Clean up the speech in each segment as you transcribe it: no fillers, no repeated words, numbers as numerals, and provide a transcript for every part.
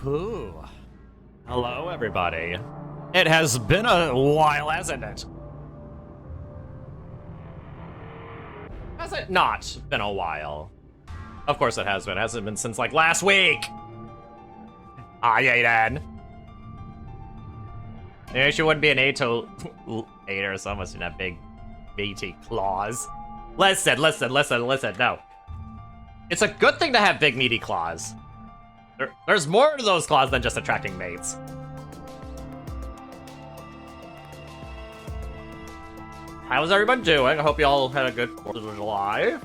Ooh. Hello, everybody. It has been a while, hasn't it? Has it not been a while? Of course it has been. It hasn't been since, like, last week. Aiden. Maybe she wouldn't be an Ato later, so much in that big, meaty claws. Listen, no. It's a good thing to have big, meaty claws. There's more to those claws than just attracting mates. How's everyone doing? I hope you all had a good 4th of July.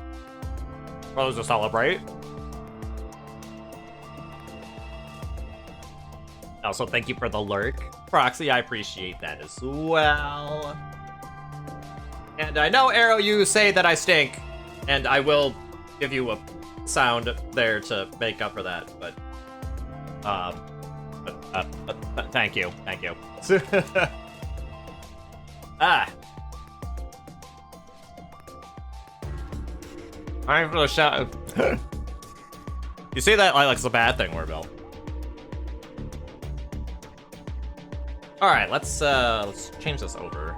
Well, to celebrate. Also, thank you for the lurk, Proxy. I appreciate that as well. And I know, Arrow, you say that I stink, and I will give you a sound there to make up for that, but thank you. I'm gonna shout. You say that like it's a bad thing, Warbill. All right, let's change this over.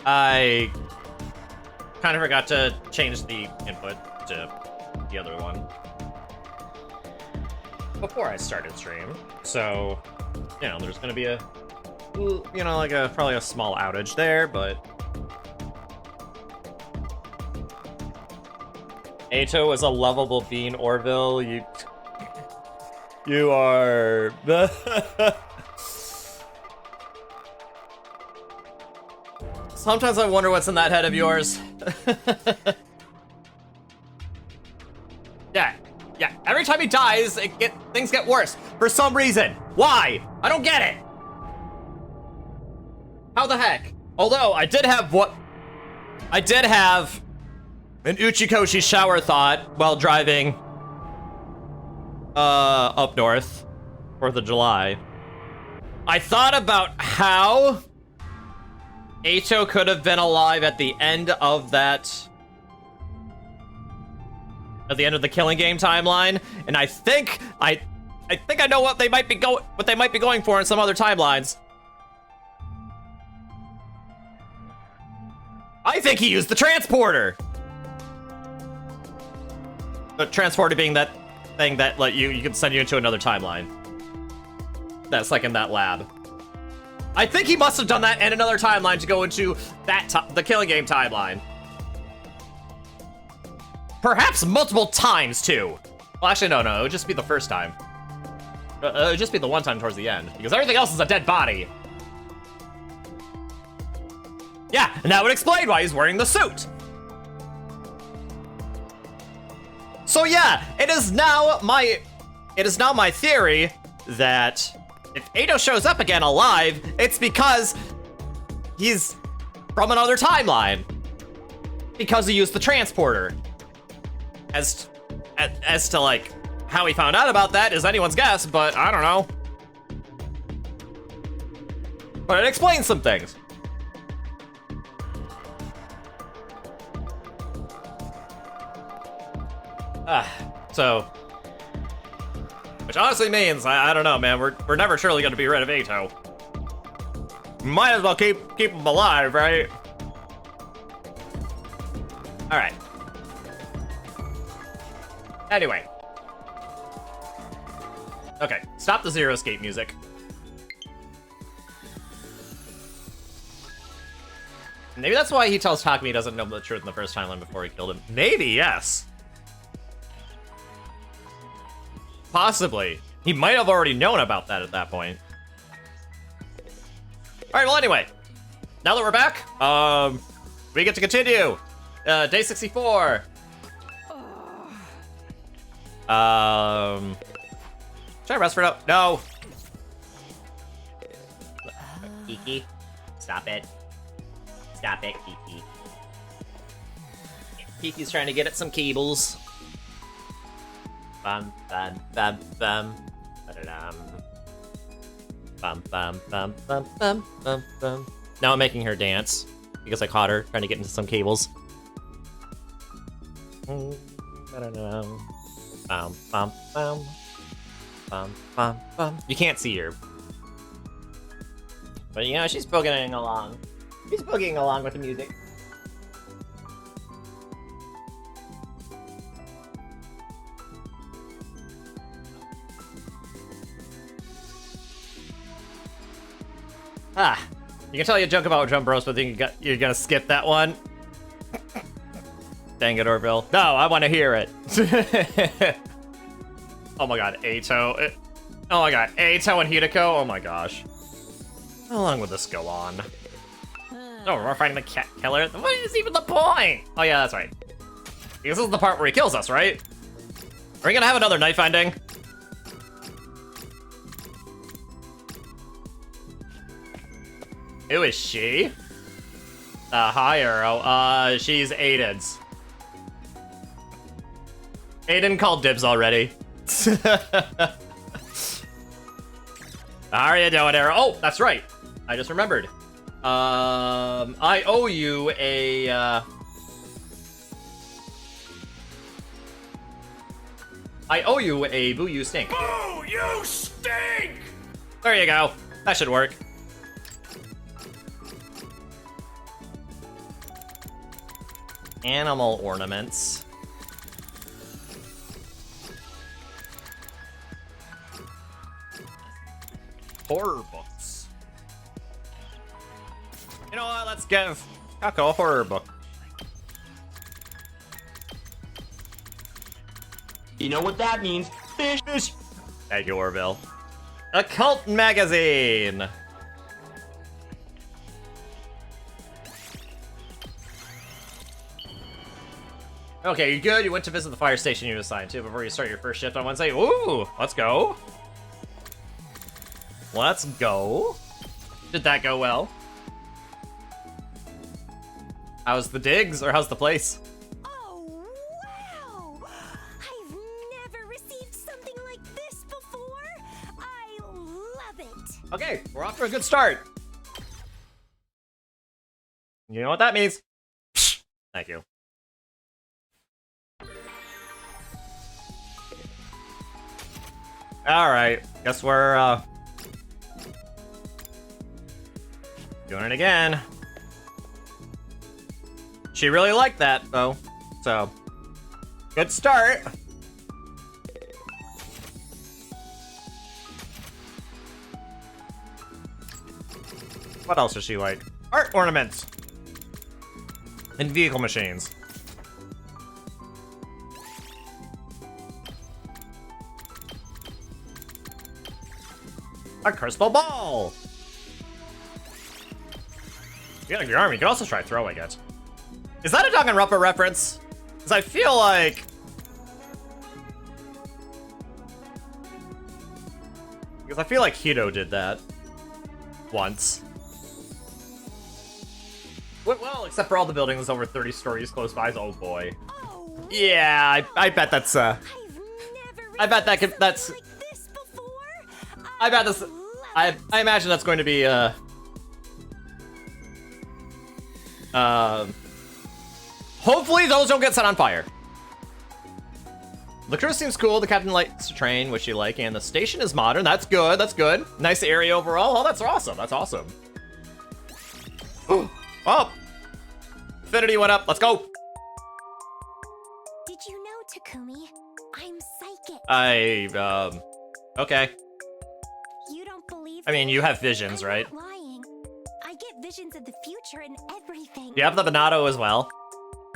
I kind of forgot to change the input to the other one before I started stream, so you know there's gonna be a, you know, like probably a small outage there, but Ato is a lovable bean, Orville. You are. Sometimes I wonder what's in that head of yours. Yeah. Every time he dies, things get worse for some reason. Why? I don't get it. How the heck? Although I did have an Uchikoshi shower thought while driving up north, 4th of July. I thought about how Ato could have been alive at the end of that, at the end of the Killing Game timeline, and I think I know what they might be going for in some other timelines. I think he used the transporter. The transporter being that thing that you can send you into another timeline. That's like in that lab. I think he must have done that in another timeline to go into the Killing Game timeline. Perhaps multiple times too. Well, actually, no, it would just be the first time. It would just be the one time towards the end, because everything else is a dead body. Yeah, and that would explain why he's wearing the suit. So yeah, it is now my theory that if Ato shows up again alive, it's because he's from another timeline. Because he used the transporter. As to like how he found out about that is anyone's guess, but I don't know. But it explains some things. So, which honestly means, I don't know, man, we're never surely gonna be rid of Ato. Might as well keep him alive, right? All right. Anyway. Okay, stop the Zero Escape music. Maybe that's why he tells Takumi he doesn't know the truth in the first timeline before he killed him. Maybe, yes. Possibly. He might have already known about that at that point. Alright, well anyway. Now that we're back, we get to continue. Day 64. Should I rest for now? No. Kiki, stop it. Stop it, Kiki. Kiki's trying to get at some cables. Bum bum bum bum. Ba-da-dum. Bum bum bum bum bum bum bum. Now I'm making her dance because I caught her trying to get into some cables. You can't see her. But you know, she's boogieing along. She's boogieing along with the music. Ah, you can tell you a joke about Jump Bros, but then you're gonna skip that one. Dang it, Orville. No, I want to hear it. Oh my god, Ato. Oh my god, Ato and Hideko. Oh my gosh. How long will this go on? Oh, we're fighting the cat killer. What is even the point? Oh yeah, that's right. This is the part where he kills us, right? Are we gonna have another knife ending? Who is she? Hi, Arrow. She's Aiden's. Aiden called dibs already. How are you doing, Arrow? Oh, that's right. I just remembered. I owe you a, I owe you a Boo You Stink. Boo You Stink! There you go. That should work. Animal ornaments. Horror books. You know what? Let's give Kako a horror book. You know what that means? Fish! Fish! Thank you, Orville. Occult magazine! Okay, you good? You went to visit the fire station you were assigned to before you start your first shift on Wednesday. Ooh, let's go. Let's go. Did that go well? How's the digs, or how's the place? Oh, wow! I've never received something like this before. I love it. Okay, we're off to a good start. You know what that means? Psh, thank you. Alright, guess we're, doing it again. She really liked that, though. So, good start. What else does she like? Art ornaments. And vehicle machines. A crystal ball. Yeah, your arm. You can also try throwing it. Is that a Danganronpa reference? Because I feel like... Because I feel like Hito did that. Once. Well, except for all the buildings over 30 stories close by. Oh boy. Oh, Yeah, I bet that's, I've never I bet that could, received that's... something like this before. I bet this... I imagine that's going to be, hopefully those don't get set on fire. The crew seems cool, the captain likes to train, which you like, and the station is modern. That's good, that's good. Nice area overall. Oh, that's awesome, that's awesome. Oh! Affinity went up, let's go! Did you know, Takumi? I'm psychic. Okay. You don't believe I mean, me? you have visions, I'm right? not lying. I get visions of the future and everything. You have the Bonato as well.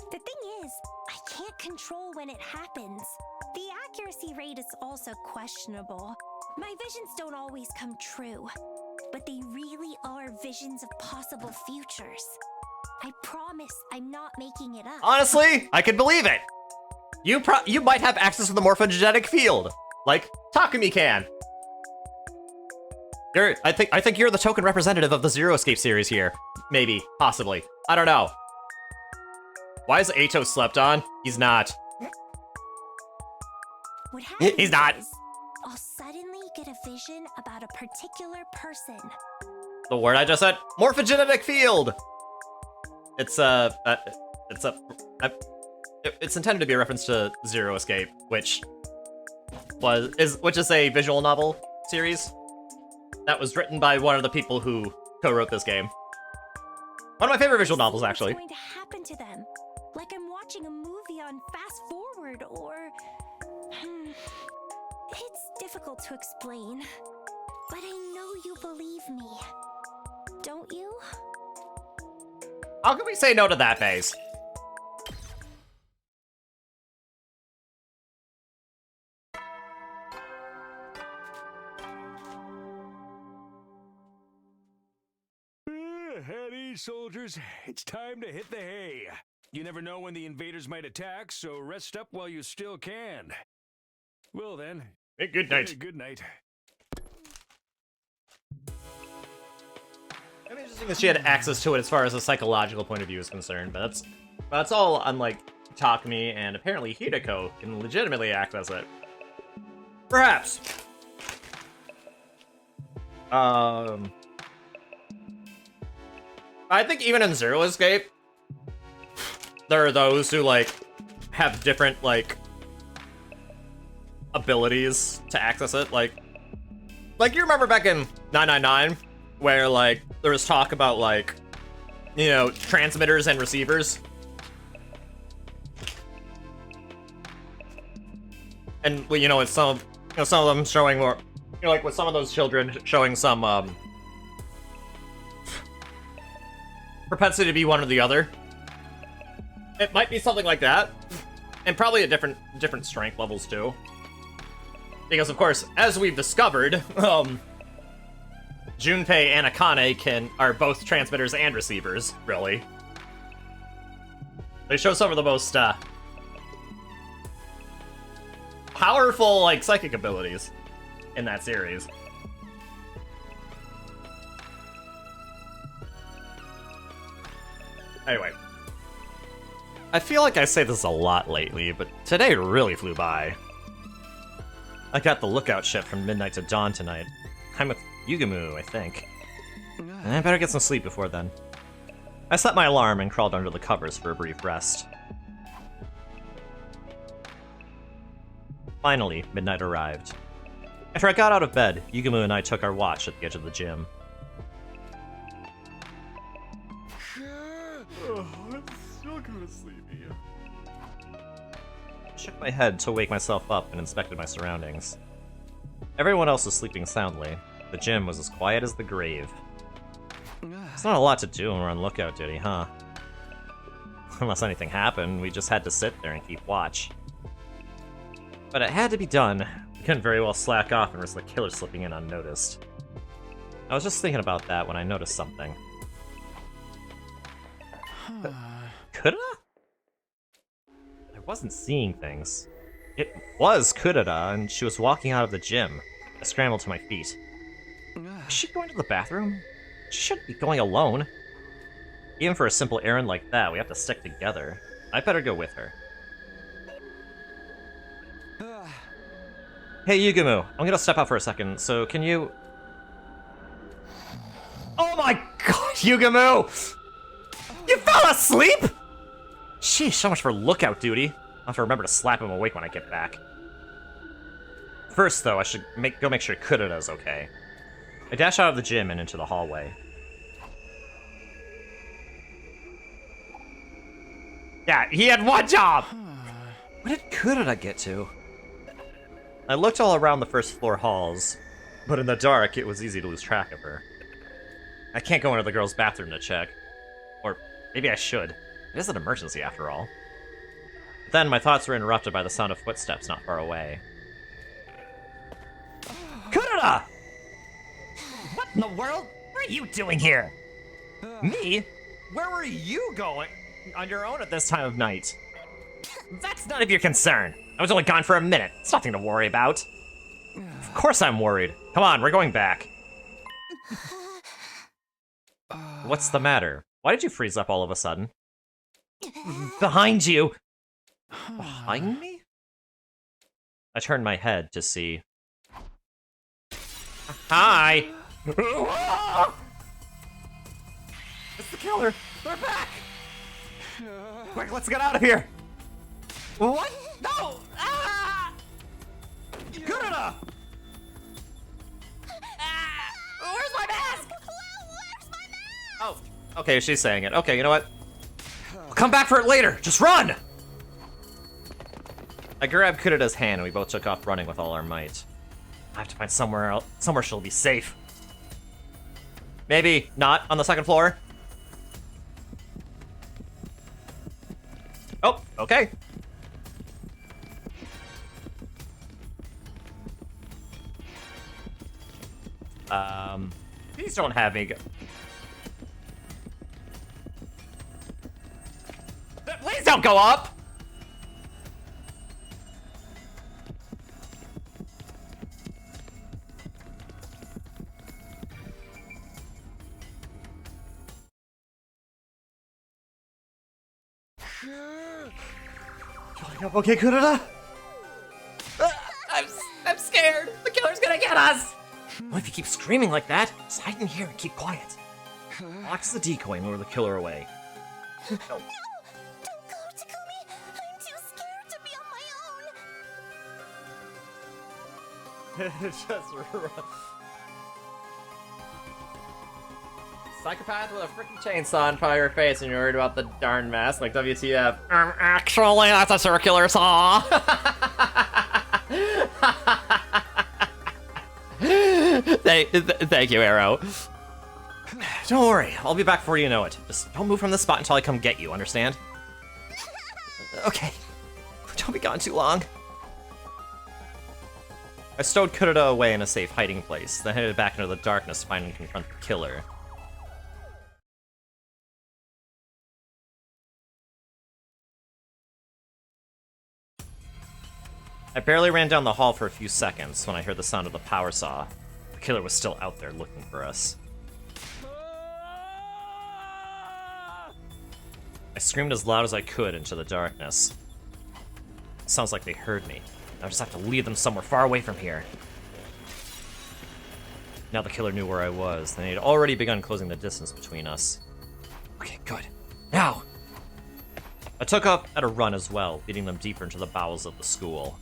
The thing is, I can't control when it happens. The accuracy rate is also questionable. My visions don't always come true, but they really are visions of possible futures. I promise I'm not making it up. Honestly, I could believe it. You might have access to the morphogenetic field, like Takumi can. I think you're the token representative of the Zero Escape series here. Maybe, possibly. I don't know. Why is Ato slept on? He's not. What happens He's not. is, I'll suddenly get a vision about a particular person. The word I just said, morphogenetic field. It's It's intended to be a reference to Zero Escape, which is a visual novel series that was written by one of the people who co-wrote this game. One of my favorite visual novels, actually. What's going to happen to them? Like I'm watching a movie on fast forward, or it's difficult to explain. But I know you believe me, don't you? How can we say no to that, Faze? At ease, soldiers. It's time to hit the hay. You never know when the invaders might attack, so rest up while you still can. Well then. Hey, good night. Good night. I'm interesting that she had access to it as far as a psychological point of view is concerned, but that's all unlike Takumi, and apparently Hideko can legitimately access it. Perhaps. I think even in Zero Escape, there are those who, like, have different, like, abilities to access it. Like you remember back in 999, where, like, there was talk about, like, you know, transmitters and receivers? And, well, you know, it's some of them showing more, you know, like, with some of those children showing some, propensity to be one or the other. It might be something like that, and probably at different strength levels too. Because of course, as we've discovered, Junpei and Akane are both transmitters and receivers, really. They show some of the most powerful, like, psychic abilities in that series. Anyway, I feel like I say this a lot lately, but today really flew by. I got the lookout shift from midnight to dawn tonight. I'm with Yugumu, I think. And I better get some sleep before then. I set my alarm and crawled under the covers for a brief rest. Finally, midnight arrived. After I got out of bed, Yugumu and I took our watch at the edge of the gym. I'm still kind of sleepy. I shook my head to wake myself up and inspected my surroundings. Everyone else was sleeping soundly. The gym was as quiet as the grave. It's not a lot to do when we're on lookout duty, huh? Unless anything happened, we just had to sit there and keep watch. But it had to be done. We couldn't very well slack off and risk the killer slipping in unnoticed. I was just thinking about that when I noticed something. Kurada? I wasn't seeing things. It was Kurada, and she was walking out of the gym. I scrambled to my feet. Is she going to the bathroom? She shouldn't be going alone. Even for a simple errand like that, we have to stick together. I'd better go with her. Hey, Yugumu, I'm gonna step out for a second, so can you... Oh my god, Yugumu! You fell asleep?! Sheesh, so much for lookout duty. I'll have to remember to slap him awake when I get back. First, though, I should go make sure Kurada's okay. I dash out of the gym and into the hallway. Yeah, he had one job! What did Kurada get to? I looked all around the first floor halls, but in the dark, it was easy to lose track of her. I can't go into the girls' bathroom to check. Or maybe I should. It is an emergency, after all. Then my thoughts were interrupted by the sound of footsteps not far away. Kurada! What in the world? What are you doing here? Me? Where were you going? On your own at this time of night? That's none of your concern. I was only gone for a minute. It's nothing to worry about. Of course I'm worried. Come on, we're going back. What's the matter? Why did you freeze up all of a sudden? Behind you! Behind me? I turned my head to see... Hi! It's the killer! They're back! Quick, let's get out of here! What? No! Ah! Kurita! Ah! Where's my mask? Where's my mask? Oh, okay, she's saying it. Okay, you know what? I'll come back for it later. Just run! I grabbed Kurita's hand and we both took off running with all our might. I have to find somewhere she'll be safe. Maybe not on the second floor. Oh, okay. Please don't have me go. Please don't go up! Okay, Kurita? I'm scared. The killer's gonna get us. Well, if you keep screaming like that, just hide in here and keep quiet. Box the decoy and lure the killer away. No! Don't go, Takumi! I'm too scared to be on my own! Just run. Psychopath with a freaking chainsaw in front of your face and you're worried about the darn mask, like WTF. Actually, that's a circular saw. Thank you, Arrow. Don't worry, I'll be back before you know it. Just don't move from this spot until I come get you, understand? Okay. Don't be gone too long. I stowed Kurita away in a safe hiding place, then headed back into the darkness to find and confront the killer. I barely ran down the hall for a few seconds when I heard the sound of the power saw. The killer was still out there looking for us. I screamed as loud as I could into the darkness. It sounds like they heard me. I'll just have to lead them somewhere far away from here. Now the killer knew where I was, and he had already begun closing the distance between us. Okay, good. Now! I took off at a run as well, leading them deeper into the bowels of the school.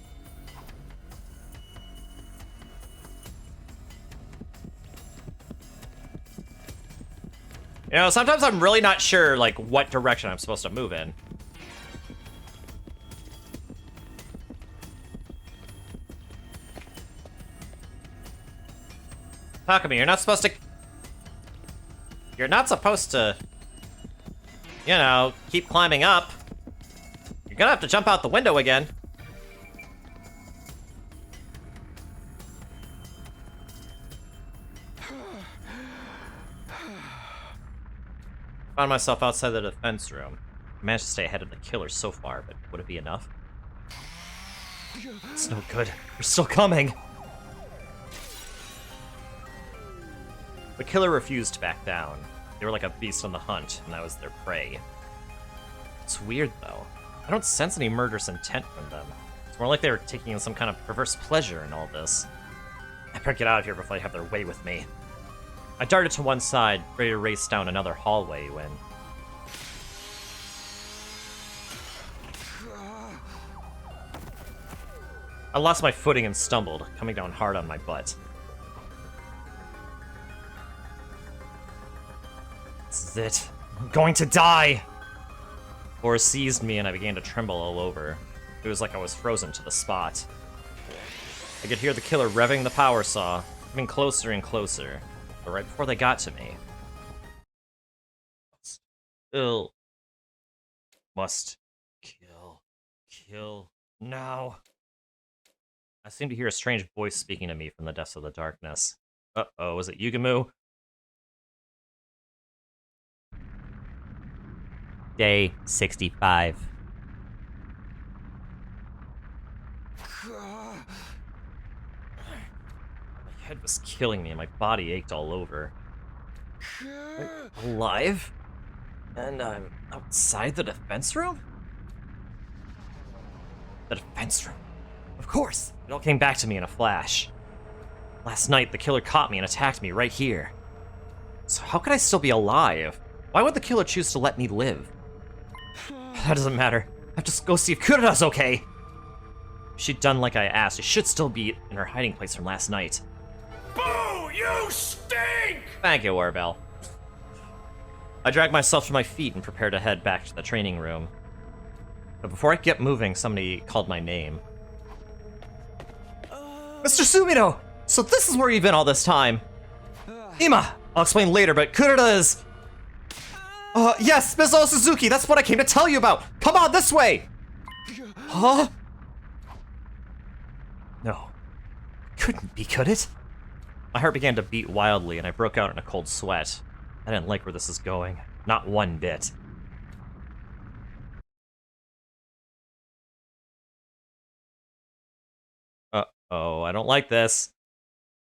You know, sometimes I'm really not sure, like, what direction I'm supposed to move in. Takumi, you're not supposed to... You're not supposed to... You know, keep climbing up. You're gonna have to jump out the window again. Found myself outside the defense room. I managed to stay ahead of the killer so far, but would it be enough? It's no good. They're still coming. The killer refused to back down. They were like a beast on the hunt, and I was their prey. It's weird, though. I don't sense any murderous intent from them. It's more like they were taking in some kind of perverse pleasure in all this. I better get out of here before they have their way with me. I darted to one side, ready to race down another hallway when... I lost my footing and stumbled, coming down hard on my butt. This is it. I'm going to die! Horror seized me and I began to tremble all over. It was like I was frozen to the spot. I could hear the killer revving the power saw, coming closer and closer. But right before they got to me... Still... Must... Kill... now. I seemed to hear a strange voice speaking to me from the depths of the darkness. Uh-oh, was it Yugamu? Day 65. My head was killing me and my body ached all over. I'm alive? And I'm outside the defense room? The defense room. Of course! It all came back to me in a flash. Last night, the killer caught me and attacked me right here. So how could I still be alive? Why would the killer choose to let me live? That doesn't matter. have to go see if Kurita's okay. If she'd done like I asked, she should still be in her hiding place from last night. Boo! You stink! Thank you, Warbell. I dragged myself to my feet and prepared to head back to the training room. But before I could get moving, somebody called my name. Mr. Sumino! So this is where you've been all this time. Ima! I'll explain later, but Kurita is... yes, Mizuho Suzuki, that's what I came to tell you about! Come on, this way! Huh? No. Couldn't be, could it? My heart began to beat wildly, and I broke out in a cold sweat. I didn't like where this is going. Not one bit. Uh-oh, I don't like this.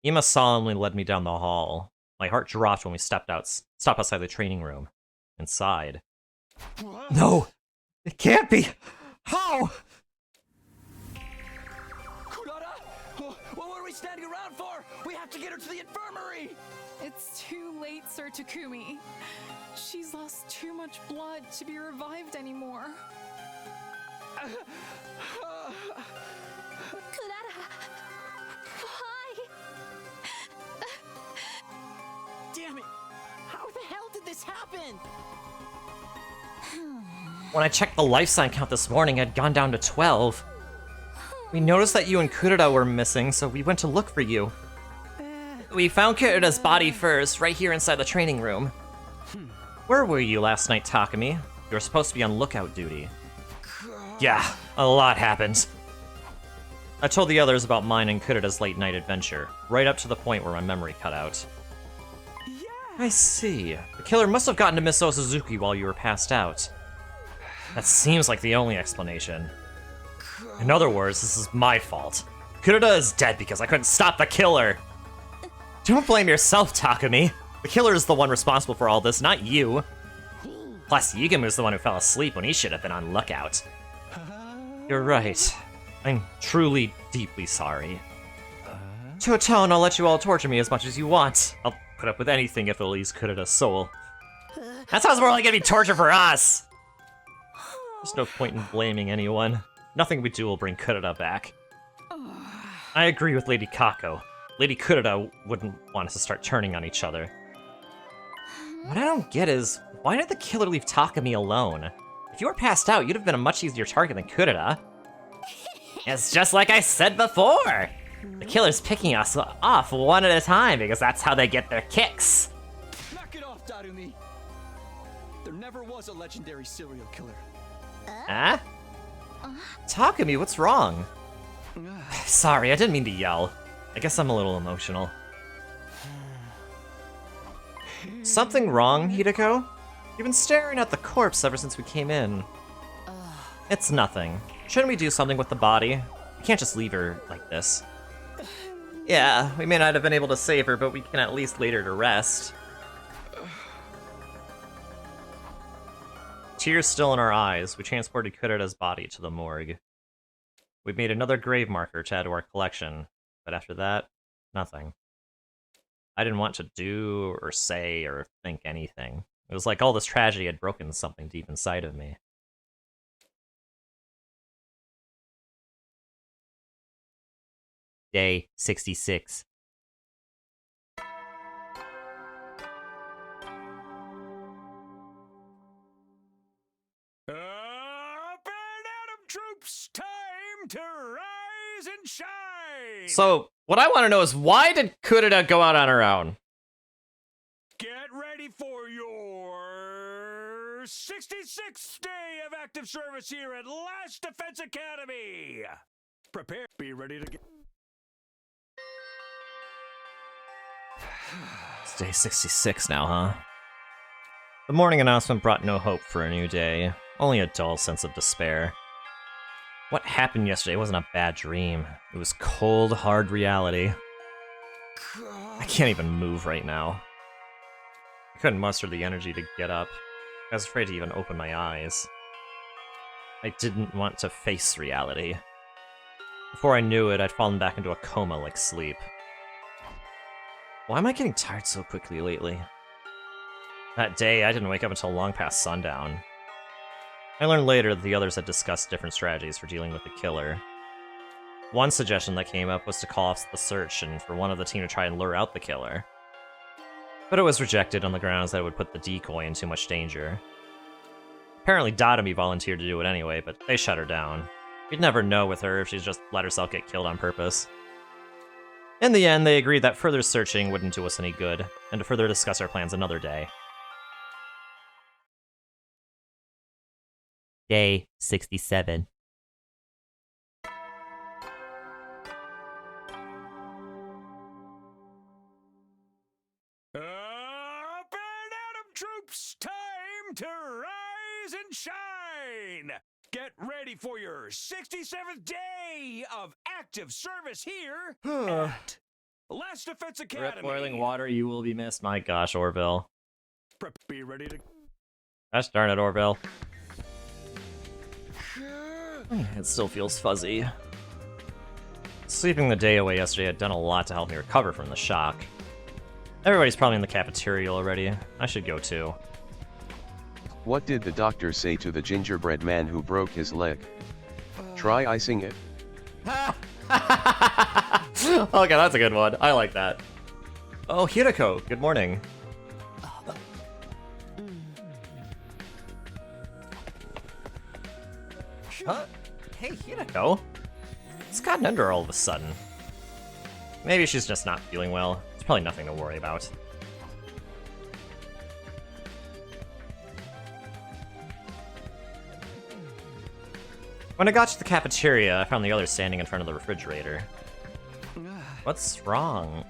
Ima solemnly led me down the hall. My heart dropped when we stepped outside the training room. Inside. No! It can't be! How? Kurata? What are we standing around for? We have to get her to the infirmary! It's too late, Sir Takumi. She's lost too much blood to be revived anymore. Kurata, why? Damn it! How the hell did this happen? When I checked the life sign count this morning, it had gone down to 12. We noticed that you and Kurita were missing, so we went to look for you. We found Kurita's body first, right here inside the training room. Where were you last night, Takumi? You were supposed to be on lookout duty. Yeah, a lot happened. I told the others about mine and Kurita's late night adventure, right up to the point where my memory cut out. I see. The killer must have gotten to Mizuho Suzuki while you were passed out. That seems like the only explanation. In other words, this is my fault. Kurita is dead because I couldn't stop the killer! Don't blame yourself, Takumi. The killer is the one responsible for all this, not you. Plus, Yigamu's the one who fell asleep when he should have been on lookout. You're right. I'm truly, deeply sorry. To atone, I'll let you all torture me as much as you want. I'll put up with anything if it'll ease Kurita's soul. That sounds more like it'd be torture for us! There's no point in blaming anyone. Nothing we do will bring Kurita back. I agree with Lady Kako. Lady Kurita wouldn't want us to start turning on each other. What I don't get is, why did the killer leave Takumi alone? If you were passed out, you'd have been a much easier target than Kurita. It's just like I said before! The killer's picking us off one at a time because that's how they get their kicks. Knock it off, Darumi! There never was a legendary serial killer. Huh? Takumi, what's wrong? Sorry, I didn't mean to yell. I guess I'm a little emotional. Something wrong, Hideko? You've been staring at the corpse ever since we came in. It's nothing. Shouldn't we do something with the body? We can't just leave her like this. Yeah, we may not have been able to save her, but we can at least lay her to rest. Tears still in our eyes, we transported Kurita's body to the morgue. We made another grave marker to add to our collection, but after that, nothing. I didn't want to do or say or think anything. It was like all this tragedy had broken something deep inside of me. Day 66. Up and Atom troops, time to rise and shine! So, what I want to know is, why did Kurita go out on her own? Get ready for your 66th day of active service here at Last Defense Academy! Prepare, be ready to get... It's day 66 now, huh? The morning announcement brought no hope for a new day, only a dull sense of despair. What happened yesterday wasn't a bad dream. It was cold, hard reality. I can't even move right now. I couldn't muster the energy to get up. I was afraid to even open my eyes. I didn't want to face reality. Before I knew it, I'd fallen back into a coma like sleep. Why am I getting tired so quickly lately? That day, I didn't wake up until long past sundown. I learned later that the others had discussed different strategies for dealing with the killer. One suggestion that came up was to call off the search and for one of the team to try and lure out the killer. But it was rejected on the grounds that it would put the decoy in too much danger. Apparently Dotami volunteered to do it anyway, but they shut her down. We'd never know with her if she's just let herself get killed on purpose. In the end, they agreed that further searching wouldn't do us any good, and to further discuss our plans another day. Day 67. Up and Atom troops, time to rise and shine! Get ready for your 67th day of active service here at Last Defense Academy. Rip boiling water, you will be missed. My gosh, Orville. Be ready to... Gosh darn it, Orville. It still feels fuzzy. Sleeping the day away yesterday had done a lot to help me recover from the shock. Everybody's probably in the cafeteria already. I should go too. What did the doctor say to the gingerbread man who broke his leg? Try icing it. Okay, that's a good one. I like that. Oh, Hirako, good morning. Huh? Hey, Hirako. It's gotten under her all of a sudden. Maybe she's just not feeling well. It's probably nothing to worry about. When I got to the cafeteria, I found the others standing in front of the refrigerator. What's wrong?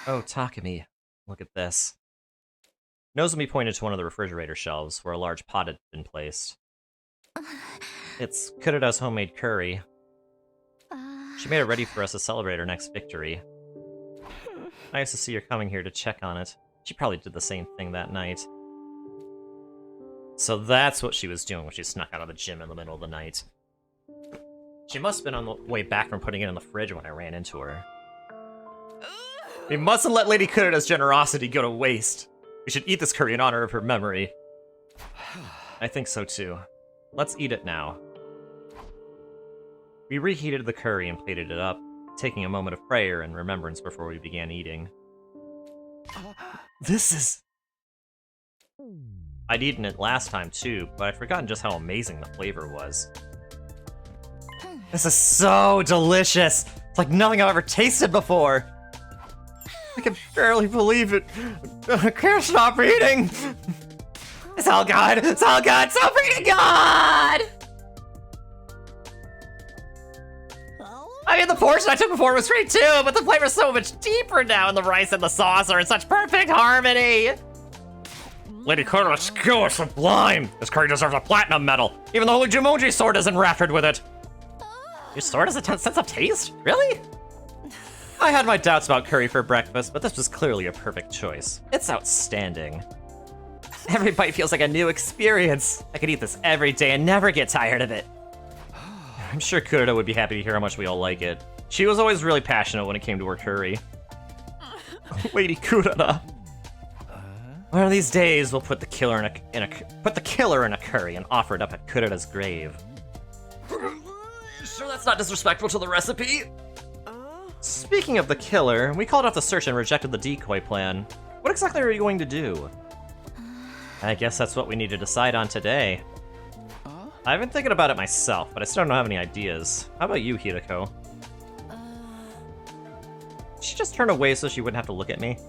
Oh, Takumi. Look at this. Nozomi pointed to one of the refrigerator shelves, where a large pot had been placed. It's Kurita's homemade curry. She made it ready for us to celebrate her next victory. Nice to see her coming here to check on it. She probably did the same thing that night. So that's what she was doing when she snuck out of the gym in the middle of the night. She must have been on the way back from putting it in the fridge when I ran into her. We mustn't let Lady Kurita's generosity go to waste. We should eat this curry in honor of her memory. I think so too. Let's eat it now. We reheated the curry and plated it up, taking a moment of prayer and remembrance before we began eating. This is... I'd eaten it last time too, but I'd forgotten just how amazing the flavor was. This is so delicious! It's like nothing I've ever tasted before! I can barely believe it! I can't stop eating! It's all good! It's all good! It's all freaking good! I mean, the portion I took before was great too, but the flavor's so much deeper now, and the rice and the sauce are in such perfect harmony! Lady Kurita's skill is sublime! This curry deserves a platinum medal, even though the Jumonji sword isn't raftered with it! Your sword has a sense of taste? Really? I had my doubts about curry for breakfast, but this was clearly a perfect choice. It's outstanding. Every bite feels like a new experience. I could eat this every day and never get tired of it. I'm sure Kurita would be happy to hear how much we all like it. She was always really passionate when it came to her curry. Lady Kurita. One of these days, we'll put the killer put the killer in a curry and offer it up at Kurita's grave. Sure that's not disrespectful to the recipe? Speaking of the killer, we called off the search and rejected the decoy plan. What exactly are you going to do? I guess that's what we need to decide on today. I've been thinking about it myself, but I still don't have any ideas. How about you, Hirako? She just turned away so she wouldn't have to look at me.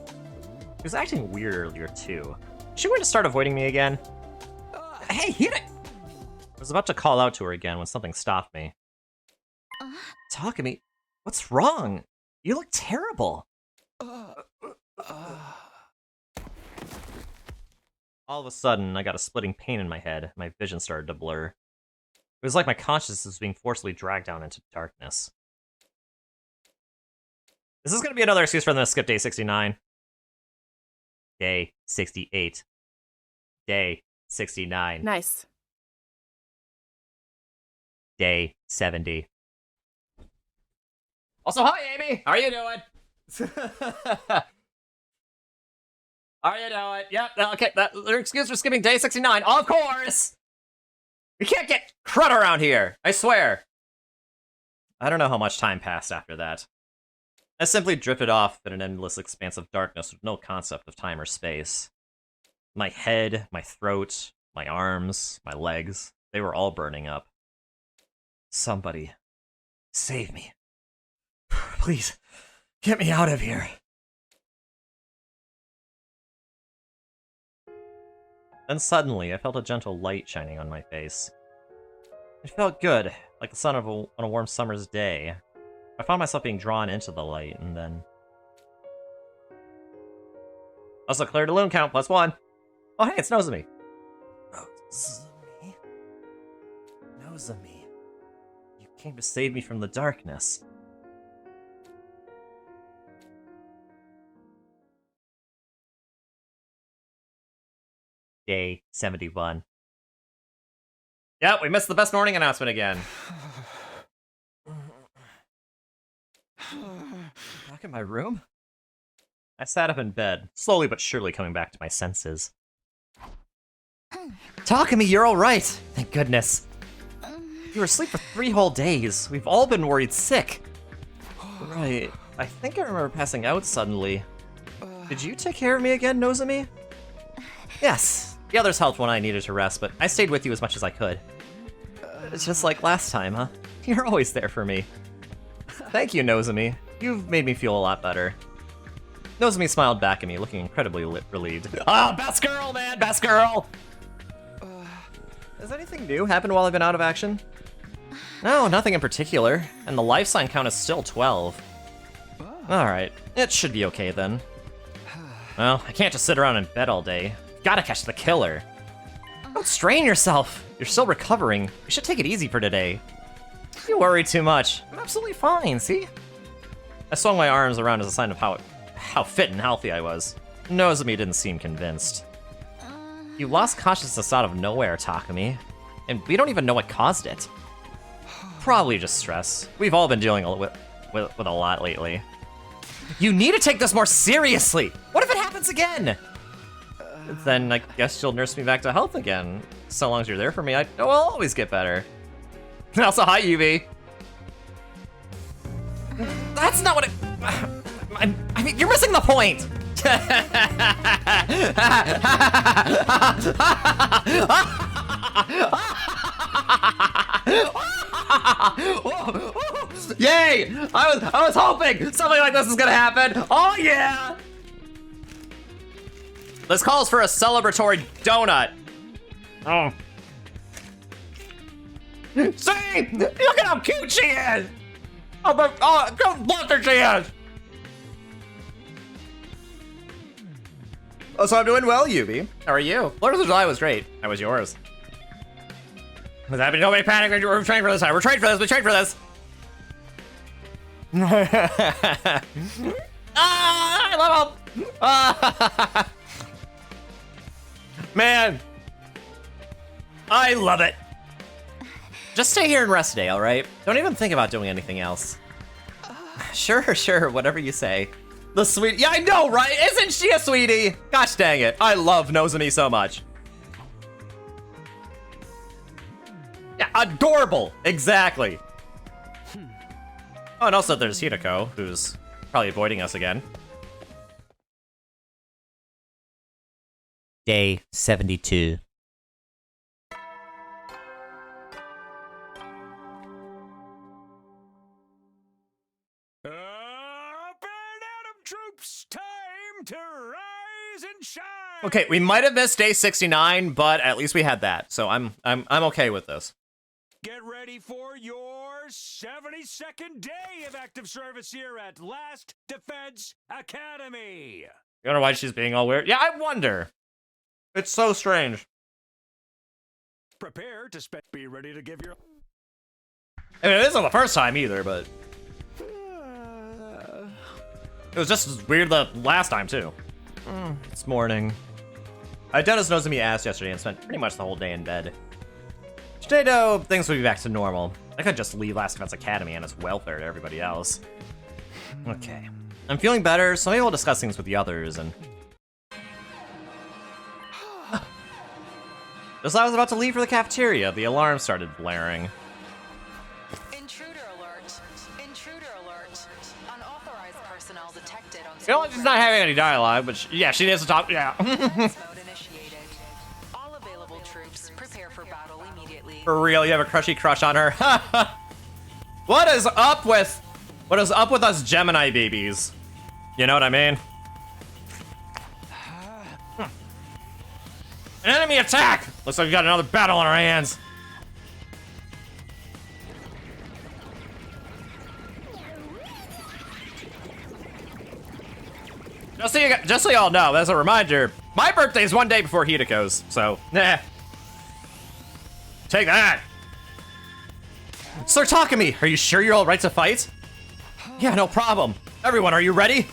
She was acting weird earlier, too. Is she going to start avoiding me again? Hey, Hirako! I was about to call out to her again when something stopped me. Takumi, what's wrong? You look terrible. All of a sudden, I got a splitting pain in my head. My vision started to blur. It was like my consciousness was being forcibly dragged down into darkness. Is this going to be another excuse for them to skip day 69? Day 68. Day 69. Nice. Day 70. Also, hi, Amy! How are you doing? How are you doing? Yep, okay, that's their excuse for skipping day 69, of course! We can't get crud around here, I swear! I don't know how much time passed after that. I simply drifted off in an endless expanse of darkness with no concept of time or space. My head, my throat, my arms, my legs, they were all burning up. Somebody, save me. Please, get me out of here. Then suddenly, I felt a gentle light shining on my face. It felt good, like the sun on a warm summer's day. I found myself being drawn into the light, and then... Also cleared a loon count, +1. Oh hey, it's Nozomi. Nozomi? Nozomi. You came to save me from the darkness. Day 71. Yep, we missed the best morning announcement again. Back in my room? I sat up in bed, slowly but surely coming back to my senses. Takumi, you're alright! Thank goodness. You were asleep for 3 whole days. We've all been worried sick. Right. I think I remember passing out suddenly. Did you take care of me again, Nozomi? Yes. The others helped when I needed to rest, but I stayed with you as much as I could. It's just like last time, huh? You're always there for me. Thank you, Nozomi. You've made me feel a lot better. Nozomi smiled back at me, looking incredibly relieved. Oh, best girl, man! Best girl! Has anything new happened while I've been out of action? No, nothing in particular. And the life sign count is still 12. Alright, it should be okay then. Well, I can't just sit around in bed all day. Gotta catch the killer. Don't strain yourself. You're still recovering. You should take it easy for today. You worry too much. I'm absolutely fine, see? I swung my arms around as a sign of how fit and healthy I was. Nozomi didn't seem convinced. You lost consciousness out of nowhere, Takumi. And we don't even know what caused it. Probably just stress. We've all been dealing with a lot lately. You need to take this more seriously! What if it happens again? Then I guess you'll nurse me back to health again. So long as you're there for me, I'll always get better. And also, hi, Yubi. That's not what it... I mean, you're missing the point! Yay! I was hoping something like this was gonna happen! Oh yeah! This calls for a celebratory donut. Oh. See! Look at how cute she is! Oh, look at she is! Oh, so I'm doing well, Yubi. How are you? 4th of July was great. How was yours? Was happening? Nobody panic. We're trained for this time. We're trained for this. We trained for this. I love him. Man, I love it. Just stay here and rest today, all right? Don't even think about doing anything else. Sure, whatever you say. The sweet, yeah, I know, right? Isn't she a sweetie? Gosh dang it, I love Nozomi so much. Yeah, adorable, exactly. Oh, and also there's Hideko, who's probably avoiding us again. Day 72. Troops, time to rise and shine. Okay, we might have missed day 69, but at least we had that, so I'm okay with this. Get ready for your 72nd day of active service here at Last Defense Academy. You wonder why she's being all weird? Yeah, I wonder. It's so strange. Prepare to be ready to give your... I mean, it isn't the first time either, but... It was just as weird the last time, too. It's morning. I done as Nozomi asked yesterday and spent pretty much the whole day in bed. Today, though, things will be back to normal. I could just leave Last Defense Academy and its welfare to everybody else. Okay. I'm feeling better, so maybe we'll discuss things with the others and... As I was about to leave for the cafeteria, the alarm started blaring. Intruder alert. Intruder alert. Unauthorized personnel detected on You know, she's not having any dialogue, but yeah, she needs to talk. Yeah. mode initiated. All available troops prepare for battle immediately. For real, you have a crushy crush on her. What is up with us Gemini babies? You know what I mean? An enemy attack! Looks like we got another battle on our hands. Just so y'all know, as a reminder, my birthday is one day before Hidiko's, so take that. Sir Takumi, are you sure you're all right to fight? Yeah, no problem. Everyone, are you ready?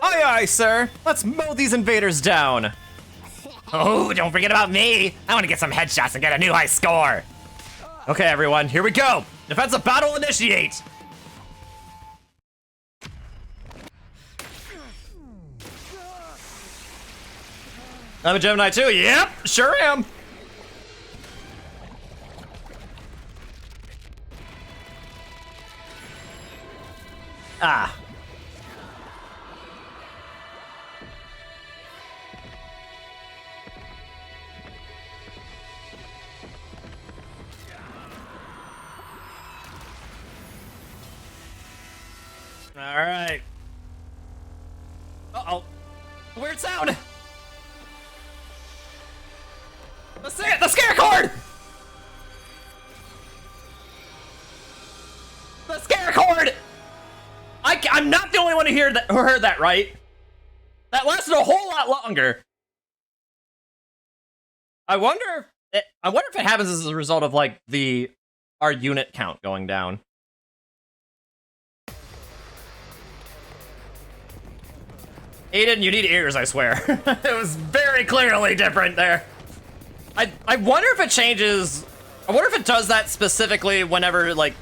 Aye, aye, sir. Let's mow these invaders down. Oh, don't forget about me. I want to get some headshots and get a new high score. Okay, everyone, here we go. Defensive battle initiate. I'm a Gemini too. Yep, sure am. Ah. All right. Uh-oh. Weird sound. The scare cord! The scare cord! I'm not the only one who heard that, right? That lasted a whole lot longer. I wonder if it happens as a result of like our unit count going down. Aiden, you need ears, I swear. It was very clearly different there. I wonder if it changes. I wonder if it does that specifically whenever like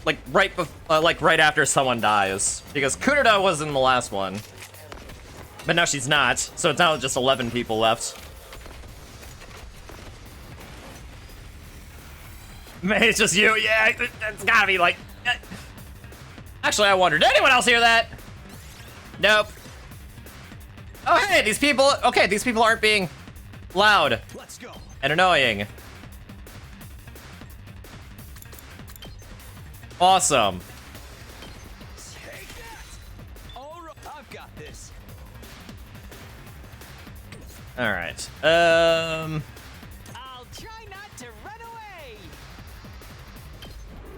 right after someone dies, because Kurita was in the last one, but now she's not. So it's now just 11 people left. Maybe it's just you. Yeah, it's gotta be like. Actually, I wonder. Did anyone else hear that? Nope. Oh hey, these people. Okay, these people aren't being loud. Let's go. And annoying. Awesome. Take that. All right, I've got this. All right. I'll try not to run away.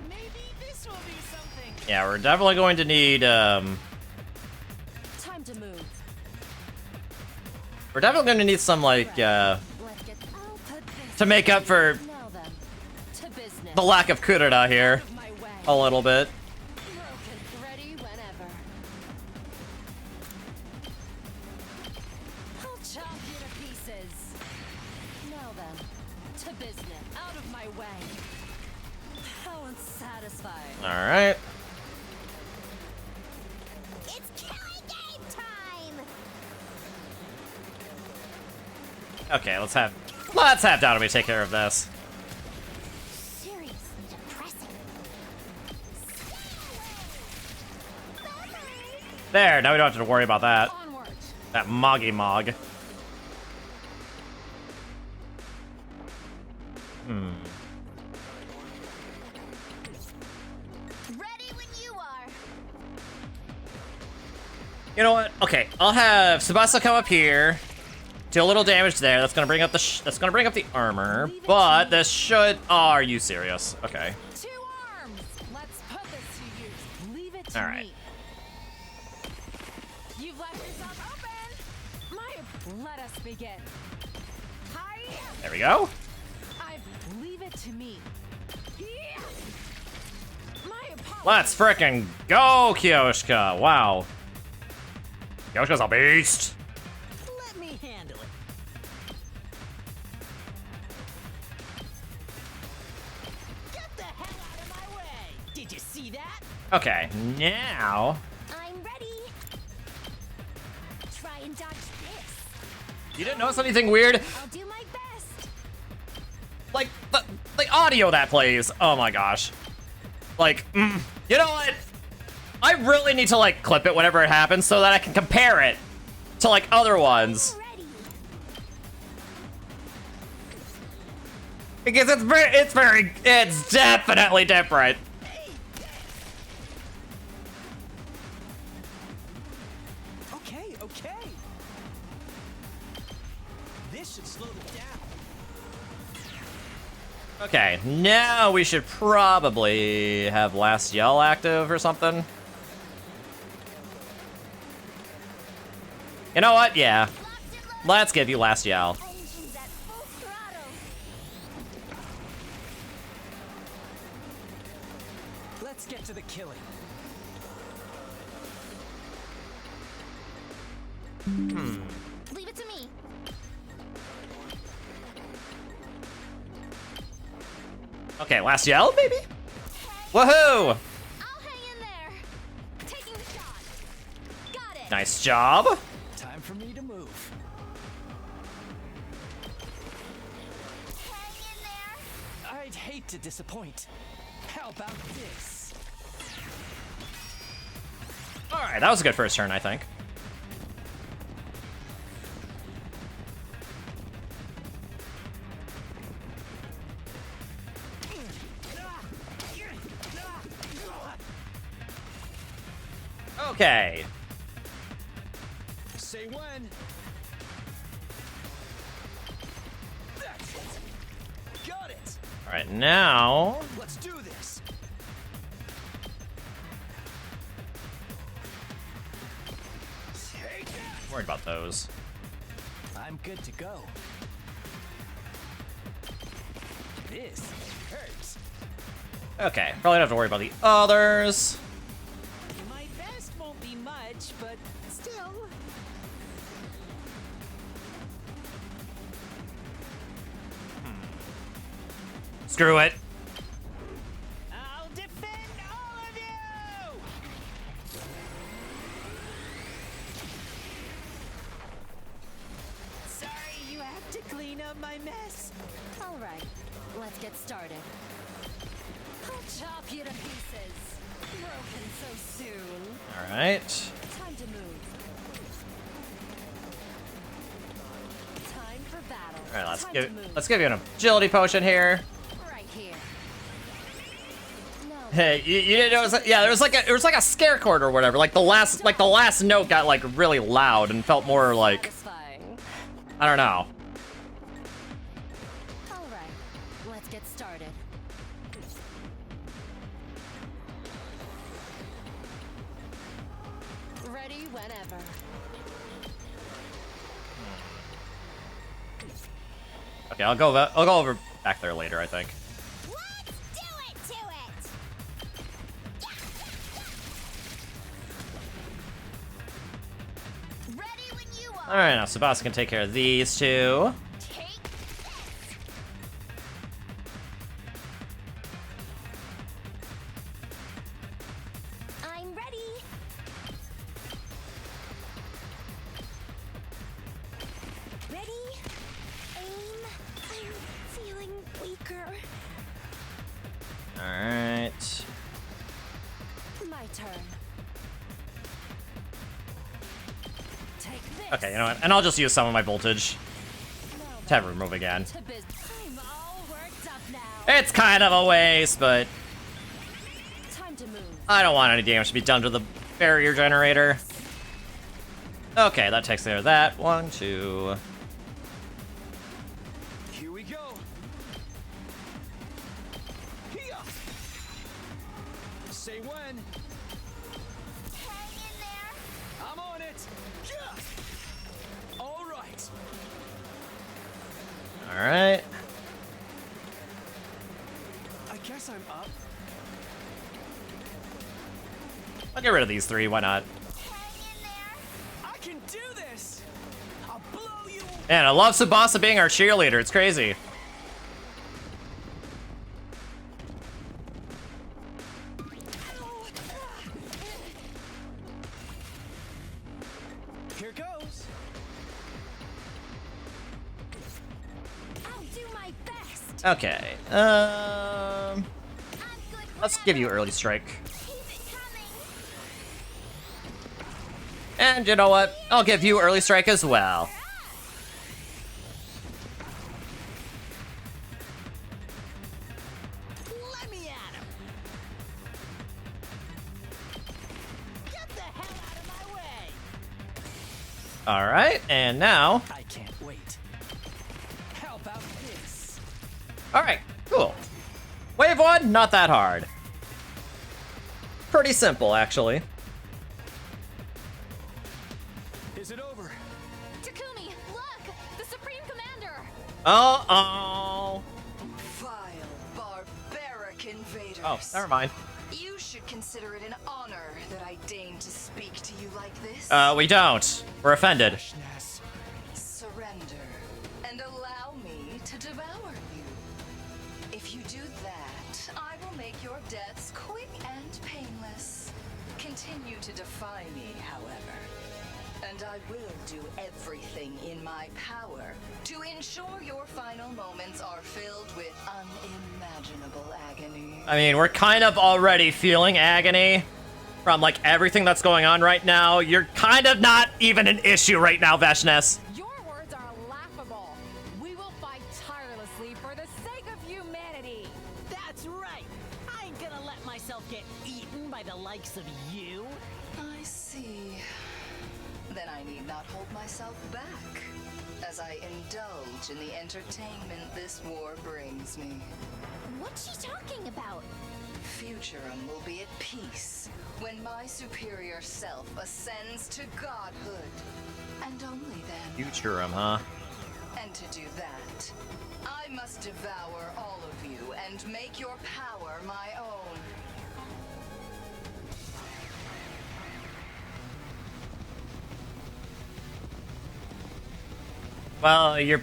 Maybe this will be something. Yeah, we're definitely going to need Time to move. we're definitely going to need some like I'll put this to make up for now then. To business. the lack of Kurita here My way. a little bit. Broken. Ready whenever. I'll chop you to pieces. Now then, to business. Out of my way. How unsatisfying. All right. It's killing game time. Okay, let's have Donomy take care of this. Seriously depressing. There, now we don't have to worry about that. Onwards. That Moggy Mog. Ready when you are. You know what? Okay, I'll have Tsubasa come up here, do a little damage there. That's gonna bring up the armor, but this should. Oh, are you serious? Okay. 2 arms. Let's put this to use. Leave it to All right. me. You've left yourself open. Let us begin. Hi. There we go. Leave it to me. Yeah. My apologies. Let's frickin' go, Kyoshka. Wow. Kyoshka's a beast. Let me handle it. Get the hell out of my way! Did you see that? Okay, now. I'm ready. Try and dodge this. You didn't notice anything weird? I'll do my best. Like, the audio that plays. Oh my gosh. Like, you know what? I really need to, like, clip it whenever it happens so that I can compare it to, like, other ones. Because it's definitely different. Okay. This should slow them down. Okay, now we should probably have Last Yell active or something. You know what? Yeah. Let's give you Last Yell. Let's get to the killing. Leave it to me. Okay, Last Yell, maybe? Woohoo! I'll hang in there. Taking the shot. Got it. Nice job. Time for me to move. Hang in there. I'd hate to disappoint. How about this? All right, that was a good first turn, I think. Okay. Say when. That's it. Got it. All right, now. Let's do this. Take that. Worried about those. I'm good to go. This hurts. Okay, probably don't have to worry about the others. My best won't be much, but still. Screw it. I'll defend all of you! Sorry, you have to clean up my mess. All right, let's get started. I'll chop you to pieces. Broken so soon. All right. Time to move. Time for battle. All right, Time to move. let's give you an agility potion here. Right here. No. Hey, you didn't notice that? Yeah, there was like a scare chord or whatever. Like the last note got like really loud and felt more like, Satisfying. I don't know. All right, let's get started. Ready whenever. Okay, I'll go over back there later, I think. Let's do it to it. Ready when you are. All right, now Sebastian can take care of these two. Take this. I'm ready. Ready? Aim. I'm feeling weaker. All right. My turn. Take this. Okay, you know what? And I'll just use some of my voltage to have her move again. To business. I'm all worked up now. It's kind of a waste, but Time to move. I don't want any damage to be done to the barrier generator. Okay, that takes care of that. 1, 2. Here we go. Here. Say when. Hang in there. I'm on it. Yeah. All right. All right. I guess I'm up. I'll get rid of these 3. Why not? Hang in there. I can do this. I'll blow you. Man, I love Tsubasa being our cheerleader. It's crazy. Here goes. I'll do my best. Okay. Let's give you early strike. And you know what? I'll give you early strike as well. Let me at him. Get the hell out of my way. All right, and now. I can't wait. How about this? All right, cool. Wave 1, not that hard. Pretty simple, actually. Is it over? Takumi, look! The Supreme Commander! Uh-oh. Vile, barbaric invaders. Oh, never mind. You should consider it an honor that I deign to speak to you like this. We don't. We're offended. Surrender and allow me to devour you. If you do that, I will make your deaths quick and painless. Continue to defy me, however. And I will do everything in my power to ensure your final moments are filled with unimaginable agony. I mean, we're kind of already feeling agony from, like, everything that's going on right now. You're kind of not even an issue right now, Veshnes. Your words are laughable. We will fight tirelessly for the sake of humanity. That's right. I ain't gonna let myself get eaten by the likes of you. I see. Then I need not hold myself back, as I indulge in the entertainment this war brings me. What's she talking about? Futurum will be at peace when my superior self ascends to godhood. And only then. Futurum, huh? And to do that, I must devour all of you and make your power my own. Well, you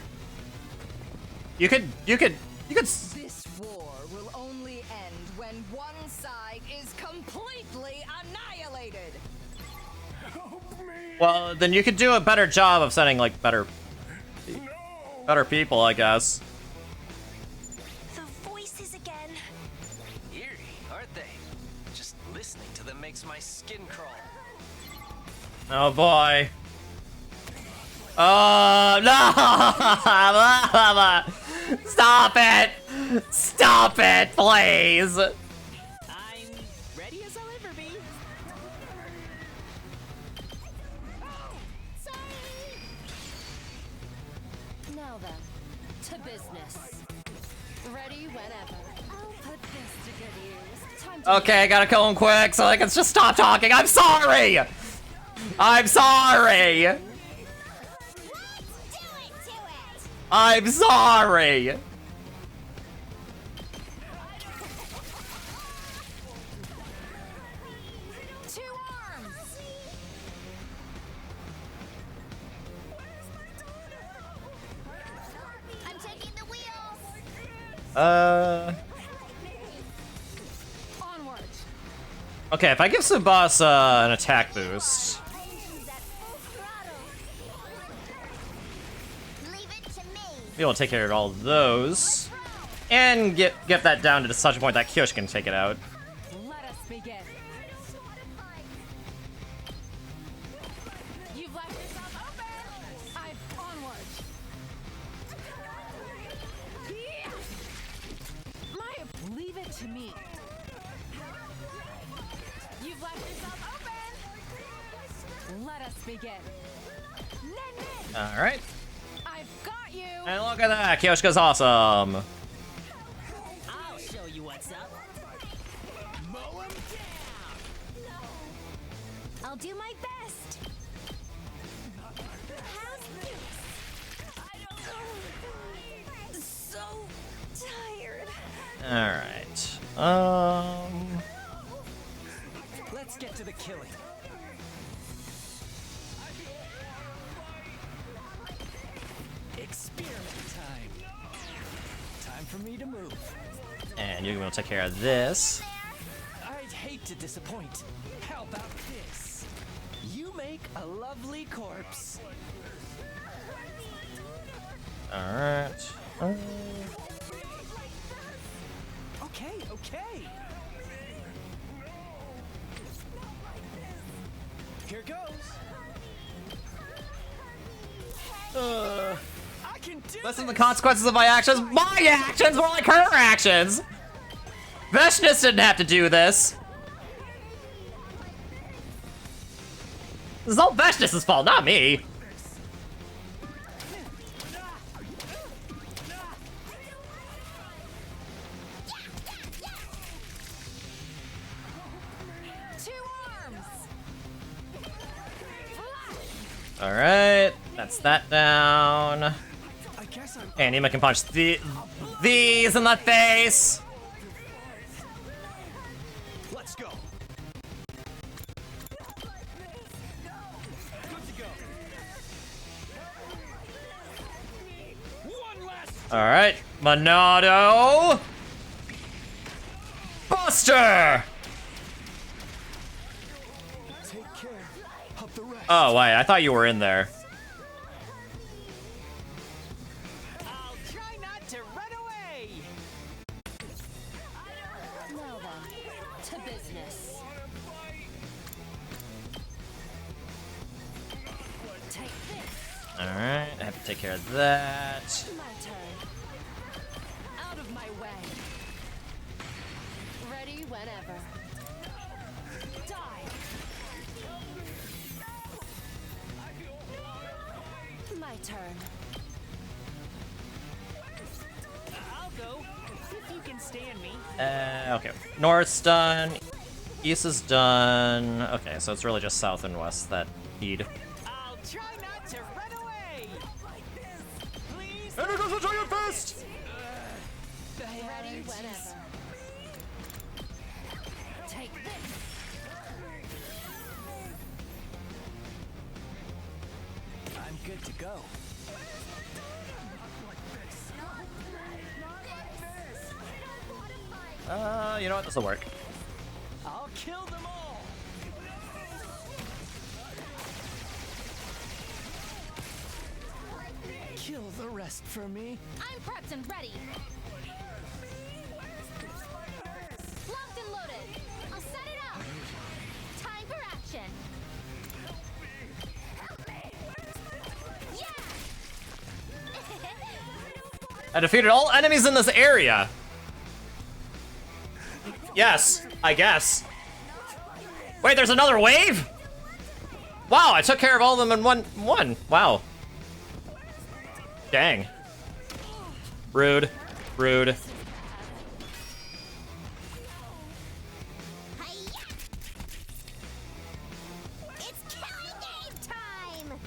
could. This war will only end when one side is completely annihilated. Well, then you could do a better job of sending, like, better people, I guess. The voices again. Eerie, aren't they? Just listening to them makes my skin crawl. Oh boy. Oh no! Stop it! Stop it, please! I'm ready as I'll ever be. Now then, to business. Ready whenever. I'll put this to good use. Time to Okay, I gotta kill him quick so I can just stop talking. I'm sorry! I'm sorry! I'm sorry! Two arms! I'm taking the wheels. Onward! Okay, if I give Tsubasa an attack boost. Be able to take care of all those. And get that down to such a point that Kyoshi can take it out. Let us begin. You've left yourself open! I've onward! Leave it to me. You've left yourself open! Let us begin. Alright. I've got you! And look at that, Kyoshika's awesome. I'll show you what's up. Mow 'em down. I'll do my best. How's this? So tired. Alright. Let's get to the killing. Experiment time. Time for me to move. And you're gonna take care of this. I'd hate to disappoint. How about this? You make a lovely corpse. Alright. okay. Here goes. I can do Listen to the consequences of my actions. My actions were like her actions. Veshness didn't have to do this. This is all Veshness' fault, not me. All right, that's that down. I guess I'm And Nima can punch these in the face. Let's go. Good to go. One last. All right, Monado. Buster. Take care of the rest. Oh, wait, I thought you were in there. I'll try not to run away. Now then, to business. Take this. All right, I have to take care of that. My turn. Out of my way. Ready whenever. Die. My turn. I'll go if you can stand me. Okay, North's done. East is done. Okay, so it's really just south and west that need. I'll try not to run away. Please. And there goes the giant fist! Ready whenever. Take this. I'm good to go. You know what? This will work. I'll kill them all. Kill the rest for me. I'm prepped and ready. Locked and loaded. I'll set it up. Time for action. Yeah! I defeated all enemies in this area. Yes, I guess. Wait, there's another wave? Wow, I took care of all of them in one. Wow. Dang. Rude. Rude. It's killing game time!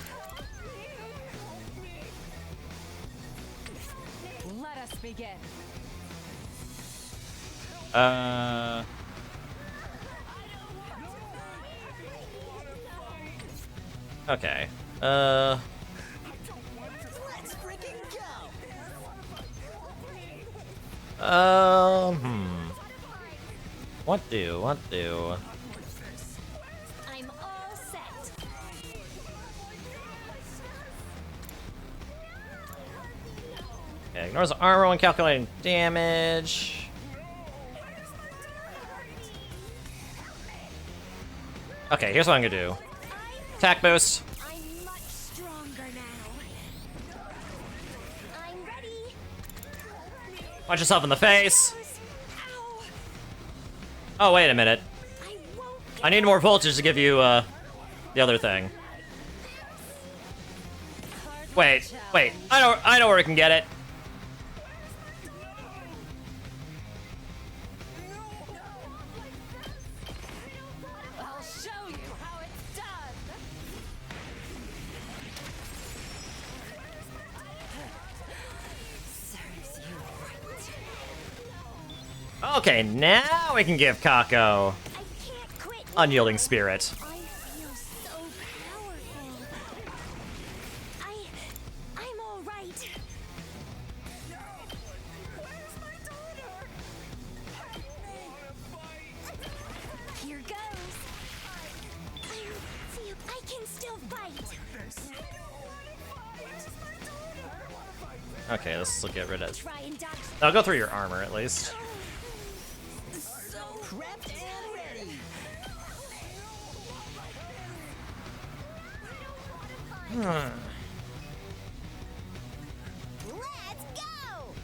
Let us begin. Okay. Let's freaking go. What do? I'm all set. Okay, ignores armor when calculating damage. Okay, here's what I'm gonna do. Attack boost. I'm much stronger now. I'm ready. Punch yourself in the face. Ow. Oh, wait a minute. I won't I need more voltage to give you, the other thing. Wait. I know where we can get it. I'll show you how it's done. Serves you right. Okay, now we can give Kako I can't quit. Unyielding Spirit. I feel so powerful. I'm all right. Here goes. I can still fight. Okay, this will get rid of. Try and dodge. I'll go through your armor at least. Let's go!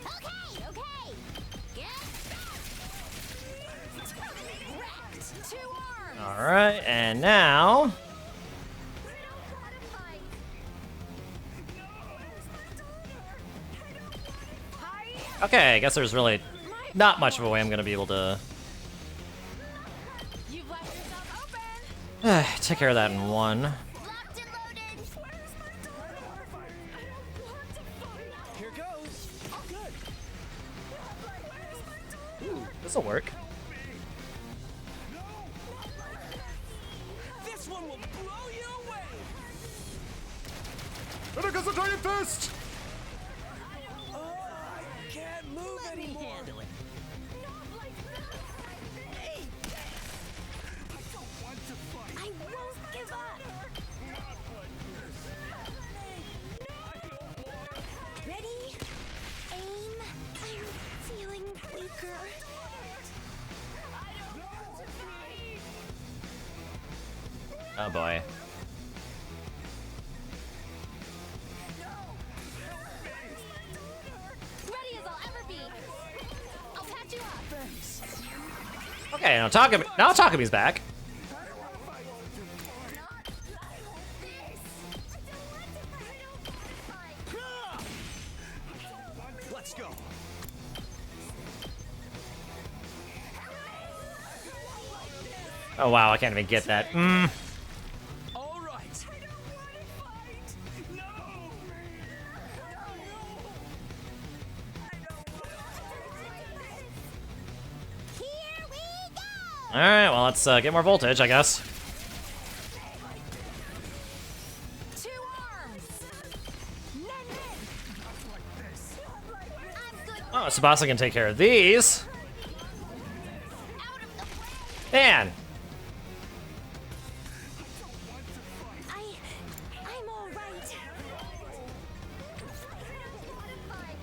Okay, okay. Get wrecked. 2 arms. All right, and now. Okay, I guess there's really not much of a way I'm gonna be able to You've left yourself open. take care of that in one. Locked and loaded. Here goes. Oh, good. Ooh, this'll work. This one will blow you away. And it goes a giant fist! Oh, I can't move Let me anymore. handle it. I won't give up. Ready? Aim. I'm feeling weaker. Oh boy. Ready as I'll ever be. I'll patch you up. Okay, now Takami's back. Let's go. Oh wow, I can't even get that. All right. Here we go. All right, well let's get more voltage, I guess. 2 arms. I'm good. Oh, Tsubasa can take care of these. Out of the way. Man, I'm all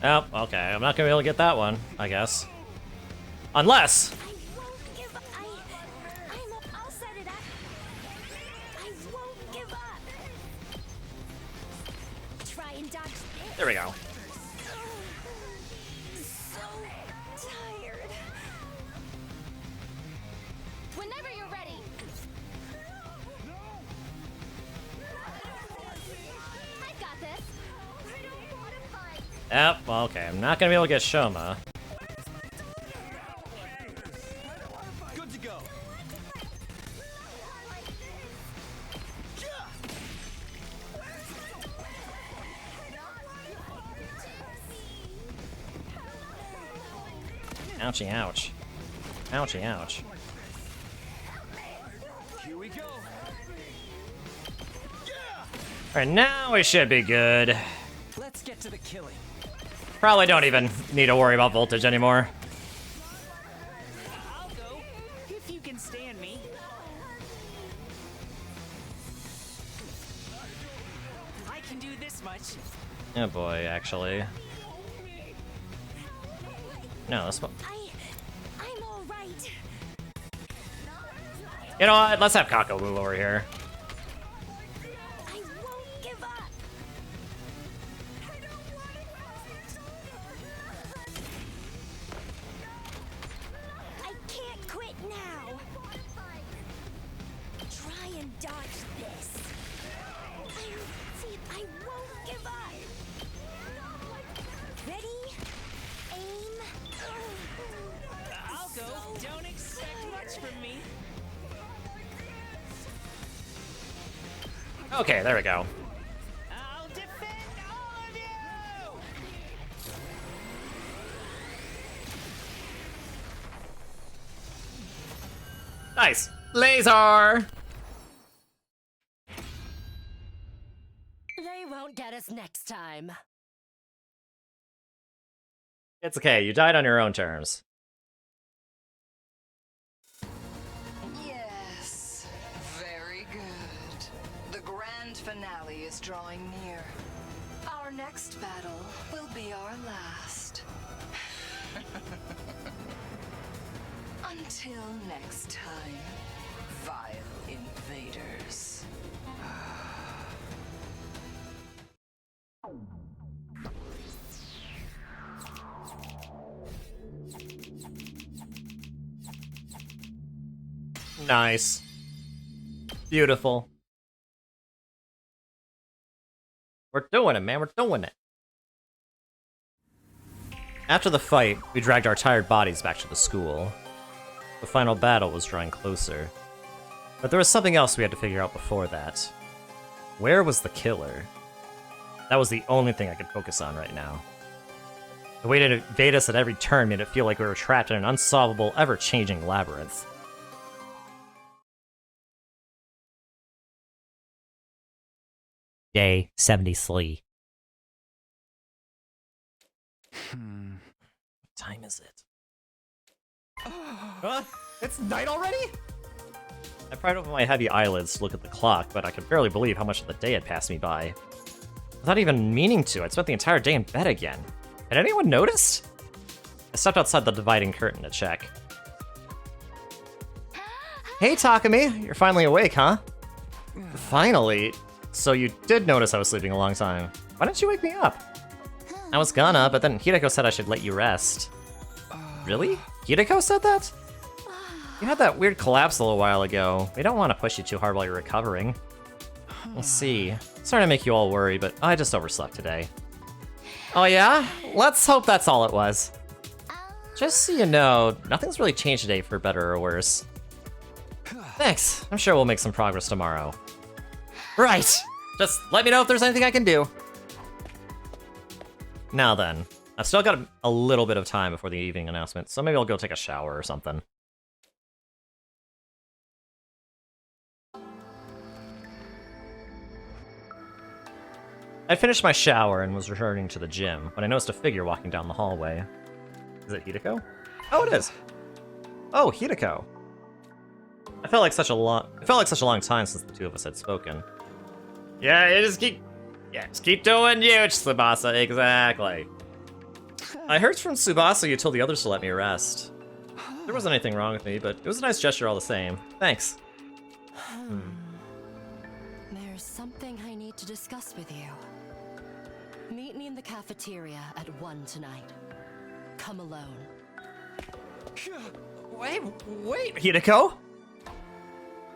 right. oh, okay. I'm not gonna be able to get that one, I guess. Unless. I won't give up. I'll set it up. I won't give up. Try and dodge this. There we go. So tired. Whenever you're ready. I've got this. I don't want to fight. Yep, well, okay. I'm not gonna be able to get Shoma. Good to go. Ouchie, ouch. Ouchie, ouch. Here we go. Alright, now we should be good. Let's get to the killing. Probably don't even need to worry about voltage anymore. I'll go if you can stand me. I can do this much. Oh boy, actually. No, this one. I'm all right. You know what? Let's have Kako move over here. I won't give up. I can't quit now. Try and dodge this. I won't give up. Ready? Aim. I'll go. Don't expect much from me. Okay, there we go. I'll defend all of you! Nice. Laser! They won't get us next time. It's okay, you died on your own terms. Yes, very good. The grand finale is drawing near. Our next battle will be our last. Until next time, vile invaders. Nice. Beautiful. We're doing it, man. We're doing it. After the fight, we dragged our tired bodies back to the school. The final battle was drawing closer. But there was something else we had to figure out before that. Where was the killer? That was the only thing I could focus on right now. The way to invade us at every turn made it feel like we were trapped in an unsolvable, ever-changing labyrinth. Day 73. What time is it? It's night already? I pried open my heavy eyelids to look at the clock, but I could barely believe how much of the day had passed me by. Without even meaning to, I'd spent the entire day in bed again. Had anyone noticed? I stepped outside the dividing curtain to check. Hey, Takumi! You're finally awake, huh? Finally? So you did notice I was sleeping a long time. Why didn't you wake me up? I was gonna, but then Hideko said I should let you rest. Really? Hideko said that? You had that weird collapse a little while ago. We don't want to push you too hard while you're recovering. We'll see. Sorry to make you all worry, but I just overslept today. Oh yeah? Let's hope that's all it was. Just so you know, nothing's really changed today for better or worse. Thanks. I'm sure we'll make some progress tomorrow. Right! Just let me know if there's anything I can do. Now then, I've still got a little bit of time before the evening announcement, so maybe I'll go take a shower or something. I finished my shower and was returning to the gym when I noticed a figure walking down the hallway. Is it Hideko? Oh, it is! Oh, Hideko! It felt like such a long time since the two of us had spoken. Yeah, just keep doing you, Tsubasa, exactly. I heard from Tsubasa you told the others to let me rest. There wasn't anything wrong with me, but it was a nice gesture all the same. Thanks. There's something I need to discuss with you. Meet me in the cafeteria at 1 tonight. Come alone. Wait, Hideko?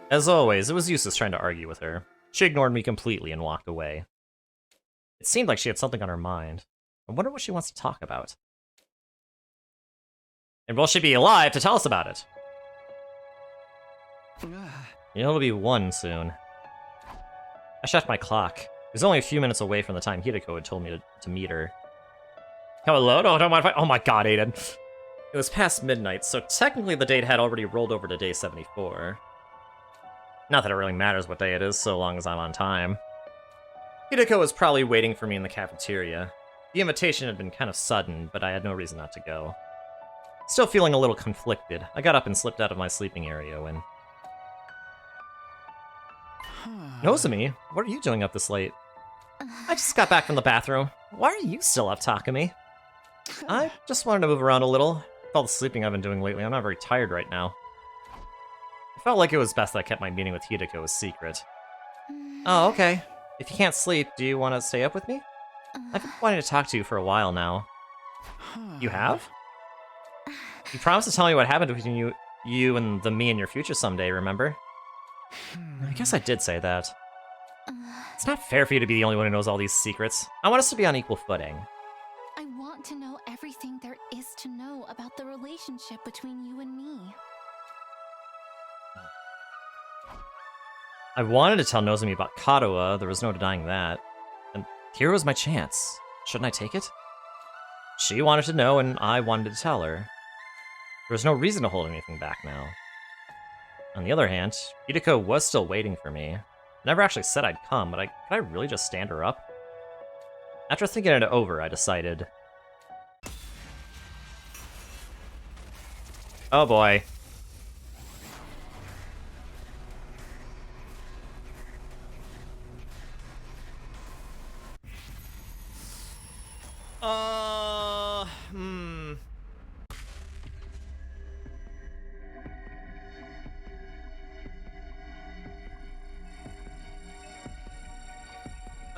As always, it was useless trying to argue with her. She ignored me completely and walked away. It seemed like she had something on her mind. I wonder what she wants to talk about. And will she be alive to tell us about it? It'll be 1 soon. I checked my clock. It was only a few minutes away from the time Hideko had told me to meet her. Hello? No, don't mind if I— oh my god, Aiden. It was past midnight, so technically the date had already rolled over to day 74. Not that it really matters what day it is, so long as I'm on time. Hideko was probably waiting for me in the cafeteria. The invitation had been kind of sudden, but I had no reason not to go. Still feeling a little conflicted, I got up and slipped out of my sleeping area when... Nozomi, what are you doing up this late? I just got back from the bathroom. Why are you still up, Takumi? I just wanted to move around a little. With all the sleeping I've been doing lately, I'm not very tired right now. I felt like it was best that I kept my meeting with Hideko a secret. Oh, okay. If you can't sleep, do you want to stay up with me? I've been wanting to talk to you for a while now. You have? You promised to tell me what happened between you and me in your future someday, remember? I guess I did say that. It's not fair for you to be the only one who knows all these secrets. I want us to be on equal footing. I want to know everything there is to know about the relationship between you and me. I wanted to tell Nozomi about Kadoa, there was no denying that. And here was my chance. Shouldn't I take it? She wanted to know, and I wanted to tell her. There was no reason to hold anything back now. On the other hand, Hideko was still waiting for me. I never actually said I'd come, but could I really just stand her up? After thinking it over, I decided... Oh boy.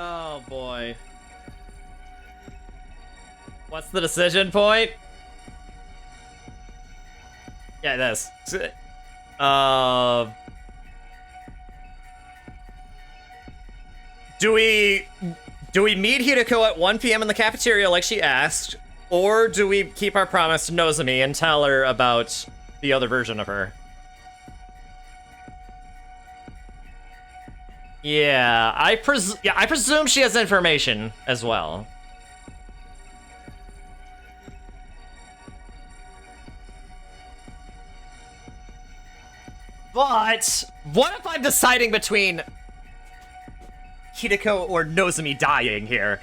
Oh boy. What's the decision point? Yeah, this. Do we meet Hideko at 1 p.m. in the cafeteria like she asked, or do we keep our promise to Nozomi and tell her about the other version of her? Yeah, I presume she has information as well. But what if I'm deciding between Hideko or Nozomi dying here?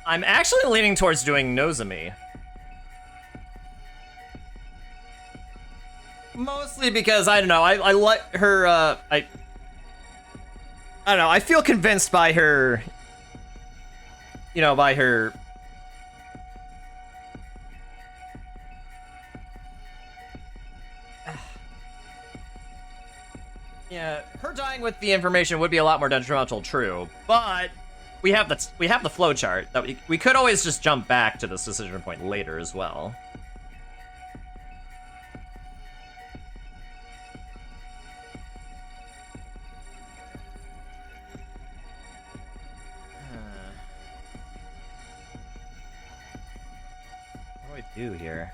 I'm actually leaning towards doing Nozomi. Mostly because, I don't know, I let her, I don't know, I feel convinced by her, you know, by her... Yeah, her dying with the information would be a lot more detrimental, true, but we have the flowchart that we could always just jump back to this decision point later as well. What do I do here?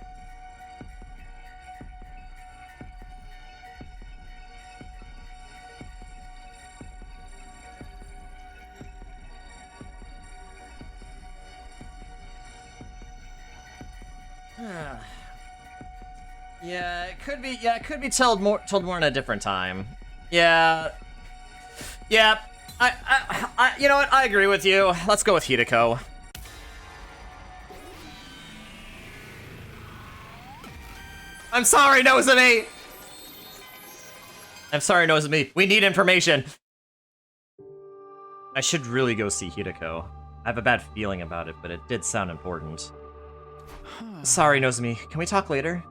Yeah, it could be. Yeah, it could be told more in a different time. Yeah, yeah. You know what? I agree with you. Let's go with Hideko. I'm sorry, Nozomi. I'm sorry, Nozomi. We need information. I should really go see Hideko. I have a bad feeling about it, but it did sound important. Sorry, Nozomi. Can we talk later?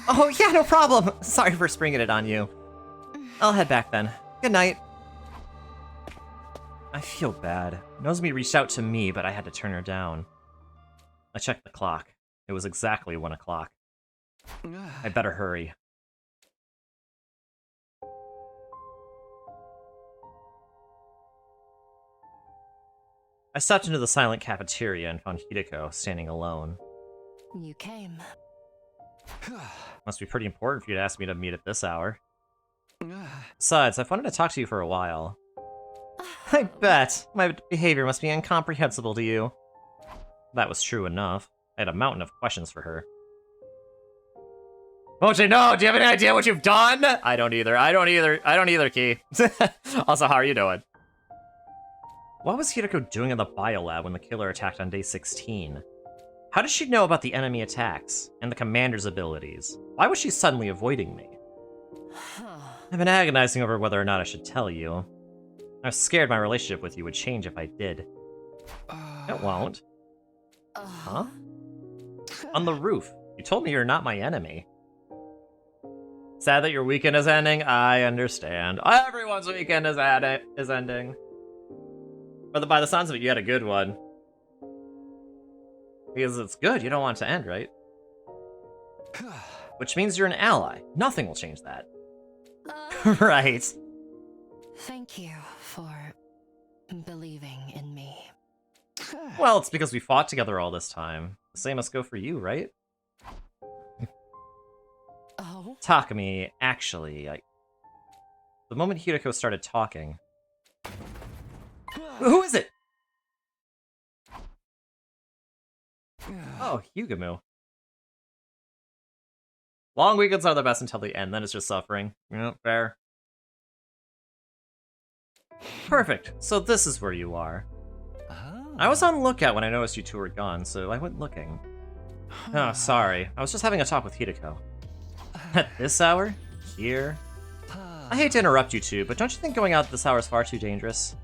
Oh, yeah, no problem. Sorry for springing it on you. I'll head back then. Good night. I feel bad. Nozomi reached out to me, but I had to turn her down. I checked the clock. It was exactly 1 o'clock. I better hurry. I stepped into the silent cafeteria and found Hideko standing alone. You came. Must be pretty important for you to ask me to meet at this hour. Besides, I've wanted to talk to you for a while. I bet. My behavior must be incomprehensible to you. That was true enough. I had a mountain of questions for her. Mochi, no! Do you have any idea what you've done? I don't either. I don't either, Key. Also, how are you doing? What was Hideko doing in the biolab when the killer attacked on day 16? How does she know about the enemy attacks and the commander's abilities? Why was she suddenly avoiding me? I've been agonizing over whether or not I should tell you. I was scared my relationship with you would change if I did. It won't. Huh? On the roof. You told me you're not my enemy. Sad that your weekend is ending? I understand. Everyone's weekend is ending. But by the sounds of it, you had a good one. Because it's good, you don't want it to end, right? Which means you're an ally. Nothing will change that. Right. Thank you for believing in me. Well, it's because we fought together all this time. The same must go for you, right? Oh? Takumi, actually, the moment Hideko started talking... Who is it? Oh, Yugamu. Long weekends are the best until the end, then it's just suffering. Yeah, fair. Perfect, so this is where you are. I was on lookout when I noticed you two were gone, so I went looking. Oh, sorry. I was just having a talk with Hideko. At this hour? Here? I hate to interrupt you two, but don't you think going out at this hour is far too dangerous?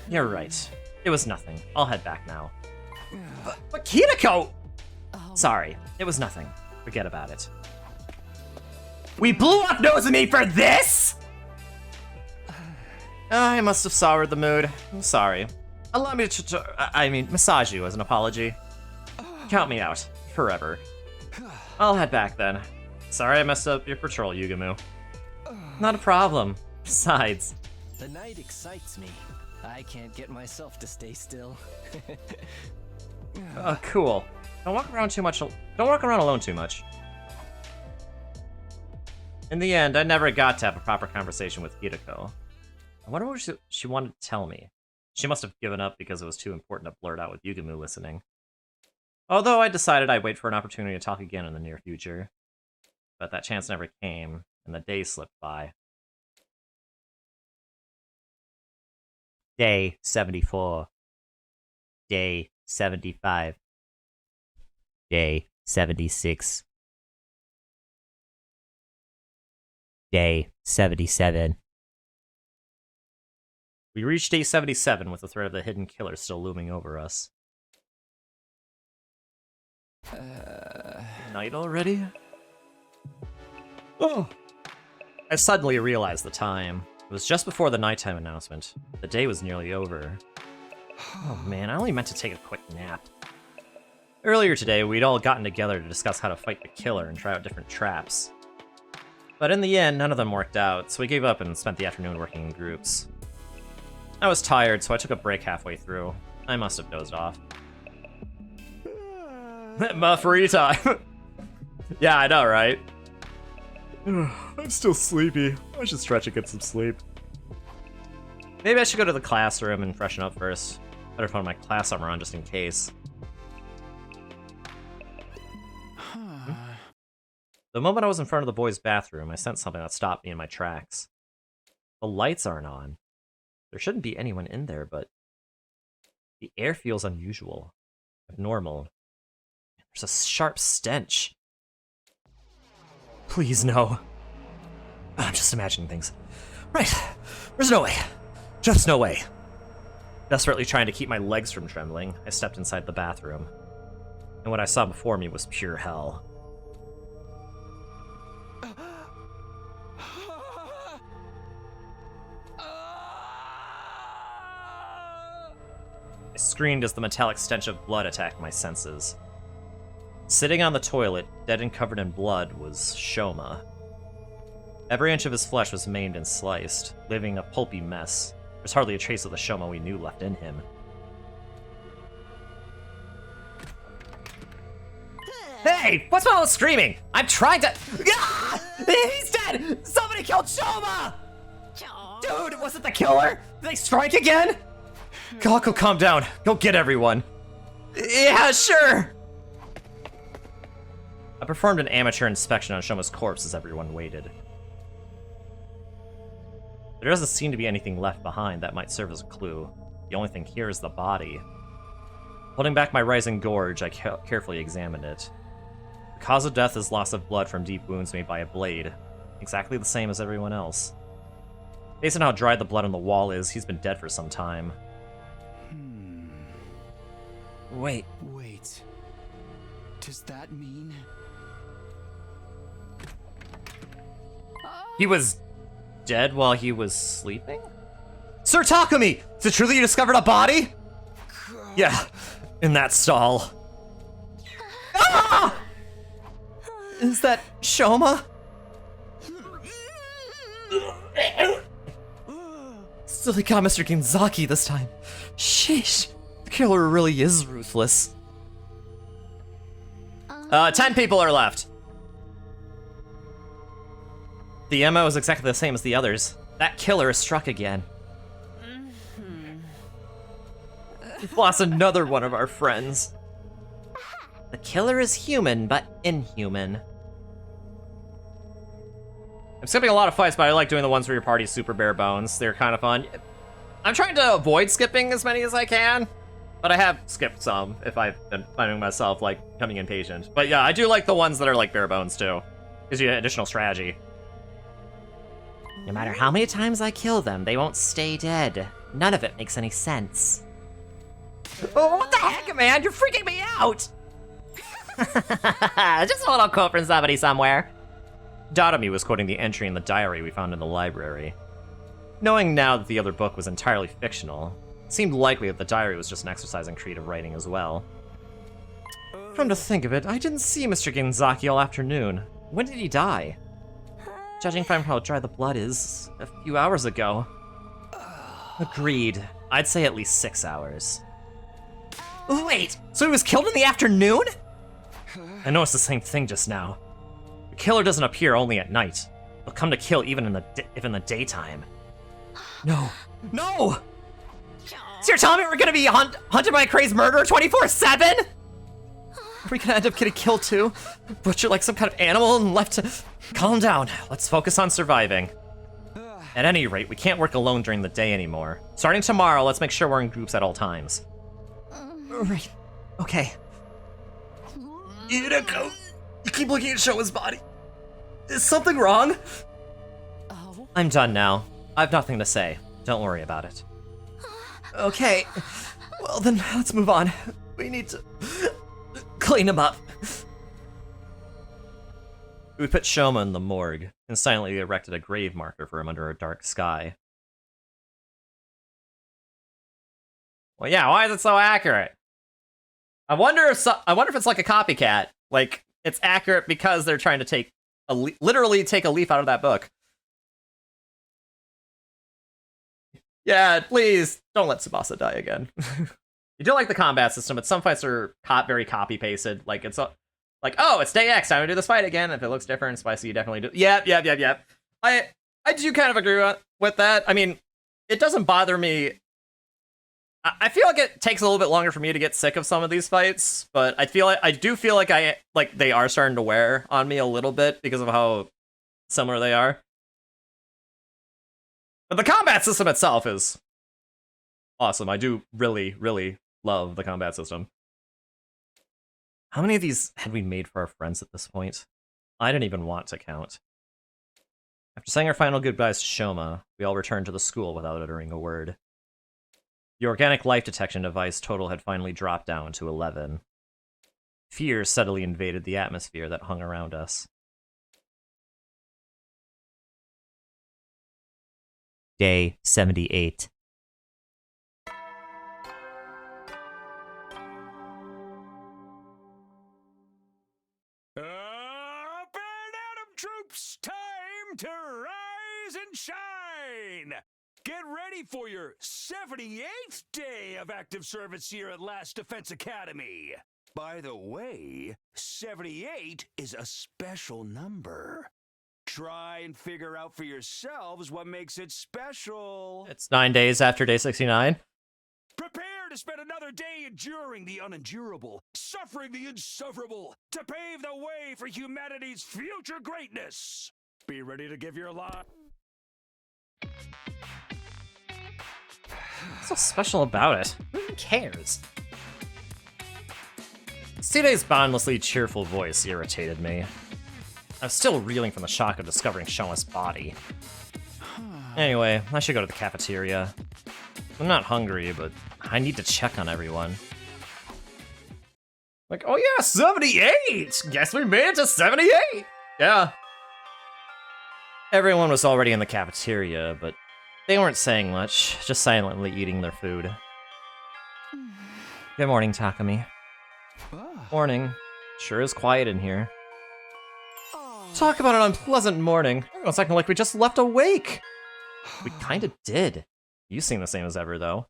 You're right. It was nothing. I'll head back now. But Hideko! Sorry, it was nothing. Forget about it. We blew up Nose and Me for this?! I must have soured the mood. I'm sorry. Allow me to massage you as an apology. Count me out. Forever. I'll head back then. Sorry I messed up your patrol, Yugamu. Not a problem. Besides... The night excites me. I can't get myself to stay still. Cool. Don't walk around alone too much. In the end, I never got to have a proper conversation with Hideko. I wonder what she wanted to tell me. She must have given up because it was too important to blurt out with Yugamu listening. Although I decided I'd wait for an opportunity to talk again in the near future. But that chance never came, and the days slipped by. Day 74. Day 75. Day 76. Day 77. We reached day 77 with the threat of the hidden killer still looming over us. Night already? Oh! I suddenly realized the time. It was just before the nighttime announcement. The day was nearly over. Oh man, I only meant to take a quick nap. Earlier today, we'd all gotten together to discuss how to fight the killer and try out different traps. But in the end, none of them worked out, so we gave up and spent the afternoon working in groups. I was tired, so I took a break halfway through. I must have dozed off. My free time! Yeah, I know, right? I'm still sleepy. I should stretch and get some sleep. Maybe I should go to the classroom and freshen up first. Better put my class armor on just in case. The moment I was in front of the boys' bathroom, I sensed something that stopped me in my tracks. The lights aren't on. There shouldn't be anyone in there, but the air feels unusual, abnormal. There's a sharp stench. Please, no. I'm just imagining things. Right. There's no way. Just no way. Desperately trying to keep my legs from trembling, I stepped inside the bathroom. And what I saw before me was pure hell. I screamed as the metallic stench of blood attacked my senses. Sitting on the toilet, dead and covered in blood, was Shoma. Every inch of his flesh was maimed and sliced, leaving a pulpy mess. There's hardly a trace of the Shoma we knew left in him. Hey! What's all the screaming? I'm trying to... Ah! He's dead! Somebody killed Shoma! Dude, was it the killer? Did they strike again? Kako, calm down. Go get everyone. Yeah, sure. I performed an amateur inspection on Shoma's corpse as everyone waited. There doesn't seem to be anything left behind that might serve as a clue. The only thing here is the body. Holding back my rising gorge, I carefully examined it. The cause of death is loss of blood from deep wounds made by a blade, exactly the same as everyone else. Based on how dry the blood on the wall is, he's been dead for some time. Wait. Does that mean... He was dead while he was sleeping? Sir Takumi! Is it true that you discovered a body? Yeah, in that stall. Ah! Is that Shoma? So they got Mr. Ginzaki this time. Sheesh. The killer really is ruthless. 10 people are left. The MO is exactly the same as the others. That killer is struck again. We've lost another one of our friends. The killer is human, but inhuman. I'm skipping a lot of fights, but I like doing the ones where your party's super bare bones. They're kind of fun. I'm trying to avoid skipping as many as I can, but I have skipped some if I've been finding myself, like, becoming impatient. But yeah, I do like the ones that are, like, bare bones, too. Gives you additional strategy. No matter how many times I kill them, they won't stay dead. None of it makes any sense. Oh, what the heck, man? You're freaking me out! Just a little quote from somebody somewhere. Dotami was quoting the entry in the diary we found in the library. Knowing now that the other book was entirely fictional, it seemed likely that the diary was just an exercise in creative writing as well. Come to think of it, I didn't see Mr. Genzaki all afternoon. When did he die? Judging from how dry the blood is, a few hours ago. Agreed. I'd say at least 6 hours. Wait, so he was killed in the afternoon? I noticed the same thing just now. The killer doesn't appear only at night. He'll come to kill even if in the daytime. No. No! So you're telling me we're gonna be hunted by a crazed murderer 24/7? Are we gonna end up getting killed too? Butchered like some kind of animal and left to... Calm down. Let's focus on surviving. At any rate, we can't work alone during the day anymore. Starting tomorrow, let's make sure we're in groups at all times. Right. Okay. Yuriko, you keep looking at Showa's body. Is something wrong? Oh? I'm done now. I've nothing to say. Don't worry about it. Okay. Well then, let's move on. We need to clean him up. We put Shoma in the morgue and silently erected a grave marker for him under a dark sky. Well, yeah, why is it so accurate? I wonder if it's like a copycat. Like, it's accurate because they're trying to take literally take a leaf out of that book. Yeah, please don't let Tsubasa die again. You do like the combat system, but some fights are very copy pasted. Like it's like, oh, it's day X, time to do this fight again. If it looks different, Spicy, you definitely do. Yep. I do kind of agree with that. I mean, it doesn't bother me. I feel like it takes a little bit longer for me to get sick of some of these fights, but I do feel like they are starting to wear on me a little bit because of how similar they are. But the combat system itself is awesome. I do really, really love the combat system. How many of these had we made for our friends at this point? I didn't even want to count. After saying our final goodbyes to Shoma, we all returned to the school without uttering a word. The organic life detection device total had finally dropped down to 11. Fear suddenly invaded the atmosphere that hung around us. Day 78. Up and Atom troops, time to rise and shine! Get ready for your 78th day of active service here at Last Defense Academy. By the way, 78 is a special number. Try and figure out for yourselves what makes it special. It's 9 days after day 69. Prepare to spend another day enduring the unendurable, suffering the insufferable, to pave the way for humanity's future greatness. Be ready to give your life. What's so special about it? Who cares? Tsude's boundlessly cheerful voice irritated me. I was still reeling from the shock of discovering Shoma's body. Anyway, I should go to the cafeteria. I'm not hungry, but I need to check on everyone. Like, oh yeah, 78! Guess we made it to 78! Yeah. Everyone was already in the cafeteria, but they weren't saying much, just silently eating their food. Good morning, Takumi. Morning. Sure is quiet in here. Talk about an unpleasant morning. It's acting like we just left awake. We kinda did. You seem the same as ever, though.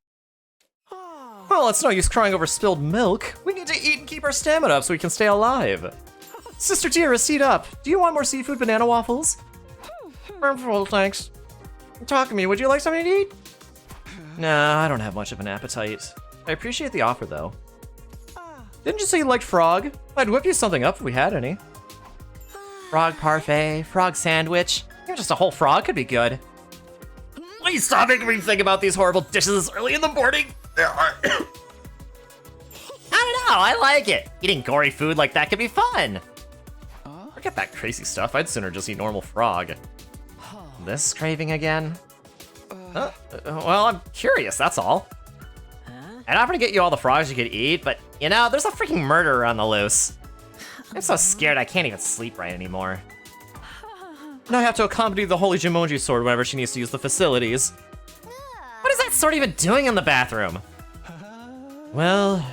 Well, it's no use crying over spilled milk. We need to eat and keep our stamina up so we can stay alive. Sister dearest, seat up. Do you want more seafood banana waffles? I'm full, thanks. Takumi, would you like something to eat? Nah, I don't have much of an appetite. I appreciate the offer, though. Didn't you say you liked frog? I'd whip you something up if we had any. Frog parfait, frog sandwich. Even just a whole frog could be good. Please stop making me think about these horrible dishes this early in the morning. I don't know, I like it. Eating gory food like that could be fun. Forget that crazy stuff, I'd sooner just eat normal frog. This craving again? Well, I'm curious, that's all. I'd offer to get you all the frogs you could eat, but, you know, there's a freaking murderer on the loose. I'm so scared I can't even sleep right anymore. And I have to accompany the Holy Jumonji sword whenever she needs to use the facilities. What is that sword even doing in the bathroom? Well,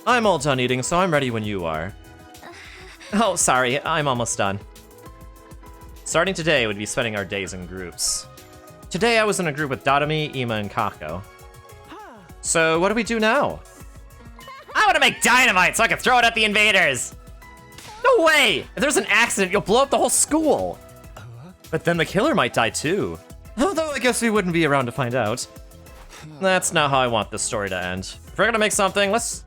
I'm all done eating, so I'm ready when you are. Oh, sorry, I'm almost done. Starting today, we'd be spending our days in groups. Today, I was in a group with Dadami, Ima, and Kako. So, what do we do now? I want to make dynamite so I can throw it at the invaders! No way! If there's an accident, you'll blow up the whole school! But then the killer might die too. Although I guess we wouldn't be around to find out. That's not how I want this story to end. If we're gonna make something, let's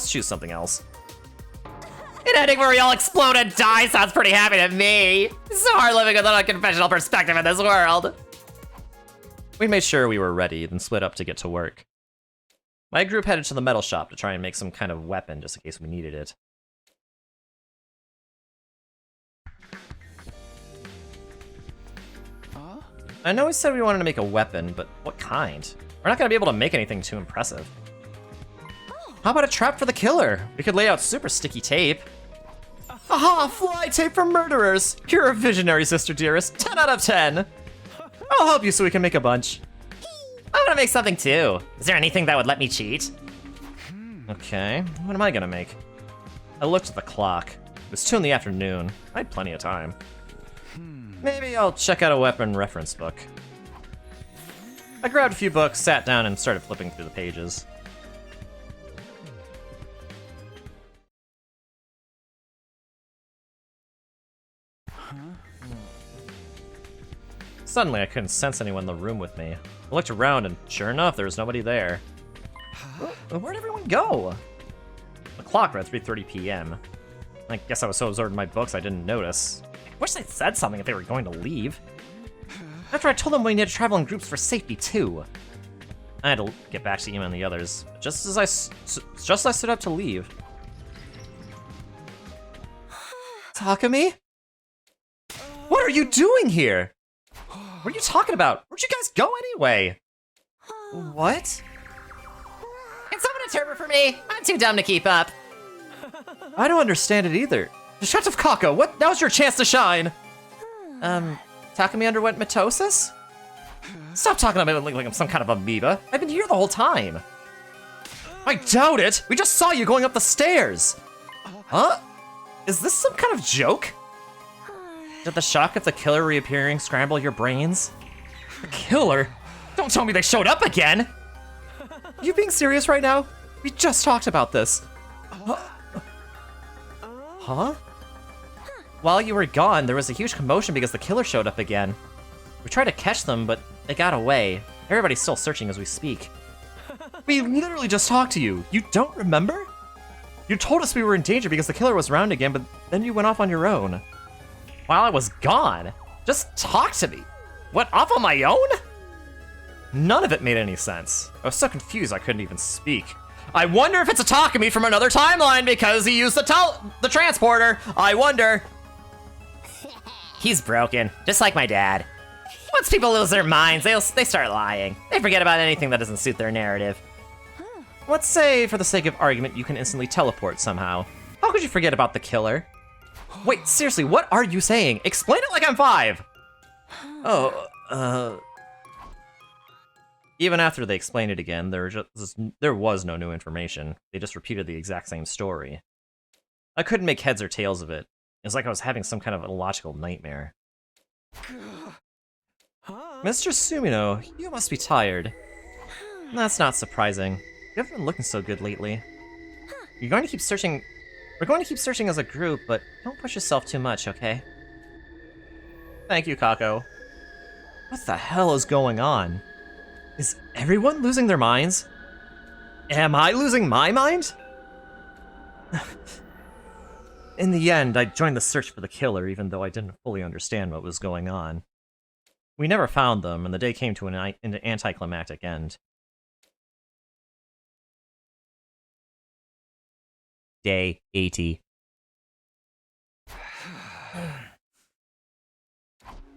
choose something else. An ending where we all explode and die sounds pretty happy to me. It's so hard living with an unconventional perspective in this world. We made sure we were ready, then split up to get to work. My group headed to the metal shop to try and make some kind of weapon just in case we needed it. I know we said we wanted to make a weapon, but what kind? We're not gonna be able to make anything too impressive. How about a trap for the killer? We could lay out super sticky tape. Aha, fly tape for murderers! You're a visionary, sister dearest. 10 out of 10! I'll help you so we can make a bunch. I wanna make something too. Is there anything that would let me cheat? Okay, what am I gonna make? I looked at the clock. It was 2 in the afternoon. I had plenty of time. Maybe I'll check out a weapon reference book. I grabbed a few books, sat down, and started flipping through the pages. Suddenly, I couldn't sense anyone in the room with me. I looked around, and sure enough, there was nobody there. Where'd everyone go? The clock read 3:30 p.m. I guess I was so absorbed in my books I didn't notice. I wish they'd said something if they were going to leave. After I told them we needed to travel in groups for safety, too. I had to get back to Ima and the others, just as I stood up to leave. Takumi? What are you doing here? What are you talking about? Where'd you guys go anyway? What? Can someone interpret for me? I'm too dumb to keep up. I don't understand it either. Shut up, Kako. What? Now's your chance to shine. Takumi underwent mitosis? Stop talking about it like I'm some kind of amoeba. I've been here the whole time. I doubt it. We just saw you going up the stairs. Huh? Is this some kind of joke? Did the shock of the killer reappearing scramble your brains? The killer? Don't tell me they showed up again! You being serious right now? We just talked about this. Huh? While you were gone, there was a huge commotion because the killer showed up again. We tried to catch them, but they got away. Everybody's still searching as we speak. We literally just talked to you. You don't remember? You told us we were in danger because the killer was around again, but then you went off on your own. While I was gone? Just talk to me. What, off on my own? None of it made any sense. I was so confused I couldn't even speak. I wonder if it's a Takumi from another timeline because he used the transporter. I wonder. He's broken, just like my dad. Once people lose their minds, they start lying. They forget about anything that doesn't suit their narrative. Let's say, for the sake of argument, you can instantly teleport somehow. How could you forget about the killer? Wait, seriously, what are you saying? Explain it like I'm 5! Even after they explained it again, there was no new information. They just repeated the exact same story. I couldn't make heads or tails of it. It was like I was having some kind of illogical nightmare. Mr. Sumino, you must be tired. That's not surprising. You haven't been looking so good lately. You're going to keep searching. We're going to keep searching as a group, but don't push yourself too much, okay? Thank you, Kako. What the hell is going on? Is everyone losing their minds? Am I losing my mind? In the end, I joined the search for the killer, even though I didn't fully understand what was going on. We never found them, and the day came to an anticlimactic end. Day 80.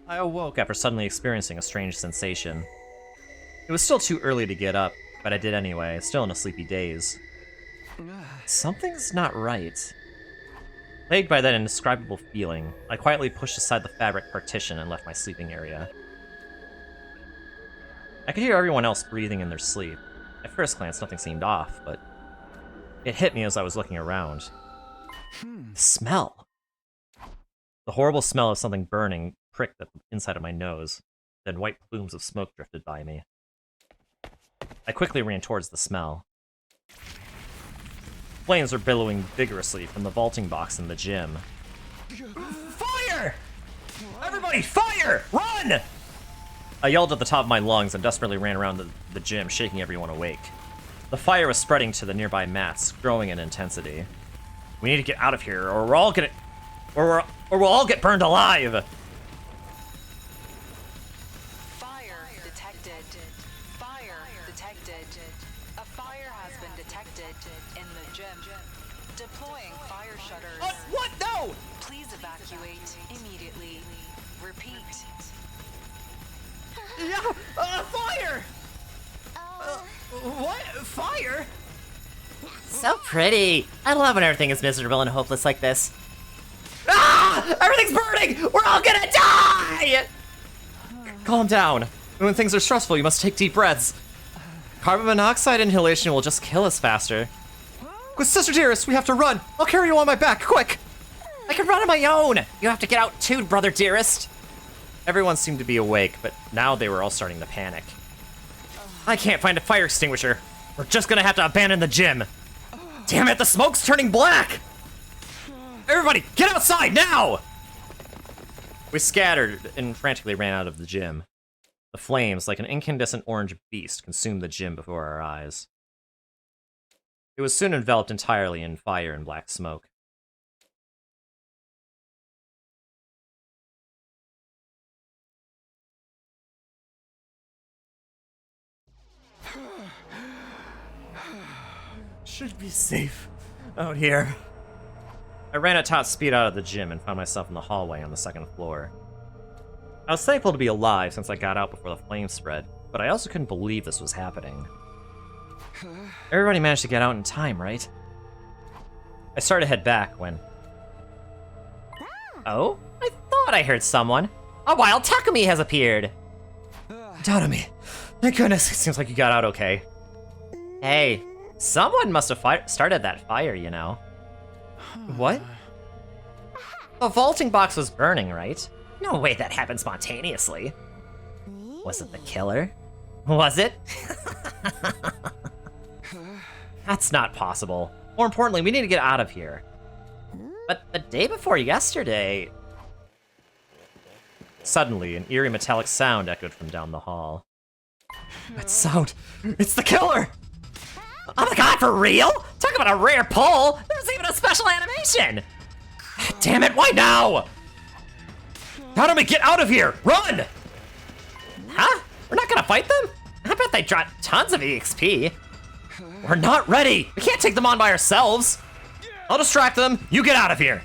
I awoke after suddenly experiencing a strange sensation. It was still too early to get up, but I did anyway, still in a sleepy daze. Something's not right. Plagued by that indescribable feeling, I quietly pushed aside the fabric partition and left my sleeping area. I could hear everyone else breathing in their sleep. At first glance, nothing seemed off, but it hit me as I was looking around. The smell! The horrible smell of something burning pricked at the inside of my nose, then white plumes of smoke drifted by me. I quickly ran towards the smell. Flames were billowing vigorously from the vaulting box in the gym. Fire! Everybody, fire! Run! I yelled at the top of my lungs and desperately ran around the gym, shaking everyone awake. The fire was spreading to the nearby mats, growing in intensity. We need to get out of here, or we're all gonna... or we'll all get burned alive! Fire detected. Fire detected. A fire has been detected in the gym. Deploying fire shutters. What? No! Please evacuate immediately. Repeat. Yeah! Fire! What? Fire? So pretty. I love when everything is miserable and hopeless like this. Ah! Everything's burning! We're all gonna die! Calm down. When things are stressful, you must take deep breaths. Carbon monoxide inhalation will just kill us faster. With Sister Dearest, we have to run. I'll carry you on my back, quick! I can run on my own! You have to get out too, Brother Dearest. Everyone seemed to be awake, but now they were all starting to panic. I can't find a fire extinguisher. We're just gonna have to abandon the gym. Damn it, the smoke's turning black! Everybody, get outside now! We scattered and frantically ran out of the gym. The flames, like an incandescent orange beast, consumed the gym before our eyes. It was soon enveloped entirely in fire and black smoke. Should be safe out here. I ran at top speed out of the gym and found myself in the hallway on the second floor. I was thankful to be alive since I got out before the flames spread, but I also couldn't believe this was happening. Everybody managed to get out in time, right? I started to head back when... Oh? I thought I heard someone. A wild Takumi has appeared! Tatami, thank goodness, it seems like you got out okay. Hey, someone must have started that fire, you know. What? The vaulting box was burning, right? No way that happened spontaneously. Was it the killer? Was it? That's not possible. More importantly, we need to get out of here. But the day before yesterday... Suddenly, an eerie metallic sound echoed from down the hall. That sound! It's the killer! Oh my god, for real? Talk about a rare pull! There's even a special animation! Damn it, why now? How do we get out of here? Run! Huh? We're not gonna fight them? I bet they dropped tons of EXP. We're not ready! We can't take them on by ourselves! I'll distract them, you get out of here!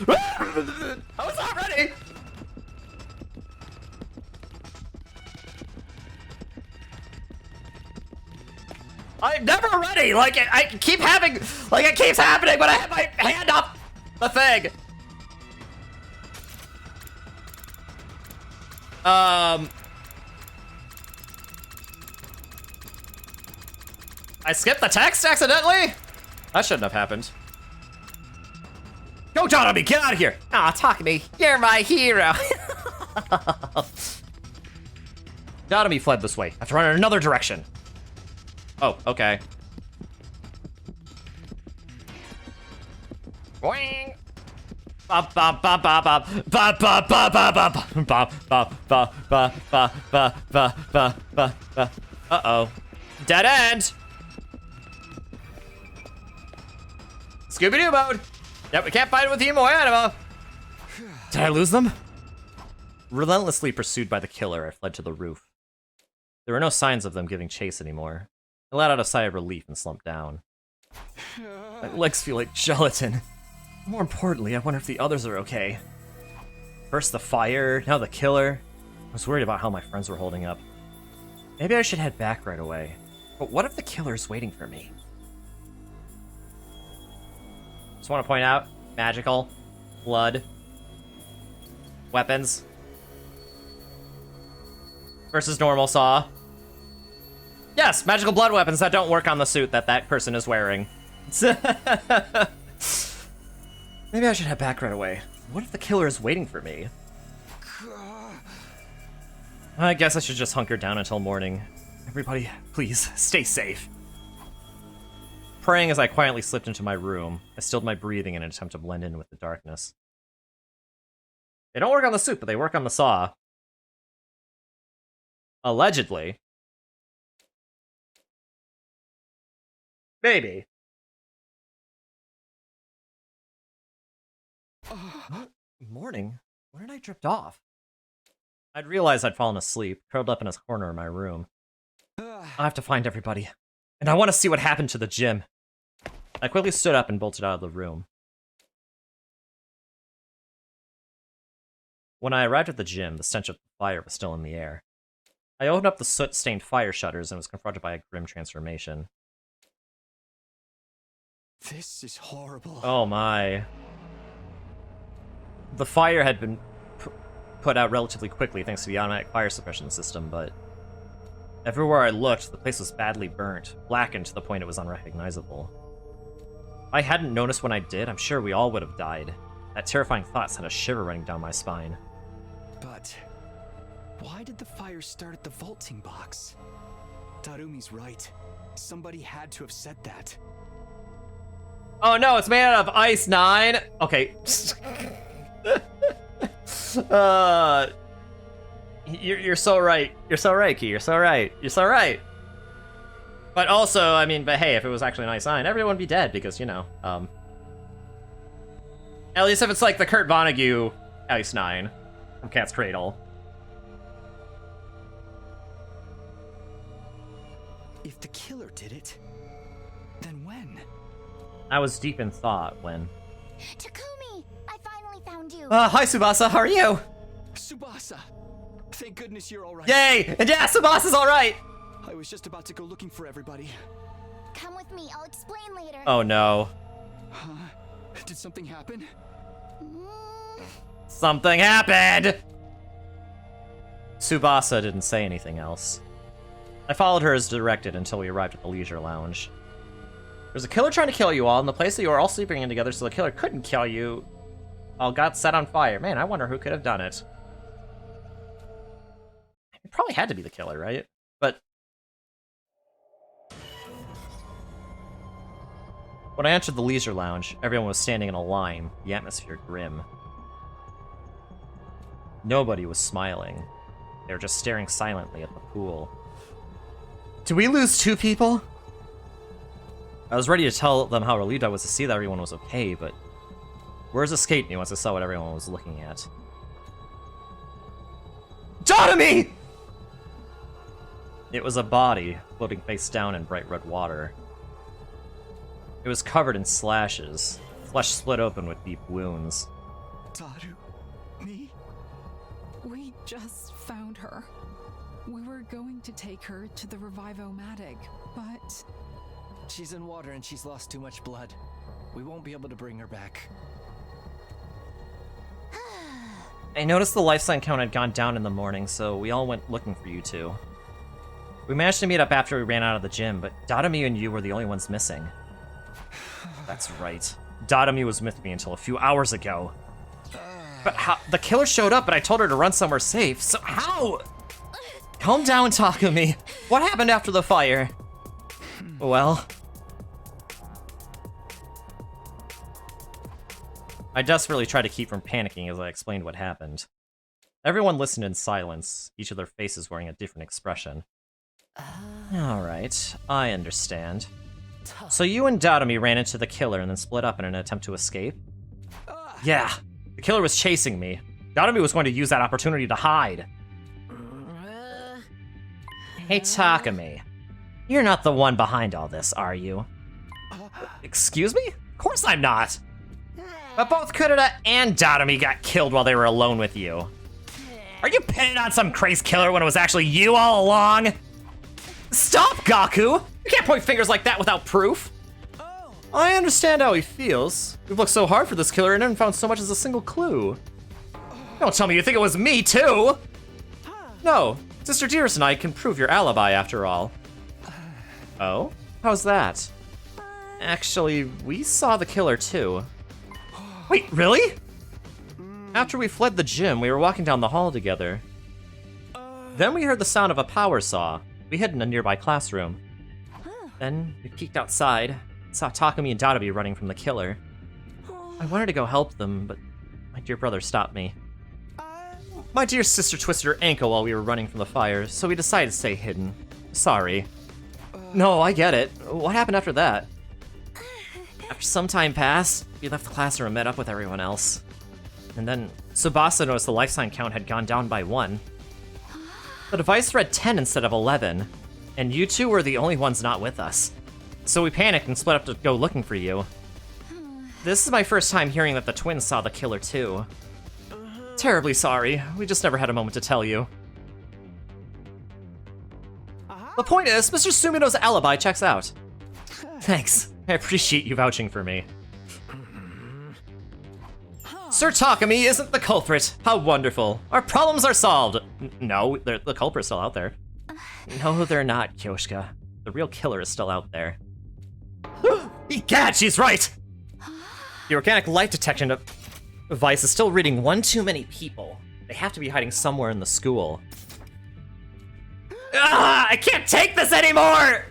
I was not ready! I'm never ready! Like, I keep having... Like, it keeps happening, but I have my hand up the thing! I skipped the text accidentally? That shouldn't have happened. Go, Jonathan, get out of here! Aw, Takumi, you're my hero! Jonathan fled this way. I have to run in another direction. Oh, okay. Boing! Ba ba ba ba ba ba ba ba ba ba ba ba ba ba ba ba ba ba ba ba. Uh-oh. Dead end! Scooby-Doo mode! Yep, we can't fight with you, more anima! Did I lose them? Relentlessly pursued by the killer, I fled to the roof. There were no signs of them giving chase anymore. I let out a sigh of relief and slumped down. My legs feel like gelatin. More importantly, I wonder if the others are okay. First the fire, now the killer. I was worried about how my friends were holding up. Maybe I should head back right away. But what if the killer's waiting for me? Just want to point out, magical, blood, weapons versus normal saw. Yes, magical blood weapons that don't work on the suit that person is wearing. Maybe I should head back right away. What if the killer is waiting for me? I guess I should just hunker down until morning. Everybody, please, stay safe. Praying as I quietly slipped into my room, I stilled my breathing in an attempt to blend in with the darkness. They don't work on the suit, but they work on the saw. Allegedly. Maybe. Morning? When did I drift off? I'd realized I'd fallen asleep, curled up in a corner of my room. I have to find everybody. And I want to see what happened to the gym. I quickly stood up and bolted out of the room. When I arrived at the gym, the stench of fire was still in the air. I opened up the soot-stained fire shutters and was confronted by a grim transformation. This is horrible. Oh my. The fire had been put out relatively quickly thanks to the automatic fire suppression system, but everywhere I looked, the place was badly burnt, blackened to the point it was unrecognizable. If I hadn't noticed when I did, I'm sure we all would have died. That terrifying thought sent a shiver running down my spine. But why did the fire start at the vaulting box? Tarumi's right. Somebody had to have said that. Oh no, it's made out of ice, 9! Okay. You're so right. You're so right, Key. You're so right. You're so right. But also, I mean, but hey, if it was actually an ice 9, everyone would be dead because, you know, at least if it's like the Kurt Vonnegut ice 9 from Cat's Cradle. If the killer did it, then when? I was deep in thought when... Takumi! I finally found you! Hi, Tsubasa, how are you? Tsubasa! Thank goodness you're alright. Yay! And yeah, Tsubasa's alright! I was just about to go looking for everybody. Come with me, I'll explain later. Oh no. Huh? Did something happen? Something happened! Tsubasa didn't say anything else. I followed her as directed until we arrived at the leisure lounge. There's a killer trying to kill you all, and the place that you were all sleeping in together so the killer couldn't kill you all got set on fire. Man, I wonder who could have done it. It probably had to be the killer, right? But when I entered the leisure lounge, everyone was standing in a line, the atmosphere grim. Nobody was smiling. They were just staring silently at the pool. Did we lose 2 people? I was ready to tell them how relieved I was to see that everyone was okay, but where's Escape me once I saw what everyone was looking at? Dotomy! It was a body, floating face down in bright red water. It was covered in slashes, flesh split open with deep wounds. Taru-me? We just found her. We were going to take her to the Revive-O-Matic, but... She's in water and she's lost too much blood. We won't be able to bring her back. I noticed the life sign count had gone down in the morning, so we all went looking for you two. We managed to meet up after we ran out of the gym, but Dotomy and you were the only ones missing. That's right. Dotomy was with me until a few hours ago. But how? The killer showed up, but I told her to run somewhere safe, so how? Calm down, Takumi. What happened after the fire? Well... I desperately tried to keep from panicking as I explained what happened. Everyone listened in silence, each of their faces wearing a different expression. Alright, I understand. So you and Dotomy ran into the killer and then split up in an attempt to escape? Yeah, the killer was chasing me. Dotomy was going to use that opportunity to hide. Hey, Takumi. You're not the one behind all this, are you? Excuse me? Of course I'm not! But both Kurita and Dotomy got killed while they were alone with you. Are you pinning on some crazed killer when it was actually you all along? Stop, Gaku! You can't point fingers like that without proof! I understand how he feels. We've looked so hard for this killer and haven't found so much as a single clue. Don't tell me you think it was me, too! No, Sister Dearest and I can prove your alibi after all. Oh? How's that? Actually, we saw the killer, too. Wait, really? After we fled the gym, we were walking down the hall together. Then we heard the sound of a power saw. We hid in a nearby classroom. Then we peeked outside, saw Takumi and Dadabi running from the killer. I wanted to go help them, but my dear brother stopped me. My dear sister twisted her ankle while we were running from the fire, so we decided to stay hidden. Sorry. No, I get it. What happened after that? After some time passed, we left the classroom and met up with everyone else. And then Tsubasa noticed the life sign count had gone down by 1. The device read 10 instead of 11, and you two were the only ones not with us. So we panicked and split up to go looking for you. This is my first time hearing that the twins saw the killer too. Terribly sorry, we just never had a moment to tell you. The point is, Mr. Sumino's alibi checks out. Thanks, I appreciate you vouching for me. Sir Takumi isn't the culprit. How wonderful. Our problems are solved. No, the culprit's still out there. No, they're not, Kyoshika. The real killer is still out there. Egad, she's right! The organic light detection device is still reading one too many people. They have to be hiding somewhere in the school. I can't take this anymore!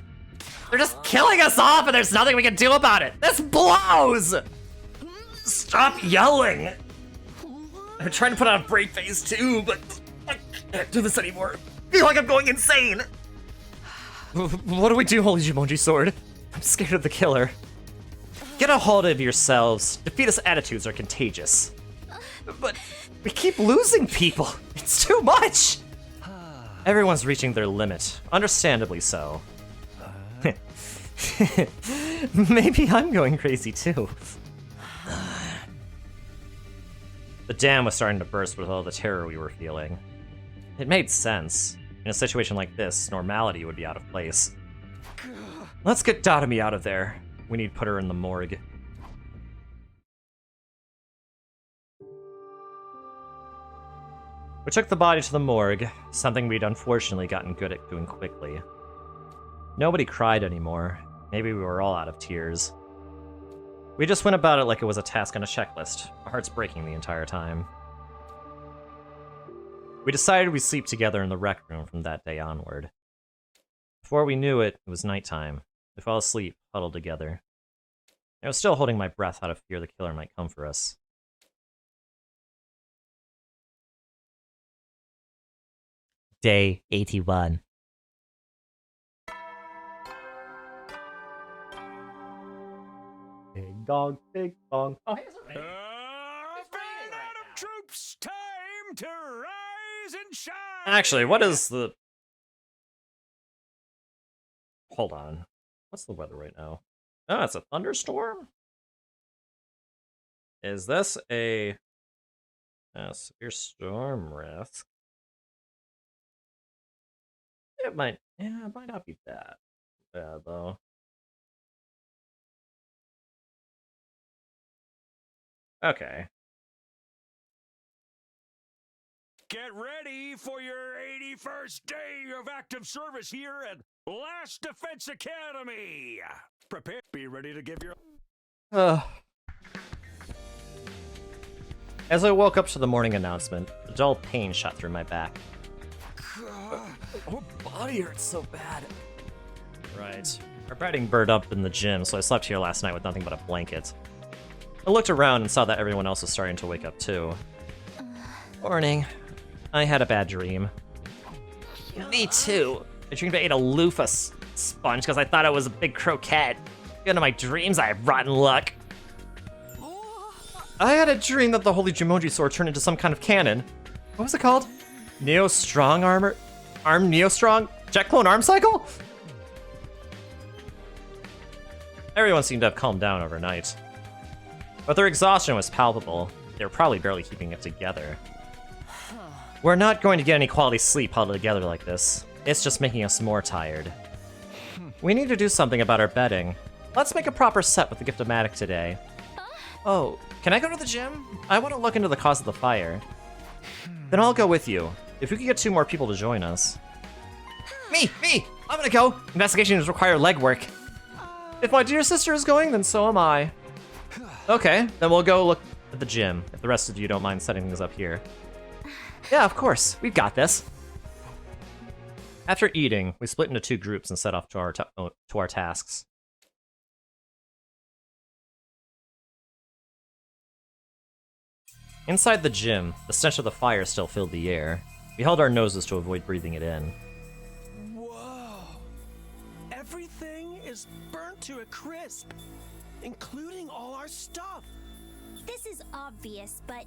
They're just killing us off and there's nothing we can do about it. This blows! Stop yelling! I'm trying to put on a brave face too, but I can't do this anymore. I feel like I'm going insane! What do we do, Holy Jumonji Sword? I'm scared of the killer. Get a hold of yourselves. Defeatist attitudes are contagious. But we keep losing people. It's too much! Everyone's reaching their limit. Understandably so. Maybe I'm going crazy too. The dam was starting to burst with all the terror we were feeling. It made sense. In a situation like this, normality would be out of place. Let's get Datomi out of there. We need to put her in the morgue. We took the body to the morgue, something we'd unfortunately gotten good at doing quickly. Nobody cried anymore. Maybe we were all out of tears. We just went about it like it was a task on a checklist, our hearts breaking the entire time. We decided we'd sleep together in the rec room from that day onward. Before we knew it, it was nighttime. We fell asleep, huddled together. I was still holding my breath out of fear the killer might come for us. Day 81. Big dog, big dog. Oh, here's a rain. Troops, time to rise and shine. Actually, what is the... Hold on. What's the weather right now? Oh, it's a thunderstorm? Is this a severe storm risk? It might not be that bad, though. Okay. Get ready for your 81st day of active service here at Last Defense Academy. Prepare. Be ready to give your... As I woke up to the morning announcement, a dull pain shot through my back. My body hurts so bad. Right. Our batting bird up in the gym, so I slept here last night with nothing but a blanket. I looked around and saw that everyone else was starting to wake up too. Morning. I had a bad dream. Me too. I dreamed I ate a loofah sponge because I thought it was a big croquette. Into my dreams, I have rotten luck. I had a dream that the Holy Jumonji Sword turned into some kind of cannon. What was it called? Neo Strong Armor? Arm Neo Strong? Jet Clone Arm Cycle? Everyone seemed to have calmed down overnight. But their exhaustion was palpable. They were probably barely keeping it together. We're not going to get any quality sleep huddled together like this. It's just making us more tired. We need to do something about our bedding. Let's make a proper set with the Gift-O-Matic today. Oh, can I go to the gym? I want to look into the cause of the fire. Then I'll go with you. If we could get 2 more people to join us. Me! I'm gonna go! Investigations require legwork. If my dear sister is going, then so am I. Okay, then we'll go look at the gym, if the rest of you don't mind setting things up here. Yeah, of course. We've got this. After eating, we split into 2 groups and set off to our tasks. Inside the gym, the stench of the fire still filled the air. We held our noses to avoid breathing it in. Whoa! Everything is burnt to a crisp, including all our stuff. This is obvious, but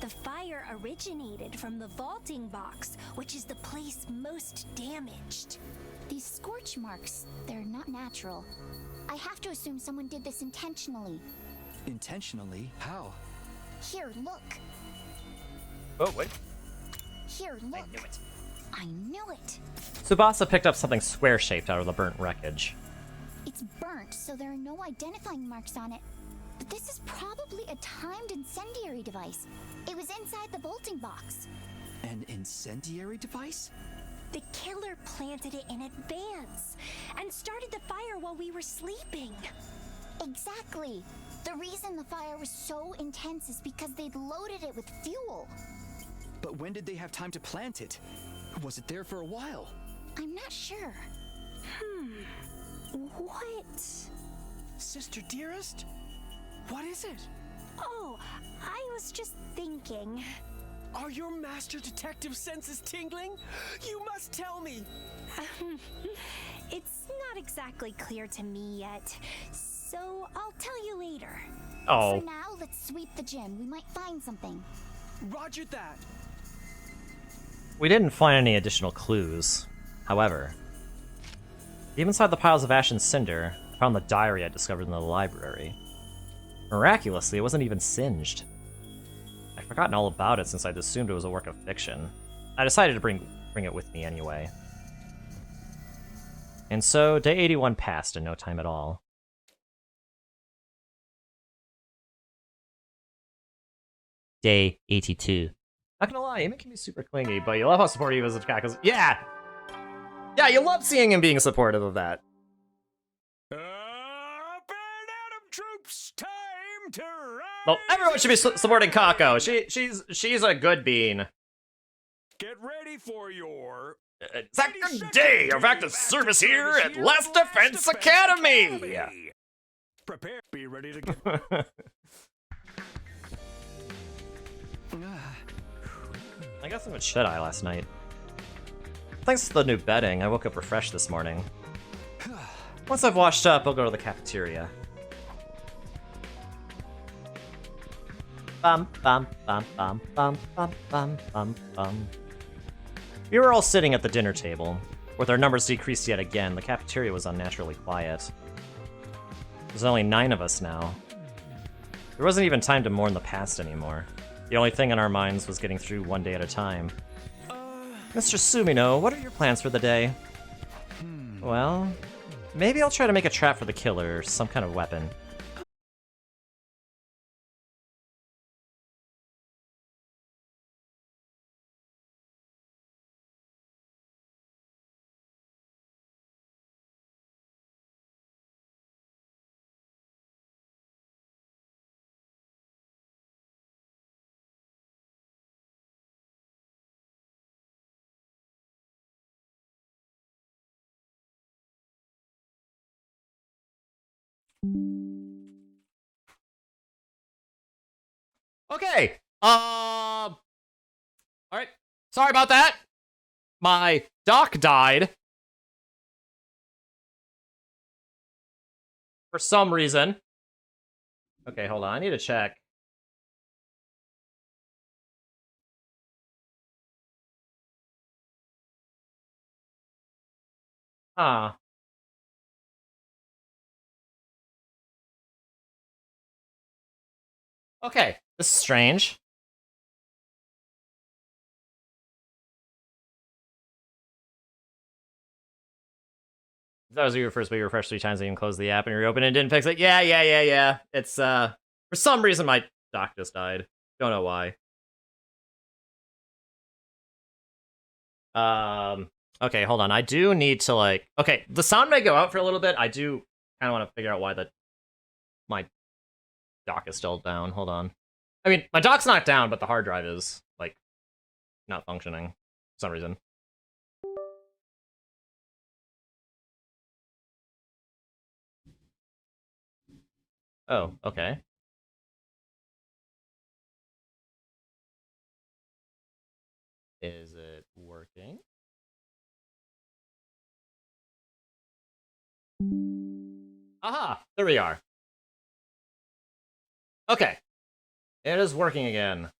the fire originated from the vaulting box, which is the place most damaged. These scorch marks, they're not natural. I have to assume someone did this intentionally. Intentionally? How? Here, look. Oh, wait. Here, look. I knew it. I knew it. Tsubasa picked up something square-shaped out of the burnt wreckage. It's burnt, so there are no identifying marks on it. But this is probably a timed incendiary device. It was inside the vaulting box. An incendiary device? The killer planted it in advance and started the fire while we were sleeping. Exactly. The reason the fire was so intense is because they'd loaded it with fuel. But when did they have time to plant it? Was it there for a while? I'm not sure. What? Sister dearest? What is it? Oh, I was just thinking. Are your master detective senses tingling? You must tell me! It's not exactly clear to me yet, so I'll tell you later. Oh. For now, let's sweep the gym. We might find something. Roger that. We didn't find any additional clues. However, even inside the piles of ash and cinder, I found the diary I discovered in the library. Miraculously, it wasn't even singed. I'd forgotten all about it since I'd assumed it was a work of fiction. I decided to bring it with me anyway. And so, day 81 passed in no time at all. Day 82. Not gonna lie, Amy can be super clingy, but you love how supportive he is of cat, 'cause yeah! Yeah, you love seeing him being supportive of that. Up and Atom troops, time to ride! Well, everyone should be supporting Kako. She's a good bean. Get ready for your second day of active service here at Last Defense Academy! Prepare, be ready to go. I got so much shut-eye last night. Thanks to the new bedding, I woke up refreshed this morning. Once I've washed up, I'll go to the cafeteria. Bum bum bum bum bum bum bum bum bum. We were all sitting at the dinner table. With our numbers decreased yet again, the cafeteria was unnaturally quiet. There's only 9 of us now. There wasn't even time to mourn the past anymore. The only thing on our minds was getting through one day at a time. Mr. Sumino, what are your plans for the day? Well, maybe I'll try to make a trap for the killer or some kind of weapon. Okay, alright, sorry about that. My dock died. For some reason. Okay, hold on, I need to check. Ah. Okay, this is strange. that was your first, but you refreshed 3 times and even closed the app and you reopened it and didn't fix it. Yeah. It's, for some reason my dock just died. Don't know why. Okay, hold on. I do need to, like... Okay, the sound may go out for a little bit. I do kind of want to figure out why my dock is still down. Hold on. I mean, my dock's not down, but the hard drive is, like, not functioning for some reason. Oh, okay. Is it working? Aha! There we are. Okay. It is working again.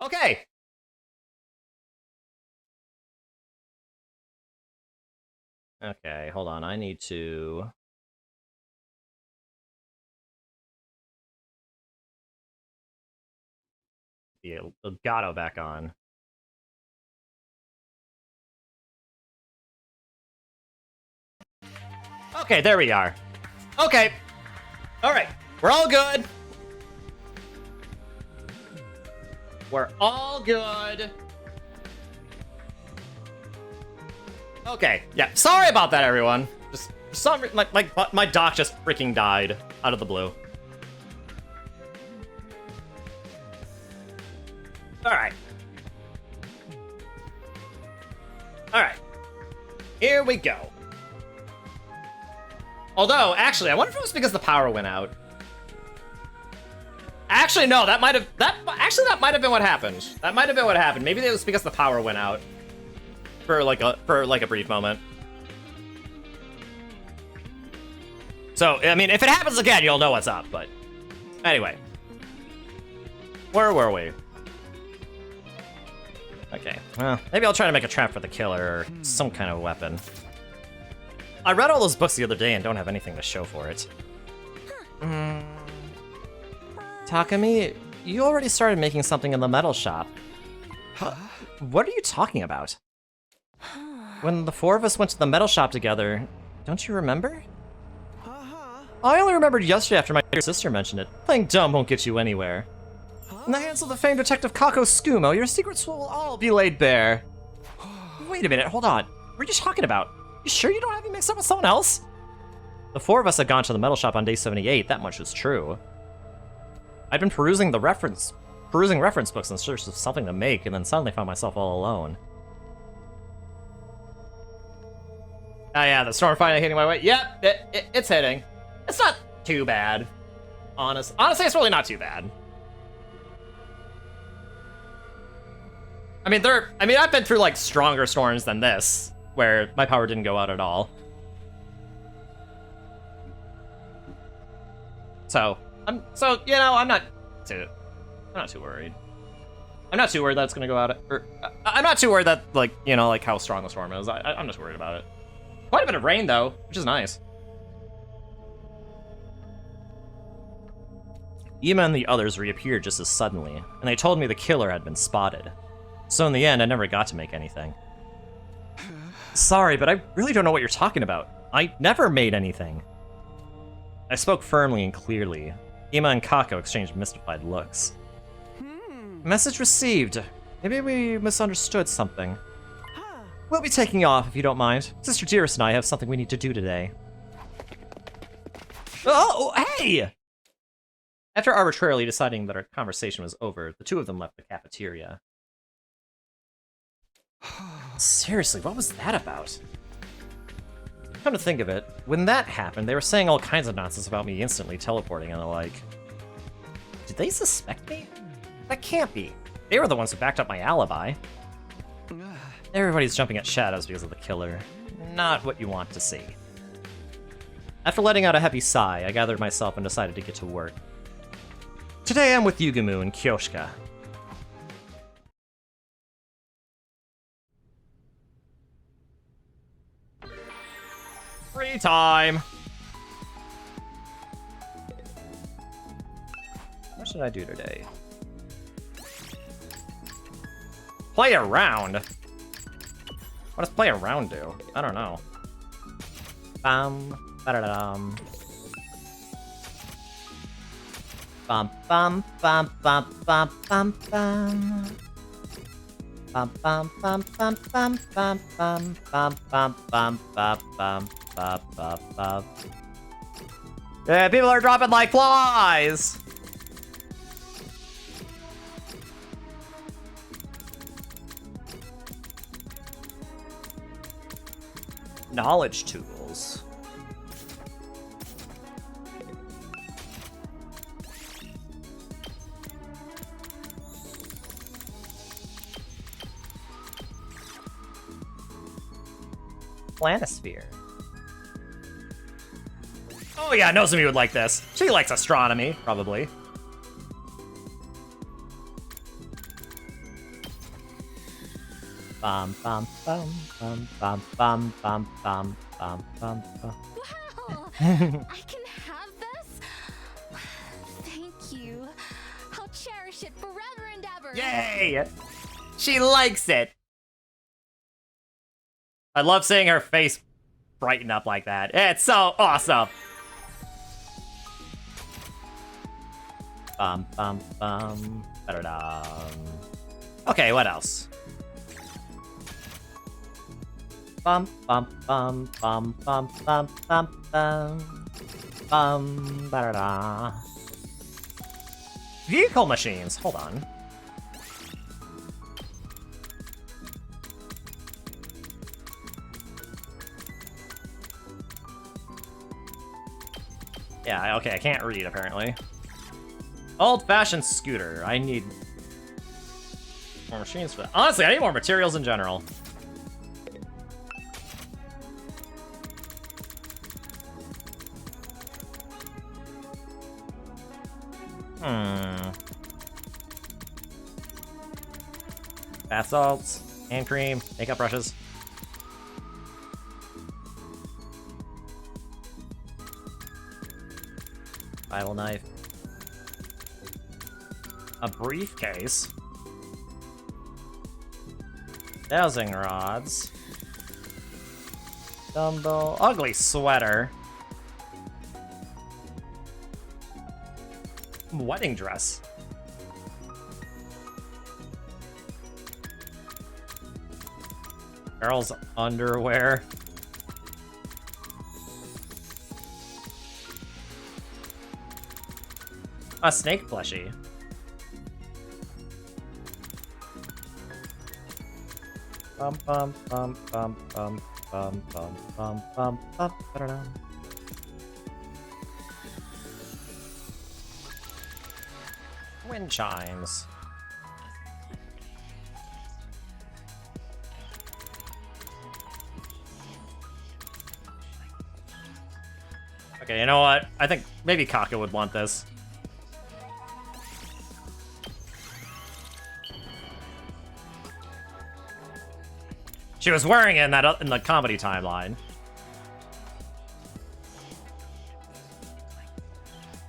Okay! Okay, hold on. I need to... the Elgato back on. Okay, there we are. Okay. Alright. We're all good. We're all good. Okay. Yeah. Sorry about that, everyone. Just for some reason, my dock just freaking died out of the blue. Alright. Alright. Here we go. Although, actually, I wonder if it was because the power went out. Actually, no, that might have been what happened. That might have been what happened. Maybe it was because the power went out for like a brief moment. So, I mean, if it happens again, you'll know what's up, but anyway. Where were we? Okay, well, maybe I'll try to make a trap for the killer or some kind of weapon. I read all those books the other day and don't have anything to show for it. Takumi, you already started making something in the metal shop. What are you talking about? When the 4 of us went to the metal shop together, don't you remember? I only remembered yesterday after my dear sister mentioned it. Playing dumb won't get you anywhere. In the hands of the famed detective Kako Skumo, your secrets will all be laid bare. Wait a minute, hold on. What are you talking about? You sure you don't have me mixed up with someone else? The 4 of us had gone to the metal shop on day 78, that much was true. I'd been perusing reference books in search of something to make, and then suddenly found myself all alone. Oh yeah, the storm finally hitting my way. Yep, it's hitting. It's not too bad. Honestly, it's really not too bad. I mean, I've been through like stronger storms than this, where my power didn't go out at all. So, I'm not too worried. I'm not too worried that it's gonna go out, I'm not too worried that, like, like how strong the storm is. I'm just worried about it. Quite a bit of rain though, which is nice. Ima and the others reappeared just as suddenly, and they told me the killer had been spotted. So in the end, I never got to make anything. Sorry, but I really don't know what you're talking about. I never made anything. I spoke firmly and clearly. Ima and Kako exchanged mystified looks. Message received. Maybe we misunderstood something. We'll be taking off if you don't mind. Sister Dearest and I have something we need to do today. Oh, hey! After arbitrarily deciding that our conversation was over, the 2 of them left the cafeteria. Seriously, what was that about? Come to think of it, when that happened, they were saying all kinds of nonsense about me instantly teleporting and the like. Did they suspect me? That can't be. They were the ones who backed up my alibi. Everybody's jumping at shadows because of the killer. Not what you want to see. After letting out a heavy sigh, I gathered myself and decided to get to work. Today I'm with Yugumu and Kyoshika. Free time! What should I do today? Play around? What does play around do? I don't know. Bum, ba-da-dum. Bum, bum, bum, bum, bum, bum, bum. Bum, bum, bum, bum, bum, bum, bum, bum, bum, bum, bum, bum, bum, bum, bum. Yeah, people are dropping like flies! Knowledge tools. Planisphere. Oh yeah, Nozomi would like this. She likes astronomy, probably. Bum bum bum bum bum bum bum bum bum bum bum. Wow! I can have this? Thank you. I'll cherish it forever and ever. Yay! She likes it. I love seeing her face brighten up like that. It's so awesome. Bum bum bum. Ba-da-dum. Okay, what else? Bum bum bum bum bum bum bum bum bum ba-da-da. Vehicle machines. Hold on. Yeah, okay, I can't read apparently. Old-fashioned scooter. I need more machines for that. Honestly, I need more materials in general. Bath salts, hand cream, makeup brushes. Bible knife. A briefcase. Dowsing rods. Dumbbell. Ugly sweater. Wedding dress. Girls' underwear. A snake plushie. Bum bum bum bum bum bum bum bum bum bum ba-da-dum. Wind chimes. Okay, you know what? I think maybe Kaka would want this. She was wearing it in the comedy timeline.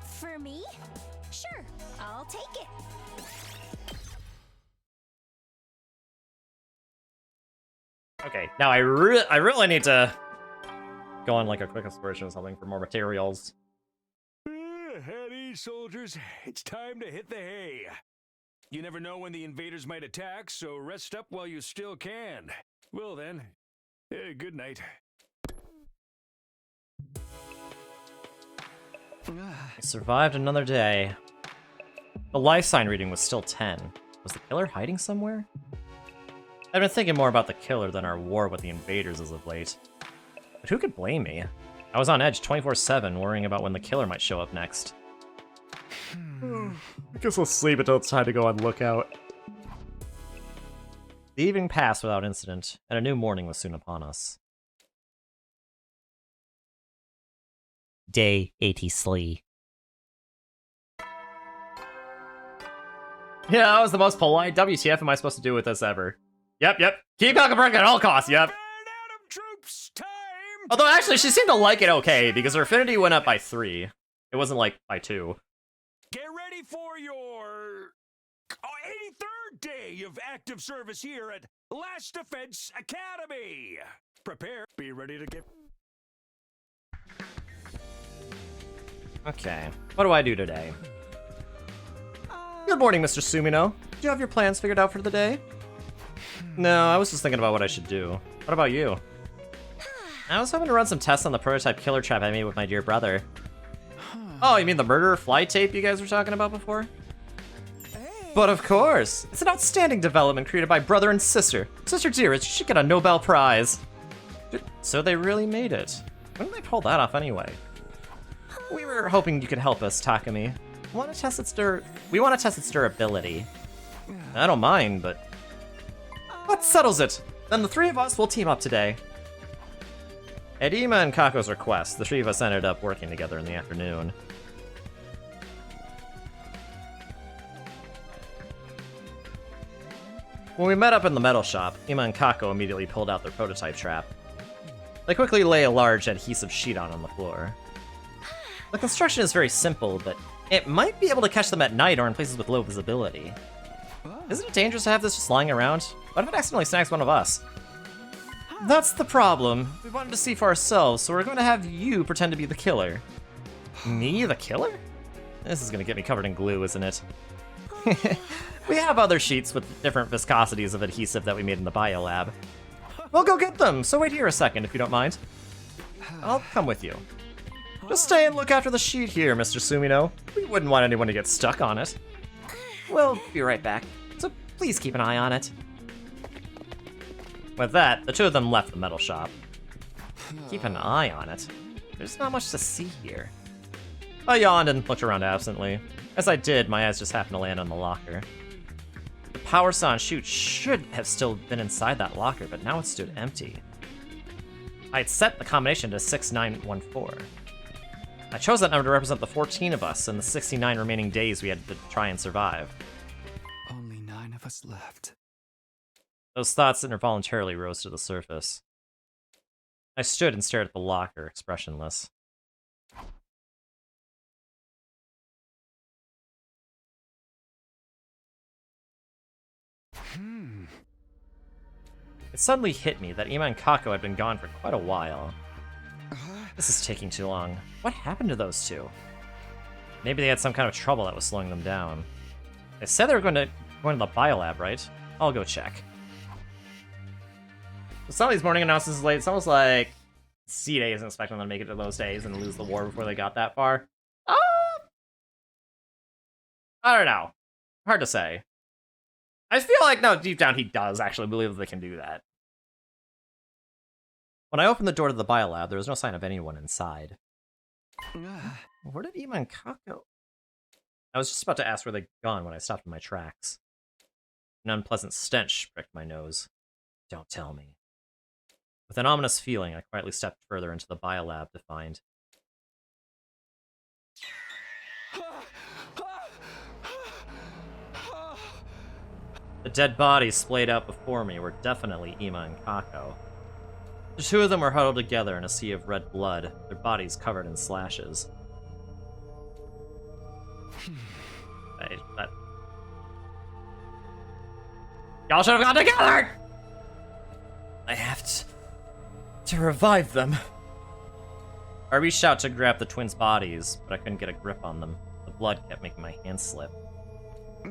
For me? Sure, I'll take it. Okay, now I really need to go on like a quick exploration or something for more materials. At ease, soldiers. It's time to hit the hay. You never know when the invaders might attack, so rest up while you still can. Well then, good night. I survived another day. The life sign reading was still 10. Was the killer hiding somewhere? I've been thinking more about the killer than our war with the invaders as of late. But who could blame me? I was on edge 24/7, worrying about when the killer might show up next. I guess I'll sleep until it's time to go on lookout. The evening passed without incident, and a new morning was soon upon us. Day 83. Yeah, that was the most polite. WTF am I supposed to do with this ever? Yep. Keep Huckleberry at all costs, yep. Troops, time. Although, actually, she seemed to like it okay, because her affinity went up by 3. It wasn't, like, by 2. Get ready for your 83rd day of active service here at Last Defense Academy. Prepare, be ready to get... Okay, what do I do today? Good morning, Mr. Sumino. Do you have your plans figured out for the day? No, I was just thinking about what I should do. What about you? I was hoping to run some tests on the prototype killer trap I made with my dear brother. Oh, you mean the murderer fly tape you guys were talking about before? But of course! It's an outstanding development created by brother and sister. Sister dearest, you should get a Nobel Prize. So they really made it. When did they pull that off anyway? We were hoping you could help us, Takumi. We want to test its durability. I don't mind, but... That settles it! Then the three of us will team up today. At Ima and Kako's request, the three of us ended up working together in the afternoon. When we met up in the metal shop, Ima and Kako immediately pulled out their prototype trap. They quickly lay a large adhesive sheet on the floor. The construction is very simple, but it might be able to catch them at night or in places with low visibility. Isn't it dangerous to have this just lying around? What if it accidentally snags one of us? That's the problem. We wanted to see for ourselves, so we're going to have you pretend to be the killer. Me, the killer? This is going to get me covered in glue, isn't it? We have other sheets with different viscosities of adhesive that we made in the biolab. We'll go get them, so wait here a second if you don't mind. I'll come with you. Just stay and look after the sheet here, Mr. Sumino. We wouldn't want anyone to get stuck on it. We'll be right back, so please keep an eye on it. With that, the two of them left the metal shop. Keep an eye on it? There's not much to see here. I yawned and looked around absently. As I did, my eyes just happened to land on the locker. The power saw and chute should have still been inside that locker, but now it stood empty. I had set the combination to 6914. I chose that number to represent the 14 of us and the 69 remaining days we had to try and survive. Only 9 of us left. Those thoughts involuntarily rose to the surface. I stood and stared at the locker, expressionless. It suddenly hit me that Ima and Kako had been gone for quite a while. This is taking too long. What happened to those two? Maybe they had some kind of trouble that was slowing them down. They said they were going to the biolab, right? I'll go check. With some of these morning announcements late, it's almost like C-Day isn't expecting them to make it to those days and lose the war before they got that far. I don't know. Hard to say. I feel like, no, deep down he does actually believe that they can do that. When I opened the door to the biolab, there was no sign of anyone inside. Where did Ima and Kako? I was just about to ask where they'd gone when I stopped in my tracks. An unpleasant stench pricked my nose. Don't tell me. With an ominous feeling, I quietly stepped further into the biolab to find... The dead bodies splayed out before me were definitely Ima and Kako. The two of them were huddled together in a sea of red blood, their bodies covered in slashes. Y'all should have gone together! I have to revive them. I reached out to grab the twins' bodies, but I couldn't get a grip on them. The blood kept making my hands slip. I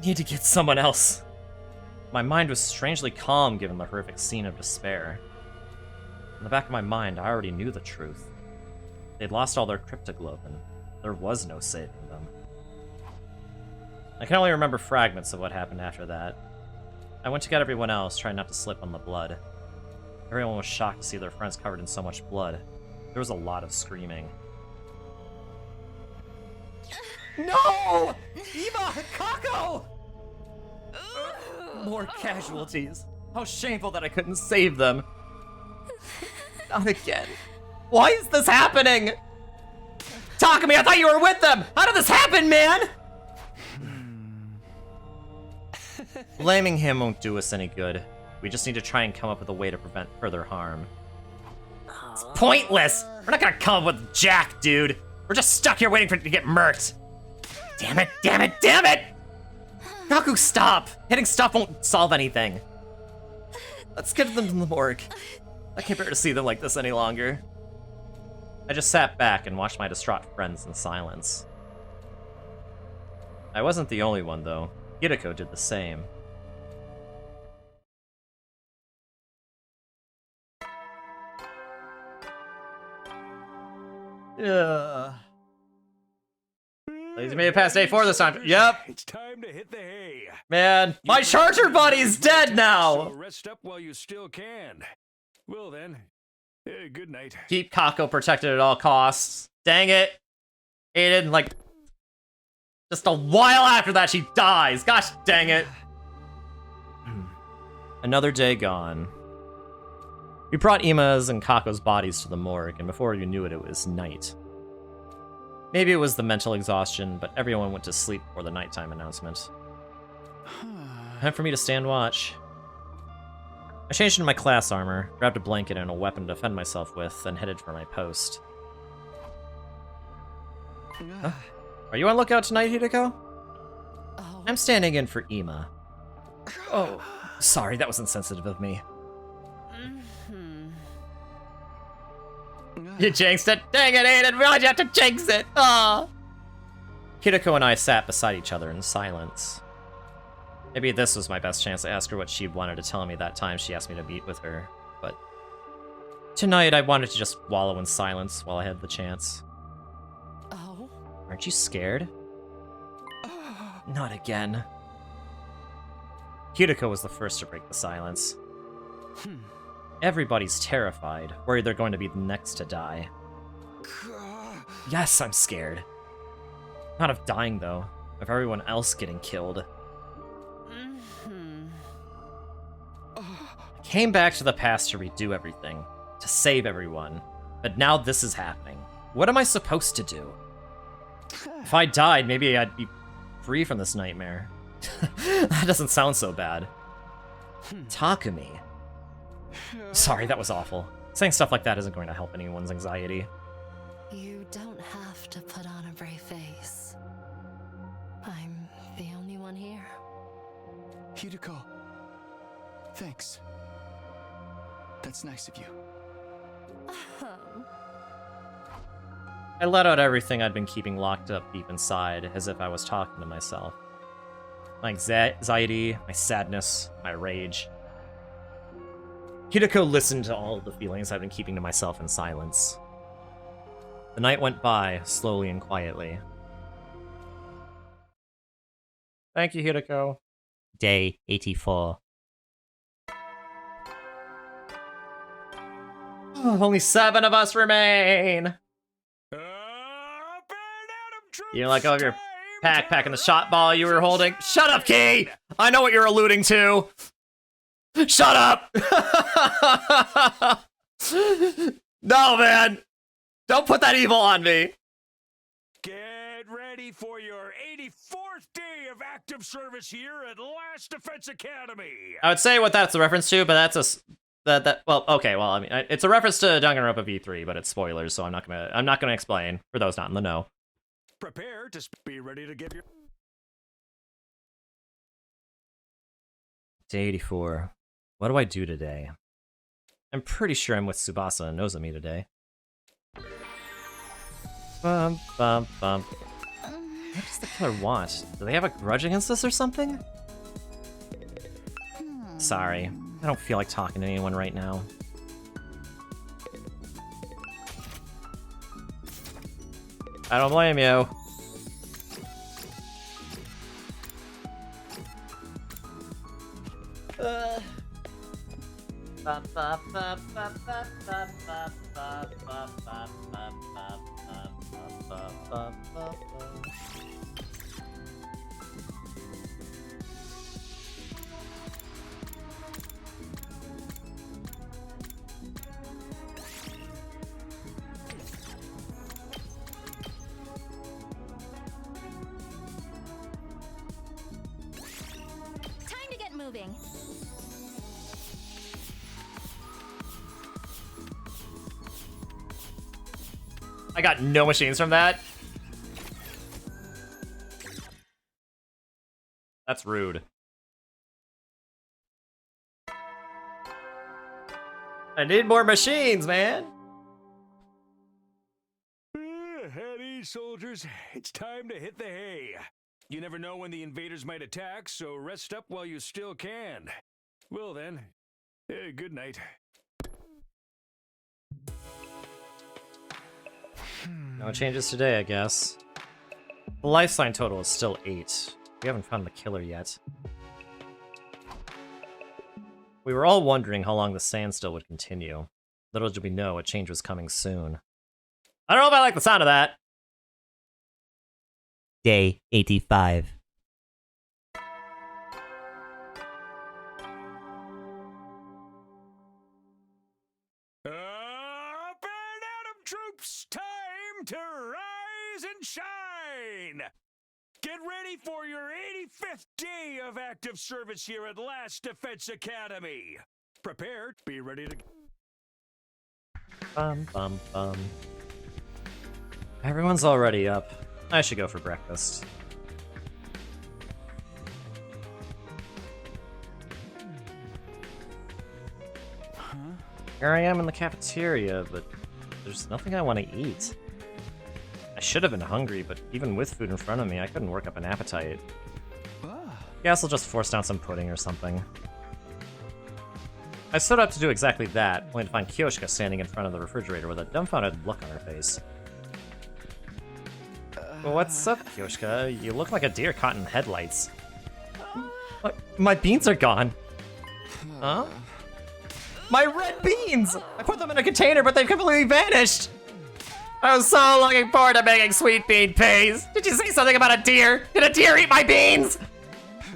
need to get someone else. My mind was strangely calm given the horrific scene of despair. In the back of my mind, I already knew the truth. They'd lost all their cryptoglobin. There was no saving them. I can only remember fragments of what happened after that. I went to get everyone else, trying not to slip on the blood. Everyone was shocked to see their friends covered in so much blood. There was a lot of screaming. No! Ima! Kako! More casualties. How shameful that I couldn't save them. Not again. Why is this happening? Takumi, I thought you were with them! How did this happen, man? Blaming him won't do us any good. We just need to try and come up with a way to prevent further harm. It's pointless! We're not gonna come up with Jack, dude! We're just stuck here waiting for it to get murked! Damn it, damn it, damn it! Kaku, stop! Hitting stop won't solve anything. Let's get them to the morgue. I can't bear to see them like this any longer. I just sat back and watched my distraught friends in silence. I wasn't the only one, though. Hideko did the same. Yeah. He's made it past day 4 this time. Yep. It's time to hit the hay. Man, my charger buddy's dead now. So rest up while you still can. Well then, good night. Keep Kako protected at all costs. Dang it. Aiden, like, just a while after that, she dies. Gosh dang it. Another day gone. We brought Ima's and Kako's bodies to the morgue, and before you knew it, it was night. Maybe it was the mental exhaustion, but everyone went to sleep before the nighttime announcement. Time for me to stand watch. I changed into my class armor, grabbed a blanket and a weapon to defend myself with, then headed for my post. Huh? Are you on lookout tonight, Hideko? Oh. I'm standing in for Ima. Oh, sorry, that was insensitive of me. You jinxed it! Dang it, Aiden! Why'd you have to jinx it? Aw! Hideko and I sat beside each other in silence. Maybe this was my best chance to ask her what she wanted to tell me that time she asked me to meet with her, but tonight I wanted to just wallow in silence while I had the chance. Oh? Aren't you scared? Not again. Hideko was the first to break the silence. Everybody's terrified, worried they're going to be the next to die. Yes, I'm scared. Not of dying, though. Of everyone else getting killed. I came back to the past to redo everything. To save everyone. But now this is happening. What am I supposed to do? If I died, maybe I'd be free from this nightmare. That doesn't sound so bad. Takumi. Sorry, that was awful. Saying stuff like that isn't going to help anyone's anxiety. You don't have to put on a brave face. I'm the only one here. Hideko. Thanks. That's nice of you. I let out everything I'd been keeping locked up deep inside, as if I was talking to myself. My anxiety, my sadness, my rage. Hideko listened to all of the feelings I've been keeping to myself in silence. The night went by, slowly and quietly. Thank you, Hideko. Day 84. Oh, only 7 of us remain! You let go of your backpack and the shot ball you were holding. Shut up, Key! I know what you're alluding to! Shut up! No, man! Don't put that evil on me! Get ready for your 84th day of active service here at Last Defense Academy! I would say what that's a reference to, but that's a... well, okay, well, I mean, it's a reference to Danganronpa V3, but it's spoilers, so I'm not gonna explain, for those not in the know. Prepare to be ready to give your... Day 84. What do I do today? I'm pretty sure I'm with Tsubasa and Nozomi today. Bum, bum, bum. What does the killer want? Do they have a grudge against us or something? Sorry, I don't feel like talking to anyone right now. I don't blame you. Time to get moving. I got no machines from that. That's That's rude. I need more machines, man! At ease, soldiers. It's time to hit the hay. You never know when the invaders might attack, so rest up while you still can. Well then, good night. No changes today, I guess. The life sign total is still 8. We haven't found the killer yet. We were all wondering how long the standstill would continue. Little did we know a change was coming soon. I don't know if I like the sound of that. Day 85. Up and Atom troops! Time to rise and shine! Get ready for your 85th day of active service here at Last Defense Academy. Prepared, be ready to... Bum, bum, bum. Everyone's already up. I should go for breakfast. Here I am in the cafeteria, but there's nothing I want to eat. I should have been hungry, but even with food in front of me, I couldn't work up an appetite. Guess I'll just force down some pudding or something. I stood up to do exactly that, only to find Kyoshka standing in front of the refrigerator with a dumbfounded look on her face. What's up, Kyoshka? You look like a deer caught in headlights. My beans are gone. Huh? My red beans! I put them in a container, but they've completely vanished! I was so looking forward to making sweet bean paste. Did you say something about a deer? Did a deer eat my beans?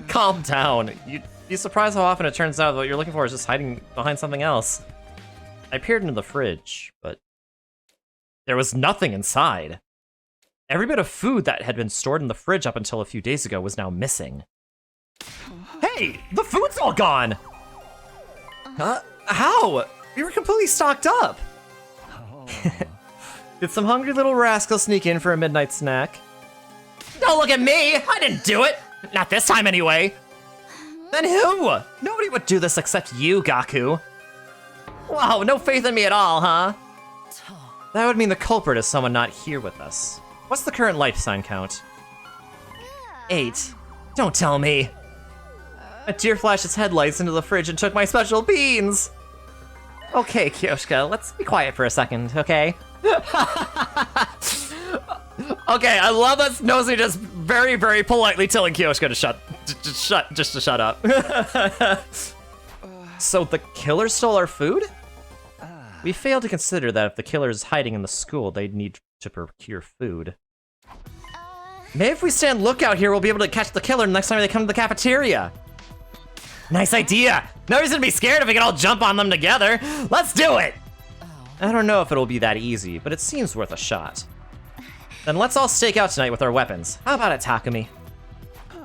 Calm down. You'd be surprised how often it turns out that what you're looking for is just hiding behind something else. I peered into the fridge, but there was nothing inside. Every bit of food that had been stored in the fridge up until a few days ago was now missing. Hey, the food's all gone! Huh? How? We were completely stocked up. Did some hungry little rascal sneak in for a midnight snack? Don't look at me! I didn't do it! Not this time, anyway! Then who? Nobody would do this except you, Gaku. Wow, no faith in me at all, huh? That would mean the culprit is someone not here with us. What's the current life sign count? 8. Don't tell me. A deer flashed its headlights into the fridge and took my special beans! Okay, Kyoshka, let's be quiet for a second, okay? Okay, I love that Nosy just very, very politely telling Kyoshka to shut up. So the killer stole our food? We failed to consider that if the killer is hiding in the school, they'd need to procure food. Maybe if we stand lookout here, we'll be able to catch the killer next time they come to the cafeteria. Nice idea! No reason to be scared if we can all jump on them together. Let's do it! I don't know if it'll be that easy, but it seems worth a shot. Then let's all stake out tonight with our weapons. How about it, Takumi?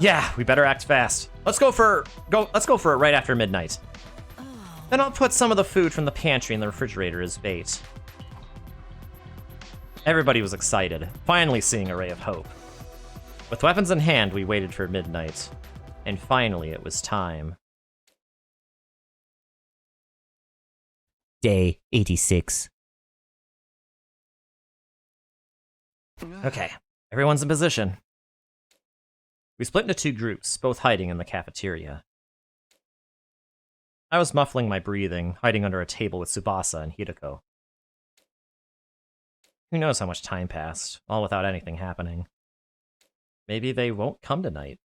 Yeah, we better act fast. Let's go for it right after midnight. Then I'll put some of the food from the pantry in the refrigerator as bait. Everybody was excited, finally seeing a ray of hope. With weapons in hand, we waited for midnight. And finally, it was time. Day 86. Okay, everyone's in position. We split into 2 groups, both hiding in the cafeteria. I was muffling my breathing, hiding under a table with Tsubasa and Hideko. Who knows how much time passed, all without anything happening. Maybe they won't come tonight.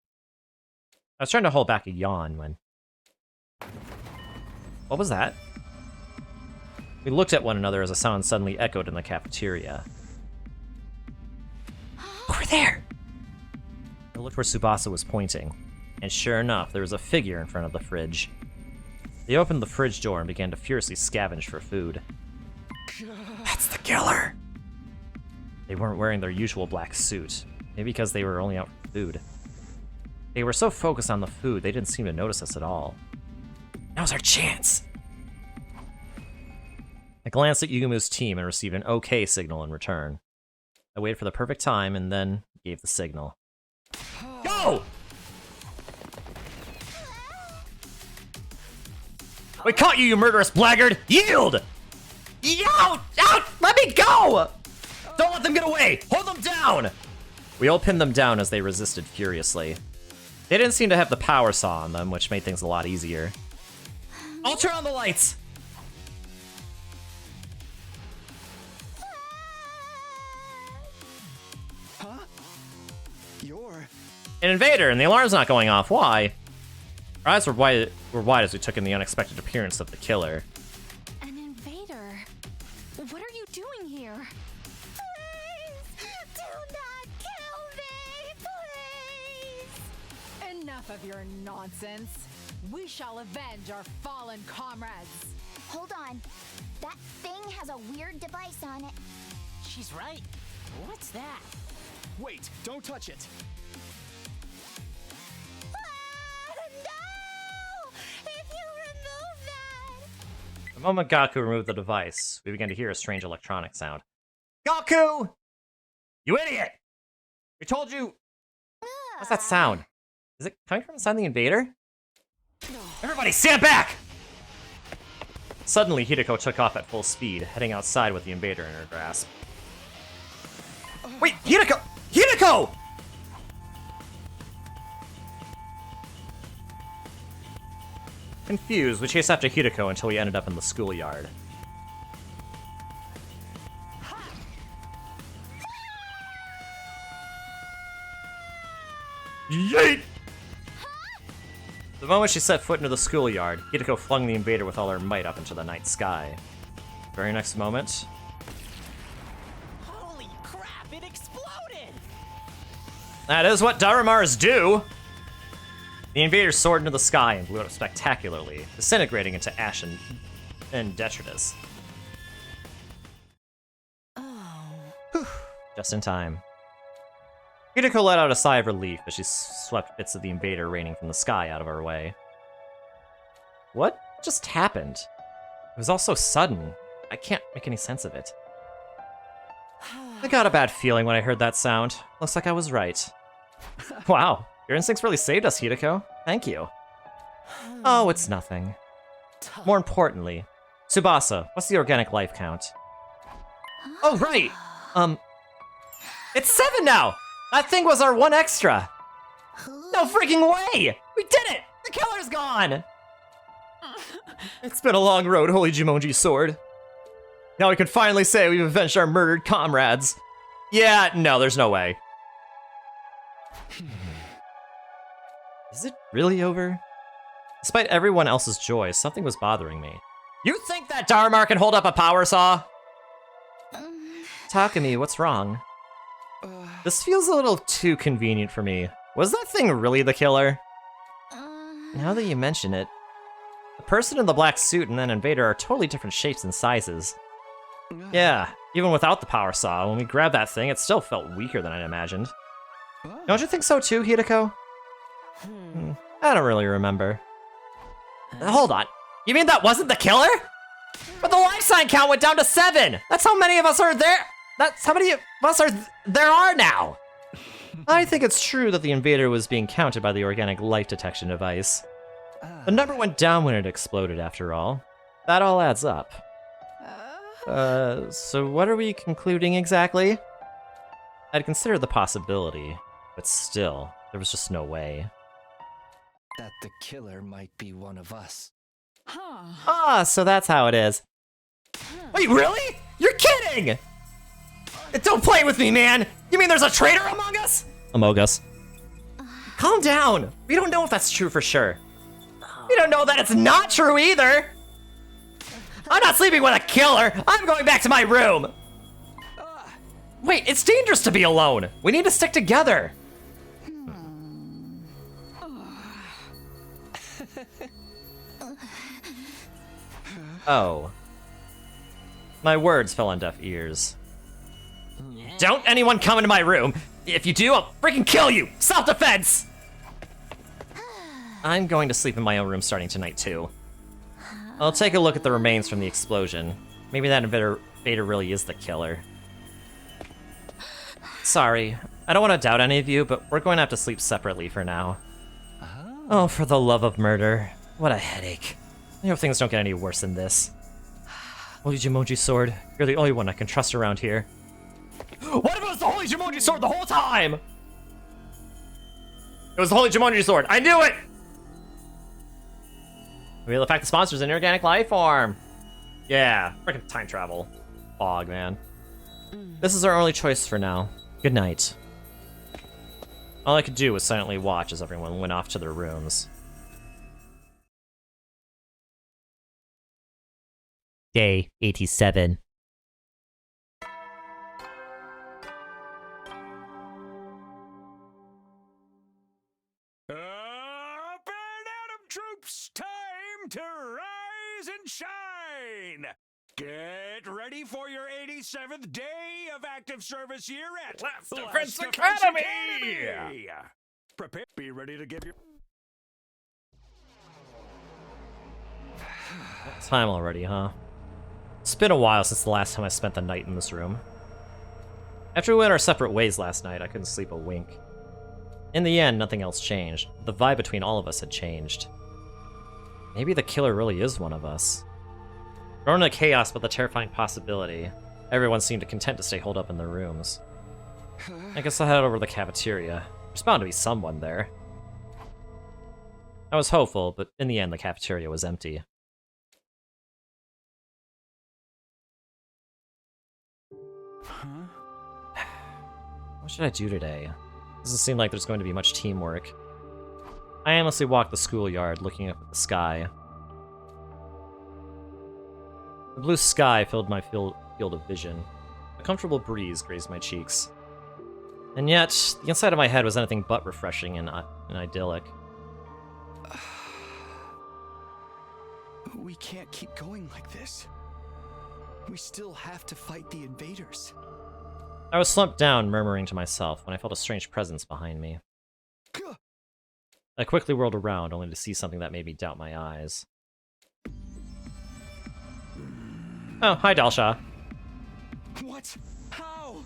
I was trying to hold back a yawn when... What was that? We looked at one another as a sound suddenly echoed in the cafeteria. Over there! I looked where Tsubasa was pointing, and sure enough, there was a figure in front of the fridge. They opened the fridge door and began to furiously scavenge for food. That's the killer! They weren't wearing their usual black suit, maybe because they were only out for food. They were so focused on the food, they didn't seem to notice us at all. Now's our chance! I glanced at Yugumu's team and received an okay signal in return. I waited for the perfect time and then gave the signal. Go! We caught you, you murderous blackguard! Yield! Out! Out! Let me go! Don't let them get away! Hold them down! We all pinned them down as they resisted furiously. They didn't seem to have the power saw on them, which made things a lot easier. I'll turn on the lights! Huh? You're... An invader, and the alarm's not going off. Why? Our eyes were wide as we took in the unexpected appearance of the killer. An invader? What are you doing here? Please, do not kill me, please! Enough of your nonsense. We shall avenge our fallen comrades. Hold on. That thing has a weird device on it. She's right. What's that? Wait, don't touch it. No! If you remove that... The moment Gaku removed the device, we began to hear a strange electronic sound. Gaku! You idiot! We told you... What's that sound? Is it coming from inside the invader? Everybody stand back! Suddenly, Hideko took off at full speed, heading outside with the invader in her grasp. Wait, Hideko! Hideko! Confused, we chased after Hideko until we ended up in the schoolyard. Yeet! The moment she set foot into the schoolyard, Hideko flung the invader with all her might up into the night sky. The very next moment... Holy crap, it exploded! That is what Darumaras do! The invader soared into the sky and blew up spectacularly, disintegrating into ash and detritus. Whew, just in time. Hideko let out a sigh of relief as she swept bits of the invader raining from the sky out of her way. What just happened? It was all so sudden. I can't make any sense of it. I got a bad feeling when I heard that sound. Looks like I was right. Wow, your instincts really saved us, Hideko. Thank you. Oh, it's nothing. More importantly, Tsubasa, what's the organic life count? Oh, right! It's 7 now! That thing was our 1 extra! No freaking way! We did it! The killer's gone! It's been a long road, Holy Jumonji Sword. Now we can finally say we've avenged our murdered comrades. Yeah, no, there's no way. Is it really over? Despite everyone else's joy, something was bothering me. You think that Darumar can hold up a power saw? Takumi, what's wrong? This feels a little too convenient for me. Was that thing really the killer? Now that you mention it, the person in the black suit and that invader are totally different shapes and sizes. Yeah, even without the power saw, when we grabbed that thing, it still felt weaker than I'd imagined. Don't you think so too, Hideko? I don't really remember. Hold on, you mean that wasn't the killer? But the life sign count went down to 7! That's how many of us are there! That's how many of us there are now! I think it's true that the invader was being counted by the organic life detection device. The number went down when it exploded, after all. That all adds up. So what are we concluding exactly? I'd consider the possibility, but still, there was just no way. That the killer might be one of us. Ah, so that's how it is. Wait, really? You're kidding! Don't play with me, man! You mean there's a traitor among us? Among us. Calm down. We don't know if that's true for sure. We don't know that it's not true either. I'm not sleeping with a killer. I'm going back to my room. Wait, it's dangerous to be alone. We need to stick together. Oh. My words fell on deaf ears. Don't anyone come into my room. If you do, I'll freaking kill you. Self-defense! I'm going to sleep in my own room starting tonight, too. I'll take a look at the remains from the explosion. Maybe that invader really is the killer. Sorry, I don't want to doubt any of you, but we're going to have to sleep separately for now. Oh, for the love of murder. What a headache. I hope things don't get any worse than this. Holy Jumonji sword. You're the only one I can trust around here. What if it was the Holy Jumonji sword the whole time? It was the Holy Jumonji sword. I knew it! Reveal the fact the sponsor's an organic life form. Yeah, freaking time travel. Fog, man. This is our only choice for now. Good night. All I could do was silently watch as everyone went off to their rooms. Day 87. Up and Atom troops, time to rise and shine! Get ready for your 87th day of active service here at Last Defense Academy! Prepare, be ready to give your... Time already, huh? It's been a while since the last time I spent the night in this room. After we went our separate ways last night, I couldn't sleep a wink. In the end, nothing else changed. The vibe between all of us had changed. Maybe the killer really is one of us. Thrown into chaos but the terrifying possibility, everyone seemed content to stay holed up in their rooms. I guess I'll head over to the cafeteria. There's bound to be someone there. I was hopeful, but in the end the cafeteria was empty. What should I do today? Doesn't seem like there's going to be much teamwork. I aimlessly walked the schoolyard, looking up at the sky. The blue sky filled my field of vision. A comfortable breeze grazed my cheeks. And yet, the inside of my head was anything but refreshing and idyllic. We can't keep going like this. We still have to fight the invaders. I was slumped down, murmuring to myself, when I felt a strange presence behind me. I quickly whirled around, only to see something that made me doubt my eyes. Oh, hi, Dalsha. What? How?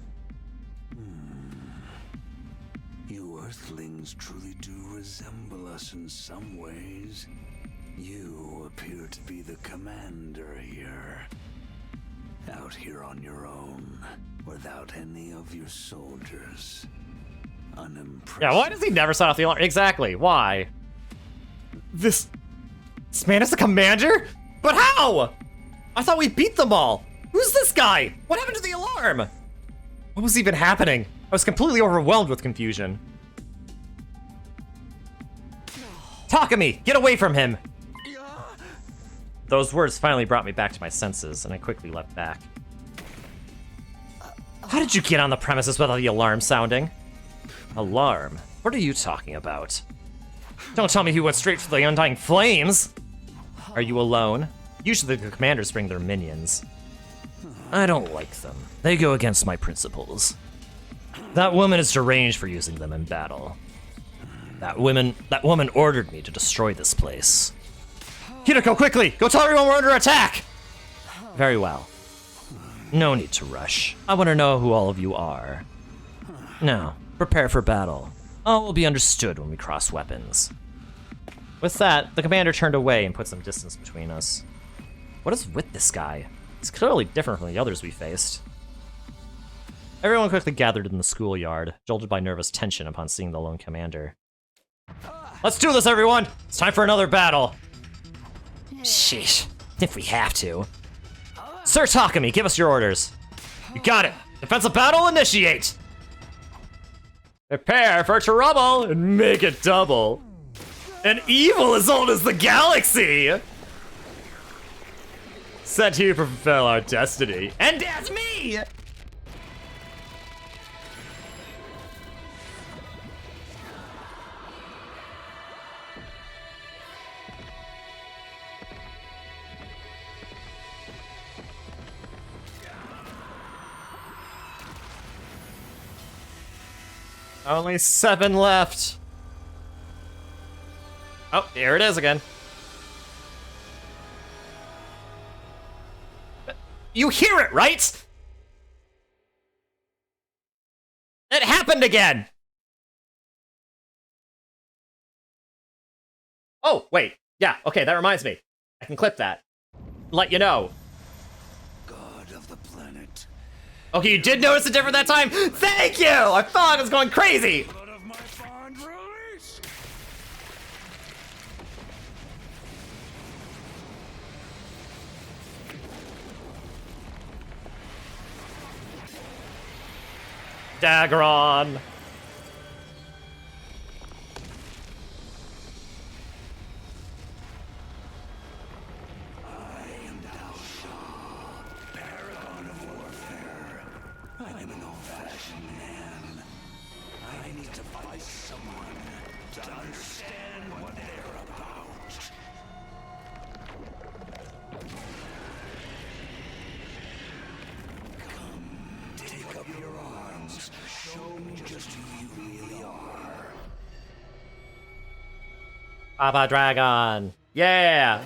You Earthlings truly do resemble us in some ways. You appear to be the commander here. Out here on your own, without any of your soldiers. Unimpressive. Yeah, why does he never set off the alarm? Exactly, why? This man is the commander? But how? I thought we beat them all. Who's this guy? What happened to the alarm? What was even happening? I was completely overwhelmed with confusion. Takumi, get away from him! Those words finally brought me back to my senses, and I quickly leapt back. How did you get on the premises without the alarm sounding? Alarm? What are you talking about? Don't tell me he went straight for the undying flames! Are you alone? Usually the commanders bring their minions. I don't like them. They go against my principles. That woman is deranged for using them in battle. That woman ordered me to destroy this place. Hideko, quickly! Go tell everyone we're under attack! Very well. No need to rush. I want to know who all of you are. Now, prepare for battle. All will be understood when we cross weapons. With that, the commander turned away and put some distance between us. What is with this guy? He's clearly different from the others we faced. Everyone quickly gathered in the schoolyard, jolted by nervous tension upon seeing the lone commander. Let's do this, everyone! It's time for another battle! Sheesh, if we have to. Sir Takumi, give us your orders. You got it! Defensive battle, initiate! Prepare for trouble and make it double. An evil as old as the galaxy! Sent here to fulfill our destiny. And that's me! Only 7 left. Oh, here it is again. You hear it, right? It happened again. Oh, wait. Yeah, okay, that reminds me. I can clip that. Let you know. God of the planet. Okay, you did notice it different that time? Thank you! I thought I was going crazy! Blood of my fond release! Daggeron. I'm an old-fashioned man. I need to find someone to understand what they're about. Come, take up your arms. Show me just who you really are. Papa Dragon. Yeah!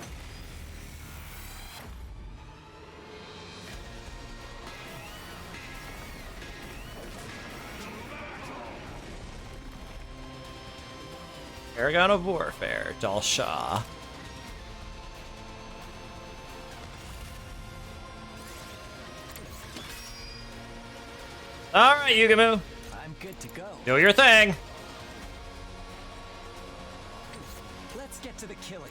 Paragon of Warfare, Dalsha. Alright, Yugamu. I'm good to go. Do your thing. Let's get to the killing.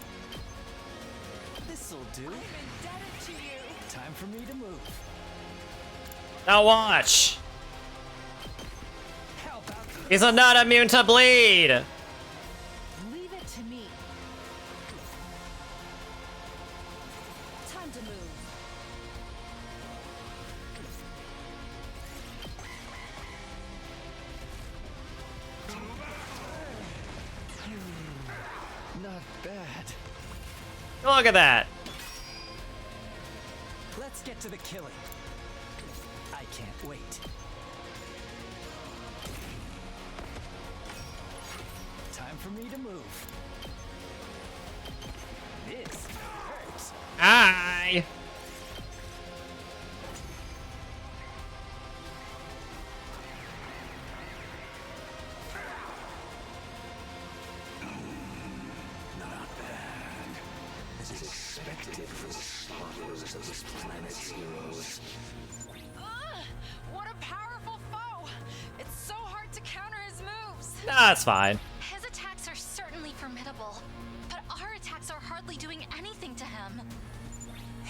This'll do. I'm indebted to you. Time for me to move. Now watch. He's not immune to bleed. Leave it to me. Time to move. Not bad. Look at that. Let's get to the killing. I can't wait. Time for me to move. This hurts. Aye. Not bad. As expected for the slaughterers of this planet's heroes. What a powerful foe! It's so hard to counter his moves. That's fine. His attacks are certainly formidable, but our attacks are hardly doing anything to him.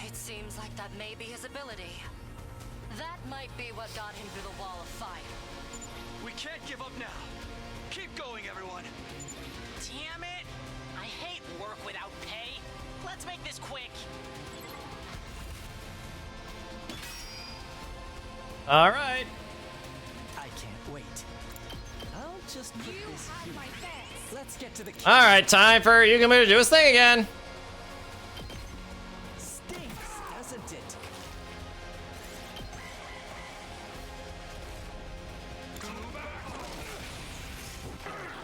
It seems like that may be his ability. That might be what got him through the wall of fire. We can't give up now. Keep going, everyone. Damn it! I hate work without pay. Let's make this quick. All right. I can't wait. I'll just put this here. Let's get to the killing. All right, time for Yugamu to do his thing again. Stinks, doesn't it?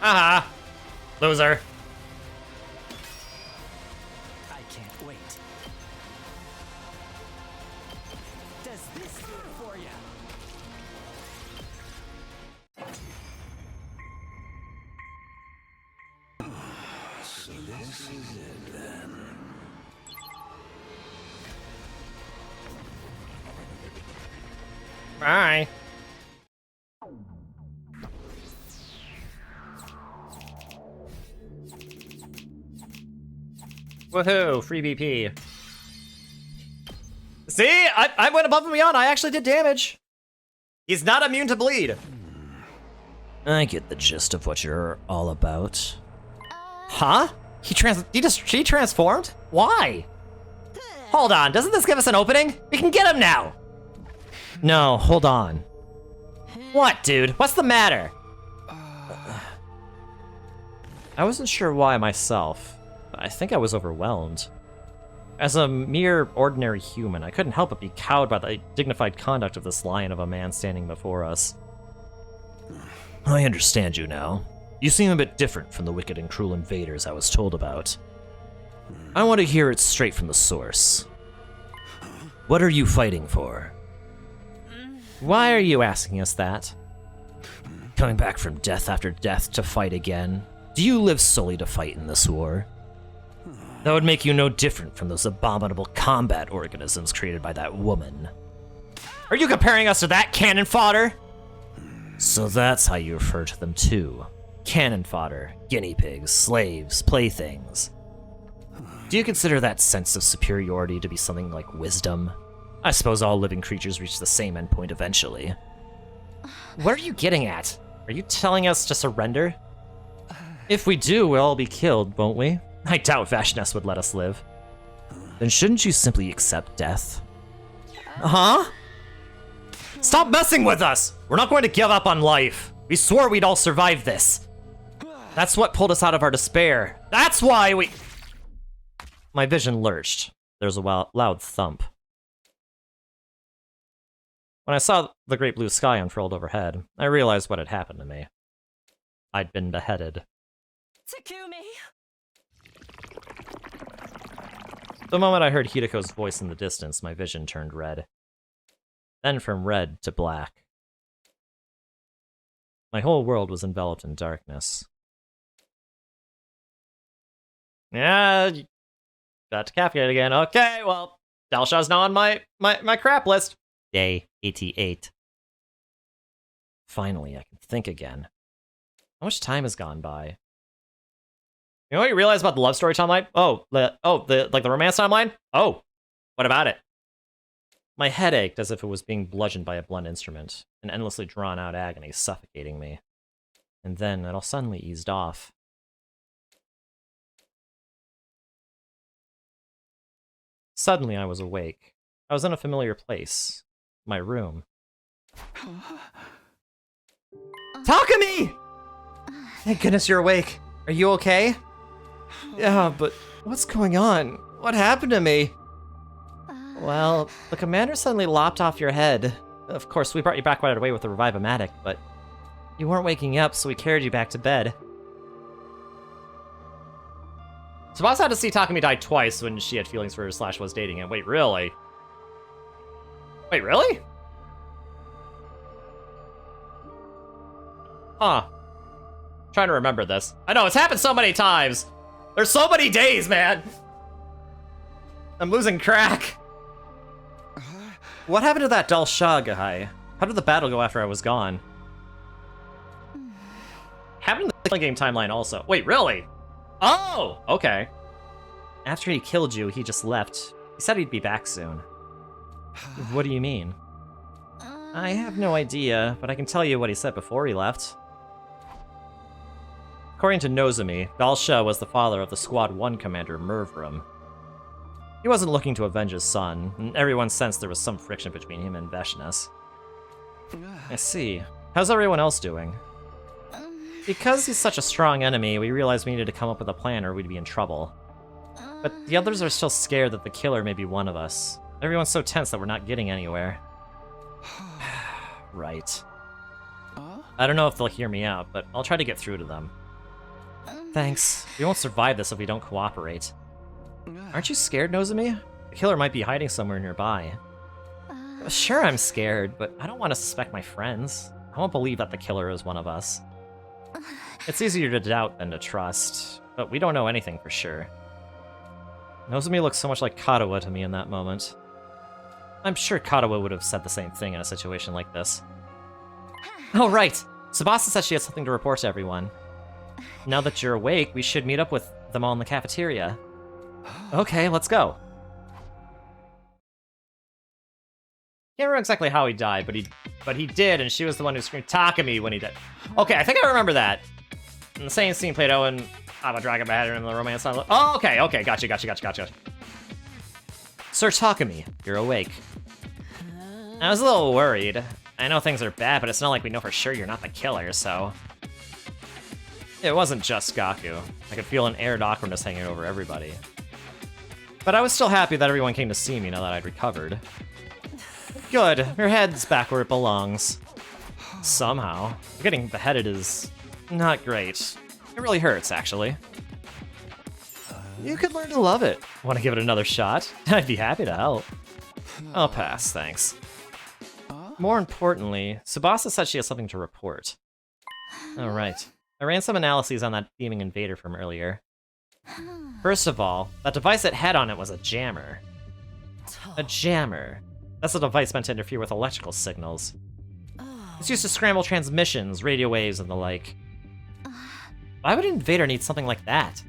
Aha. Loser. I can't wait. Does this do it for you? So this is it then. Bye. Woohoo, free BP. See, I went above and beyond. I actually did damage. He's not immune to bleed. I get the gist of what you're all about. Huh? She transformed? Why? Hold on, doesn't this give us an opening? We can get him now. No, hold on. What, dude? What's the matter? I wasn't sure why myself. I think I was overwhelmed. As a mere ordinary human, I couldn't help but be cowed by the dignified conduct of this lion of a man standing before us. I understand you now. You seem a bit different from the wicked and cruel invaders I was told about. I want to hear it straight from the source. What are you fighting for? Why are you asking us that? Coming back from death after death to fight again? Do you live solely to fight in this war? That would make you no different from those abominable combat organisms created by that woman. Are you comparing us to that cannon fodder? So that's how you refer to them too. Cannon fodder, guinea pigs, slaves, playthings. Do you consider that sense of superiority to be something like wisdom? I suppose all living creatures reach the same endpoint eventually. What are you getting at? Are you telling us to surrender? If we do, we'll all be killed, won't we? I doubt Vashness would let us live. Then shouldn't you simply accept death? Huh? Stop messing with us! We're not going to give up on life. We swore we'd all survive this. That's what pulled us out of our despair. That's why we... My vision lurched. There's a loud thump. When I saw the great blue sky unfurled overhead, I realized what had happened to me. I'd been beheaded. Takumi! The moment I heard Hideko's voice in the distance, my vision turned red. Then from red to black. My whole world was enveloped in darkness. Yeah, got to Cafgate again. Okay, well, Dalsha's now on my crap list. Day 88. Finally, I can think again. How much time has gone by? You know what you realize about the love story timeline? The romance timeline? Oh, what about it? My head ached as if it was being bludgeoned by a blunt instrument, an endlessly drawn-out agony suffocating me. And then it all suddenly eased off. Suddenly I was awake. I was in a familiar place. My room. Takumi! Thank goodness you're awake. Are you okay? Yeah, but what's going on? What happened to me? Well, the commander suddenly lopped off your head. Of course, we brought you back right away with the Revive-O-Matic, but you weren't waking up, so we carried you back to bed. Tsubasa had to see Takumi die twice when she had feelings for her / was dating him. Wait, really? Wait, really? Huh. I'm trying to remember this. I know, it's happened so many times. There's so many days, man. I'm losing track. What happened to that Dalsha guy? How did the battle go after I was gone? Happened in the game timeline also. Wait, really? Oh, okay. After he killed you, he just left. He said he'd be back soon. What do you mean? I have no idea, but I can tell you what he said before he left. According to Nozomi, Dalsha was the father of the Squad 1 commander, Mervram. He wasn't looking to avenge his son, and everyone sensed there was some friction between him and Veshnes. I see. How's everyone else doing? Because he's such a strong enemy, we realized we needed to come up with a plan or we'd be in trouble. But the others are still scared that the killer may be one of us. Everyone's so tense that we're not getting anywhere. Right. I don't know if they'll hear me out, but I'll try to get through to them. Thanks. We won't survive this if we don't cooperate. Aren't you scared, Nozomi? The killer might be hiding somewhere nearby. Sure, I'm scared, but I don't want to suspect my friends. I won't believe that the killer is one of us. It's easier to doubt than to trust, but we don't know anything for sure. Nozomi looks so much like Katawa to me in that moment. I'm sure Katawa would have said the same thing in a situation like this. Oh, right! Tsubasa said she had something to report to everyone. Now that you're awake, we should meet up with them all in the cafeteria. Okay, let's go. Can't remember exactly how he died, but he did, and she was the one who screamed Takumi when he did. Okay, I think I remember that. And the same scene played out in I'm a Dragon Batter and the romance novel. Oh, okay, gotcha. Sir Takumi, you're awake. I was a little worried. I know things are bad, but it's not like we know for sure you're not the killer, so... It wasn't just Gaku. I could feel an aired awkwardness hanging over everybody. But I was still happy that everyone came to see me now that I'd recovered. Good, your head's back where it belongs. Somehow. Getting beheaded is not great. It really hurts, actually. You could learn to love it. Want to give it another shot? I'd be happy to help. I'll pass, thanks. More importantly, Tsubasa said she has something to report. Alright. I ran some analyses on that theming invader from earlier. First of all, that device it had on it was a jammer. A jammer. That's a device meant to interfere with electrical signals. It's used to scramble transmissions, radio waves, and the like. Why would an invader need something like that?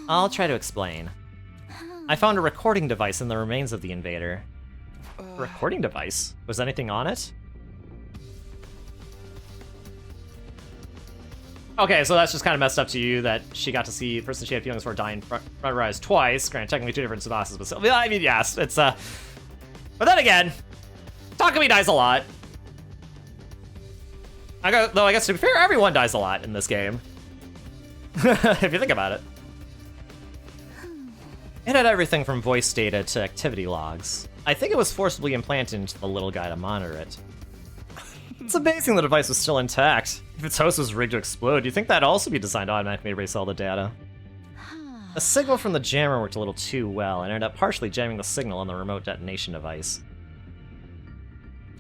I'll try to explain. I found a recording device in the remains of the invader. A recording device? Was anything on it? Okay, so that's just kind of messed up to you that she got to see the person she had feelings for die in front of her eyes twice. Granted, technically 2 different bosses, but still, I mean, yes, it's, But then again, Takumi dies a lot. Though I guess to be fair, everyone dies a lot in this game. If you think about it. It had everything from voice data to activity logs. I think it was forcibly implanted into the little guy to monitor it. It's amazing the device was still intact. If its host was rigged to explode, do you think that'd also be designed to automatically erase all the data? The signal from the jammer worked a little too well, and ended up partially jamming the signal on the remote detonation device.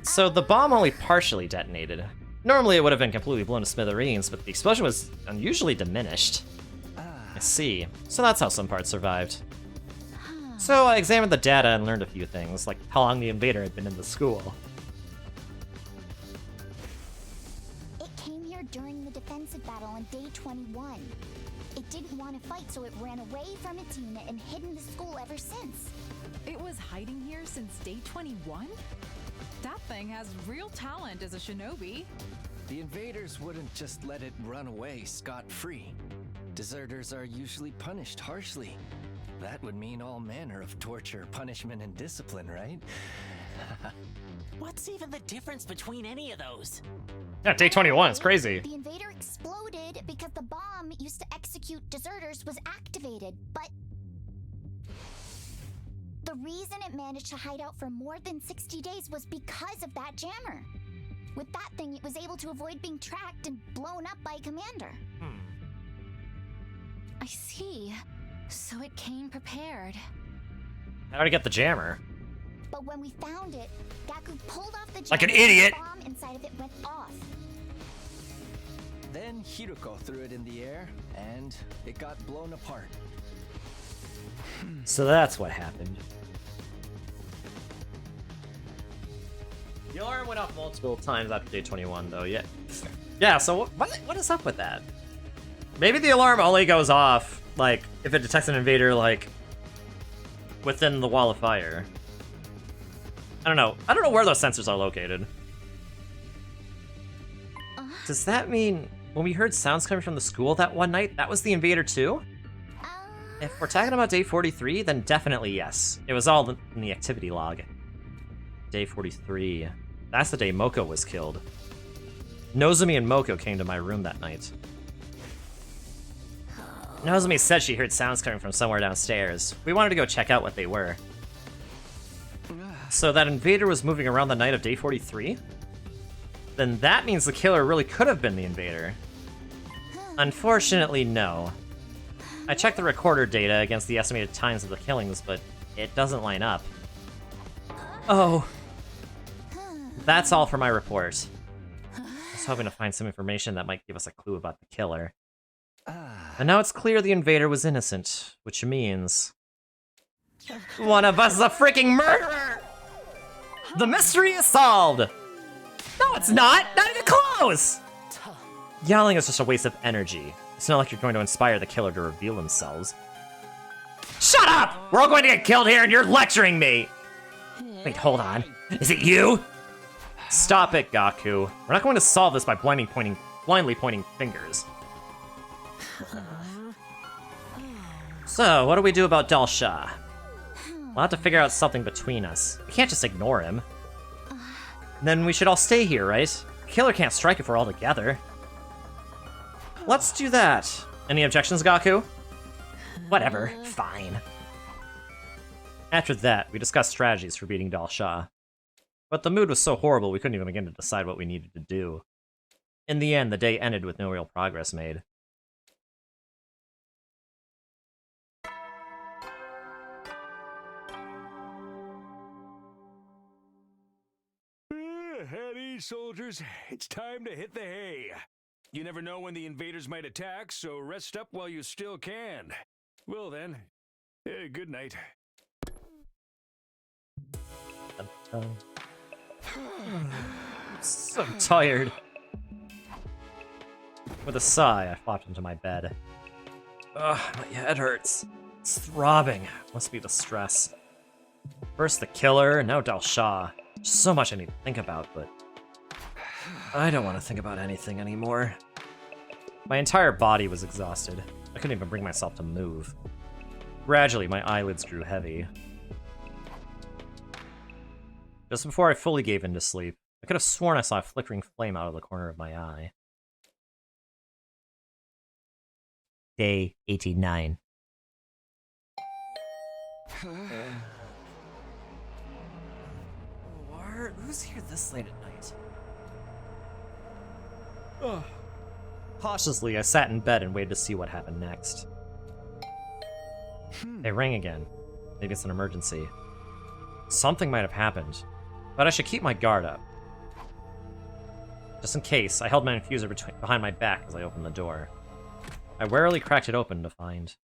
So the bomb only partially detonated. Normally it would have been completely blown to smithereens, but the explosion was unusually diminished. I see. So that's how some parts survived. So I examined the data and learned a few things, like how long the invader had been in the school. It came here during the defensive battle on day 21. It didn't want to fight, so it ran away from its unit and hid in the school ever since. It was hiding here since day 21? That thing has real talent as a shinobi. The invaders wouldn't just let it run away scot-free. Deserters are usually punished harshly. That would mean all manner of torture, punishment, and discipline, right? What's even the difference between any of those? Yeah, day 21, it's crazy. The invader exploded because the bomb used to execute deserters was activated, but the reason it managed to hide out for more than 60 days was because of that jammer. With that thing, it was able to avoid being tracked and blown up by a commander. I see. So it came prepared. How to get the jammer? But when we found it, Gaku pulled off the jammer Like an and idiot! the bomb inside of it went off. Then Hiruko threw it in the air, and it got blown apart. So that's what happened. The alarm went off multiple times after day 21, though, yeah. Yeah, so what is up with that? Maybe the alarm only goes off, like, if it detects an invader, like, within the wall of fire. I don't know. I don't know where those sensors are located. Does that mean when we heard sounds coming from the school that one night, that was the invader too? If we're talking about day 43, then definitely yes. It was all in the activity log. Day 43. That's the day Moko was killed. Nozomi and Moko came to my room that night. Nozomi said she heard sounds coming from somewhere downstairs. We wanted to go check out what they were. So that invader was moving around the night of day 43? Then that means the killer really could have been the invader. Unfortunately, no. I checked the recorder data against the estimated times of the killings, but it doesn't line up. Oh. That's all for my report. I was hoping to find some information that might give us a clue about the killer. And now it's clear the invader was innocent, which means one of us is a freaking murderer! The mystery is solved! No, it's not! Not even close! Yelling is just a waste of energy. It's not like you're going to inspire the killer to reveal themselves. Shut up! We're all going to get killed here and you're lecturing me! Wait, hold on. Is it you? Stop it, Gaku. We're not going to solve this by blindly pointing fingers. So, what do we do about Dalsha? We'll have to figure out something between us. We can't just ignore him. Then we should all stay here, right? The killer can't strike if we're all together. Let's do that. Any objections, Gaku? Whatever, fine. After that, we discussed strategies for beating Dalsha. But the mood was so horrible we couldn't even begin to decide what we needed to do. In the end, the day ended with no real progress made. At ease, soldiers. It's time to hit the hay. You never know when the invaders might attack, so rest up while you still can. Well then, good night. I'm so tired. With a sigh, I flopped into my bed. Ugh, my head hurts. It's throbbing. Must be the stress. First the killer, now Dal Shah. There's so much I need to think about, but I don't want to think about anything anymore. My entire body was exhausted. I couldn't even bring myself to move. Gradually, my eyelids grew heavy. Just before I fully gave in to sleep, I could have sworn I saw a flickering flame out of the corner of my eye. Day 89. Who's here this late at night? Ugh. Cautiously, I sat in bed and waited to see what happened next. They rang again. Maybe it's an emergency. Something might have happened, but I should keep my guard up. Just in case, I held my infuser behind my back as I opened the door. I warily cracked it open to find...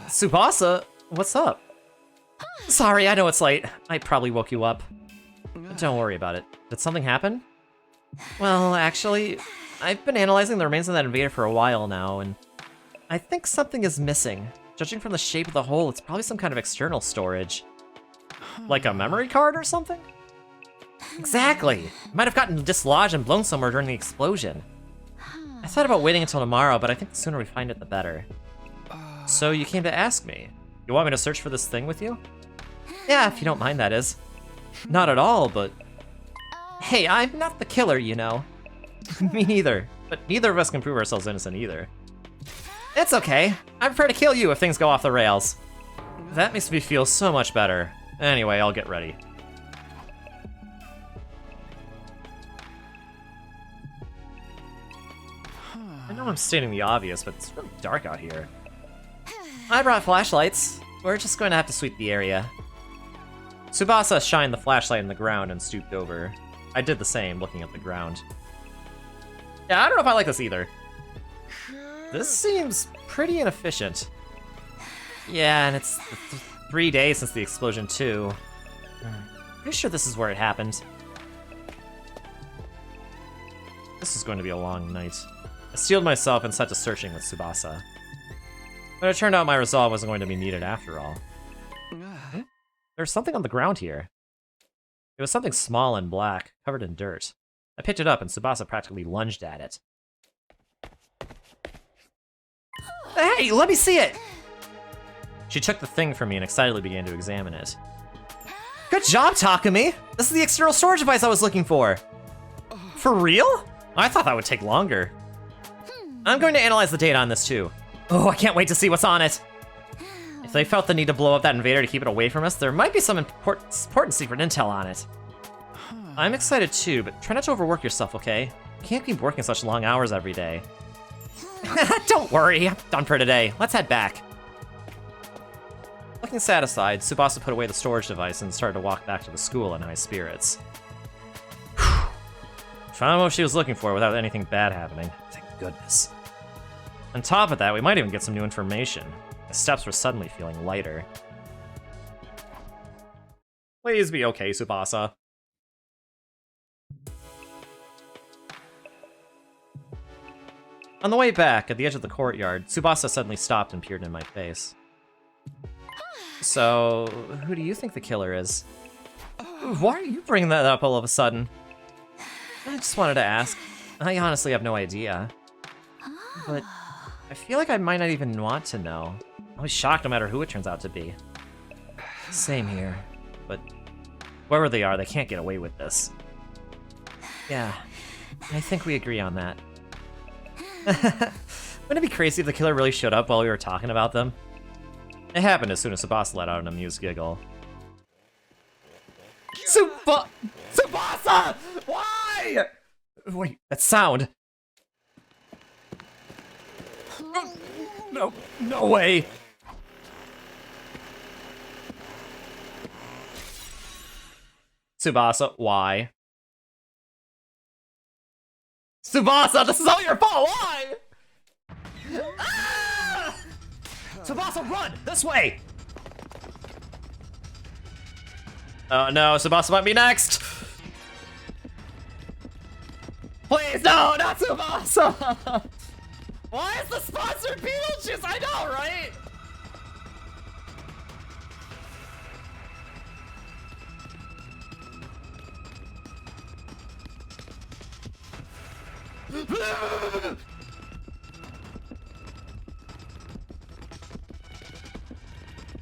Tsubasa, what's up? Sorry, I know it's late. I probably woke you up. Don't worry about it. Did something happen? Well, actually, I've been analyzing the remains of that invader for a while now, and I think something is missing. Judging from the shape of the hole, it's probably some kind of external storage. Like a memory card or something? Exactly! It might have gotten dislodged and blown somewhere during the explosion. I thought about waiting until tomorrow, but I think the sooner we find it, the better. So you came to ask me. You want me to search for this thing with you? Yeah, if you don't mind, that is. Not at all, but... Hey, I'm not the killer, you know. Me neither. But neither of us can prove ourselves innocent either. It's okay. I prefer to kill you if things go off the rails. That makes me feel so much better. Anyway, I'll get ready. I know I'm stating the obvious, but it's really dark out here. I brought flashlights. We're just going to have to sweep the area. Tsubasa shined the flashlight in the ground and stooped over. I did the same, looking at the ground. Yeah, I don't know if I like this either. This seems pretty inefficient. Yeah, and it's 3 days since the explosion, too. Pretty sure this is where it happened. This is going to be a long night. I steeled myself and set to searching with Tsubasa. But it turned out my resolve wasn't going to be needed after all. There's something on the ground here. It was something small and black, covered in dirt. I picked it up and Tsubasa practically lunged at it. Hey, let me see it! She took the thing from me and excitedly began to examine it. Good job, Takumi! This is the external storage device I was looking for! For real? I thought that would take longer. I'm going to analyze the data on this too. Oh, I can't wait to see what's on it! If they felt the need to blow up that invader to keep it away from us, there might be some important secret intel on it. I'm excited too, but try not to overwork yourself, okay? You can't keep working such long hours every day. Don't worry, I'm done for today. Let's head back. Looking satisfied, Tsubasa put away the storage device and started to walk back to the school in high spirits. Found what she was looking for without anything bad happening. Thank goodness. On top of that, we might even get some new information. The steps were suddenly feeling lighter. Please be okay, Tsubasa. On the way back, at the edge of the courtyard, Tsubasa suddenly stopped and peered in my face. So, who do you think the killer is? Why are you bringing that up all of a sudden? I just wanted to ask. I honestly have no idea. But I feel like I might not even want to know. I'll be shocked no matter who it turns out to be. Same here. But whoever they are, they can't get away with this. Yeah, I think we agree on that. Wouldn't it be crazy if the killer really showed up while we were talking about them? It happened as soon as Tsubasa let out an amused giggle. Tsubasa! Why? Wait, that sound. No way. Tsubasa, why? Tsubasa, this is all your fault, why? Ah! Tsubasa, run! This way! Oh no, Tsubasa might be next! Please, no, not Tsubasa! Why is the sponsored Beetlejuice? I know, right?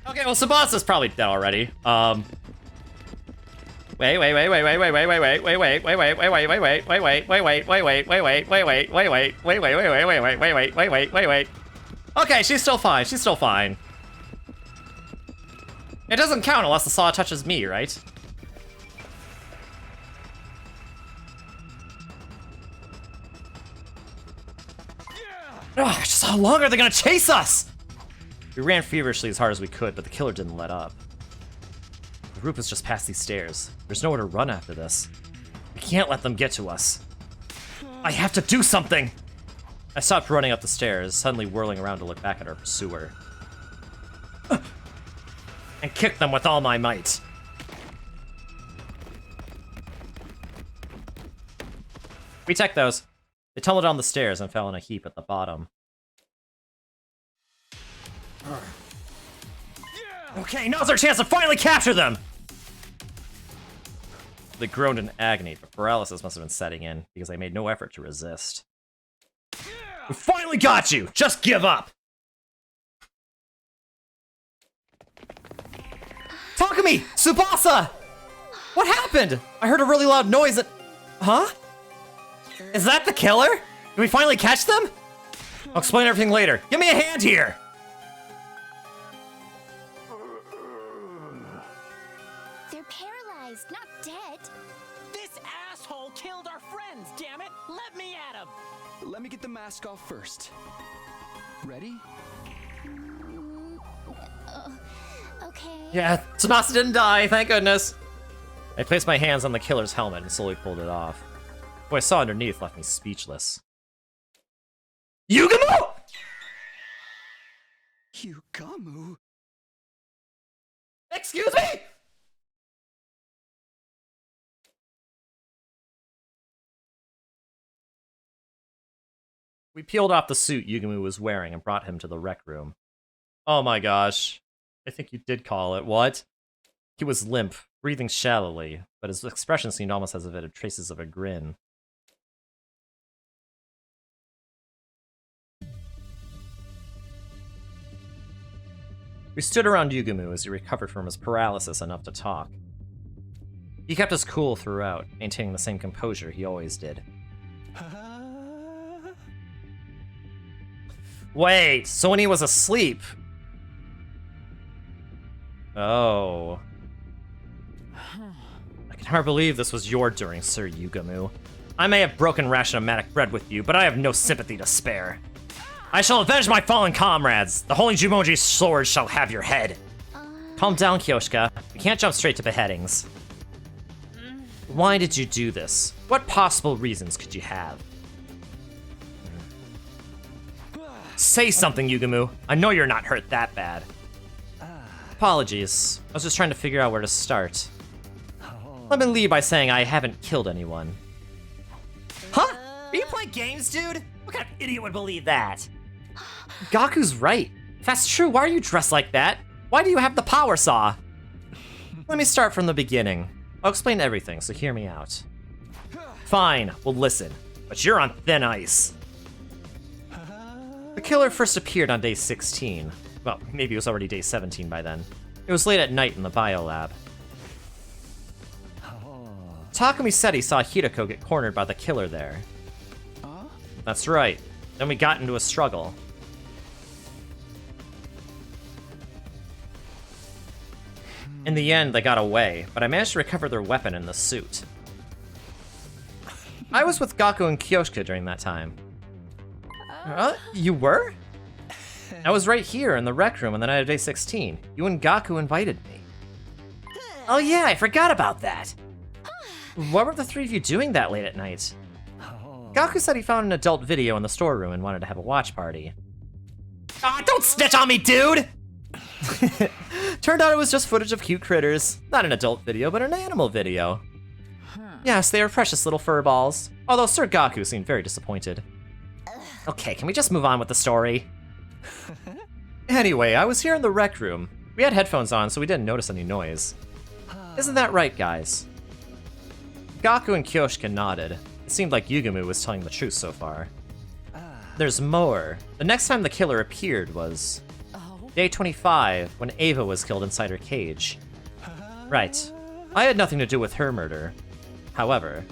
Okay, well, Tsubasa's probably dead already. Wait. Okay, she's still fine. She's still fine. It doesn't count unless the saw touches me, right? Ugh, just how long are they gonna chase us? We ran feverishly as hard as we could, but the killer didn't let up. The roof is just past these stairs. There's nowhere to run after this. We can't let them get to us. I have to do something! I stopped running up the stairs, suddenly whirling around to look back at our pursuer. And kicked them with all my might. Retech those. They tumbled down the stairs and fell in a heap at the bottom. Okay, now's our chance to finally capture them! They groaned in agony, but paralysis must have been setting in, because I made no effort to resist. We finally got you! Just give up! Takumi! Tsubasa! What happened? I heard a really loud noise and... Huh? Is that the killer? Did we finally catch them? I'll explain everything later. Give me a hand here! They're paralyzed, not dead. This asshole killed our friends, damn it! Let me at him! Let me get the mask off first. Ready? Okay. Yeah, Tsubasa didn't die, thank goodness. I placed my hands on the killer's helmet and slowly pulled it off. What I saw underneath left me speechless. Yugamu! Yugamu? Excuse me? We peeled off the suit Yugamu was wearing and brought him to the rec room. Oh my gosh. I think you did call it. What? He was limp, breathing shallowly, but his expression seemed almost as if it had traces of a grin. We stood around Yugamu as he recovered from his paralysis enough to talk. He kept his cool throughout, maintaining the same composure he always did. Wait, so when he was asleep... Oh. I can hardly believe this was your doing, Sir Yugamu. I may have broken ration-o-matic bread with you, but I have no sympathy to spare. I shall avenge my fallen comrades. The holy Jumonji sword shall have your head. Calm down, Kyoshika. We can't jump straight to beheadings. Why did you do this? What possible reasons could you have? Say something, Yugamu. I know you're not hurt that bad. Apologies. I was just trying to figure out where to start. Let me lead by saying I haven't killed anyone. Huh? Are you playing games, dude? What kind of idiot would believe that? Gaku's right. If that's true, why are you dressed like that? Why do you have the power saw? Let me start from the beginning. I'll explain everything, so hear me out. Fine, well listen, but you're on thin ice. The killer first appeared on day 16. Well, maybe it was already day 17 by then. It was late at night in the biolab. Takumi said he saw Hideko get cornered by the killer there. That's right. Then we got into a struggle. In the end, they got away, but I managed to recover their weapon in the suit. I was with Gaku and Kyoshika during that time. You were? I was right here in the rec room on the night of day 16. You and Gaku invited me. Oh yeah, I forgot about that. What were the three of you doing that late at night? Gaku said he found an adult video in the storeroom and wanted to have a watch party. Ah, don't snitch on me, dude! Turned out it was just footage of cute critters. Not an adult video, but an animal video. Yes, they are precious little fur balls. Although Sir Gaku seemed very disappointed. Okay, can we just move on with the story? Anyway, I was here in the rec room. We had headphones on, so we didn't notice any noise. Isn't that right, guys? Gaku and Kyoshika nodded. It seemed like Yugumu was telling the truth so far. There's more. The next time the killer appeared was... Day 25, when Ava was killed inside her cage. Right. I had nothing to do with her murder. However...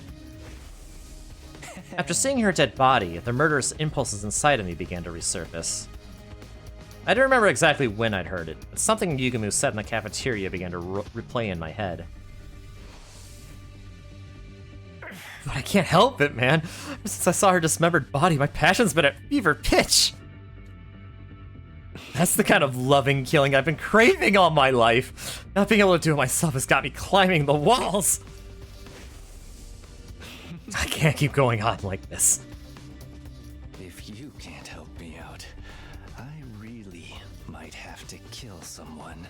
After seeing her dead body, the murderous impulses inside of me began to resurface. I don't remember exactly when I'd heard it, but something Yugumu said in the cafeteria began to replay in my head. But I can't help it, man. Since I saw her dismembered body, my passion's been at fever pitch. That's the kind of loving killing I've been craving all my life. Not being able to do it myself has got me climbing the walls. I can't keep going on like this. If you can't help me out, I really might have to kill someone.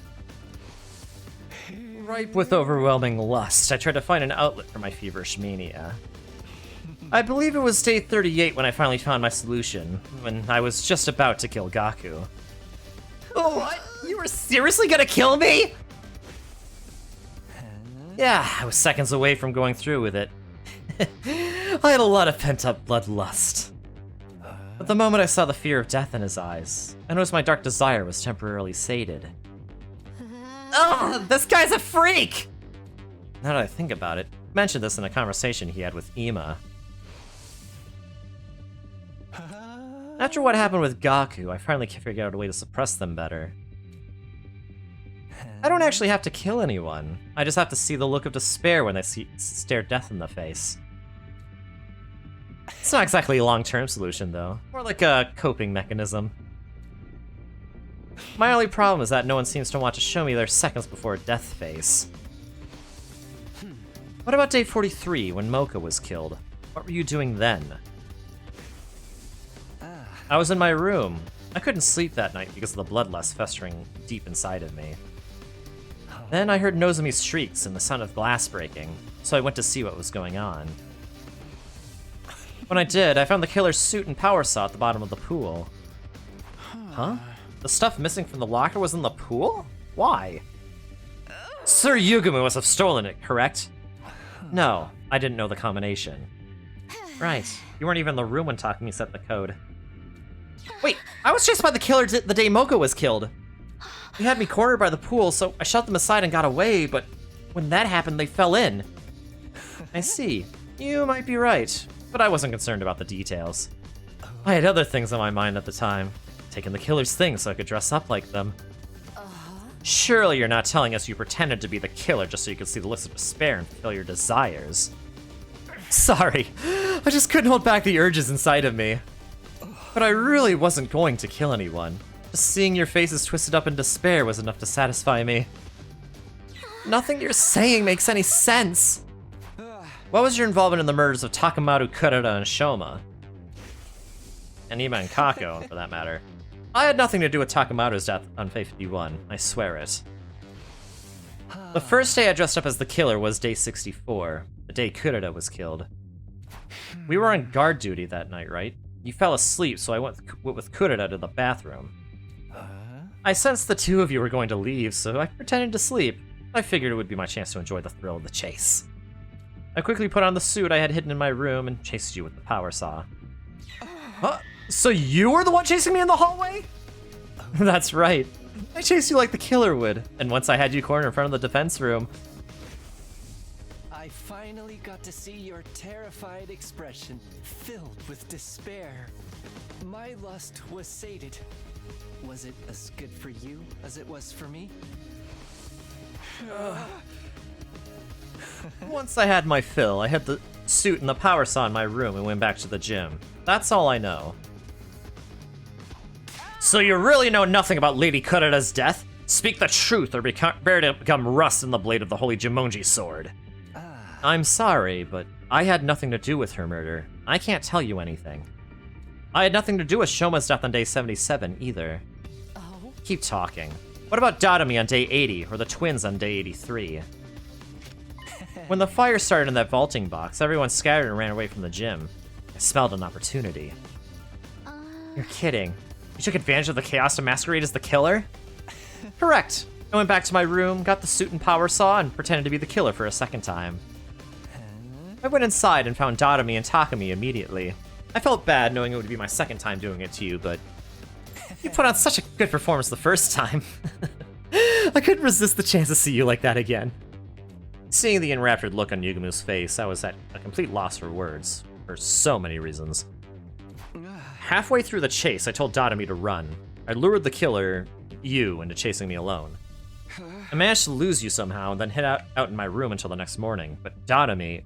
Ripe with overwhelming lust, I tried to find an outlet for my feverish mania. I believe it was day 38 when I finally found my solution, when I was just about to kill Gaku. What? You were seriously gonna kill me? Yeah, I was seconds away from going through with it. I had a lot of pent-up bloodlust. But the moment I saw the fear of death in his eyes, I noticed my dark desire was temporarily sated. Ugh, this guy's a freak! Now that I think about it, I mentioned this in a conversation he had with Ima. After what happened with Gaku, I finally figured out a way to suppress them better. I don't actually have to kill anyone. I just have to see the look of despair when they stare death in the face. It's not exactly a long-term solution, though. More like a coping mechanism. My only problem is that no one seems to want to show me their seconds before death face. What about day 43, when Mocha was killed? What were you doing then? I was in my room. I couldn't sleep that night because of the bloodlust festering deep inside of me. Then I heard Nozomi's shrieks and the sound of glass breaking, so I went to see what was going on. When I did, I found the killer's suit and power saw at the bottom of the pool. Huh? The stuff missing from the locker was in the pool? Why? Sir Yugumu must have stolen it, correct? No, I didn't know the combination. Right, you weren't even in the room when Takumi set the code. Wait, I was chased by the killer the day Mocha was killed. He had me cornered by the pool, so I shoved them aside and got away, but when that happened, they fell in. I see. You might be right, but I wasn't concerned about the details. I had other things on my mind at the time. Taking the killer's things so I could dress up like them. Surely you're not telling us you pretended to be the killer just so you could see the looks of despair and fulfill your desires. Sorry, I just couldn't hold back the urges inside of me. But I really wasn't going to kill anyone. Just seeing your faces twisted up in despair was enough to satisfy me. Nothing you're saying makes any sense. What was your involvement in the murders of Takamaru, Kurata, and Shoma? And Ima and Kako, for that matter. I had nothing to do with Takamaru's death on Fate 51, I swear it. The first day I dressed up as the killer was day 64, the day Kurata was killed. We were on guard duty that night, right? You fell asleep, so I went with Kurata to the bathroom. I sensed the two of you were going to leave, so I pretended to sleep. I figured it would be my chance to enjoy the thrill of the chase. I quickly put on the suit I had hidden in my room and chased you with the power saw. Huh? So you were the one chasing me in the hallway? That's right. I chased you like the killer would, and once I had you cornered in front of the defense room... I finally got to see your terrified expression, filled with despair. My lust was sated. Was it as good for you as it was for me? Once I had my fill, I hid the suit and the power saw in my room and went back to the gym. That's all I know. So you really know nothing about Lady Kurata's death? Speak the truth or bear to become rust in the blade of the holy Jumonji sword. I'm sorry, but I had nothing to do with her murder. I can't tell you anything. I had nothing to do with Shoma's death on day 77 either. Oh? Keep talking. What about Dotami on day 80, or the twins on day 83? When the fire started in that vaulting box, everyone scattered and ran away from the gym. I smelled an opportunity. You're kidding. You took advantage of the chaos to masquerade as the killer? Correct. I went back to my room, got the suit and power saw, and pretended to be the killer for a second time. I went inside and found Dotami and Takumi immediately. I felt bad knowing it would be my second time doing it to you, but you put on such a good performance the first time. I couldn't resist the chance to see you like that again. Seeing the enraptured look on Yugamu's face, I was at a complete loss for words, for so many reasons. Halfway through the chase, I told Dotami to run. I lured the killer, you, into chasing me alone. I managed to lose you somehow and then hid out in my room until the next morning, but Dotami...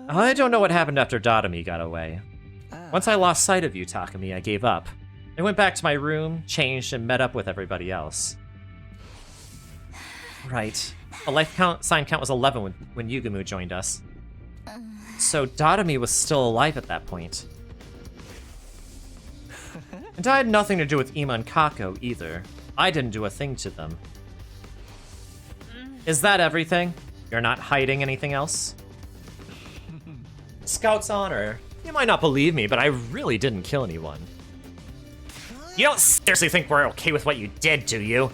I don't know what happened after Dotami got away. Once I lost sight of you, Takumi, I gave up. I went back to my room, changed, and met up with everybody else. Right. The life sign count was 11 when Yugamu joined us. So Dotami was still alive at that point. And I had nothing to do with Ima and Kako either. I didn't do a thing to them. Is that everything? You're not hiding anything else? Scout's honor. You might not believe me, but I really didn't kill anyone. You don't seriously think we're okay with what you did, do you?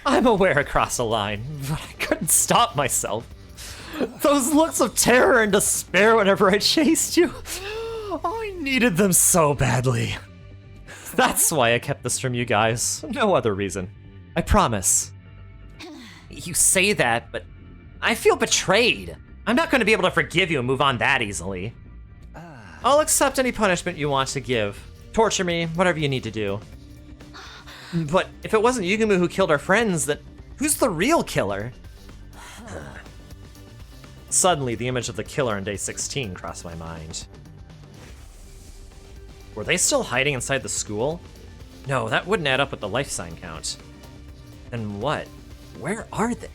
I'm aware I crossed a line, but I couldn't stop myself. Those looks of terror and despair whenever I chased you. I needed them so badly. That's why I kept this from you guys. No other reason. I promise. You say that, but I feel betrayed. I'm not going to be able to forgive you and move on that easily. I'll accept any punishment you want to give. Torture me, whatever you need to do. But if it wasn't Yugamu who killed our friends, then who's the real killer? Suddenly, the image of the killer on day 16 crossed my mind. Were they still hiding inside the school? No, that wouldn't add up with the life sign count. Then what? Where are they?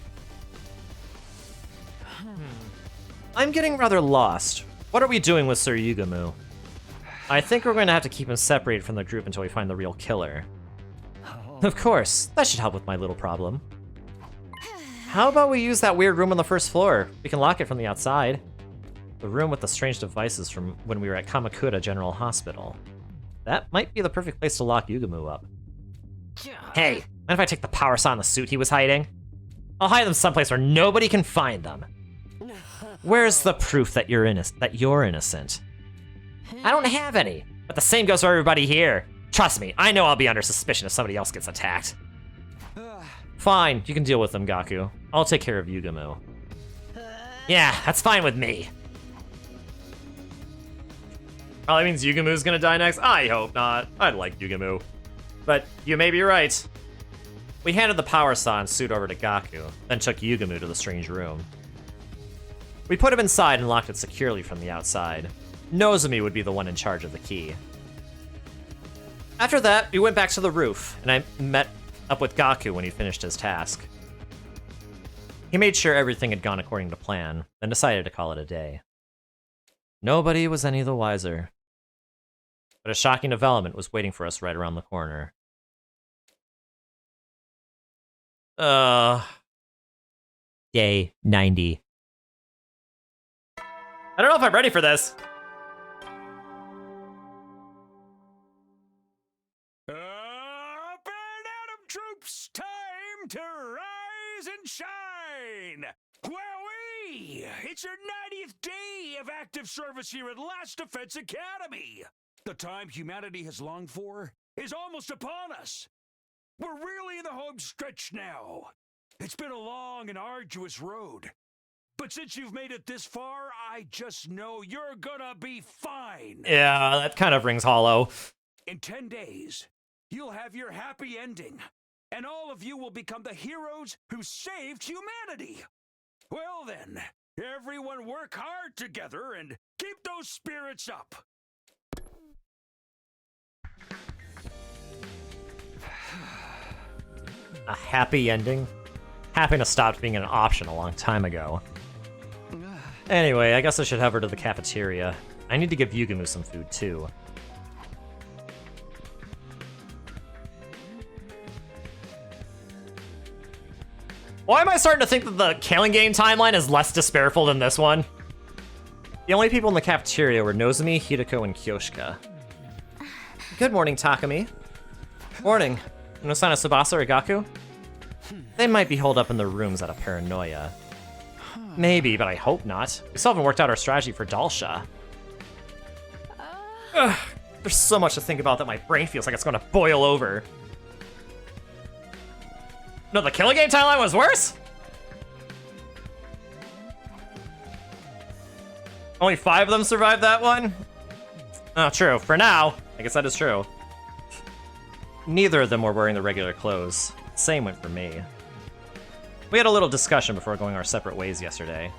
I'm getting rather lost. What are we doing with Sir Yugamu? I think we're going to have to keep him separated from the group until we find the real killer. Of course, that should help with my little problem. How about we use that weird room on the first floor? We can lock it from the outside. The room with the strange devices from when we were at Kamakura General Hospital. That might be the perfect place to lock Yugamu up. Hey, mind if I take the power saw in the suit he was hiding? I'll hide them someplace where nobody can find them. Where's the proof that you're innocent? I don't have any, but the same goes for everybody here. Trust me, I know I'll be under suspicion if somebody else gets attacked. Fine, you can deal with them, Gaku. I'll take care of Yugamu. Yeah, that's fine with me. Probably means Yugamu's gonna die next? I hope not. I'd like Yugamu. But you may be right. We handed the power saw and suit over to Gaku, then took Yugamu to the strange room. We put him inside and locked it securely from the outside. Nozomi would be the one in charge of the key. After that, we went back to the roof, and I met up with Gaku when he finished his task. He made sure everything had gone according to plan, then decided to call it a day. Nobody was any the wiser. But a shocking development was waiting for us right around the corner. Day 90. I don't know if I'm ready for this. Up and Atom troops, time to rise and shine! Wowee! It's your 90th day of active service here at Last Defense Academy! The time humanity has longed for is almost upon us. We're really in the home stretch now. It's been a long and arduous road. But since you've made it this far, I just know you're gonna be fine. Yeah, that kind of rings hollow. In 10 days, you'll have your happy ending, and all of you will become the heroes who saved humanity. Well then, everyone work hard together and keep those spirits up. A happy ending? Happiness stopped being an option a long time ago. Anyway, I guess I should head over to the cafeteria. I need to give Yugumu some food, too. Why am I starting to think that the Killing Game timeline is less despairful than this one? The only people in the cafeteria were Nozomi, Hideko, and Kyoshika. Good morning, Takumi. Morning. No sign of Tsubasa or Gaku? They might be holed up in their rooms out of paranoia. Maybe, but I hope not. We still haven't worked out our strategy for Dalsha. Ugh, there's so much to think about that my brain feels like it's going to boil over. No, the Killing Game timeline was worse? Only 5 of them survived that one? Oh, true. For now, I guess that is true. Neither of them were wearing the regular clothes. Same went for me. We had a little discussion before going our separate ways yesterday.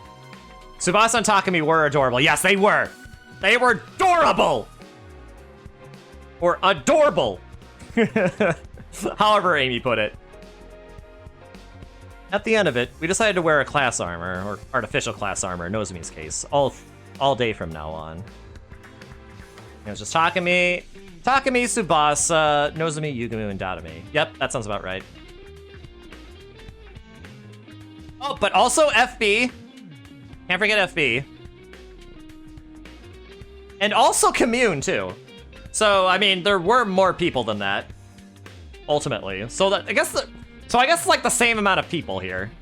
Tsubasa and Takumi were adorable. Yes, they were! They were adorable! Or adorable! However Amy put it. At the end of it, we decided to wear a class armor, or artificial class armor in Nozomi's case, all day from now on. It was just Takumi, Tsubasa, Nozomi, Yugumu, and Dadame. Yep, that sounds about right. Oh, but also FB. Can't forget FB. And also Commune, too. So, I mean, there were more people than that, ultimately. So that I guess it's like the same amount of people here.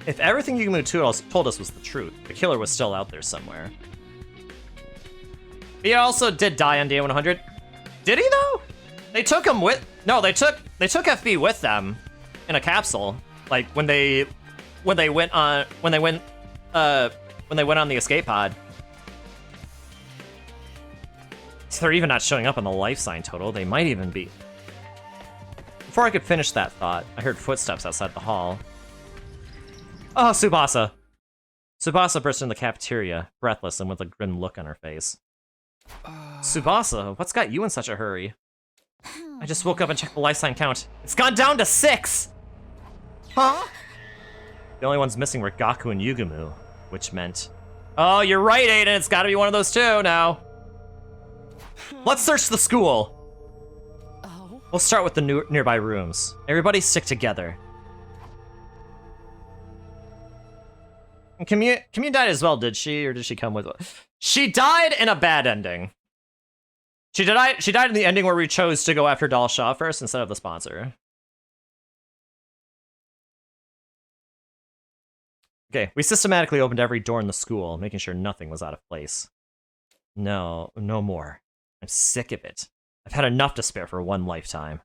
If everything Yugumu told us was the truth, the killer was still out there somewhere. He also did die on day 100. Did he though? They took him with. No, they took FB with them in a capsule. Like when they went on the escape pod. So they're even not showing up on the life sign total. They might even be. Before I could finish that thought, I heard footsteps outside the hall. Oh, Tsubasa. Tsubasa burst into the cafeteria, breathless and with a grim look on her face. Tsubasa, what's got you in such a hurry? I just woke up and checked the life sign count. It's gone down to 6! Huh? The only ones missing were Gaku and Yugumu, which meant... Oh, you're right, Aiden, it's gotta be one of those two now. Let's search the school. We'll start with the nearby rooms. Everybody stick together. And Commune died as well, did she? Or did she come with... She died in a bad ending. She died in the ending where we chose to go after Dalsha first instead of the sponsor. Okay, we systematically opened every door in the school, making sure nothing was out of place. No more. I'm sick of it. I've had enough to spare for one lifetime.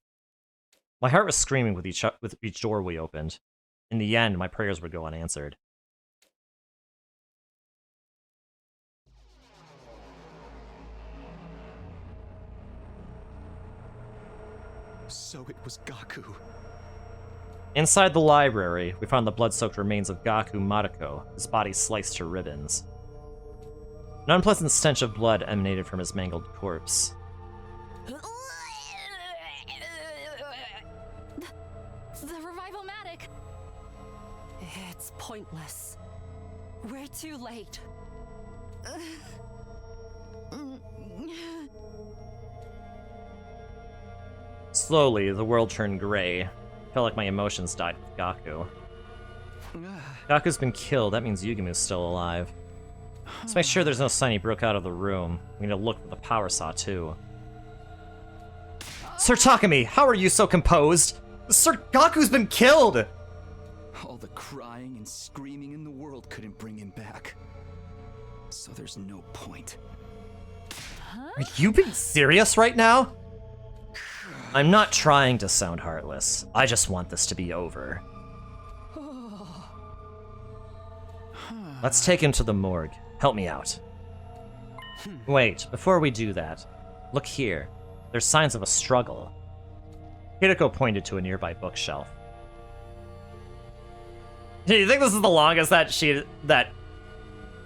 My heart was screaming with each door we opened. In the end, my prayers would go unanswered. So it was Gaku. Inside the library, we found the blood-soaked remains of Gaku Mariko, his body sliced to ribbons. An unpleasant stench of blood emanated from his mangled corpse. The revival-matic! It's pointless. We're too late. Slowly, the world turned gray. Felt like my emotions died with Gaku. Gaku's been killed, that means Yugumu's still alive. Let's make sure there's no sign he broke out of the room. We need to look for the power saw, too. Sir Takumi, how are you so composed? Sir Gaku's been killed! All the crying and screaming in the world couldn't bring him back. So there's no point. Are you being serious right now? I'm not trying to sound heartless. I just want this to be over. Let's take him to the morgue. Help me out. Wait, before we do that, look here. There's signs of a struggle. Hideko pointed to a nearby bookshelf. Do you think this is the longest that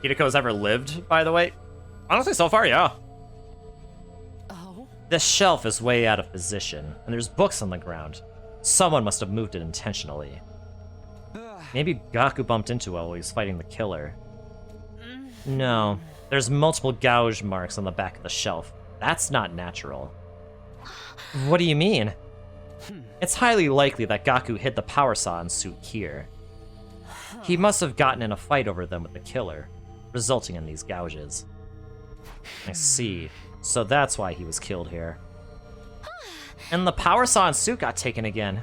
Hideko's ever lived, by the way? Honestly, so far, yeah. This shelf is way out of position, and there's books on the ground. Someone must have moved it intentionally. Maybe Gaku bumped into it while he was fighting the killer. No, there's multiple gouge marks on the back of the shelf. That's not natural. What do you mean? It's highly likely that Gaku hid the power saw and suit here. He must have gotten in a fight over them with the killer, resulting in these gouges. I see. So that's why he was killed here. And the power saw and suit got taken again.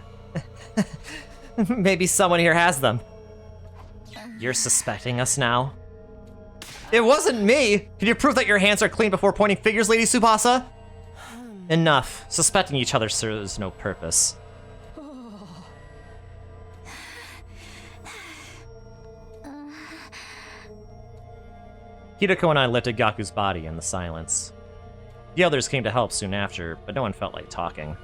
Maybe someone here has them. You're suspecting us now? It wasn't me! Can you prove that your hands are clean before pointing fingers, Lady Tsubasa? Enough. Suspecting each other serves no purpose. Hideko and I lifted Gaku's body in the silence. The others came to help soon after, but no one felt like talking.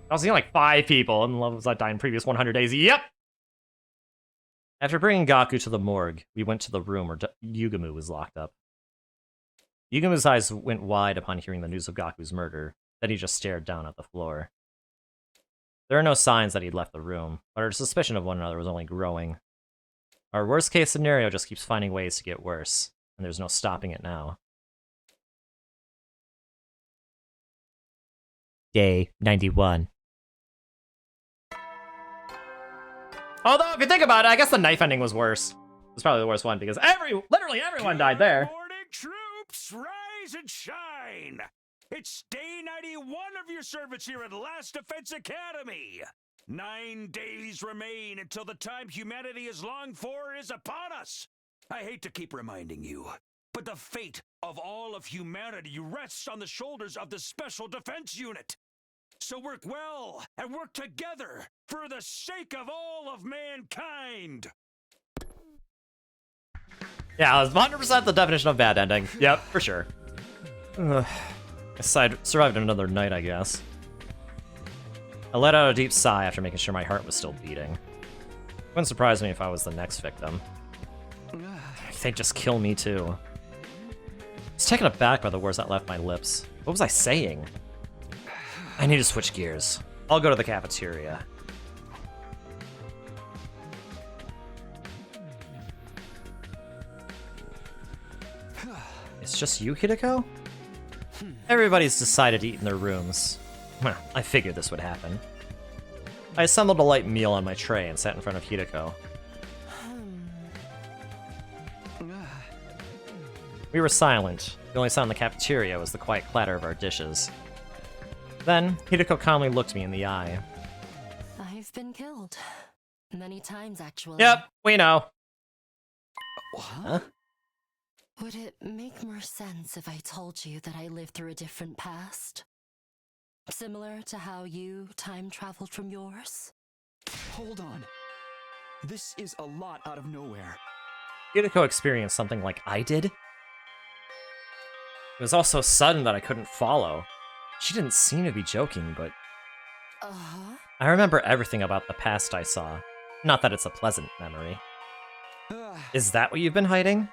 I was seeing like 5 people, and levels that died in previous 100 days. Yep! After bringing Gaku to the morgue, we went to the room where Yugamu was locked up. Yugamu's eyes went wide upon hearing the news of Gaku's murder, then he just stared down at the floor. There are no signs that he'd left the room, but our suspicion of one another was only growing. Our worst-case scenario just keeps finding ways to get worse, and there's no stopping it now. Day 91. Although, if you think about it, I guess the knife ending was worse. It was probably the worst one, because literally everyone died there. Morning, troops! Rise and shine! It's day 91 of your service here at Last Defense Academy! 9 days remain until the time humanity has longed for is upon us! I hate to keep reminding you, but the fate of all of humanity rests on the shoulders of the Special Defense Unit! So work well and work together for the sake of all of mankind! Yeah, it was 100% the definition of bad ending. Yep, for sure. I survived another night, I guess. I let out a deep sigh after making sure my heart was still beating. Wouldn't surprise me if I was the next victim. They'd just kill me too. I was taken aback by the words that left my lips. What was I saying? I need to switch gears. I'll go to the cafeteria. It's just you, Hideko? Everybody's decided to eat in their rooms. Well, I figured this would happen. I assembled a light meal on my tray and sat in front of Hideko. We were silent. The only sound in the cafeteria was the quiet clatter of our dishes. Then, Hideko calmly looked me in the eye. I've been killed. Many times, actually. Yep, we know. Huh? Would it make more sense if I told you that I lived through a different past? Similar to how you time traveled from yours? Hold on. This is a lot out of nowhere. Hideko experienced something like I did? It was all so sudden that I couldn't follow. She didn't seem to be joking, but... I remember everything about the past I saw. Not that it's a pleasant memory. Is that what you've been hiding?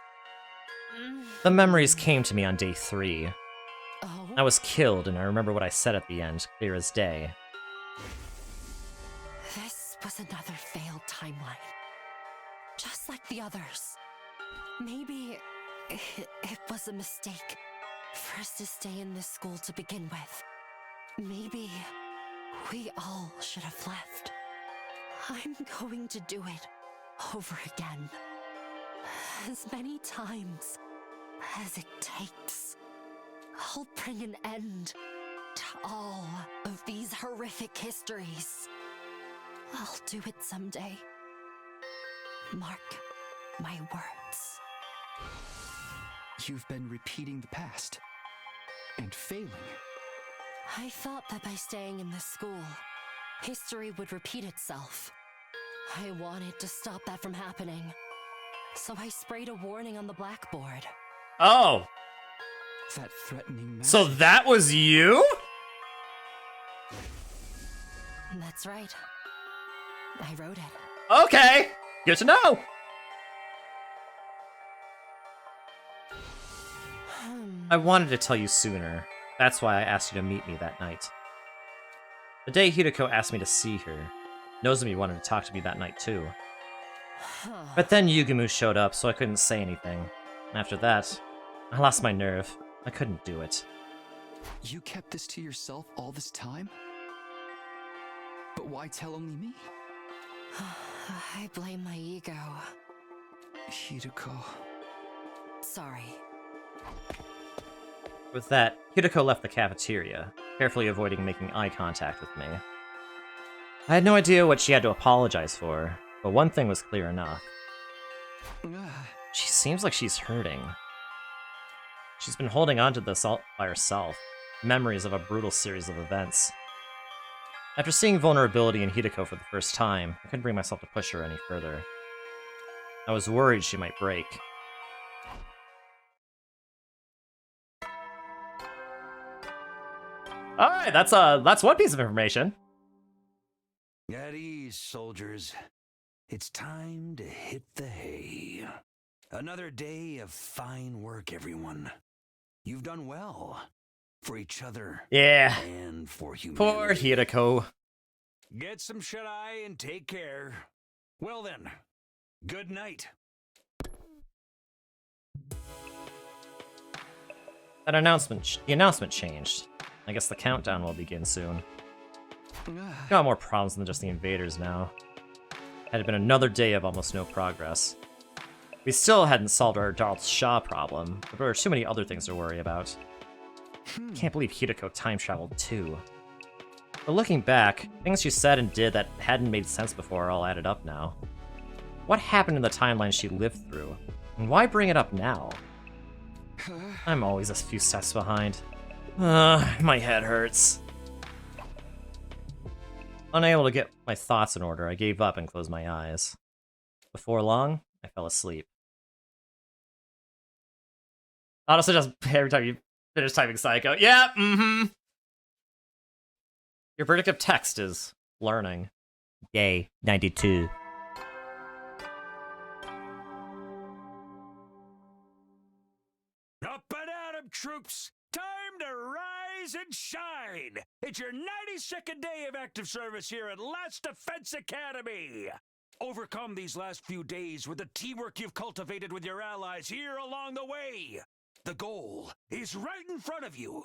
The memories came to me on day 3. I was killed, and I remember what I said at the end, clear as day. This was another failed timeline. Just like the others. Maybe it was a mistake for us to stay in this school to begin with. Maybe we all should have left. I'm going to do it over again. As many times as it takes. I'll bring an end to all of these horrific histories. I'll do it someday. Mark my words. You've been repeating the past. And failing. I thought that by staying in this school, history would repeat itself. I wanted to stop that from happening. So I sprayed a warning on the blackboard. Oh! That threatening message. So that was you? That's right. I wrote it. Okay! Good to know! I wanted to tell you sooner. That's why I asked you to meet me that night. The day Hideko asked me to see her, Nozomi wanted to talk to me that night too. But then Yugumu showed up, so I couldn't say anything. After that, I lost my nerve. I couldn't do it. You kept this to yourself all this time? But why tell only me? I blame my ego. Hideko. Sorry. With that, Hideko left the cafeteria, carefully avoiding making eye contact with me. I had no idea what she had to apologize for, but one thing was clear enough. She seems like she's hurting. She's been holding on to this all by herself, memories of a brutal series of events. After seeing vulnerability in Hideko for the first time, I couldn't bring myself to push her any further. I was worried she might break. Alright, that's one piece of information. At ease, soldiers. It's time to hit the hay. Another day of fine work, everyone. You've done well. For each other. Yeah. And for humanity. Poor Hideko. Get some shut-eye and take care. Well then, good night. The announcement changed. I guess the countdown will begin soon. Got more problems than just the invaders now. Had it been another day of almost no progress. We still hadn't solved our Darth Shaw problem, but there were too many other things to worry about. Can't believe Hideko time traveled too. But looking back, things she said and did that hadn't made sense before are all added up now. What happened in the timeline she lived through? And why bring it up now? I'm always a few steps behind. My head hurts. Unable to get my thoughts in order, I gave up and closed my eyes. Before long, I fell asleep. Honestly, just every time you finish typing Psycho. Yeah, Your predictive text is learning. Yay, 92. Up and at 'em, troops! Time to rise and shine! It's your 92nd day of active service here at Last Defense Academy! Overcome these last few days with the teamwork you've cultivated with your allies here along the way! The goal is right in front of you!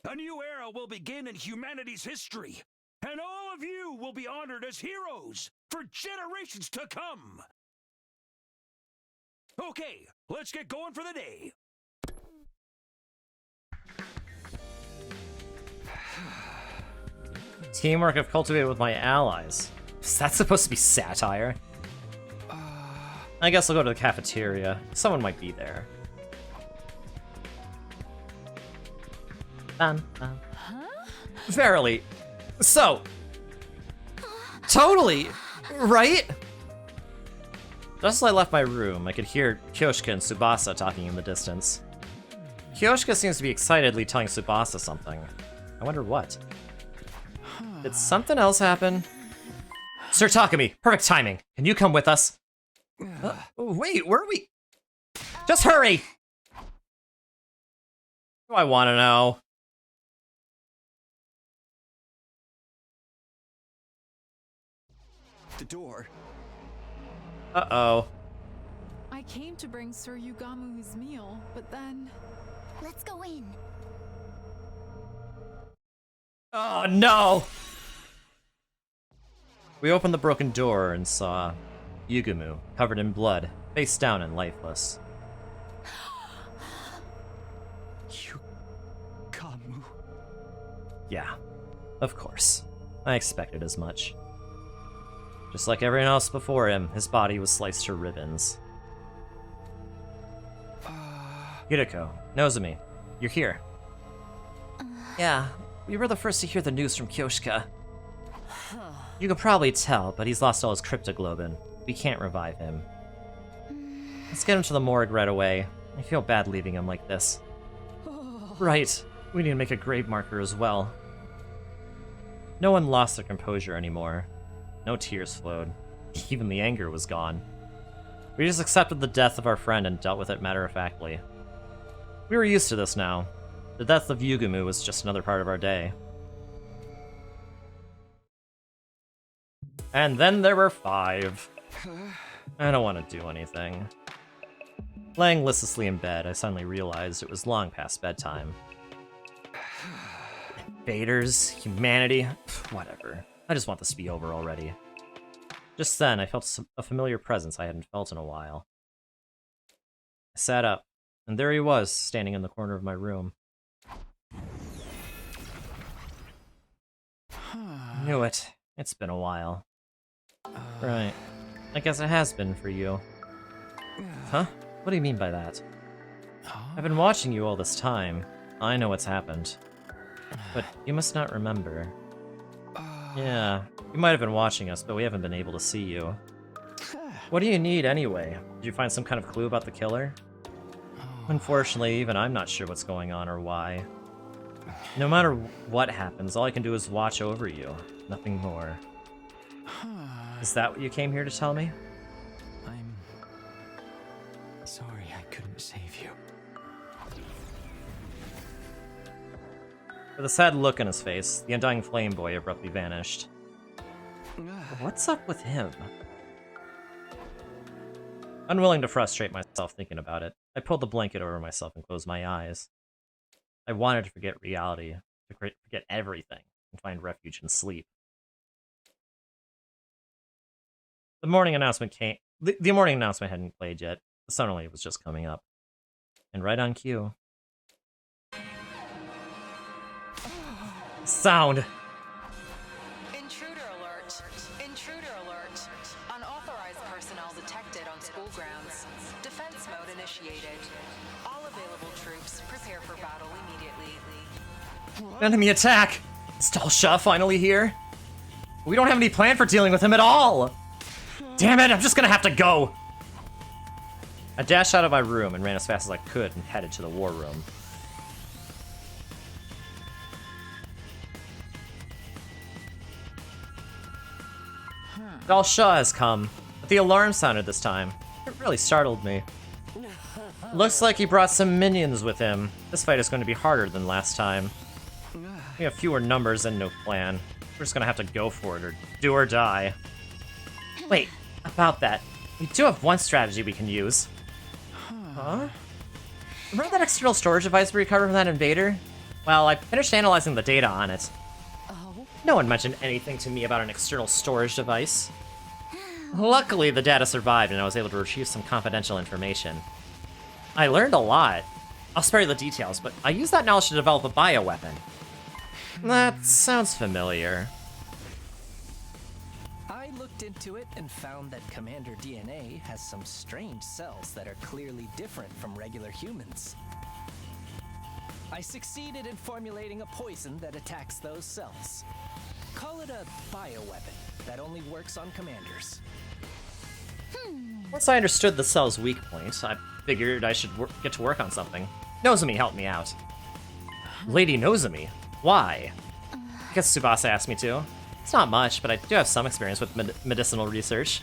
A new era will begin in humanity's history, and all of you will be honored as heroes for generations to come! Okay, let's get going for the day! Teamwork I've cultivated with my allies. Is that supposed to be satire? I guess I'll go to the cafeteria. Someone might be there. Verily. So. Totally. Right? Just as I left my room, I could hear Kyoshika and Tsubasa talking in the distance. Kyoshika seems to be excitedly telling Tsubasa something. I wonder what. Did something else happen? Sir Takumi, perfect timing. Can you come with us? Wait, where are we? Just hurry! Do I want to know? The door. Uh-oh. I came to bring Sir Yugamu his meal, but then... Let's go in. Oh, no! We opened the broken door and saw Yugumu, covered in blood, face down and lifeless. Yugamu. Yeah, of course. I expected as much. Just like everyone else before him, his body was sliced to ribbons. Hideko, Nozomi, you're here. Yeah, we were the first to hear the news from Kyoshika. You can probably tell, but he's lost all his cryptoglobin. We can't revive him. Let's get him to the morgue right away. I feel bad leaving him like this. Right, we need to make a grave marker as well. No one lost their composure anymore. No tears flowed. Even the anger was gone. We just accepted the death of our friend and dealt with it matter-of-factly. We were used to this now. The death of Yugumu was just another part of our day. And then there were 5. I don't want to do anything. Laying listlessly in bed, I suddenly realized it was long past bedtime. Invaders, humanity, whatever. I just want this to be over already. Just then, I felt a familiar presence I hadn't felt in a while. I sat up, and there he was, standing in the corner of my room. Knew it. It's been a while. Right. I guess it has been for you. Huh? What do you mean by that? I've been watching you all this time. I know what's happened. But you must not remember. Yeah, you might have been watching us, but we haven't been able to see you. What do you need anyway? Did you find some kind of clue about the killer? Unfortunately, even I'm not sure what's going on or why. No matter what happens, all I can do is watch over you. Nothing more. Is that what you came here to tell me? I'm sorry I couldn't save you. With a sad look on his face, the undying flame boy abruptly vanished. What's up with him? Unwilling to frustrate myself thinking about it, I pulled the blanket over myself and closed my eyes. I wanted to forget reality, to forget everything, and find refuge in sleep. The morning announcement came. The morning announcement hadn't played yet. The sun only was just coming up. And right on cue. Sound! Intruder alert. Intruder alert. Unauthorized personnel detected on school grounds. Defense mode initiated. All available troops prepare for battle immediately. Enemy attack! Is Dalsha finally here? We don't have any plan for dealing with him at all! Damn it, I'm just gonna have to go! I dashed out of my room and ran as fast as I could and headed to the war room. Dalsha has come, but the alarm sounded this time. It really startled me. Looks like he brought some minions with him. This fight is going to be harder than last time. We have fewer numbers and no plan. We're just gonna have to go for it or do or die. Wait, about that. We do have one strategy we can use. Huh? Remember that external storage device we recovered from that invader? Well, I finished analyzing the data on it. No one mentioned anything to me about an external storage device. Luckily, the data survived and I was able to retrieve some confidential information. I learned a lot. I'll spare you the details, but I used that knowledge to develop a bioweapon. That sounds familiar. I looked into it and found that Commander DNA has some strange cells that are clearly different from regular humans. I succeeded in formulating a poison that attacks those cells. Call it a bioweapon that only works on commanders. Once I understood the cell's weak point, I figured I should get to work on something. Nozomi helped me out. Lady Nozomi? Why? Because Tsubasa asked me to. It's not much, but I do have some experience with medicinal research.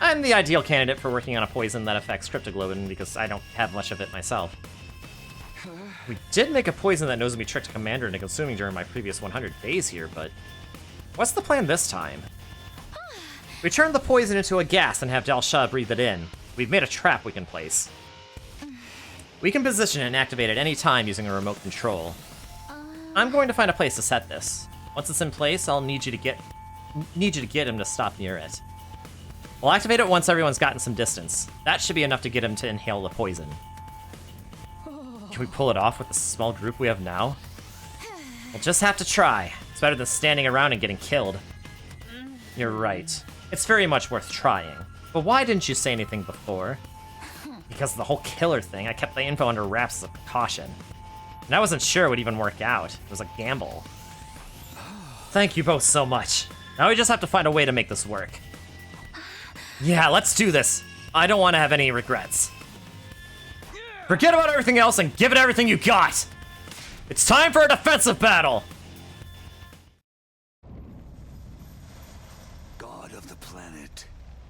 I'm the ideal candidate for working on a poison that affects cryptoglobin because I don't have much of it myself. We did make a poison that Nozomi tricked Commander into consuming during my previous 100 days here, but what's the plan this time? We turn the poison into a gas and have Dalsha breathe it in. We've made a trap we can place. We can position it and activate it any time using a remote control. I'm going to find a place to set this. Once it's in place, I'll need you to get him to stop near it. We'll activate it once everyone's gotten some distance. That should be enough to get him to inhale the poison. Can we pull it off with the small group we have now? We'll just have to try. It's better than standing around and getting killed. You're right. It's very much worth trying. But why didn't you say anything before? Because of the whole killer thing, I kept the info under wraps as a precaution. And I wasn't sure it would even work out. It was a gamble. Thank you both so much. Now we just have to find a way to make this work. Yeah, let's do this. I don't want to have any regrets. Forget about everything else and give it everything you got! It's time for a defensive battle! God of the planet,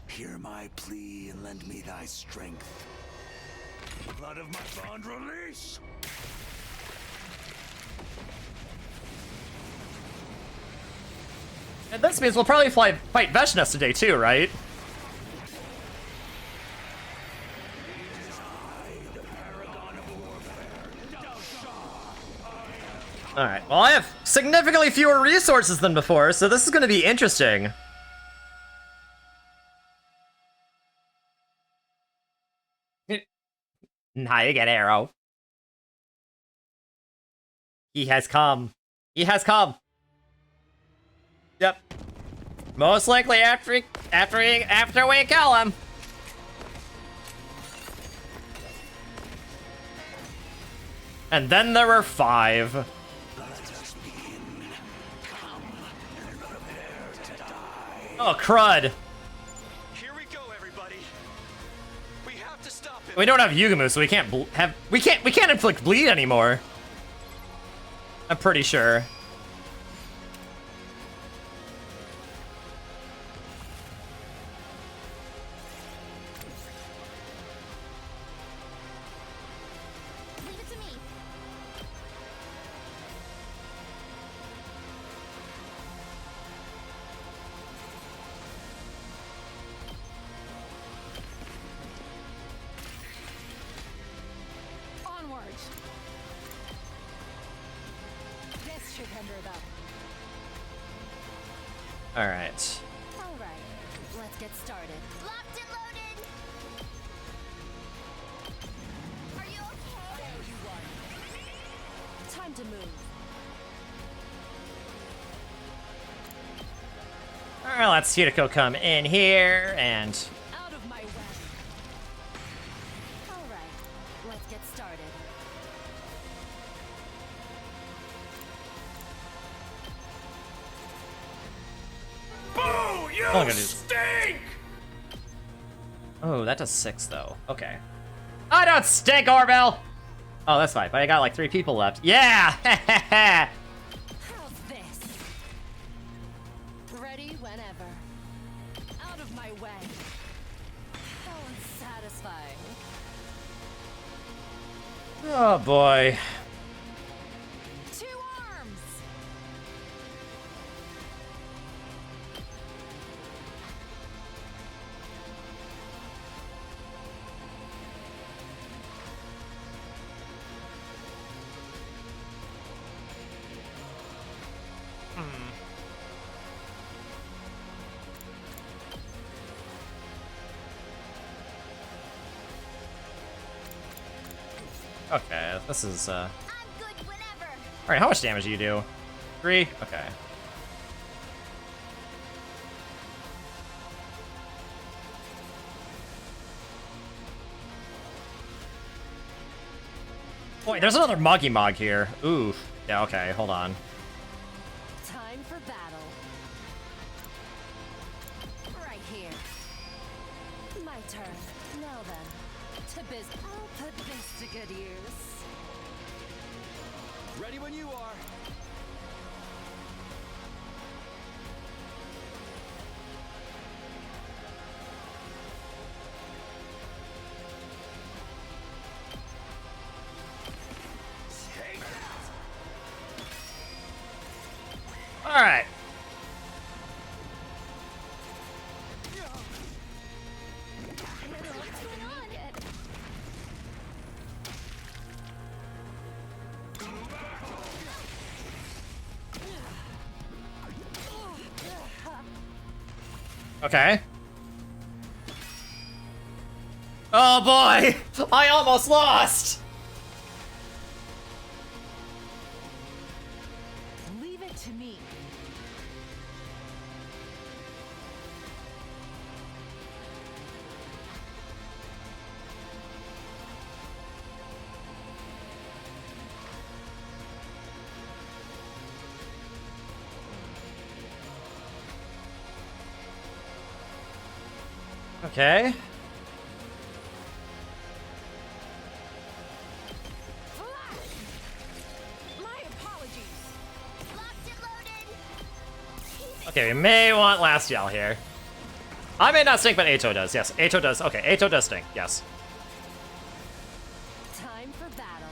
hear my plea and lend me thy strength. Blood of my bond release! And this means we'll probably fight Veshnas today too, right? Alright, well I have significantly fewer resources than before, so this is gonna be interesting. Now you get Arrow. He has come. He has come. Yep. Most likely after we kill him. And then there were 5. Oh, crud. Here we go, everybody. We have to stop him. We don't have Yugumu, so we can't we can't inflict bleed anymore. I'm pretty sure. Leave it to me. Onward. This should hinder them. All right. All right, let's get started. Locked and loaded. Are you okay? Time to move. All right, let's Hideko come in here and Out of my way. All right, let's get started. Boo! You Oh, I'm gonna do- stink! oh, that does 6 though. Okay. I don't stink, Orville. Oh, that's fine. But I got like 3 people left. Yeah. How's this? Ready whenever. Out of my way. How unsatisfying. Oh boy. 2 arms. Okay, this is I'm good whenever. all right, how much damage do you do? 3? Okay. Wait, there's another Moggy Mog here. Ooh. Yeah, okay, hold on. Time for battle. Right here. My turn. Now then. To biz. I'll put this to good use. Ready when you are. All right. What's going on? Okay. Oh boy! I almost lost! Leave it to me. Okay. My apologies. Locked and loaded. Okay, we may want last yell here. I may not stink, but Ato does. Yes, Ato does. Okay, Ato does stink. Yes. Time for battle.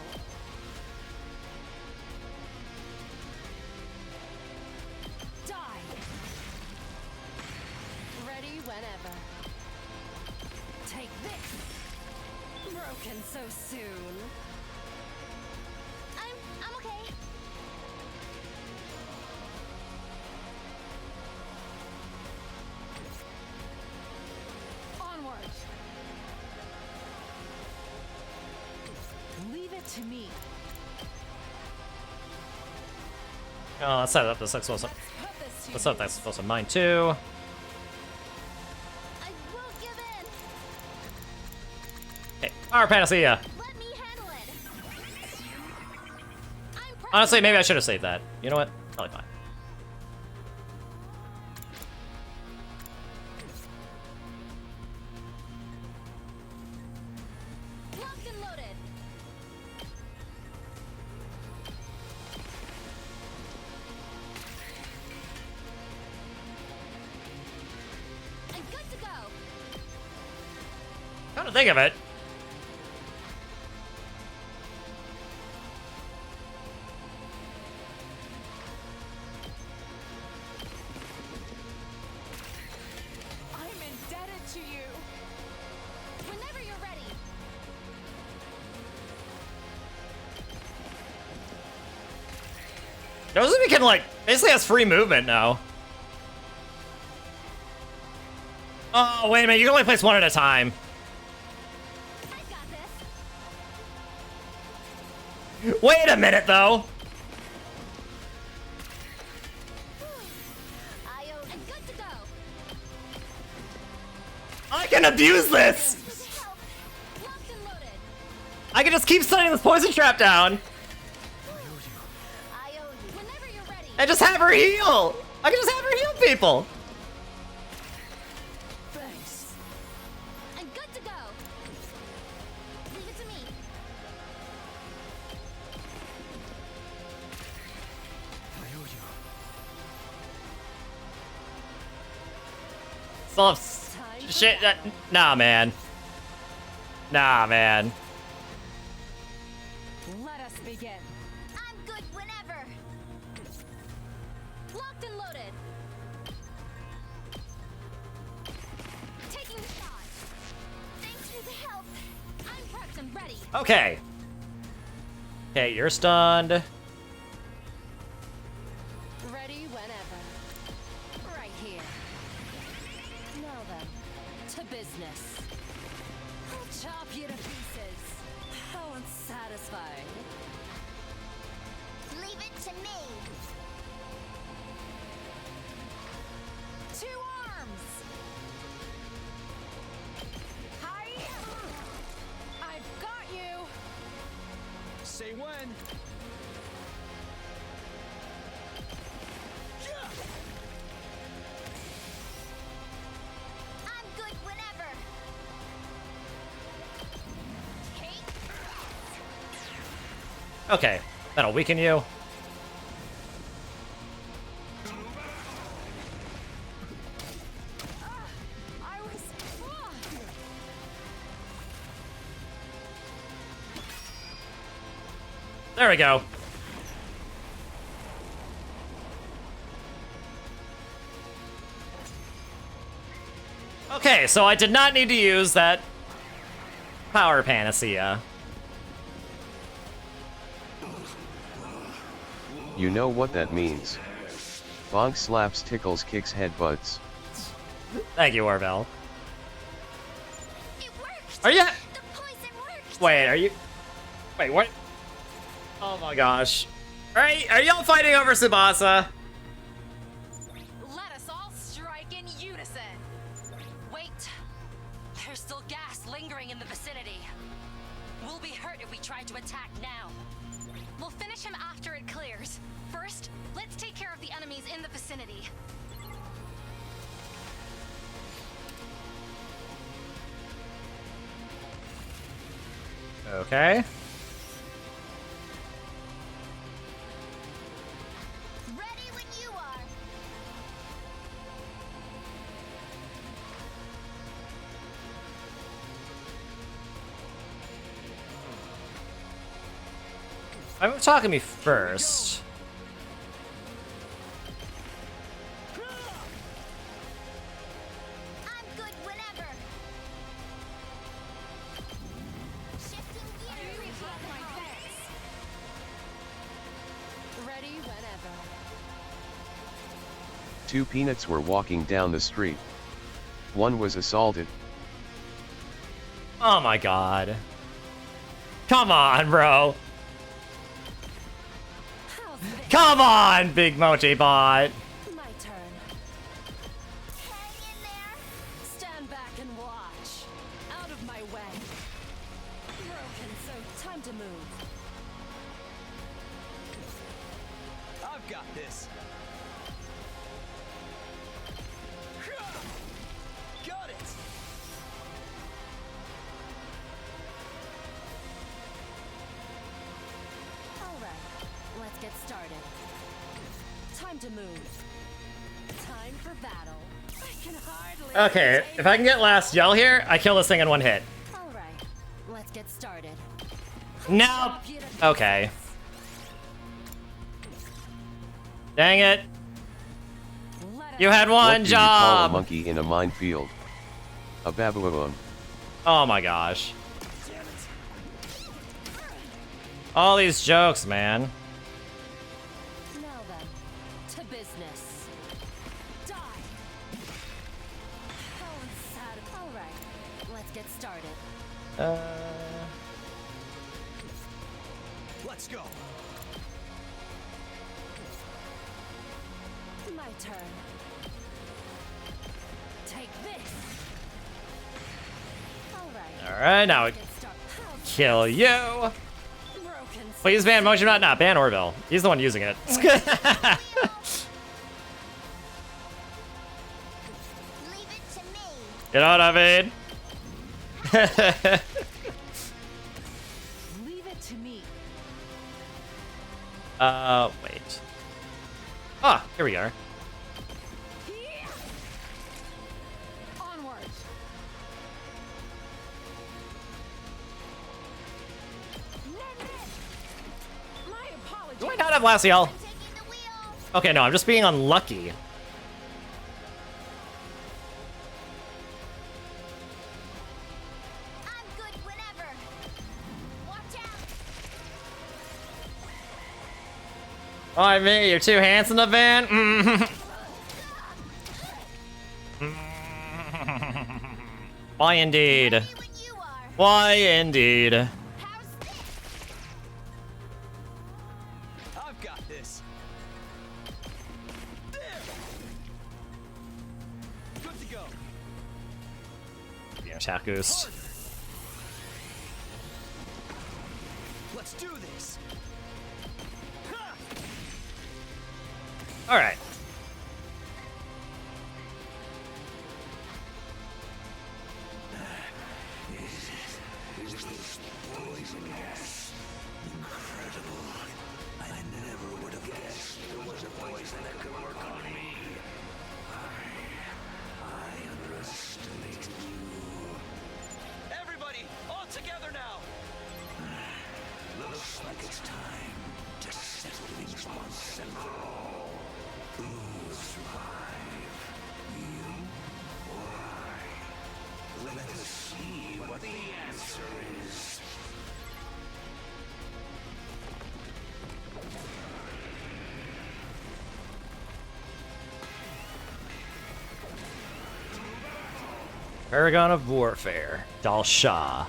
Die. Ready whenever. Take this. Broken so soon. I'm okay. to me. Oh, let's set it up this next one. Let's set that's supposed to mine too. I won't give in. Okay, Power Panacea. Let me handle it. Honestly, maybe I should have saved that. You know what? Probably fine. Locked and loaded. I'm good to go. Come to think of it. I'm indebted to you. Whenever you're ready. Nozomi can, like, basically has free movement now. Oh, wait a minute. You can only place one at a time. I got this. Wait a minute, though. I'm good to go. I can abuse this. Locked and loaded. I can just keep setting this poison trap down I owe you. Whenever you're ready. and just have her heal. I can just have her heal people. Thanks. I'm good to go. Leave it to me. I owe you. Still have shit. Nah, man. Nah, man. Let us begin. I'm good whenever. Locked and loaded. Taking the shot. Thanks for the help. I'm prepped and ready. Okay. Okay, you're stunned. Ready whenever. Right here. Now then, to business. I'll chop you to pieces. How unsatisfying. Leave it to me. Two arms. Hi. I've got you. Say when. I'm good whenever. Okay, that'll weaken you. I was. There we go. Okay, so I did not need to use that Power Panacea. You know what that means. Bonk slaps, tickles, kicks, headbutts. Thank you, Orville. Are you? Wait, are you? Wait, what? Oh my gosh. Are y'all fighting over Tsubasa? Let us all strike in unison. Wait. There's still gas lingering in the vicinity. We'll be hurt if we try to attack now. We'll finish him after it clears. First, let's take care of the enemies in the vicinity. Okay. Ready when you are. I'm talking to me first. I'm good whenever. Shifting gears. Ready whenever. Two peanuts were walking down the street. One was assaulted. Oh my god. Come on, bro. Come on, Big Mochi Bot. My turn. Hang in there. Stand back and watch. Out of my way. Broken, so time to move. I've got this. Got it. All right, let's get started. Time to move. Time for battle. I can hardly. Okay, if I can get last yell here, I kill this thing in one hit. All right, let's get started. Nope. Okay. Dang it. You had What one do you call a job. monkey in a minefield? A baboon. Oh my gosh. All these jokes, man. Now then, to business. Die. How sad. All right, let's get started. Let's go. My turn. Take this. All right. All right, now Get started. kill you. Broken. Please ban Motion Not, not ban Orville. He's the one using it. Leave it to me. Get out of it. Leave it to me. Wait. Ah, here we are. Onward. My apologies. Do I not have last yell? Taking the wheel. Okay, no, I'm just being unlucky. I'm good whenever. Watch out. Why me? You're too handsome to ban? Why indeed? Ready when you are. Why indeed? How's this? I've got this. There. Good to go. The attack boost. Let's do this. Ha! All right. Poison gas. Incredible. I never would have guessed there was a poison that could work on me. I underestimated you. Everybody, all together now. Looks like it's time to settle things once and for all. Who will survive? You or I? Let us see what the answer is. Paragon of Warfare. Dal Shah.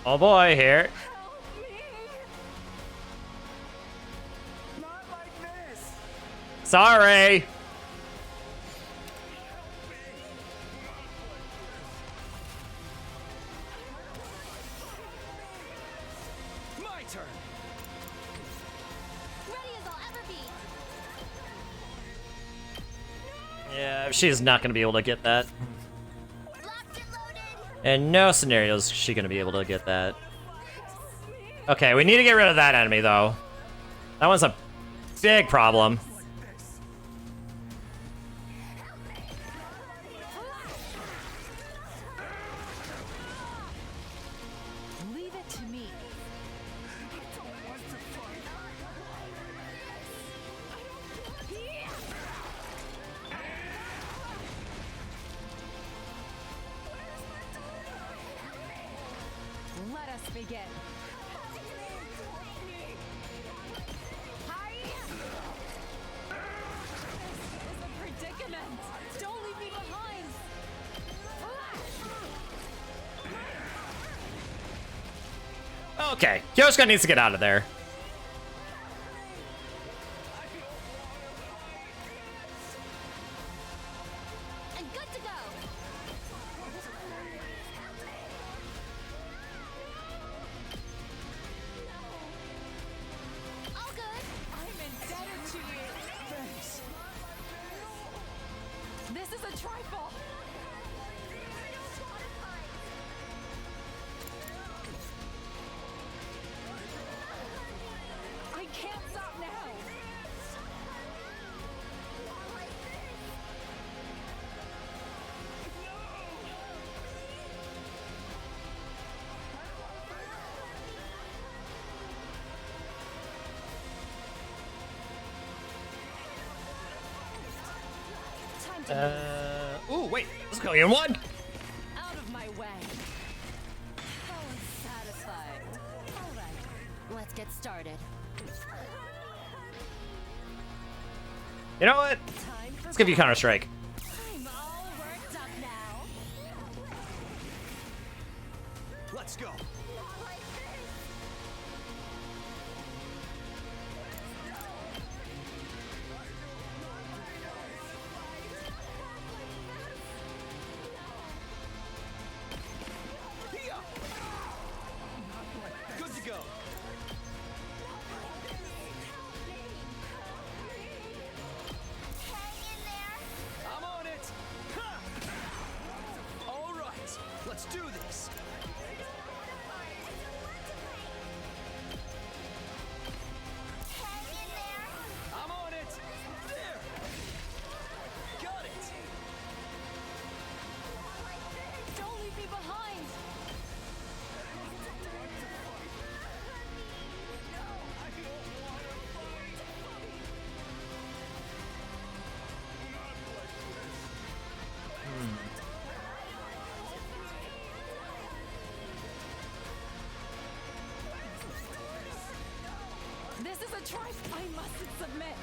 Oh boy, here. Not like this. Sorry. My turn. Ready as I'll ever be. Yeah, she's not gonna be able to get that. Locked and loaded. In no scenario is she gonna be able to get that. Okay, we need to get rid of that enemy though. That one's a big problem. Leave it to me. Let us begin. This is a predicament. Don't leave me behind. Okay, Kyoshka needs to get out of there. And good to go. All good. I'm indebted to you. Thanks. This is a trifle. I can't stop now. Time to Ooh, wait. Let's go in one. out of my way. Oh, satisfied. All right, let's get started. You know what? Time for Let's give you Counter-Strike. I'm all worked up now. Let's go. Good to go. I'm on it. Ha! All right, let's do this. I'm on it. There. Got it. Don't leave me behind. This is a trifle. I mustn't submit.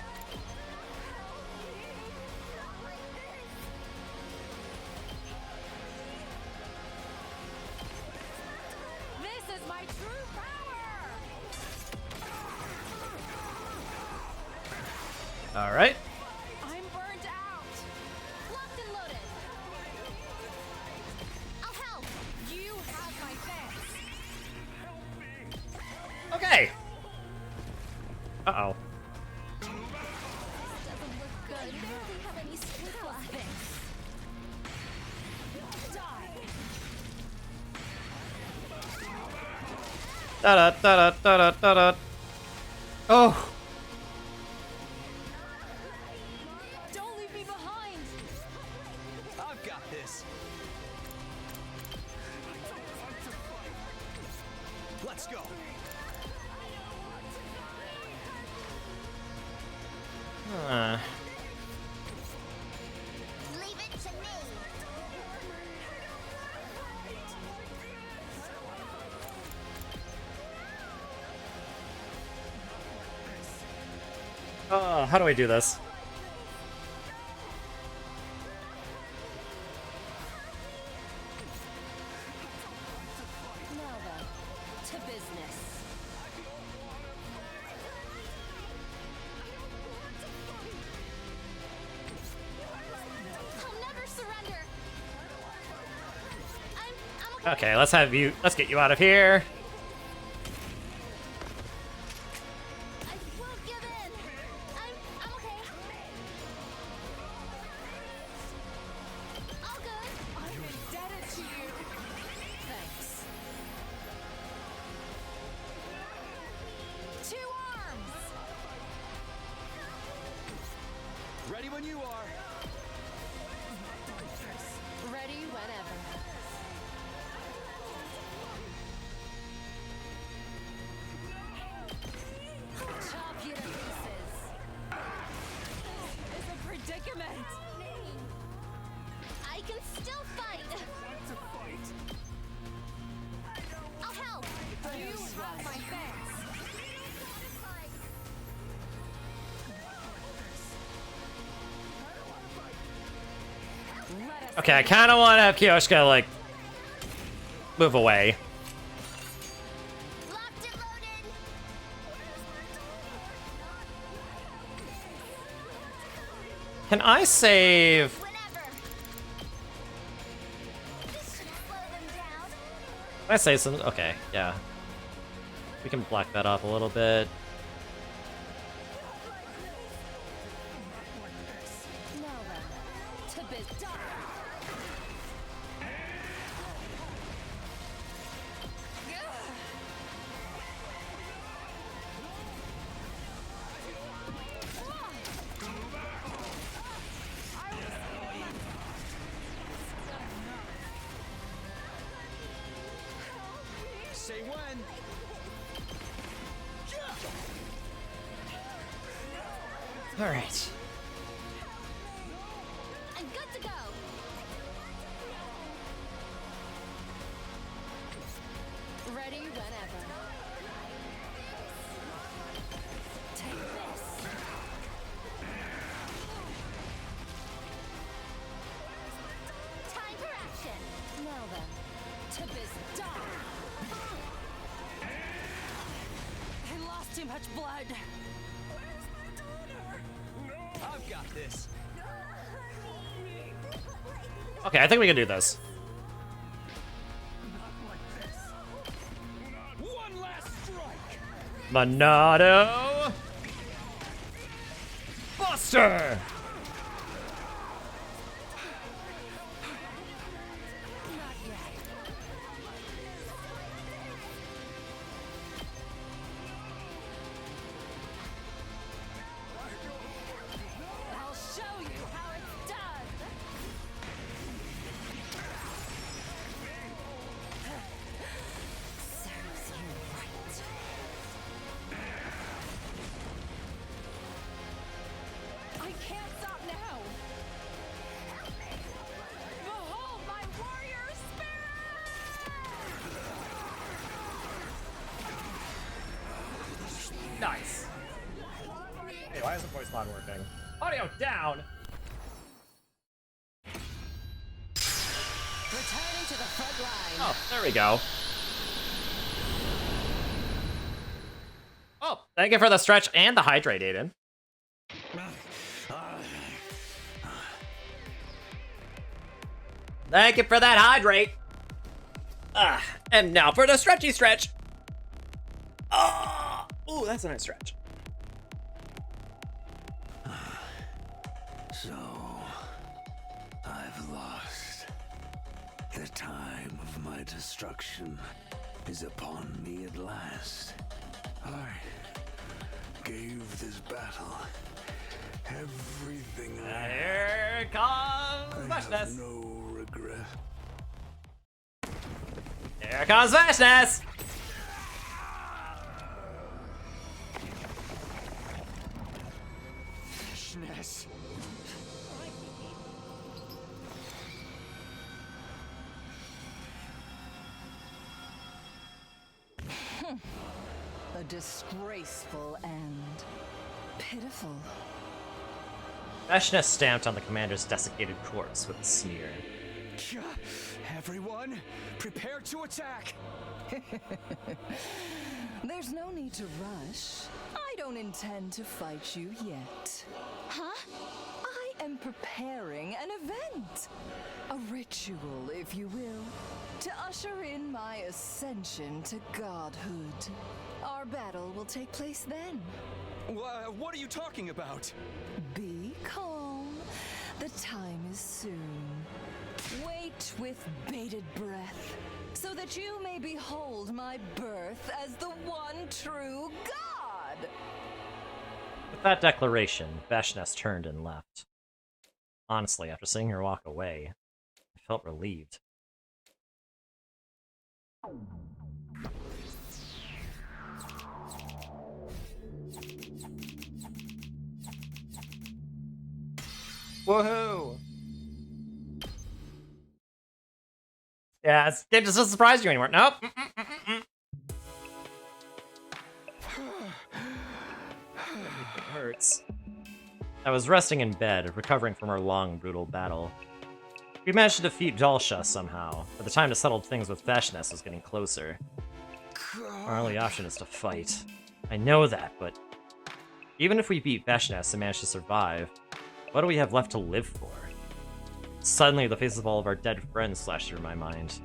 This is my true power. All right. I'm burned out. Locked and loaded. I'll help. You have my thanks. Okay. Uh-oh. Doesn't look good. I barely have any strength left. Da-da-da-da-da-da-da. Oh. Don't leave me behind. I've got this. Let's go. Leave it to me. How do I do this? Now then, to business. I'll never surrender. I'm Okay, okay. let's get you out of here. I won't give in. I'm okay. All good. I'm indebted to you. Thanks. Two arms. Ready when you are. Ready whenever. Chop you to pieces. It's a predicament. I can still fight. I'll help. You have my thanks. Let us Okay, I kind of want to have Kyoshka, like, move away. Locked Can I save? Can I save some? Okay, yeah. We can black that up a little bit. Say when. All right. I'm good to go. Ready whenever. Take this. Time for action. Now then, to biz done. I lost too much blood. I've got this. Okay, I think we can do this. One last strike. Monado Buster. I'll show you how it's done. Serves you right. I can't stop now. Behold my warrior spirit! Nice. Hey, why is the voice mod working? Audio down. Returning to the front line. Oh, there we go. Oh, thank you for the stretch and the hydrate, Aiden. Thank you for that hydrate. And now for the stretchy stretch. Oh, ooh, that's a nice stretch. So, I've lost. The time of my destruction is upon me at last. I gave this battle everything I had. Here comes I have Vashness. no regret. Here comes Vashness. Vashness. A disgraceful end. Pitiful. Vashness stamped on the commander's desiccated corpse with a sneer. Everyone, prepare to attack. There's no need to rush. I don't intend to fight you yet. Huh? I am preparing an event. A ritual, if you will, to usher in my ascension to godhood. Our battle will take place then. What are you talking about? Be calm. The time is soon. Wait with bated breath, so that you may behold my birth as the one true God! With that declaration, Vashness turned and left. Honestly, after seeing her walk away, I felt relieved. Woohoo! Yeah, it doesn't surprise you anymore. Nope. It hurts. I was resting in bed, recovering from our long, brutal battle. We managed to defeat Dalsha somehow, but the time to settle things with Vashness was getting closer. Our only option is to fight. I know that, but even if we beat Vashness and manage to survive, What do we have left to live for? Suddenly, the faces of all of our dead friends flashed through my mind.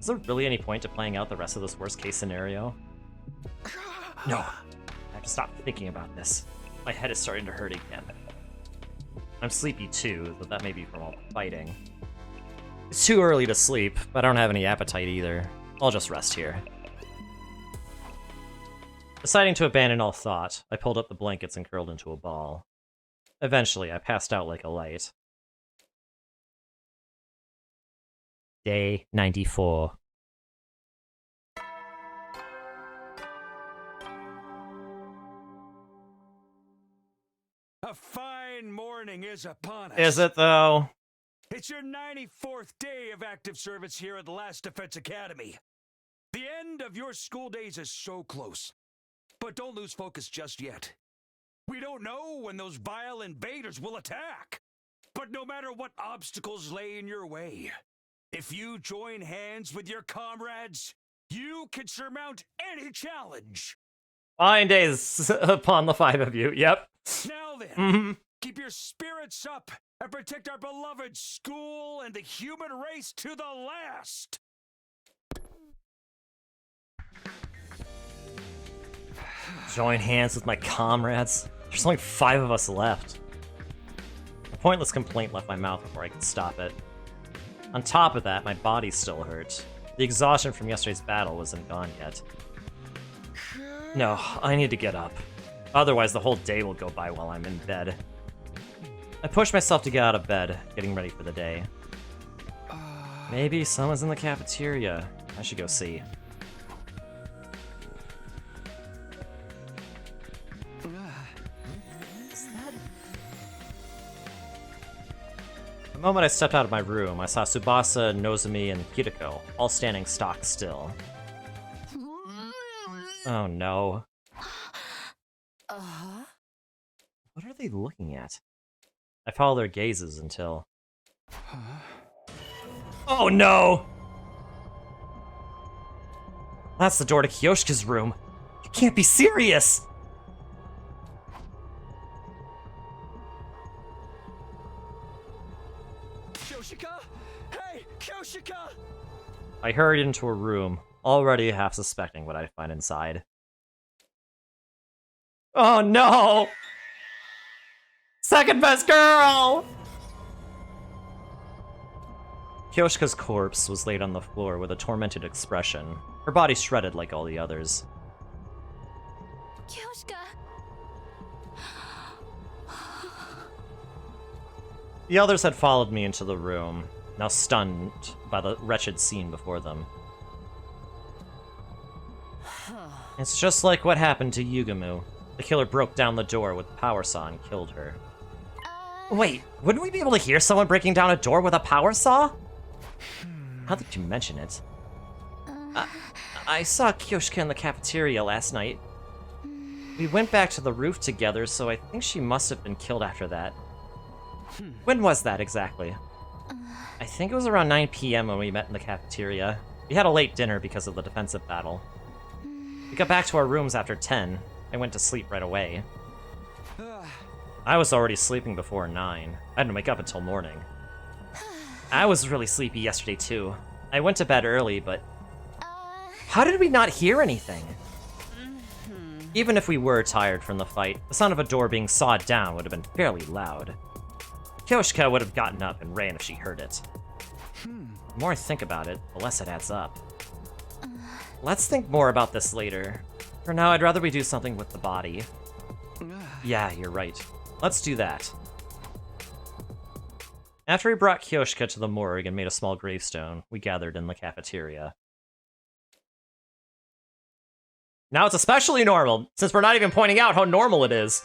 Is there really any point to playing out the rest of this worst-case scenario? No. I have to stop thinking about this. My head is starting to hurt again. I'm sleepy too, though that may be from all the fighting. It's too early to sleep, but I don't have any appetite either. I'll just rest here. Deciding to abandon all thought, I pulled up the blankets and curled into a ball. Eventually, I passed out like a light. Day 94. A fine morning is upon us. Is it, though? It's your 94th day of active service here at Last Defense Academy. The end of your school days is so close. But don't lose focus just yet. We don't know when those vile invaders will attack. But no matter what obstacles lay in your way, if you join hands with your comrades, you can surmount any challenge. Fine days upon the 5 of you, yep. Now then, keep your spirits up and protect our beloved school and the human race to the last. Join hands with my comrades? There's only 5 of us left. A pointless complaint left my mouth before I could stop it. On top of that, my body still hurt. The exhaustion from yesterday's battle wasn't gone yet. No, I need to get up. Otherwise, the whole day will go by while I'm in bed. I pushed myself to get out of bed, getting ready for the day. Maybe someone's in the cafeteria. I should go see. The moment I stepped out of my room, I saw Tsubasa, Nozomi, and Kiriko all standing stock still. Oh no. What are they looking at? I follow their gazes until... Oh no! That's the door to Kyoshika's room. You can't be serious! Kyoshika? Hey, Kyoshika! I hurried into a room, already half suspecting what I'd find inside. Oh no! Second best girl! Kyoshika's corpse was laid on the floor with a tormented expression, her body shredded like all the others. Kyoshika! The others had followed me into the room, now stunned by the wretched scene before them. It's just like what happened to Yugamu. The killer broke down the door with the power saw and killed her. Wait, wouldn't we be able to hear someone breaking down a door with a power saw? How did you mention it? I saw Kyoshika in the cafeteria last night. We went back to the roof together, so I think she must have been killed after that. When was that exactly? I think it was around 9 PM when we met in the cafeteria. We had a late dinner because of the defensive battle. We got back to our rooms after 10. I went to sleep right away. I was already sleeping before 9. I didn't wake up until morning. I was really sleepy yesterday too. I went to bed early, but... How did we not hear anything? Even if we were tired from the fight, the sound of a door being sawed down would have been fairly loud. Kyoshika would have gotten up and ran if she heard it. The more I think about it, the less it adds up. Let's think more about this later. For now, I'd rather we do something with the body. Yeah, you're right. Let's do that. After we brought Kyoshika to the morgue and made a small gravestone, we gathered in the cafeteria. Now it's especially normal, since we're not even pointing out how normal it is.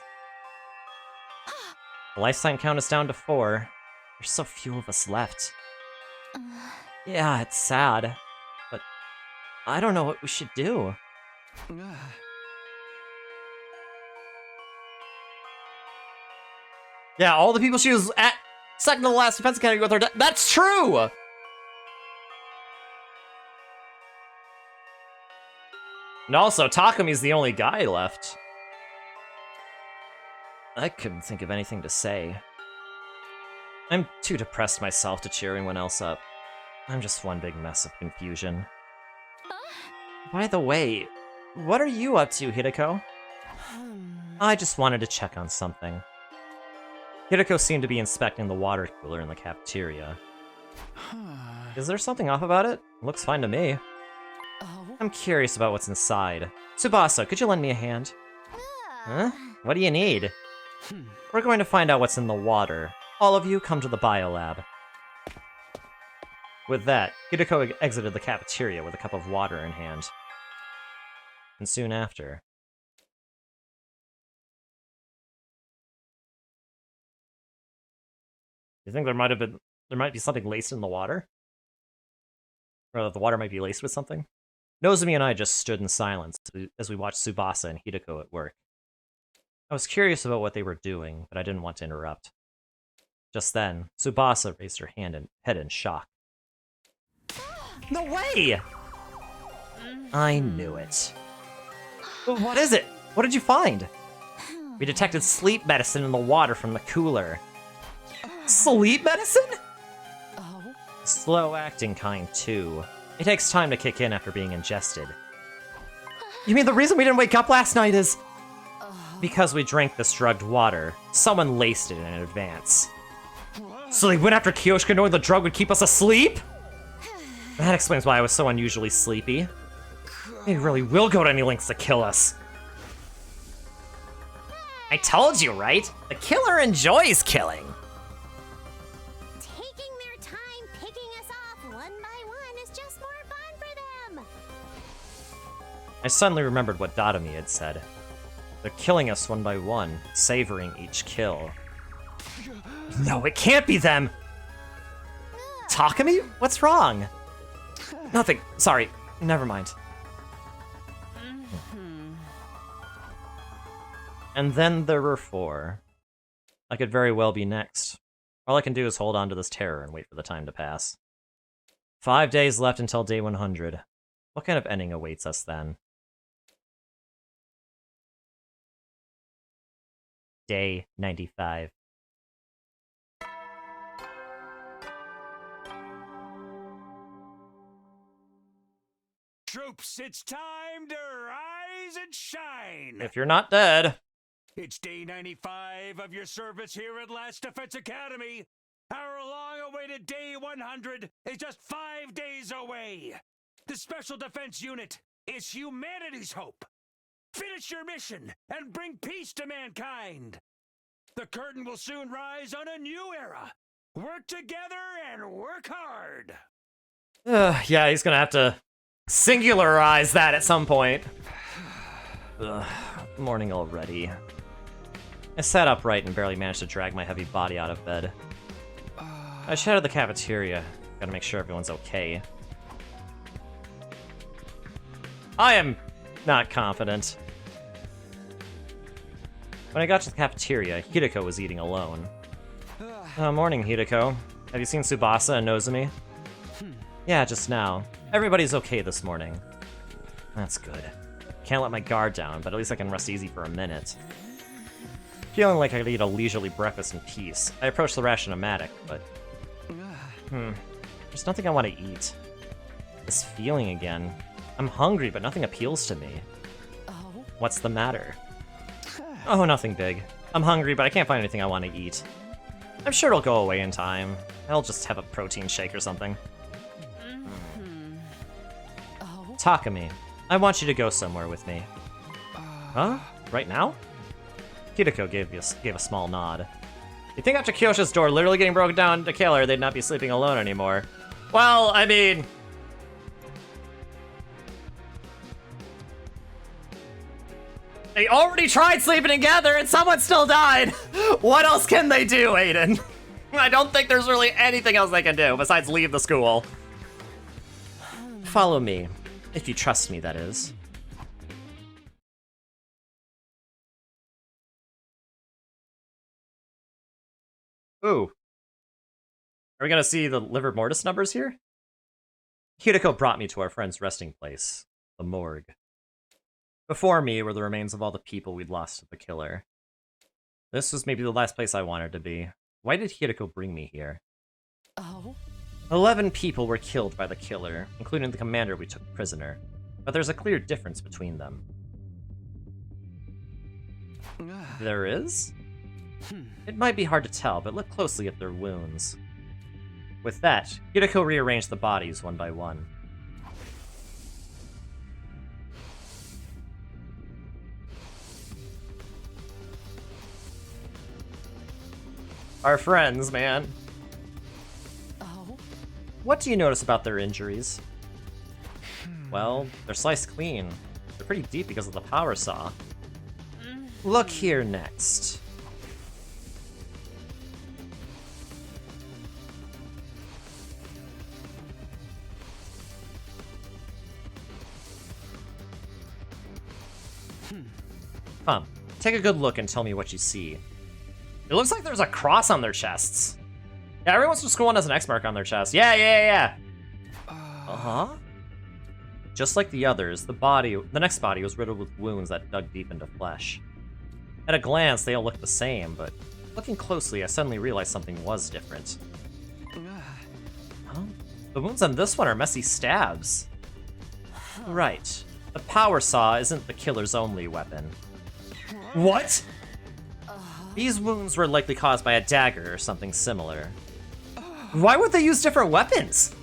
The lifetime count is down to 4. There's so few of us left. Yeah, it's sad, but I don't know what we should do. Yeah, all the people she was at second to the last defense academy with her that's true! And also, Takami's the only guy left. I couldn't think of anything to say. I'm too depressed myself to cheer anyone else up. I'm just one big mess of confusion. By the way, what are you up to, Hideko? I just wanted to check on something. Hideko seemed to be inspecting the water cooler in the cafeteria. Is there something off about it? Looks fine to me. I'm curious about what's inside. Tsubasa, could you lend me a hand? Huh? What do you need? We're going to find out what's in the water. All of you, come to the biolab. With that, Hideko exited the cafeteria with a cup of water in hand. And soon after... You think there might be something laced in the water? Or that the water might be laced with something? Nozomi and I just stood in silence as we watched Tsubasa and Hideko at work. I was curious about what they were doing, but I didn't want to interrupt. Just then, Tsubasa raised her head in shock. No way! I knew it. What is it? What did you find? We detected sleep medicine in the water from the cooler. Sleep medicine? Slow-acting kind, too. It takes time to kick in after being ingested. You mean the reason we didn't wake up last night is... Because we drank this drugged water. Someone laced it in advance. So they went after Kyoshika knowing the drug would keep us asleep? That explains why I was so unusually sleepy. They really will go to any lengths to kill us. I told you, right? The killer enjoys killing. Taking their time picking us off one by one is just more fun for them. I suddenly remembered what Datomi had said. They're killing us one by one, savoring each kill. No, it can't be them! Takumi? What's wrong? Nothing. Sorry. Never mind. And then there were 4. I could very well be next. All I can do is hold on to this terror and wait for the time to pass. 5 days left until day 100. What kind of ending awaits us then? Day 95. Troops, it's time to rise and shine! If you're not dead. It's day 95 of your service here at Last Defense Academy. Our long-awaited day 100 is just 5 days away. The Special Defense Unit is humanity's hope. Finish your mission and bring peace to mankind. The curtain will soon rise on a new era. Work together and work hard. Yeah, he's gonna have to singularize that at some point. Morning already. I sat upright and barely managed to drag my heavy body out of bed. I shouted the cafeteria. Gotta make sure everyone's okay. I am not confident. When I got to the cafeteria, Hideko was eating alone. Morning, Hideko. Have you seen Tsubasa and Nozomi? Yeah, just now. Everybody's okay this morning. That's good. Can't let my guard down, but at least I can rest easy for a minute. Feeling like I could eat a leisurely breakfast in peace, I approached the ration-o-matic, but... There's nothing I want to eat. This feeling again. I'm hungry, but nothing appeals to me. What's the matter? Oh, nothing big. I'm hungry, but I can't find anything I want to eat. I'm sure it'll go away in time. I'll just have a protein shake or something. Takumi, I want you to go somewhere with me. Huh? Right now? Hideko gave a small nod. You think after Kyosha's door literally getting broken down to kill her, they'd not be sleeping alone anymore? Well, I mean... They already tried sleeping together and someone still died! What else can they do, Aiden? I don't think there's really anything else they can do besides leave the school. Follow me. If you trust me, that is. Ooh. Are we gonna see the liver mortis numbers here? Hideko brought me to our friend's resting place, the morgue. Before me were the remains of all the people we'd lost to the killer. This was maybe the last place I wanted to be. Why did Hiroko bring me here? Oh? 11 people were killed by the killer, including the commander we took prisoner. But there's a clear difference between them. There is? It might be hard to tell, but look closely at their wounds. With that, Hiroko rearranged the bodies one by one. Our friends, man. Oh? What do you notice about their injuries? Well, they're sliced clean. They're pretty deep because of the power saw. Look here next. Come, take a good look and tell me what you see. It looks like there's a cross on their chests. Yeah, everyone from school one has an X mark on their chest. Yeah. Uh-huh. Just like the others, the next body was riddled with wounds that dug deep into flesh. At a glance, they all looked the same, but looking closely, I suddenly realized something was different. Huh? The wounds on this one are messy stabs. Right. The power saw isn't the killer's only weapon. What? These wounds were likely caused by a dagger or something similar. Why would they use different weapons?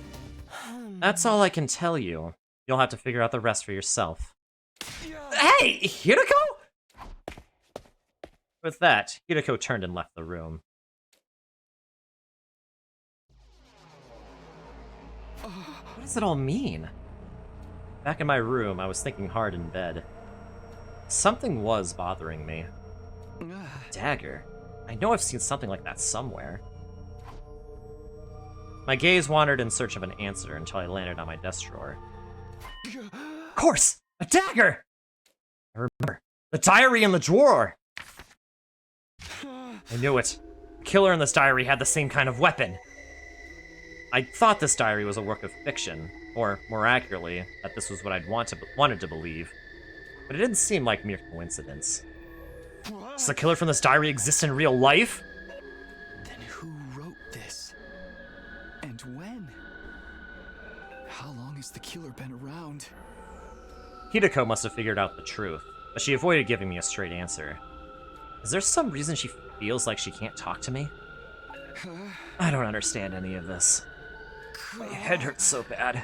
That's all I can tell you. You'll have to figure out the rest for yourself. Hey, Hiroko? With that, Hiroko turned and left the room. What does it all mean? Back in my room, I was thinking hard in bed. Something was bothering me. Dagger. I know I've seen something like that somewhere. My gaze wandered in search of an answer until I landed on my desk drawer. Of course! A dagger! I remember. The diary in the drawer! I knew it. The killer in this diary had the same kind of weapon. I thought this diary was a work of fiction, or more accurately, that this was what I'd wanted to believe. But it didn't seem like mere coincidence. Does the killer from this diary exist in real life? Then who wrote this? And when? How long has the killer been around? Hiroko must have figured out the truth, but she avoided giving me a straight answer. Is there some reason she feels like she can't talk to me? I don't understand any of this. My head hurts so bad.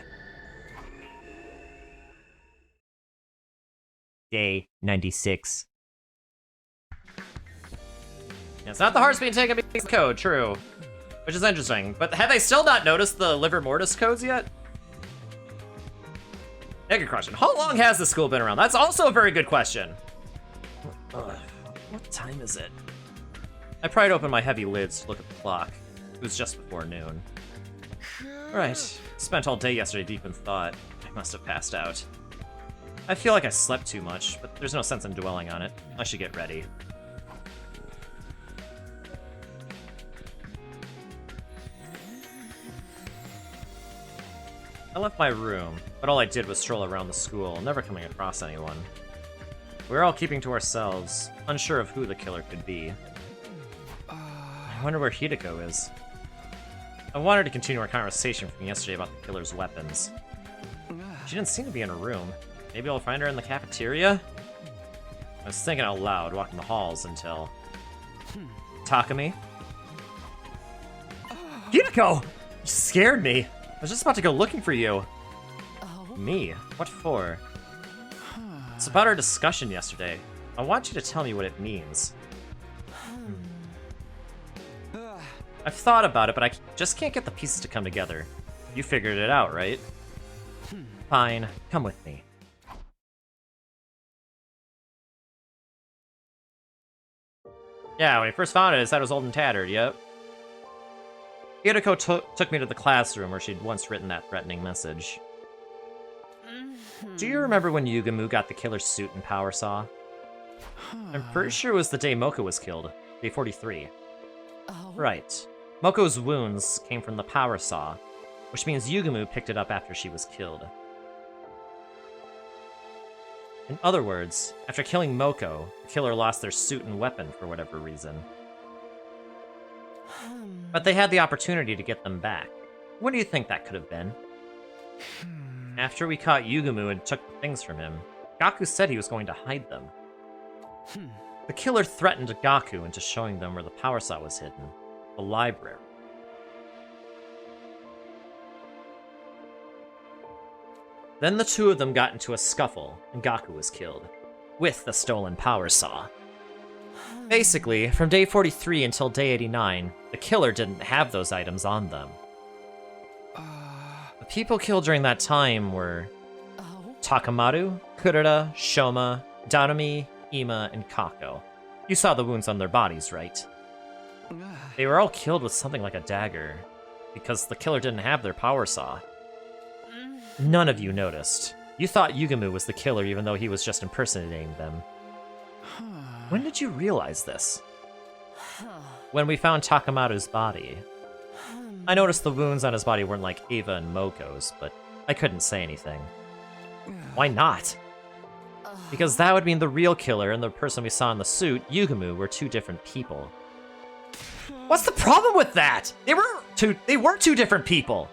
Day 96. Yeah, it's not the hearts being taken because of the code, true. Which is interesting. But have they still not noticed the Liver Mortis codes yet? Yeah, good question. How long has the school been around? That's also a very good question. What time is it? I pried open my heavy lids to look at the clock. It was just before noon. Right. Spent all day yesterday deep in thought. I must have passed out. I feel like I slept too much, but there's no sense in dwelling on it. I should get ready. I left my room, but all I did was stroll around the school, never coming across anyone. We were all keeping to ourselves, unsure of who the killer could be. I wonder where Hiroko is. I wanted to continue our conversation from yesterday about the killer's weapons. She didn't seem to be in her room. Maybe I'll find her in the cafeteria? I was thinking out loud, walking the halls until... Takumi? Hiroko! You scared me! I was just about to go looking for you. Oh? Me? What for? It's about our discussion yesterday. I want you to tell me what it means. I've thought about it, but I just can't get the pieces to come together. You figured it out, right? Fine, come with me. Yeah, when I first found it, it said it was old and tattered, yep. Hiroko took me to the classroom where she'd once written that threatening message. Do you remember when Yugamu got the killer's suit and power saw? I'm pretty sure it was the day Moko was killed, day 43. Oh? Right. Moko's wounds came from the power saw, which means Yugamu picked it up after she was killed. In other words, after killing Moko, the killer lost their suit and weapon for whatever reason. But they had the opportunity to get them back. What do you think that could have been? After we caught Yugumu and took the things from him, Gaku said he was going to hide them. The killer threatened Gaku into showing them where the power saw was hidden. The library. Then the two of them got into a scuffle, and Gaku was killed. With the stolen power saw. Basically, from day 43 until day 89, the killer didn't have those items on them. The people killed during that time were Takamaru, Kurita, Shoma, Danami, Ima, and Kako. You saw the wounds on their bodies, right? They were all killed with something like a dagger, because the killer didn't have their power saw. None of you noticed. You thought Yugumu was the killer even though he was just impersonating them. When did you realize this? When we found Takamaru's body. I noticed the wounds on his body weren't like Eva and Moko's, but I couldn't say anything. Why not? Because that would mean the real killer and the person we saw in the suit, Yugumu, were two different people. What's the problem with that? They were two different people.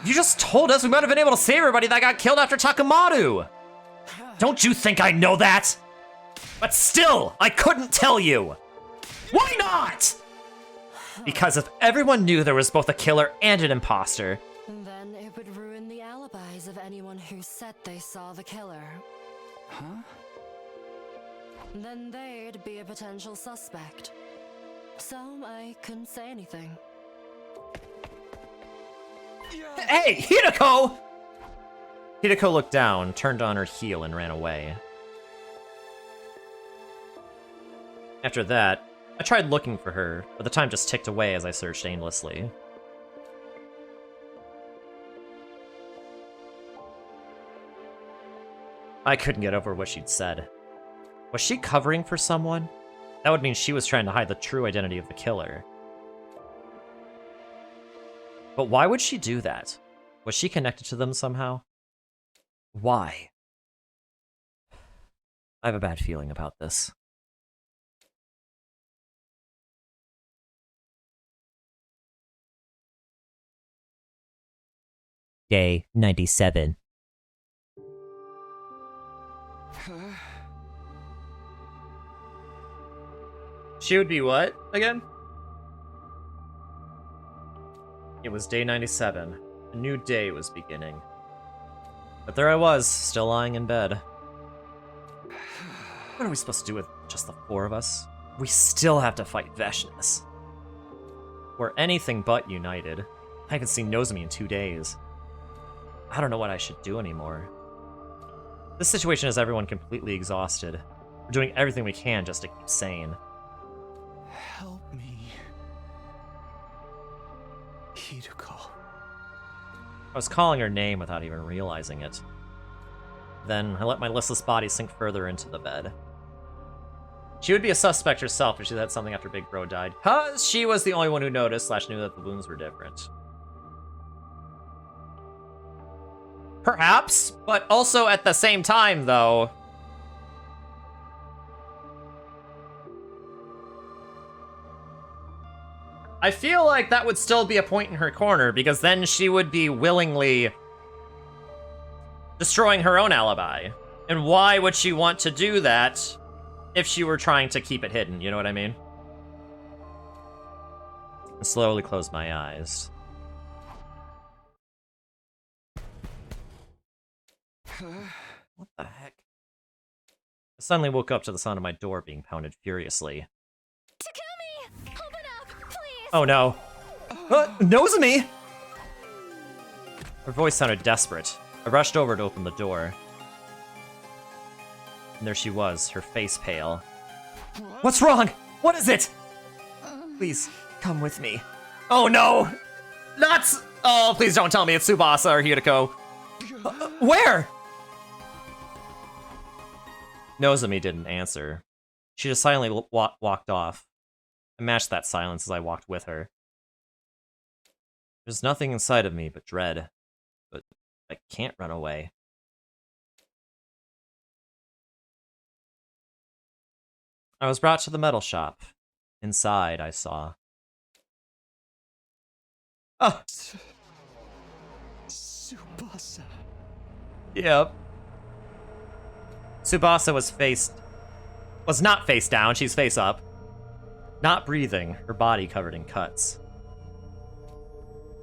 You just told us we might have been able to save everybody that got killed after Takamaru. Don't you think I know that? But still, I couldn't tell you. Why not? Because if everyone knew there was both a killer and an imposter, then it would ruin the alibis of anyone who said they saw the killer. Huh? Then they'd be a potential suspect. So I couldn't say anything. Hey, Hideko! Hideko looked down, turned on her heel, and ran away. After that, I tried looking for her, but the time just ticked away as I searched aimlessly. I couldn't get over what she'd said. Was she covering for someone? That would mean she was trying to hide the true identity of the killer. But why would she do that? Was she connected to them somehow? Why? I have a bad feeling about this. Day 97. She would be what, again? It was day 97. A new day was beginning. But there I was, still lying in bed. What are we supposed to do with just the four of us? We still have to fight Veshness. We're anything but united. I haven't seen Nozomi in 2 days. I don't know what I should do anymore. This situation has everyone completely exhausted. We're doing everything we can just to keep sane. Help me. Hideko. I was calling her name without even realizing it. Then I let my listless body sink further into the bed. She would be a suspect herself if she had something after Big Bro died, cause she was the only one who noticed / knew that the wounds were different. Perhaps, but also at the same time, though. I feel like that would still be a point in her corner, because then she would be willingly destroying her own alibi. And why would she want to do that if she were trying to keep it hidden, you know what I mean? I slowly closed my eyes. What the heck? I suddenly woke up to the sound of my door being pounded furiously. Takumi! Open up, please! Oh no. Nozomi! Her voice sounded desperate. I rushed over to open the door. And there she was, her face pale. What's wrong? What is it? Please, come with me. Oh no! Nuts! Oh, please don't tell me it's Tsubasa or Hideko. Where? Nozomi didn't answer. She just silently walked off. I matched that silence as I walked with her. There's nothing inside of me but dread. But I can't run away. I was brought to the metal shop. Inside, I saw Oh. Tsubasa. Yep. Tsubasa was not face down, she's face up. Not breathing, her body covered in cuts.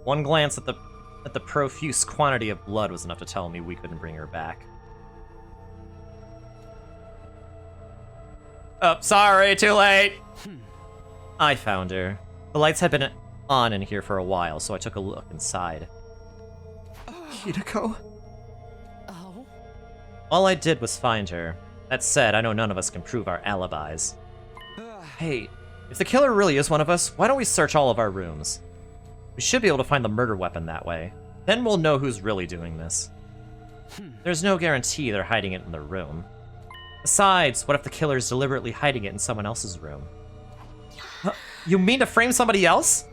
One glance at the profuse quantity of blood was enough to tell me we couldn't bring her back. Oh, sorry, too late! I found her. The lights had been on in here for a while, so I took a look inside. Hideko? Oh? All I did was find her. That said, I know none of us can prove our alibis. Hey, if the killer really is one of us, why don't we search all of our rooms? We should be able to find the murder weapon that way. Then we'll know who's really doing this. There's no guarantee they're hiding it in their room. Besides, what if the killer's deliberately hiding it in someone else's room? You mean to frame somebody else?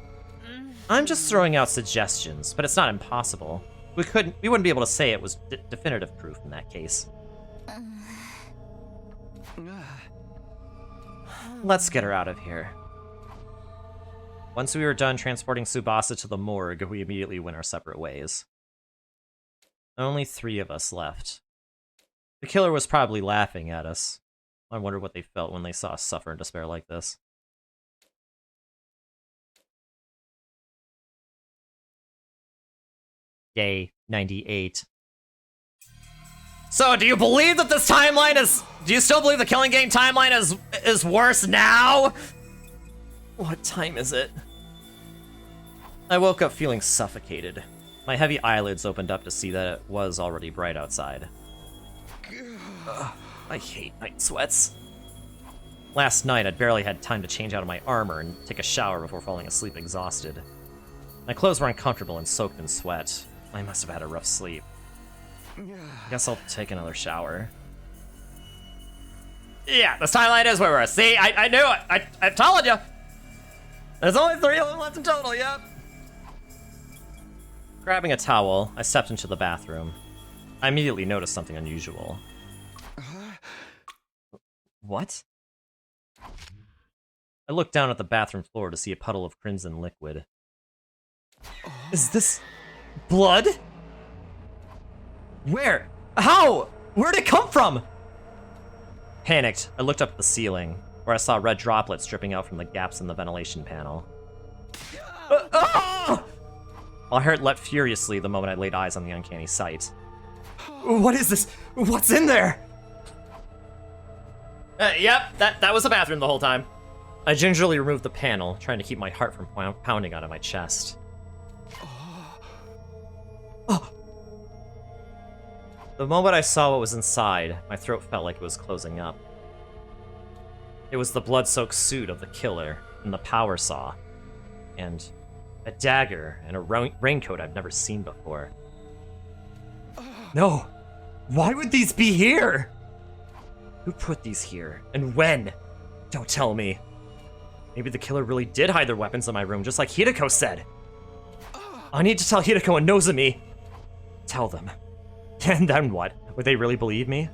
I'm just throwing out suggestions, but it's not impossible. We wouldn't be able to say it was definitive proof in that case. Let's get her out of here. Once we were done transporting Tsubasa to the morgue, we immediately went our separate ways. Only 3 of us left. The killer was probably laughing at us. I wonder what they felt when they saw us suffer in despair like this. Day 98. So, do you believe that this timeline is... Do you still believe the Killing Game timeline is worse now? What time is it? I woke up feeling suffocated. My heavy eyelids opened up to see that it was already bright outside. Ugh, I hate night sweats. Last night, I'd barely had time to change out of my armor and take a shower before falling asleep exhausted. My clothes were uncomfortable and soaked in sweat. I must have had a rough sleep. Guess I'll take another shower. Yeah, this timeline is where we're at. See, I knew it. I told you. There's only 3 of them left in total, yep. Grabbing a towel, I stepped into the bathroom. I immediately noticed something unusual. What? I looked down at the bathroom floor to see a puddle of crimson liquid. Is this blood? Where? How? Where'd it come from? Panicked, I looked up at the ceiling, where I saw red droplets dripping out from the gaps in the ventilation panel. My heart leapt furiously the moment I laid eyes on the uncanny sight. What is this? What's in there? Yep, that was the bathroom the whole time. I gingerly removed the panel, trying to keep my heart from pounding out of my chest. The moment I saw what was inside, my throat felt like it was closing up. It was the blood-soaked suit of the killer, and the power saw, and a dagger and a raincoat I've never seen before. No! Why would these be here? Who put these here, and when? Don't tell me. Maybe the killer really did hide their weapons in my room, just like Hideko said. I need to tell Hideko and Nozomi. Tell them. And then what? Would they really believe me?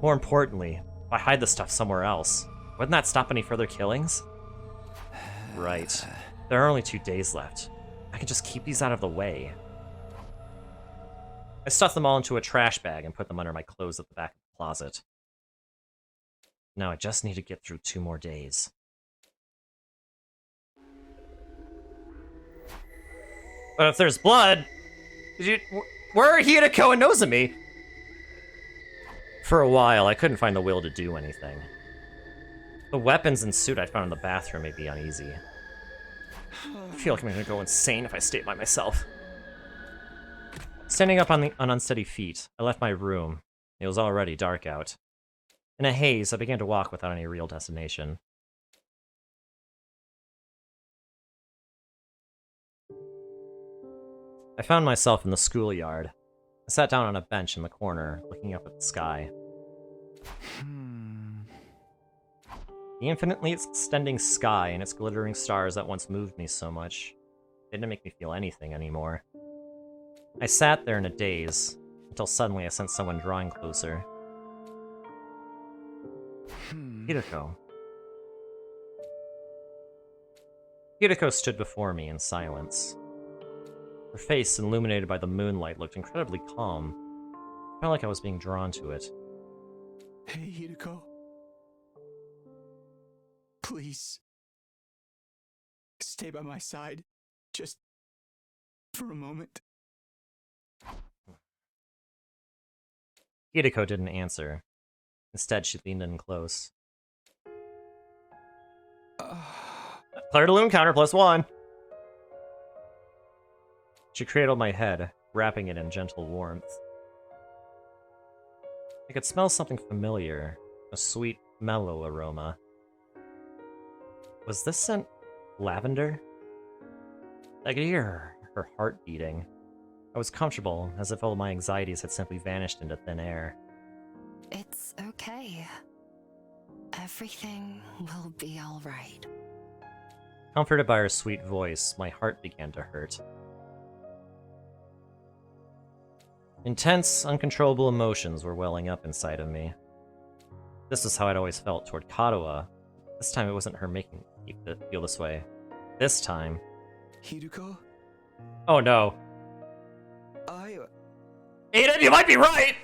More importantly, if I hide the stuff somewhere else, wouldn't that stop any further killings? Right. There are only 2 days left. I can just keep these out of the way. I stuffed them all into a trash bag and put them under my clothes at the back of the closet. Now I just need to get through 2 more days. But if there's blood... Where are Hideko and Nozomi? For a while, I couldn't find the will to do anything. The weapons and suit I found in the bathroom made me uneasy. I feel like I'm gonna go insane if I stay by myself. Standing up on unsteady feet, I left my room. It was already dark out. In a haze, I began to walk without any real destination. I found myself in the schoolyard. I sat down on a bench in the corner, looking up at the sky. The infinitely extending sky and its glittering stars that once moved me so much didn't make me feel anything anymore. I sat there in a daze, until suddenly I sensed someone drawing closer. Hideko. Hideko stood before me in silence. Her face, illuminated by the moonlight, looked incredibly calm. I felt like I was being drawn to it. Hey, Hideko. Please. Stay by my side. Just for a moment. Hideko didn't answer. Instead, she leaned in close. Clear to loom counter +1. She cradled my head, wrapping it in gentle warmth. I could smell something familiar, a sweet, mellow aroma. Was this scent lavender? I could hear her heart beating. I was comfortable, as if all my anxieties had simply vanished into thin air. It's okay. Everything will be all right. Comforted by her sweet voice, my heart began to hurt. Intense, uncontrollable emotions were welling up inside of me. This was how I'd always felt toward Katawa. This time it wasn't her making me feel this way. This time... Hideko? Oh no. Aiden, you might be right!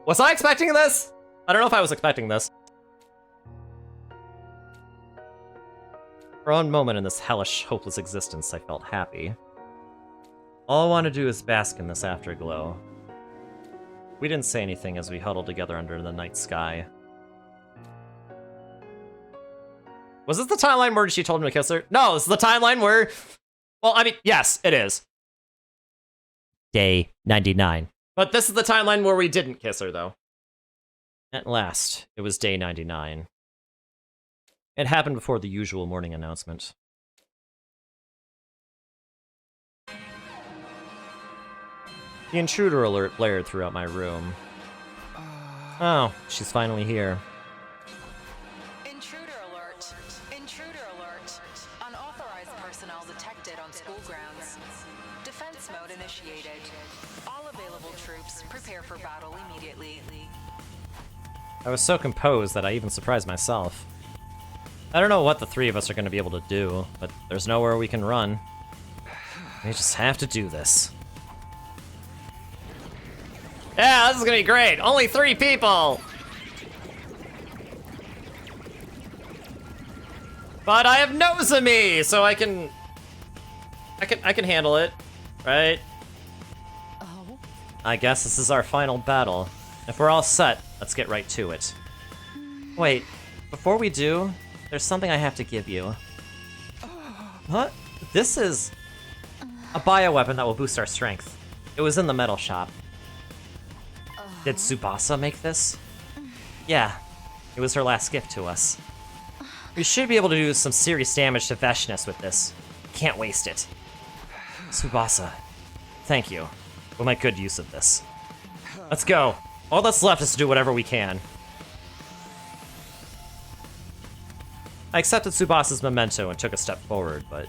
Was I expecting this? I don't know if I was expecting this. For one moment in this hellish, hopeless existence, I felt happy. All I wanted to do is bask in this afterglow. We didn't say anything as we huddled together under the night sky. Was this the timeline where she told him to kiss her? No, this is the timeline where... Well, I mean, yes, it is. Day 99. But this is the timeline where we didn't kiss her, though. At last, it was day 99. It happened before the usual morning announcement. The intruder alert blared throughout my room. Oh, she's finally here. Intruder alert. Intruder alert. Unauthorized personnel detected on school grounds. Defense mode initiated. All available troops prepare for battle immediately. I was so composed that I even surprised myself. I don't know what the three of us are going to be able to do, but there's nowhere we can run. We just have to do this. Yeah, this is gonna be great. Only 3 people. But I have Nozomi, so I can handle it, right? Oh. I guess this is our final battle. If we're all set, let's get right to it. Wait, before we do, there's something I have to give you. What? This is a bioweapon that will boost our strength. It was in the metal shop. Did Tsubasa make this? Yeah, it was her last gift to us. We should be able to do some serious damage to Veshness with this. Can't waste it. Tsubasa, thank you. We'll make good use of this. Let's go. All that's left is to do whatever we can. I accepted Tsubasa's memento and took a step forward, but...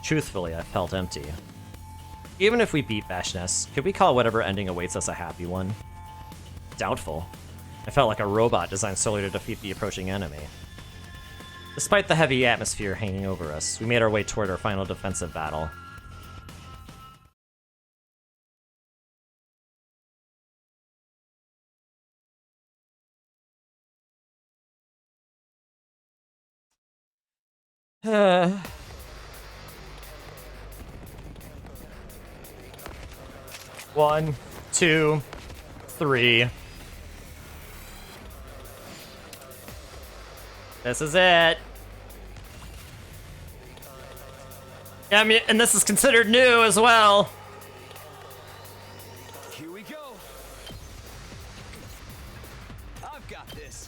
truthfully, I felt empty. Even if we beat Veshness, could we call whatever ending awaits us a happy one? Doubtful. I felt like a robot designed solely to defeat the approaching enemy. Despite the heavy atmosphere hanging over us, we made our way toward our final defensive battle. One, 2, 3. This is it. Yeah, I mean, and this is considered new as well. Here we go. I've got this.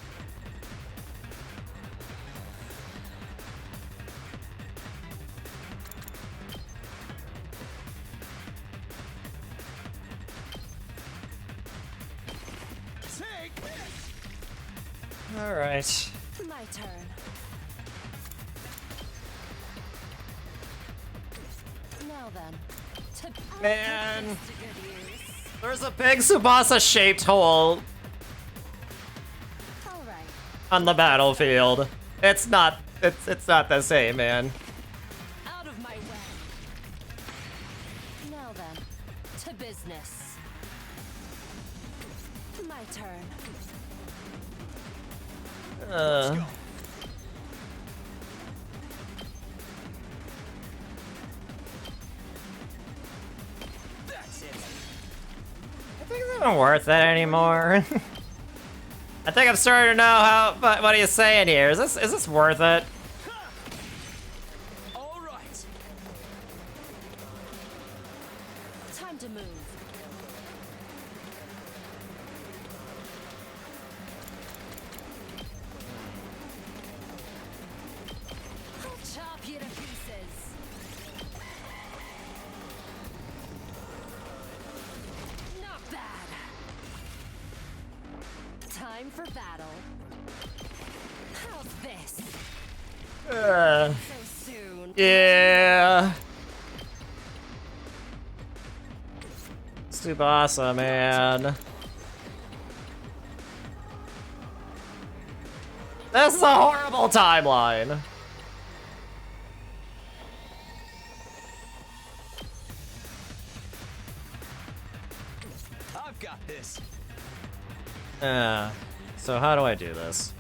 All right. My turn. Now then. Man, there's a big Tsubasa-shaped hole. All right. on the battlefield. It's not the same, man. Out of my way. Now then, to business. My turn. I think it's not worth it anymore. I think I'm starting to know how. What are you saying here? Is this worth it? All right. Time to move. I'll chop you to pieces. Not bad. Time for battle. How's this? So soon. Yeah. Tsubasa, man. This is a horrible timeline. I've got this. So how do I do this?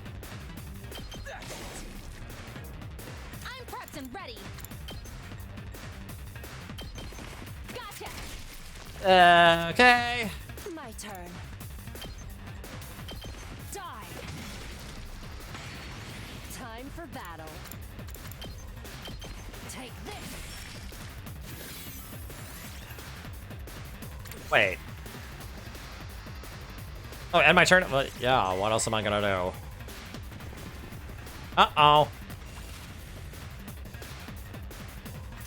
I'm prepped and ready. Gotcha. Okay. My turn. Die. Time for battle. Take this. Wait. Oh, and my turn? Well, yeah, what else am I gonna do? Uh-oh.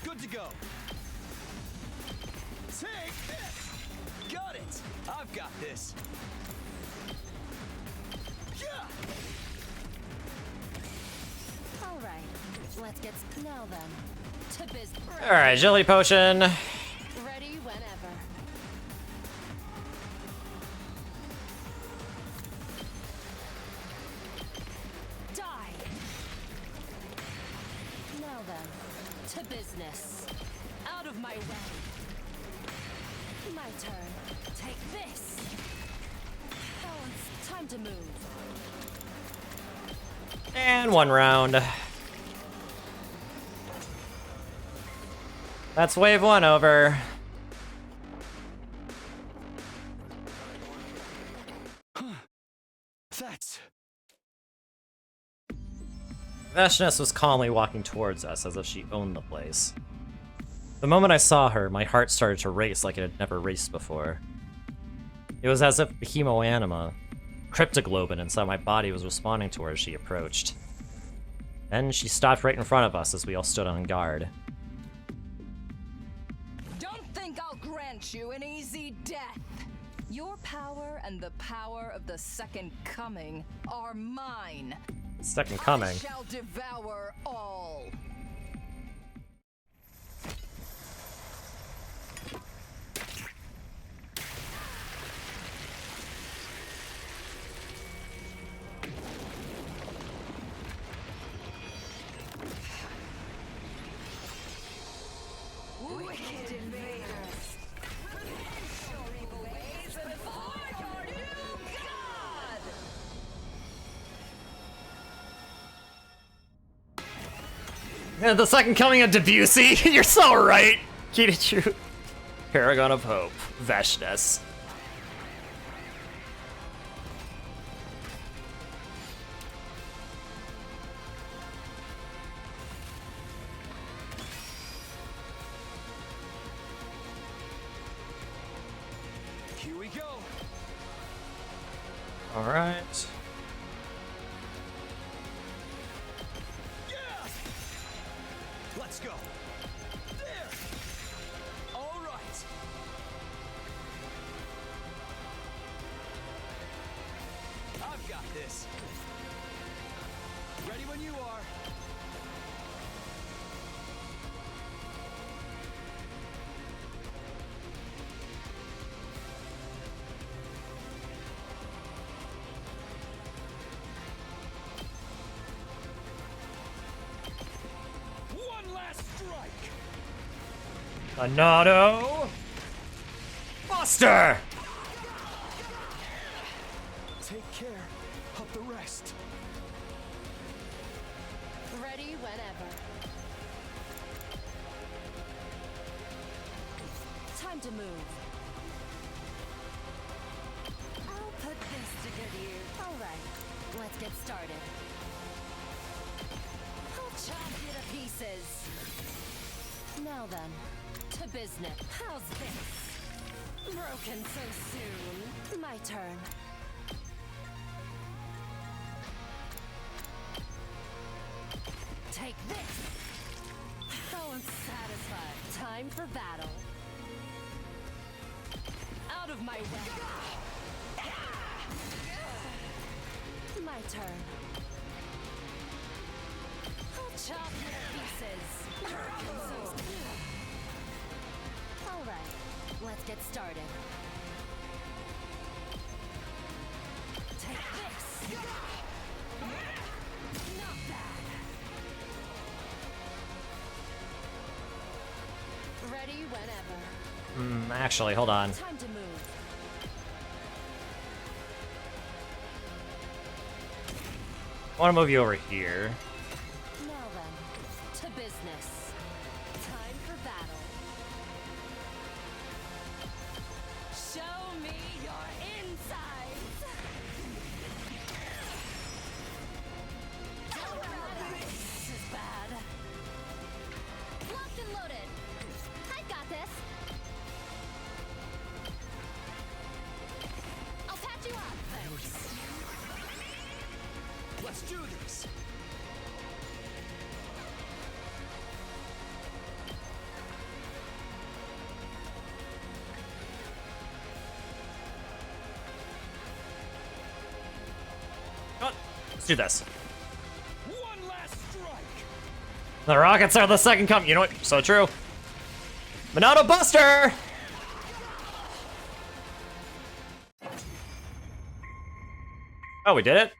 Good to go. Take this. Got it. I've got this. Yeah. All right. Let's get now then. To business. Alright, agility potion. Ready whenever. Die. Now then, to business. Out of my way. My turn. Take this. Balance. Time to move. And one round. That's wave one over. That's... Veshness was calmly walking towards us as if she owned the place. The moment I saw her, my heart started to race like it had never raced before. It was as if the hemoanima, cryptoglobin inside my body was responding to her as she approached. Then she stopped right in front of us as we all stood on guard. Don't think I'll grant you an easy death. Your power and the power of the Second Coming are mine. Second Coming. I shall devour all. Wicked invaders. Show me the ways before your new god. Yeah, the Second Coming of Debussy. You're so right. Kidachu. Paragon of Hope. Veshness. Here we go. All right. Let's go. There. All right. I've got this. Ready when you are. Anado Buster! Take care of the rest. Ready whenever. Time to move. I'll put this to good use. Alright, let's get started. I'll chop you to pieces. Now then, to business. How's this? Broken so soon. My turn. Take this! So unsatisfied. Time for battle. Out of my way. My turn. I'll chop you to pieces. Alright, let's get started. Take this! Not bad. Ready whenever. Actually, hold on. Time to move. I want to move you over here. Now then, to business. Time for battle. Show me your insides. This is bad. Locked and loaded. I've got this. I'll patch you up. Let's do this. Let's do this. One last strike. The Rockets are the second coming. You know what? So true. Monado Buster! Oh, we did it?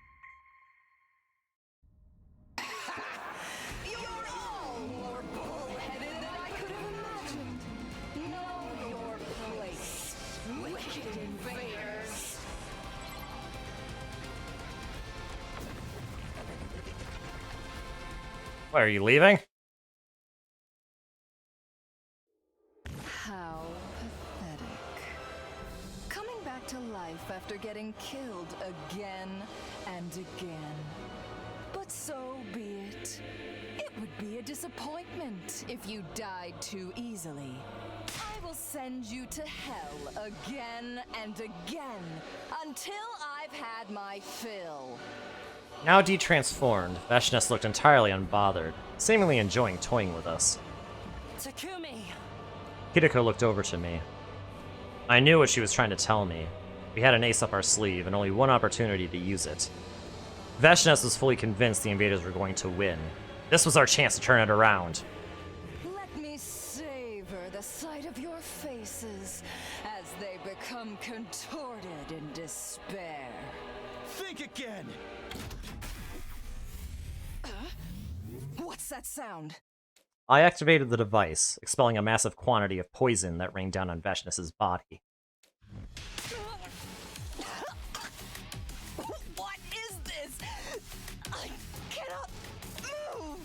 What, are you leaving? How pathetic. Coming back to life after getting killed again and again. But so be it. It would be a disappointment if you died too easily. I will send you to hell again and again until I've had my fill. Now de-transformed, Veshness looked entirely unbothered, seemingly enjoying toying with us. Takumi! Hideko looked over to me. I knew what she was trying to tell me. We had an ace up our sleeve and only one opportunity to use it. Veshness was fully convinced the invaders were going to win. This was our chance to turn it around. Let me savor the sight of your faces as they become contorted in despair. Think again. What's that sound? I activated the device, expelling a massive quantity of poison that rained down on Veshness's body. What is this? I cannot move!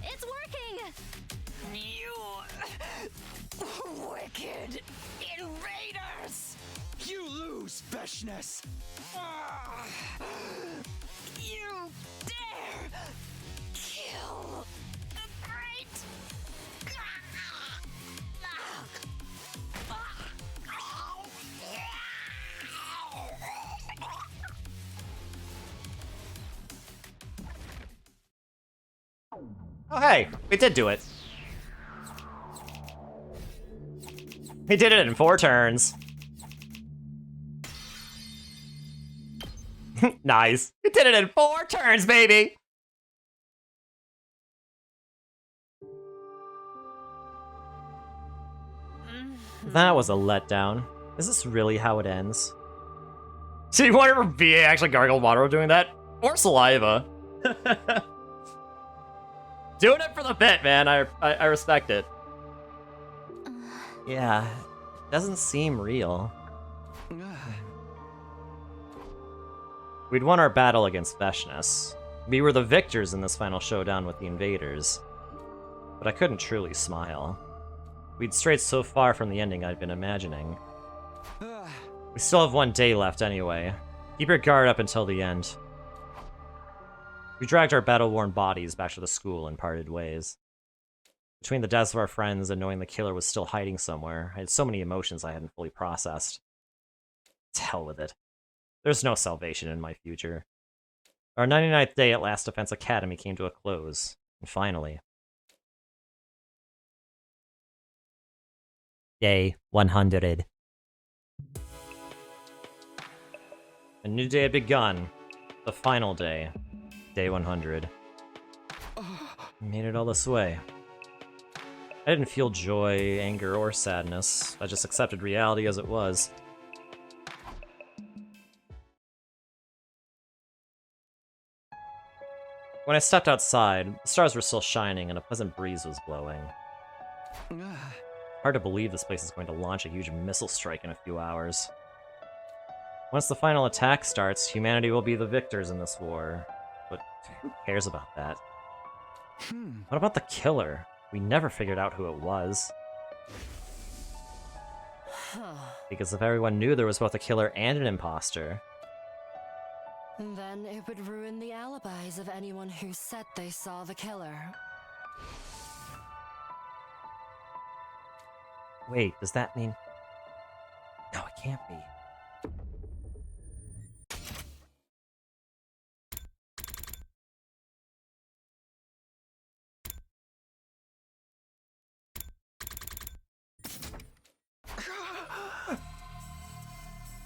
It's working! You wicked invaders! You lose, Veshness. You dare kill the great! Oh hey, we did do it. We did it in 4 turns. Nice. We did it in 4 turns, baby! That was a letdown. Is this really how it ends? So you wonder if VA actually gargled water while doing that? Or saliva? Doing it for the bit, man. I respect it. Yeah, doesn't seem real. We'd won our battle against Veshness. We were the victors in this final showdown with the invaders. But I couldn't truly smile. We'd strayed so far from the ending I'd been imagining. We still have one day left anyway. Keep your guard up until the end. We dragged our battle-worn bodies back to the school and parted ways. Between the deaths of our friends and knowing the killer was still hiding somewhere, I had so many emotions I hadn't fully processed. To hell with it. There's no salvation in my future. Our 99th day at Last Defense Academy came to a close, and finally... Day 100. A new day had begun. The final day. Day 100. We made it all this way. I didn't feel joy, anger, or sadness. I just accepted reality as it was. When I stepped outside, the stars were still shining and a pleasant breeze was blowing. Hard to believe this place is going to launch a huge missile strike in a few hours. Once the final attack starts, humanity will be the victors in this war. But who cares about that? What about the killer? We never figured out who it was. Because if everyone knew there was both a killer and an imposter... Then it would ruin the alibis of anyone who said they saw the killer. Wait, does that mean... No, it can't be.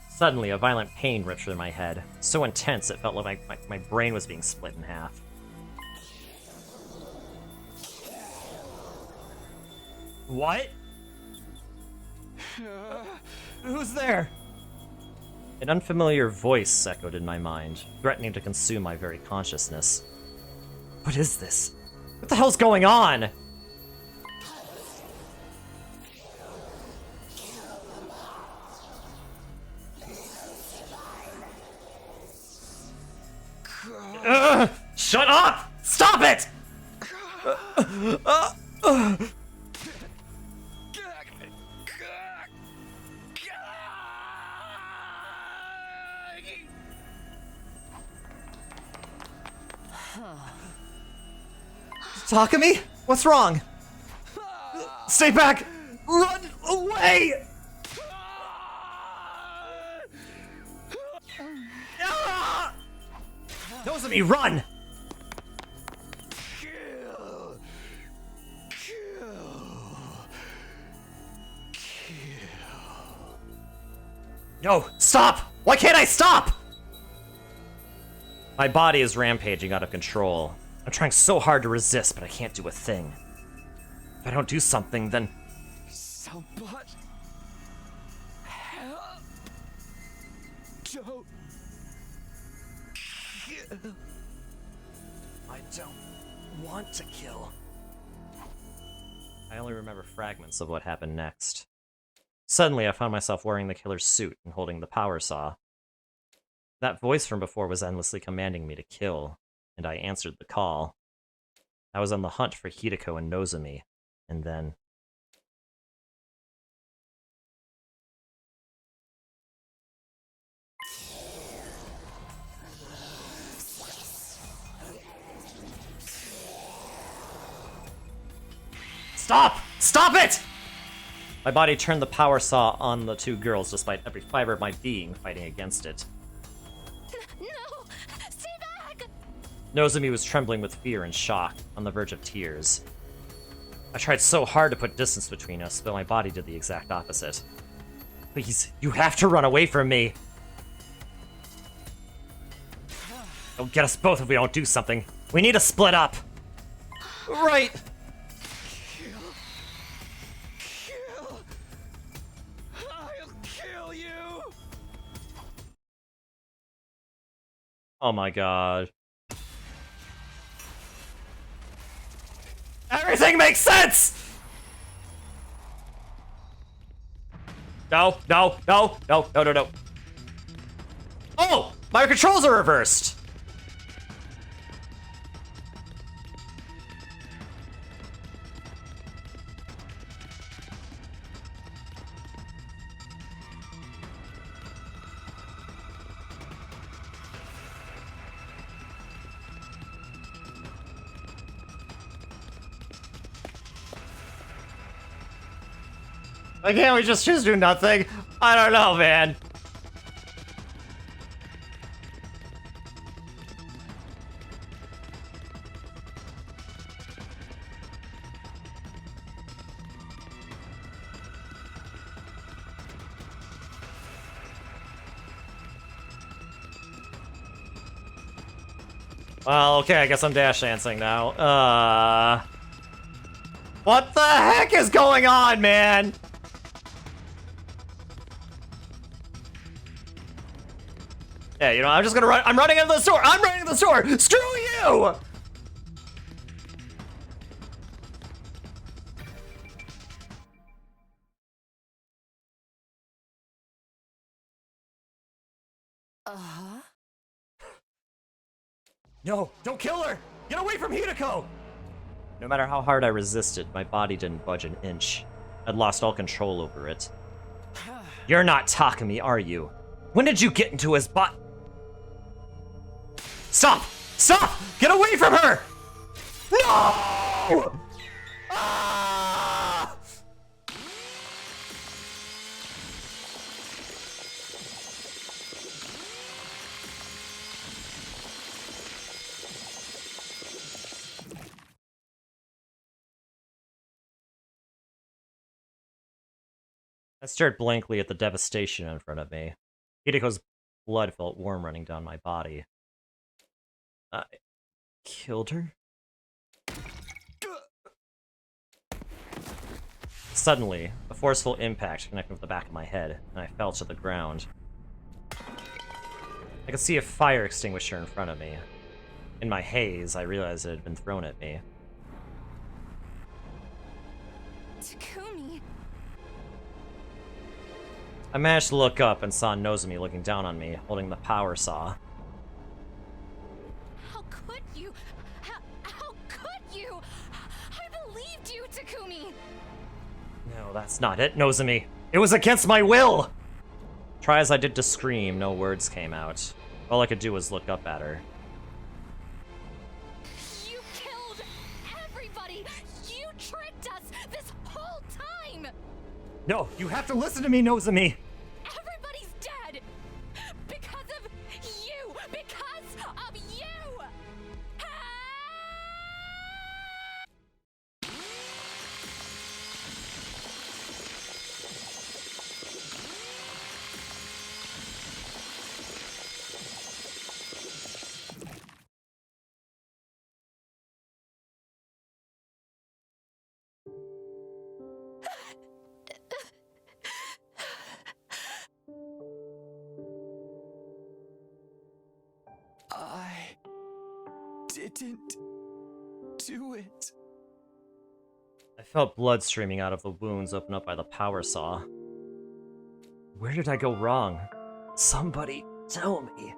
Suddenly, a violent pain ripped through my head. So intense, it felt like my brain was being split in half. What? Who's there? An unfamiliar voice echoed in my mind, threatening to consume my very consciousness. What is this? What the hell's going on? Shut up! Stop it! Takumi? What's wrong? Stay back! Run away! Nozomi, run! No, stop! Why can't I stop? My body is rampaging out of control. I'm trying so hard to resist, but I can't do a thing. If I don't do something, then... So much help. Don't kill. I don't want to kill. I only remember fragments of what happened next. Suddenly, I found myself wearing the killer's suit and holding the power saw. That voice from before was endlessly commanding me to kill, and I answered the call. I was on the hunt for Hideko and Nozomi, and then... Stop! Stop it! My body turned the power saw on the two girls despite every fiber of my being fighting against it. No! Stay back! Nozomi was trembling with fear and shock, on the verge of tears. I tried so hard to put distance between us, but my body did the exact opposite. Please, you have to run away from me! They'll get us both if we don't do something. We need to split up! Right! Oh my god. Everything makes sense! no, no, no, no, no, no, no. Oh! My controls are reversed! Why can't we just choose to do nothing? I don't know, man. Well, okay, I guess I'm dash dancing now. What the heck is going on, man? Yeah, you know, I'm just gonna run. I'm running into the store. I'm running into the store. Screw you! Uh-huh. No, don't kill her! Get away from Hideko! No matter how hard I resisted, my body didn't budge an inch. I'd lost all control over it. You're not Takumi, are you? When did you get into his butt? Stop! Stop! Get away from her! No! Ah! I stared blankly at the devastation in front of me. Hideko's blood felt warm running down my body. I killed her? Suddenly, a forceful impact connected with the back of my head, and I fell to the ground. I could see a fire extinguisher in front of me. In my haze, I realized it had been thrown at me. Takumi. I managed to look up and saw Nozomi looking down on me, holding the power saw. How could you? How could you? I believed you, Takumi. No, that's not it, Nozomi. It was against my will! Try as I did to scream, no words came out. All I could do was look up at her. You killed everybody! You tricked us this whole time! No, you have to listen to me, Nozomi! Everybody's dead! Because of you! Because of you! I didn't do it. I felt blood streaming out of the wounds opened up by the power saw. Where did I go wrong? Somebody tell me.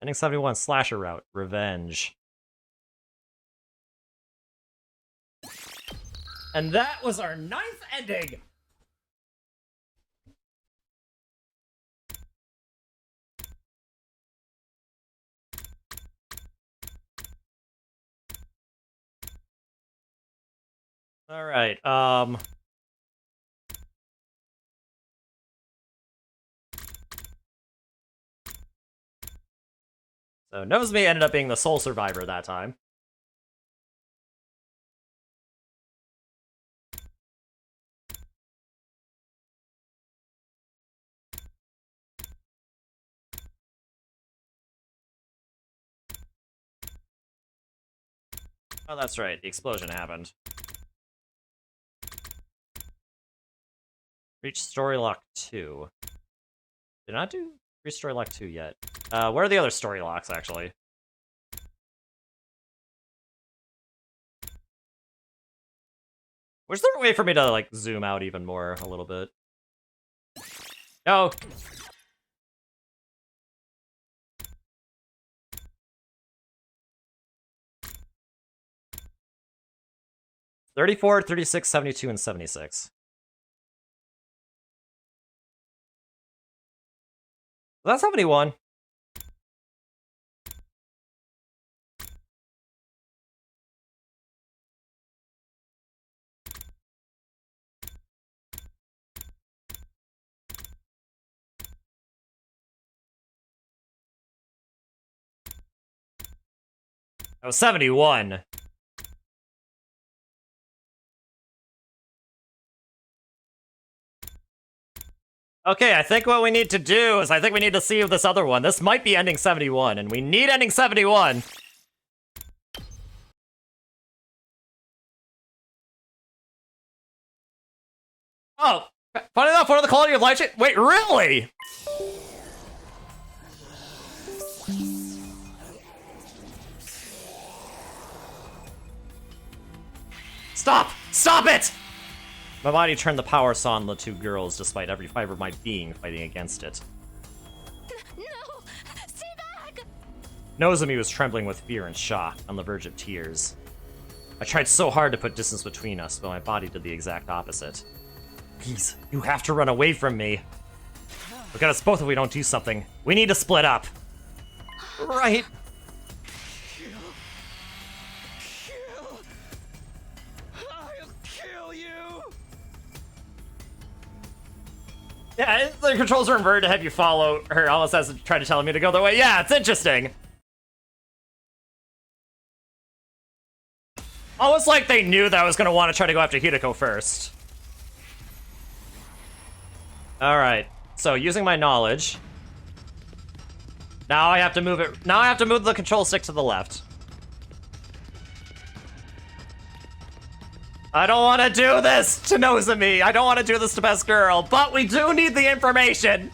Ending 71 slasher route, revenge. And that was our 9th ending! Alright, so Nozomi ended up being the sole survivor that time. Oh, that's right, the explosion happened. Reach story lock 2. Did I not do reach story lock 2 yet? Where are the other story locks, actually? Was there a way for me to, like, zoom out even more a little bit? No! 34, 36, 72, and 76. That's 71. That was 71. Okay, I think what we need to do is I think we need to see this other one. This might be ending 71, and we need ending 71. Oh, funny enough, what are the quality of life? Wait, really? Stop! Stop it! My body turned the power saw on the two girls, despite every fiber of my being fighting against it. No! Stay back! Nozomi was trembling with fear and shock, on the verge of tears. I tried so hard to put distance between us, but my body did the exact opposite. Please, you have to run away from me. Look at us both if we don't do something. We need to split up. Right. I'll kill you! Yeah, the controls are inverted to have you follow her, almost as trying to tell me to go the way. Yeah, it's interesting. Almost like they knew that I was going to want to try to go after Hideko first. Alright, so using my knowledge. Now I have to move it. Now I have to move the control stick to the left. I don't want to do this to Nozomi. I don't want to do this to Best Girl, but we do need the information.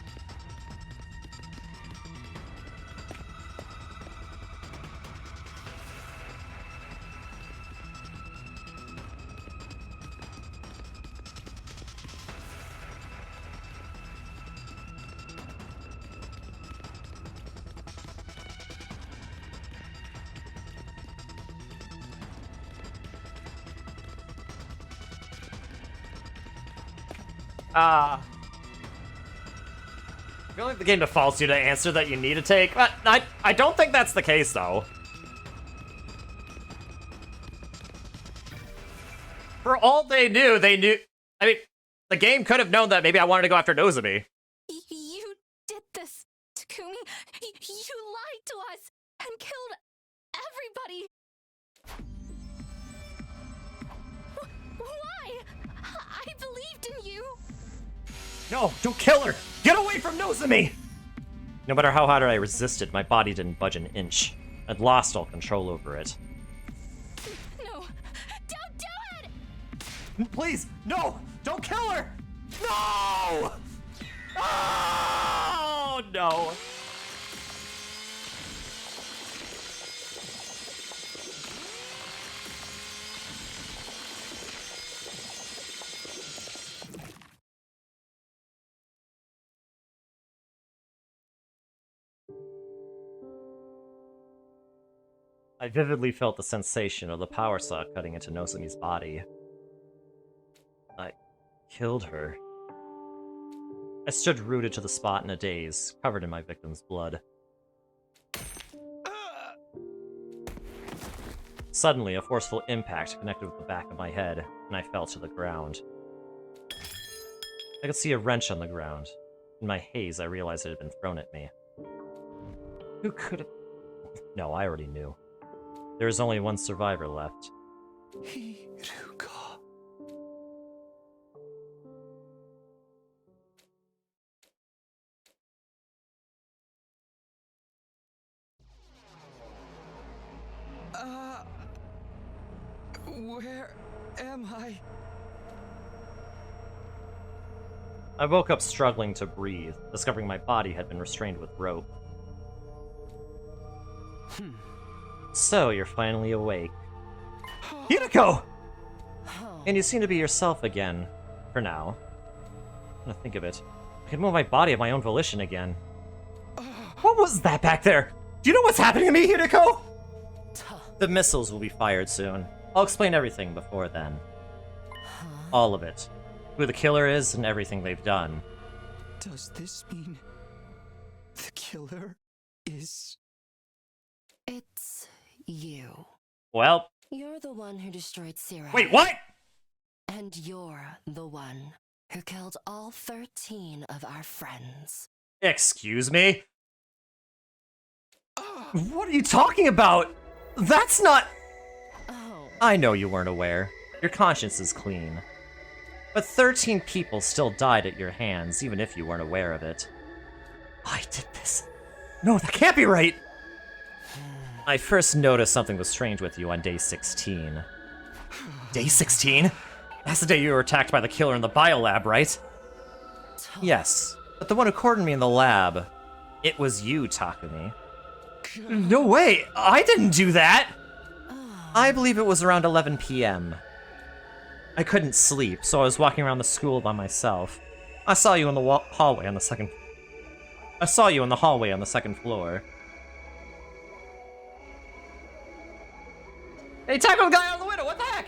I feel like the game defaults you to answer that you need to take, but I don't think that's the case, though. For all they knew, I mean, the game could have known that maybe I wanted to go after Nozomi. You did this, Takumi. You lied to us and killed everybody. Why? I believed in you. No, don't kill her! Get away from Nozomi! No matter how hard I resisted, my body didn't budge an inch. I'd lost all control over it. No, don't do it! Please, no! Don't kill her! No! Oh, no. I vividly felt the sensation of the power saw cutting into Nozomi's body. I killed her. I stood rooted to the spot in a daze, covered in my victim's blood. Suddenly, a forceful impact connected with the back of my head, and I fell to the ground. I could see a wrench on the ground. In my haze, I realized it had been thrown at me. Who could have... No, I already knew. There is only one survivor left. Hiruka. Where am I? I woke up struggling to breathe, discovering my body had been restrained with rope. So, you're finally awake. Hideko! And you seem to be yourself again. For now. I'm gonna think of it. I can move my body of my own volition again. What was that back there? Do you know what's happening to me, Hideko? The missiles will be fired soon. I'll explain everything before then. All of it. Who the killer is and everything they've done. Does this mean the killer is... It's you. Well... You're the one who destroyed Zero. Wait, what?! And you're the one who killed all 13 of our friends. Excuse me? What are you talking about? That's not... Oh. I know you weren't aware. Your conscience is clean. But 13 people still died at your hands, even if you weren't aware of it. I did this. No, that can't be right! I first noticed something was strange with you on day 16. Day 16? That's the day you were attacked by the killer in the biolab, right? Yes, but the one who cornered me in the lab, it was you, Takumi. No way! I didn't do that! I believe it was around 11 p.m. I couldn't sleep, so I was walking around the school by myself. I saw you in the hallway on the second... I saw you in the hallway on the second floor. Hey, tackle the guy out of the window, what the heck?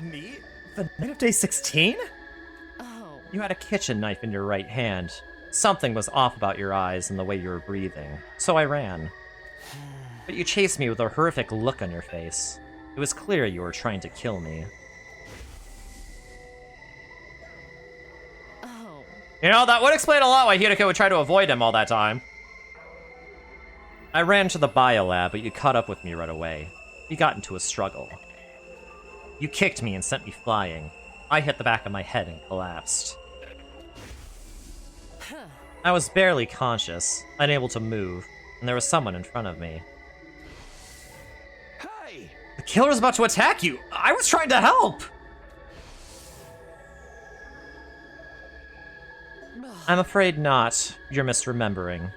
Me? The night of day 16? Oh. You had a kitchen knife in your right hand. Something was off about your eyes and the way you were breathing, so I ran. But you chased me with a horrific look on your face. It was clear you were trying to kill me. Oh. You know, that would explain a lot why Hideko would try to avoid him all that time. I ran to the biolab, but you caught up with me right away. We got into a struggle. You kicked me and sent me flying. I hit the back of my head and collapsed. I was barely conscious, unable to move, and there was someone in front of me. Hey! The killer was about to attack you! I was trying to help! I'm afraid not. You're misremembering.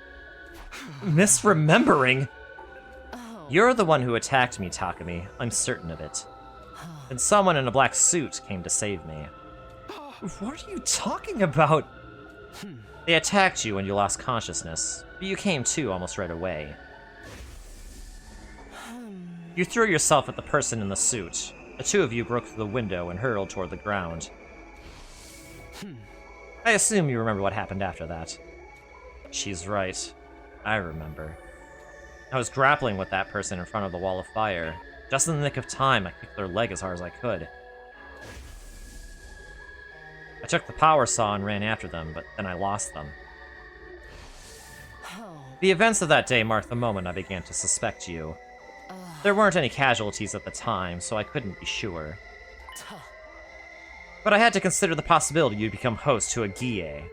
Misremembering? Oh. You're the one who attacked me, Takumi. I'm certain of it. And someone in a black suit came to save me. What are you talking about? They attacked you when you lost consciousness, but you came to almost right away. You threw yourself at the person in the suit. The two of you broke through the window and hurled toward the ground. I assume you remember what happened after that. She's right. I remember. I was grappling with that person in front of the wall of fire. Just in the nick of time, I kicked their leg as hard as I could. I took the power saw and ran after them, but then I lost them. The events of that day marked the moment I began to suspect you. There weren't any casualties at the time, so I couldn't be sure. But I had to consider the possibility you'd become host to a Gie.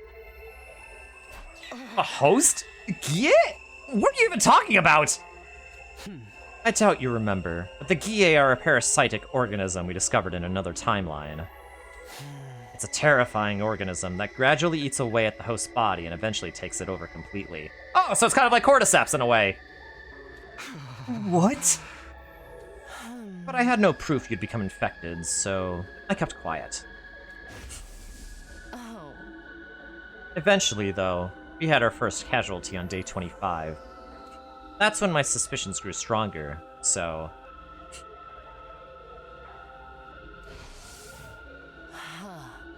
A host? Gie? What are you even talking about? I doubt you remember, but the Gie are a parasitic organism we discovered in another timeline. It's a terrifying organism that gradually eats away at the host's body and eventually takes it over completely. Oh, so it's kind of like cordyceps in a way. What? But I had no proof you'd become infected, so I kept quiet. Oh. Eventually, though, we had our first casualty on day 25. That's when my suspicions grew stronger, so...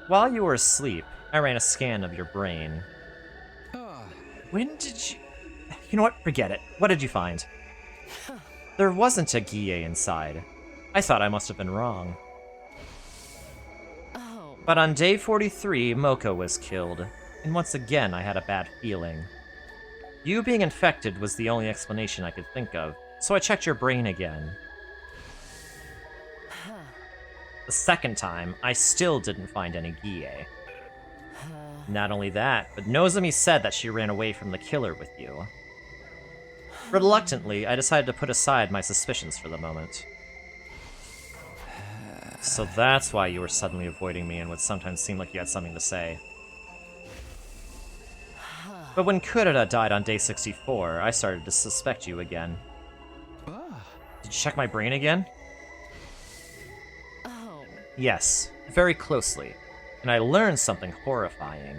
While you were asleep, I ran a scan of your brain. When did you... You know what? Forget it. What did you find? There wasn't a Gie inside. I thought I must have been wrong. Oh. But on day 43, Moko was killed, and once again I had a bad feeling. You being infected was the only explanation I could think of, so I checked your brain again. The second time, I still didn't find any Gie. Not only that, but Nozomi said that she ran away from the killer with you. Reluctantly, I decided to put aside my suspicions for the moment. So that's why you were suddenly avoiding me and would sometimes seem like you had something to say. But when Kurita died on day 64, I started to suspect you again. Did you check my brain again? Oh. Yes, very closely. And I learned something horrifying.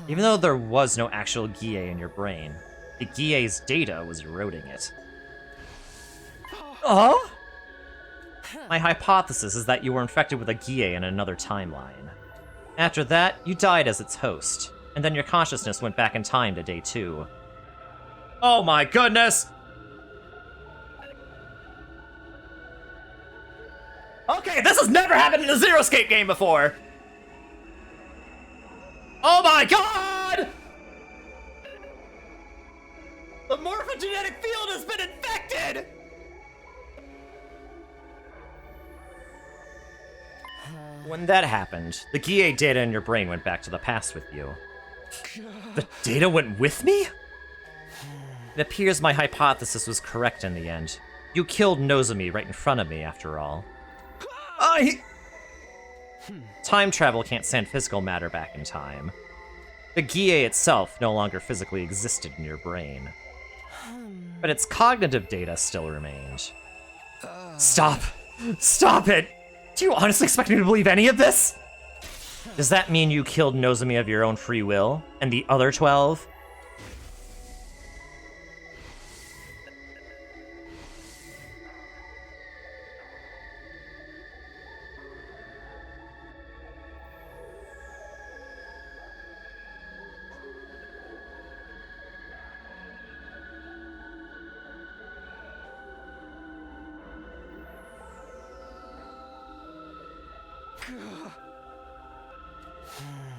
Even though there was no actual Gie in your brain, the Gie's data was eroding it. Oh? My hypothesis is that you were infected with a Gie in another timeline. After that, you died as its host, and then your consciousness went back in time to day 2. Oh my goodness! Okay, this has never happened in a Zero Escape game before! Oh my god! The morphogenetic field has been infected! When that happened, the Gie data in your brain went back to the past with you. The data went with me? It appears my hypothesis was correct in the end. You killed Nozomi right in front of me, after all. Time travel can't send physical matter back in time. The Gie itself no longer physically existed in your brain. But its cognitive data still remained. Stop! Stop it! Do you honestly expect me to believe any of this? Does that mean you killed Nozomi of your own free will? And the other 12?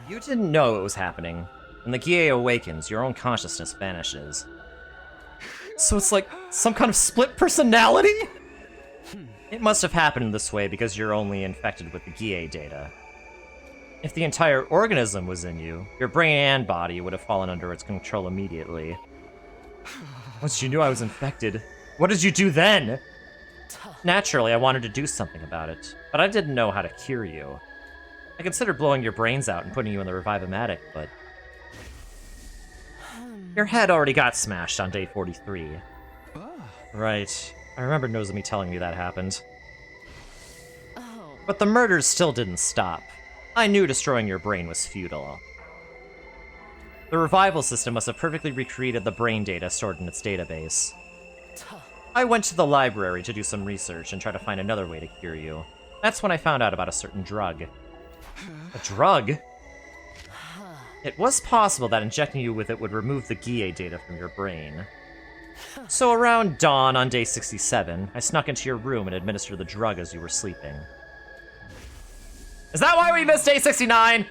You didn't know it was happening. When the Gie awakens, your own consciousness vanishes. So it's like some kind of split personality? It must have happened this way because you're only infected with the Gie data. If the entire organism was in you, your brain and body would have fallen under its control immediately. Once you knew I was infected, what did you do then? Naturally, I wanted to do something about it, but I didn't know how to cure you. I considered blowing your brains out and putting you in the Revive-O-Matic, but... Your head already got smashed on day 43. Right. I remember Nozomi telling me that happened. But the murders still didn't stop. I knew destroying your brain was futile. The revival system must have perfectly recreated the brain data stored in its database. I went to the library to do some research and try to find another way to cure you. That's when I found out about a certain drug. A drug? It was possible that injecting you with it would remove the Gie data from your brain. So around dawn on day 67, I snuck into your room and administered the drug as you were sleeping. Is that why we missed day 69?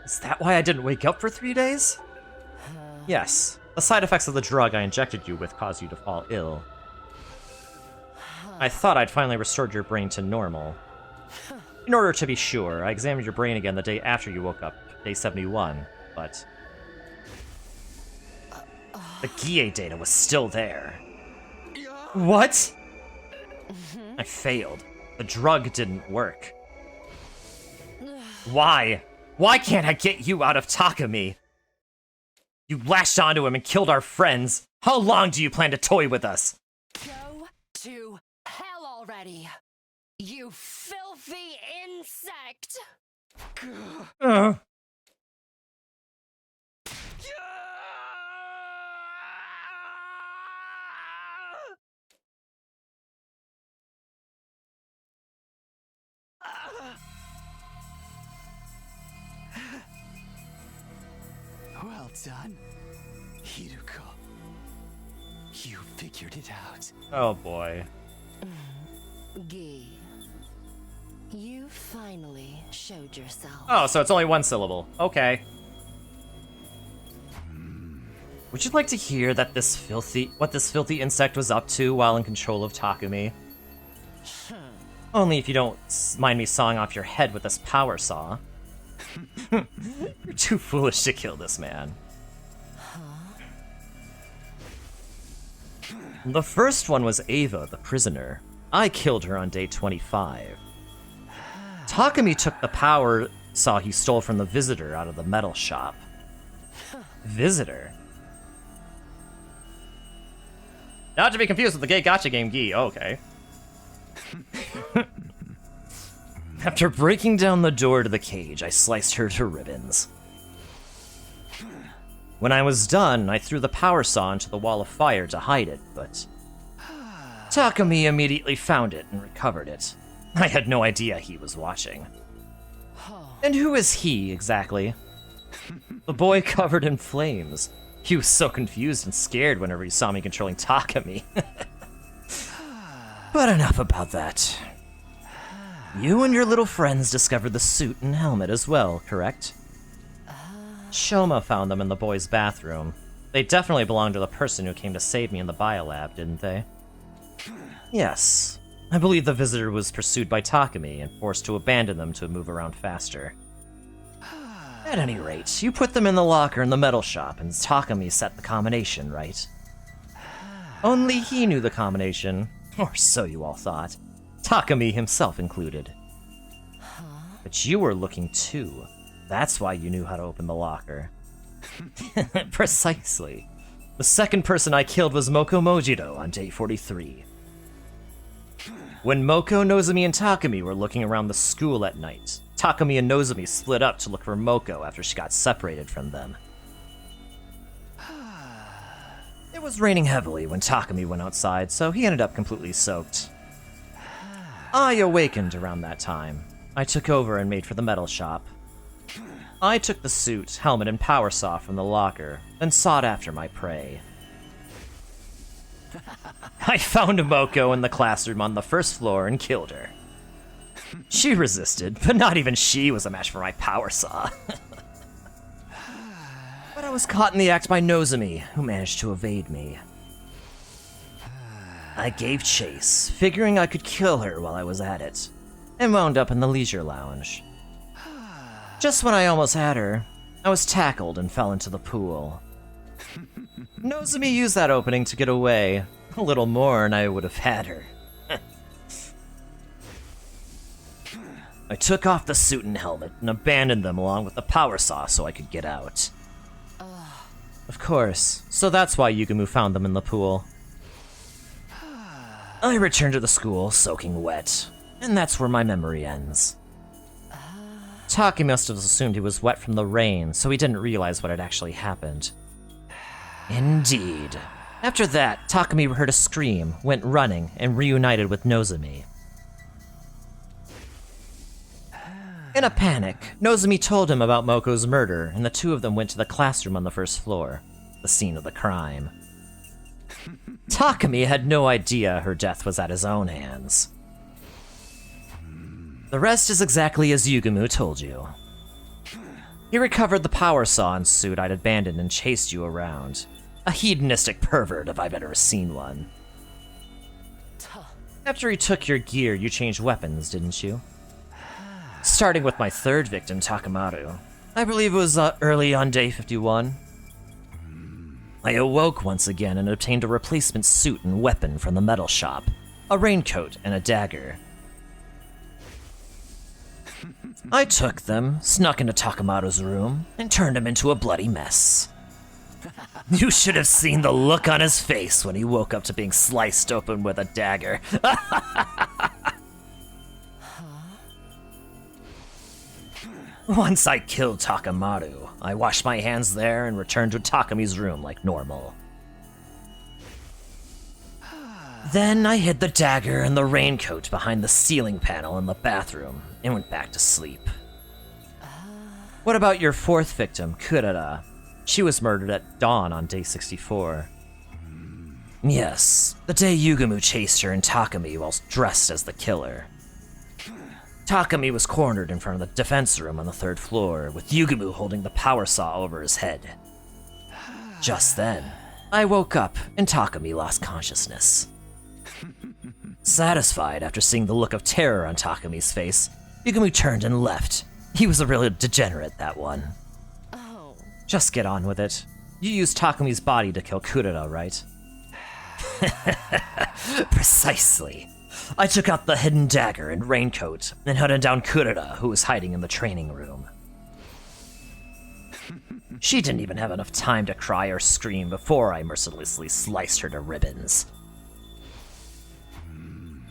Is that why I didn't wake up for 3 days? Yes. The side effects of the drug I injected you with caused you to fall ill. I thought I'd finally restored your brain to normal. In order to be sure, I examined your brain again the day after you woke up, day 71, but... the Gie data was still there. What? I failed. The drug didn't work. Why? Why can't I get you out of Takumi? You lashed onto him and killed our friends. How long do you plan to toy with us? Go to hell already, you filthy insect! Well done, Hiruko. You figured it out. Oh boy. Gi, you finally showed yourself. Oh, so it's only one syllable. Okay. Would you like to hear that what this filthy insect was up to while in control of Takumi? Only if you don't mind me sawing off your head with this power saw. You're too foolish to kill this man. The first one was Ava, the prisoner. I killed her on day 25. Takumi took the power saw he stole from the visitor out of the metal shop. Visitor? Not to be confused with the gay gacha game Gi. Oh, okay. After breaking down the door to the cage, I sliced her to ribbons. When I was done, I threw the power saw into the wall of fire to hide it, but Takumi immediately found it and recovered it. I had no idea he was watching. And who is he, exactly? The boy covered in flames. He was so confused and scared whenever he saw me controlling Takumi. But enough about that. You and your little friends discovered the suit and helmet as well, correct? Shoma found them in the boy's bathroom. They definitely belonged to the person who came to save me in the biolab, didn't they? Yes. I believe the visitor was pursued by Takumi and forced to abandon them to move around faster. At any rate, you put them in the locker in the metal shop and Takumi set the combination, right? Only he knew the combination, or so you all thought. Takumi himself included. But you were looking too. That's why you knew how to open the locker. Precisely. The second person I killed was Moko Mojito on day 43. When Moko, Nozomi, and Takumi were looking around the school at night, Takumi and Nozomi split up to look for Moko after she got separated from them. It was raining heavily when Takumi went outside, so he ended up completely soaked. I awakened around that time. I took over and made for the metal shop. I took the suit, helmet, and power saw from the locker, then sought after my prey. I found Moko in the classroom on the first floor and killed her. She resisted, but not even she was a match for my power saw. But I was caught in the act by Nozomi, who managed to evade me. I gave chase, figuring I could kill her while I was at it, and wound up in the leisure lounge. Just when I almost had her, I was tackled and fell into the pool. Nozomi used that opening to get away. A little more and I would have had her. I took off the suit and helmet and abandoned them along with the power saw so I could get out. Of course, so that's why Yugumu found them in the pool. I returned to the school, soaking wet, and that's where my memory ends. Taki must have assumed he was wet from the rain, so he didn't realize what had actually happened. Indeed. After that, Takumi heard a scream, went running, and reunited with Nozomi. In a panic, Nozomi told him about Moko's murder, and the two of them went to the classroom on the first floor, the scene of the crime. Takumi had no idea her death was at his own hands. The rest is exactly as Yugumu told you. He recovered the power saw and suit I'd abandoned and chased you around. A hedonistic pervert if I've ever seen one. After he took your gear, you changed weapons, didn't you? Starting with my third victim, Takamaru. I believe it was early on day 51. I awoke once again and obtained a replacement suit and weapon from the metal shop, a raincoat and a dagger. I took them, snuck into Takamaru's room, and turned him into a bloody mess. You should have seen the look on his face when he woke up to being sliced open with a dagger. Once I killed Takamaru, I washed my hands there and returned to Takumi's room like normal. Then I hid the dagger and the raincoat behind the ceiling panel in the bathroom and went back to sleep. What about your fourth victim, Kurara? She was murdered at dawn on day 64. Yes, the day Yugumu chased her and Takumi whilst dressed as the killer. Takumi was cornered in front of the defense room on the third floor, with Yugumu holding the power saw over his head. Just then, I woke up and Takumi lost consciousness. Satisfied after seeing the look of terror on Takumi's face, Yugumu turned and left. He was a real degenerate, that one. Oh. Just get on with it. You used Takumi's body to kill Kurara, right? Precisely. I took out the hidden dagger and raincoat and hunted down Kurita, who was hiding in the training room. She didn't even have enough time to cry or scream before I mercilessly sliced her to ribbons.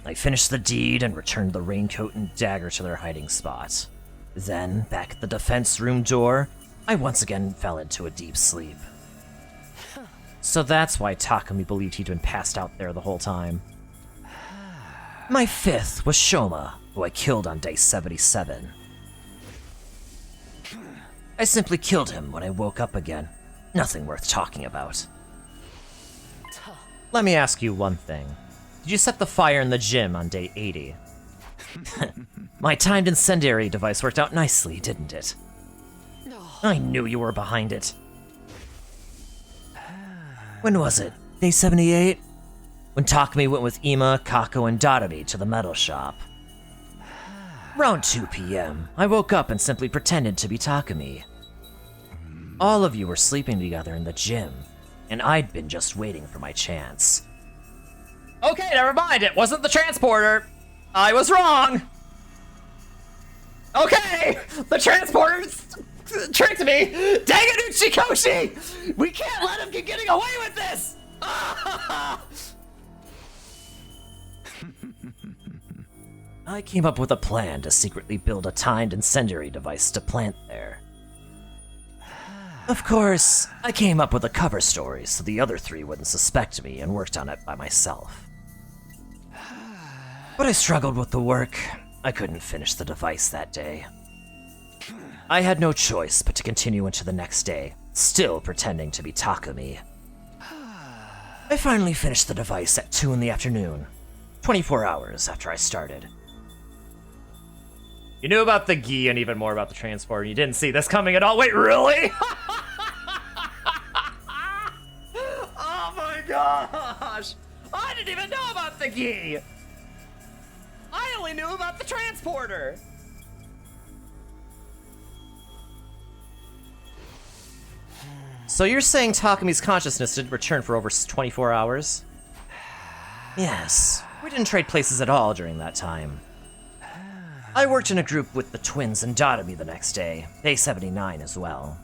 I finished the deed and returned the raincoat and dagger to their hiding spot. Then, back at the defense room door, I once again fell into a deep sleep. So that's why Takumi believed he'd been passed out there the whole time. My fifth was Shoma, who I killed on day 77. I simply killed him when I woke up again. Nothing worth talking about. Let me ask you one thing. Did you set the fire in the gym on day 80? My timed incendiary device worked out nicely, didn't it? I knew you were behind it. When was it? Day 78? When Takumi went with Ima, Kako, and Darumi to the metal shop. Around 2 p.m., I woke up and simply pretended to be Takumi. All of you were sleeping together in the gym, and I'd been just waiting for my chance. Okay, never mind. It wasn't the transporter. I was wrong. Okay, the transporter tricked me. Dang it, Uchikoshi! We can't let him keep getting away with this! I came up with a plan to secretly build a timed incendiary device to plant there. Of course, I came up with a cover story so the other three wouldn't suspect me and worked on it by myself. But I struggled with the work. I couldn't finish the device that day. I had no choice but to continue into the next day, still pretending to be Takumi. I finally finished the device at 2 in the afternoon, 24 hours after I started. You knew about the gi and even more about the transporter. You didn't see this coming at all. Wait, really? Oh my gosh! I didn't even know about the gi! I only knew about the transporter! So you're saying Takumi's consciousness didn't return for over 24 hours? Yes, we didn't trade places at all during that time. I worked in a group with the twins and Darumi the next day, day 79 as well.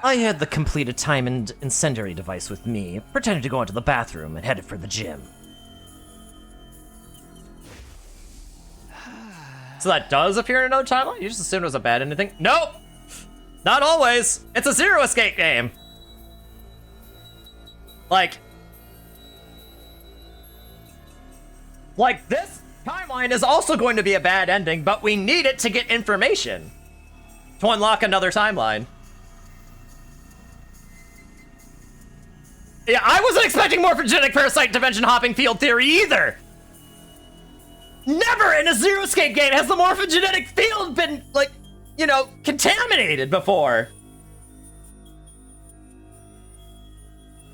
I had the completed timed incendiary device with me, pretended to go into the bathroom and headed for the gym. So that does appear in another timeline? You just assumed it was a bad ending? Nope! Not always! It's a Zero Escape game! Like this timeline is also going to be a bad ending, but we need it to get information to unlock another timeline. Yeah, I wasn't expecting morphogenic parasite dimension hopping field theory either! Never in a Zero Escape game has the morphogenetic field been, like, you know, contaminated before.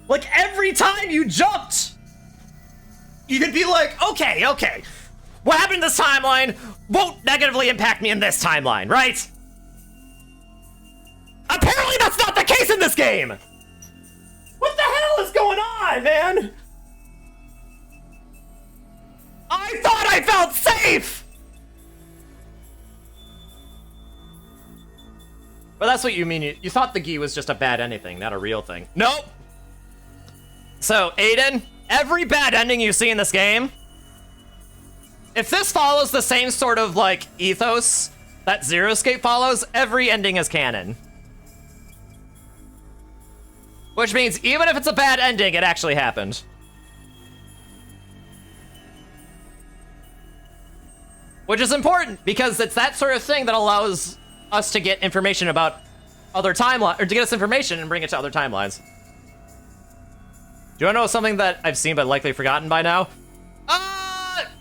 Like, every time you jumped, you could be like, okay, what happened in this timeline won't negatively impact me in this timeline, right? Apparently that's not the case in this game! What the hell is going on, man? I thought I felt safe! But that's what you mean. You thought the gi was just a bad anything, not a real thing. Nope! So, Aiden, every bad ending you see in this game, if this follows the same sort of, like, ethos that Zero Escape follows, every ending is canon. Which means even if it's a bad ending, it actually happened. Which is important, because it's that sort of thing that allows us to get information about other timelines, or to get us information and bring it to other timelines. Do you want to know something that I've seen but likely forgotten by now?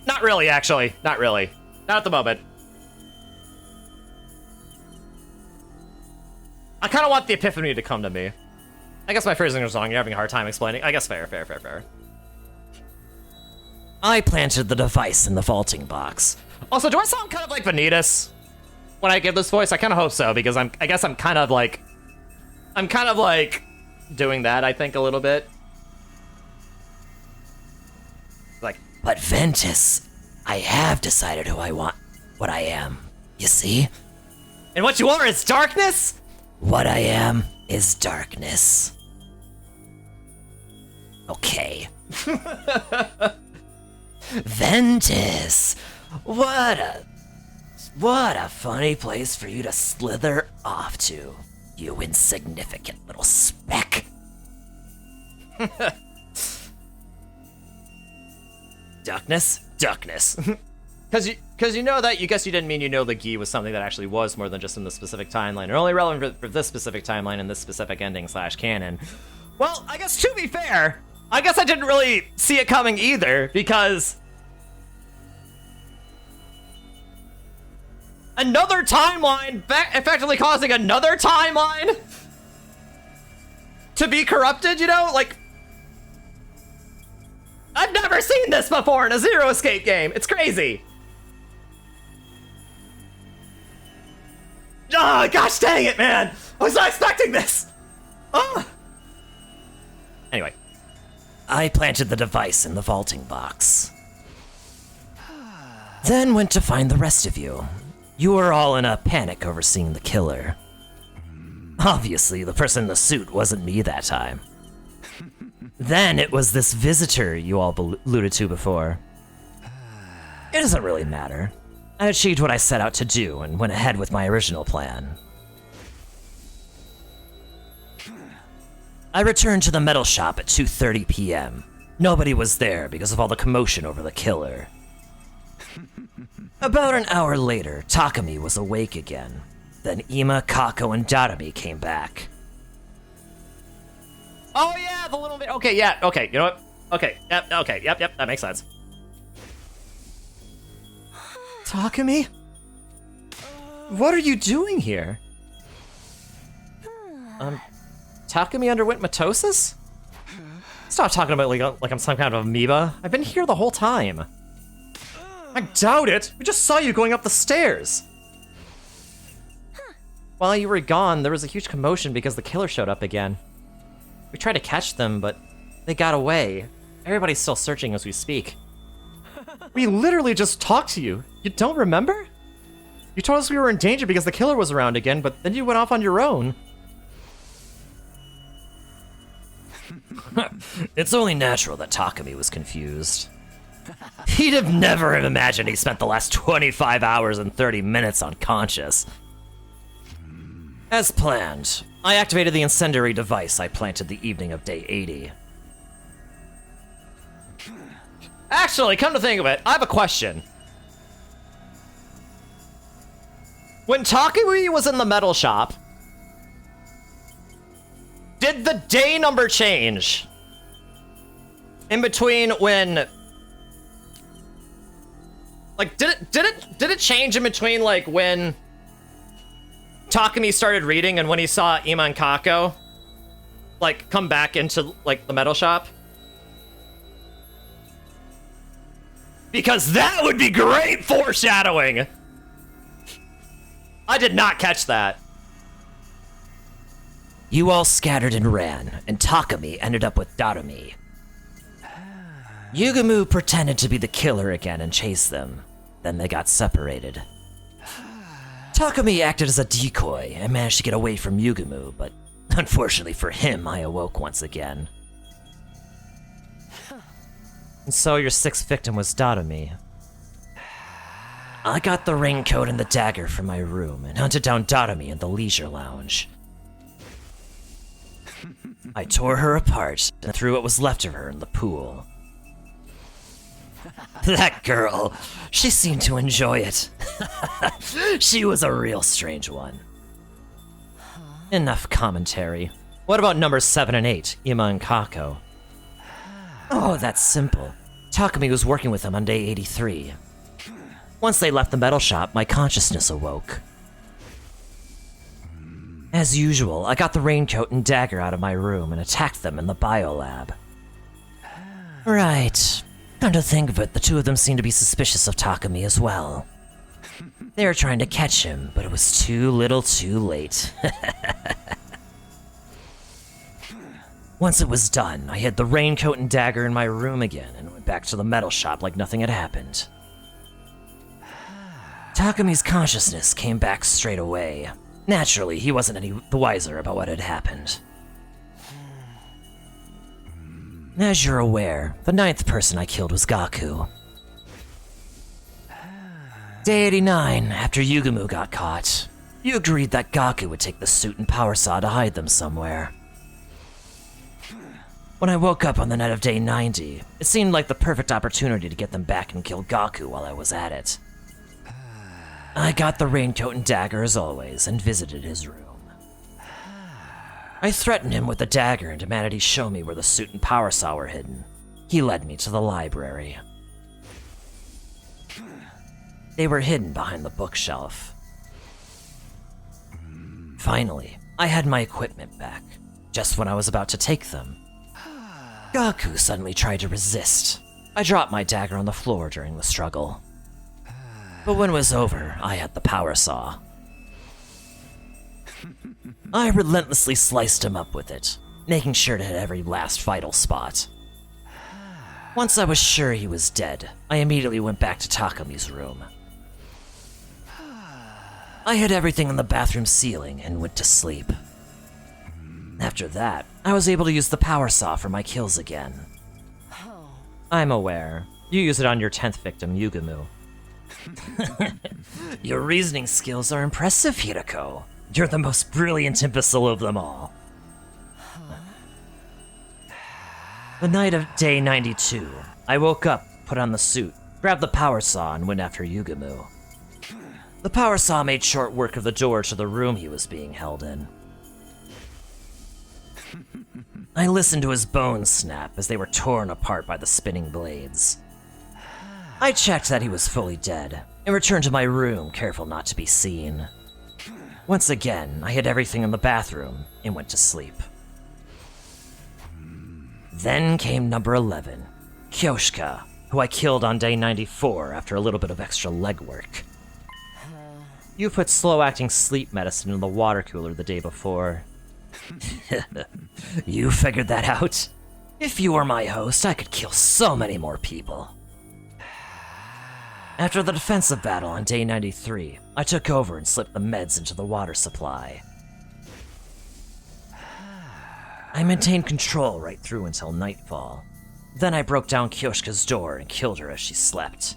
Not really, actually. Not really. Not at the moment. I kind of want the epiphany to come to me. I guess my phrasing was wrong. You're having a hard time explaining. I guess fair. I planted the device in the vaulting box. Also, do I sound kind of like Vanitas when I give this voice? I kind of hope so, because I guess I'm kind of like doing that, I think, a little bit. Like, But Ventus, I have decided who I want, what I am. You see? And what you are is darkness? What I am is darkness. Okay. Ventus, what a funny place for you to slither off to, you insignificant little speck. Duckness? Duckness. Because you know that, you guess you didn't mean you know the Gi was something that actually was more than just in the specific timeline, or only relevant for this specific timeline and this specific ending / canon. Well, I guess to be fair, I guess I didn't really see it coming either, because another timeline effectively causing another timeline to be corrupted, you know? Like, I've never seen this before in a Zero Escape game. It's crazy. Oh, gosh dang it, man. I was not expecting this. Oh. Anyway. I planted the device in the vaulting box. Then went to find the rest of you. You were all in a panic over seeing the killer. Obviously, the person in the suit wasn't me that time. Then it was this visitor you all alluded to before. It doesn't really matter. I achieved what I set out to do and went ahead with my original plan. I returned to the metal shop at 2:30 p.m. Nobody was there because of all the commotion over the killer. About an hour later, Takumi was awake again. Then Ima, Kako, and Dadami came back. Oh yeah, the little bit. Okay, yeah, okay, you know what? Okay, yep, that makes sense. Takumi? What are you doing here? Takumi underwent mitosis? Stop talking about like I'm some kind of amoeba. I've been here the whole time. I doubt it. We just saw you going up the stairs. While you were gone, there was a huge commotion because the killer showed up again. We tried to catch them, but they got away. Everybody's still searching as we speak. We literally just talked to you. You don't remember? You told us we were in danger because the killer was around again, but then you went off on your own. It's only natural that Takumi was confused. He'd have never imagined he spent the last 25 hours and 30 minutes unconscious. As planned, I activated the incendiary device I planted the evening of day 80. Actually, come to think of it, I have a question. When Takumi was in the metal shop, did the day number change? In between when... Like, did it change in between, like, when Takumi started reading and when he saw Ima and Kako, like, come back into, like, the metal shop? Because that would be great foreshadowing! I did not catch that. You all scattered and ran, and Takumi ended up with Darumi. Yugumu pretended to be the killer again and chased them. Then they got separated. Takumi acted as a decoy and managed to get away from Yugumu, but unfortunately for him, I awoke once again. And so your sixth victim was Darumi. I got the raincoat and the dagger from my room and hunted down Darumi in the leisure lounge. I tore her apart and threw what was left of her in the pool. That girl, she seemed to enjoy it. She was a real strange one. Enough commentary. What about numbers 7 and 8, Ima and Kako? Oh, that's simple. Takumi was working with them on day 83. Once they left the metal shop, my consciousness awoke. As usual, I got the raincoat and dagger out of my room and attacked them in the biolab. Right. Come to think of it, the two of them seemed to be suspicious of Takumi as well. They were trying to catch him, but it was too little too late. Once it was done, I hid the raincoat and dagger in my room again and went back to the metal shop like nothing had happened. Takumi's consciousness came back straight away. Naturally, he wasn't any the wiser about what had happened. As you're aware, the 9th person I killed was Gaku. Day 89, after Yugumu got caught, you agreed that Gaku would take the suit and power saw to hide them somewhere. When I woke up on the night of day 90, it seemed like the perfect opportunity to get them back and kill Gaku while I was at it. I got the raincoat and dagger as always and visited his room. I threatened him with the dagger and demanded he show me where the suit and power saw were hidden. He led me to the library. They were hidden behind the bookshelf. Finally, I had my equipment back. Just when I was about to take them, Gaku suddenly tried to resist. I dropped my dagger on the floor during the struggle. But when it was over, I had the power saw. I relentlessly sliced him up with it, making sure to hit every last vital spot. Once I was sure he was dead, I immediately went back to Takumi's room. I hid everything in the bathroom ceiling and went to sleep. After that, I was able to use the power saw for my kills again. I'm aware. You use it on your 10th victim, Yugumu. Your reasoning skills are impressive, Hirako. You're the most brilliant imbecile of them all. The night of day 92, I woke up, put on the suit, grabbed the power saw, and went after Yugumu. The power saw made short work of the door to the room he was being held in. I listened to his bones snap as they were torn apart by the spinning blades. I checked that he was fully dead, and returned to my room, careful not to be seen. Once again, I hid everything in the bathroom and went to sleep. Then came number 11, Kyoshika, who I killed on day 94 after a little bit of extra legwork. You put slow-acting sleep medicine in the water cooler the day before. You figured that out? If you were my host, I could kill so many more people. After the defensive battle on day 93, I took over and slipped the meds into the water supply. I maintained control right through until nightfall. Then I broke down Kyoshika's door and killed her as she slept.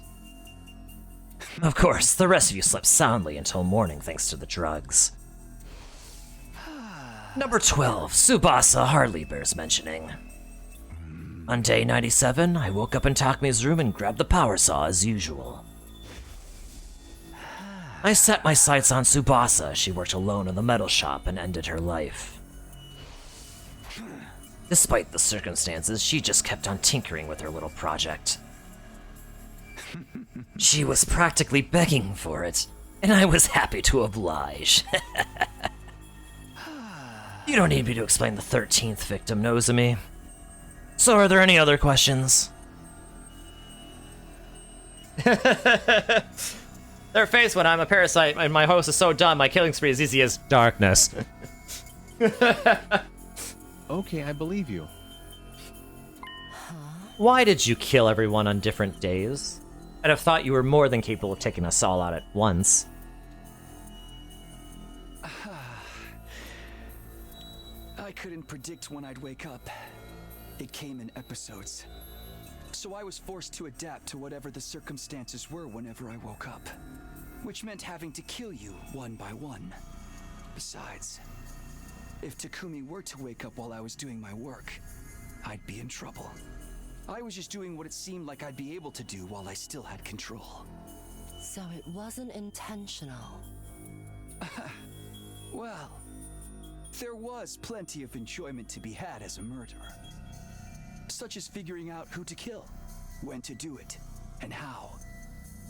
Of course, the rest of you slept soundly until morning thanks to the drugs. Number 12, Tsubasa hardly bears mentioning. On day 97, I woke up in Takumi's room and grabbed the power saw as usual. I set my sights on Tsubasa as she worked alone in the metal shop and ended her life. Despite the circumstances, she just kept on tinkering with her little project. She was practically begging for it, and I was happy to oblige. You don't need me to explain the 13th victim, Nozomi. So are there any other questions? Their face when I'm a parasite and my host is so dumb, my killing spree is easy as darkness. Okay, I believe you. Why did you kill everyone on different days? I'd have thought you were more than capable of taking us all out at once. I couldn't predict when I'd wake up. It came in episodes. So I was forced to adapt to whatever the circumstances were whenever I woke up. Which meant having to kill you one by one. Besides, if Takumi were to wake up while I was doing my work, I'd be in trouble. I was just doing what it seemed like I'd be able to do while I still had control. So it wasn't intentional. Well, there was plenty of enjoyment to be had as a murderer. Such as figuring out who to kill, when to do it, and how.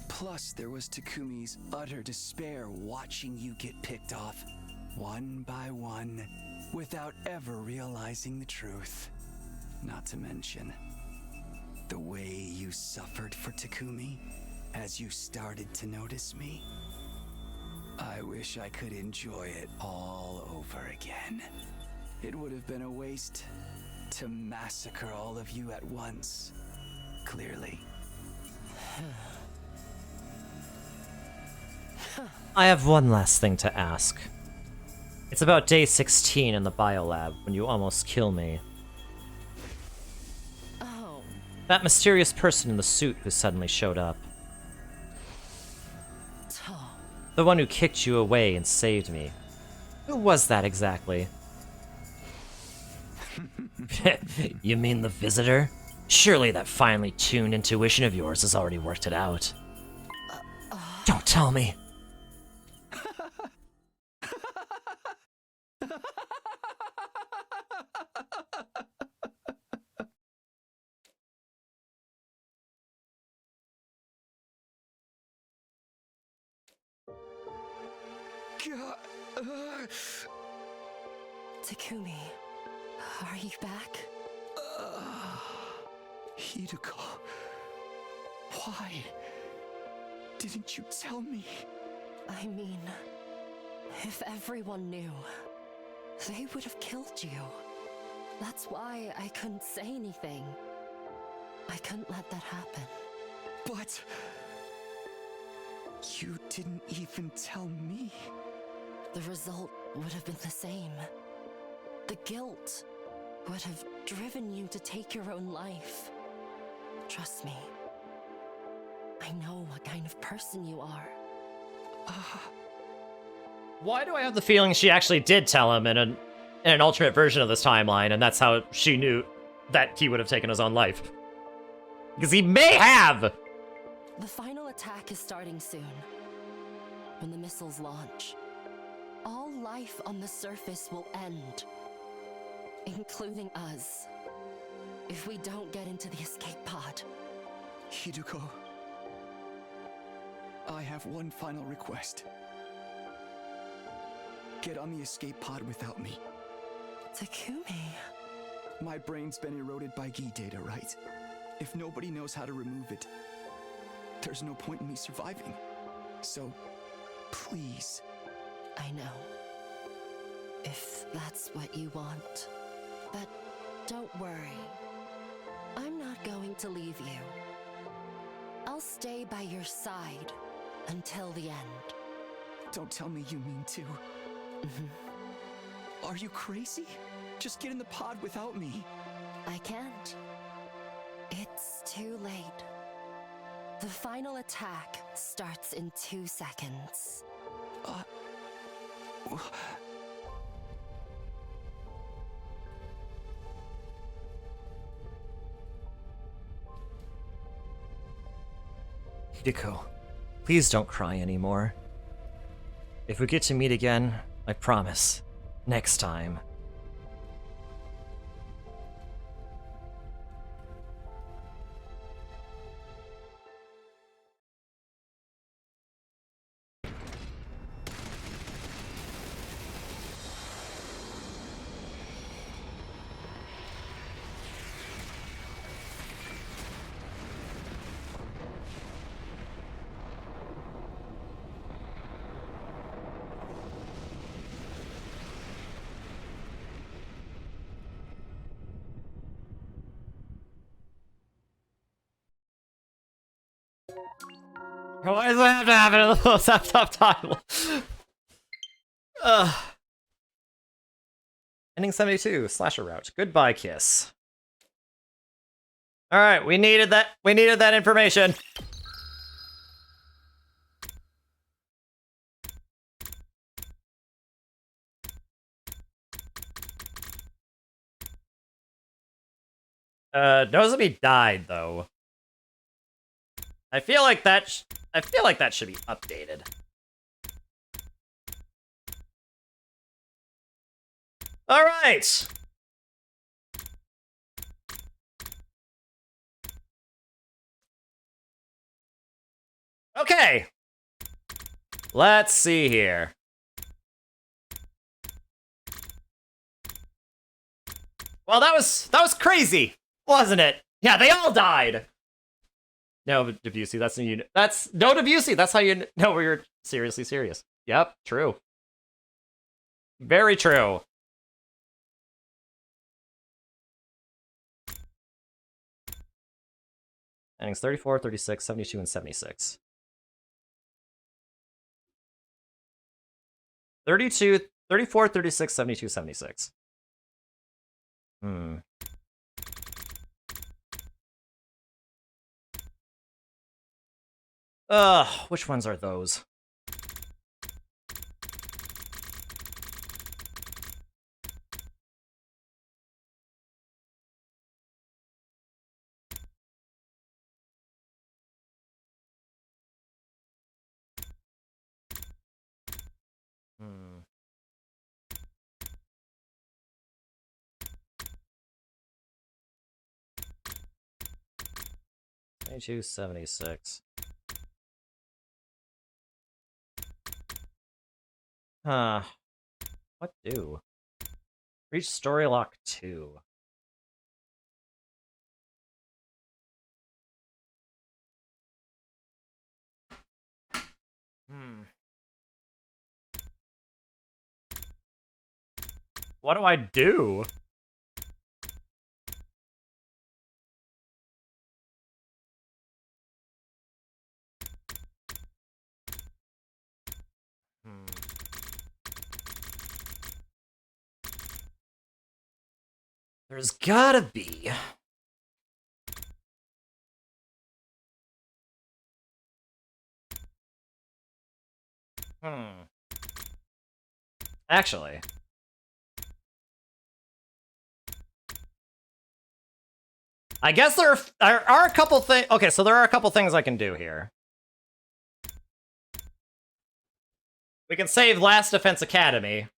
Plus, there was Takumi's utter despair watching you get picked off, one by one, without ever realizing the truth. Not to mention, the way you suffered for Takumi as you started to notice me. I wish I could enjoy it all over again. It would have been a waste to massacre all of you at once. clearly. I have one last thing to ask. It's about day 16 in the biolab, when you almost kill me. Oh. That mysterious person in the suit who suddenly showed up. The one who kicked you away and saved me. Who was that exactly? You mean the visitor? Surely that finely tuned intuition of yours has already worked it out. Don't tell me. Takumi, are you back? Hideko, why didn't you tell me? I mean, if everyone knew, they would have killed you. That's why I couldn't say anything. I couldn't let that happen. But you didn't even tell me. The result would have been the same. The guilt would have driven you to take your own life. Trust me. I know what kind of person you are. Why do I have the feeling she actually did tell him in an alternate version of this timeline, and that's how she knew that he would have taken his own life? Because he may have! The final attack is starting soon. When the missiles launch, all life on the surface will end. Including us. If we don't get into the escape pod. Hideko, I have one final request. Get on the escape pod without me. Takumi. My brain's been eroded by Gi data, right? If nobody knows how to remove it, there's no point in me surviving. So, please. I know. If that's what you want. But don't worry. I'm not going to leave you. I'll stay by your side until the end. Don't tell me you mean to. Are you crazy? Just get in the pod without me. I can't. It's too late. The final attack starts in 2 seconds. Hideko, please don't cry anymore. If we get to meet again, I promise, next time. Why does that have to happen in the most top title? Ending 72, slasher route. Goodbye, kiss. Alright, we needed that. We needed that information. Nozomi died, though. I feel like that should be updated. All right. Okay. Let's see here. Well, that was crazy, wasn't it? Yeah, they all died. No, Debussy, that's no Debussy. That's how you know where you're seriously serious. Yep, true. Very true. Endings 34, 36, 72, and 76. 32, 34, 36, 72, 76. Which ones are those? Hmm. $22.76. What do? Reach story lock 2. What do I do? There's gotta be. Actually. I guess there are a couple things. Okay, so there are a couple things I can do here. We can save Last Defense Academy.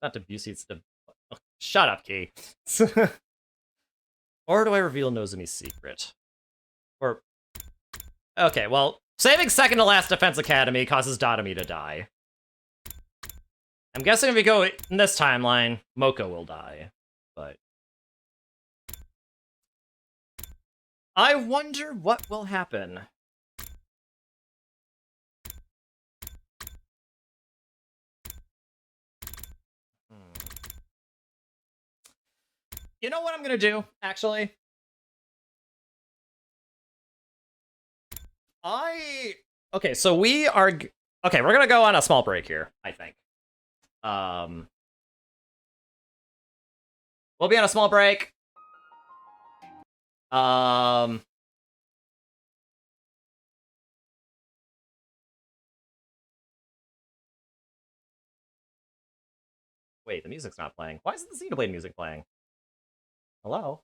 Not Debussy, it's oh, shut up, Key. Or do I reveal Nozomi's secret? Or... Okay, well, saving second to Last Defense Academy causes Dotomi to die. I'm guessing if we go in this timeline, Moko will die. But... I wonder what will happen. You know what I'm gonna do, actually? Okay, so we are... Okay, we're gonna go on a small break here, I think. We'll be on a small break. Wait, the music's not playing. Why isn't the Xenoblade music playing? Hello?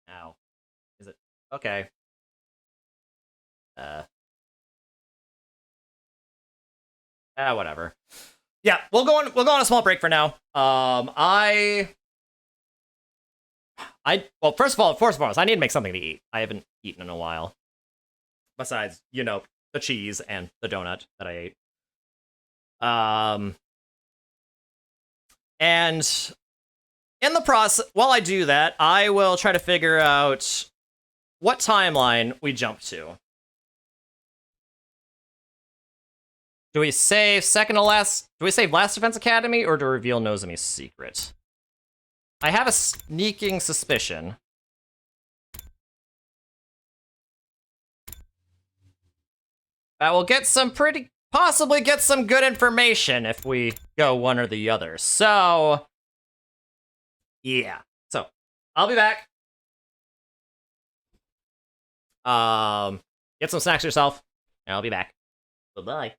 Ow. Is it? Okay. Whatever. Yeah, we'll go on a small break for now. Well, first of all, I need to make something to eat. I haven't eaten in a while. Besides, you know, the cheese and the donut that I ate. And in the process, while I do that, I will try to figure out what timeline we jump to. Do we save Do we save Last Defense Academy, or do we reveal Nozomi's secret? I have a sneaking suspicion. That will possibly get some good information if we go one or the other. So, yeah. So, I'll be back. Get some snacks yourself, and I'll be back. Bye-bye.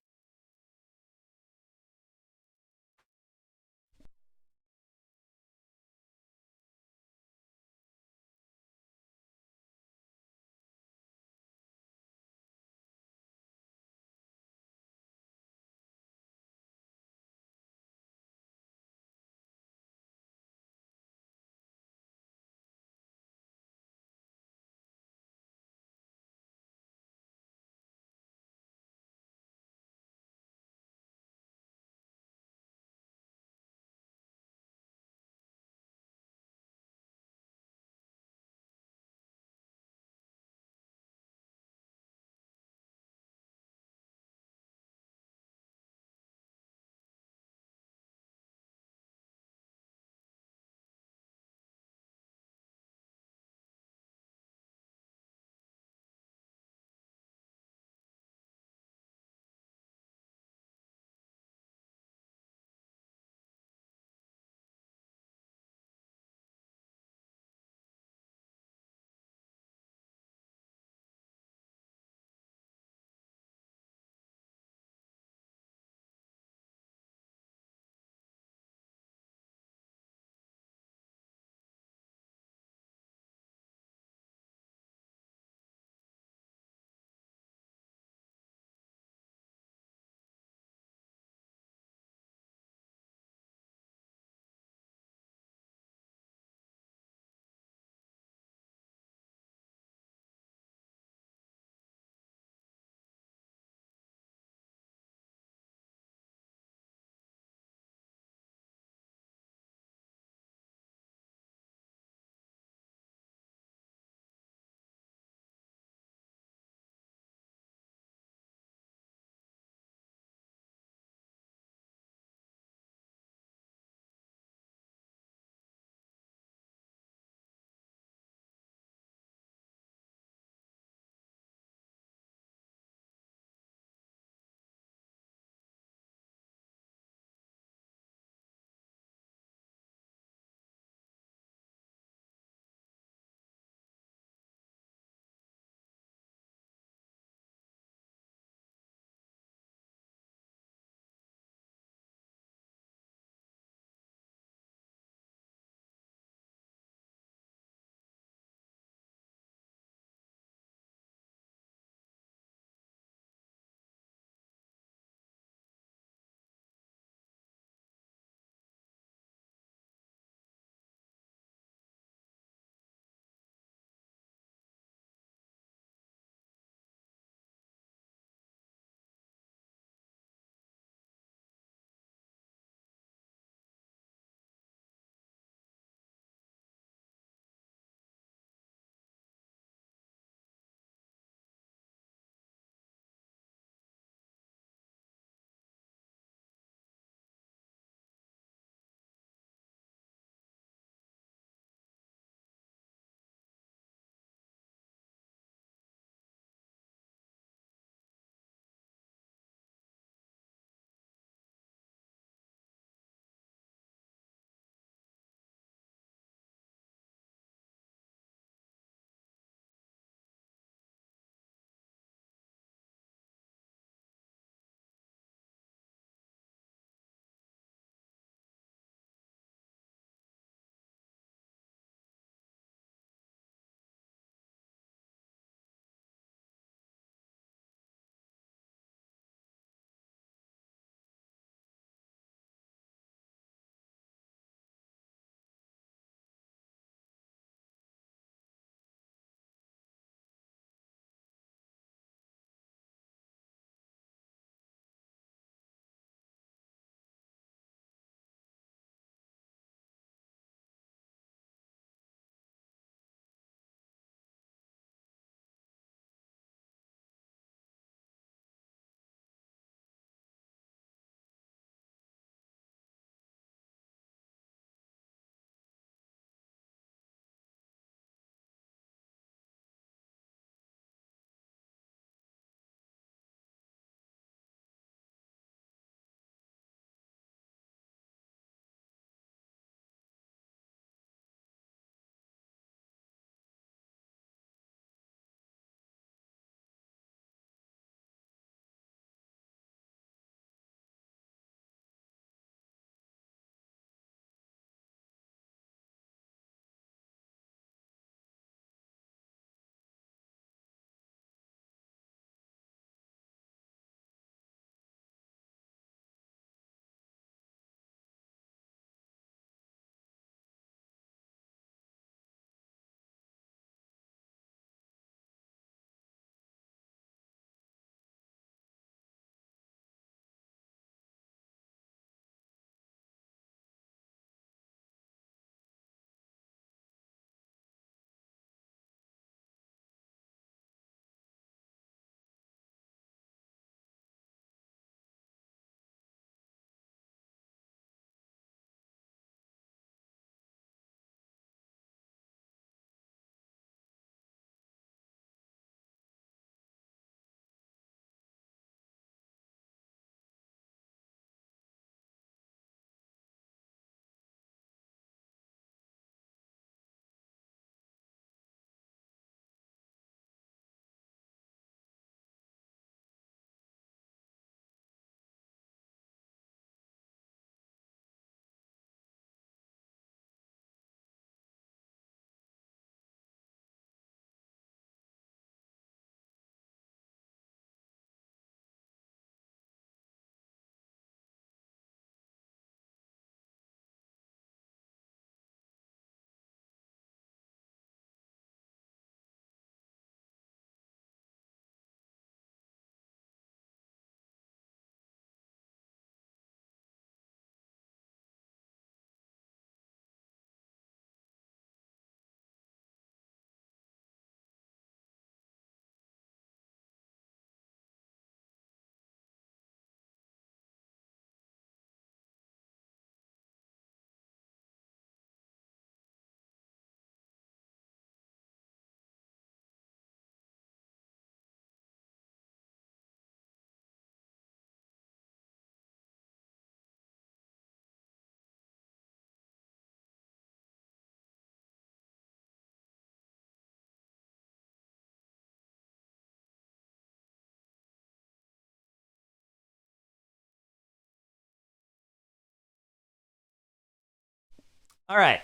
Alright,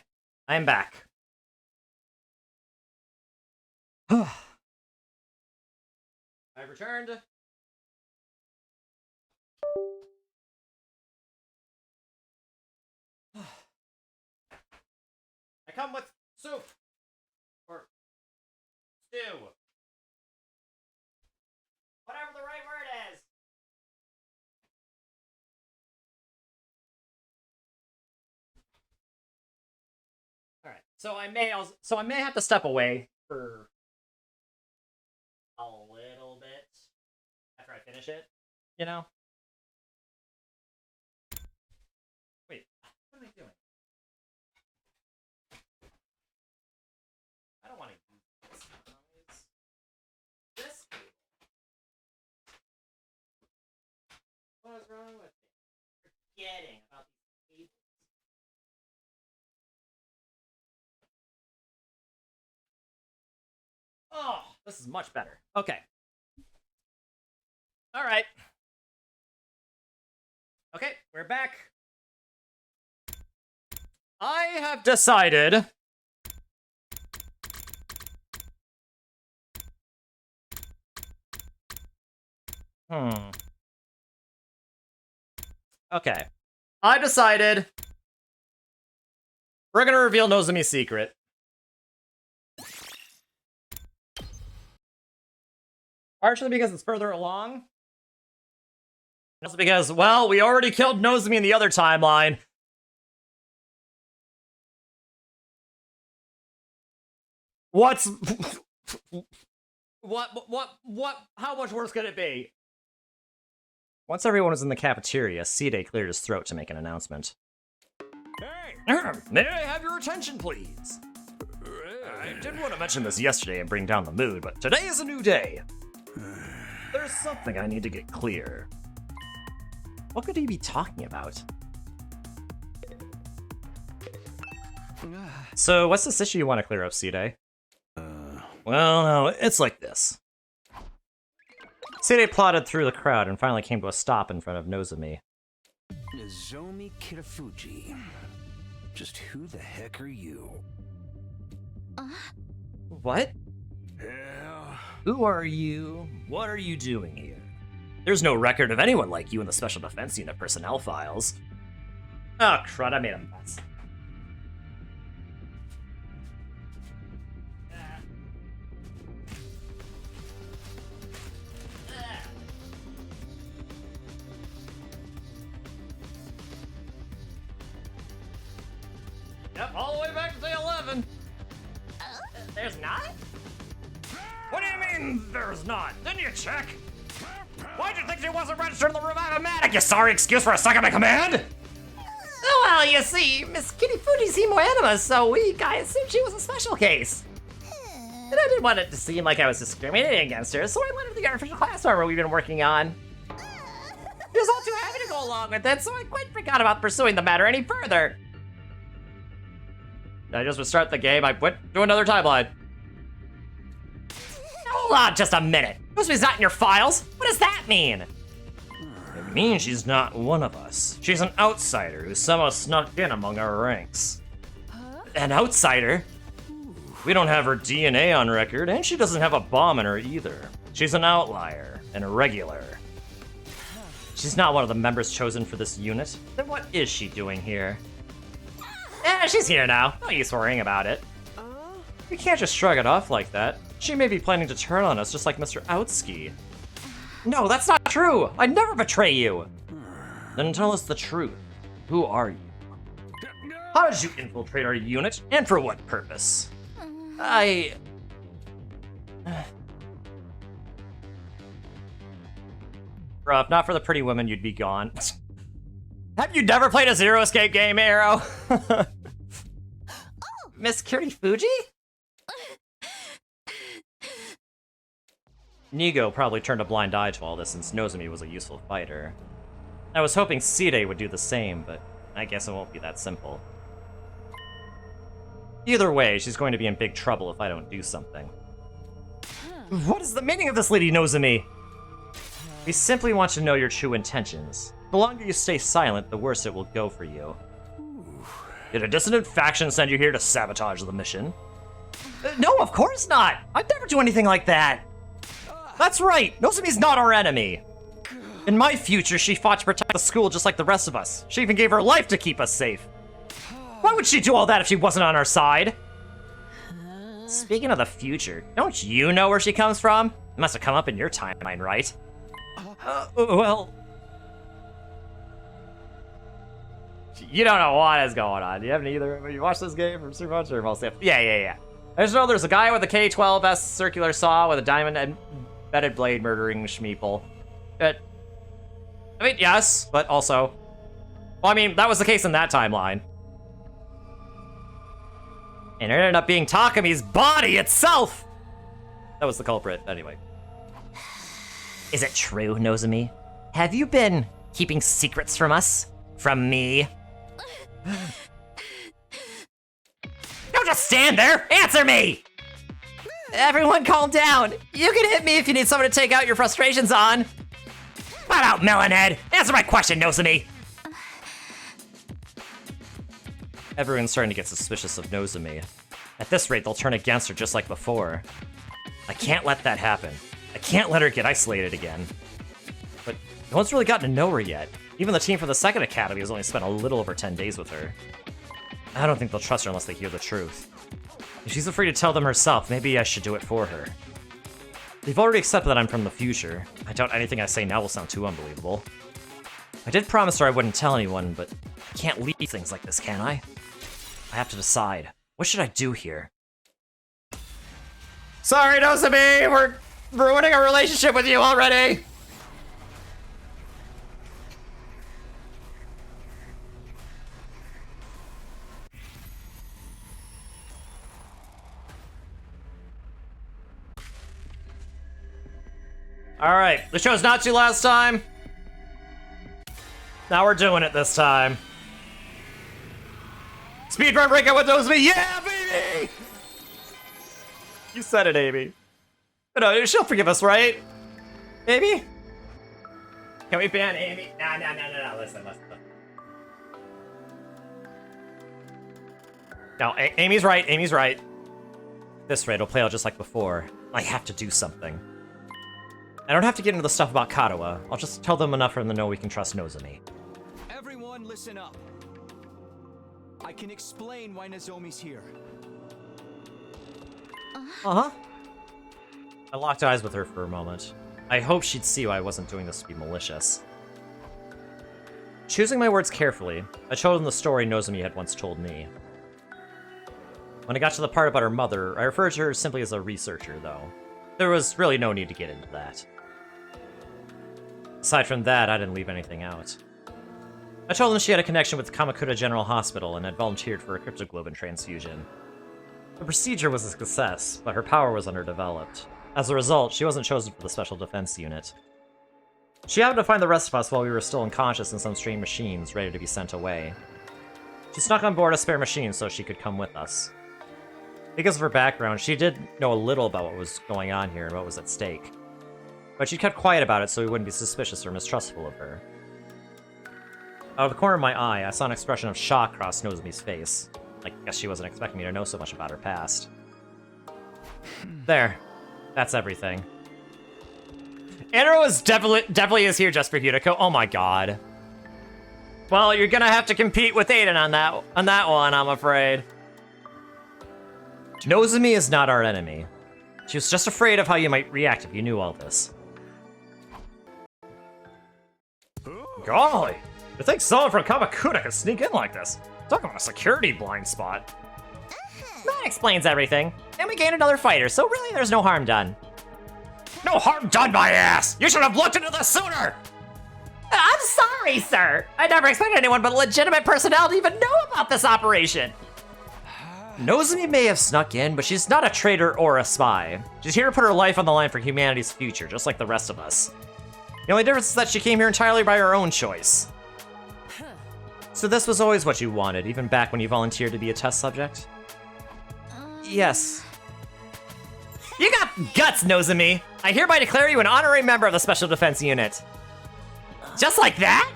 I'm back. I've returned. I come with soup. Or stew. Whatever the right word is. Alright, so I may have to step away for a little bit after I finish it, you know? Wait, what am I doing? I don't want to use this noise. This cable. What is wrong with me? Forgetting about these cables. Oh, this is much better. Okay. All right. Okay, we're back. I have decided Okay. I decided we're gonna reveal Nozomi's secret. Partially because it's further along. And also because, well, we already killed Nozomi in the other timeline. What's... how much worse could it be? Once everyone was in the cafeteria, Side cleared his throat to make an announcement. Hey! May I have your attention, please? I did want to mention this yesterday and bring down the mood, but today is a new day. There's something I need to get clear. What could he be talking about? So, what's this issue you want to clear up, Side? Well, no, it's like this. Side plodded through the crowd and finally came to a stop in front of Nozomi. Nozomi Kitafuji. Just who the heck are you? What? Who are you? What are you doing here? There's no record of anyone like you in the Special Defense Unit personnel files. Oh, crud, I made a mess. Yep, all the way back to day 11. There's not? What do you mean, there's not? Didn't you check? Why'd you think she wasn't registered in the Revive-O-Matic? You sorry excuse for a second in command? Well, you see, Miss Kitafuji's hemoanima so weak, I assumed she was a special case. And I didn't want it to seem like I was discriminating against her, so I lent her the artificial class armor we've been working on. She was all too happy to go along with it, so I quite forgot about pursuing the matter any further. I just restart the game, I went to another timeline. Hold on just a minute. Nozomi's not in your files. What does that mean? It means she's not one of us. She's an outsider who somehow snuck in among our ranks. An outsider? We don't have her DNA on record, and she doesn't have a bomb in her either. She's an outlier, an irregular. She's not one of the members chosen for this unit. Then what is she doing here? She's here now. No use worrying about it. We can't just shrug it off like that. She may be planning to turn on us just like Mr. Outsky. No, that's not true! I'd never betray you! Then tell us the truth. Who are you? How did you infiltrate our unit, and for what purpose? Bro, if not for the pretty women, you'd be gone. Have you never played a Zero Escape game, Arrow? Miss Kitafuji? Nigo probably turned a blind eye to all this since Nozomi was a useful fighter. I was hoping Side would do the same, but I guess it won't be that simple. Either way, she's going to be in big trouble if I don't do something. What is the meaning of this, Lady Nozomi? We simply want to know your true intentions. The longer you stay silent, the worse it will go for you. Did a dissident faction send you here to sabotage the mission? No, of course not! I'd never do anything like that! That's right! Nozomi's not our enemy! In my future, she fought to protect the school just like the rest of us. She even gave her life to keep us safe. Why would she do all that if she wasn't on our side? Speaking of the future, don't you know where she comes from? It must have come up in your timeline, right? Well... You don't know what is going on. You haven't either. Have you watched this game from Super Much or mostly? Yeah. I just know there's a guy with a K-12S circular saw with a diamond-embedded blade murdering Schmeeple. I mean, yes, but also... Well, I mean, that was the case in that timeline. And it ended up being Takami's body itself! That was the culprit, anyway. Is it true, Nozomi? Have you been keeping secrets from us? From me? Don't just stand there! Answer me! Everyone calm down! You can hit me if you need someone to take out your frustrations on! What out, Melonhead? Answer my question, Nozomi! Everyone's starting to get suspicious of Nozomi. At this rate, they'll turn against her just like before. I can't let that happen. I can't let her get isolated again. But no one's really gotten to know her yet. Even the team from the second academy has only spent a little over 10 days with her. I don't think they'll trust her unless they hear the truth. If she's afraid to tell them herself, maybe I should do it for her. They've already accepted that I'm from the future. I doubt anything I say now will sound too unbelievable. I did promise her I wouldn't tell anyone, but I can't leave things like this, can I? I have to decide. What should I do here? Sorry, Nozomi! We're ruining our relationship with you already! Alright, the show's not you last time. Now we're doing it this time. Speedrun breakout with Nozomi, yeah, baby! You said it, Amy. No, she'll forgive us, right? Maybe? Can we ban Amy? No, listen. No, Amy's right. This raid will play out just like before. I have to do something. I don't have to get into the stuff about Katawa. I'll just tell them enough for them to know we can trust Nozomi. Everyone listen up. I can explain why Nozomi's here. Uh-huh. I locked eyes with her for a moment. I hoped she'd see why I wasn't doing this to be malicious. Choosing my words carefully, I told them the story Nozomi had once told me. When I got to the part about her mother, I referred to her simply as a researcher, though. There was really no need to get into that. Aside from that, I didn't leave anything out. I told them she had a connection with Kamakura General Hospital and had volunteered for a cryptoglobin transfusion. The procedure was a success, but her power was underdeveloped. As a result, she wasn't chosen for the Special Defense Unit. She happened to find the rest of us while we were still unconscious in some strange machines, ready to be sent away. She snuck on board a spare machine so she could come with us. Because of her background, she did know a little about what was going on here and what was at stake. But she kept quiet about it so we wouldn't be suspicious or mistrustful of her. Out of the corner of my eye, I saw an expression of shock cross Nozomi's face. I guess she wasn't expecting me to know so much about her past. There. That's everything. Andrew is definitely is here just for Hideko. Oh my god. Well, you're gonna have to compete with Aiden on that one, I'm afraid. Nozomi is not our enemy. She was just afraid of how you might react if you knew all this. Golly! You think someone from Kamakura could sneak in like this? Talk about a security blind spot. That explains everything. And we gained another fighter, so really there's no harm done. No harm done, my ass! You should have looked into this sooner! I'm sorry, sir. I never expected anyone but legitimate personnel to even know about this operation. Nozomi may have snuck in, but she's not a traitor or a spy. She's here to put her life on the line for humanity's future, just like the rest of us. The only difference is that she came here entirely by her own choice. So this was always what you wanted, even back when you volunteered to be a test subject? Yes. You got guts, Nozomi! I hereby declare you an honorary member of the Special Defense Unit. Just like that?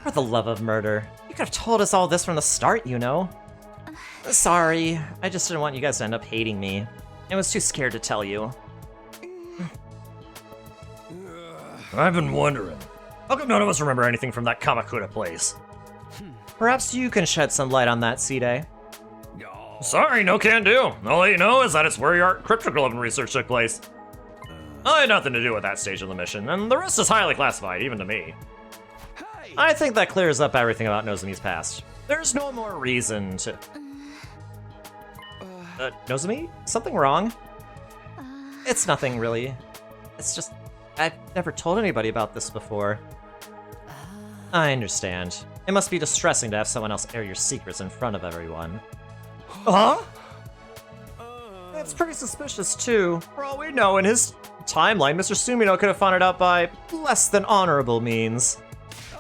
For the love of murder. You You could have told us all this from the start, you know. Sorry, I just didn't want you guys to end up hating me. I was too scared to tell you. I've been wondering, how come none of us remember anything from that Kamakura place? Perhaps you can shed some light on that, C-Day. Sorry, no can do. All you know is that it's where your cryptoglyphin research took place. I had nothing to do with that stage of the mission, and the rest is highly classified, even to me. I think that clears up everything about Nozomi's past. There's no more reason to... Nozomi? Something wrong? It's nothing, really. It's just... I've never told anybody about this before. I understand. It must be distressing to have someone else air your secrets in front of everyone. Huh? It's pretty suspicious, too. For all we know, in his timeline, Mr. Sumino could have found it out by less than honorable means.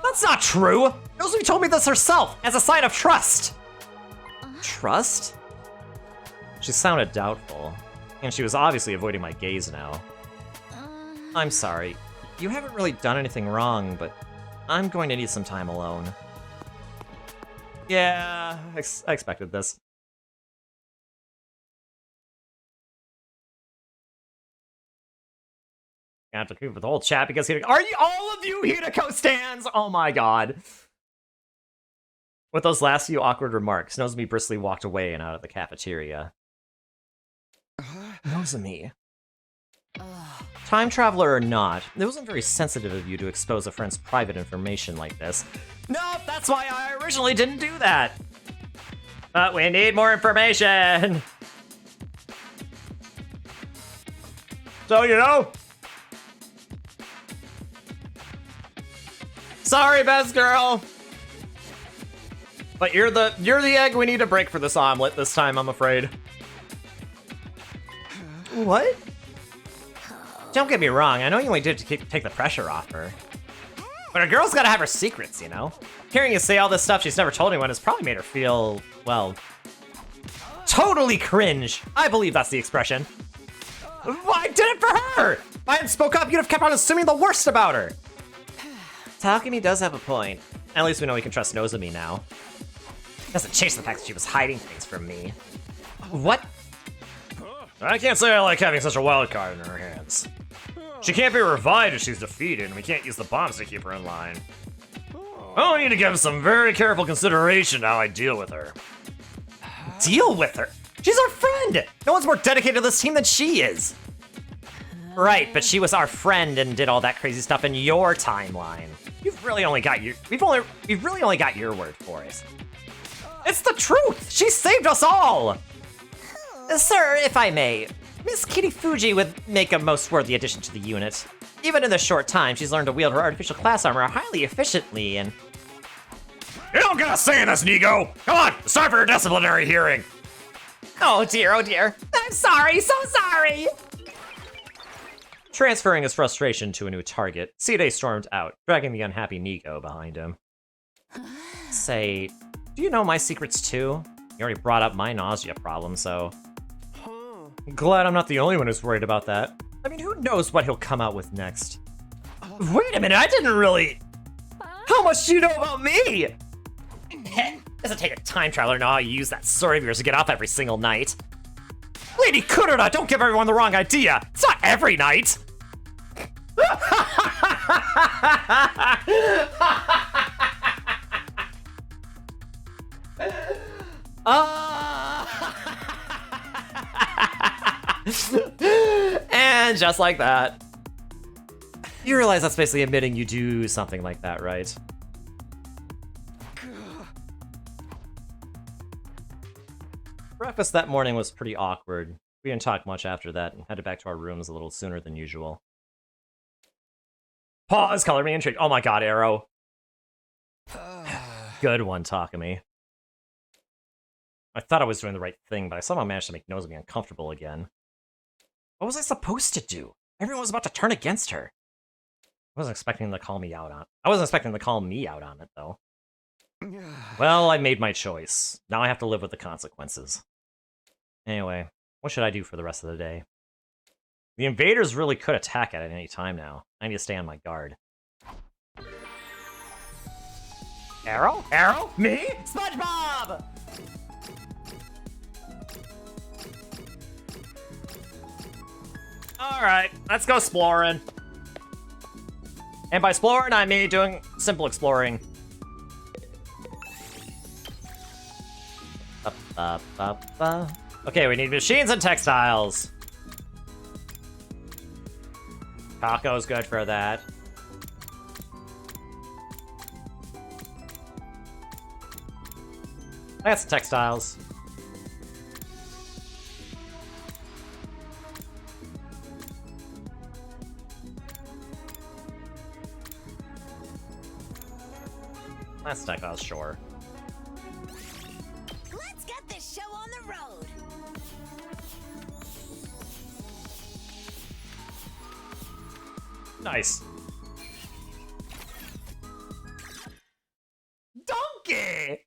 That's not true! Nozomi told me this herself, as a sign of trust! Trust? She sounded doubtful, and she was obviously avoiding my gaze now. I'm sorry. You haven't really done anything wrong, but I'm going to need some time alone. Yeah, I expected this. I have to keep with the whole chat because Hideko— Are you all of you Hideko stans? Oh my god. With those last few awkward remarks, Nozomi briskly walked away and out of the cafeteria. Nozomi. Time traveler or not, it wasn't very sensitive of you to expose a friend's private information like this. Nope, that's why I originally didn't do that. But we need more information. So, you know? Sorry, best girl. But you're the egg we need to break for this omelet this time, I'm afraid. What? Don't get me wrong, I know you only did it to take the pressure off her. But a girl's gotta have her secrets, you know? Hearing you say all this stuff she's never told anyone has probably made her feel, well, totally cringe. I believe that's the expression. I did it for her! If I hadn't spoke up, you'd have kept on assuming the worst about her. Takumi does have a point. At least we know we can trust Nozomi now. Doesn't change the fact that she was hiding things from me. What? I can't say I like having such a wild card in her hands. She can't be revived if she's defeated, and we can't use the bombs to keep her in line. I'll need to give some very careful consideration to how I deal with her. Deal with her? She's our friend! No one's more dedicated to this team than she is! Right, but she was our friend and did all that crazy stuff in your timeline. We've really only got your word for it. It's the truth! She saved us all! Sir, if I may, Miss Kitty Fuji would make a most worthy addition to the unit. Even in the short time, she's learned to wield her artificial class armor highly efficiently and... You don't get a say in this, Nigo! Come on, it's time for your disciplinary hearing! Oh dear, I'm sorry, so sorry! Transferring his frustration to a new target, C-Day stormed out, dragging the unhappy Nigo behind him. Say, do you know my secrets too? You already brought up my nausea problem, so... Glad I'm not the only one who's worried about that. I mean, who knows what he'll come out with next? Wait a minute, I didn't really... How much do you know about me? Doesn't take a time traveler to know how you use that sword of yours to get off every single night. Lady Kurura, don't give everyone the wrong idea. It's not every night. And just like that. You realize that's basically admitting you do something like that, right? Breakfast that morning was pretty awkward. We didn't talk much after that and headed back to our rooms a little sooner than usual. Pause, color me intrigued. Oh my god, Arrow. Good one, Takumi. I thought I was doing the right thing, but I somehow managed to make Nozomi uncomfortable again. What was I supposed to do? Everyone was about to turn against her. I wasn't expecting them to call me out on it. I wasn't expecting them to call me out on it, though. Well, I made my choice. Now I have to live with the consequences. Anyway, what should I do for the rest of the day? The invaders really could attack at any time now. I need to stay on my guard. Arrow? Arrow? Me? SpongeBob! Alright, let's go exploring. And by exploring, I mean doing simple exploring. Okay, we need machines and textiles. Taco's good for that. That's textiles. That's textiles, sure. Let's get this show on the road. Nice. Donkey!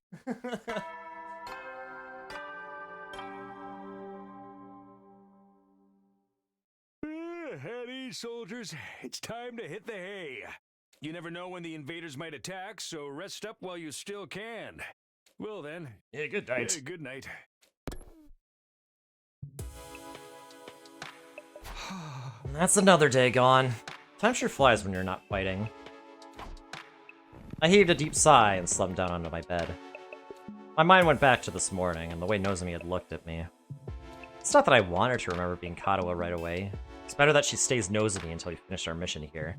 Howdy, soldiers. It's time to hit the hay. You never know when the invaders might attack, so rest up while you still can. Well then. Yeah, good night. Good night. That's another day gone. Time sure flies when you're not fighting. I heaved a deep sigh and slumped down onto my bed. My mind went back to this morning and the way Nozomi had looked at me. It's not that I want her to remember being Katawa right away. It's better that she stays Nozomi until we finish our mission here.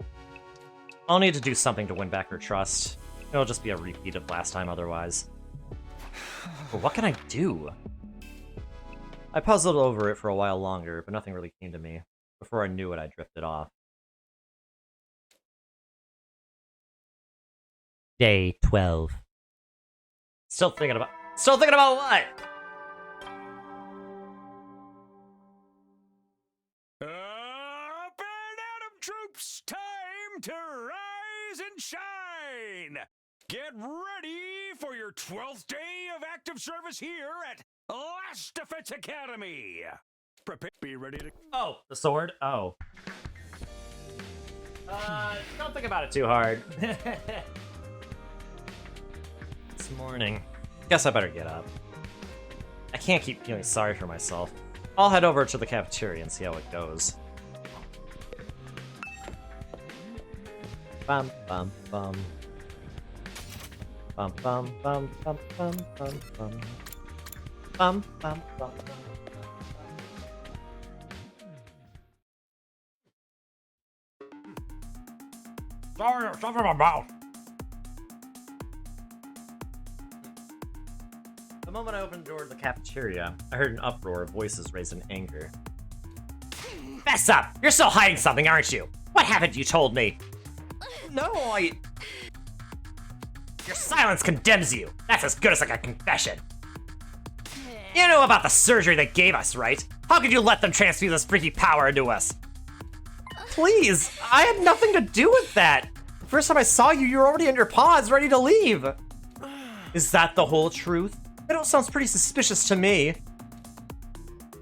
I'll need to do something to win back her trust. It'll just be a repeat of last time otherwise. But what can I do? I puzzled over it for a while longer, but nothing really came to me. Before I knew it, I drifted off. Day 12. Still thinking about what? Up and Atom troops! Time to rise and shine! Get ready for your 12th day of active service here at Last Defense Academy! Prepare. Be ready to... Oh, the sword? Oh. Don't think about it too hard. It's morning. Guess I better get up. I can't keep feeling sorry for myself. I'll head over to the cafeteria and see how it goes. Bum bum bum. Bum bum bum bum bum bum bum. Bum bum bum. Sorry, something in my mouth. The moment I opened the door to the cafeteria, I heard an uproar of voices raised in anger. Fess up! You're still hiding something, aren't you? What haven't you told me? No, Your silence condemns you. That's as good as like a confession. You know about the surgery they gave us, right? How could you let them transfuse this freaky power into us? Please, I had nothing to do with that. The first time I saw you, you were already on your paws, ready to leave. Is that the whole truth? It all sounds pretty suspicious to me.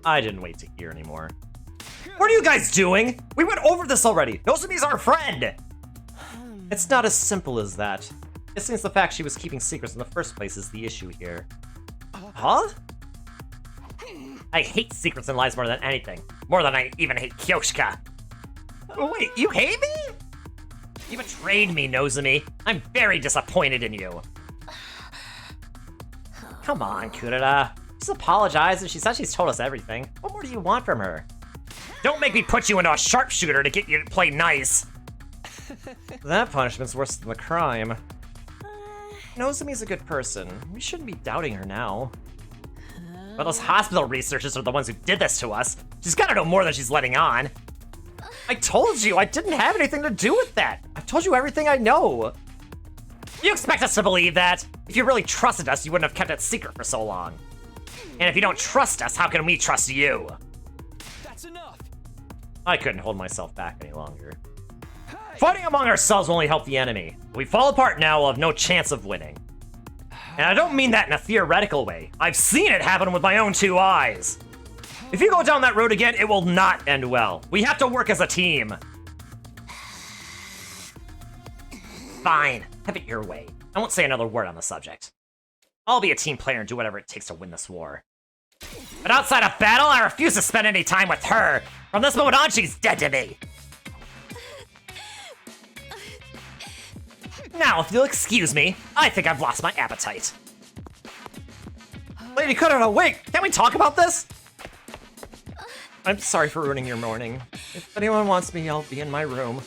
I didn't wait to hear anymore. What are you guys doing? We went over this already. Nozomi's our friend. It's not as simple as that. It seems the fact she was keeping secrets in the first place is the issue here. Huh? I hate secrets and lies more than anything. More than I even hate Kyoshika. Wait, you hate me? You betrayed me, Nozomi. I'm very disappointed in you. Come on, Kurita. Just apologize, and she said she's told us everything. What more do you want from her? Don't make me put you into a sharpshooter to get you to play nice. That punishment's worse than the crime. Nozomi's a good person. We shouldn't be doubting her now. But those hospital researchers are the ones who did this to us. She's gotta know more than she's letting on. I told you, I didn't have anything to do with that. I told you everything I know. You expect us to believe that? If you really trusted us, you wouldn't have kept it secret for so long. And if you don't trust us, how can we trust you? That's enough. I couldn't hold myself back any longer. Fighting among ourselves will only help the enemy. If we fall apart now, we'll have no chance of winning. And I don't mean that in a theoretical way. I've seen it happen with my own 2 eyes. If you go down that road again, it will not end well. We have to work as a team. Fine, have it your way. I won't say another word on the subject. I'll be a team player and do whatever it takes to win this war. But outside of battle, I refuse to spend any time with her. From this moment on, she's dead to me. Now, if you'll excuse me, I think I've lost my appetite. Lady Kudo, wait! Can't we talk about this? I'm sorry for ruining your morning. If anyone wants me, I'll be in my room.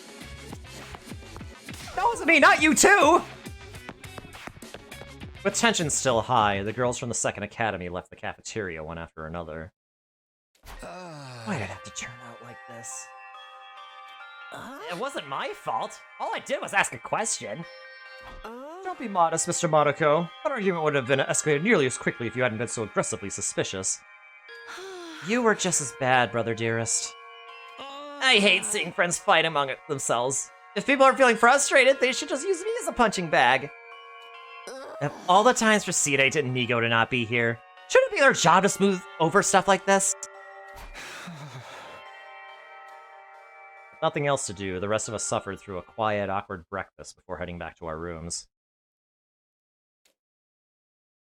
That wasn't me, not you too! With tension still high, the girls from the second academy left the cafeteria one after another. Why did it have to turn out like this? It wasn't my fault. All I did was ask a question. Don't be modest, Mr. Monoko. That argument would have been escalated nearly as quickly if you hadn't been so aggressively suspicious. You were just as bad, brother dearest. I hate seeing friends fight among themselves. If people are feeling frustrated, they should just use me as a punching bag. Of all the times for Seedate and Nigo to not be here, shouldn't it be their job to smooth over stuff like this? Nothing else to do, the rest of us suffered through a quiet, awkward breakfast before heading back to our rooms.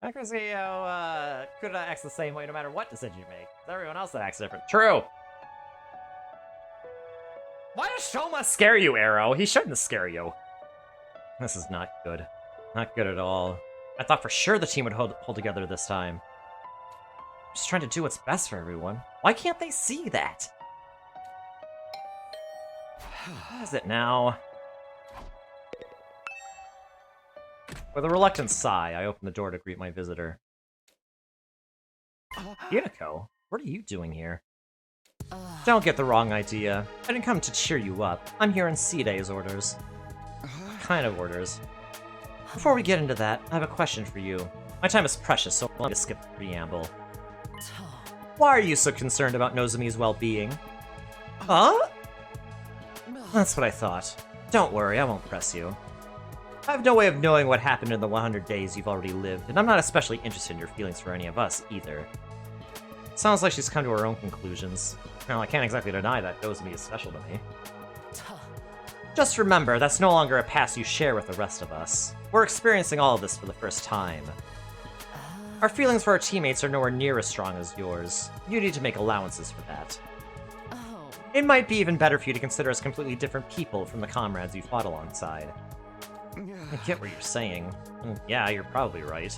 Akazio, could not act the same way no matter what decision you make. It's everyone else that acts different. True! Why does Shoma scare you, Arrow? He shouldn't scare you. This is not good. Not good at all. I thought for sure the team would hold together this time. I'm just trying to do what's best for everyone. Why can't they see that? What is it now? With a reluctant sigh, I open the door to greet my visitor. Hinako, what are you doing here? Don't get the wrong idea. I didn't come to cheer you up. I'm here in Seedae's orders. What kind of orders? Before we get into that, I have a question for you. My time is precious, so I'll just skip the preamble. Why are you so concerned about Nozomi's well-being? Huh? That's what I thought. Don't worry, I won't press you. I have no way of knowing what happened in the 100 days you've already lived, and I'm not especially interested in your feelings for any of us, either. Sounds like she's come to her own conclusions. Well, I can't exactly deny that Nozomi is special to me. Just remember, that's no longer a past you share with the rest of us. We're experiencing all of this for the first time. Our feelings for our teammates are nowhere near as strong as yours. You need to make allowances for that. It might be even better for you to consider us completely different people from the comrades you fought alongside. I get what you're saying. Yeah, you're probably right.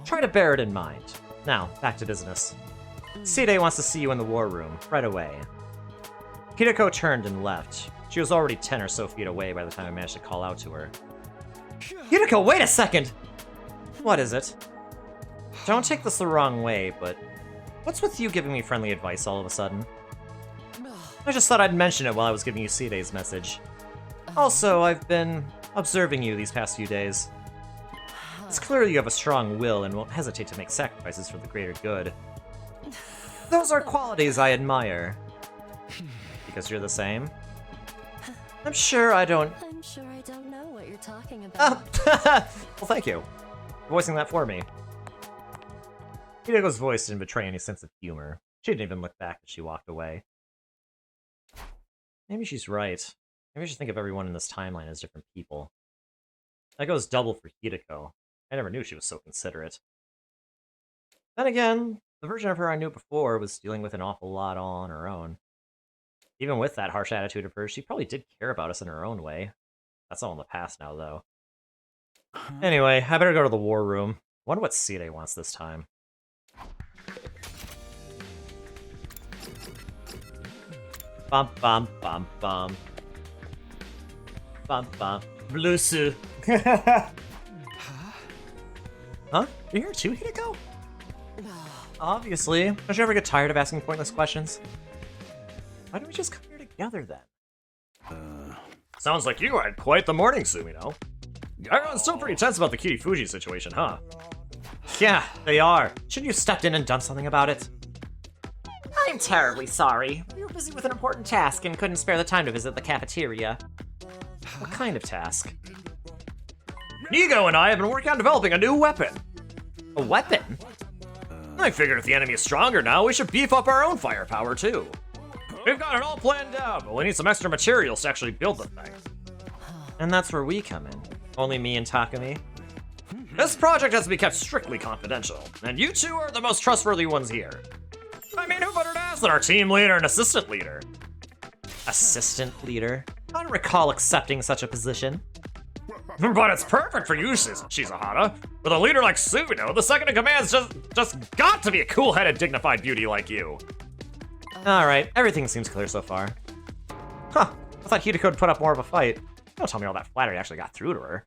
Try to bear it in mind. Now, back to business. Seedae wants to see you in the war room, right away. Hinako turned and left. She was already 10 or so feet away by the time I managed to call out to her. Hinako, wait a second! What is it? Don't take this the wrong way, but what's with you giving me friendly advice all of a sudden? I just thought I'd mention it while I was giving you Seedae's message. Also, I've been observing you these past few days. It's clear you have a strong will and won't hesitate to make sacrifices for the greater good. Those are qualities I admire. Because you're the same? I'm sure I don't know what you're talking about. well, thank you for voicing that for me. Hinako's voice didn't betray any sense of humor. She didn't even look back as she walked away. Maybe she's right. Maybe I should think of everyone in this timeline as different people. That goes double for Hinako. I never knew she was so considerate. Then again, the version of her I knew before was dealing with an awful lot all on her own. Even with that harsh attitude of hers, she probably did care about us in her own way. That's all in the past now, though. Anyway, I better go to the war room. Wonder what Seedae wants this time. Bum bum bum bum. Bum bum. Blusu. Huh? You're here too, Hinako? Obviously. Don't you ever get tired of asking pointless questions? Why don't we just come here together then? Sounds like you had quite the morning, Sumino. Everyone's still pretty tense about the Kirifuji situation, huh? Yeah, they are. Shouldn't you have stepped in and done something about it? I'm terribly sorry. We were busy with an important task and couldn't spare the time to visit the cafeteria. What kind of task? Nigo and I have been working on developing a new weapon. A weapon? I figured if the enemy is stronger now, we should beef up our own firepower too. We've got it all planned out, but we need some extra materials to actually build the thing. And that's where we come in. Only me and Takumi. This project has to be kept strictly confidential, and you two are the most trustworthy ones here. I mean, who better to ask than our team leader and assistant leader? Assistant leader? I don't recall accepting such a position. But it's perfect for you, Shizuhara. With a leader like Suino, the second in command's just got to be a cool-headed, dignified beauty like you. Alright, everything seems clear so far. Huh, I thought Hideko would put up more of a fight. Don't tell me all that flattery actually got through to her.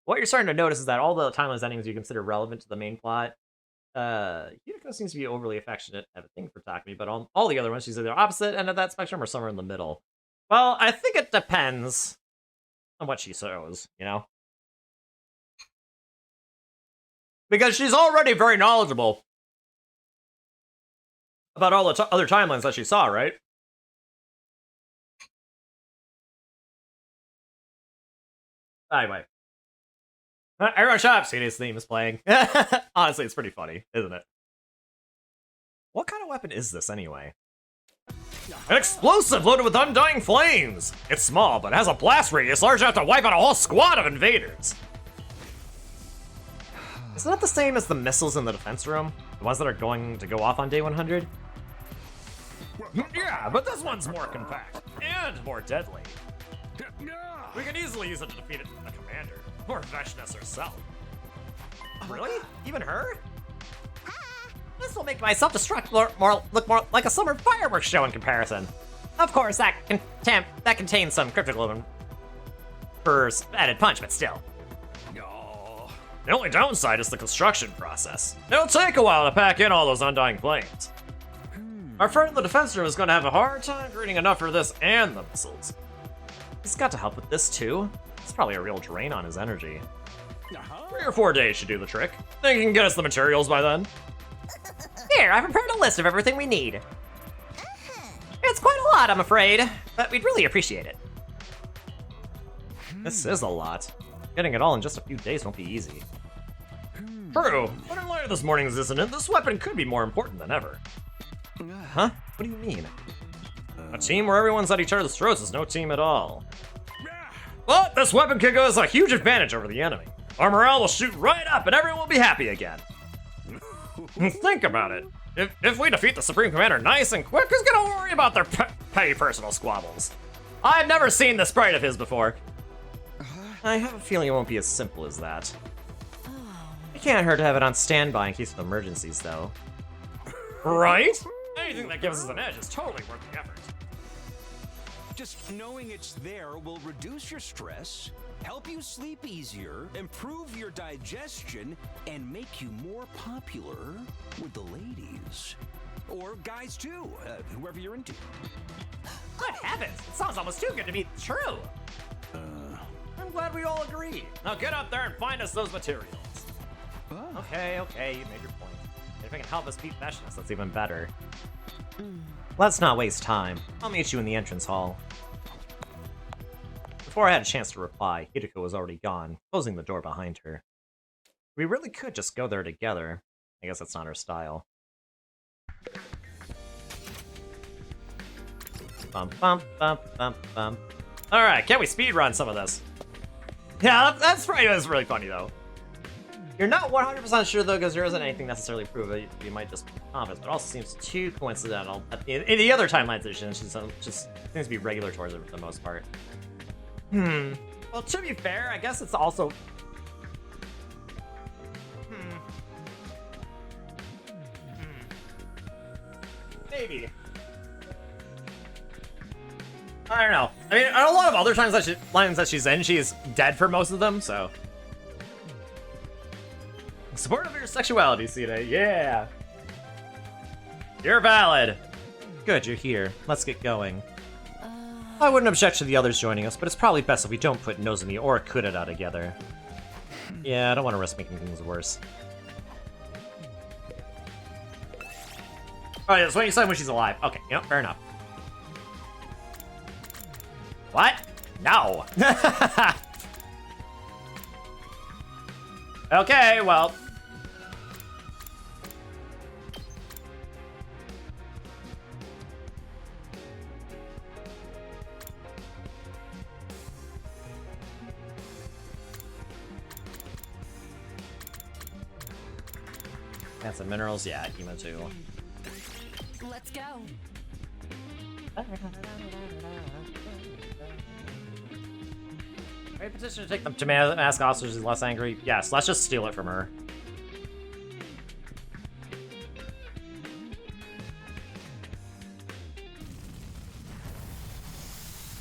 What you're starting to notice is that all the timeless endings you consider relevant to the main plot, Hideko seems to be overly affectionate, have a thing for Takumi, but on all the other ones, she's either opposite end of that spectrum or somewhere in the middle. Well, I think it depends on what she shows, you know? Because she's already very knowledgeable about all the other timelines that she saw, right? Anyway. Everyone shut up, Senia's theme is playing. Honestly, it's pretty funny, isn't it? What kind of weapon is this, anyway? An explosive loaded with undying flames! It's small, but it has a blast radius large enough to wipe out a whole squad of invaders! Isn't that the same as the missiles in the defense room? The ones that are going to go off on day 100? Yeah, but this one's more compact, and more deadly. We can easily use it to defeat the commander, or Veshness herself. Really? Even her? This will make my self-destruct look more like a summer fireworks show in comparison. Of course, that contains some cryptic for added punch, but still. The only downside is the construction process. It'll take a while to pack in all those undying flames. Our friend in the defense room is going to have a hard time creating enough for this and the missiles. He's got to help with this too. It's probably a real drain on his energy. 3 or 4 days should do the trick. Think you can get us the materials by then? Here, I've prepared a list of everything we need. It's quite a lot, I'm afraid, but we'd really appreciate it. This is a lot. Getting it all in just a few days won't be easy. True, but in light of this morning's incident, this weapon could be more important than ever. Huh? What do you mean? A team where everyone's at each other's throats is no team at all. But this weapon kit has a huge advantage over the enemy. Our morale will shoot right up and everyone will be happy again. Think about it. If we defeat the Supreme Commander nice and quick, who's gonna worry about their petty personal squabbles? I've never seen this sprite of his before. I have a feeling it won't be as simple as that. It can't hurt to have it on standby in case of emergencies, though. Right? Anything that gives us an edge is totally worth the effort. Just knowing it's there will reduce your stress, help you sleep easier, improve your digestion, and make you more popular with the ladies. Or guys too, whoever you're into. Good heavens, it sounds almost too good to be true. I'm glad we all agree. Now get out there and find us those materials. Okay, you made your point. If it can help us beat Veshness, that's even better. Let's not waste time. I'll meet you in the entrance hall. Before I had a chance to reply, Hideko was already gone, closing the door behind her. We really could just go there together. I guess that's not our style. Bum bum bum bum bum. Alright, can we speedrun some of this? Yeah, that's really funny though. You're not 100% sure though, because there isn't anything necessarily to prove it. You might just be confident, but it also seems too coincidental. In the other timeline edition, it just seems to be regular towards it for the most part. Well, to be fair, I guess it's also... Maybe. I don't know. I mean, a lot of other times lines that she's in, she's dead for most of them, so... Support of your sexuality, Sina. Yeah. You're valid. Good, you're here. Let's get going. I wouldn't object to the others joining us, but it's probably best if we don't put Nozomi or Kureda together. Yeah, I don't want to risk making things worse. Oh, yeah, that's what you said when she's alive. Okay, you know, fair enough. What? No. Okay, well. Plants and minerals, yeah, emo too. Let's go. Great petition to take them to mask officers is less angry. Yes, let's just steal it from her.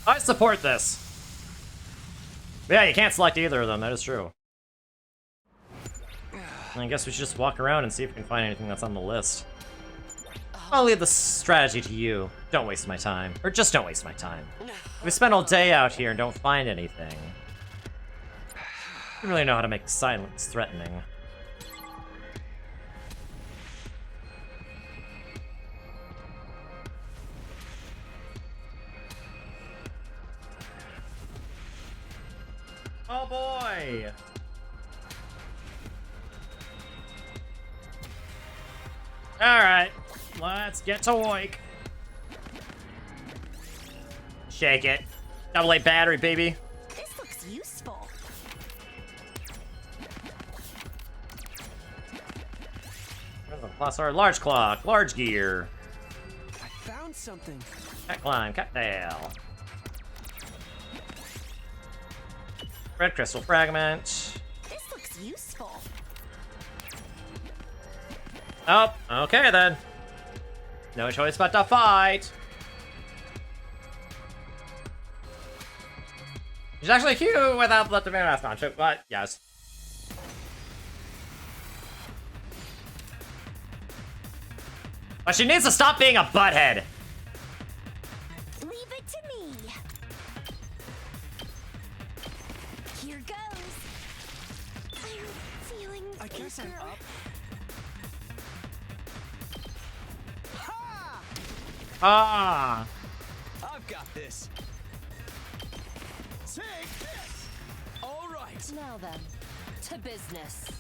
I support this. Yeah, you can't select either of them, that is true. I guess we should just walk around and see if we can find anything that's on the list. I'll leave the strategy to you. Don't waste my time. Or just don't waste my time. We spent all day out here and don't find anything. You really know how to make silence threatening. Oh boy! Alright, let's get to work. Shake it. AA battery, baby. This looks useful. Plus our large clock, large gear. I found something. Cat climb, cat tail. Red crystal fragment. This looks useful. Oh, okay then. No choice but to fight. She's actually cute without the mask on, but yes. But she needs to stop being a butthead. Leave it to me. Here goes. I'm feeling I guess I'm up. Ah. I've got this. Take this. All right. Now then, to business.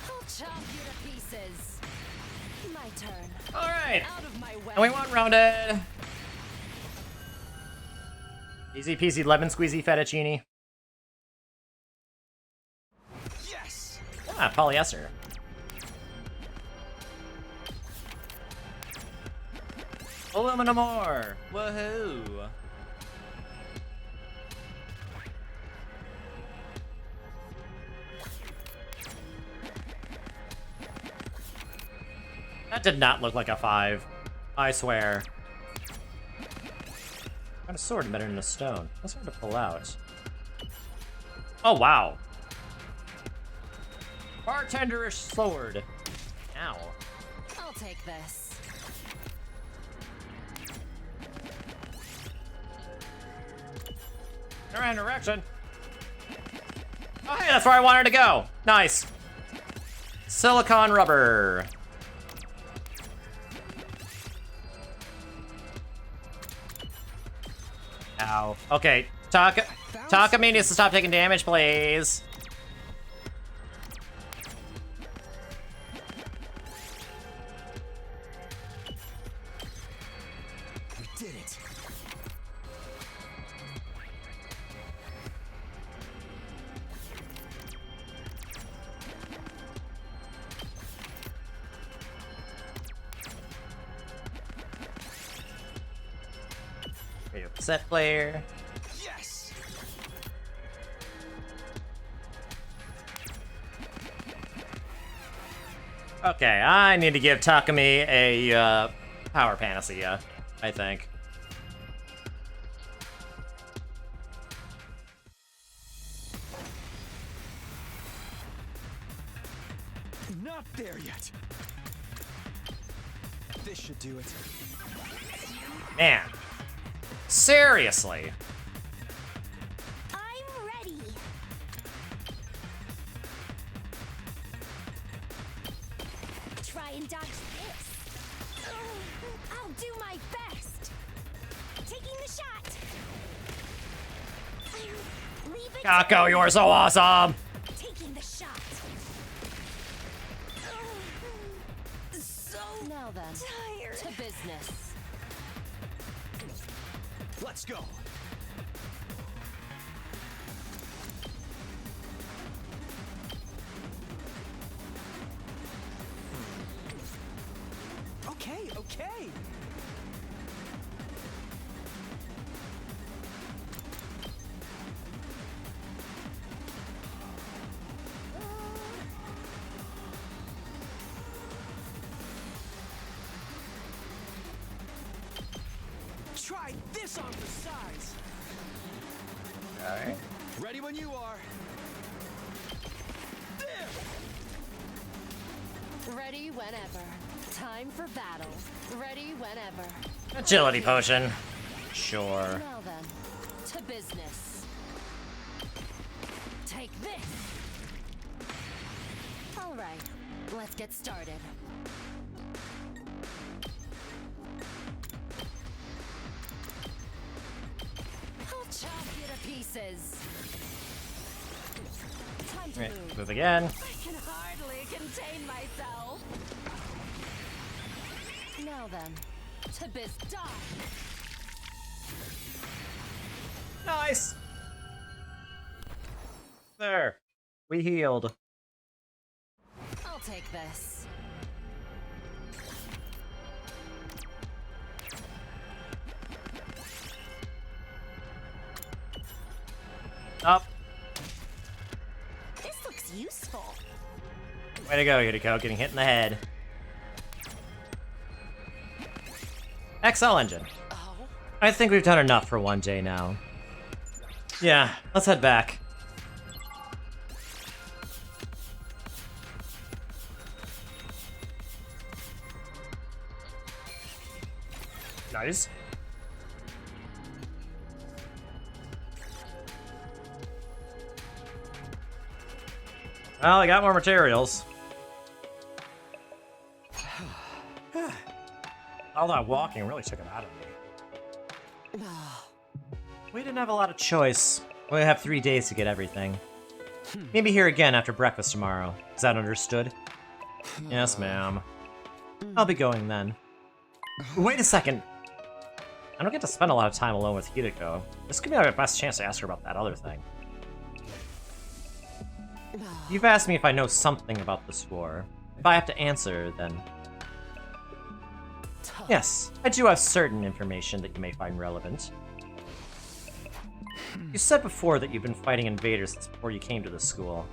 I'll chop you to pieces. My turn. All right. Out of my way. And we want rounded. Easy peasy lemon squeezy fettuccine. Yes. Ah, polyester. Aluminum ore! Woohoo! That did not look like a 5. I swear. Got a sword embedded in a stone. That's hard to pull out. Oh, wow. Bartenderish sword. Ow. I'll take this. Turn direction. Oh, hey, that's where I wanted to go. Nice. Silicon rubber. Ow. Okay, Takami needs to stop taking damage, please. We did it. Set player. Yes. Okay, I need to give Takami a power panacea, I think. Not there yet. This should do it. Man. Seriously. I'm ready. Try and dodge this. I'll do my best. Taking the shot. Leave it. Kako, you're so awesome. Taking the shot. So Now then, tired. to business. Let's go. okay. Try this on for size. Alright. Ready when you are. Ready whenever. Time for battle. Ready whenever. Agility potion. Sure. Now then, to business. Take this. All right, let's get started. I'll chop you to pieces. Time to Right, move. move again. I can hardly contain myself. Now then, to biz die. Nice. There. We healed. I'll take this. Up. This looks useful. Way to go, Yuriko, getting hit in the head. XL engine. I think we've done enough for one day now. Yeah, let's head back. Nice. Well, I got more materials. All that walking really took it out of me. We didn't have a lot of choice. We have 3 days to get everything. Maybe here again after breakfast tomorrow. Is that understood? Yes, ma'am. I'll be going then. Wait a second. I don't get to spend a lot of time alone with Hideko. This could be my best chance to ask her about that other thing. You've asked me if I know something about this war. If I have to answer, then... Yes, I do have certain information that you may find relevant. You said before that you've been fighting invaders since before you came to the school.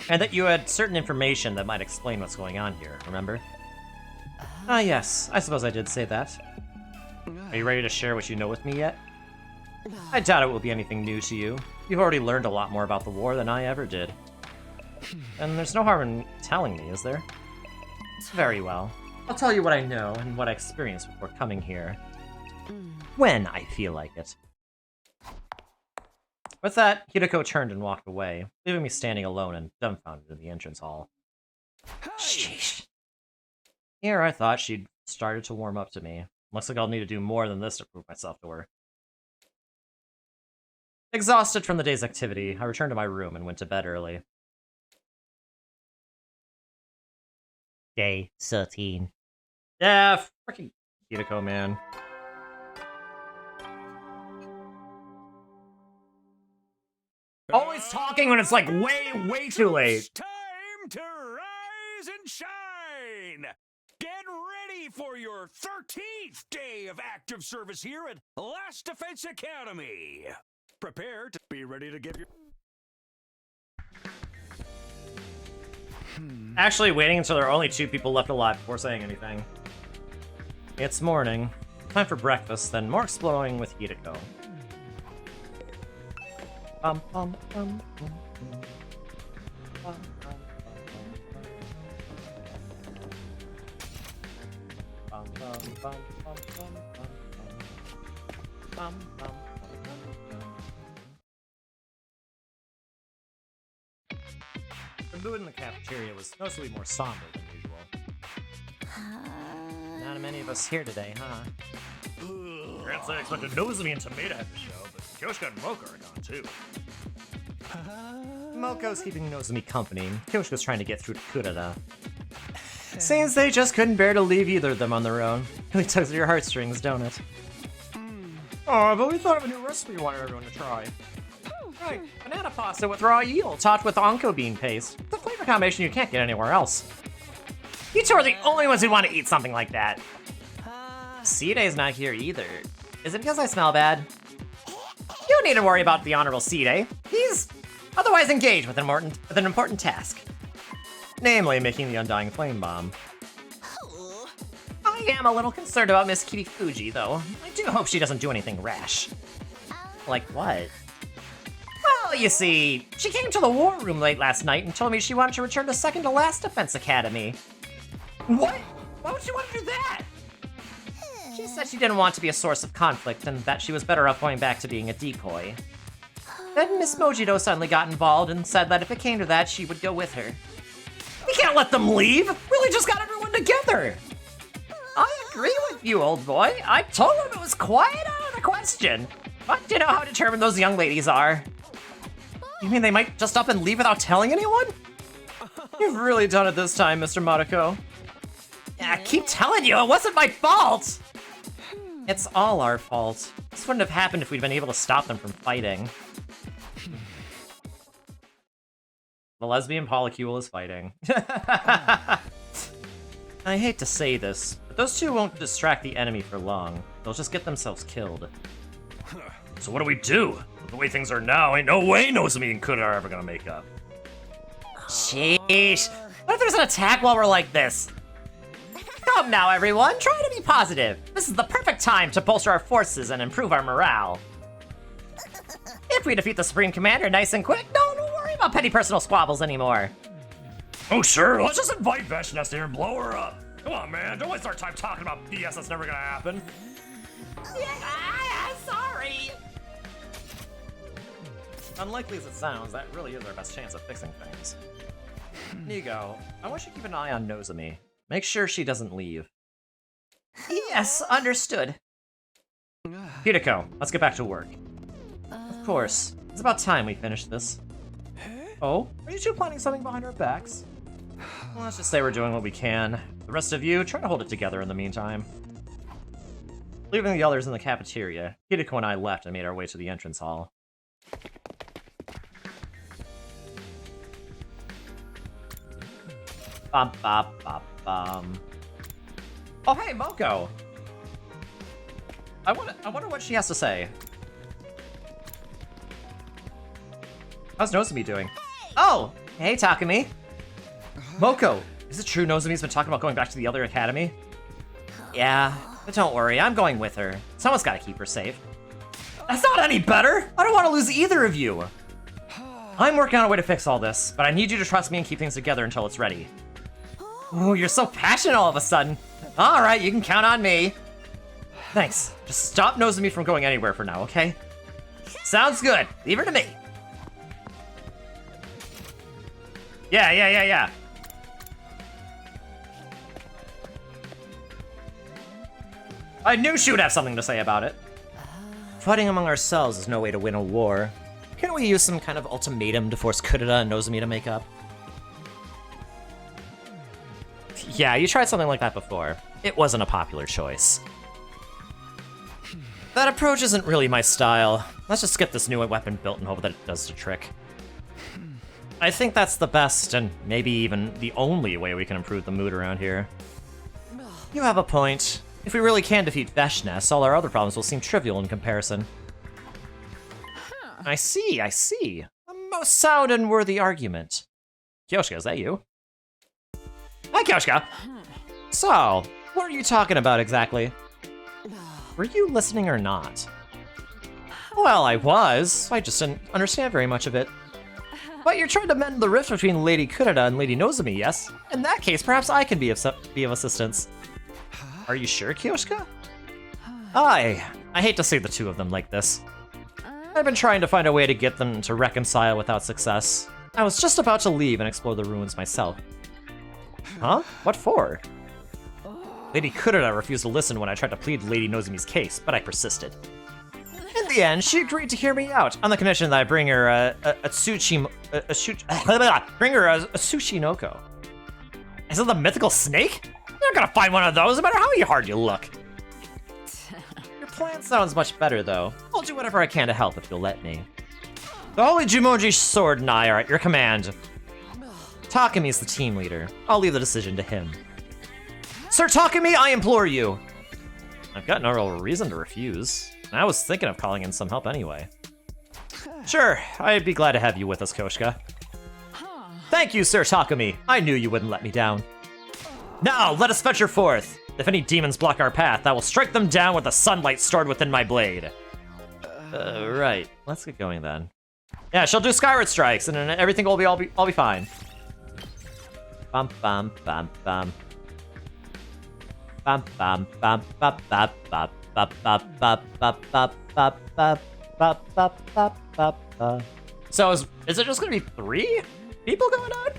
And that you had certain information that might explain what's going on here, remember? Ah, yes, I suppose I did say that. Are you ready to share what you know with me yet? I doubt it will be anything new to you. You've already learned a lot more about the war than I ever did. And there's no harm in telling me, is there? Very well. I'll tell you what I know and what I experienced before coming here. When I feel like it. With that, Hideko turned and walked away, leaving me standing alone and dumbfounded in the entrance hall. Sheesh. Here I thought she'd started to warm up to me. Looks like I'll need to do more than this to prove myself to her. Exhausted from the day's activity, I returned to my room and went to bed early. Day 13. Yeah, freaking Hideko, man. Always talking when it's like way too late. It's time to rise and shine! Get ready for your 13th day of active service here at Last Defense Academy. Prepare to be ready to give your... Actually, waiting until there are only 2 people left alive before saying anything. It's morning. Time for breakfast, then more exploring with Hideko. Bum, bum, bum, bum, bum, bum, bum, bum, bum, bum, bum. The mood in the cafeteria was noticeably more somber than usual. Not many of us here today, huh? Perhaps I expected Nozomi and Tomato at the show, but Kyoshka and Mocha are gone too. Moko's keeping Nozomi company. Kyoshka's trying to get through to Kurada. Seems they just couldn't bear to leave either of them on their own. Really tugs at your heartstrings, don't it? Oh, but we thought of a new recipe we wanted everyone to try. Right, banana pasta with raw eel, topped with onko bean paste. It's a flavor combination you can't get anywhere else. You two are the only ones who want to eat something like that. C-Day's not here either. Is it because I smell bad? You don't need to worry about the Honorable C-Day. He's otherwise engaged with an important task. Namely, making the Undying Flame Bomb. I am a little concerned about Miss Kirifuji, though. I do hope she doesn't do anything rash. Like what? Well, you see, she came to the war room late last night and told me she wanted to return to second to last Defense Academy. What? Why would she want to do that? She said she didn't want to be a source of conflict and that she was better off going back to being a decoy. Then Miss Mojito suddenly got involved and said that if it came to that, she would go with her. We can't let them leave! We really just got everyone together! I agree with you, old boy. I told him it was quite out of the question. But you know how determined those young ladies are. You mean they might just up and leave without telling anyone? You've really done it this time, Mr. Mariko. I keep telling you, it wasn't my fault! It's all our fault. This wouldn't have happened if we'd been able to stop them from fighting. The lesbian polycule is fighting. I hate to say this, but those two won't distract the enemy for long. They'll just get themselves killed. So what do we do? The way things are now, ain't no way Nozomi and Kuda are ever gonna make up. Sheesh. What if there's an attack while we're like this? Come now, everyone. Try to be positive. This is the perfect time to bolster our forces and improve our morale. If we defeat the Supreme Commander nice and quick, don't worry about petty personal squabbles anymore. Oh, sure. Let's just invite Veshness here and blow her up. Come on, man. Don't waste our time talking about BS that's never gonna happen. Yeah, sorry. Unlikely as it sounds, that really is our best chance of fixing things. Nigo, I want you to keep an eye on Nozomi. Make sure she doesn't leave. Yes, understood. Hideko, let's get back to work. Of course. It's about time we finished this. Oh? Are you two planning something behind our backs? Well, let's just say we're doing what we can. The rest of you, try to hold it together in the meantime. Leaving the others in the cafeteria, Hideko and I left and made our way to the entrance hall. Bum, bum, bum, bum. Oh, hey, Moko! I wonder what she has to say. How's Nozomi doing? Oh! Hey, Takumi! Moko! Is it true Nozomi's been talking about going back to the other academy? Yeah, but don't worry, I'm going with her. Someone's gotta keep her safe. That's not any better! I don't want to lose either of you! I'm working on a way to fix all this, but I need you to trust me and keep things together until it's ready. Ooh, you're so passionate all of a sudden. Alright, you can count on me. Thanks. Just stop Nozomi from going anywhere for now, okay? Sounds good. Leave her to me. Yeah. I knew she would have something to say about it. Fighting among ourselves is no way to win a war. Can't we use some kind of ultimatum to force Kuda and Nozomi to make up? Yeah, you tried something like that before. It wasn't a popular choice. That approach isn't really my style. Let's just get this new weapon built and hope that it does the trick. I think that's the best, and maybe even the only way we can improve the mood around here. You have a point. If we really can defeat Veshness, all our other problems will seem trivial in comparison. I see. A most sound and worthy argument. Kyoshika, is that you? Hi, Kyoshika! So, what are you talking about exactly? Were you listening or not? Well, I was. I just didn't understand very much of it. But you're trying to mend the rift between Lady Kuda and Lady Nozomi, yes? In that case, perhaps I can be of assistance. Are you sure, Kyoshika? I hate to see the two of them like this. I've been trying to find a way to get them to reconcile without success. I was just about to leave and explore the ruins myself. Huh? What for? Lady Kuda refused to listen when I tried to plead Lady Nozomi's case, but I persisted. In the end, she agreed to hear me out on the condition that I bring her a Tsuchi Noko. Is it the mythical snake? You're not gonna find one of those, no matter how hard you look. Your plan sounds much better, though. I'll do whatever I can to help if you'll let me. The Holy Jumonji Sword and I are at your command. Takumi's the team leader. I'll leave the decision to him. Sir Takumi, I implore you. I've got no real reason to refuse. I was thinking of calling in some help anyway. Sure, I'd be glad to have you with us, Koshka. Thank you, Sir Takumi. I knew you wouldn't let me down. Now, let us venture forth. If any demons block our path, I will strike them down with the sunlight stored within my blade. Right. Let's get going then. Yeah, she'll do Skyward Strikes, and then everything will be all be fine. Bum bum bum bum. Bum bum bum bum bum bum bum bum bum bum bum bum bum bum bum bum. So is it just gonna be 3 people going on?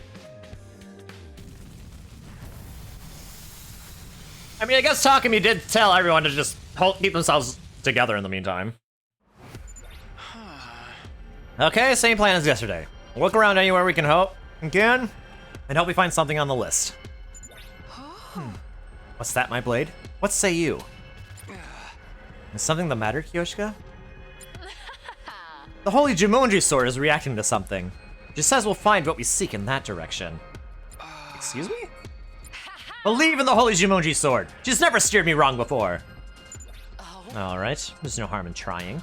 I mean, I guess Takumi did tell everyone to just keep themselves together in the meantime. Okay, same plan as yesterday. We'll look around anywhere we can and hope we find something on the list. What's that, my blade? What say you? Is something the matter, Kyoshika? The Holy Jumonji sword is reacting to something. It just says we'll find what we seek in that direction. Excuse me? Believe in the Holy Jumonji sword. She's never steered me wrong before. Alright, there's no harm in trying.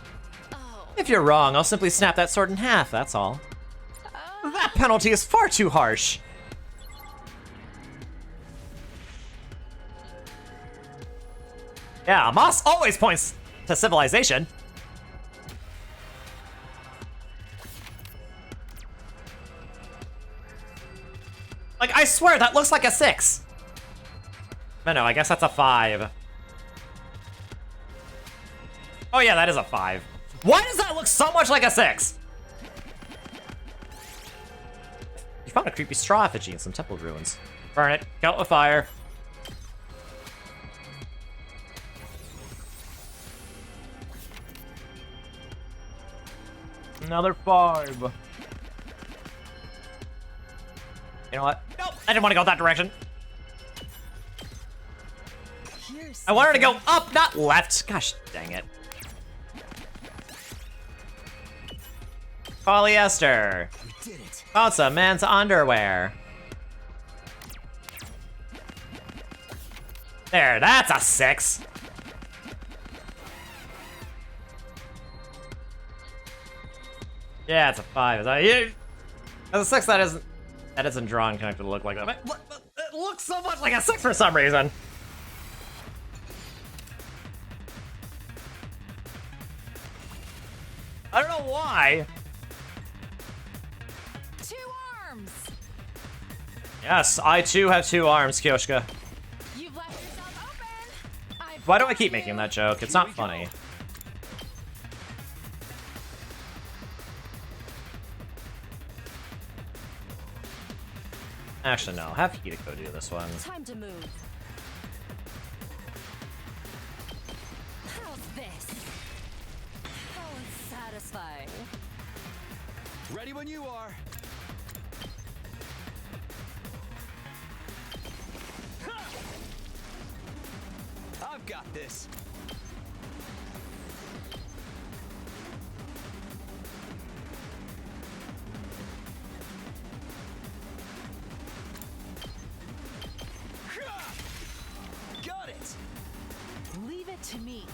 If you're wrong, I'll simply snap that sword in half, that's all. That penalty is far too harsh. Yeah, Moss always points to civilization. Like, I swear, that looks like a 6. No, I guess that's a 5. Oh yeah, that is a 5. Why does that look so much like a 6? You found a creepy straw effigy in some temple ruins. Burn it, kill it with fire. Another 5. You know what? Nope, I didn't want to go that direction. I wanted to go up, not left. Gosh dang it. Polyester. We did it. Oh, it's a man's underwear. There, that's a 6. Yeah, it's a 5. Is that you? That's a 6 that isn't drawn connected to look like that. It looks so much like a 6 for some reason. I don't know why. 2 arms. Yes, I too have 2 arms, Kyoshika. You've left yourself open. Why do I keep making that joke? It's not funny. Actually, no. Have Hideko do this one. Time to move. How's this? How satisfying. Ready when you are. I've got this. Got it. Leave it to me.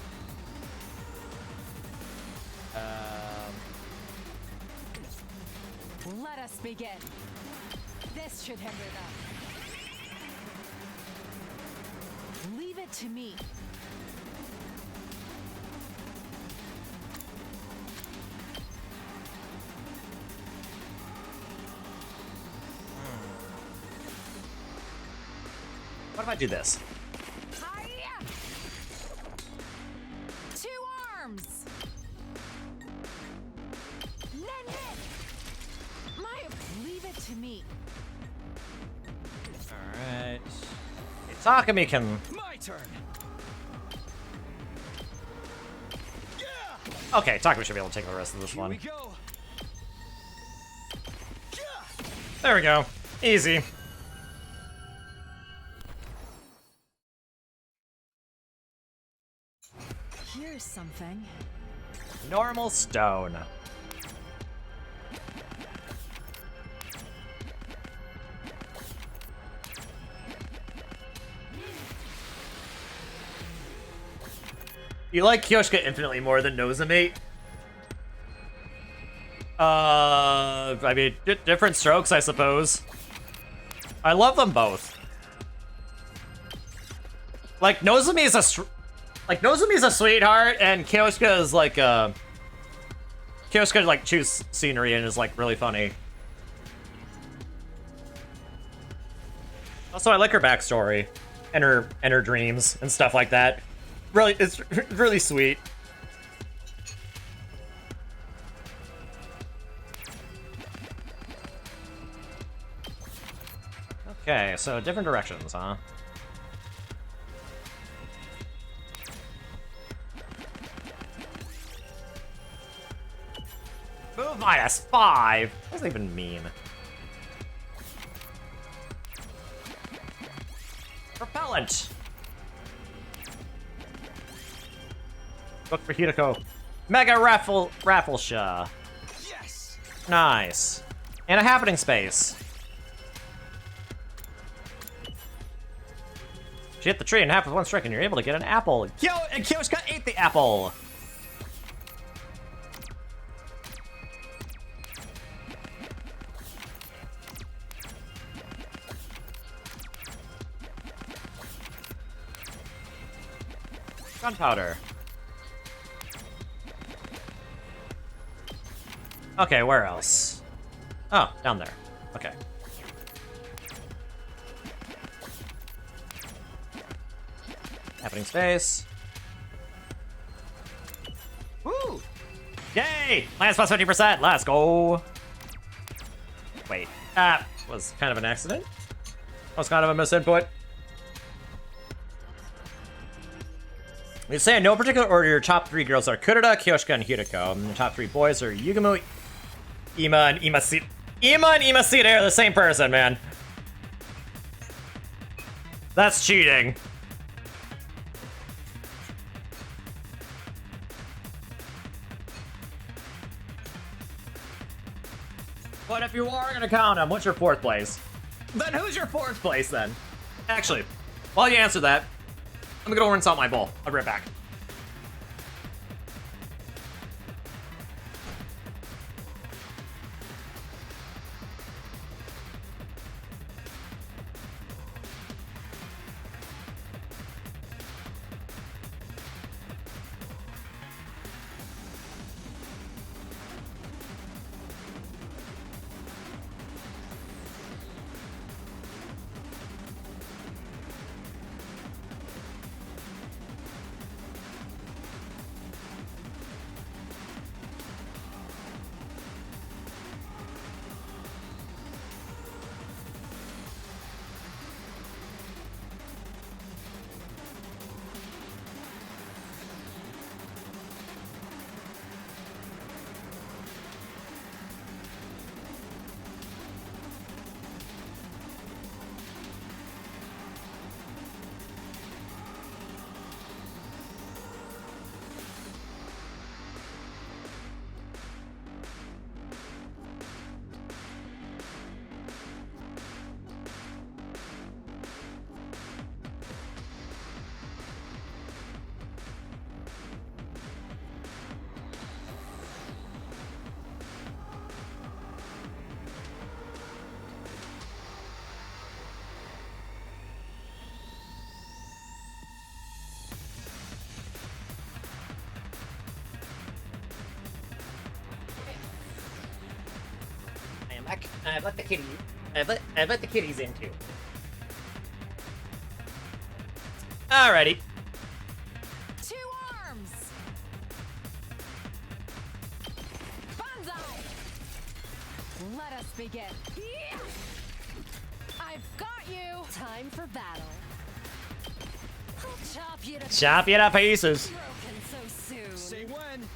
Let us begin. This should hinder them. Leave it to me. What if I do this? 2 arms. Leave it to me. Alright. Takumi can... My turn. Okay, Takumi should be able to take the rest of this one. Here we go. There we go. Easy. Here's something. Normal stone. You like Kyoshka infinitely more than Nozomi? I mean, different strokes, I suppose. I love them both. Like, Nozomi's a sweetheart, and Kyoshka is like, Kyoshka, like, chews scenery and is, like, really funny. Also, I like her backstory. And her dreams and stuff like that. Really, it's really sweet. Okay, so different directions, huh? Move -5. What does that even mean? Propellant. Look for Hideko. Mega raffle shah. Yes. Nice. And a happening space. She hit the tree in half with one strike, and you're able to get an apple. And Kyoshka ate the apple. Gunpowder. Okay, where else? Oh, down there. Okay. Happening space. Woo! Yay! Lance plus 50%. Let's go. Wait, that was kind of an accident. That was kind of a misinput. We say in no particular order, your top 3 girls are Kurita, Kyoshka, and Hideko. And the top 3 boys are Yugumu, Ima, and Imasita. Ima and Imasita are the same person, man. That's cheating. But if you are gonna count them, what's your 4th place? Then who's your 4th place, then? Actually, while you answer that, I'm gonna go rinse out my bowl. I'll be right back. I've let the kitty. I've let the kitties in too. Alrighty. 2 arms. Banzai. Let us begin. I've got you. Time for battle. I'll chop you to Chop you to pieces. broken so soon. Say when.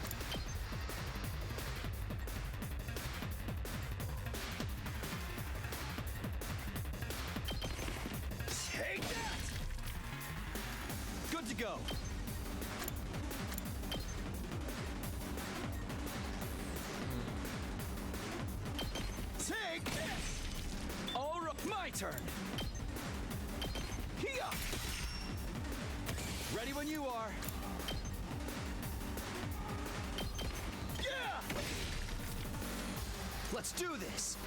Take that. Good to go. Take this. All right, my turn. Here. Ready when you are. Let's do this.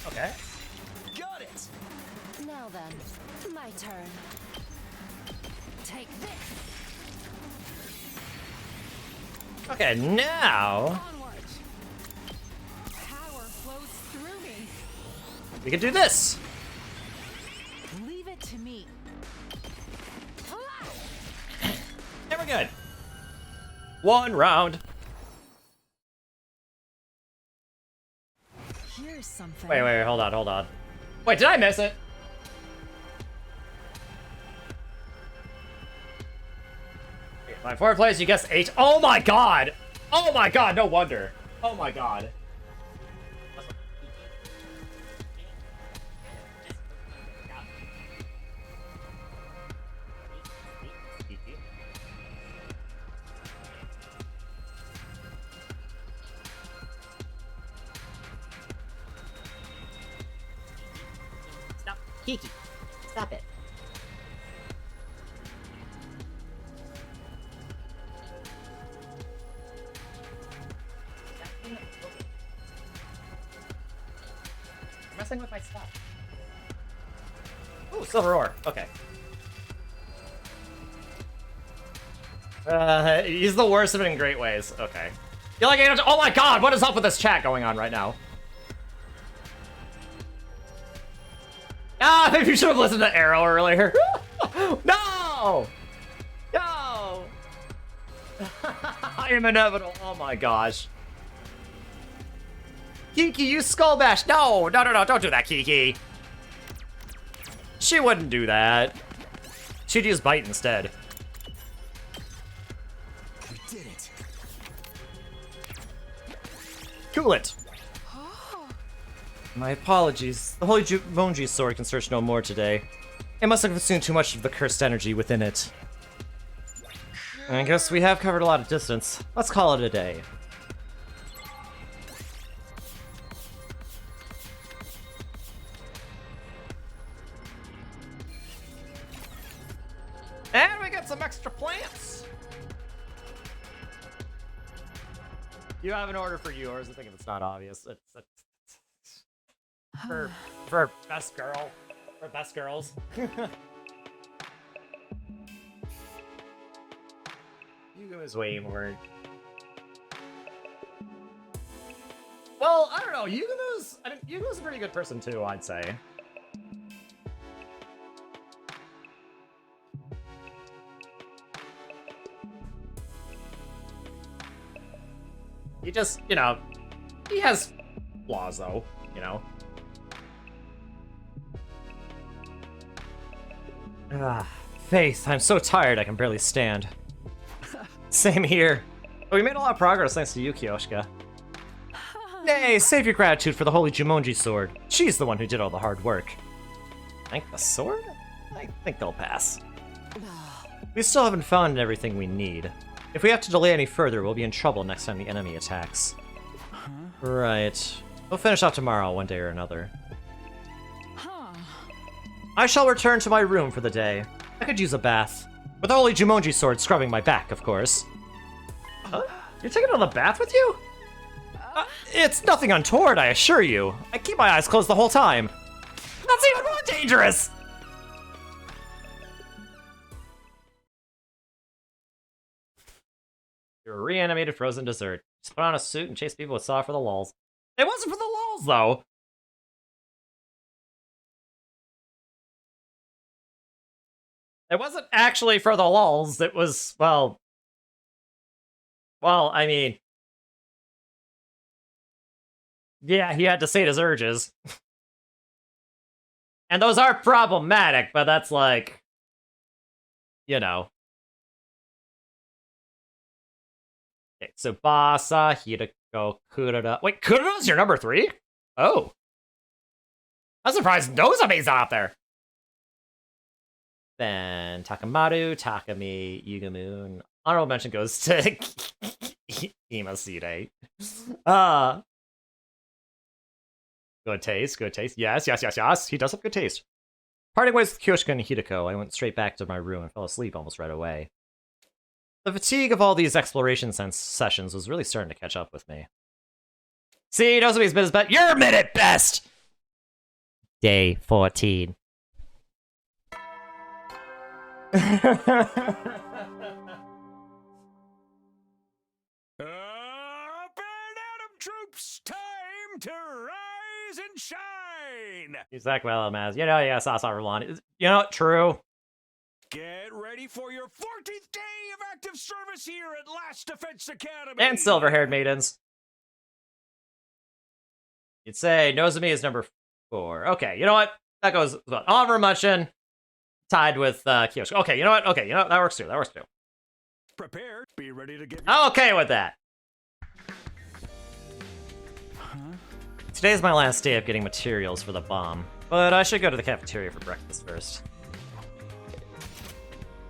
Okay. Got it. Now then, my turn. Take this. Okay, now Onwards. Power flows through me. we can do this. Leave it to me. And we're good. One round. Here's something. Wait, hold on. Wait, did I miss it? My fourth place, you guessed 8. Oh my god! Oh my god, no wonder. Oh my god. Stop. Kiki, stop it. Messing with my stuff. Ooh, silver ore. Okay. He's the worst of it in great ways. Okay. You're like, oh my god, what is up with this chat going on right now? Ah, maybe you should have listened to Arrow earlier. No! No! I am inevitable. Oh my gosh. Kiki, you skull bash. No, don't do that, Kiki. She wouldn't do that. She'd use bite instead. We did it. Cool it. My apologies. The Holy Jumonji sword can search no more today. It must have consumed too much of the cursed energy within it. I guess we have covered a lot of distance. Let's call it a day. And we got some extra plants. You have an order for yours. I think if it's not obvious, it's for best girl, for best girls. Yugo is way more. Well, I don't know. Yugo's a pretty good person too, I'd say. He just, you know, he has flaws though, you know. Faith, I'm so tired I can barely stand. Same here. But we made a lot of progress thanks to you, Kyoshka. Nay, save your gratitude for the Holy Jumonji sword. She's the one who did all the hard work. Thank the sword? I think they'll pass. We still haven't found everything we need. If we have to delay any further, we'll be in trouble next time the enemy attacks. Right. We'll finish off tomorrow, one day or another. I shall return to my room for the day. I could use a bath. With the Holy Jumonji sword scrubbing my back, of course. Huh? You're taking another bath with you? It's nothing untoward, I assure you. I keep my eyes closed the whole time. That's even more dangerous! You're a reanimated frozen dessert. Just put on a suit and chase people with saw for the lulz. It wasn't for the lulz, though. It wasn't actually for the lulz. It was, well, I mean, yeah, he had to sate his urges. And those are problematic, but that's like, you know. Okay, so Basa, Hideko, Kurada. Wait, Kurada's your number 3? Oh. I'm surprised Nozomi's not up there. Then Takamaru, Takami, Yugamoon. Honorable mention goes to Imasire. Good taste, good taste. Yes. He does have good taste. Parting ways with Kyoshika and Hideko, I went straight back to my room and fell asleep almost right away. The fatigue of all these exploration sessions was really starting to catch up with me. See, Nozomi's been his best. You're mid at best! Day 14. Troops, time to rise and shine! Exactly what I'm as. You know, yeah, Sauce Everlon. You know, true. Get ready for your 14th day of active service here at Last Defense Academy! And silver-haired maidens. You'd say Nozomi is number 4. Okay, you know what? That goes well. Honorable mention tied with Kyoshi. Okay, you know what? Okay, you know what? That works too. That works too. Prepare. Be ready to get. I'm okay with that. Today's my last day of getting materials for the bomb, but I should go to the cafeteria for breakfast first.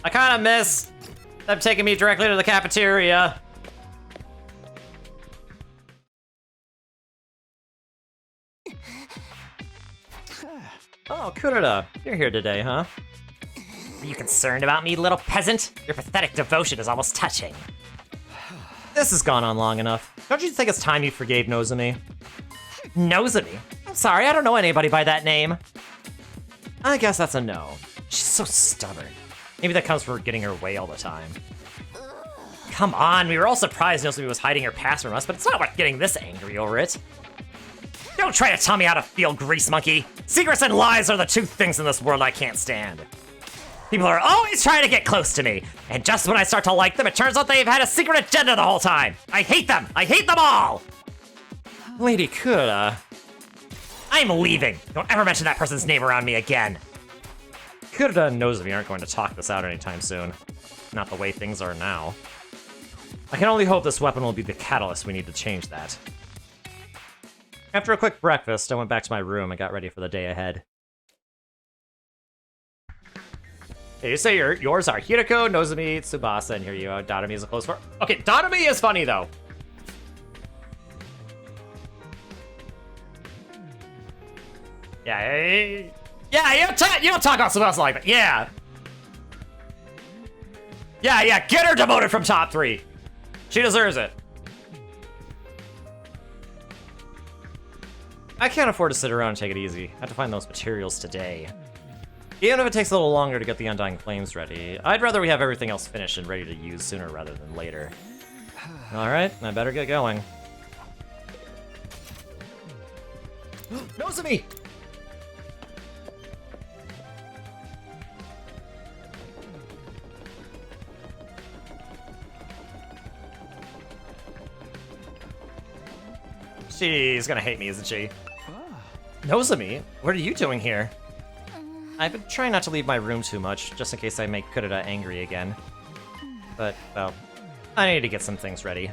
I kind of miss them taking me directly to the cafeteria. Oh, Kurita, you're here today, huh? Are you concerned about me, little peasant? Your pathetic devotion is almost touching. This has gone on long enough. Don't you think it's time you forgave Nozomi? Nozomi? I'm sorry, I don't know anybody by that name. I guess that's a no. She's so stubborn. Maybe that comes from her getting her way all the time. Come on, we were all surprised Nozomi was hiding her past from us, but it's not worth getting this angry over it. Don't try to tell me how to feel, grease monkey. Secrets and lies are the two things in this world I can't stand. People are always trying to get close to me, and just when I start to like them, it turns out they've had a secret agenda the whole time. I hate them. I hate them all. Lady Kurita. I'm leaving. Don't ever mention that person's name around me again. Kurita and Nozomi aren't going to talk this out anytime soon. Not the way things are now. I can only hope this weapon will be the catalyst we need to change that. After a quick breakfast, I went back to my room and got ready for the day ahead. Hey, you say yours are Hirako, Nozomi, Tsubasa, and here you go. Dotami is a close for. Okay, Dotami is funny though. Yeah, you don't talk about Tsubasa like that. Yeah. Yeah, get her demoted from top 3. She deserves it. I can't afford to sit around and take it easy. I have to find those materials today. Even if it takes a little longer to get the Undying Flames ready, I'd rather we have everything else finished and ready to use sooner rather than later. Alright, I better get going. Nozomi! She's gonna hate me, isn't she? Nozomi, what are you doing here? I've been trying not to leave my room too much, just in case I make Kurita angry again. But, well, I need to get some things ready.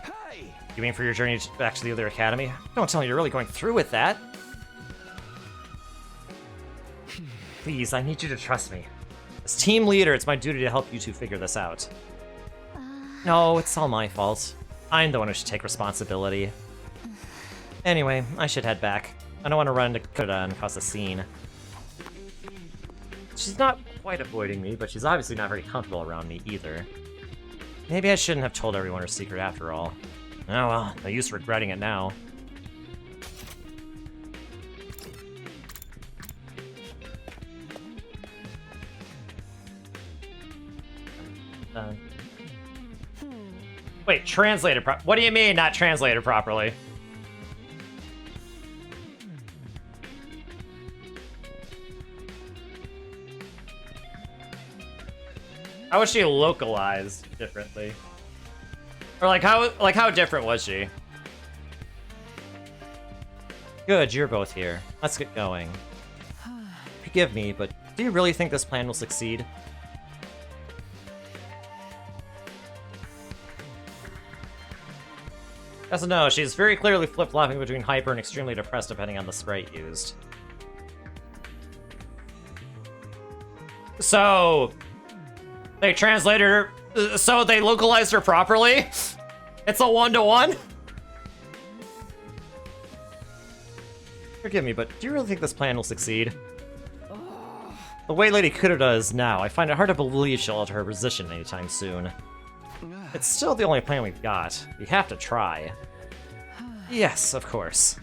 Hey! You mean for your journey back to the other academy? Don't tell me you're really going through with that. Please, I need you to trust me. As team leader, it's my duty to help you two figure this out. No, it's all my fault. I'm the one who should take responsibility. Anyway, I should head back. I don't want to run into Kurita and cause a scene. She's not quite avoiding me, but she's obviously not very comfortable around me either. Maybe I shouldn't have told everyone her secret after all. Oh well, no use regretting it now. Wait, translated what do you mean not translated properly? How was she localized differently? Or how different was she? Good, you're both here. Let's get going. Forgive me, but do you really think this plan will succeed? Yes and no, she's very clearly flip-flopping between hyper and extremely depressed depending on the sprite used. So... they translated her, so they localized her properly? It's a 1-to-1? Forgive me, but do you really think this plan will succeed? The way Lady Kurita is now, I find it hard to believe she'll alter her position anytime soon. It's still the only plan we've got. We have to try. Yes, of course.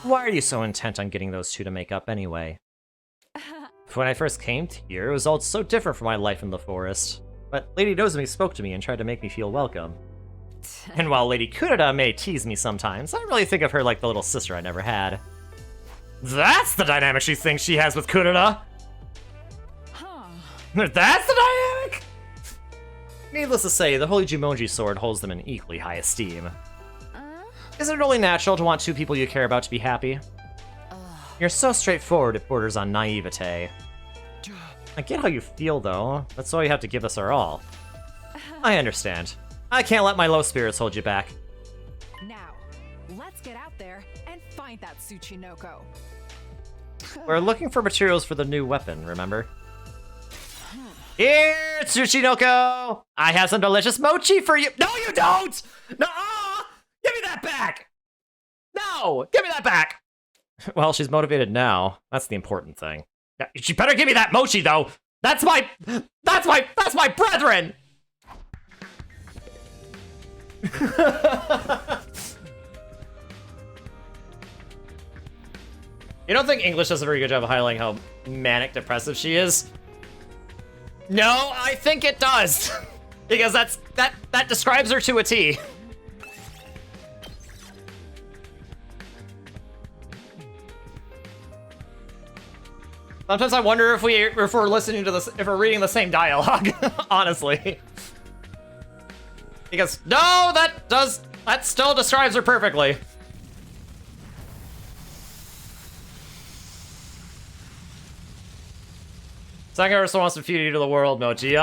Why are you so intent on getting those two to make up anyway? When I first came here, it was all so different from my life in the forest. But Lady Nozomi spoke to me and tried to make me feel welcome. And while Lady Kurita may tease me sometimes, I really think of her like the little sister I never had. That's the dynamic she thinks she has with Kurita! That's the dynamic?! Needless to say, the Holy Jumonji sword holds them in equally high esteem. Is it only natural to want two people you care about to be happy? You're so straightforward it borders on naivete. I get how you feel, though. That's why you have to give us our all. I understand. I can't let my low spirits hold you back. Now, let's get out there and find that Tsuchinoko. We're looking for materials for the new weapon, remember? Here, Tsuchinoko! I have some delicious mochi for you. No, you don't! No! Give me that back! No! Give me that back! Well, she's motivated now. That's the important thing. She better give me that mochi, though! That's my brethren! You don't think English does a very good job of highlighting how manic depressive she is? No, I think it does. Because that describes her to a T. Sometimes I wonder if we're listening to this, if we're reading the same dialogue, honestly. Because no, that still describes her perfectly. Sangha still wants to feed you to the world, Mochi. She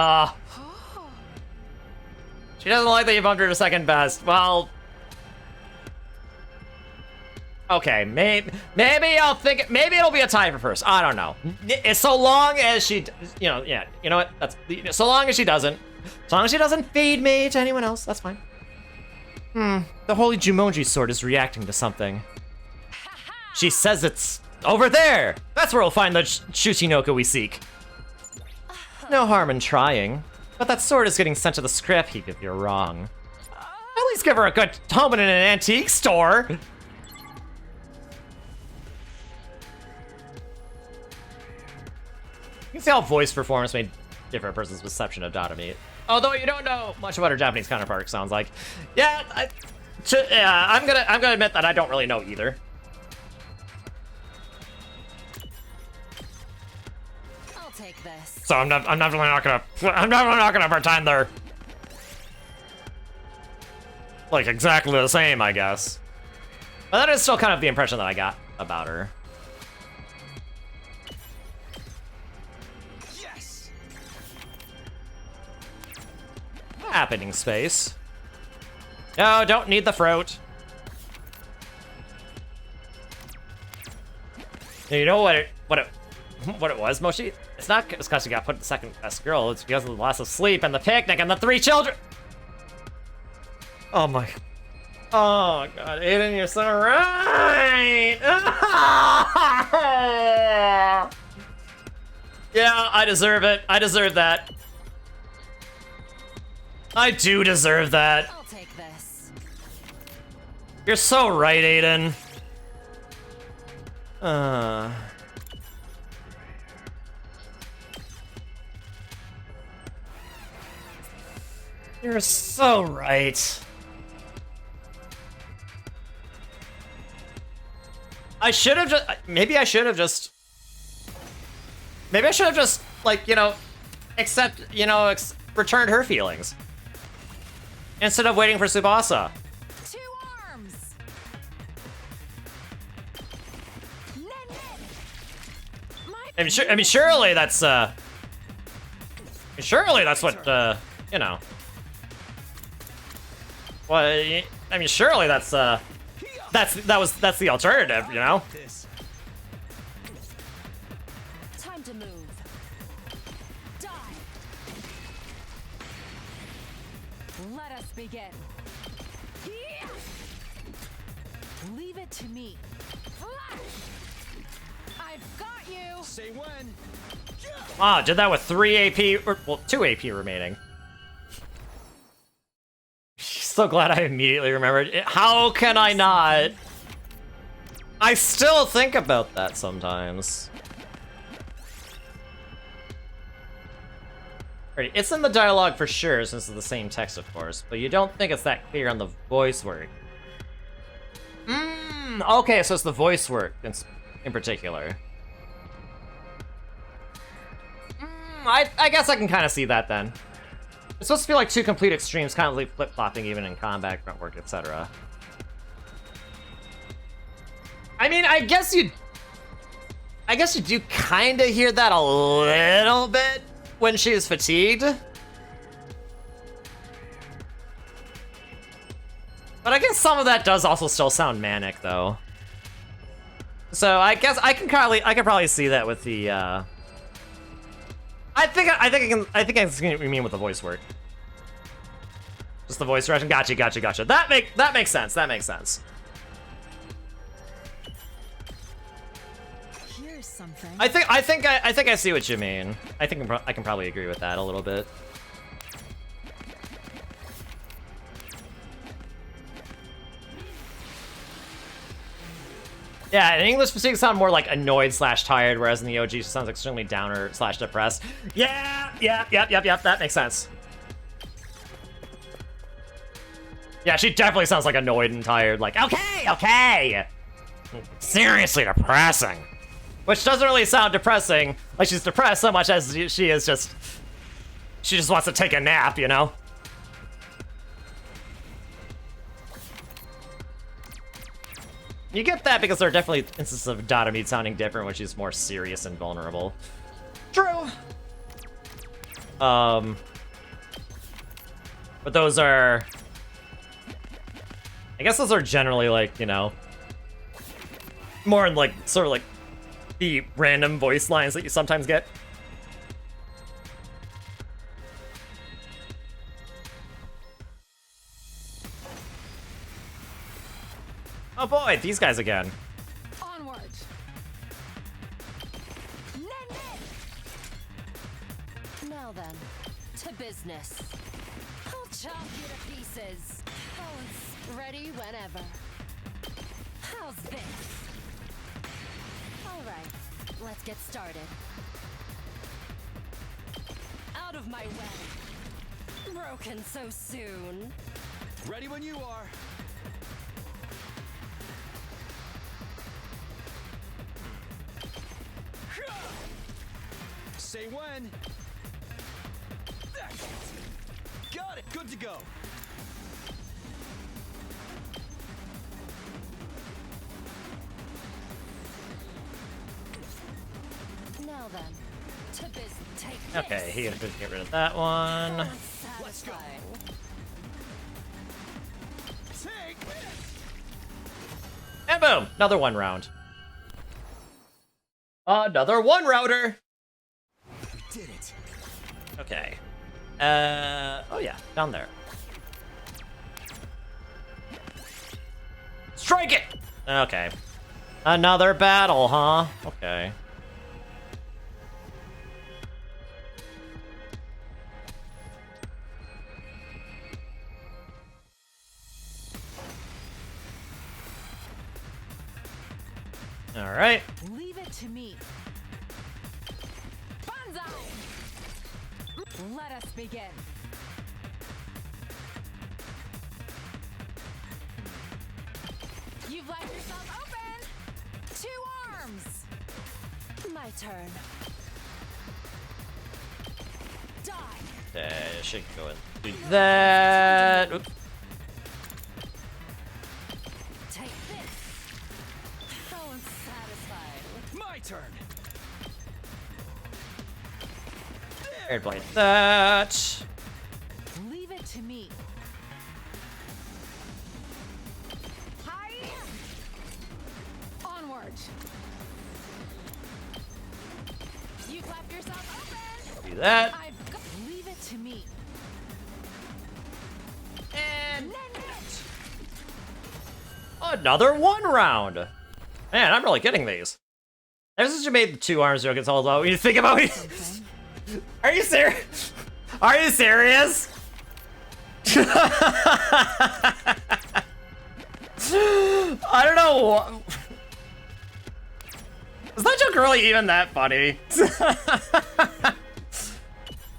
doesn't like that you bumped her to second best. Well, okay, maybe I'll think. Maybe it'll be a tie for first. I don't know. It's so long as she, yeah, you know what? That's so long as she doesn't feed me to anyone else. That's fine. The Holy Jumonji sword is reacting to something. She says it's over there. That's where we'll find the Tsuchinoko we seek. No harm in trying, but that sword is getting sent to the scrap heap if you're wrong. At least give her a good home in an antique store. You can see how voice performance may differ a person's perception of Dotami. Although you don't know much about her Japanese counterpart, sounds like. Yeah, I'm gonna admit that I don't really know either. I'll take this. So I'm definitely not gonna pretend they're like exactly the same, I guess. But that is still kind of the impression that I got about her. Yes. Happening space. No, don't need the fruit. You know what it was, Mochi? It's not because you got put in the second best girl. It's because of the loss of sleep and the picnic and the 3 children. Oh my. Oh god, Aiden, you're so right. Yeah, I deserve it. I deserve that. I do deserve that. I'll take this. You're so right, Aiden. You're so right. I should have just, maybe I should have just, like, returned her feelings. Instead of waiting for Tsubasa. 2 arms. I mean, surely that's what, well, I mean, surely that's the alternative, you know? Time to move. Die. Let us begin. Leave it to me. I've got you. Say when. Wow, did that with 3 AP, or, well, 2 AP remaining. so glad I immediately remembered. How can I not? I still think about that sometimes. Right, it's in the dialogue for sure, since it's the same text, of course, but you don't think it's that clear on the voice work. Okay, so it's the voice work in particular. I guess I can kind of see that then. It's supposed to feel like two complete extremes, kind of like flip-flopping even in combat, grunt work, etc. I mean, I guess you do kind of hear that a little bit when she's fatigued. But I guess some of that does also still sound manic, though. So I guess I can probably see that with the. I think I can see what you mean with the voice work. Just the voice direction. Gotcha. That makes sense. That makes sense. Here's something. I think I see what you mean. I think I can probably agree with that a little bit. Yeah, in English, fatigue sound more like annoyed / tired, whereas in the OG, she sounds extremely downer / depressed. Yep. That makes sense. Yeah, she definitely sounds like annoyed and tired. Like, okay. Seriously depressing. Which doesn't really sound depressing. Like she's depressed so much as she is just. She just wants to take a nap, you know? You get that because there are definitely instances of Dothamid sounding different when she's more serious and vulnerable. True. But those are... I guess those are generally like, you know, more in like, sort of like the random voice lines that you sometimes get. Oh boy, these guys again. Onward. Now then, to business. I'll chop you to pieces. Bones ready whenever. How's this? Alright, let's get started. Out of my way. Broken so soon. Ready when you are. Say when. That's it. Got it. Good to go. Now then, to business. Take Okay, he can get rid of that one. Let's go. Take this. And boom, another one round. Another one router. We did it. Okay. Oh yeah, down there. Strike it! Okay. Another battle, huh? Okay. All right. Leave it to me. Banzai! Let us begin. You've left yourself open. 2 arms. My turn. Die. Okay, I should go and do that. Oops. Take this. So unsatisfied. My turn. Air blade that. Leave it to me. Hi. Onward. You've left yourself open. Do that. Leave it to me. And another one round. Man, I'm really getting these. Ever since you made the 2 arms joke, it's all about when you think about it. Are you serious? Are you serious? I don't know. Is that joke really even that funny?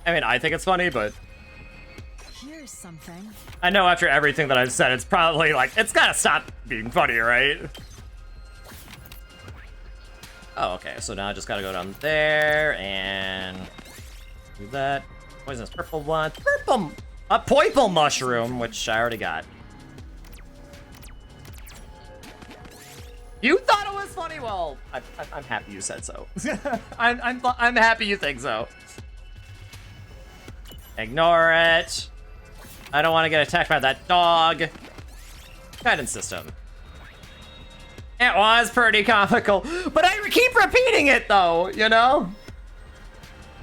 I mean, I think it's funny, but Here's something. I know after everything that I've said, it's probably like, it's gotta stop being funny, right? Oh, okay, so now I just gotta go down there and do that. Poisonous purple one. A purple mushroom, which I already got. You thought it was funny? Well, I'm happy you said so. I'm happy you think so. Ignore it. I don't want to get attacked by that dog. Guidance system. It was pretty comical, but I keep repeating it though, you know?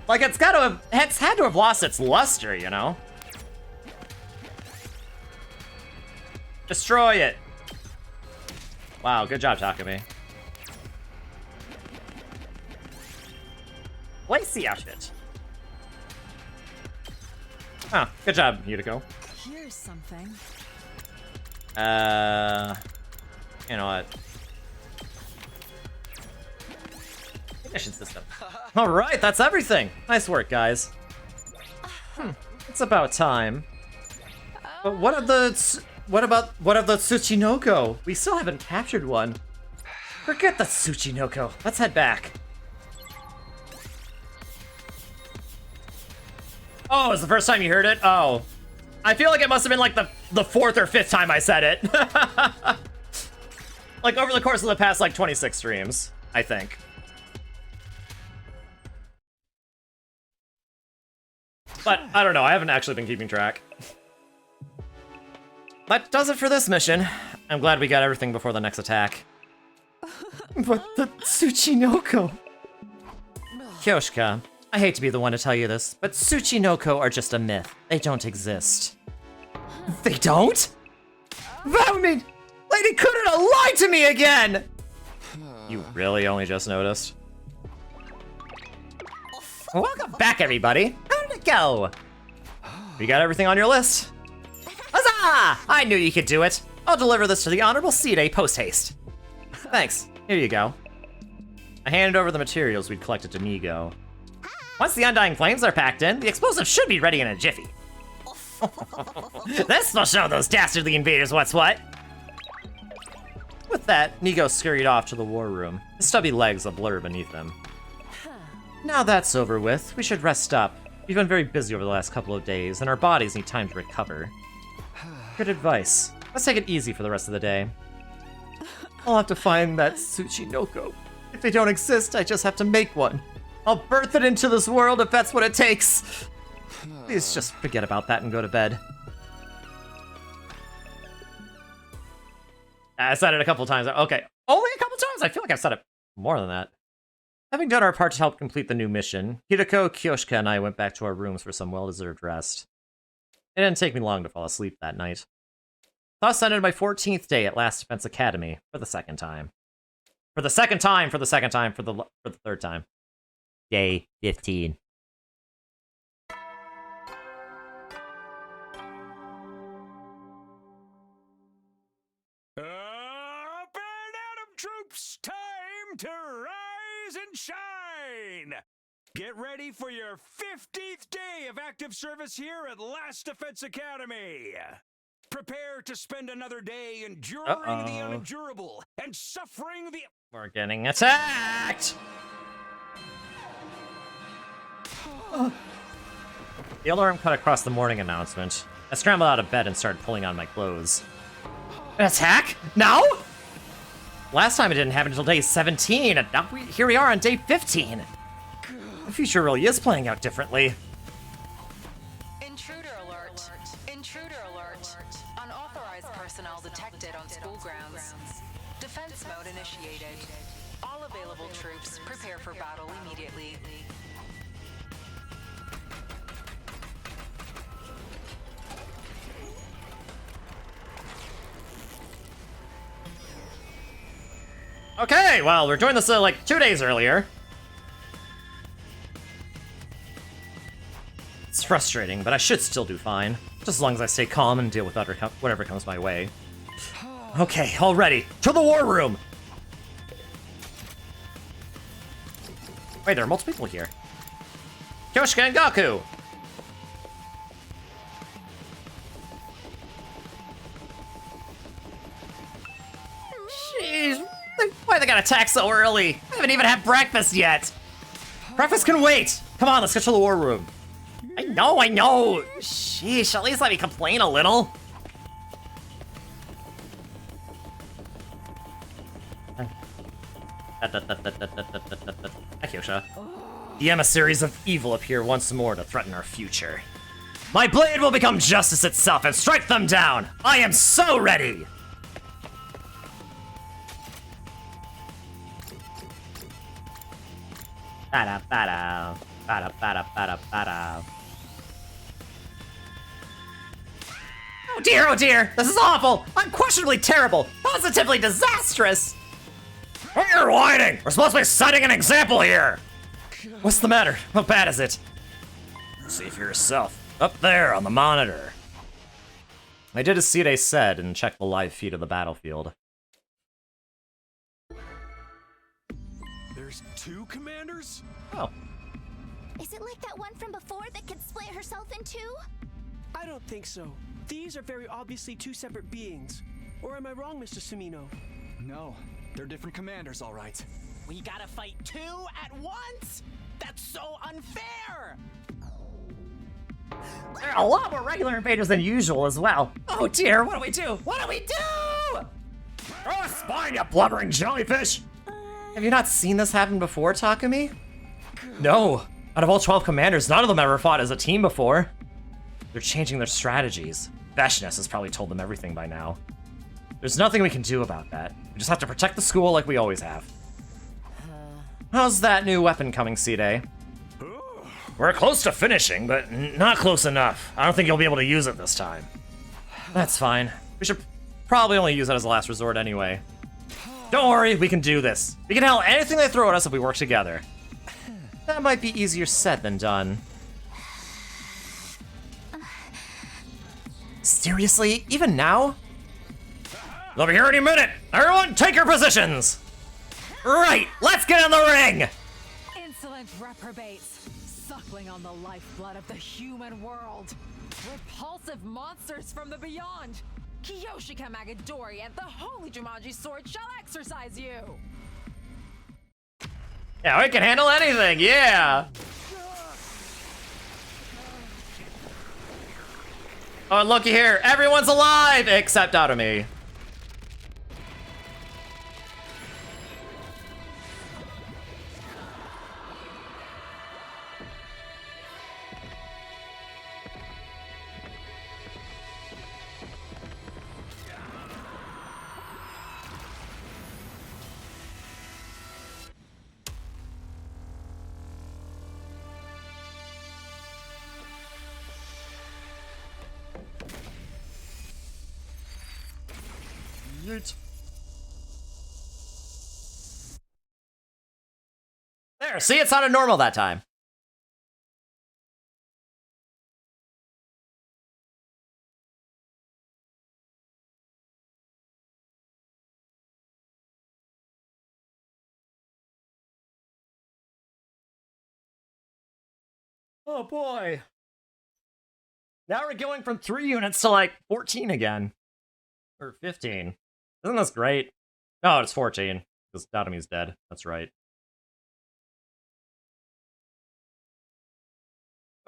Like it's had to have lost its luster, you know? Destroy it. Wow, good job, Takumi. Lacy outfit. Oh, good job, Yutiko. Here's something. You know what? Ignition system. All right, that's everything. Nice work, guys. It's about time. But what of the Tsuchinoko? We still haven't captured one. Forget the Tsuchinoko. Let's head back. Oh, it's the first time you heard it? Oh. I feel like it must have been like the fourth or fifth time I said it. Like over the course of the past like 26 streams, I think. But I don't know, I haven't actually been keeping track. That does it for this mission. I'm glad we got everything before the next attack. But the Tsuchinoko. Kyoshika, I hate to be the one to tell you this, but Tsuchinoko are just a myth. They don't exist. They don't? That would mean Lady Kurita lied to me again! You really only just noticed? Welcome back, everybody. How did it go? You got everything on your list? Huzzah! I knew you could do it. I'll deliver this to the Honorable Side post-haste. Thanks. Here you go. I handed over the materials we'd collected to Migo. Once the Undying Flames are packed in, the explosives should be ready in a jiffy. This will show those dastardly invaders what's what. With that, Migo scurried off to the war room, his stubby legs a blur beneath him. Now that's over with, we should rest up. We've been very busy over the last couple of days, and our bodies need time to recover. Good advice. Let's take it easy for the rest of the day. I'll have to find that Tsuchinoko. If they don't exist, I just have to make one. I'll birth it into this world if that's what it takes. Please just forget about that and go to bed. I said it a couple times. Okay, only a couple times? I feel like I've said it more than that. Having done our part to help complete the new mission, Hideko, Kyoshika, and I went back to our rooms for some well-deserved rest. It didn't take me long to fall asleep that night. Thus ended my 14th day at Last Defense Academy for the second time. For the third time. Day 15. Up and Atom troops, time to rise and shine! Get ready for your 50th day of active service here at Last Defense Academy. Prepare to spend another day enduring the unendurable and suffering the... We're getting attacked! The alarm cut across the morning announcement. I scrambled out of bed and started pulling on my clothes. An attack? Now? Last time it didn't happen until day 17, and now here we are on day 15. The future really is playing out differently. Intruder alert. Intruder alert. Unauthorized personnel detected on school grounds. Defense mode initiated. All available troops prepare for battle immediately. Okay, well, we're doing this like 2 days earlier. It's frustrating, but I should still do fine. Just as long as I stay calm and deal with whatever comes my way. Okay, all ready. To the war room! Wait, there are multiple people here. Kyoshika and Gaku! Jeez, why they got attacked so early? I haven't even had breakfast yet. Breakfast can wait. Come on, let's get to the war room. I know. Sheesh, at least let me complain a little. Kyosha. The emissaries of evil appear once more to threaten our future. My blade will become justice itself and strike them down! I am so ready! Ba-da-ba-da. Ba-da-ba-da-ba-da-ba-da. Oh dear! This is awful! Unquestionably terrible! Positively disastrous! Why are you whining? We're supposed to be setting an example here! What's the matter? How bad is it? See for yourself. Up there on the monitor. I did as Side said and checked the live feed of the battlefield. There's 2 commanders? Oh. Is it like that one from before that could split herself in 2? I don't think so. These are very obviously 2 separate beings. Or am I wrong, Mr. Sumino? No, they're different commanders, all right. We gotta fight 2 at once? That's so unfair! There are a lot more regular invaders than usual as well. Oh dear, what do we do? What do we do? Throw a spine, you blubbering jellyfish! Have you not seen this happen before, Takumi? No. Out of all 12 commanders, none of them ever fought as a team before. They're changing their strategies. Veshness has probably told them everything by now. There's nothing we can do about that. We just have to protect the school like we always have. How's that new weapon coming, Side? We're close to finishing, but not close enough. I don't think you'll be able to use it this time. That's fine. We should probably only use it as a last resort anyway. Don't worry, we can do this. We can handle anything they throw at us if we work together. That might be easier said than done. Seriously? Even now? They'll be here any minute! Everyone, take your positions! Right, let's get in the ring! Insolent reprobates, suckling on the lifeblood of the human world. Repulsive monsters from the beyond. Kiyoshika Magadori and the Holy Jumanji Sword shall exercise you! Yeah, we can handle anything, yeah! Oh, and looky here, everyone's alive except out of me. Yeet. There, see, it sounded normal that time. Oh boy. Now we're going from 3 units to like 14 again. Or 15. Isn't this great? No, it's 14. Because Datomi's dead. That's right.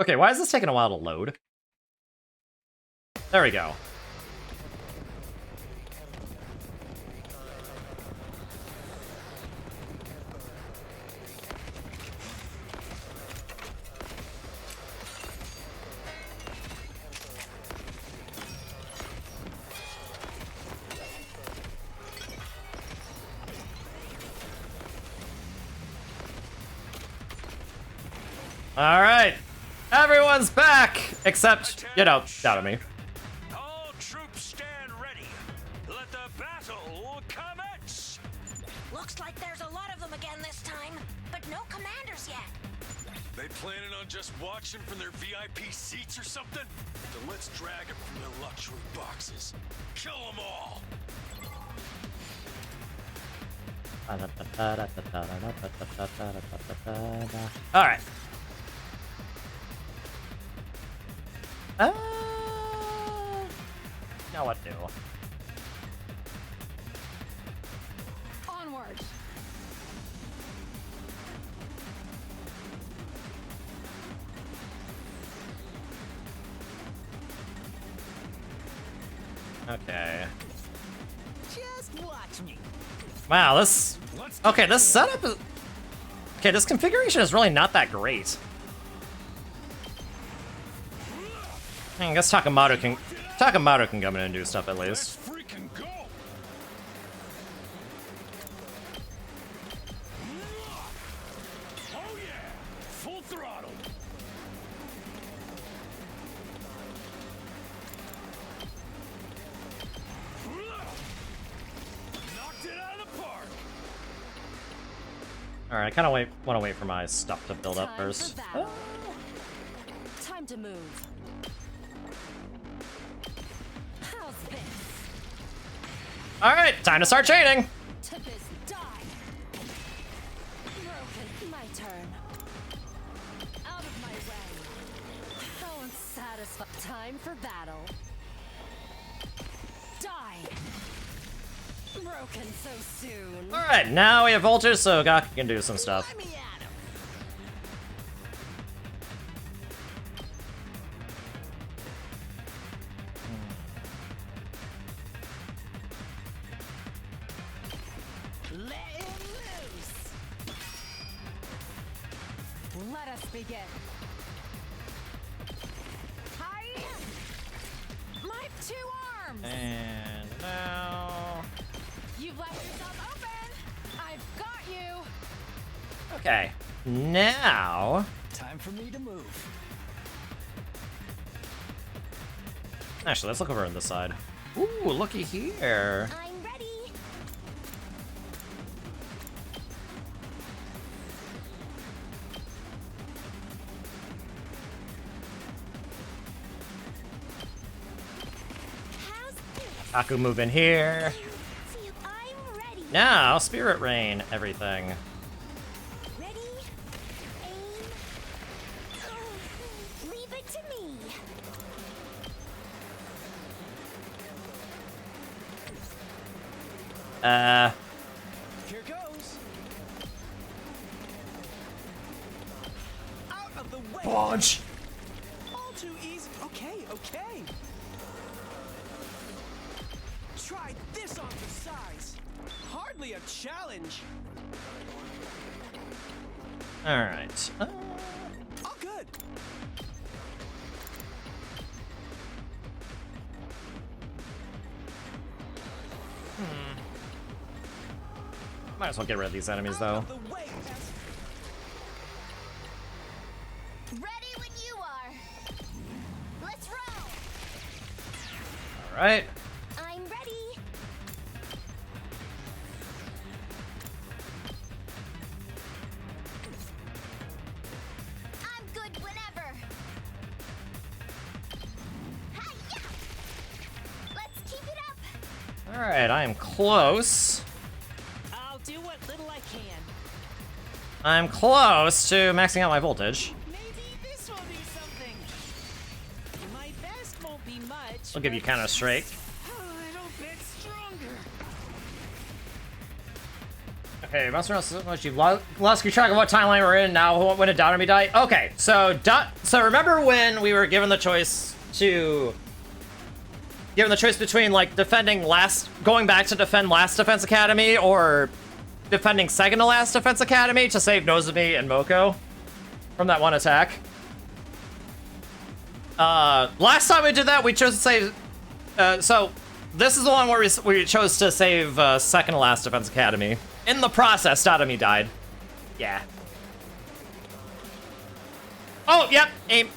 Okay, why is this taking a while to load? There we go. All right, everyone's back, except, you know, Datomi. All troops stand ready. Let the battle commence. Looks like there's a lot of them again this time, but no commanders yet. They planning on just watching from their VIP seats or something? Then let's drag them from their luxury boxes. Kill them all! Alright. Now what do? Onward. Okay. Just watch me. Wow, this... Okay, this setup is... Okay, this configuration is really not that great. I guess Takamoto can come in and do stuff at least. Freaking go! Oh yeah! Full throttle! Knocked it out of the park! Alright, I kind of want to wait for my stuff to build up Time first. for battle. Time to move. How's this? Alright, time to start chaining! To this die. Broken. My turn. Out of my way. How unsatisfying. Time for battle. Die. Broken so soon. Alright, now we have voltage, so Gaku can do some stuff. Let him loose. Let us begin. Hi! My 2 arms! And now... You've left yourself open! I've got you! Okay, now... Time for me to move. Actually, let's look over on this side. Ooh, looky here. I'm ready. Gaku move in here. I'm ready. Now, Spirit Rain, everything. Ready? Aim. Leave it to me. Here goes. Out of the way. Punch. All too easy. Okay, okay. Try this on for size. Hardly a challenge. Alright. All good. Might as well get rid of these enemies, though. Ready when you are. Let's roll. Alright. I'm ready. I'm good whenever. Hi-ya! Let's keep it up. Alright, I am close. I'll do what little I can. I'm close to maxing out my voltage. Maybe this will be something. My best won't be much. I'll give you Counter Strike. A little bit stronger. Okay, must have so much you've lost track of what timeline we're in now. When did Downamy die? Okay, so remember when we were given the choice between like going back to defend last Defense Academy or defending second to last Defense Academy to save Nozomi and Moko from that one attack. Last time we did that, we chose to save. So this is the one where we chose to save second to last Defense Academy. In the process, Downamy died. Yeah. Oh, yep.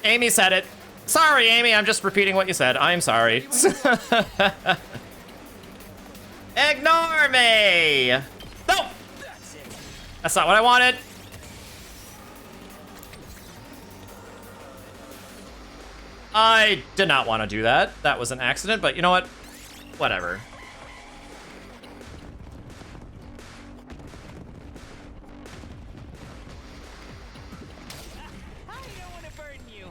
Amy said it. Sorry, Amy. I'm just repeating what you said. I'm sorry. Ignore me. No. That's not what I wanted. I did not want to do that. That was an accident, but you know what? Whatever. I don't want to burden you.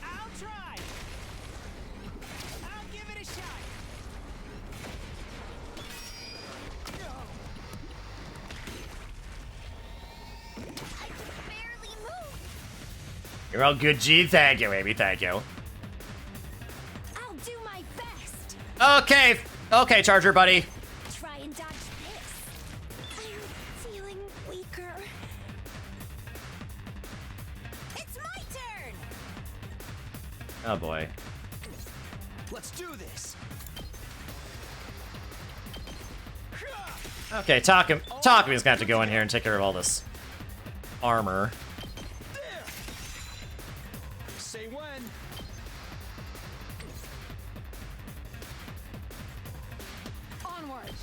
I'll try. I'll give it a shot. Barely move. You're all good, G. Thank you, baby. Thank you. I'll do my best. Okay. Okay, Charger buddy. Try and dodge this. I'm feeling weaker. It's my turn. Oh boy. Let's do this. Okay, Takami's gonna have to go in here and take care of all this armor. Say when. Onward.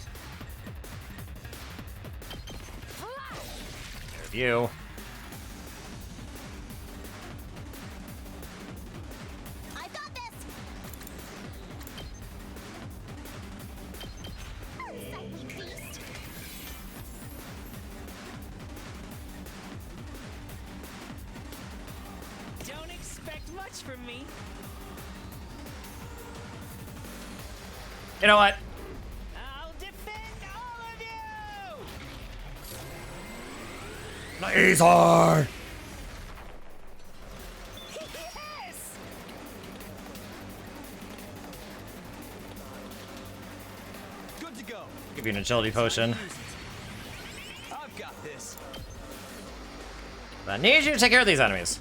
You. I got this. Unsightly beast. Don't expect much from me. You know what? I'll defend all of you. Laser! Yes. Good to go. Give you an agility potion. I've got this. I need you to take care of these enemies.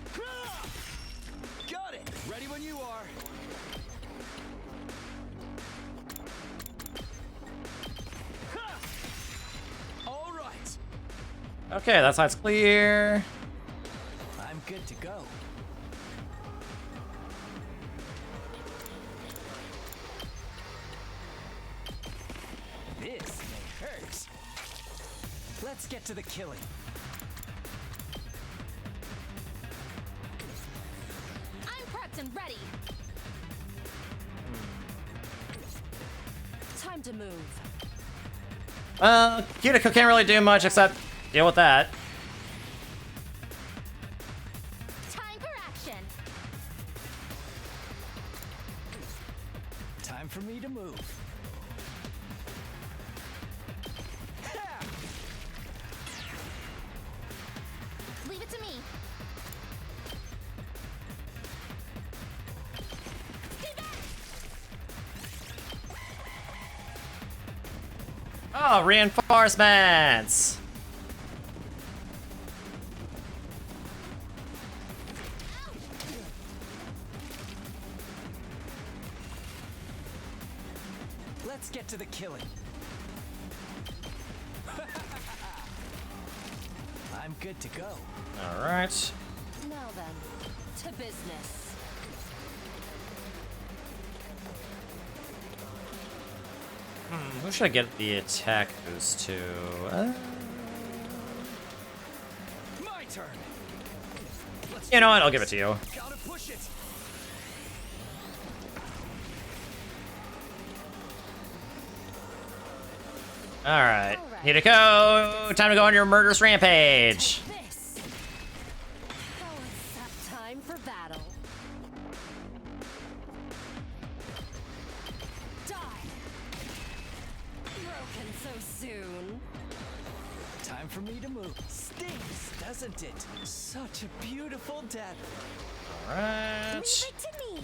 Got it. Ready when you are. All right. Okay, that side's clear. I'm good to go. This may hurt. Let's get to the killing. I'm prepped and ready. Time to move. Well, Cuticle can't really do much except deal with that. Time for action. Time for me to move. Leave it to me. Oh, reinforcements! Let's get to the killing. I'm good to go. Alright. Now then, to business. Who should I get the attack boost to? My turn. You know what? I'll give it to you. Gotta push it. Alright. Here to go! Time to go on your murderous rampage! This. Now it's time for battle. Die. Broken so soon. Time for me to move. Stings, doesn't it? Such a beautiful death. Alright. Leave it to me.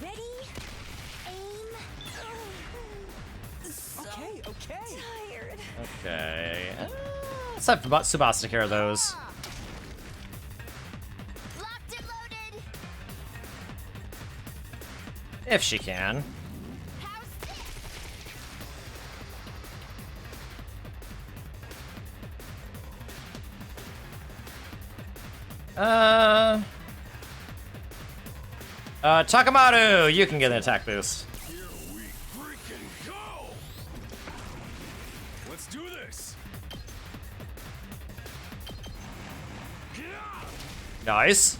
Ready? Aim. So Okay. tired. Okay. Let's have Subasa take care of those. Locked and loaded. If she can. How's this? Takamaru, you can get an attack boost. Here we freaking go! Let's do this! Nice.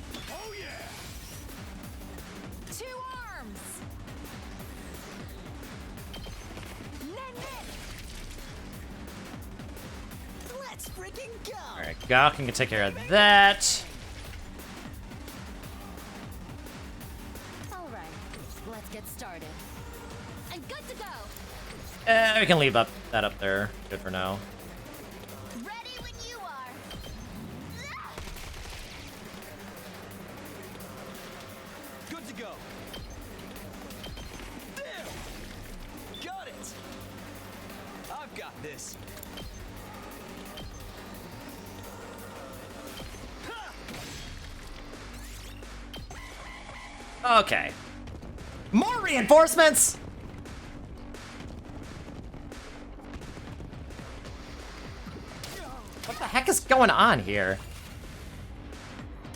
Two arms. Let's freaking go. Alright, Gawk can take care of that. All right, let's get started. I'm good to go. We can leave that up there. Good for now. Ready when you are. Good to go. There. Got it. I've got this. Okay. More reinforcements! What the heck is going on here?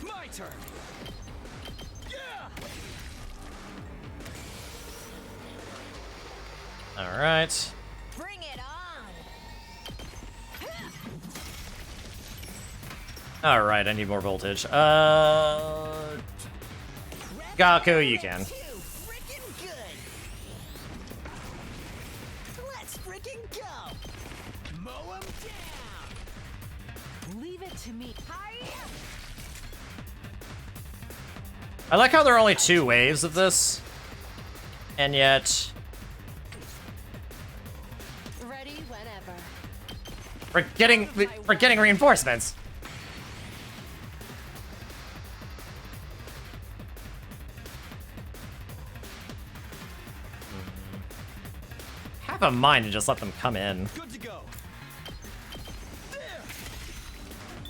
My turn. Alright. Bring it on. Alright, I need more voltage. Gaku, you can. Freaking good. Let's freaking go. Mow 'em down. Leave it to me. I like how there are only 2 waves of this. And yet... Ready whenever. we're getting reinforcements. Have a mind and just let them come in. Good to go. There.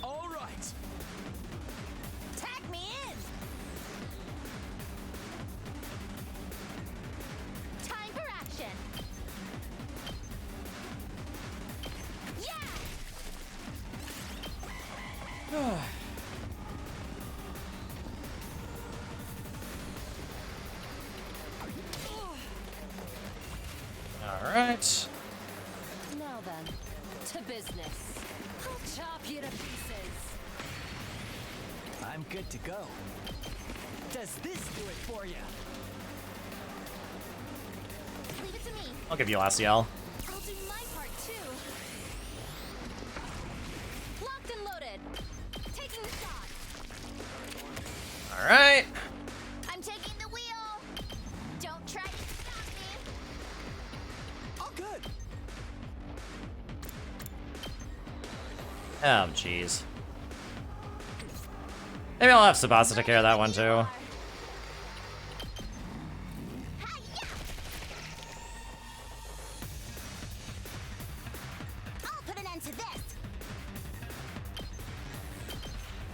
All right. Tag me in. Time for action. Alright. Now then, to business. I'll chop you to pieces. I'm good to go. Does this do it for you? Leave it to me. I'll give you LCL. I'll do my part too. Locked and loaded. Taking the shot. Alright. I'm taking the wheel. Don't try to stop me. All good. Oh, jeez. Maybe I'll have Tsubasa take care of that one too. I'll put an end to this.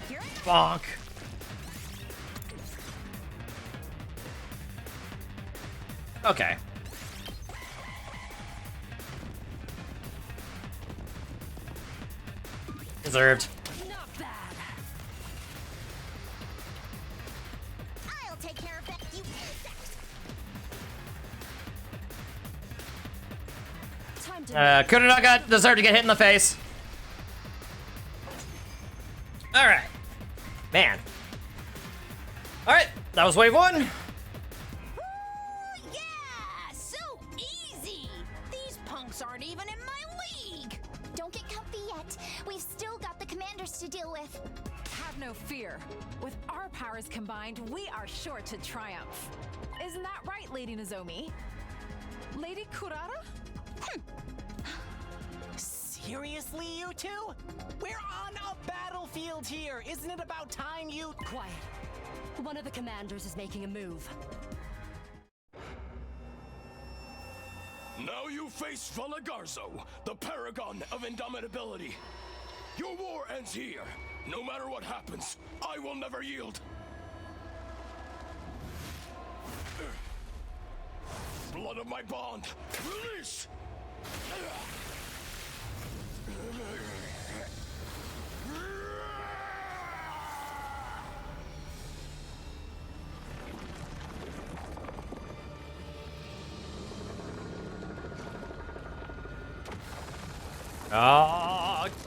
You're in the Bonk. Okay. Deserved. Not bad. I'll take care of that, you insect. Time to Kuranaga deserved to get hit in the face. Alright. Man. Alright, that was wave 1. Yeah, so easy. These punks aren't even in my league. Don't get comfy yet. We've still got the commanders to deal with. Have no fear. With our powers combined, we are sure to triumph. Isn't that right, Lady Nozomi? Lady Kurara? Seriously, you two? We're on a battlefield here. Isn't it about time you... Quiet. One of the commanders is making a move. Now you face Valagarzo, the paragon of indomitability. Your war ends here. No matter what happens, I will never yield. Blood of my bond, release!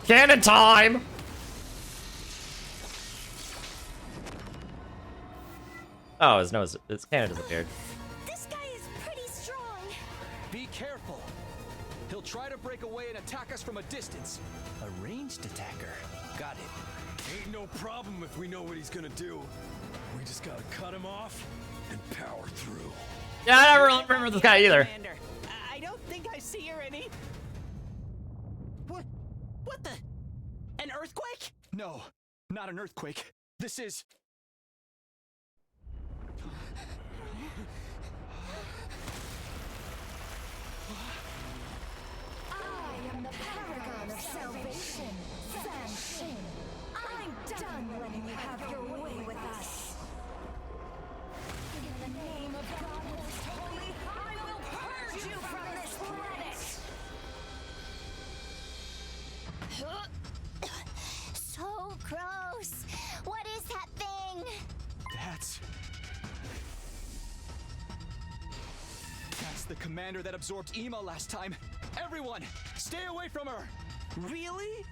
Cannon time! Oh, his nose, his cannon disappeared. This guy is pretty strong. Be careful. He'll try to break away and attack us from a distance. A ranged attacker. Got it. Ain't no problem if we know what he's gonna do. We just gotta cut him off and power through. Yeah, I don't really remember this guy either. Commander, I don't think I see her any. What the? An earthquake? No, not an earthquake. This is... I am the paragon of salvation, Sam. I'm done letting you have your way with us. In the name of God most holy, I will purge you from this planet. So gross. What is that thing? That's the commander that absorbed Ema last time. Everyone, stay away from her. Really?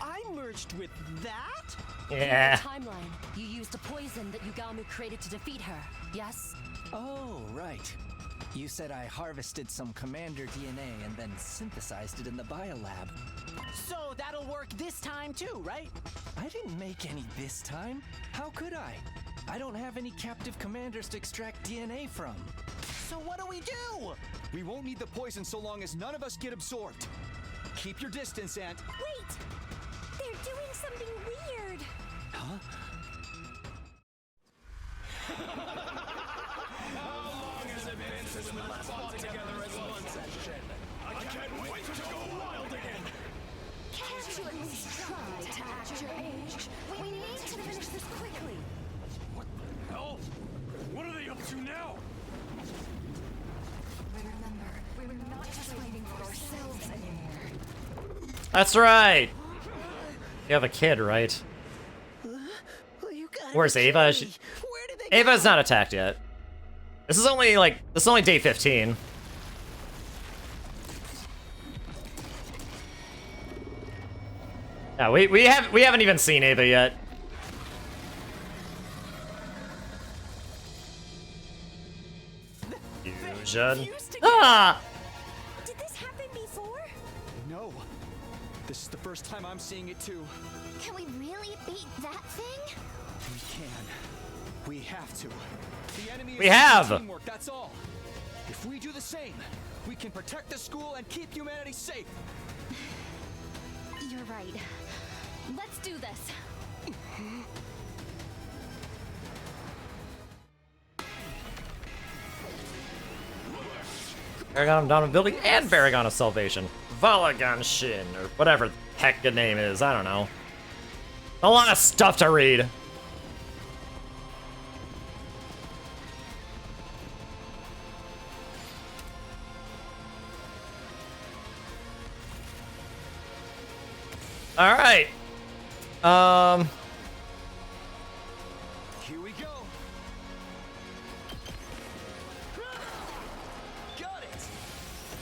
I merged with that? In the timeline, you used a poison that Yugamu created to defeat her, yes? Oh, right. You said I harvested some commander DNA and then synthesized it in the biolab. So that'll work this time too, right? I didn't make any this time. How could I? I don't have any captive commanders to extract DNA from. So what do we do? We won't need the poison so long as none of us get absorbed. Keep your distance, Ant. Wait! They're doing something weird. Huh? How long has it been since we last fought together as one session? I can't wait to go wild again! Can't you at least try to act your age? We need to finish this quickly. What the hell? What are they up to now? Remember, we're not just fighting for ourselves anymore. That's right. You have a kid, right? Where's Ava? Ava's not attacked yet. This is only day 15. Yeah, we haven't even seen Ava yet. Fusion. Ah! Did this happen before? No. This is the first time I'm seeing it too. Can we really beat that thing? We can. We have to. The enemy is We have! teamwork, that's all. If we do the same, we can protect the school and keep humanity safe. You're right. Let's do this. Paragon of Building and Paragon of Salvation. Valagan Shin, or whatever the heck the name is, I don't know. A lot of stuff to read. All right. Here we go. Got it.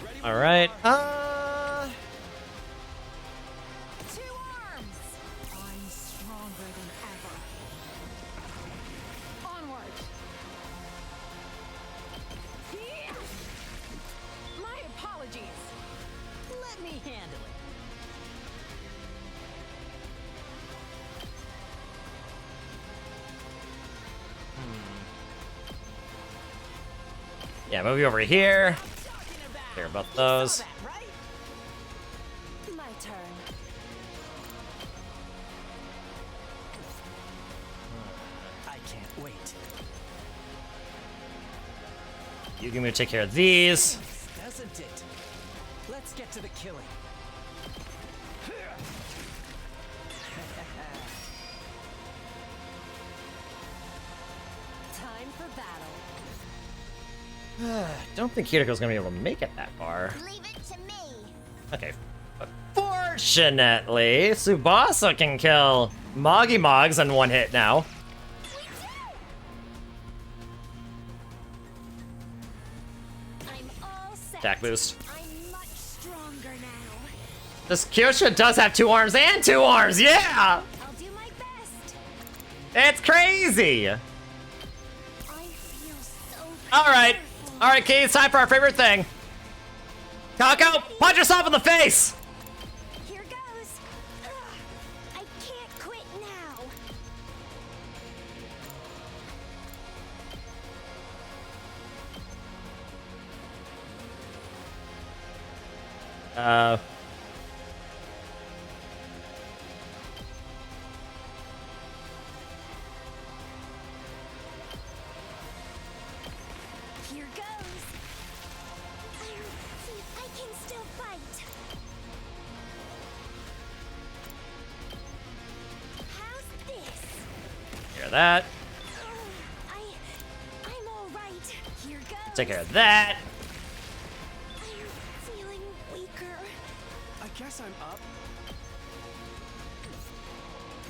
Ready when All you right. are. Two arms! I'm stronger than ever. Onward! Yeah! My apologies. Let me handle it. Yeah, move you over here. Care about those. My turn. I can't wait. You can take care of these. Doesn't it? Let's get to the killing. Time for battle. Don't think Kiriko's gonna be able to make it that far. Leave it to me. Okay. But fortunately, Tsubasa can kill Moggy Mogs in one hit now. I'm all set. Attack boost. I'm much stronger now. This Kyosha does have 2 arms and 2 arms, yeah! I'll do my best. It's crazy! I'm Alright, Key, it's time for our favorite thing. Kako, punch yourself in the face! Here goes. I can't quit now. Here goes. I can still fight. How's this? Hear that? I'm all right. Here goes. Take care of that. I'm feeling weaker. I guess I'm up.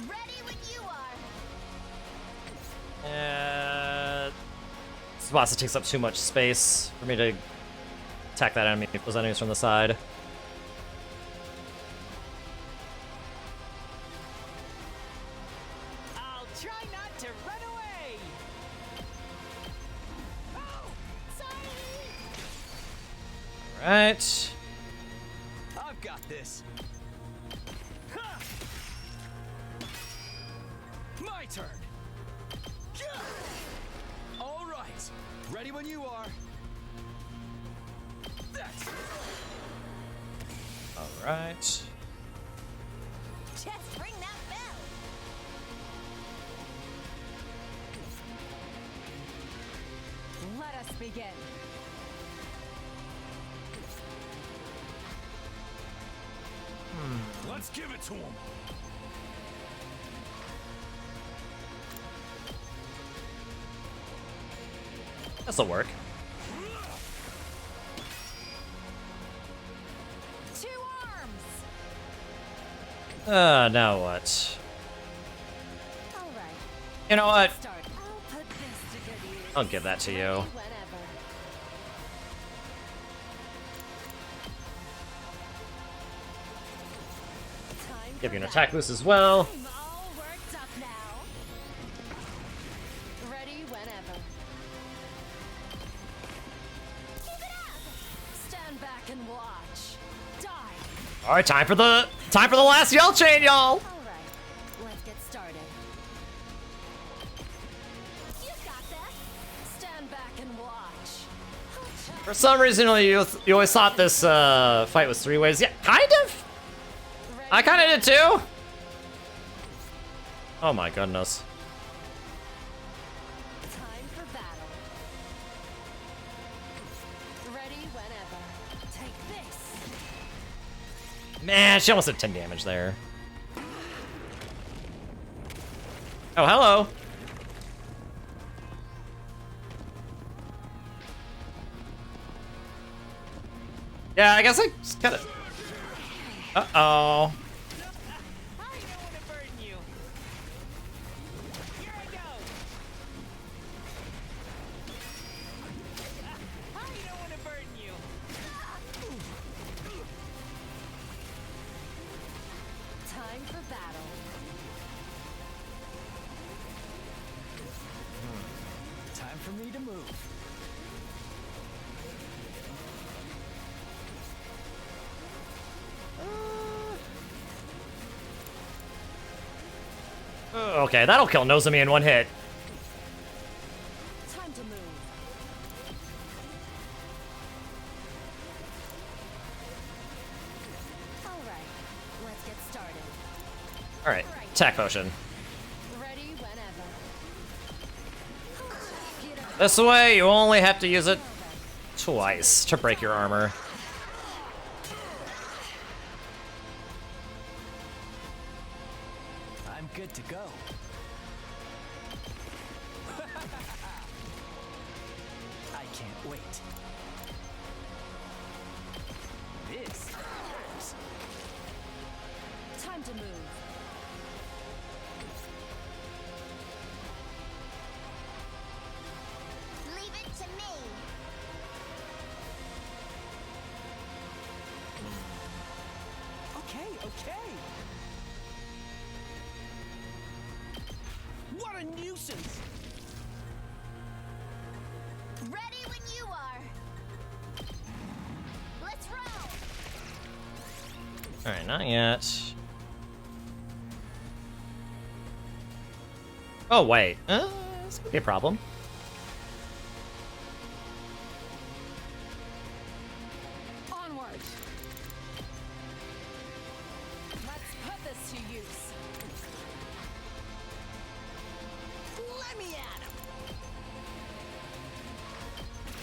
Ready when you are. This boss takes up too much space for me to attack that enemy, those enemies from the side. I'll try not to run away. Oh, sorry. Alright. I've got this. Ha! My turn. All right. Ready when you are. That's Alright. Just ring that bell. Let us begin. Let's give it to him. This'll work. Two arms. Now what? All right. You know what? Start. I'll put this to good use. I'll give that to you. Whenever. Give you an attack boost as well. I'm all worked up now. Ready whenever. Keep it up. Stand back and watch. Die. Alright, time for the last yell chain, y'all! All right. Let's get started. You got this. Stand back and watch. For some reason, you always thought this fight was 3 ways. Yeah, kind of? I kind of did too. Oh my goodness. Time for battle. Ready whenever. Take this. Man, she almost did 10 damage there. Oh, hello. Yeah, I guess I just kind of... Uh-oh. Time for battle. time for me to move. Okay, that'll kill Nozomi in one hit. Time to move. All right, let's get started. Alright, attack potion. Ready whenever. This way, you only have to use it twice to break your armor. I'm good to go. I can't wait. This hurts. Time to move. Leave it to me. Okay, okay. What a nuisance! Ready Alright, not yet. Oh, wait. This could be a problem. Onward. Let's put this to use. Let me at him.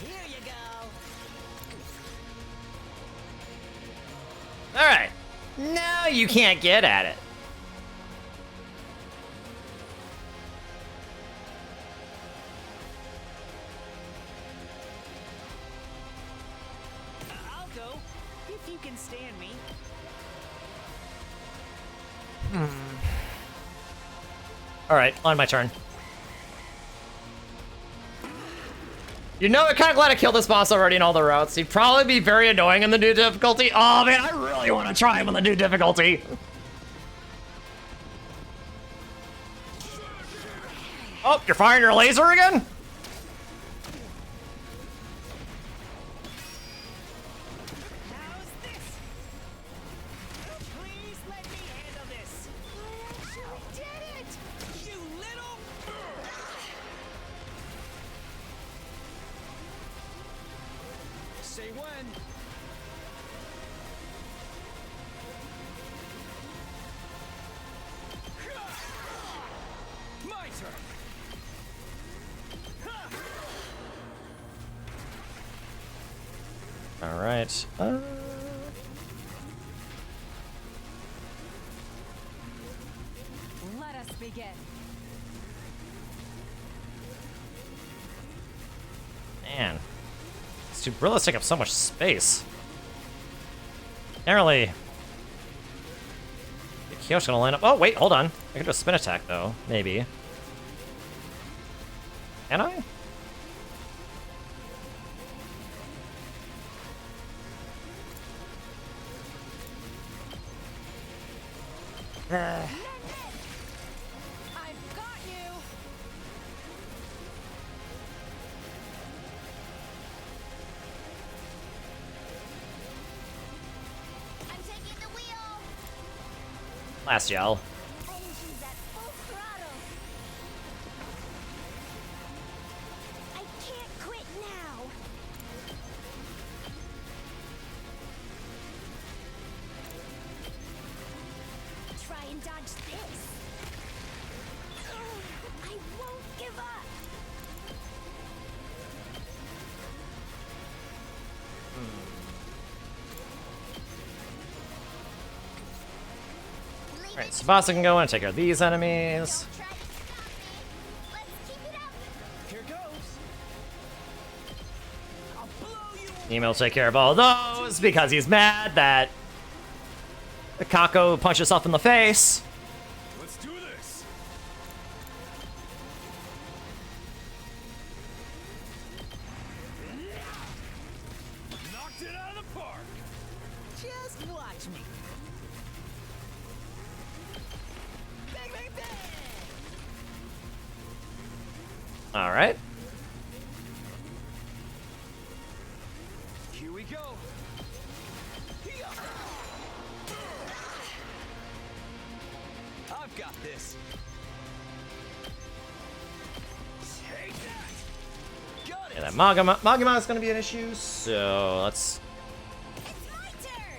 Here you go. Alright. Now you can't get at it. I'll go if you can stand me. Alright, on my turn. You know, I'm kind of glad I killed this boss already in all the routes. He'd probably be very annoying in the new difficulty. Oh man, I really want to try him on the new difficulty. Oh, you're firing your laser again? How's this? Please let me handle this. You did it! You little... Say when. My turn. All right. Let us begin. Man, these two gorillas take up so much space. Can't really. Kyo's gonna line up. Oh wait, hold on. I can do a spin attack though, maybe. Can I? I've got you. I'm taking the wheel. Last yell. Engines at full throttle. I can't quit now. Try and dodge this. I won't give up. Alright, Tsubasa can go in and take care of these enemies. Here goes. I'll blow you. Nemo will take care of all those because he's mad that Kako punched himself in the face. Let's do this. Knocked it out of the park. Just watch me. Bang, bang, bang. Alright. Here we go. I've got this. Take that. Got it. Yeah, that Maguma is going to be an issue, so let's...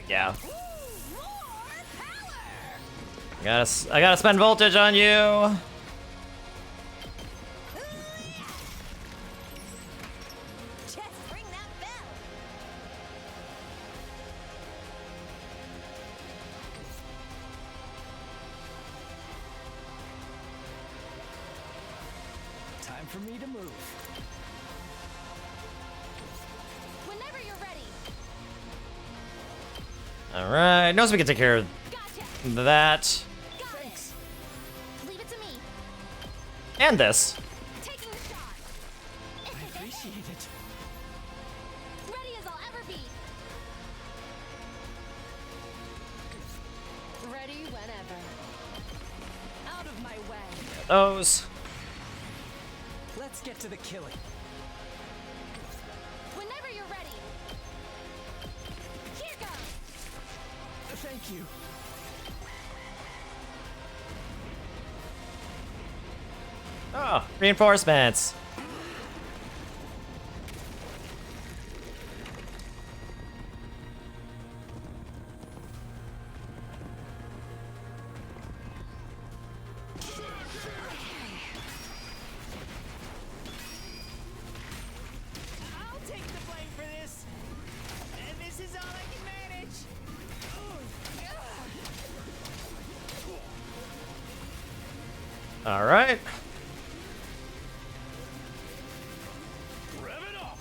Yeah. I gotta spend voltage on you. Just ring that bell. Time for me to move. Whenever you're ready. Alright, knows we can take care of that. Thanks. Leave it to me. And this. Taking the shot. I appreciate it. Ready as I'll ever be. Ready whenever. Out of my way. Those. Let's get to the killing. Whenever you're ready. Here goes. Thank you. Oh, reinforcements. I'll take the blame for this. And this is all I can manage. All right. Rev it up!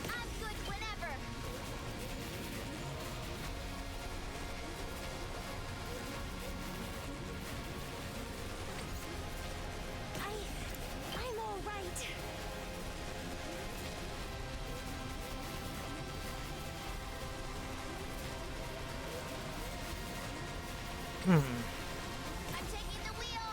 I'm good whenever. I'm all right. Hmm. I'm taking the wheel.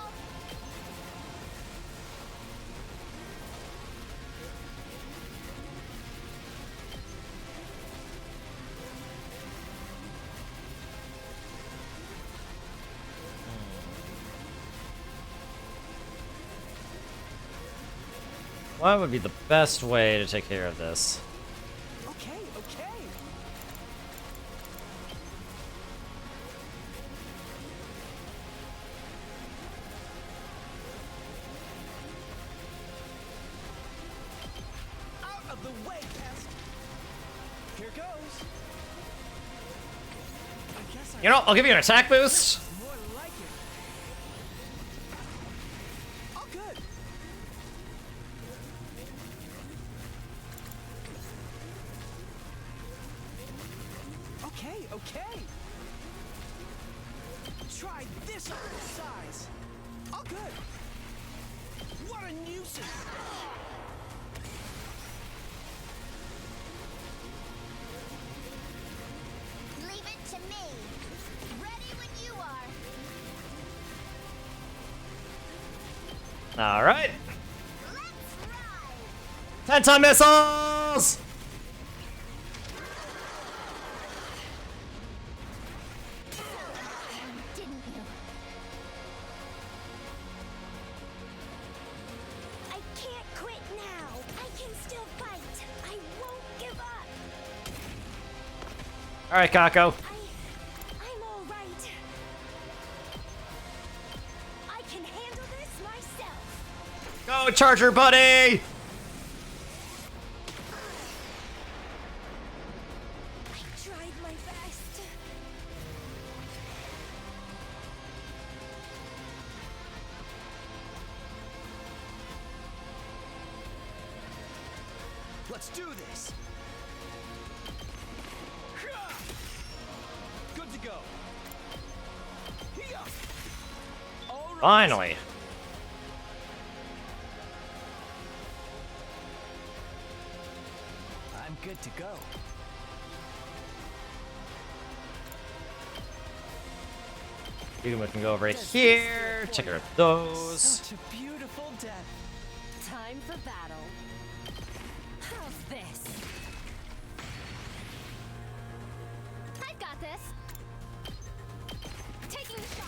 What would be the best way to take care of this? Okay, okay. Out of the way, pest. Here goes. I guess I You know, I'll give you an attack boost. more like it. All good. Okay, okay. Try this on the size. All good. What a nuisance. Leave it to me. Ready when you are. All right. Let's ride. 10-ton missiles. Didn't you? I can't quit now. I can still fight. I won't give up. All right, Kako. I'm all right. I can handle this myself. Go, Charger buddy. I tried my best. Let's do this. Good to go. All right. Finally. I'm good to go. You can go over here. Check out those. Such a beautiful death. Time for battle. How's this? I've got this. Taking the shot.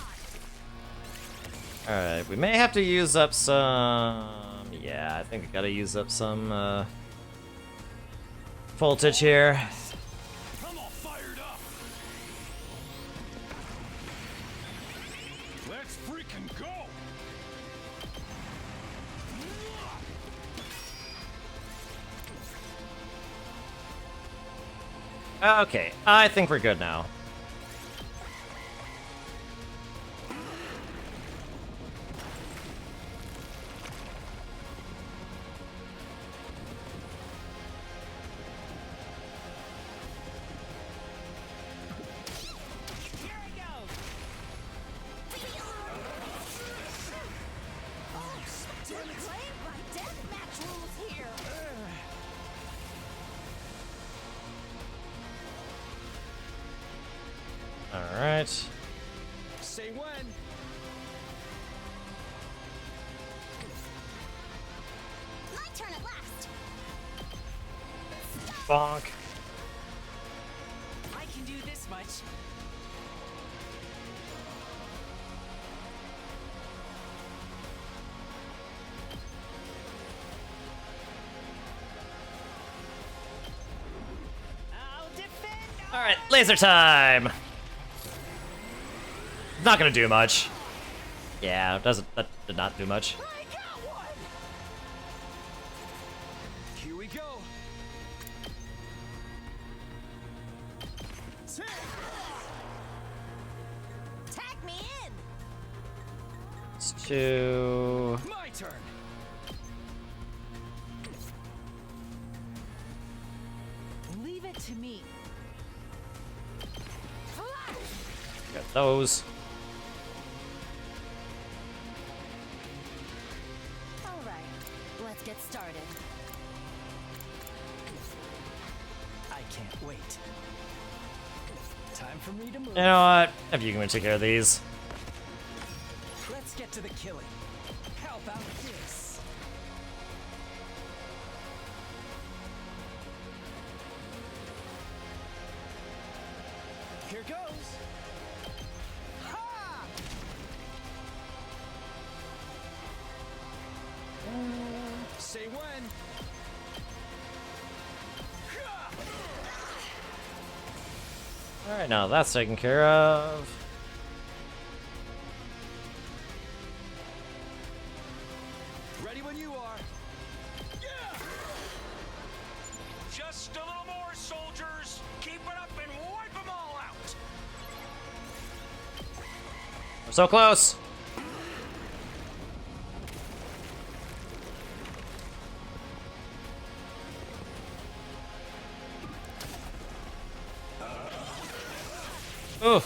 All right, we may have to use up some. Yeah, I think we gotta use up some voltage here. I'm all fired up. Let's freaking go. Okay, I think we're good now. Here I go. Damn it. Playing by deathmatch rules here. All right. Say when. Bonk. I can do this much. Alright, laser time! Not gonna do much. Yeah, that did not do much. Here we go. Tag me in. It's two. My turn. Leave it to me. Got those. All right, let's get started. I can't wait. Time for me to move. You know what? If you can take care of these. Let's get to the killing. How about this? Here goes. Ha! Say when. Alright, now that's taken care of. Ready when you are. Yeah! Just a little more, soldiers. Keep it up and wipe them all out. We're so close. Ooh.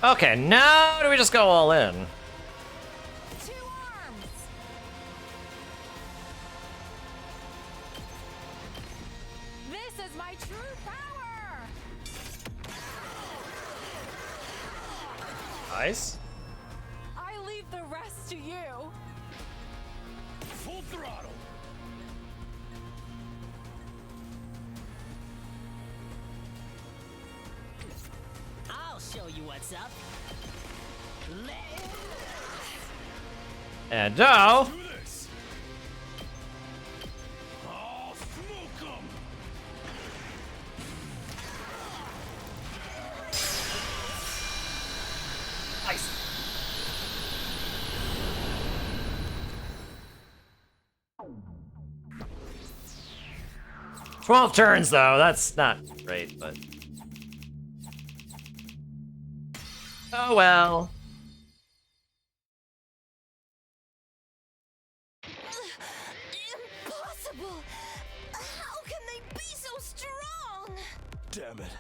Okay, now do we just go all in? Two arms. This is my true power. Nice. I leave the rest to you. Full throttle. I'll show you what's up. And now. Do this. I'll smoke 'em. Nice. "12 turns, though. That's not great, but. Oh well. Impossible! How can they be so strong? Damn it.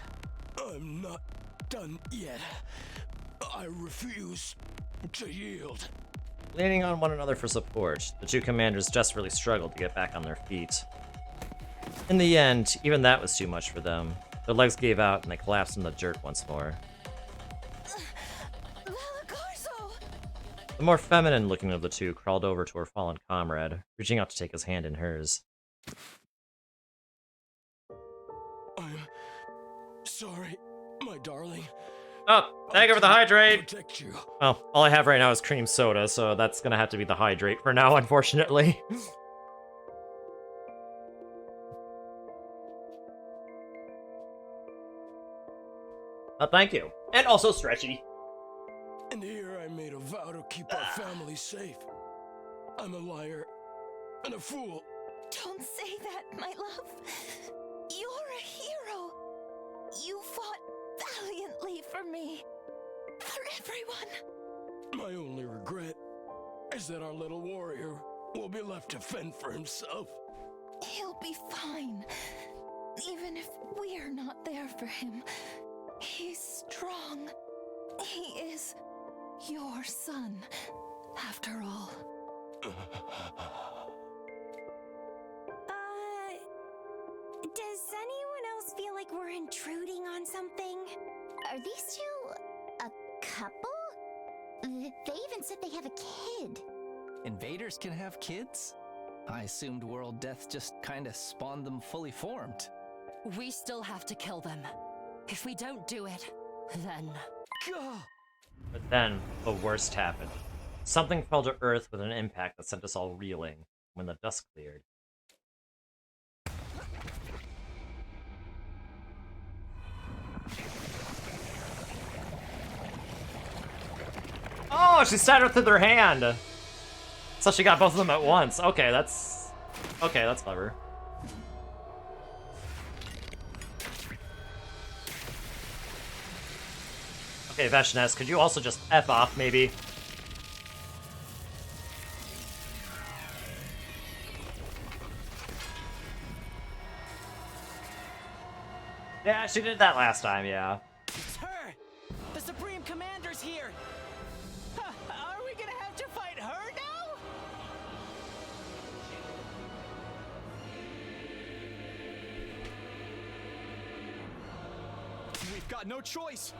I'm not done yet. I refuse to yield. Leaning on one another for support, the two commanders desperately struggled to get back on their feet. In the end, even that was too much for them. Their legs gave out and they collapsed in the dirt once more. The more feminine looking of the two crawled over to her fallen comrade, reaching out to take his hand in hers. I'm sorry, my darling. Oh, thank you for the hydrate! Protect you. Well, all I have right now is cream soda, so that's gonna have to be the hydrate for now, unfortunately. Thank you. And also stretchy. And here I made a vow to keep our family safe. I'm a liar and a fool. Don't say that, my love. You're a hero. You fought valiantly for me. For everyone. My only regret is that our little warrior will be left to fend for himself. He'll be fine. Even if we're not there for him. He's strong. He is your son, after all. Does anyone else feel like we're intruding on something? Are these two a couple? They even said they have a kid. Invaders can have kids? I assumed world death just kinda spawned them fully formed. We still have to kill them. If we don't do it, then... But then, the worst happened. Something fell to Earth with an impact that sent us all reeling when the dust cleared. Oh, she stabbed her through their hand! So she got both of them at once. Okay, that's clever. Okay, Veshness, could you also just F off, maybe? Yeah, she did that last time, yeah. It's her! The Supreme Commander's here! Huh, are we gonna have to fight her now? We've got no choice!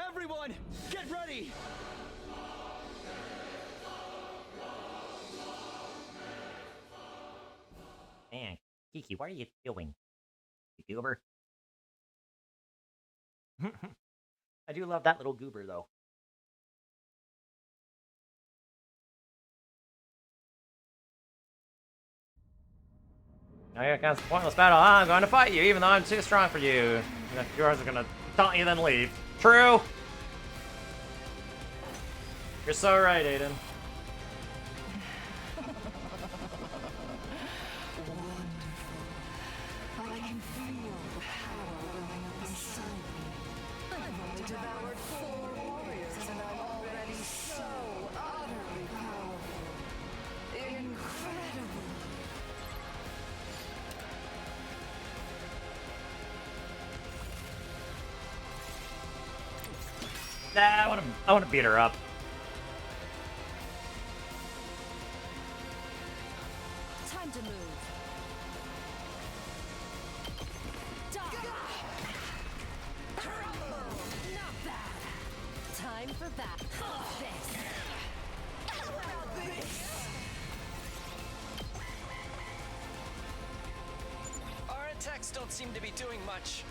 Everyone, get ready! Man, Kiki, what are you doing? You goober? I do love that little goober, though. Now you're against a pointless battle. I'm going to fight you, even though I'm too strong for you. Yours are gonna taunt you, then leave. True! You're so right, Aiden. I can feel the power inside me. I've only devoured 4 warriors and I'm already so utterly powerful. Incredible. Nah, I wanna beat her up. Time to move. Not bad. Time for that. Our attacks don't seem to be doing much.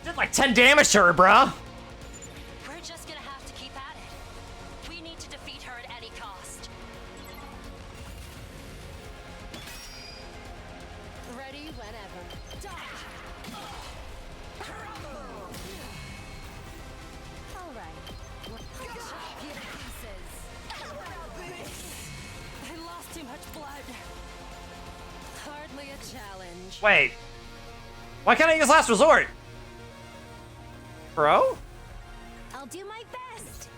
Did like 10 damage to her, bruh. We're just gonna have to keep at it. We need to defeat her at any cost. Ready whenever. Alright. Get pieces. I lost too much blood. Hardly a challenge. Wait. Why can't I use Last Resort? Bro? I'll do my best.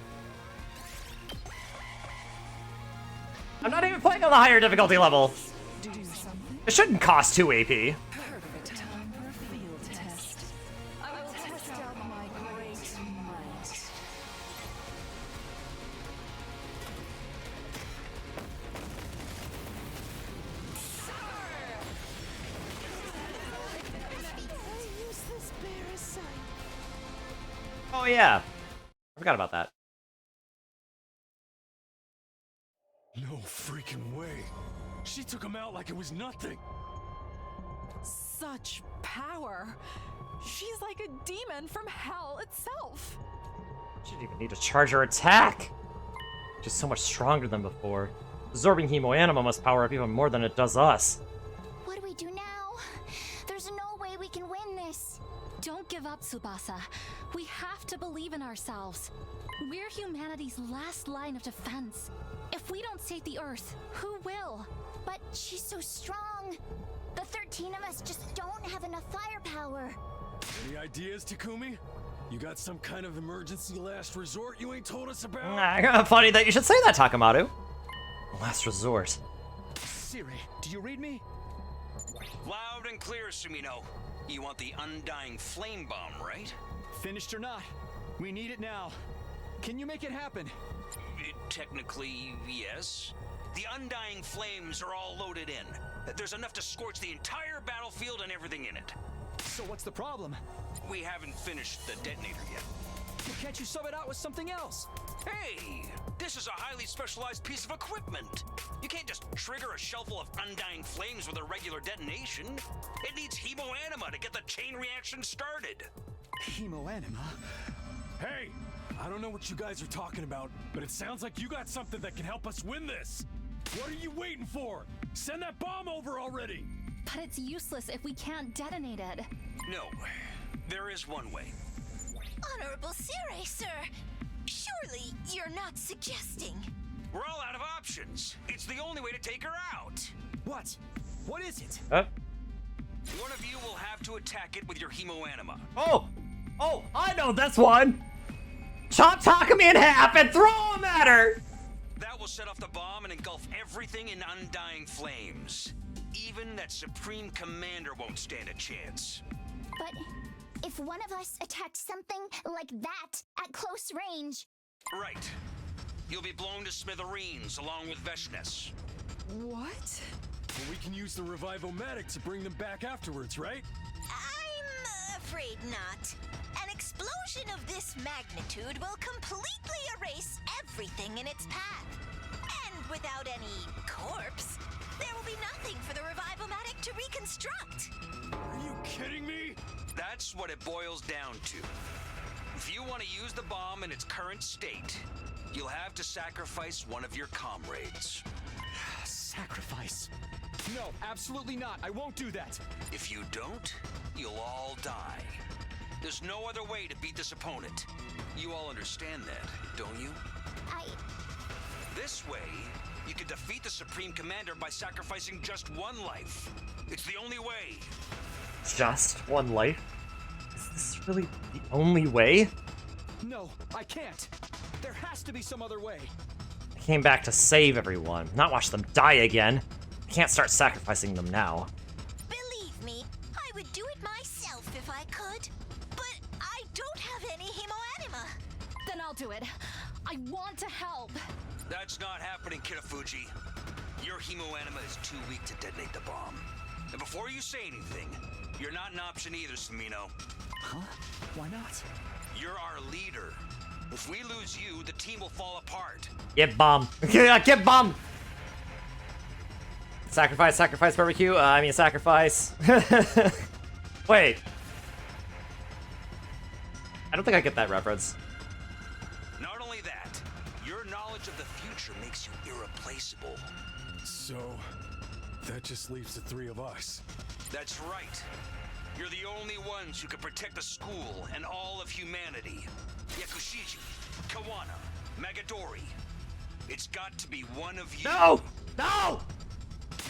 I'm not even playing on the higher difficulty level. It shouldn't cost 2 AP. Perfect time for a field test. I will test out my great might. Useless parasite. Oh yeah. I forgot about that. No freaking way. She took him out like it was nothing. Such power. She's like a demon from hell itself. She didn't even need to charge her attack. Just so much stronger than before. Absorbing Hemo Anima must power up even more than it does us. What do we do now? There's no way we can win this. Don't give up, Tsubasa. We have to believe in ourselves. We're humanity's last line of defense. If we don't save the Earth, who will? But she's so strong. The 13 of us just don't have enough firepower. Any ideas, Takumi? You got some kind of emergency last resort you ain't told us about? Funny that you should say that, Takamaru. Last resort. Siri, do you read me? Loud and clear, Sumino. You want the undying flame bomb, right? Finished or not, we need it now. Can you make it happen? Technically, yes. The undying flames are all loaded in. There's enough to scorch the entire battlefield and everything in it. So what's the problem? We haven't finished the detonator yet. Well, can't you sub it out with something else? Hey, this is a highly specialized piece of equipment. You can't just trigger a shell full of undying flames with a regular detonation. It needs hemoanima to get the chain reaction started. Hemoanima? Hey, I don't know what you guys are talking about, but it sounds like you got something that can help us win this. What are you waiting for? Send that bomb over already! But it's useless if we can't detonate it. No, there is one way. Honorable Sire, sir. Surely you're not suggesting. We're all out of options. It's the only way to take her out. What? What is it? One of you will have to attack it with your hemoanima. Oh, I know this one. Chop Takumi in half and throw him at her. That will set off the bomb and engulf everything in undying flames. Even that Supreme Commander won't stand a chance. But if one of us attacks something like that at close range... Right. You'll be blown to smithereens along with Veshnes. What? Well, we can use the Revivomatic to bring them back afterwards, right? I'm afraid not. An explosion of this magnitude will completely erase everything in its path. And without any corpse, there will be nothing for the Revivomatic to reconstruct. Are you kidding me? That's what it boils down to. If you want to use the bomb in its current state, you'll have to sacrifice one of your comrades. Sacrifice? No, absolutely not. I won't do that. If you don't, you'll all die. There's no other way to beat this opponent. You all understand that, don't you? This way, you can defeat the Supreme Commander by sacrificing just one life. It's the only way. Just one life? Is this really the only way? No, I can't. There has to be some other way. I came back to save everyone, not watch them die again. I can't start sacrificing them now. Believe me, I would do it myself if I could. But I don't have any hemoanima. Then I'll do it. I want to help. That's not happening, Kitafuji. Your hemoanima is too weak to detonate the bomb. And before you say anything, you're not an option either, Samino. Huh? Why not? You're our leader. If we lose you, the team will fall apart. Get bomb. Get bomb. Sacrifice barbecue. Sacrifice. Wait. I don't think I get that reference. Not only that, your knowledge of the future makes you irreplaceable. So, that just leaves the three of us. That's right. You're the only ones who can protect the school and all of humanity. Yakushiji, Kawana, Magadori. It's got to be one of you. No! No!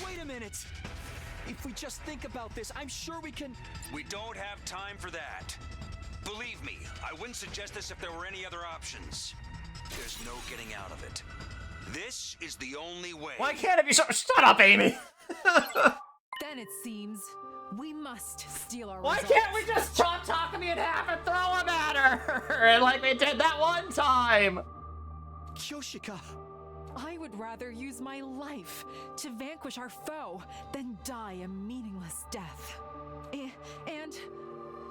Wait a minute. If we just think about this, I'm sure we can... We don't have time for that. Believe me, I wouldn't suggest this if there were any other options. There's no getting out of it. This is the only way. Why can't it be shut up, Amy? Then it seems we must steal our Why results. can't we just chop Takumi in half and throw him at her? Like we did that one time. Kyoshika. I would rather use my life to vanquish our foe than die a meaningless death. And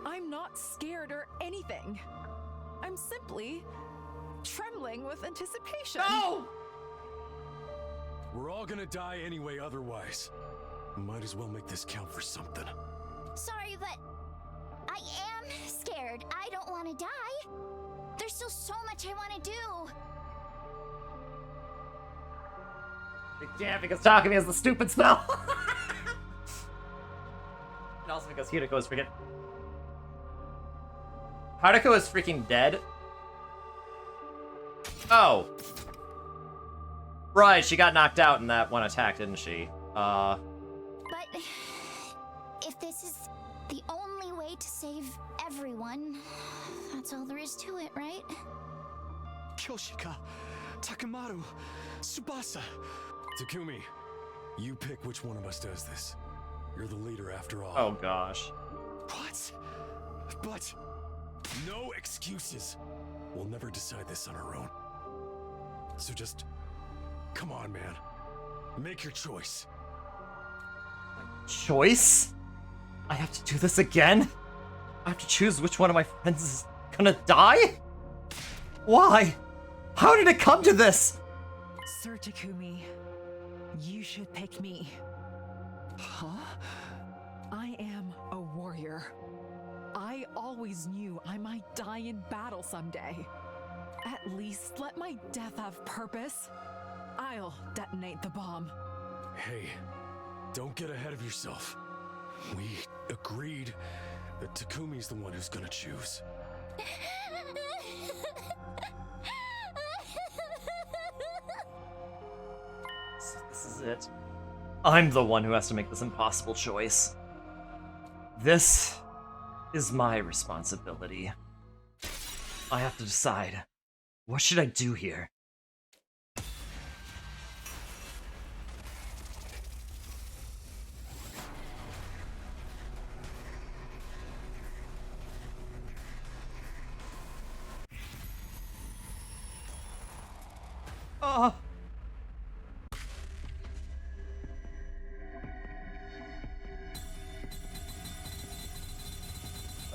I'm not scared or anything. I'm simply trembling with anticipation. No! We're all gonna die anyway otherwise. Might as well make this count for something. Sorry, but I am scared. I don't want to die. There's still so much I want to do. Yeah, because Takumi has the stupid spell. And also because Hideko is freaking... Haruko is freaking dead? Oh. Right, she got knocked out in that one attack, didn't she? But if this is the only way to save everyone, that's all there is to it, right? Kyoshika, Takamaru, Tsubasa. Takumi, you pick which one of us does this. You're the leader after all. Oh gosh. What? But... No excuses. We'll never decide this on our own. So just... come on, man. Make your choice. Choice? I have to do this again? I have to choose which one of my friends is gonna die? Why? How did it come to this? Sir Takumi, you should pick me. Huh? I am a warrior. I always knew I might die in battle someday. At least let my death have purpose. I'll detonate the bomb. Hey, don't get ahead of yourself. We agreed that Takumi's the one who's gonna choose. This is it. I'm the one who has to make this impossible choice. This is my responsibility. I have to decide. What should I do here?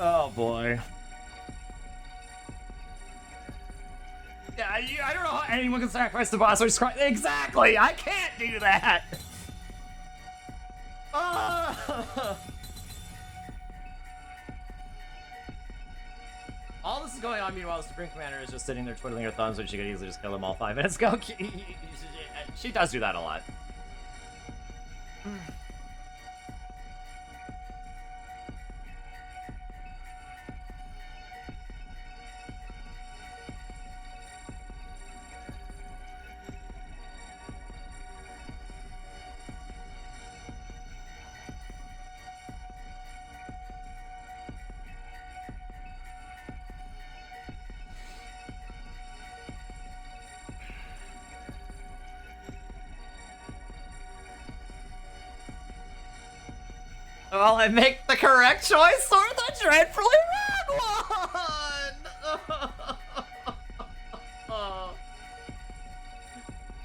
Oh boy. Yeah, I don't know how anyone can sacrifice the boss or just cry. Exactly! I can't do that! All this is going on, meanwhile, the Supreme Commander is just sitting there twiddling her thumbs when she could easily just kill them all 5 minutes ago. She does do that a lot. Well, I make the correct choice or the dreadfully wrong one!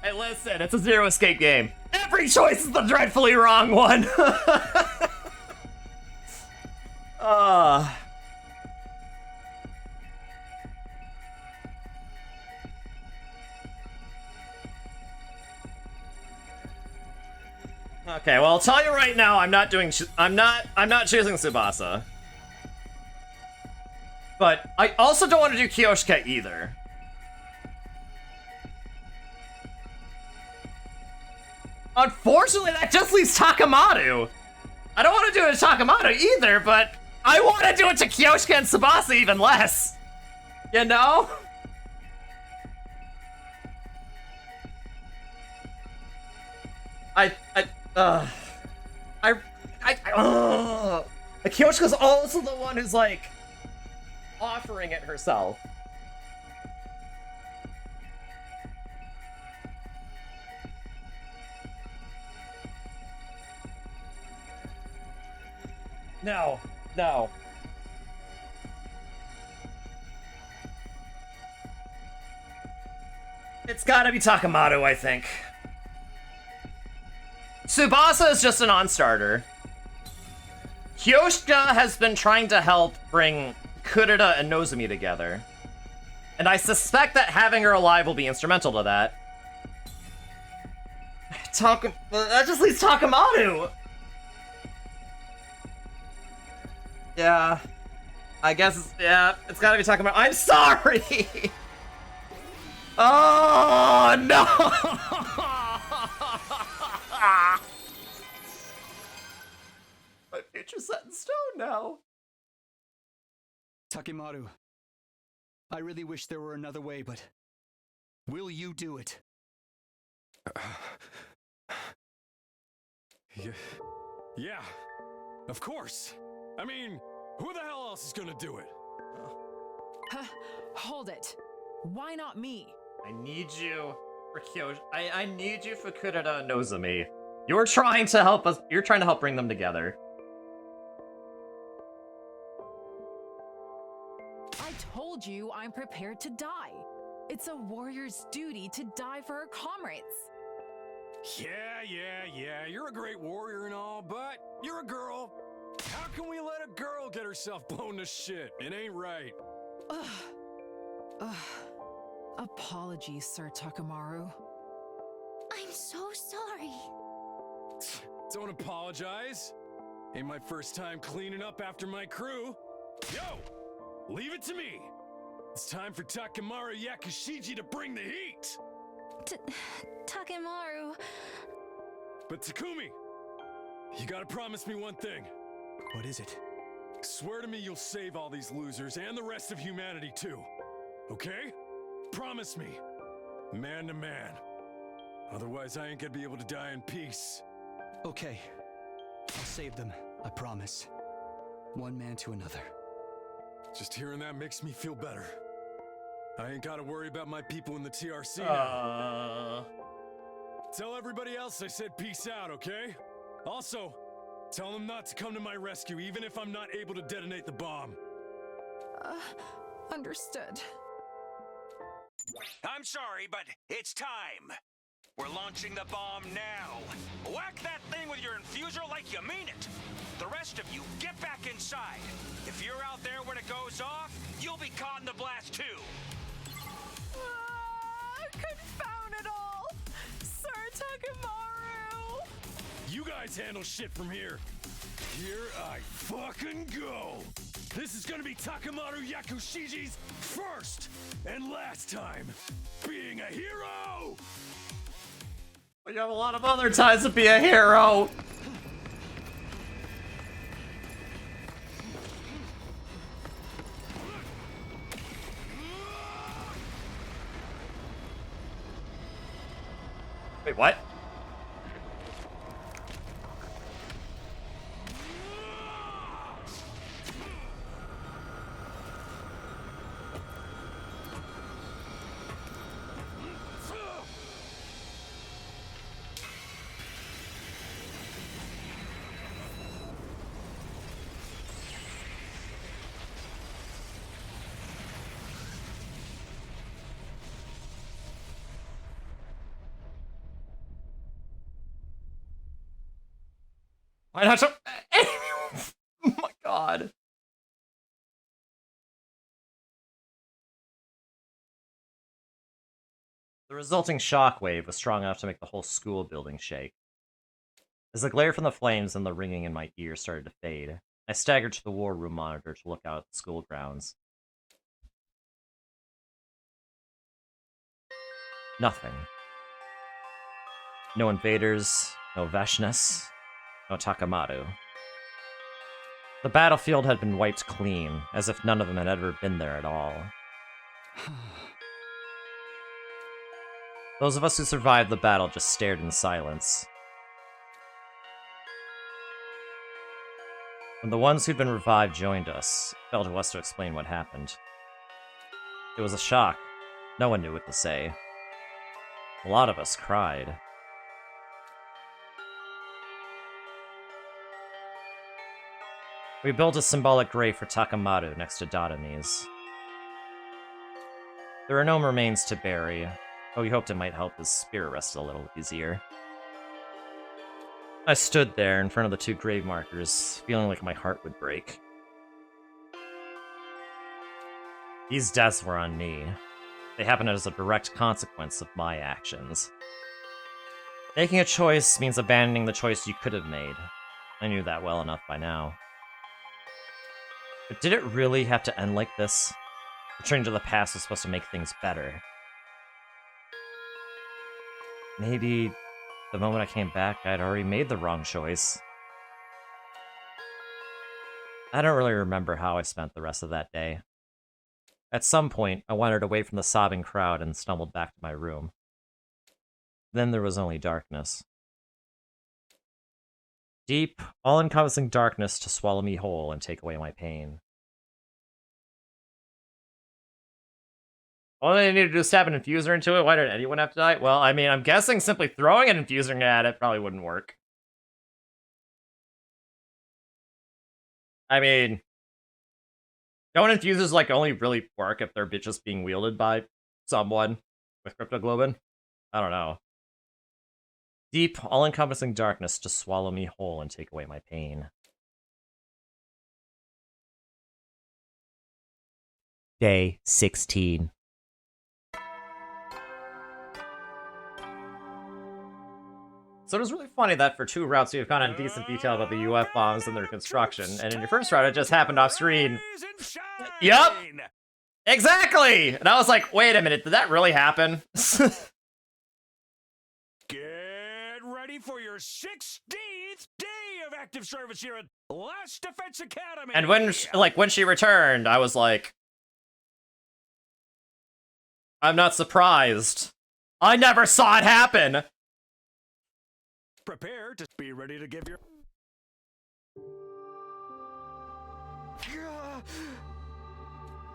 Hey, listen, it's a Zero Escape game. Every choice is the dreadfully wrong one! Okay, well, I'll tell you right now, I'm not choosing Tsubasa. But I also don't want to do Kyoshika either. Unfortunately, that just leaves Takamado. I don't want to do it to Takamado either, but I want to do it to Kyoshika and Tsubasa even less. You know? Kyoshika's also the one who's like offering it herself. No, no. It's gotta be Takamado, I think. Tsubasa is just a non-starter. Kyoshika has been trying to help bring Kurita and Nozomi together. And I suspect that having her alive will be instrumental to that. That just leaves Takamado! Yeah. I guess it's gotta be Takamado. I'm sorry! Oh, no! My future's set in stone now. Takimaru, I really wish there were another way, but will you do it? Yeah, of course. I mean, who the hell else is gonna do it? Hold it. Why not me? I need you for Kyoshi. I need you for Kurita and Nozomi. You're trying to help us. You're trying to help bring them together. I told you I'm prepared to die. It's a warrior's duty to die for her comrades. Yeah. You're a great warrior and all, but you're a girl. How can we let a girl get herself blown to shit? It ain't right. Apologies, Sir Takamaru. I'm so sorry. Don't apologize. Ain't my first time cleaning up after my crew. Yo! Leave it to me! It's time for Takamaru Yakushiji to bring the heat! Takemaru. But Takumi, you gotta promise me one thing. What is it? Swear to me you'll save all these losers and the rest of humanity too. Okay? Promise me. Man to man. Otherwise I ain't gonna be able to die in peace. Okay. I'll save them, I promise. One man to another. Just hearing that makes me feel better. I ain't gotta worry about my people in the TRC now. Tell everybody else I said peace out, okay? Also, tell them not to come to my rescue, even if I'm not able to detonate the bomb. Understood. I'm sorry, but it's time. We're launching the bomb now. Whack that thing with your infuser like you mean it. The rest of you, get back inside. If you're out there when it goes off, you'll be caught in the blast too. Confound it all! Sir Takamaru! You guys handle shit from here. Here I fucking go. This is gonna be Takamaru Yakushiji's first and last time being a hero! But you have a lot of other times to be a hero. Wait, what? Why not so? Oh my god. The resulting shockwave was strong enough to make the whole school building shake. As the glare from the flames and the ringing in my ears started to fade, I staggered to the war room monitor to look out at the school grounds. Nothing. No invaders, no Veshness, no Takamaru. The battlefield had been wiped clean, as if none of them had ever been there at all. Those of us who survived the battle just stared in silence. When the ones who'd been revived joined us, it fell to us to explain what happened. It was a shock. No one knew what to say. A lot of us cried. We built a symbolic grave for Takamaru next to Dadame's. There are no remains to bury, but we hoped it might help his spirit rest a little easier. I stood there in front of the two grave markers, feeling like my heart would break. These deaths were on me. They happened as a direct consequence of my actions. Making a choice means abandoning the choice you could have made. I knew that well enough by now. But did it really have to end like this? Returning to the past was supposed to make things better. Maybe the moment I came back, I'd already made the wrong choice. I don't really remember how I spent the rest of that day. At some point, I wandered away from the sobbing crowd and stumbled back to my room. Then there was only darkness. Deep, all-encompassing darkness to swallow me whole and take away my pain. All they needed to do is stab an infuser into it. Why did anyone have to die? Well, I mean, I'm guessing simply throwing an infuser at it probably wouldn't work. I mean, don't infusers like only really work if they're just being wielded by someone with cryptoglobin? I don't know. Deep, all-encompassing darkness to swallow me whole and take away my pain. Day 16. So it was really funny that for 2 routes you've gone in decent detail about the UF bombs and their construction, and in your first route it just happened off screen. Yep! Exactly! And I was like, wait a minute, did that really happen? Get ready for your 16th day of active service here at Last Defense Academy! And when she returned, I was like, I'm not surprised. I never saw it happen! Prepare to be ready to give your...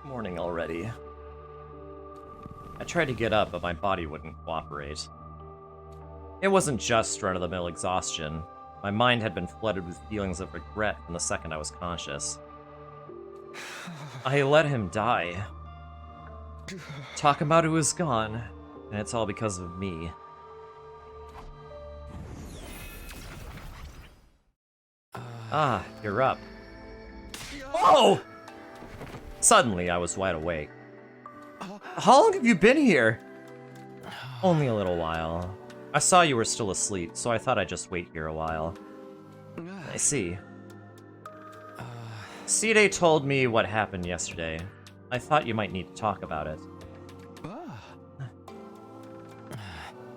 Morning already. I tried to get up, but my body wouldn't cooperate. It wasn't just run-of-the-mill exhaustion. My mind had been flooded with feelings of regret from the second I was conscious. I let him die. Takamaru is gone, and it's all because of me. Ah, you're up. Whoa! Suddenly, I was wide awake. How long have you been here? Only a little while. I saw you were still asleep, so I thought I'd just wait here a while. I see. Side told me what happened yesterday. I thought you might need to talk about it.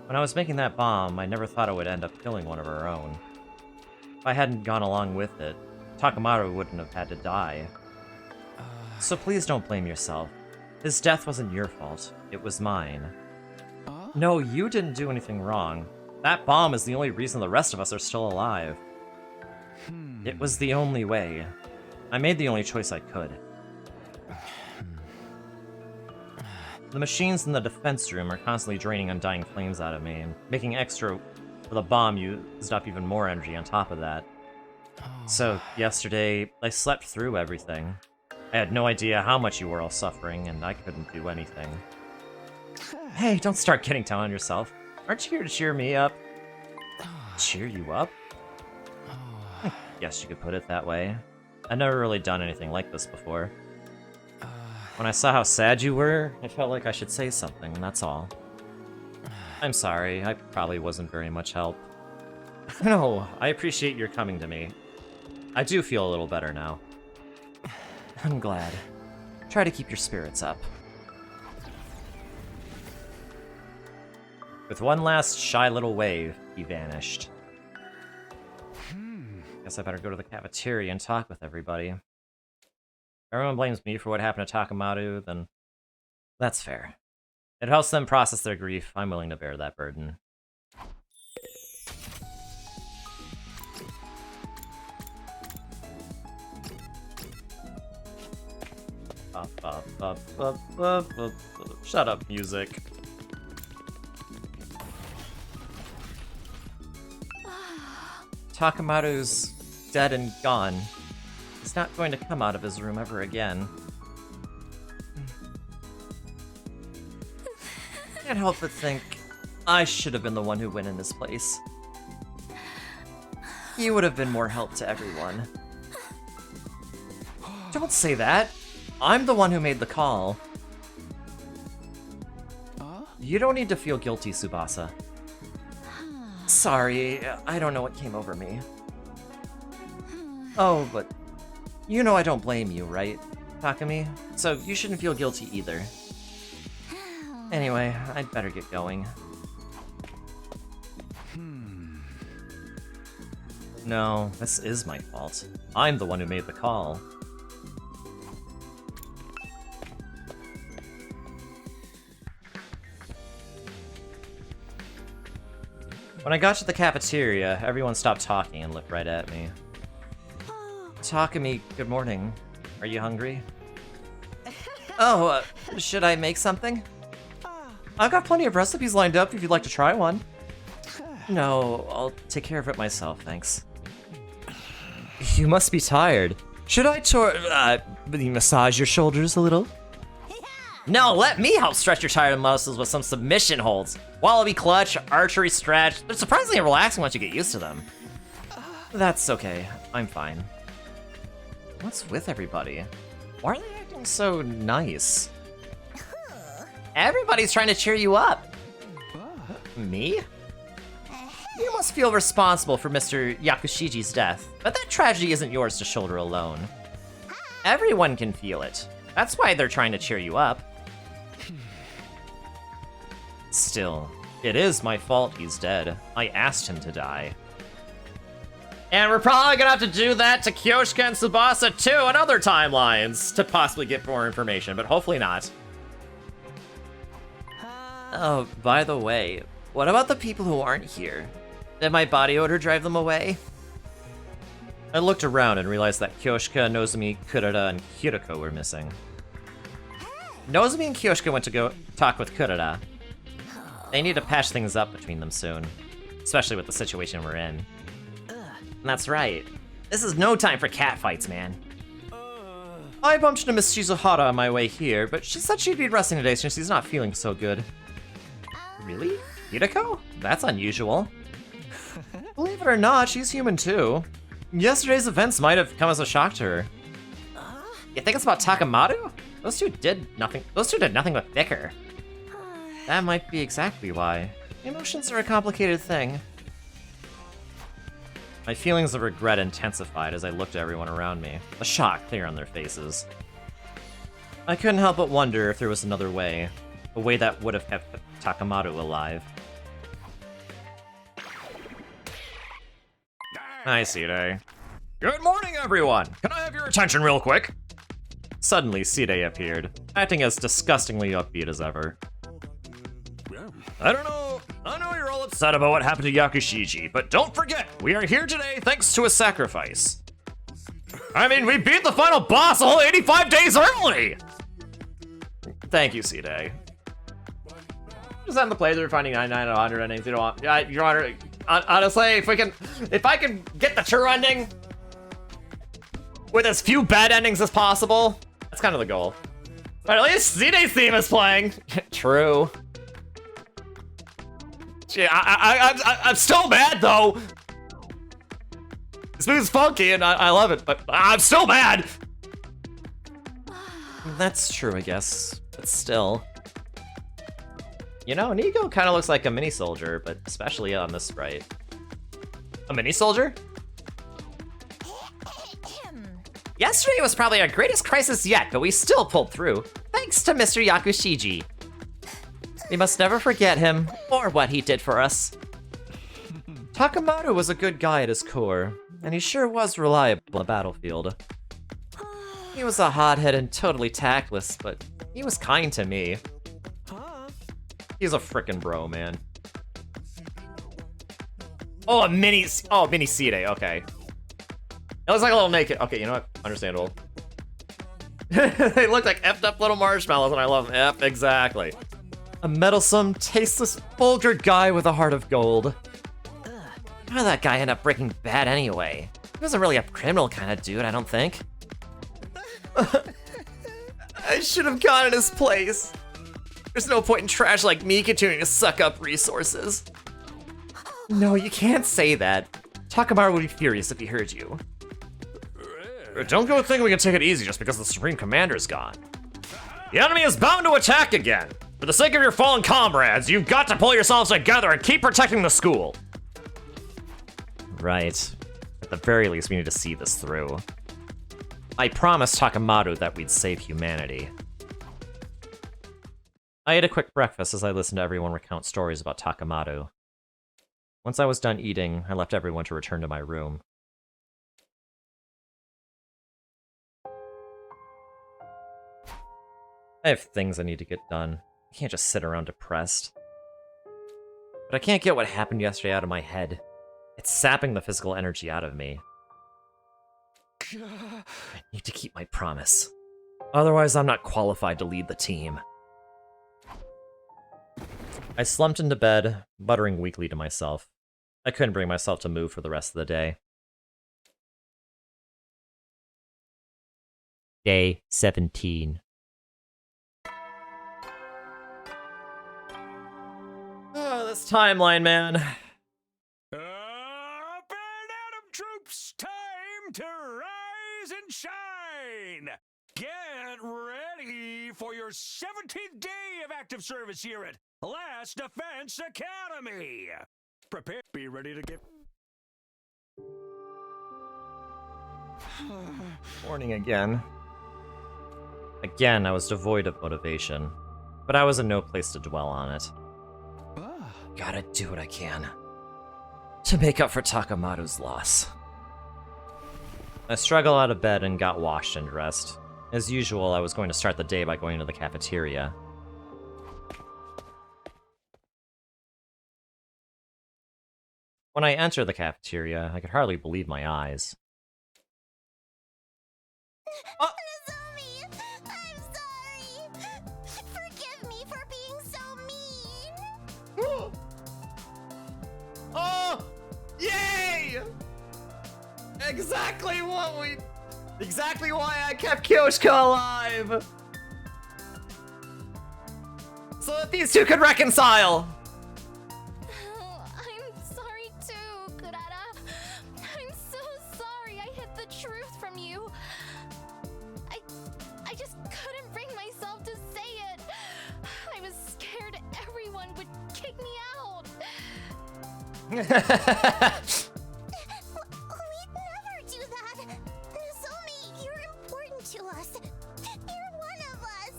When I was making that bomb, I never thought it would end up killing one of our own. If I hadn't gone along with it, Takamaru wouldn't have had to die. So please don't blame yourself. His death wasn't your fault. It was mine. No, you didn't do anything wrong. That bomb is the only reason the rest of us are still alive. It was the only way. I made the only choice I could. The machines in the defense room are constantly draining undying flames out of me, and making extra for the bomb used up even more energy on top of that. So, yesterday, I slept through everything. I had no idea how much you were all suffering, and I couldn't do anything. Hey, don't start getting down on yourself. Aren't you here to cheer me up? Cheer you up? I guess you could put it that way. I've never really done anything like this before. When I saw how sad you were, I felt like I should say something, that's all. I'm sorry, I probably wasn't very much help. No, I appreciate your coming to me. I do feel a little better now. I'm glad. Try to keep your spirits up. With one last shy little wave, he vanished. Guess I better go to the cafeteria and talk with everybody. If everyone blames me for what happened to Takamaru, then that's fair. It helps them process their grief. I'm willing to bear that burden. Shut up, music. Takamaru's dead and gone. He's not going to come out of his room ever again. Can't help but think I should have been the one who went in his place. He would have been more help to everyone. Don't say that. I'm the one who made the call. You don't need to feel guilty, Tsubasa. Sorry, I don't know what came over me. Oh, but you know I don't blame you, right, Takumi? So you shouldn't feel guilty either. Anyway, I'd better get going. No, this is my fault. I'm the one who made the call. When I got to the cafeteria, everyone stopped talking and looked right at me. Takumi, good morning. Are you hungry? Oh, should I make something? I've got plenty of recipes lined up if you'd like to try one. No, I'll take care of it myself, thanks. You must be tired. Should I massage your shoulders a little? No, let me help stretch your tired muscles with some submission holds. Wallaby clutch, archery stretch. They're surprisingly relaxing once you get used to them. That's okay. I'm fine. What's with everybody? Why are they acting so nice? Everybody's trying to cheer you up. Me? You must feel responsible for Mr. Yakushiji's death, but that tragedy isn't yours to shoulder alone. Everyone can feel it. That's why they're trying to cheer you up. Still, it is my fault he's dead. I asked him to die. And we're probably gonna have to do that to Kyoshika and Tsubasa too in other timelines to possibly get more information, but hopefully not. Oh, by the way, what about the people who aren't here? Did my body odor drive them away? I looked around and realized that Kyoshika, Nozomi, Kurata, and Kiriko were missing. Nozomi and Kyoshika went to go talk with Kurata. They need to patch things up between them soon, especially with the situation we're in. And that's right. This is no time for catfights, man. I bumped into Miss Shizuhara on my way here, but she said she'd be resting today since she's not feeling so good. Really? Kiriko? That's unusual. Believe it or not, she's human too. Yesterday's events might have come as a shock to her. You think it's about Takamaru? Those two did nothing but bicker. That might be exactly why. Emotions are a complicated thing. My feelings of regret intensified as I looked at everyone around me, the shock clear on their faces. I couldn't help but wonder if there was another way, a way that would have kept Takamaru alive. Hi, Side. Good morning, everyone! Can I have your attention real quick? Suddenly, Side appeared, acting as disgustingly upbeat as ever. I know you're all upset about what happened to Yakushiji, but don't forget, we are here today thanks to a sacrifice. I mean, we beat the final boss a whole 85 days early! Thank you, Side. Just on the playthrough, finding 99 out of 100 endings. You don't want, Your Honor, honestly, if I can get the true ending with as few bad endings as possible, that's kind of the goal. But at least Zide's theme is playing. True. Yeah, I'm still mad though. This movie's funky and I love it, but I'm still mad. That's true, I guess, but still. You know, Nigo kind of looks like a mini soldier, but especially on this sprite. A mini soldier? Yesterday was probably our greatest crisis yet, but we still pulled through, thanks to Mr. Yakushiji. We must never forget him, or what he did for us. Takamaru was a good guy at his core, and he sure was reliable on the battlefield. He was a hothead and totally tactless, but he was kind to me. He's a frickin' bro, man. Oh, mini Side, okay. It looks like a little naked. Okay, you know what? Understandable. They look like effed up little marshmallows, and I love them. Yep, exactly. A meddlesome, tasteless, vulgar guy with a heart of gold. How did that guy end up breaking bad anyway? He wasn't really a criminal kind of dude, I don't think. I should have gone in his place. There's no point in trash like me continuing to suck up resources. No, you can't say that. Takamaru would be furious if he heard you. Don't go thinking we can take it easy just because the Supreme Commander's gone. The enemy is bound to attack again. For the sake of your fallen comrades, you've got to pull yourselves together and keep protecting the school. Right. At the very least, we need to see this through. I promised Takamaru that we'd save humanity. I ate a quick breakfast as I listened to everyone recount stories about Takamaru. Once I was done eating, I left everyone to return to my room. I have things I need to get done. I can't just sit around depressed. But I can't get what happened yesterday out of my head. It's sapping the physical energy out of me. I need to keep my promise. Otherwise, I'm not qualified to lead the team. I slumped into bed, muttering weakly to myself. I couldn't bring myself to move for the rest of the day. Day 17. Oh, this timeline, man. Up and Atom troops, time to rise and shine! Get ready for your 17th day of active service here at Last Defense Academy! Prepare. Be ready to get. Warning again. Again, I was devoid of motivation, but I was in no place to dwell on it. Gotta do what I can to make up for Takamaru's loss. I struggled out of bed and got washed and dressed. As usual, I was going to start the day by going to the cafeteria. When I entered the cafeteria, I could hardly believe my eyes. Nozomi, I'm sorry. Forgive me for being so mean. Oh! Yay! Exactly why I kept Kyoshika alive! So that these two could reconcile! I'm sorry too, Kurata. I'm so sorry I hid the truth from you. I just couldn't bring myself to say it. I was scared everyone would kick me out. We'd never do that. Nozomi, you're important to us. You're one of us.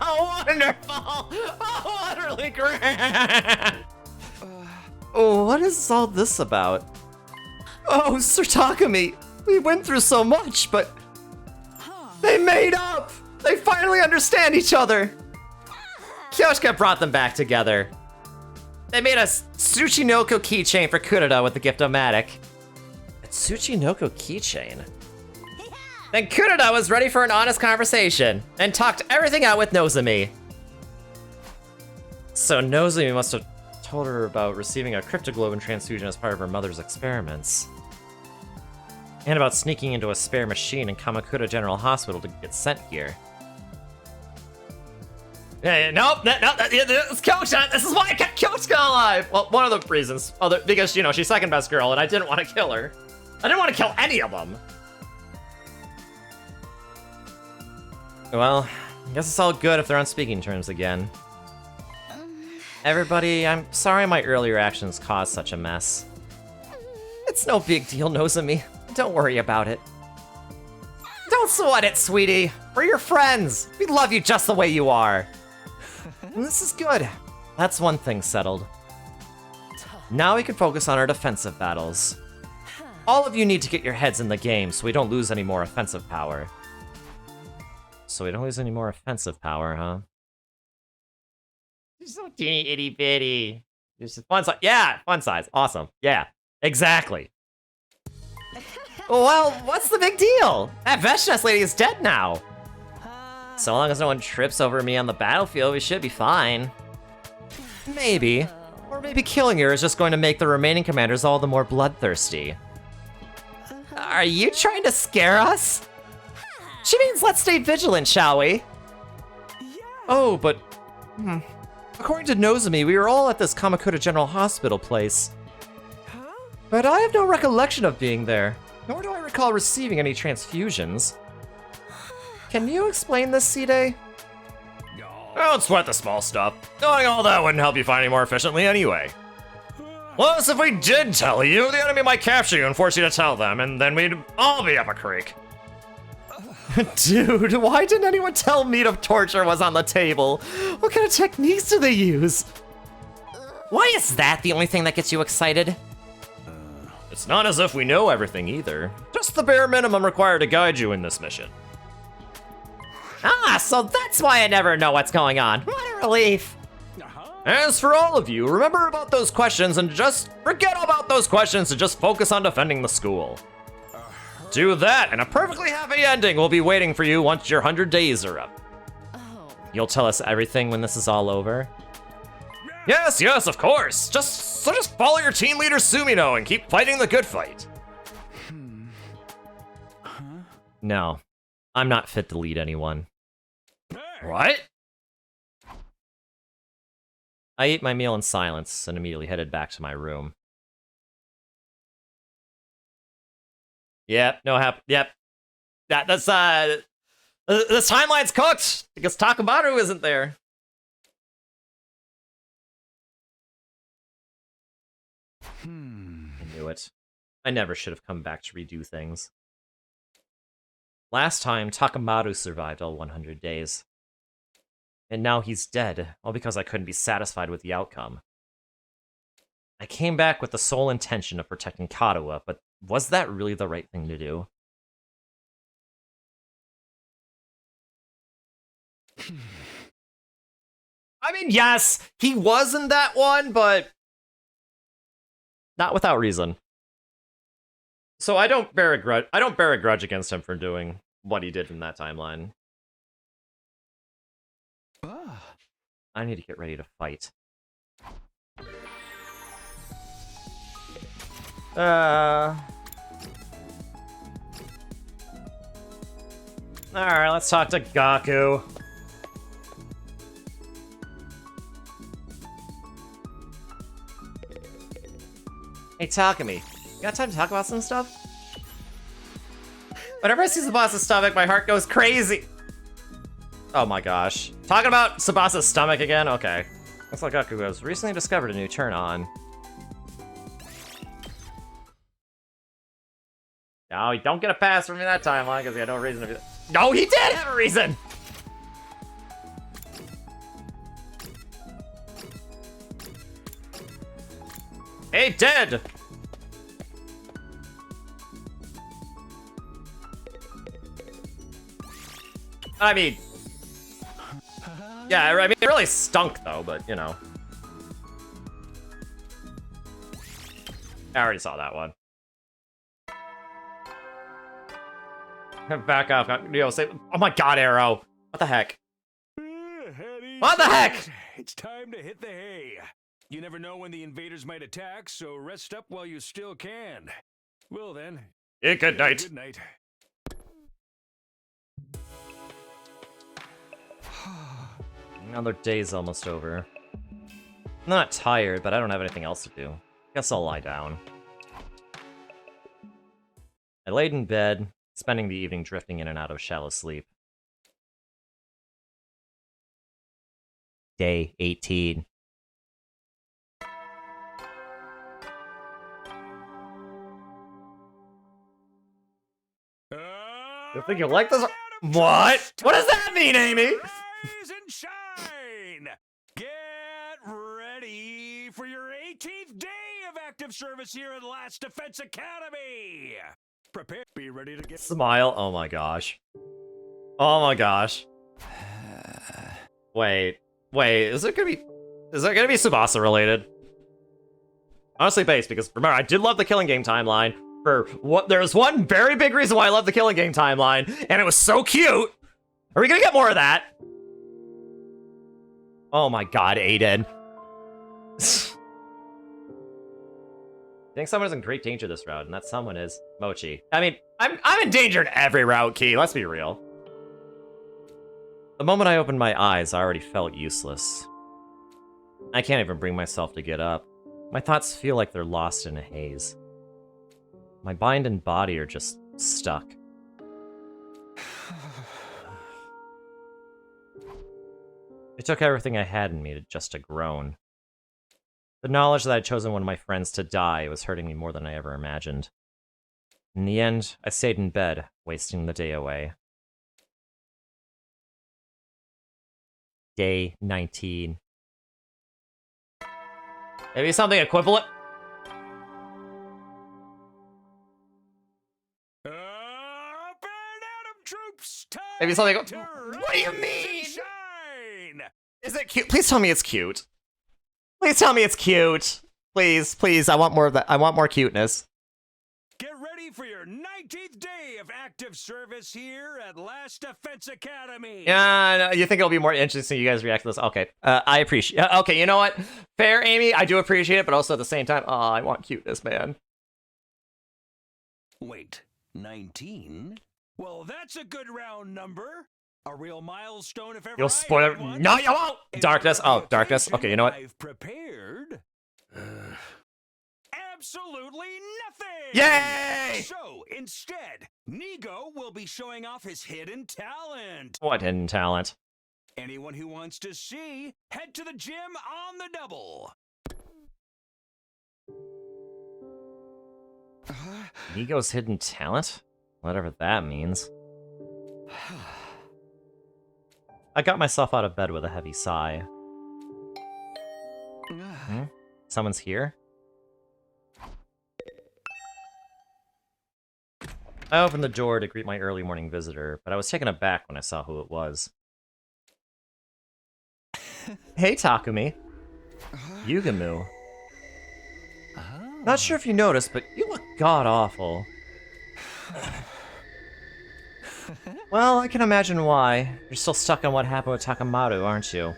Oh, wonderful! Oh, utterly grand! Oh, what is all this about? Oh, Sir Takumi, we went through so much, but they made up! They finally understand each other! Kyoshika brought them back together. They made a Tsuchinoko keychain for Kurata with the gift-o-matic. A Tsuchinoko keychain? Then Kurata was ready for an honest conversation and talked everything out with Nozomi. So Nozomi must have told her about receiving a cryptoglobin transfusion as part of her mother's experiments. And about sneaking into a spare machine in Kamakura General Hospital to get sent here. Nope, it's Kyoshika. This is why I kept Kyoshika alive. Well, one of the reasons, because, you know, she's second best girl and I didn't want to kill her. I didn't want to kill any of them. Well, I guess it's all good if they're on speaking terms again. Everybody, I'm sorry my earlier actions caused such a mess. It's no big deal, Nozomi. Don't worry about it. Don't sweat it, sweetie. We're your friends. We love you just the way you are. This is good. That's one thing settled. Now we can focus on our defensive battles. All of you need to get your heads in the game so we don't lose any more offensive power. So we don't lose any more offensive power, huh? You're so teeny itty bitty. Just fun size. Yeah, fun size. Awesome. Yeah, exactly. Well, what's the big deal? That Veshnas lady is dead now. So long as no one trips over me on the battlefield, we should be fine. Maybe. Or maybe killing her is just going to make the remaining commanders all the more bloodthirsty. Are you trying to scare us? She means let's stay vigilant, shall we? Oh, but... According to Nozomi, we were all at this Kamakura General Hospital place. But I have no recollection of being there, nor do I recall receiving any transfusions. Can you explain this, Side? Don't sweat the small stuff. Knowing all that wouldn't help you fight any more efficiently anyway. Plus, if we did tell you, the enemy might capture you and force you to tell them, and then we'd all be up a creek. Dude, why didn't anyone tell me to torture was on the table? What kind of techniques do they use? Why is that the only thing that gets you excited? It's not as if we know everything either. Just the bare minimum required to guide you in this mission. Ah, so that's why I never know what's going on. What a relief. As for all of you, remember about those questions and just forget about those questions and just focus on defending the school. Do that, and a perfectly happy ending will be waiting for you once your 100 days are up. You'll tell us everything when this is all over? Yes, of course. Just follow your team leader Sumino and keep fighting the good fight. No, I'm not fit to lead anyone. What? I ate my meal in silence and immediately headed back to my room. Yep, that's this timeline's cooked because Takamaru isn't there. knew it. I never should have come back to redo things. Last time, Takamaru survived all 100 days. And now he's dead, all because I couldn't be satisfied with the outcome. I came back with the sole intention of protecting Kadoa, but was that really the right thing to do? I mean, yes, he was in that one, but not without reason. So I don't bear a grudge against him for doing what he did in that timeline. I need to get ready to fight. Alright, let's talk to Gaku. Hey, Takumi, you got time to talk about some stuff? Whenever I see Tsubasa's stomach, my heart goes crazy! Oh my gosh. Talking about Tsubasa's stomach again? Okay. Looks like Gaku has recently discovered a new turn-on. No, you don't get a pass from me that timeline, because he had no reason to be... No, he did have a reason! Hey, dead! I mean... Yeah, I mean, it really stunk, though, but, you know. I already saw that one. Back off. Say, oh my god, Arrow. What the heck? What the heck? It's time to hit the hay. You never know when the invaders might attack, so rest up while you still can. Well then. Yeah, good night. Good night. Another day's almost over. I'm not tired, but I don't have anything else to do. Guess I'll lie down. I laid in bed, spending the evening drifting in and out of shallow sleep. Day 18. You think you like this? What? What does that mean, Amy? Rise and shine! Get ready for your 18th day of active service here at Last Defense Academy! Prepare, be ready to get... Smile, oh my gosh. Oh my gosh. Wait, is it gonna be Tsubasa related? Honestly based, because remember, I did love the Killing Game timeline. There's one very big reason why I love the Killing Game timeline, and it was so cute! Are we gonna get more of that? Oh my god, Aiden. I think someone's in great danger this route, and that someone is Mochi. I mean, I'm in danger in every route, Key, let's be real. The moment I opened my eyes, I already felt useless. I can't even bring myself to get up. My thoughts feel like they're lost in a haze. My mind and body are just stuck. It took everything I had in me just to groan. The knowledge that I'd chosen one of my friends to die was hurting me more than I ever imagined. In the end, I stayed in bed, wasting the day away. Day 19. Maybe something equivalent? Maybe something... What do you mean? Is it cute? Please tell me it's cute. Please tell me it's cute. Please, please, I want more of that. I want more cuteness. Get ready for your 19th day of active service here at Last Defense Academy. Yeah, no, you think it'll be more interesting you guys react to this? Okay, I appreciate. Okay, you know what? Fair, Amy. I do appreciate it, but also at the same time, I want cuteness, man. Wait, 19? Well, that's a good round number. A real milestone if ever You'll spoil it. No, you won't! Darkness. Oh, darkness. Okay, you know what? I've prepared absolutely nothing! Yay! So, instead, Nigo will be showing off his hidden talent. What hidden talent? Anyone who wants to see, head to the gym on the double. Nigo's hidden talent? Whatever that means. I got myself out of bed with a heavy sigh. Someone's here? I opened the door to greet my early morning visitor, but I was taken aback when I saw who it was. Hey, Takumi. Yugamu. Not sure if you noticed, but you look god-awful. Well, I can imagine why. You're still stuck on what happened with Takamaru, aren't you?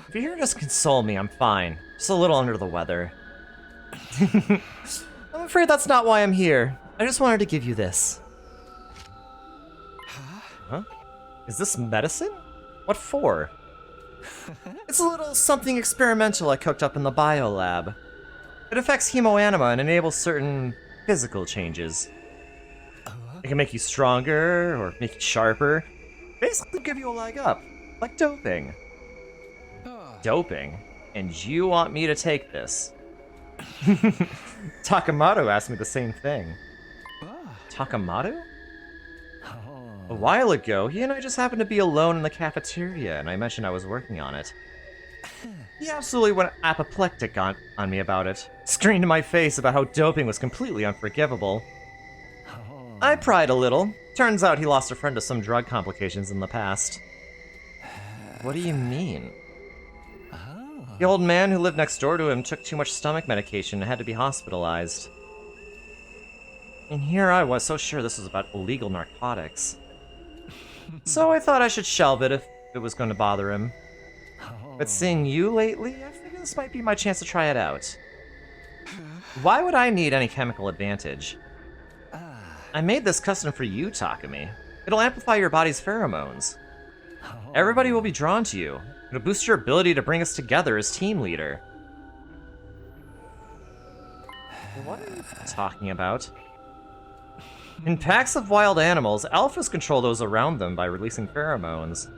If you're here to just console me, I'm fine. Just a little under the weather. I'm afraid that's not why I'm here. I just wanted to give you this. Huh? Is this medicine? What for? It's a little something experimental I cooked up in the biolab. It affects hemoanima and enables certain physical changes. It can make you stronger, or make you sharper. Basically give you a leg up, like doping. Doping? And you want me to take this? Takamaru asked me the same thing. Takamaru? A while ago, he and I just happened to be alone in the cafeteria, and I mentioned I was working on it. He absolutely went apoplectic on me about it, screamed in my face about how doping was completely unforgivable. I pried a little. Turns out he lost a friend to some drug complications in the past. What do you mean? The old man who lived next door to him took too much stomach medication and had to be hospitalized. And here I was so sure this was about illegal narcotics. So I thought I should shelve it if it was going to bother him. But seeing you lately, I figured this might be my chance to try it out. Why would I need any chemical advantage? I made this custom for you, Takumi. It'll amplify your body's pheromones. Everybody will be drawn to you. It'll boost your ability to bring us together as team leader. What are you talking about? In packs of wild animals, alphas control those around them by releasing pheromones.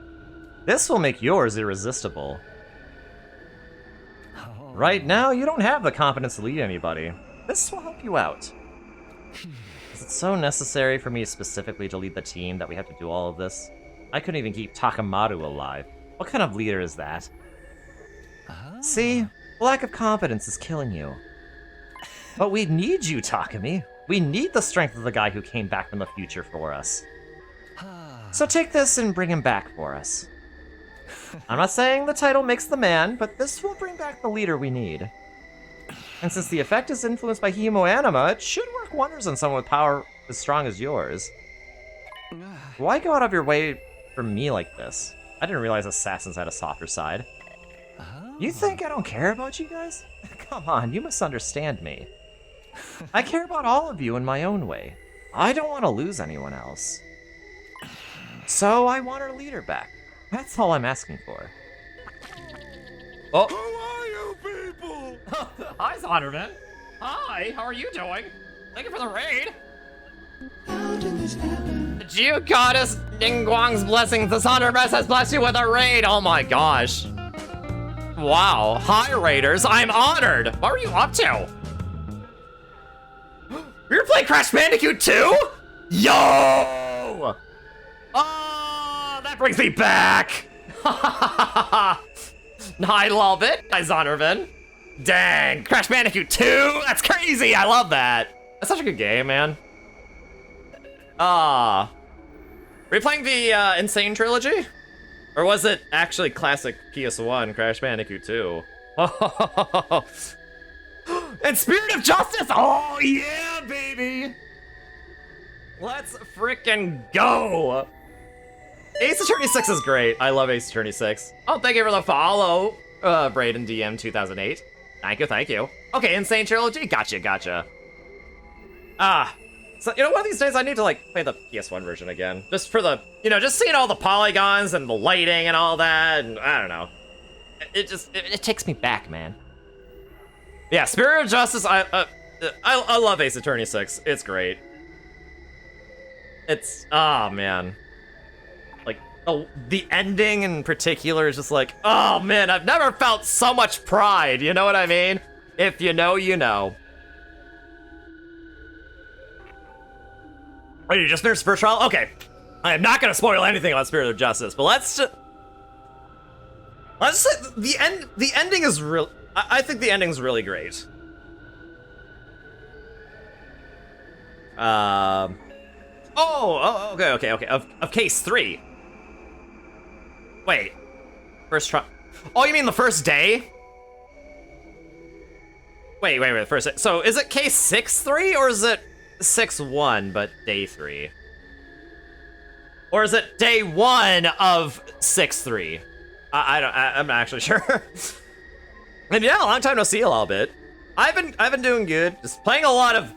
This will make yours irresistible. Right now, you don't have the confidence to lead anybody. This will help you out. Is it so necessary for me specifically to lead the team that we have to do all of this? I couldn't even keep Takamaru alive. What kind of leader is that? See? Lack of confidence is killing you. But we need you, Takumi. We need the strength of the guy who came back from the future for us. So take this and bring him back for us. I'm not saying the title makes the man, but this will bring back the leader we need. And since the effect is influenced by hemoanima, it should work wonders on someone with power as strong as yours. Why go out of your way for me like this? I didn't realize assassins had a softer side. You think I don't care about you guys? Come on, you misunderstand me. I care about all of you in my own way. I don't want to lose anyone else. So I want our leader back. That's all I'm asking for. Oh. Who are you people? Hi, Zondervan. Hi, how are you doing? Thank you for the raid. Geo Goddess Ningguang's blessings. The Zondervan has blessed you with a raid. Oh my gosh. Wow. Hi, raiders. I'm honored. What are you up to? You're playing Crash Bandicoot 2? Yo! Oh, that brings me back. I love it. Hi, Zondervan. Dang, Crash Bandicoot 2? That's crazy. I love that. That's such a good game, man. Are you playing the Insane Trilogy? Or was it actually classic PS1 Crash Bandicoot 2? And Spirit of Justice! Oh, yeah, baby! Let's frickin' go! Ace Attorney 6 is great. I love Ace Attorney 6. Oh, thank you for the follow, Braden DM 2008. Thank you, thank you. Okay, Insane Trilogy, gotcha. So, you know, one of these days I need to, like, play the PS1 version again. Just for the, you know, just seeing all the polygons and the lighting and all that, and I don't know. It takes me back, man. Yeah, Spirit of Justice, I love Ace Attorney 6. It's great. It's, oh, man. Like, the ending in particular is just like, oh, man, I've never felt so much pride, you know what I mean? If you know, you know. Oh, you just finished the first trial? Okay. I am not going to spoil anything on Spirit of Justice, but let's say the ending is real. I think the ending's really great. Okay. Of case 3. Wait. First trial. Oh, you mean the first day? Wait. First. So is it case 6-3 or is it 6-1 but day 3? Or is it day 1 of 6-3? I'm not actually sure. And yeah, long time no see a little bit. I've been doing good. Just playing a lot of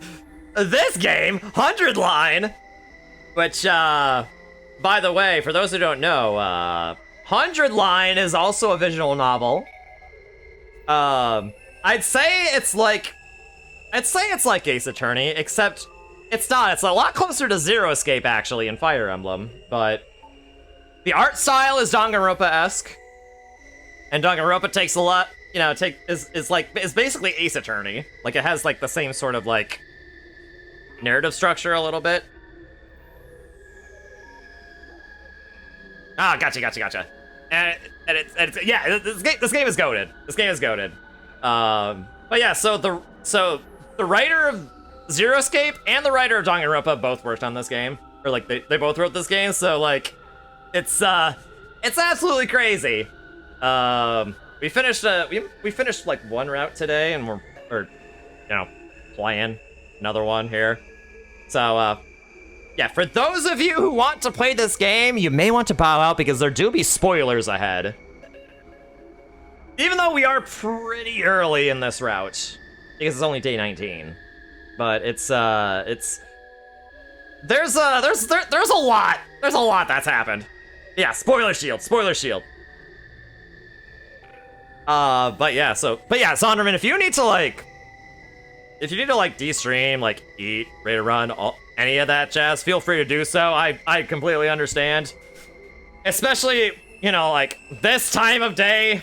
this game, 100 Line. Which, by the way, for those who don't know, 100 Line is also a visual novel. I'd say it's like Ace Attorney, except it's not. It's a lot closer to Zero Escape, actually, in Fire Emblem. But the art style is Danganronpa-esque. And Danganronpa takes a lot, you know, is basically Ace Attorney. Like, it has, like, the same sort of, like, narrative structure a little bit. Ah, gotcha. And it's yeah, this game is goated. This game is goated. But yeah, so the writer of Zero Escape and the writer of Danganronpa both worked on this game, or like they both wrote this game. So like, it's absolutely crazy. We finished like one route today, and we're playing another one here. So yeah, for those of you who want to play this game, you may want to bow out because there do be spoilers ahead. Even though we are pretty early in this route, because it's only day 19, but there's a lot that's happened. Yeah, spoiler shield. But yeah, Zonderman, if you need to de-stream, like eat, ready to run, any of that jazz, feel free to do so. I completely understand. Especially, like this time of day,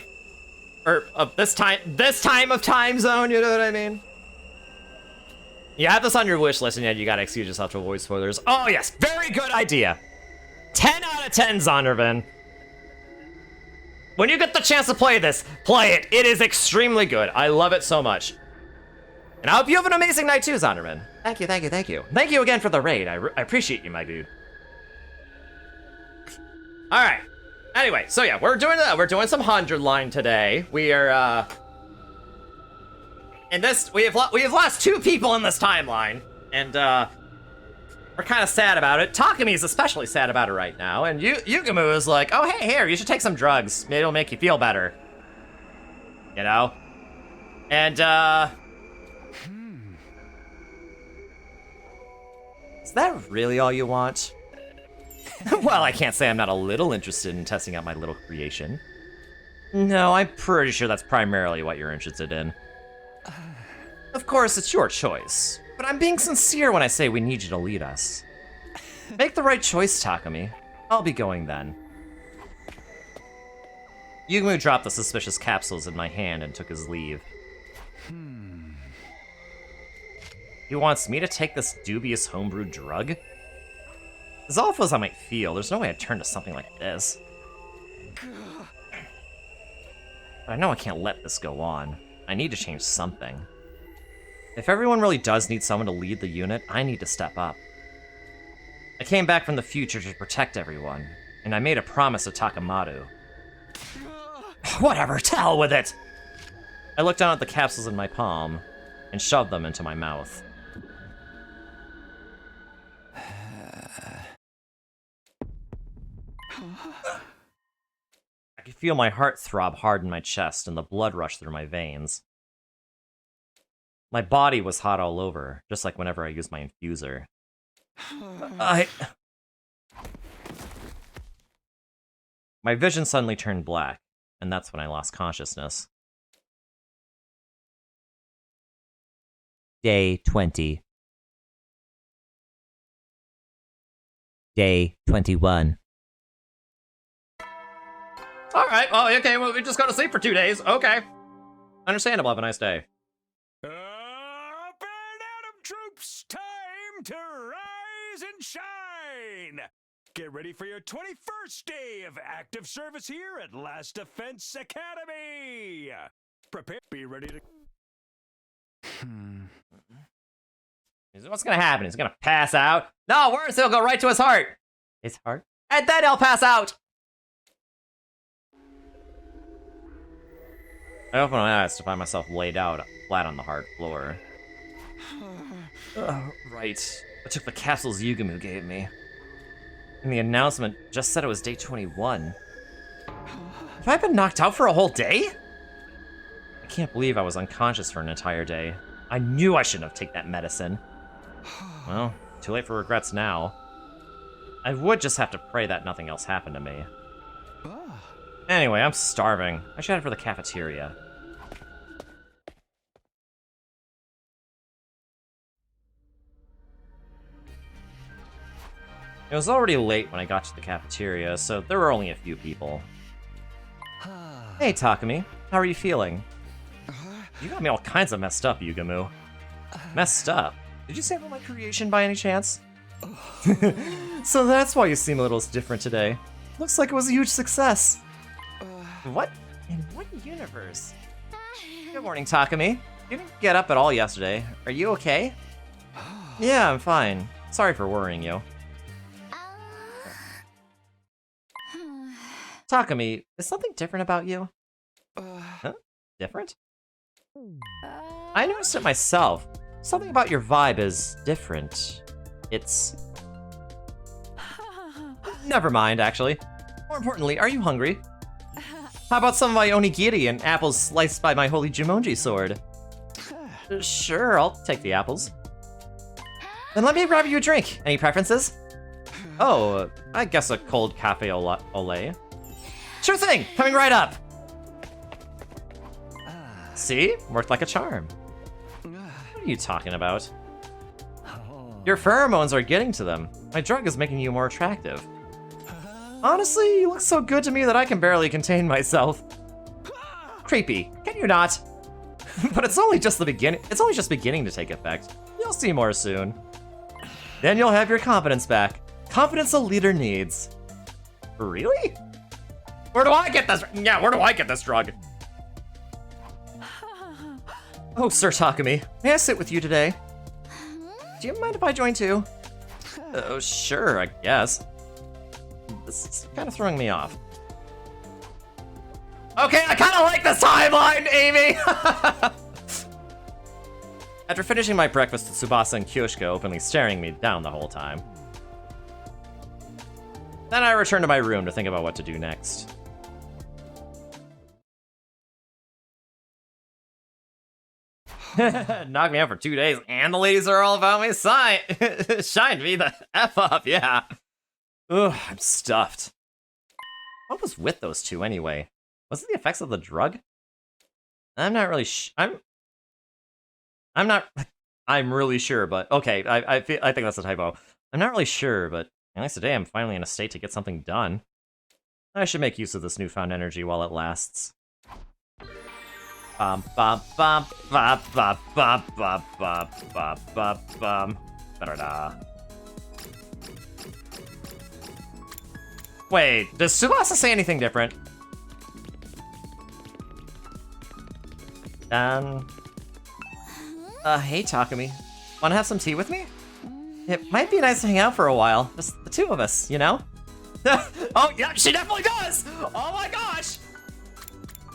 or this time of time zone, you know what I mean? You have this on your wish list, and yet you gotta excuse yourself to avoid spoilers. Oh yes, very good idea. 10 out of 10, Zondervan. When you get the chance to play this, play it. It is extremely good. I love it so much. And I hope you have an amazing night too, Zonderman. Thank you. Thank you again for the raid. I appreciate you, my dude. All right. Anyway, so yeah, we're doing some 100 line today. We are in this. We have lost 2 people in this timeline, and we're kind of sad about it. Takumi is especially sad about it right now, and Yugumu is like, "Oh hey, here, you should take some drugs. Maybe it'll make you feel better." You know, and is that really all you want? Well, I can't say I'm not a little interested in testing out my little creation. No, I'm pretty sure that's primarily what you're interested in. Of course, it's your choice, but I'm being sincere when I say we need you to lead us. Make the right choice, Takumi. I'll be going then. Yugumu dropped the suspicious capsules in my hand and took his leave. He wants me to take this dubious homebrewed drug? As awful as I might feel, there's no way I'd turn to something like this. But I know I can't let this go on. I need to change something. If everyone really does need someone to lead the unit, I need to step up. I came back from the future to protect everyone, and I made a promise to Takamaru. Whatever, to hell with it! I looked down at the capsules in my palm, and shoved them into my mouth. I could feel my heart throb hard in my chest and the blood rush through my veins. My body was hot all over, just like whenever I used my infuser. My vision suddenly turned black, and that's when I lost consciousness. Day 20. Day 21. Alright, well, okay, well, we just go to sleep for 2 days. Okay. Understandable, have a nice day. Up and Adam troops, time to rise rise and shine! Get ready for your 21st day of active service here at Last Defense Academy! Prepare, be ready to... What's gonna happen? He's gonna pass out? No, worse, he'll go right to his heart! His heart? And then he'll pass out! I open my eyes to find myself laid out flat on the hard floor. Right. I took the capsules Yugamu gave me. And the announcement just said it was day 21. Have I been knocked out for a whole day? I can't believe I was unconscious for an entire day. I knew I shouldn't have taken that medicine. Well, too late for regrets now. I would just have to pray that nothing else happened to me. Anyway, I'm starving. I should head for the cafeteria. It was already late when I got to the cafeteria, so there were only a few people. Hey, Takumi. How are you feeling? You got me all kinds of messed up, Yugamu. Messed up? Did you sample my creation by any chance? So that's why you seem a little different today. Looks like it was a huge success. What? In what universe? Good morning, Takumi. You didn't get up at all yesterday. Are you okay? Yeah, I'm fine. Sorry for worrying you. Takumi, is something different about you? Huh? Different? I noticed it myself. Something about your vibe is different. It's... Never mind, actually. More importantly, are you hungry? How about some of my onigiri and apples sliced by my holy Jumonji sword? Sure, I'll take the apples. Then let me grab you a drink. Any preferences? Oh, I guess a cold cafe au lait. Sure thing! Coming right up! See? Worked like a charm. What are you talking about? Your pheromones are getting to them. My drug is making you more attractive. Honestly, you look so good to me that I can barely contain myself. Creepy, can you not? But it's only just the beginning. It's only just beginning to take effect. You'll see more soon. Then you'll have your confidence back. Confidence a leader needs. Really? Where do I get this? Yeah, where do I get this drug? Oh, Sir Takumi, may I sit with you today? Do you mind if I join too? Oh, sure, I guess. This is kind of throwing me off. Okay, I kind of like this timeline, Amy! After finishing my breakfast, Tsubasa and Kyoshika openly staring me down the whole time. Then I returned to my room to think about what to do next. Knocked me out for 2 days, and the ladies are all about me. Shined me the F up, yeah. Ugh, I'm stuffed. What was with those two anyway? Was it the effects of the drug? I'm not really I'm really sure, but okay, I think that's a typo. I'm not really sure, but at least today I'm finally in a state to get something done. I should make use of this newfound energy while it lasts. Bum bum bum bum bum bum bum bum bum bum bum. Ba-da-da. Wait, does Tsubasa say anything different? Hey Takumi. Wanna have some tea with me? It might be nice to hang out for a while. Just the two of us, you know? Oh, yeah, she definitely does! Oh my gosh!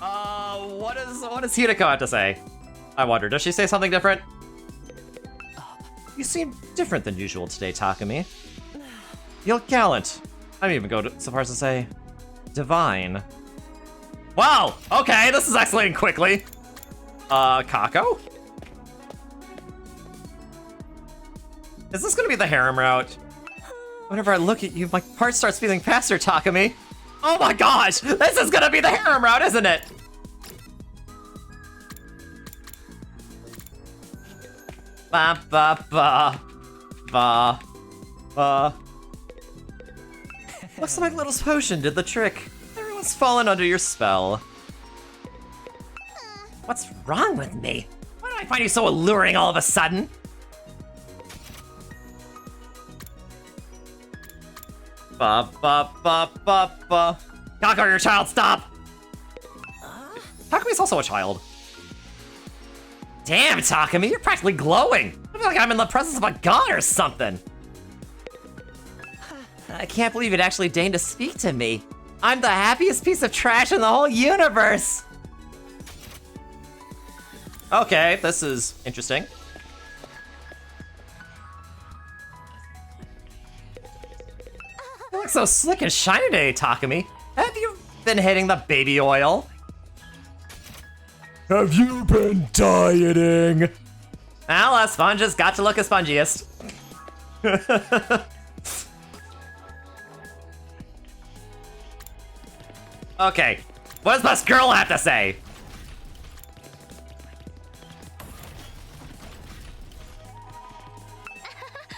What does Hideko have to say? I wonder, does she say something different? You seem different than usual today, Takumi. You look gallant. I'd even go so far as to say, divine. Wow, okay, this is escalating quickly. Kako? Is this gonna be the harem route? Whenever I look at you, my heart starts feeling faster, Takumi. Oh my gosh, this is gonna be the harem route, isn't it? Ba ba ba ba ba. Looks like Little's potion did the trick. Everyone's fallen under your spell. What's wrong with me? Why do I find you so alluring all of a sudden? Ba ba ba ba ba. Kako, your child, stop! Takumi's also a child. Damn, Takumi, you're practically glowing. I feel like I'm in the presence of a god or something. I can't believe it actually deigned to speak to me. I'm the happiest piece of trash in the whole universe. Okay, this is interesting. You look so slick and shiny today, Takumi. Have you been hitting the baby oil? Have you been dieting? Well, a sponge has got to look as spongiest. Okay, what does this girl have to say?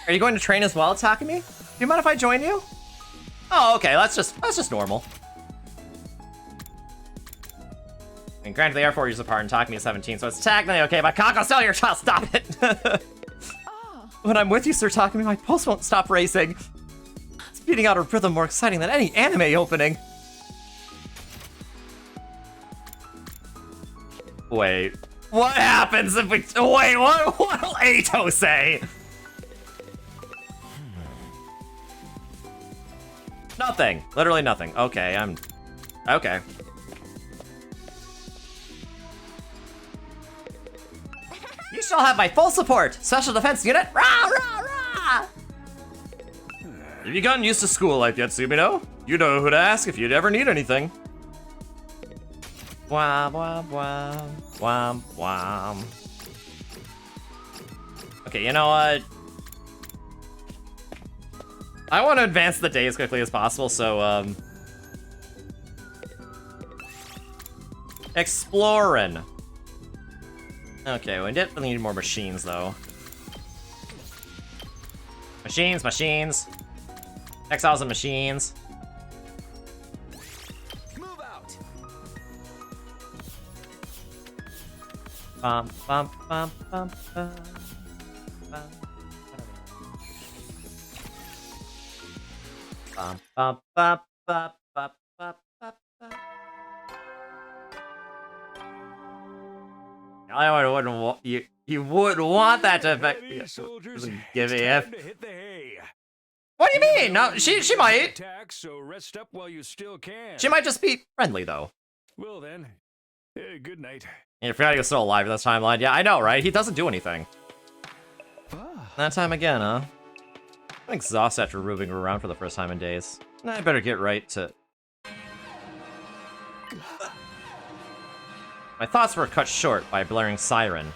Are you going to train as well, Takumi? Do you mind if I join you? Oh, okay, that's just normal. And granted, they are 4 years apart, and Takumi is 17, so it's technically okay, but Kako, still your child, stop it! When I'm with you, Sir Takumi, my pulse won't stop racing. It's beating out a rhythm more exciting than any anime opening. Wait, what happens if we... Wait, what'll Eito say? Nothing. Literally nothing. Okay, okay. You shall have my full support! Special Defense Unit! Rah, rah, rah! Have you gotten used to school life yet, Sumino? You know who to ask if you'd ever need anything. Wham, wham, wham, wham, wham. Okay, you know what? I want to advance the day as quickly as possible, so, exploring. Okay, we definitely need more machines, though. Machines. Exiles and machines. Bum, bum, bum, bum, bum, bum. Bum, bum, bum, bum, bum, bum, bum, bum. I wouldn't want you wouldn't want that to affect me. Give me F. What do you mean? No, she might. Attack, so rest up while you still can. She might just be friendly, though. Well then, good night. You forgot he was still alive in this timeline. Yeah, I know, right? He doesn't do anything. That time again, huh? I'm exhausted after moving around for the first time in days. I better get right to... My thoughts were cut short by a blaring siren.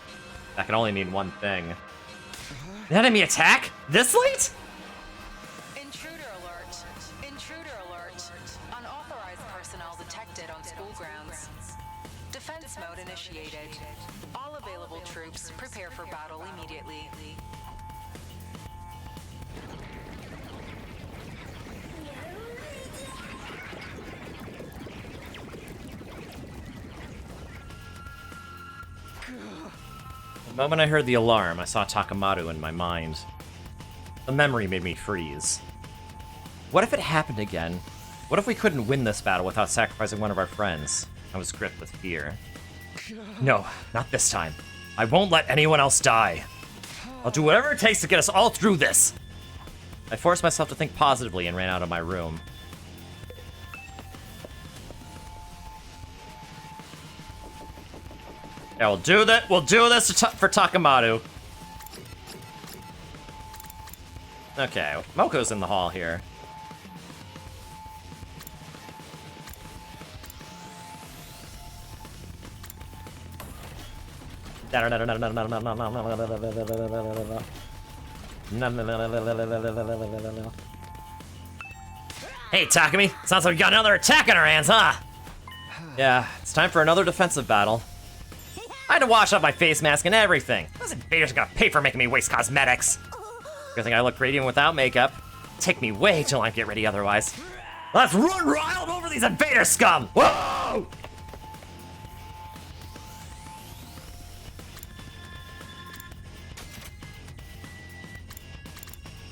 That can only mean one thing. An enemy attack? This late? Intruder alert. Intruder alert. Unauthorized personnel detected on school grounds. Defense mode initiated. All available troops prepare for battle immediately. The moment I heard the alarm, I saw Takamaru in my mind. The memory made me freeze. What if it happened again? What if we couldn't win this battle without sacrificing one of our friends? I was gripped with fear. No, not this time. I won't let anyone else die. I'll do whatever it takes to get us all through this. I forced myself to think positively and ran out of my room. Yeah, we'll do that. We'll do this for Takamaru. Okay, Moko's in the hall here. Hey, Takumi. Sounds like we got another attack on our hands, huh? Yeah, it's time for another defensive battle. I had to wash up my face mask and everything. Those invaders are gonna pay for making me waste cosmetics. Good thing I look great even without makeup. Take me way too long to get ready otherwise. Let's run wild over these invader scum! Whoa!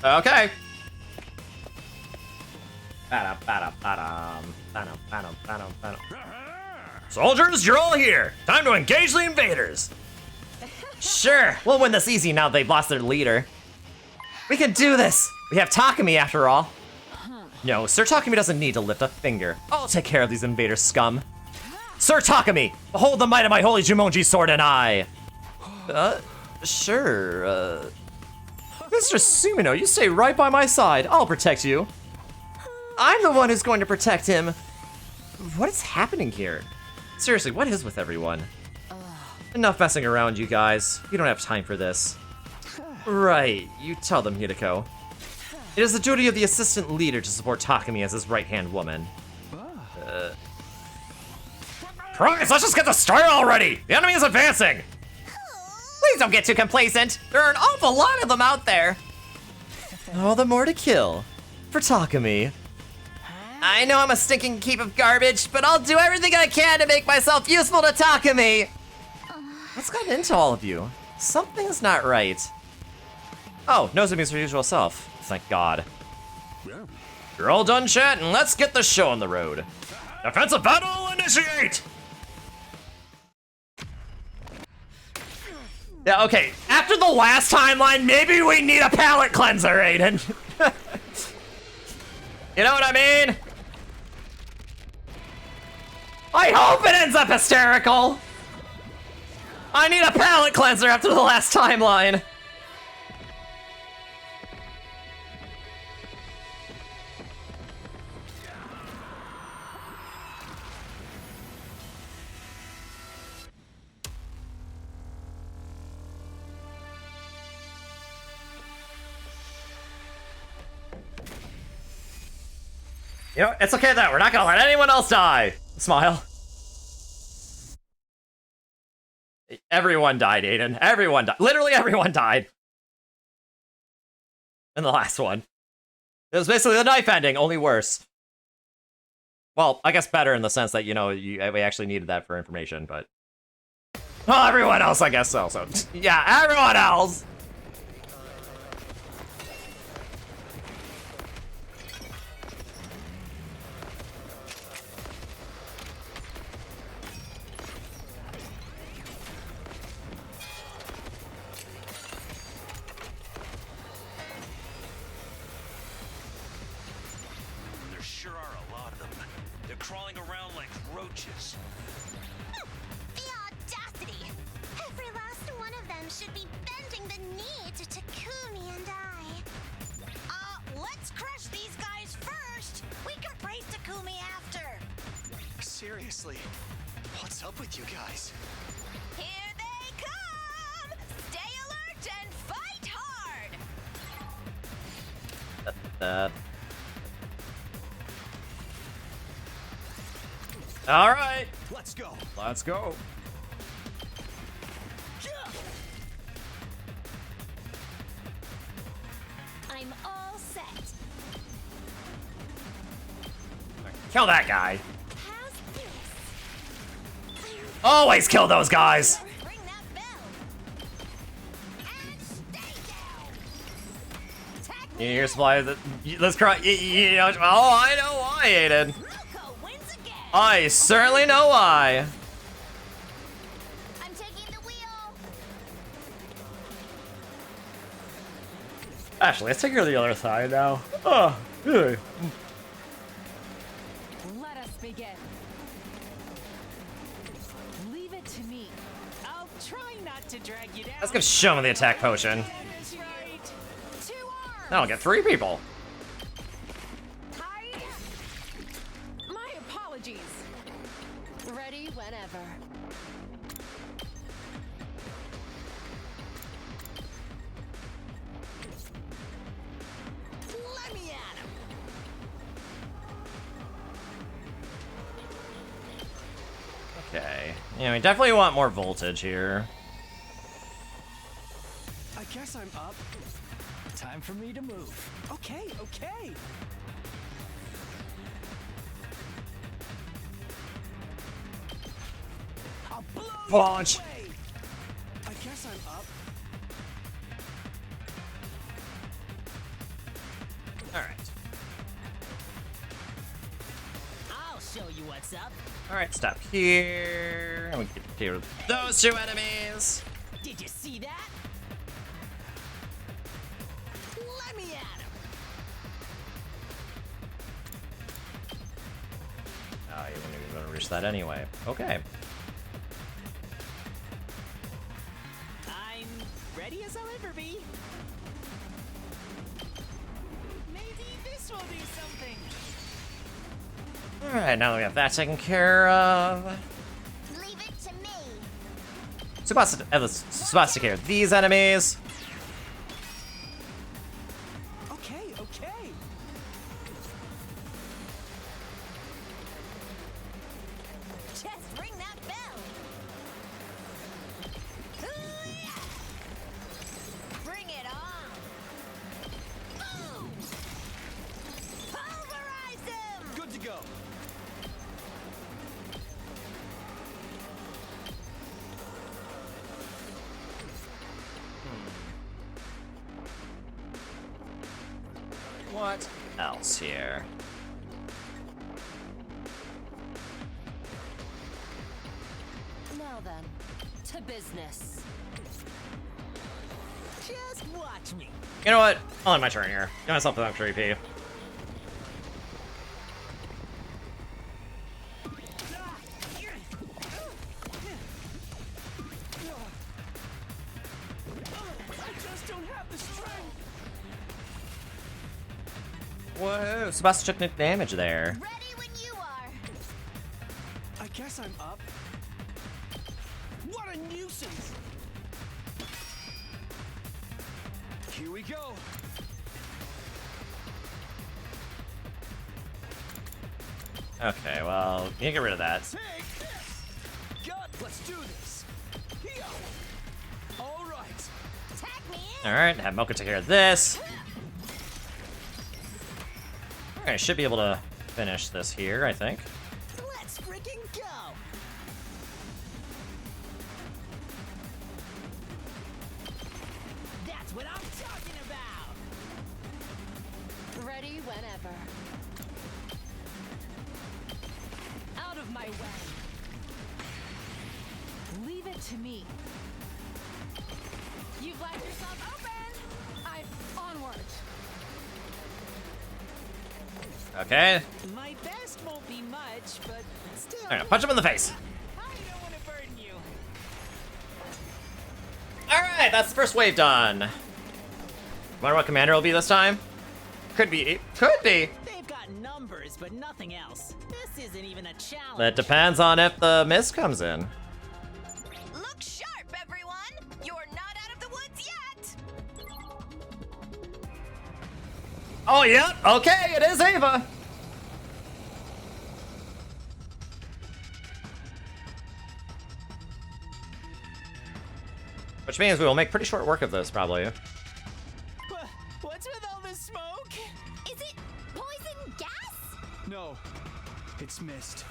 Okay. Soldiers, you're all here. Time to engage the invaders. Sure, we'll win this easy now they've lost their leader. We can do this. We have Takumi after all. No, Sir Takumi doesn't need to lift a finger. I'll take care of these invader scum. Sir Takumi, behold the might of my holy Jumonji sword and eye. Sure, Mr. Sumino, you stay right by my side. I'll protect you. I'm the one who's going to protect him. What is happening here? Seriously, what is with everyone? Enough messing around, you guys. We don't have time for this. Right, you tell them, Hideko. It is the duty of the assistant leader to support Takumi as his right-hand woman. Christ, let's just get this started already! The enemy is advancing! Please don't get too complacent. There are an awful lot of them out there. All the more to kill. For Takumi. I know I'm a stinking heap of garbage, but I'll do everything I can to make myself useful to Takumi. What's gotten into all of you? Something's not right. Oh, Nozomi's her usual self. Thank God. You're all done chatting, let's get the show on the road. Defensive battle initiate! Yeah, okay. After the last timeline, maybe we need a palate cleanser, Aiden. You know what I mean? I hope it ends up hysterical. I need a palate cleanser after the last timeline. You know, it's okay though. We're not gonna let anyone else die. Smile. Everyone died, Aiden. Everyone died. Literally everyone died. In the last one. It was basically the knife ending, only worse. Well, I guess better in the sense that, you know, we actually needed that for information, but... Well, everyone else, I guess, also. Yeah, everyone else! Crawling around like roaches. The audacity! Every last one of them should be bending the knee to Takumi and I. Let's crush these guys first! We can praise Takumi after! Seriously, what's up with you guys? Here they come! Stay alert and fight hard! All right. Let's go. Let's go. I'm all set. Kill that guy. Always kill those guys. Your supply. Let's cry. You know. Oh, I know why, Aiden. I certainly know why. I'm taking the wheel. Actually, let's take her to the other side now. Oh, yeah. Let us begin. Leave it to me. I'll try not to drag you down. Let's give Shoma the attack potion. That'll get 3 people. My apologies. Ready whenever. Let me at him. Okay. Yeah, we definitely want more voltage here. I guess I'm up. Time for me to move. Okay, okay. I'll blow you Launch. away. I guess I'm up. All right. show you what's up. Alright, stop here. And we can get here with those two enemies. Did you see that? Let me at him. Oh, you wouldn't even reach that anyway. Okay. I'm ready as I'll ever be. Maybe this will do something. Alright, now that we have that taken care of. Leave it to me. Supposed to care of these enemies. Okay, okay. Just ring that bell. Bring it on. Boom. Pulverize him. Good to go. What else here? Now then, to business. Just watch me. You know what? I'll end my turn here. Get myself an extra EP. I just don't have the strength. Whoa, Sebastian took damage there. Ready when you are. I guess I'm up. What a nuisance! Here we go. Okay, well, you can get rid of that. Take this. God, let's do this. Here. All right. Tag me in. Alright, have Mocha take care of this. Alright, should be able to finish this here, I think. Let's freaking go. That's what I'm talking about. Ready whenever. Out of my way. Leave it to me. You've left yourself open. I'm onward. Okay. My best won't be much, but still. Alright, punch him in the face. I don't want to burden you. Alright, that's the first wave done. Wonder what commander will be this time? Could be. Could be. They've got numbers, but nothing else. This isn't even a challenge. That depends on if the mist comes in. Look sharp, everyone! You're not out of the woods yet! Oh, yep. Okay, it is Ava. Which means we will make pretty short work of this, probably. What's with all this smoke? Is it poison gas? No, it's mist.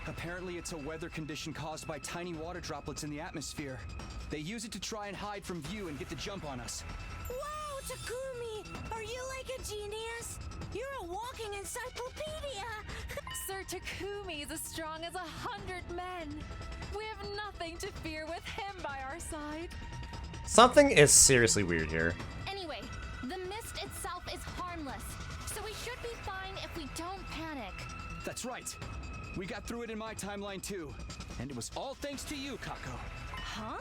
Apparently it's a weather condition caused by tiny water droplets in the atmosphere. They use it to try and hide from view and get the jump on us. Whoa, Takumi! Are you like a genius? You're a walking encyclopedia! Sir Takumi is as strong as 100 men. We have nothing to fear with him by our side. Something is seriously weird here. Anyway, the mist itself is harmless, so we should be fine if we don't panic. That's right. We got through it in my timeline too. And it was all thanks to you, Kako. Huh?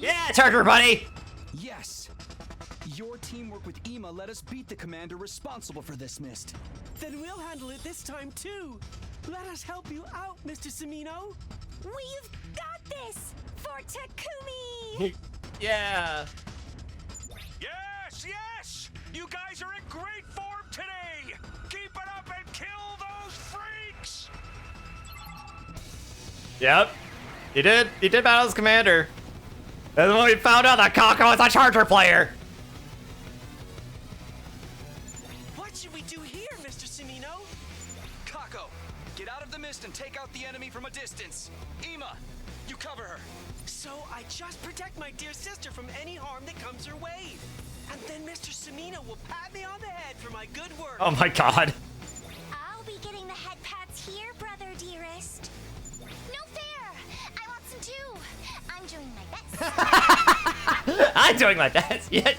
Yeah, Charger Buddy! Yes. Your teamwork with Ima let us beat the commander responsible for this mist. Then we'll handle it this time too. Let us help you out, Mr. Samino. We've got this! For Takumi! Yeah. Yes, yes! You guys are in great form today! Keep it up and kill those freaks! Yep. He did battle his commander. And when we found out that Kako is a Charger player. What should we do here, Mr. Samino? Kako, get out of the mist and take out the enemy from a distance. Ima, you cover her. So I just protect my dear sister from any harm that comes her way. And then Mr. Samino will pat me on the head for my good work. Oh my god. I'll be getting the head pats here, brother dearest. No fair! I want some too. I'm doing my best. I'm doing my best. Yeah.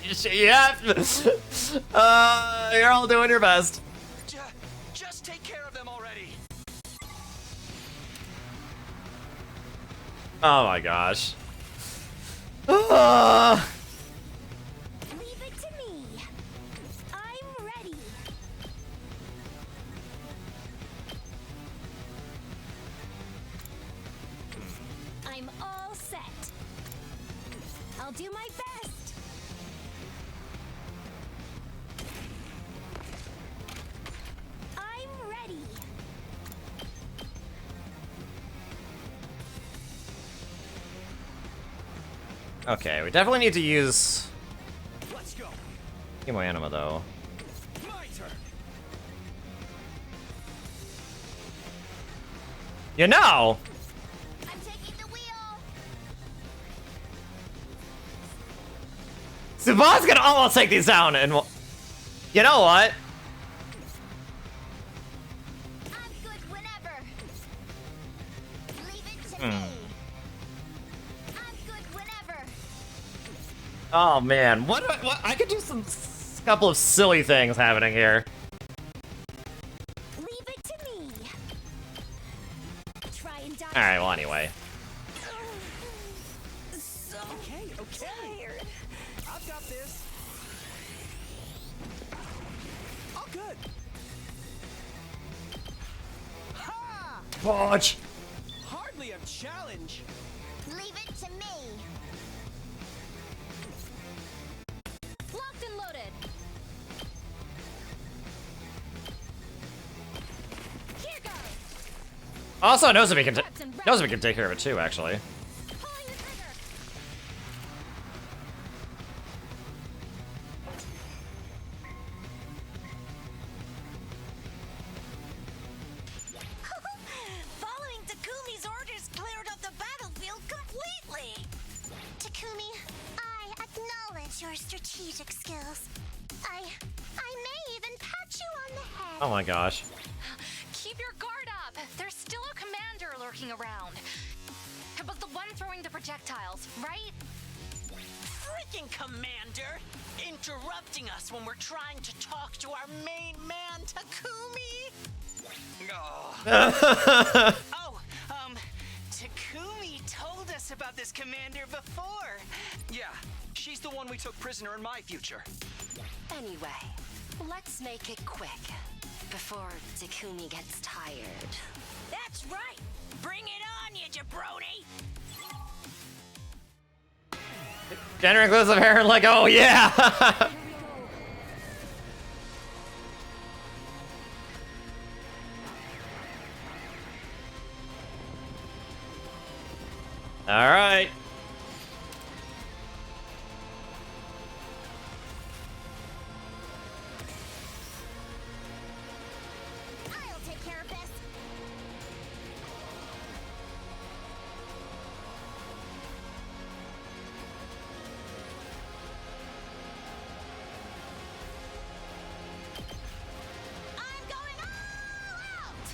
You're all doing your best. Just take care of them already. Oh my gosh. Leave it to me. I'm ready. I'm all set. I'll do my best. I'm ready. Okay, we definitely need to use Let's go. Emo Anima though. My turn. You know! I'm taking the wheel. Suban's gonna almost take these down and you know what? I'm good whenever. Leave it to me. I'm good whenever. Oh man, what I could do some couple of silly things happening here. Leave it to me. Try and die. All right, well anyway. So Okay. tired. I've got this. All good. Ha! Watch. Hardly a challenge. Leave it to me. Locked and loaded. Here goes. Also knows if he can take care of it too, actually. Pulling the trigger. Following Takumi's orders cleared up the battlefield completely. Takumi, I acknowledge your strategic skills. I may even pat you on the head. Oh my gosh. Keep your guard up. There's still a commander lurking around. It was the one throwing the projectiles, right? Freaking commander! Interrupting us when we're trying to talk to our main man, Takumi! Takumi told us about this commander before. Yeah, she's the one we took prisoner in my future. Anyway, let's make it quick before Takumi gets tired. That's right! Bring it on, you jabroni! Gender inclusive hair and like, oh yeah! All right. I'll take care of this. I'm going all out.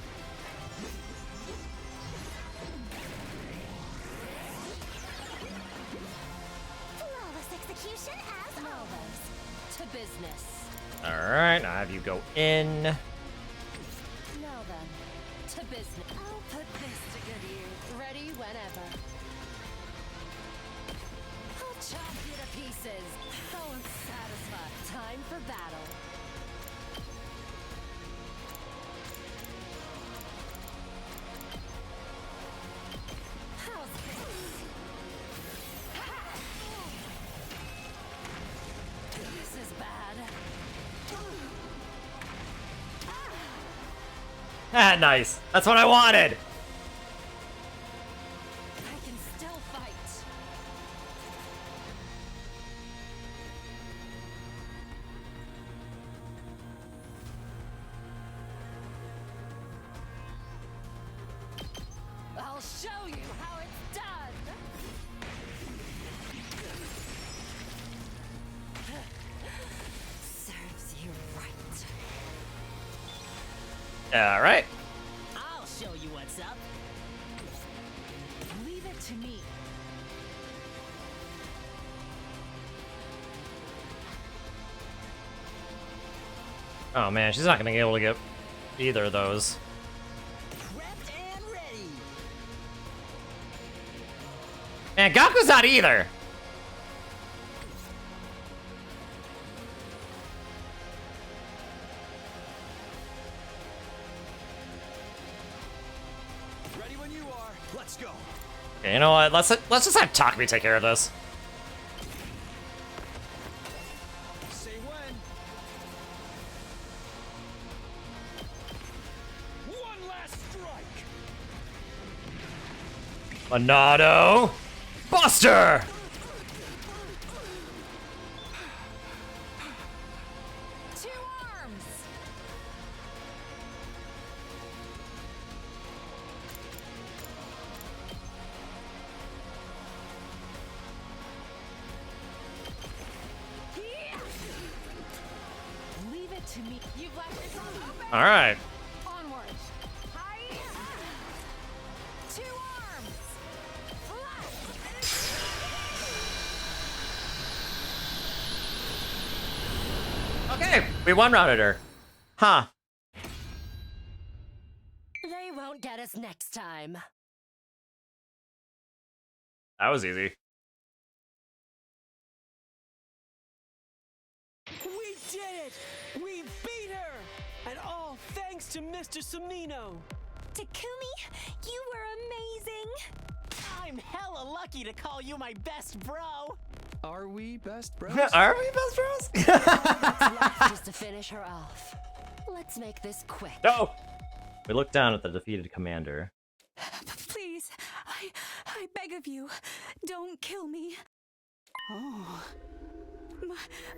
Flawless execution as always. To business. All right, I'll have you go in. Now then, to business. I'll put this to good use. Ready whenever. I'll chop you to pieces. How unsatisfied. Time for battle. How's this? This is bad. Ah, nice. That's what I wanted. I can still fight. I'll show you how it's done. Serves you right. All right. to me. Oh man, she's not gonna be able to get either of those. Man, Gaku's not either. Ready when you are. Let's go. Okay, you know what? Let's just have Takumi take care of this. Say when. One last strike. Monado! Buster! Two arms! Leave it to me. You've left yourself open. All right. Onward. Hi. Two arms. Okay, we one-rounded her. Huh. They won't get us next time. That was easy. We did it! We beat her! And all thanks to Mr. Sumino! Takumi, you were amazing! I'm hella lucky to call you my best bro. Are we best bros? Are we best bros? Just to finish her off. Let's make this quick. No! We look down at the defeated commander. Please, I beg of you, don't kill me. Oh.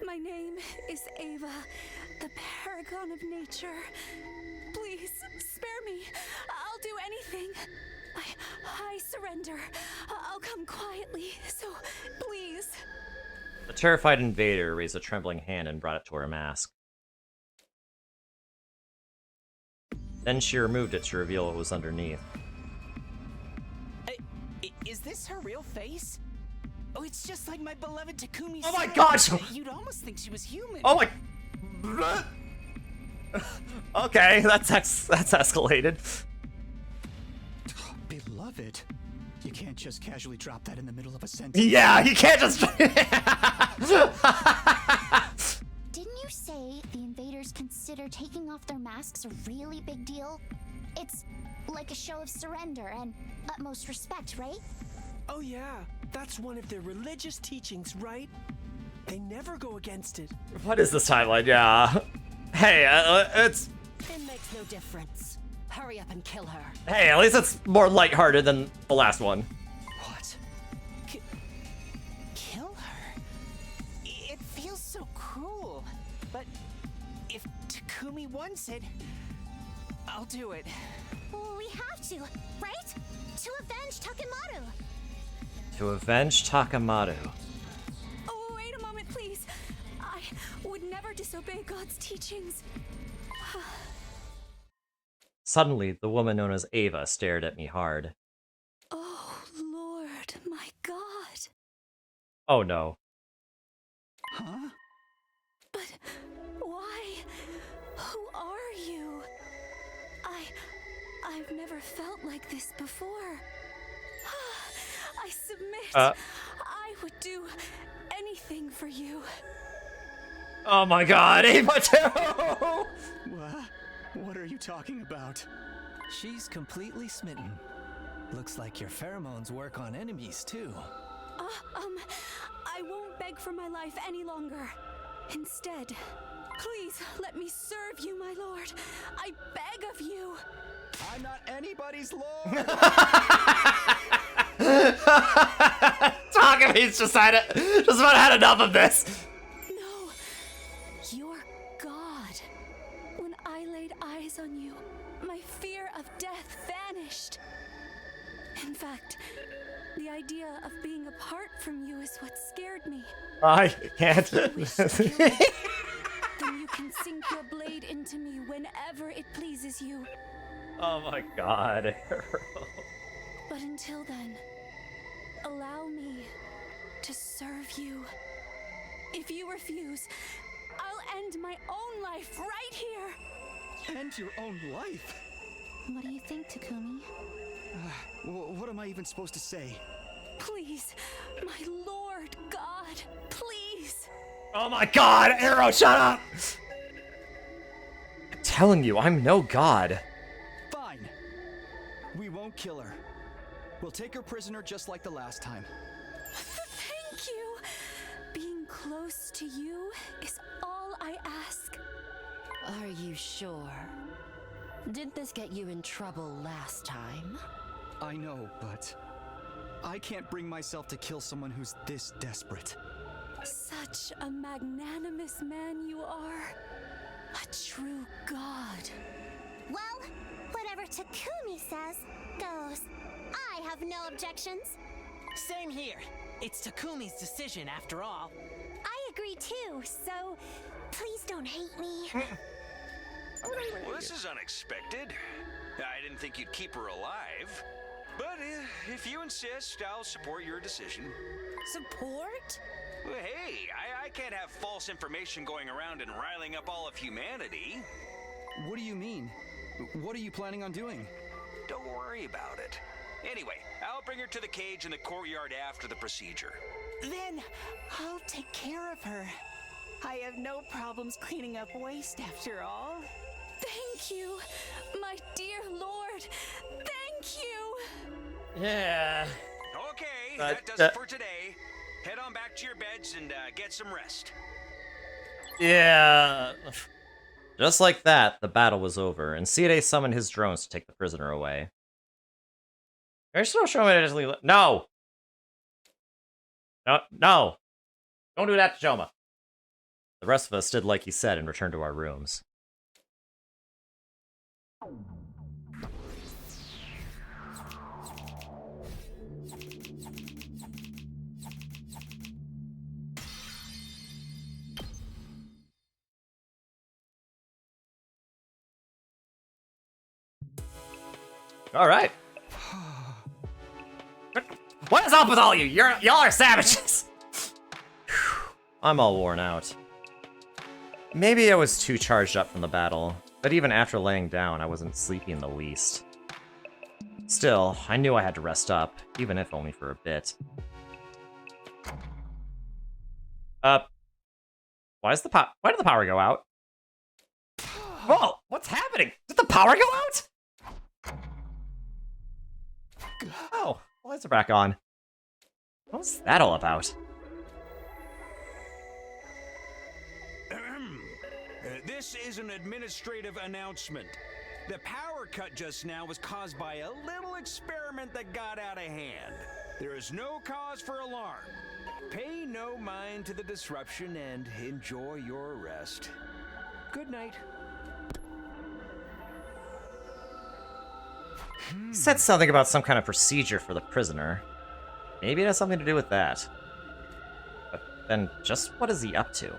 My name is Ava, the paragon of nature. Please, spare me. I'll do anything. I surrender. I'll come quietly, so please. The terrified invader raised a trembling hand and brought it to her mask. Then she removed it to reveal what was underneath. Is this her real face? Oh, it's just like my beloved Takumi's. Oh my gosh! You'd almost think she was human. Oh my... Okay, that's escalated. Beloved. You can't just casually drop that in the middle of a sentence. Yeah, you can't just... Didn't you say the invaders consider taking off their masks a really big deal? It's like a show of surrender and utmost respect, right? Oh yeah, that's one of their religious teachings, right? They never go against it. What is this timeline? Yeah. Hey, it's... It makes no difference. Hurry up and kill her. Hey, at least it's more lighthearted than the last one. What? Kill her? It feels so cruel. But if Takumi wants it, I'll do it. Well, we have to, right? To avenge Takemaru. To avenge Takemaru. Oh, wait a moment, please. I would never disobey God's teachings. Suddenly, the woman known as Ava stared at me hard. Oh, Lord, my God. Oh no. Huh? But why? Who are you? I've never felt like this before. I submit. I would do anything for you. Oh my god, Ava too! What are you talking about? She's completely smitten. Looks like your pheromones work on enemies too. I won't beg for my life any longer. Instead, please let me serve you, my lord. I beg of you. I'm not anybody's lord. Takumi's just about had enough of this. No, you're God. When I laid eyes on you, my fear of death vanished. In fact, the idea of being apart from you is what scared me. I can't. Then you can sink your blade into me whenever it pleases you. Oh my god. But until then, allow me to serve you. If you refuse, I'll end my own life right here. End your own life? What do you think, Takumi? What am I even supposed to say? Please, my Lord God, please. Oh my god, Arrow, shut up! I'm telling you, I'm no god. Fine. We won't kill her. We'll take her prisoner just like the last time. Thank you. Being close to you is all I ask. Are you sure? Didn't this get you in trouble last time? I know, but I can't bring myself to kill someone who's this desperate. Such a magnanimous man you are. A true god. Well, whatever Takumi says goes. I have no objections. Same here. It's Takumi's decision after all. I agree too, so please don't hate me. Well, this is unexpected. I didn't think you'd keep her alive. But if you insist, I'll support your decision. Support? Well, hey, I can't have false information going around and riling up all of humanity. What do you mean? What are you planning on doing? Don't worry about it. Anyway, I'll bring her to the cage in the courtyard after the procedure. Then I'll take care of her. I have no problems cleaning up waste after all. Thank you, my dear Lord. Thank you. Yeah. Okay, that does it for today. Head on back to your beds and get some rest. Yeah. Just like that, the battle was over, and Seide summoned his drones to take the prisoner away. Are you still showing it? No! No, no! Don't do that to Shoma. The rest of us did like he said and returned to our rooms. All right. What is up with all you? Y'all are savages. I'm all worn out. Maybe I was too charged up from the battle, but even after laying down, I wasn't sleepy in the least. Still, I knew I had to rest up, even if only for a bit. Why did the power go out? Whoa, what's happening? Did the power go out? Oh, lights are back on. What's that all about? This is an administrative announcement. The power cut just now was caused by a little experiment that got out of hand. There is no cause for alarm. Pay no mind to the disruption and enjoy your rest. Good night. Said something about some kind of procedure for the prisoner. Maybe it has something to do with that. But then, just what is he up to?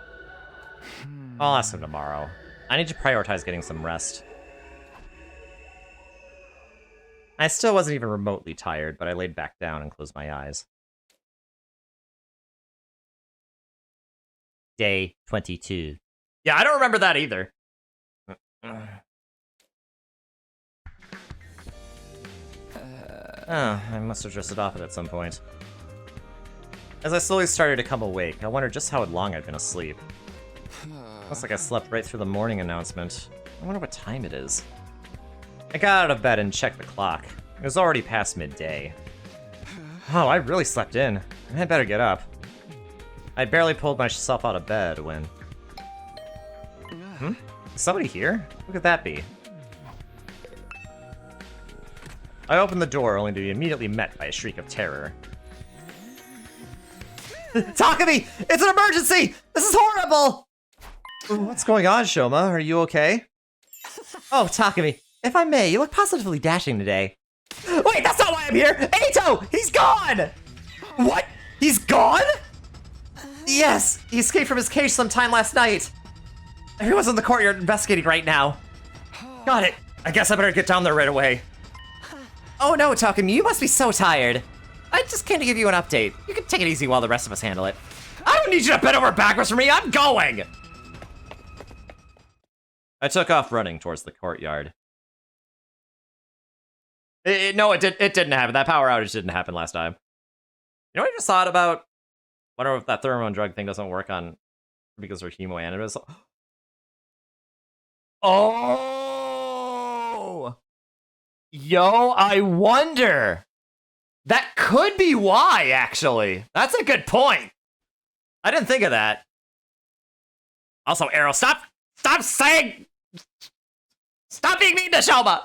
I'll ask him tomorrow. I need to prioritize getting some rest. I still wasn't even remotely tired, but I laid back down and closed my eyes. Day 22. Yeah, I don't remember that either. Oh, I must have drifted off it at some point. As I slowly started to come awake, I wondered just how long I'd been asleep. Looks like I slept right through the morning announcement. I wonder what time it is. I got out of bed and checked the clock. It was already past midday. Oh, I really slept in. I had better get up. I barely pulled myself out of bed when... Is somebody here? Who could that be? I opened the door only to be immediately met by a shriek of terror. Takumi! It's an emergency! This is horrible! What's going on, Shoma? Are you okay? Oh, Takumi, if I may, you look positively dashing today. Wait, that's not why I'm here! Eito! He's gone! What? He's gone? Yes, he escaped from his cage sometime last night. Everyone's in the courtyard investigating right now. Got it. I guess I better get down there right away. Oh no, Takumi, you must be so tired. I just came to give you an update. You can take it easy while the rest of us handle it. I don't need you to bend over backwards for me. I'm going! I took off running towards the courtyard. No, it didn't happen. That power outage didn't happen last time. You know what I just thought about? Wonder if that thermone drug thing doesn't work on because we're hemoanimous. Oh! Yo, I wonder. That could be why, actually. That's a good point. I didn't think of that. Also, Arrow, stop saying... Stop being mean to Shoma!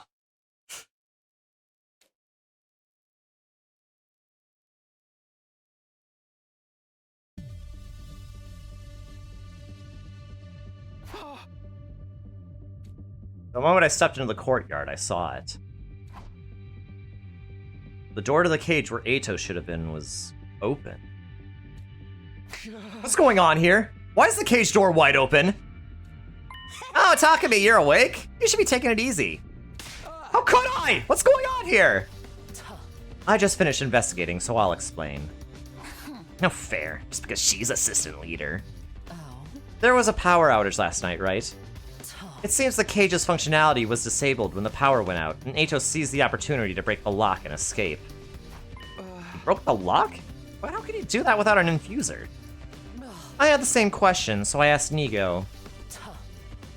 The moment I stepped into the courtyard, I saw it. The door to the cage where Eito should have been was open. What's going on here? Why is the cage door wide open? Oh, Takumi, you're awake? You should be taking it easy. How could I? What's going on here? I just finished investigating, so I'll explain. No fair, just because she's assistant leader. There was a power outage last night, right? It seems the cage's functionality was disabled when the power went out, and Eito seized the opportunity to break the lock and escape. Broke the lock? But how could he do that without an infuser? I had the same question, so I asked Nigo.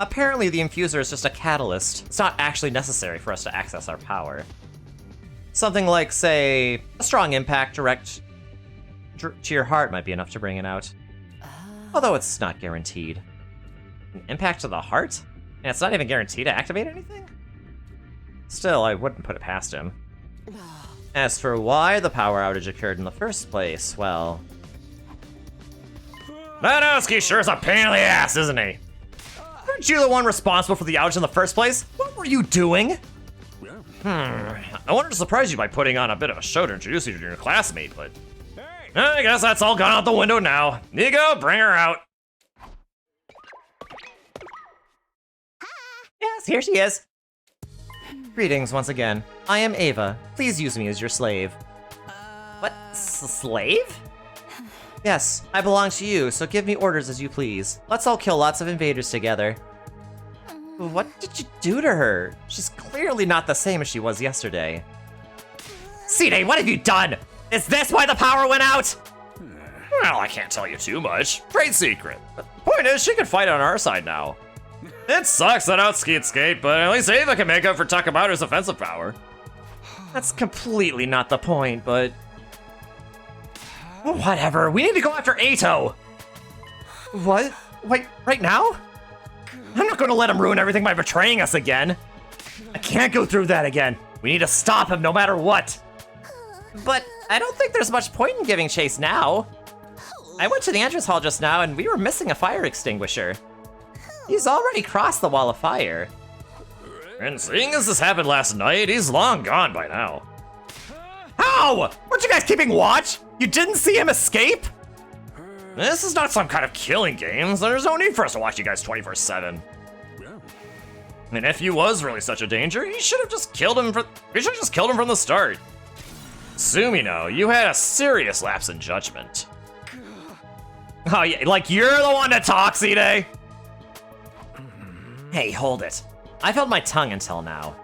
Apparently the infuser is just a catalyst. It's not actually necessary for us to access our power. Something like, say, a strong impact direct to your heart might be enough to bring it out. Although it's not guaranteed. An impact to the heart? And it's not even guaranteed to activate anything? Still, I wouldn't put it past him. As for why the power outage occurred in the first place, well... Manowski sure is a pain in the ass, isn't he? Aren't you the one responsible for the outage in the first place? What were you doing? I wanted to surprise you by putting on a bit of a show to introduce you to your classmate, but... I guess that's all gone out the window now. Nigo, bring her out. Yes, here she is. Greetings once again. I am Ava. Please use me as your slave. What? Slave? Yes, I belong to you, so give me orders as you please. Let's all kill lots of invaders together. What did you do to her? She's clearly not the same as she was yesterday. Sine, what have you done? Is this why the power went out? Well, I can't tell you too much. Trade secret. But the point is, she can fight on our side now. It sucks that out skate, but at least Ava can make up for Takamato's offensive power. That's completely not the point, but... Whatever, we need to go after Eito! What? Wait, right now? I'm not gonna let him ruin everything by betraying us again. I can't go through that again. We need to stop him no matter what. But I don't think there's much point in giving chase now. I went to the entrance hall just now and we were missing a fire extinguisher. He's already crossed the wall of fire. And seeing as this happened last night, he's long gone by now. How? Weren't you guys keeping watch? You didn't see him escape? This is not some kind of killing game, so there's no need for us to watch you guys 24/7. And if he was really such a danger, he should have just killed him from the start. Sumino, you had a serious lapse in judgment. Oh yeah, like you're the one to talk, Sine? Hey, hold it. I've held my tongue until now.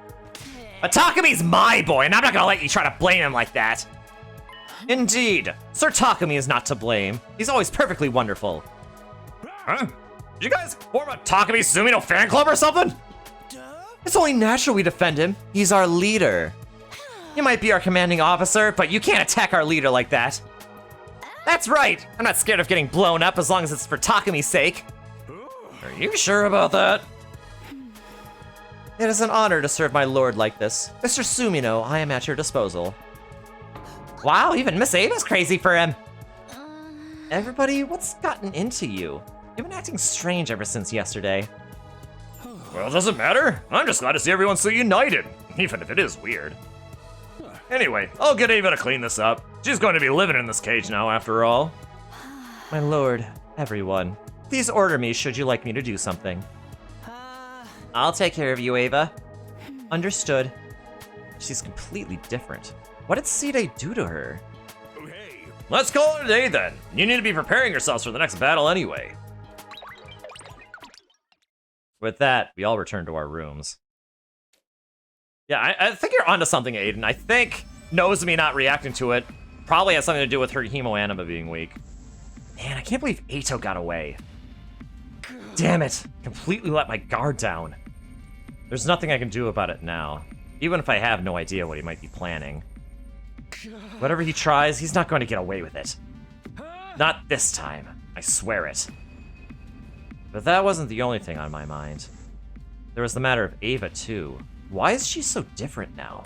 But Takumi's my boy, and I'm not gonna let you try to blame him like that. Indeed, Sir Takumi is not to blame. He's always perfectly wonderful. Huh? Did you guys form a Takumi Sumino fan club or something? It's only natural we defend him. He's our leader. You might be our commanding officer, but you can't attack our leader like that. That's right. I'm not scared of getting blown up as long as it's for Takumi's sake. Are you sure about that? It is an honor to serve my lord like this. Mr. Sumino, I am at your disposal. Wow, even Miss Ava's crazy for him. Everybody, what's gotten into you? You've been acting strange ever since yesterday. Well, it doesn't matter. I'm just glad to see everyone so united, even if it is weird. Anyway, I'll get Ava to clean this up. She's going to be living in this cage now, after all. My lord, everyone, please order me should you like me to do something. I'll take care of you, Ava. Understood. She's completely different. What did Side do to her? Let's call it a day then. You need to be preparing yourselves for the next battle anyway. With that, we all return to our rooms. Yeah, I think you're onto something, Aiden. I think Nozomi not reacting to it probably has something to do with her hemoanima being weak. Man, I can't believe Eito got away. Damn it, completely let my guard down. There's nothing I can do about it now, even if I have no idea what he might be planning. Whatever he tries, he's not going to get away with it. Not this time, I swear it. But that wasn't the only thing on my mind. There was the matter of Ava, too. Why is she so different now?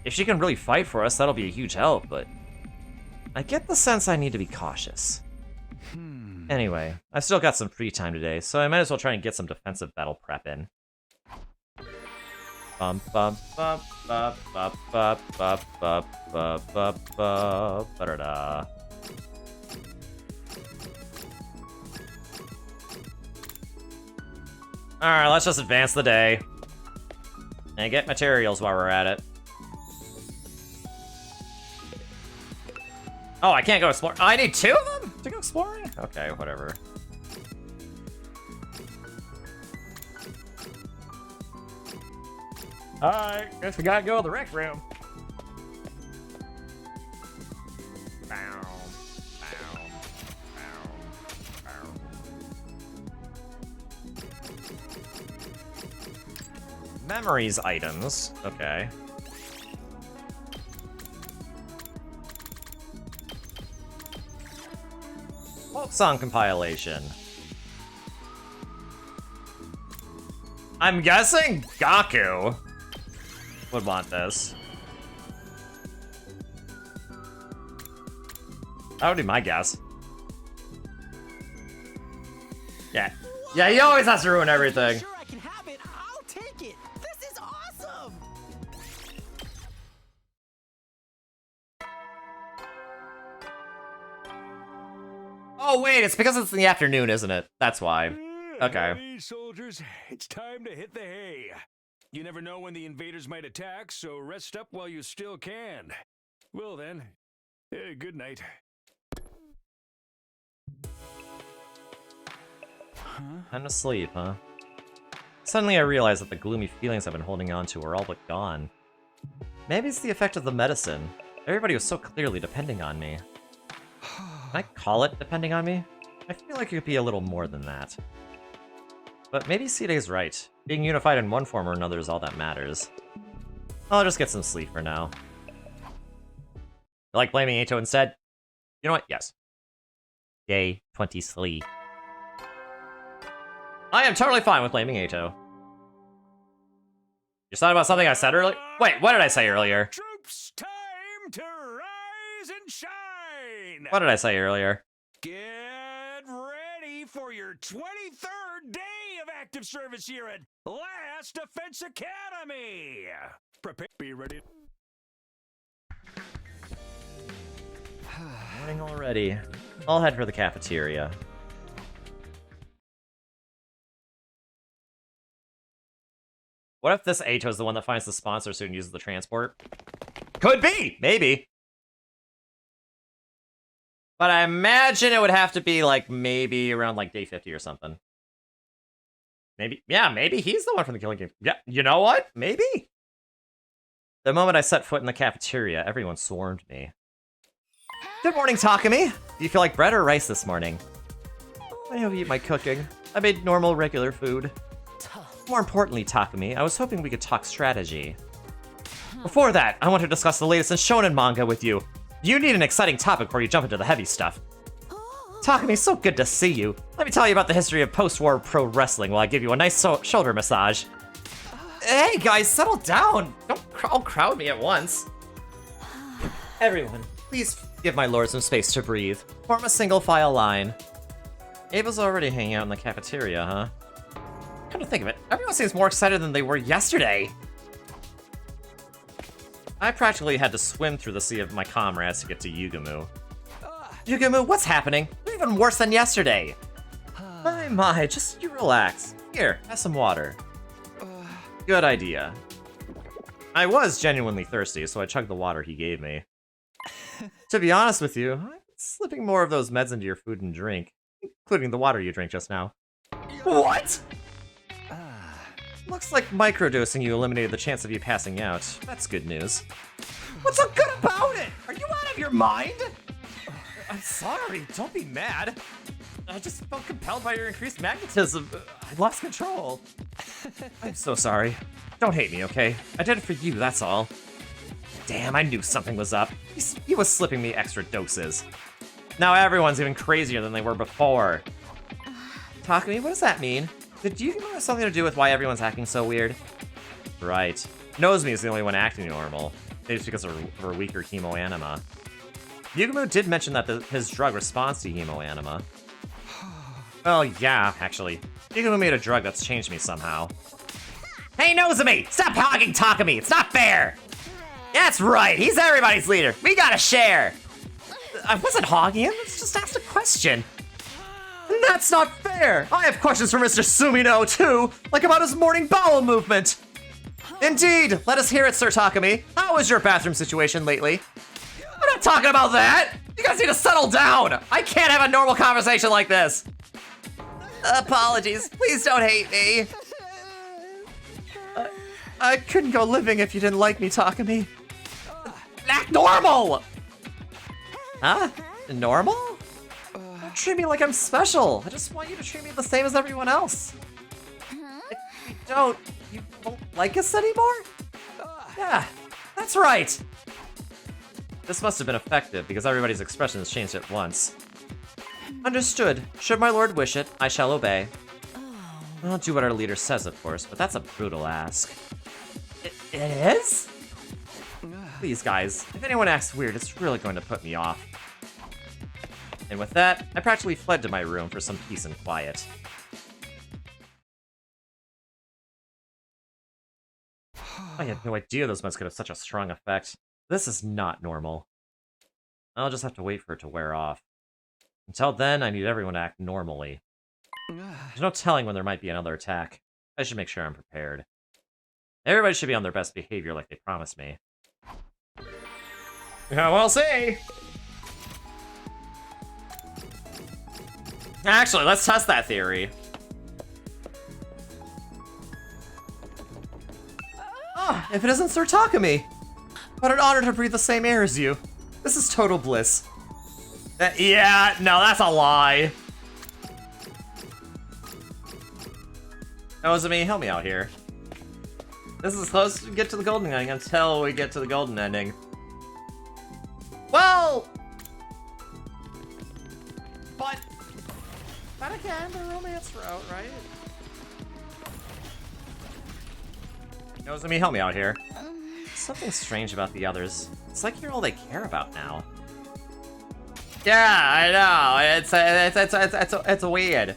If she can really fight for us, that'll be a huge help, but I get the sense I need to be cautious. Anyway, I've still got some free time today, so I might as well try and get some defensive battle prep in. Bum bum bum bum bum bum bum bum bum bum bum ba-da-da. Alright, let's just advance the day. And get materials while we're at it. Oh, I can't go explore. I need 2 of them to go exploring? Okay, whatever. Alright, guess we gotta go to the rec room. Memories items. Okay. Folk song compilation. I'm guessing Gaku would want this. That would be my guess. Yeah. Yeah, he always has to ruin everything. Sure, I can have it. I'll take it. This is awesome. Oh wait, it's because it's in the afternoon, isn't it? That's why. Okay. Ready, soldiers, it's time to hit the hay. You never know when the invaders might attack, so rest up while you still can. Well then, good night. Time to sleep, huh? Suddenly I realized that the gloomy feelings I've been holding on to are all but gone. Maybe it's the effect of the medicine. Everybody was so clearly depending on me. Can I call it depending on me? I feel like it could be a little more than that. But maybe Sidei's right. Being unified in one form or another is all that matters. I'll just get some sleep for now. You like blaming Eito instead? You know what? Yes. Day 20 sleep. I am totally fine with blaming Eito. You thought about something I said earlier? Wait, what did I say earlier? Troops, time to rise and shine! What did I say earlier? Get ready for your 23rd day of active service here at Last Defense Academy! Prepare, be ready. Morning already. I'll head for the cafeteria. What if this Eito is the one that finds the sponsor suit and uses the transport? Could be! Maybe. But I imagine it would have to be, like, maybe around, like, day 50 or something. Maybe. Yeah, maybe he's the one from the Killing Game. Yeah, you know what? Maybe. The moment I set foot in the cafeteria, everyone swarmed me. Good morning, Takumi. Do you feel like bread or rice this morning? I hope you eat my cooking. I made normal, regular food. More importantly, Takumi, I was hoping we could talk strategy. Before that, I want to discuss the latest in shonen manga with you. You need an exciting topic before you jump into the heavy stuff. Takumi, so good to see you. Let me tell you about the history of post-war pro wrestling while I give you a nice shoulder massage. Hey guys, settle down. Don't all crowd me at once. Everyone, please give my lord some space to breathe. Form a single file line. Ava's already hanging out in the cafeteria, huh? Come to think of it, everyone seems more excited than they were yesterday. I practically had to swim through the sea of my comrades to get to Yugumu. Yugumu, what's happening? You're even worse than yesterday. My, just you relax. Here, have some water. Good idea. I was genuinely thirsty, so I chugged the water he gave me. To be honest with you, I'm slipping more of those meds into your food and drink, including the water you drank just now. What? Looks like microdosing you eliminated the chance of you passing out. That's good news. What's so good about it? Are you out of your mind? I'm sorry, don't be mad. I just felt compelled by your increased magnetism. I lost control. I'm so sorry. Don't hate me, okay? I did it for you, that's all. Damn, I knew something was up. He was slipping me extra doses. Now everyone's even crazier than they were before. Takumi, what does that mean? Did you have something to do with why everyone's acting so weird? Right. Nozomi is the only one acting normal. Maybe it's because of her weaker hemoanima. Yugumu did mention that his drug responds to hemoanima. Well, yeah, actually. Yugumu made a drug that's changed me somehow. Hey, Nozomi! Stop hogging Takumi! It's not fair! That's right! He's everybody's leader! We gotta share! I wasn't hogging him, I just asked a question. That's not fair! I have questions for Mr. Sumino, too! Like about his morning bowel movement! Indeed! Let us hear it, Sir Takumi. How is your bathroom situation lately? I'm not talking about that! You guys need to settle down! I can't have a normal conversation like this! Apologies. Please don't hate me. I couldn't go living if you didn't like me, Takumi. Act normal! Huh? Normal? Don't treat me like I'm special. I just want you to treat me the same as everyone else. If you won't like us anymore? Yeah, that's right. This must have been effective because everybody's expressions changed at once. Understood. Should my lord wish it, I shall obey. I'll do what our leader says, of course, but that's a brutal ask. It is? Please, guys, if anyone acts weird, it's really going to put me off. And with that, I practically fled to my room for some peace and quiet. I had no idea those meds could have such a strong effect. This is not normal. I'll just have to wait for it to wear off. Until then, I need everyone to act normally. There's no telling when there might be another attack. I should make sure I'm prepared. Everybody should be on their best behavior like they promised me. Yeah, we'll see! Actually, let's test that theory. Ah, if it isn't Sir Takumi! What an honor to breathe the same air as you. This is total bliss. Yeah, no, that's a lie. Nozomi, help me out here. This is as close as we get to the golden ending until we get to the golden ending. Well! But again, the romance route, right? Nozomi, help me out here. Something strange about the others. It's like you're all they care about now. Yeah, I know. It's weird.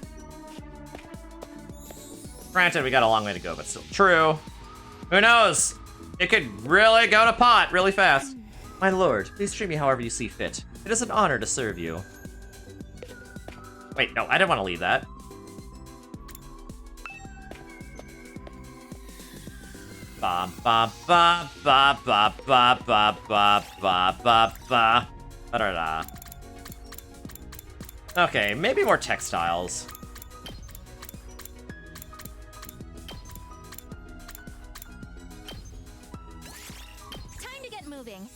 Granted, we got a long way to go, but still true. Who knows? It could really go to pot really fast. My lord, please treat me however you see fit. It is an honor to serve you. Wait, no, I didn't want to leave that. Ba ba ba ba ba ba ba ba ba ba ba da da. Okay, maybe more textiles. Time to get moving.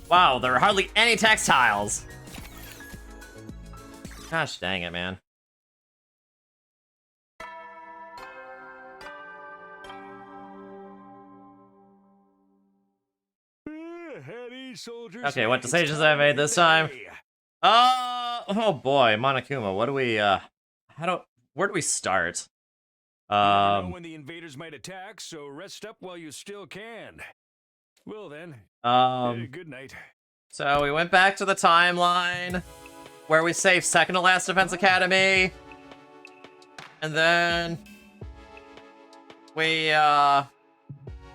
Wow, there are hardly any textiles. Gosh dang it, man. Okay, what decisions have I made this time? Oh boy, Monokuma, what do we, where do we start? You never know when the invaders might attack, so rest up while you still can. Well then, good night. So we went back to the timeline where we saved second to last Defense Academy, and then we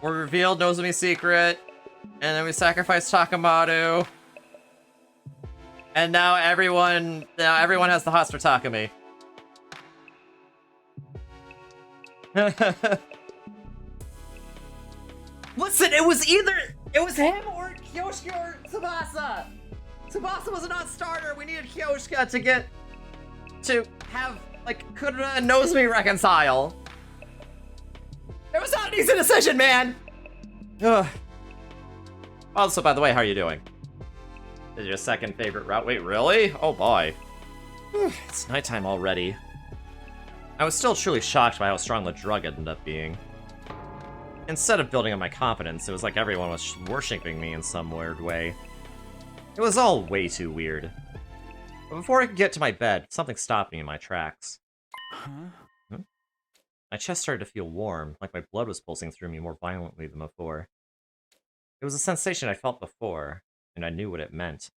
revealed Nozomi's secret, and then we sacrificed Takamado, and now everyone has the hots for Takumi. Listen, it was him or Kyoshika or Tsubasa. Tsubasa was a non-starter. We needed Kyoshika to have, like, Kuruna and Nozomi reconcile. It was not an easy decision, man! Ugh. Also, by the way, how are you doing? This is your second favorite route? Wait, really? Oh boy. It's nighttime already. I was still truly shocked by how strong the drug ended up being. Instead of building up my confidence, it was like everyone was worshipping me in some weird way. It was all way too weird. But before I could get to my bed, something stopped me in my tracks. Huh? My chest started to feel warm, like my blood was pulsing through me more violently than before. It was a sensation I felt before, and I knew what it meant.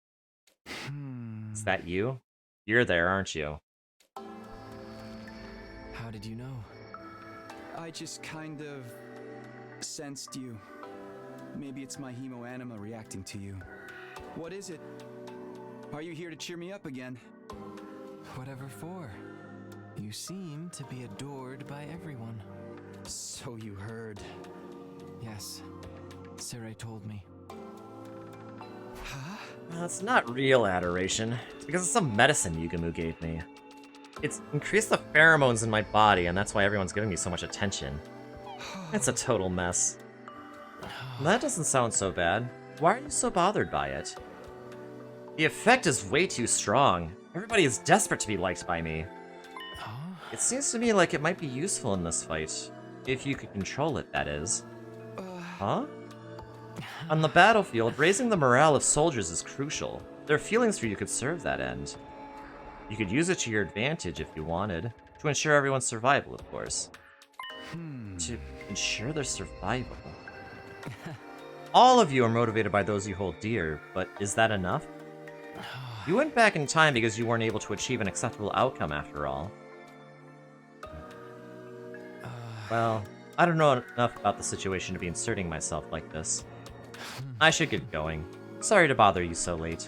Is that you? You're there, aren't you? How did you know? I just kind of sensed you. Maybe it's my hemoanima reacting to you. What is it? Are you here to cheer me up again? Whatever for. You seem to be adored by everyone. So you heard. Yes. Sarai told me. Huh? Well, it's not real adoration. It's because of some medicine Yugamu gave me. It's increased the pheromones in my body, and that's why everyone's giving me so much attention. It's a total mess. That doesn't sound so bad. Why are you so bothered by it? The effect is way too strong. Everybody is desperate to be liked by me. It seems to me like it might be useful in this fight. If you could control it, that is. Huh? On the battlefield, raising the morale of soldiers is crucial. Their feelings for you could serve that end. You could use it to your advantage if you wanted. To ensure everyone's survival, of course. To ensure their survival. All of you are motivated by those you hold dear, but is that enough? You went back in time because you weren't able to achieve an acceptable outcome after all. Well, I don't know enough about the situation to be inserting myself like this. I should get going. Sorry to bother you so late.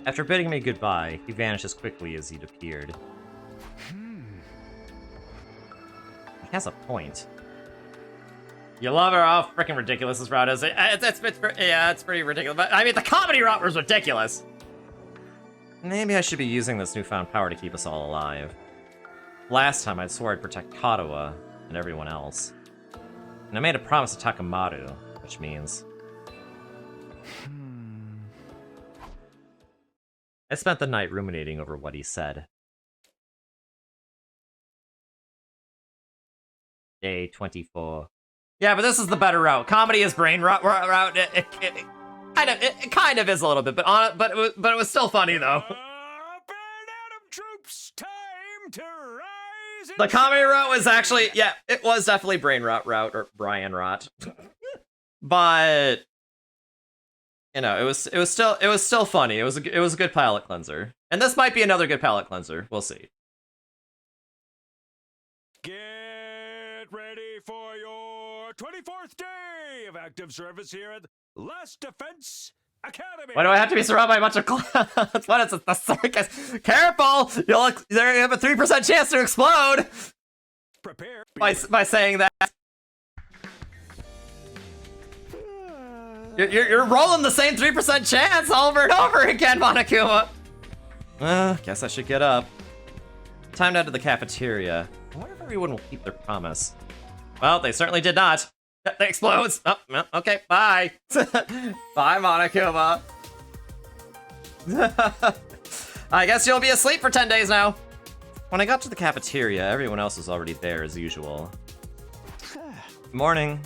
After bidding me goodbye, he vanished as quickly as he'd appeared. He has a point. You love her? How freaking ridiculous this route is. It's pretty ridiculous. But I mean, the comedy route was ridiculous. Maybe I should be using this newfound power to keep us all alive. Last time, I swore I'd protect Katawa and everyone else. And I made a promise to Takamaru, which means... I spent the night ruminating over what he said. Day 24. Yeah, but this is the better route. Comedy is brain route. It kind of is a little bit, but it was still funny though. Troops, time to rise. The comedy route was actually, yeah, it was definitely brain route or Brian rot. But you know, it was still funny. It was a good palate cleanser, and this might be another good palate cleanser. We'll see. Get ready for your 24th day of active service here at Last Defense Academy. Why do I have to be surrounded by a bunch of clowns? What is it? The circus? Careful! You have a 3% chance to explode. Prepare by saying that. You're rolling the same 3% chance over and over again, Monokuma. Guess I should get up. Time to head to the cafeteria. I wonder if everyone will keep their promise. Well, they certainly did not. They explodes. Oh, okay, bye. Bye, Monokuma. I guess you'll be asleep for 10 days now. When I got to the cafeteria, everyone else was already there as usual. Good morning.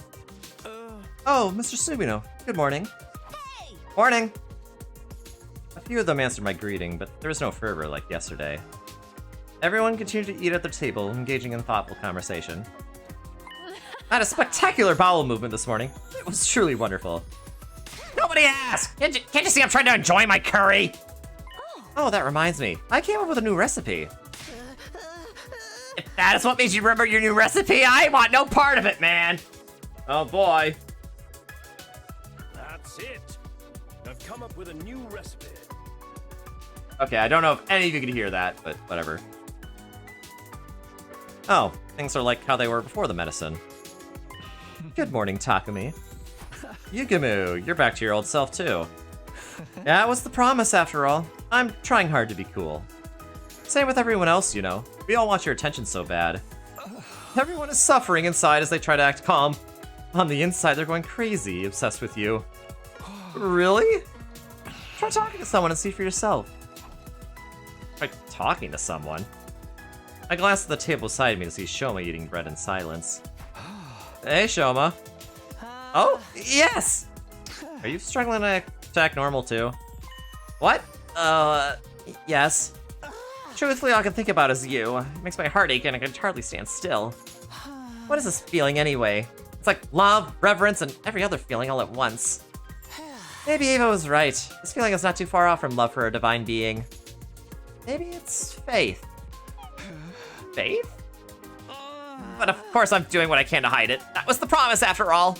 Oh, Mr. Subino. Good morning. Hey! Morning! A few of them answered my greeting, but there was no fervor like yesterday. Everyone continued to eat at their table, engaging in thoughtful conversation. I had a spectacular bowel movement this morning. It was truly wonderful. Nobody asked! Can't you see I'm trying to enjoy my curry? Oh, that reminds me. I came up with a new recipe. If that is what makes you remember your new recipe, I want no part of it, man! Oh boy. That's it. I've come up with a new recipe. Okay, I don't know if any of you can hear that, but whatever. Oh, things are like how they were before the medicine. Good morning, Takumi. Yugumu, you're back to your old self too. Yeah, it was the promise after all. I'm trying hard to be cool. Same with everyone else, you know. We all want your attention so bad. Everyone is suffering inside as they try to act calm. On the inside, they're going crazy, obsessed with you. Really? Try talking to someone and see for yourself. Try talking to someone? I glanced at the table beside me to see Shoma eating bread in silence. Hey, Shoma. Oh, yes! Are you struggling to act normal too? What? Yes. Truthfully, all I can think about is you. It makes my heart ache and I can hardly stand still. What is this feeling anyway? It's like love, reverence, and every other feeling all at once. Maybe Ava was right. This feeling is not too far off from love for a divine being. Maybe it's faith. Faith? But of course I'm doing what I can to hide it. That was the promise after all.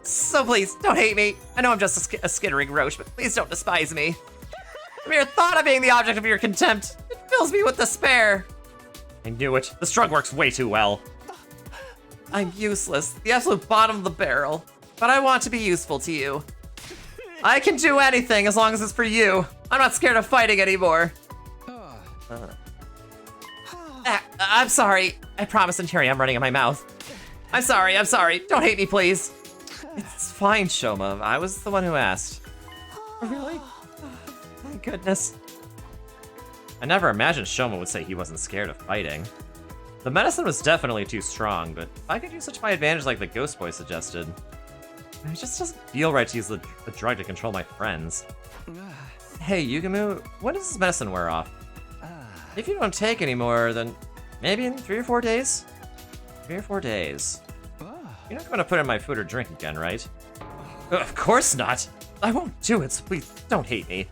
So please, don't hate me. I know I'm just a skittering roach, but please don't despise me. The mere thought of being the object of your contempt, it fills me with despair. I knew it. This drug works way too well. I'm useless, the absolute bottom of the barrel, but I want to be useful to you. I can do anything as long as it's for you. I'm not scared of fighting anymore. I'm sorry. I promise, and here I am running in my mouth. I'm sorry. Don't hate me, please. It's fine, Shoma. I was the one who asked. Really? Thank goodness. I never imagined Shoma would say he wasn't scared of fighting. The medicine was definitely too strong, but if I could use it to my advantage like the Ghost Boy suggested, it just doesn't feel right to use the drug to control my friends. Hey, Yugumu, when does this medicine wear off? If you don't take any more, then maybe in 3 or 4 days? 3 or 4 days. You're not going to put in my food or drink again, right? Of course not! I won't do it, so please don't hate me.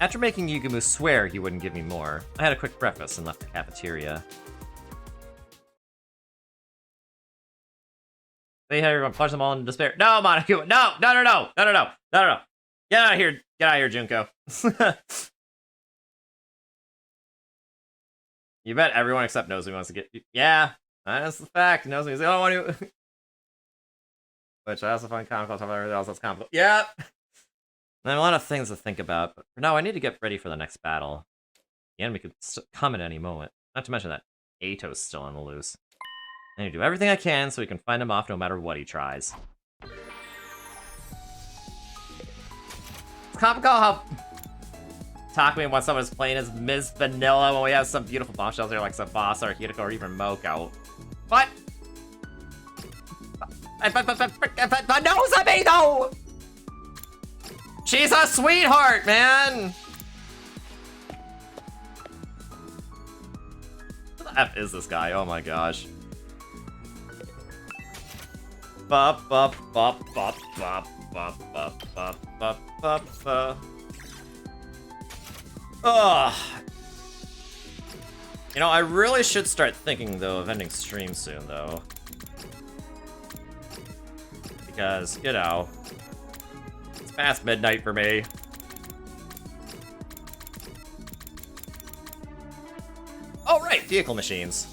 After making Yugumu swear he wouldn't give me more, I had a quick breakfast and left the cafeteria. They had everyone punch them all in despair. No, Monokuma! No! Get out of here! Get out of here, Junko. You bet everyone except Nozomi wants to get... Yeah, that's the fact. Nozomi's the only one who... Which I also find comical on top of everything else that's comical. Yep! I have a lot of things to think about, but for now I need to get ready for the next battle. The enemy could come at any moment. Not to mention that Ato's still on the loose. I need to do everything I can so we can find him off no matter what he tries. It's comical how Takumi wants someone who's playing as Ms. Vanilla when we have some beautiful bombshells here like Tsubasa or Hideko or even Moko. But Nozomi though! She's a sweetheart, man! Who the F is this guy? Oh my gosh. Bop bop bop bop bop bop bop bop bop bop bop. Ugh. You know, I really should start thinking though of ending stream soon though. Because, you know, it's past midnight for me. Oh right, vehicle machines.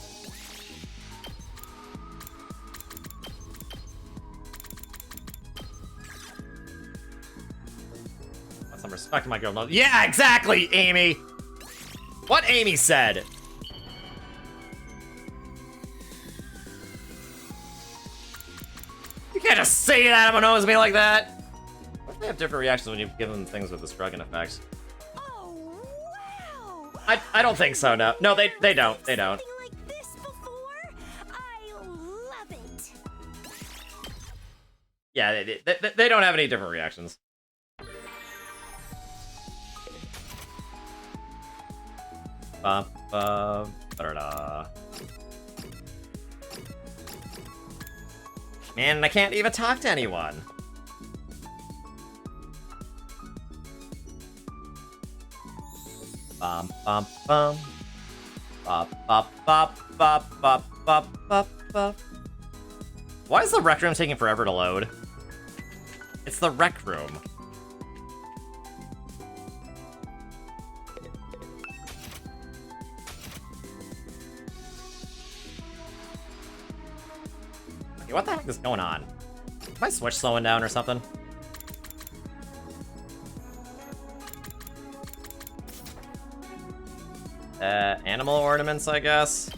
Some respect to my girl. No, yeah, exactly, Amy. What Amy said. You can't just say that on Nozomi like that. What if they have different reactions when you give them things with this drug in effect? Oh, wow. I don't think so. No, no, they don't. They don't. Like this before? I love it. Yeah, they don't have any different reactions. Da-da. Man, I can't even talk to anyone. Bum bum bum. Bop bop bop bop bop bop bop bop. Why is the rec room taking forever to load? It's the rec room. Hey, what the heck is going on? Is my Switch slowing down or something? Animal ornaments, I guess.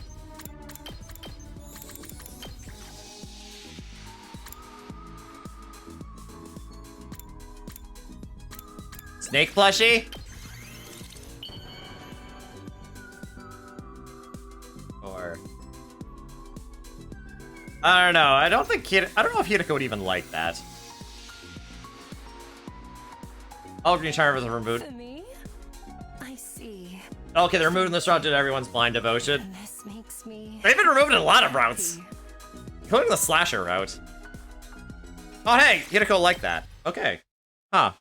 Snake plushie? Or I don't know. I don't know if Hideko would even like that. Oh, Green Charm was removed. I see. Okay, they're removing this route due to everyone's blind devotion. And this makes me They've been removing a lot of routes, including the slasher route. Oh, hey, Hideko liked that. Okay. Huh.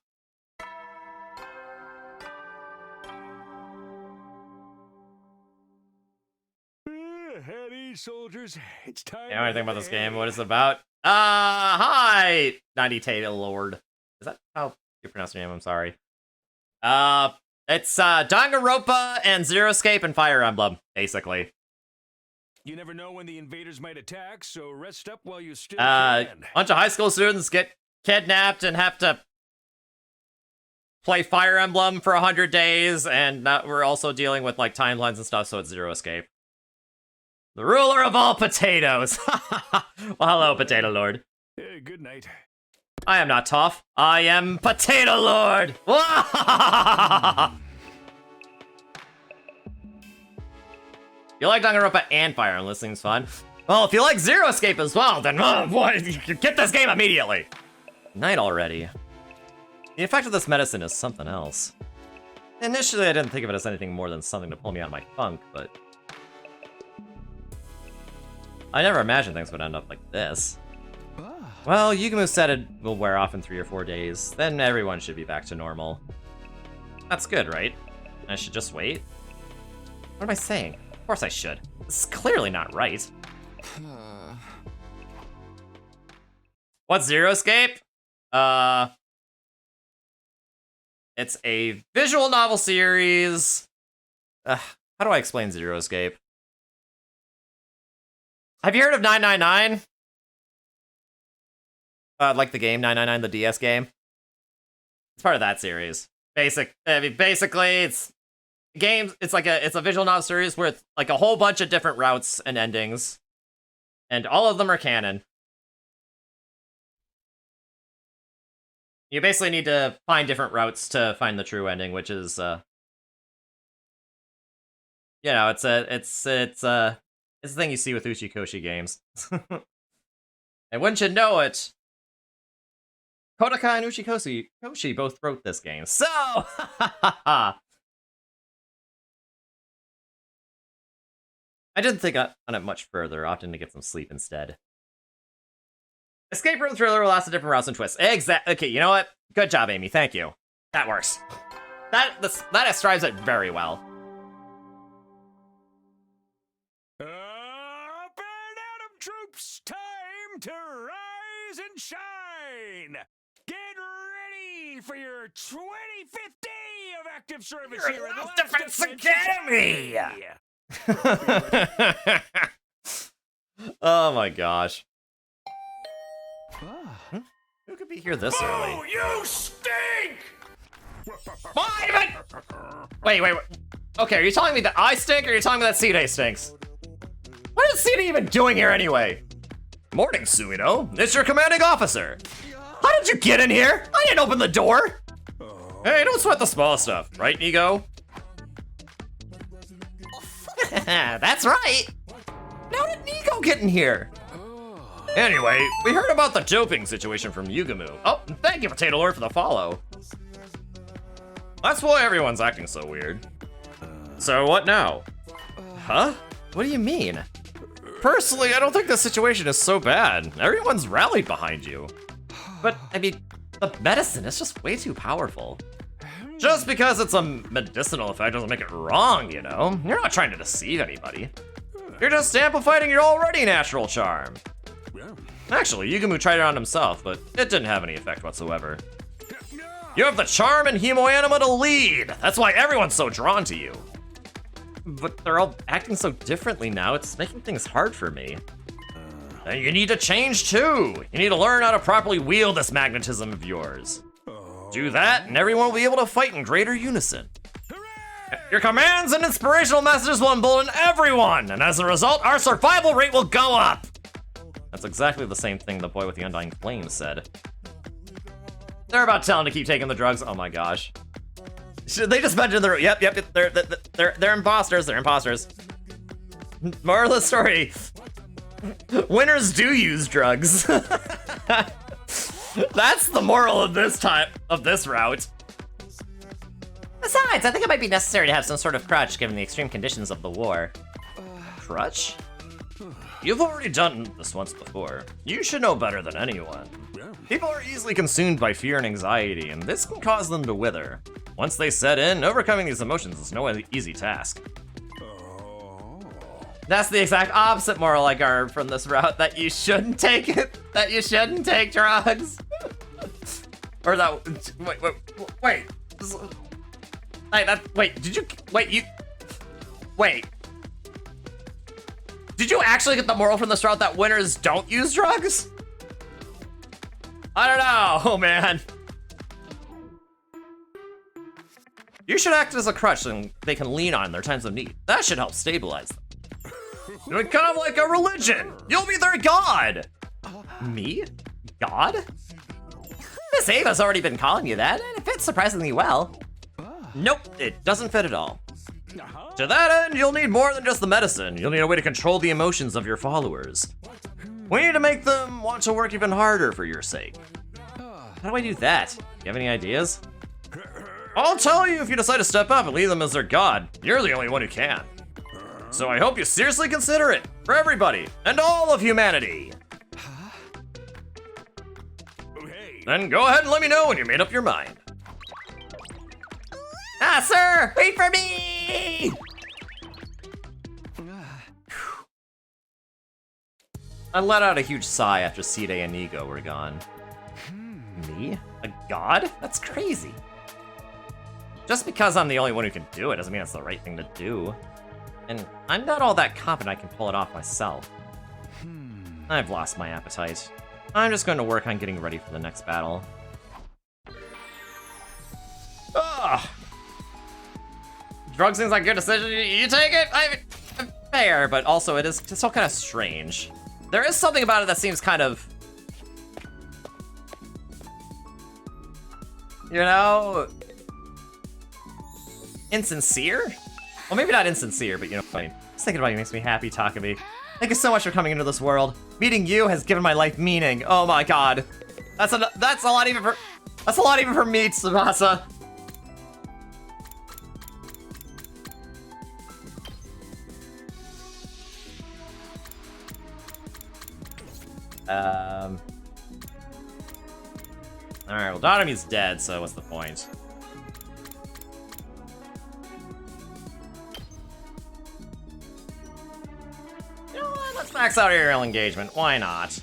Howdy, soldiers. It's time. You know anything about this game? What is it about? Hi, 90 Tata Lord. Is that how you pronounce your name? I'm sorry. It's Danganronpa and Zero Escape and Fire Emblem, basically. You never know when the invaders might attack, so rest up while you still can. Bunch of high school students get kidnapped and have to play Fire Emblem for 100 days, and we're also dealing with like timelines and stuff, so it's Zero Escape. The ruler of all potatoes! Well, hello, Potato Lord. Good night. I am not tough. I am Potato Lord! You like Danganronpa and Fire Emblem, seems fun. Well, if you like Zero Escape as well, then get this game immediately! Night already. The effect of this medicine is something else. Initially, I didn't think of it as anything more than something to pull me out of my funk, but I never imagined things would end up like this. Well, Yugumu said it will wear off in 3 or 4 days, then everyone should be back to normal. That's good, right? I should just wait? What am I saying? Of course I should. This is clearly not right. What's Zero Escape? It's a visual novel series. How do I explain Zero Escape? Have you heard of 999? Like the game 999, the DS game. It's part of that series. Basically, it's games. It's a visual novel series with like a whole bunch of different routes and endings, and all of them are canon. You basically need to find different routes to find the true ending, which is, you know, it's the thing you see with Uchikoshi games. And wouldn't you know it, Kodaka and Uchikoshi both wrote this game. So, I didn't think on it much further, opting to get some sleep instead. Escape room thriller with lots of different routes and twists. Okay, you know what? Good job, Amy. Thank you. That works. That describes it very well. Up and Atom troops, time to rise and shine. Get ready for your 25th day of active service here at the Defense Academy. Oh my gosh. Who could be here this early? Oh, you stink! Wait. Okay, are you telling me that I stink, or are you telling me that C-Day stinks? What is C-Day even doing here anyway? Morning, Suino. It's your commanding officer. How did you get in here? I didn't open the door. Hey, don't sweat the small stuff, right, Nigo? That's right. How did Nigo get in here? Anyway, we heard about the doping situation from Yugumu. Oh, thank you, Potato Lord, for the follow. That's why everyone's acting so weird. So what now? Huh? What do you mean? Personally, I don't think the situation is so bad. Everyone's rallied behind you. But, I mean, the medicine is just way too powerful. Just because it's a medicinal effect doesn't make it wrong, you know? You're not trying to deceive anybody. You're just amplifying your already natural charm. Actually, Yugumu tried it on himself, but it didn't have any effect whatsoever. You have the charm and hemoanima to lead! That's why everyone's so drawn to you. But they're all acting so differently now, it's making things hard for me. then you need to change too. You need to learn how to properly wield this magnetism of yours. Do that, and everyone will be able to fight in greater unison. Your commands and inspirational messages will embolden everyone, and as a result, our survival rate will go up. That's exactly the same thing the boy with the undying flame said. They're about to tell him to keep taking the drugs. Oh my gosh. They just mentioned their. Yep. They're imposters. They're imposters. Moral of the story: winners do use drugs. That's the moral of this route. Besides, I think it might be necessary to have some sort of crutch given the extreme conditions of the war. Crutch? You've already done this once before. You should know better than anyone. People are easily consumed by fear and anxiety, and this can cause them to wither. Once they set in, overcoming these emotions is no easy task. That's the exact opposite moral I garnered from this route, that you shouldn't take it, that you shouldn't take drugs. Or that, wait. Did you actually get the moral from this route that winners don't use drugs? I don't know, man. You should act as a crutch and they can lean on in their times of need. That should help stabilize them. You're kind of like a religion. You'll be their god. Me? God? Miss Ava's already been calling you that, and it fits surprisingly well. Nope, it doesn't fit at all. To that end, you'll need more than just the medicine. You'll need a way to control the emotions of your followers. We need to make them want to work even harder for your sake. How do I do that? You have any ideas? I'll tell you if you decide to step up and lead them as their god. You're the only one who can. So I hope you seriously consider it, for everybody, and all of humanity. Then go ahead and let me know when you made up your mind. Ah, sir! Wait for me! I let out a huge sigh after Side and Nigo were gone. Me? A god? That's crazy. Just because I'm the only one who can do it doesn't mean it's the right thing to do. And I'm not all that confident I can pull it off myself. I've lost my appetite. I'm just going to work on getting ready for the next battle. Ugh. Drug seems like a good decision. You take it? Fair, but also it's still kind of strange. There is something about it that seems kind of, you know, insincere? Well, maybe not insincere, but you know what I mean. Just thinking about you makes me happy, Takumi. Thank you so much for coming into this world. Meeting you has given my life meaning. Oh my god. That's a lot even for me, Tsubasa. Alright, well, Dotomi's dead, so what's the point? You know what? Let's max out aerial engagement. Why not?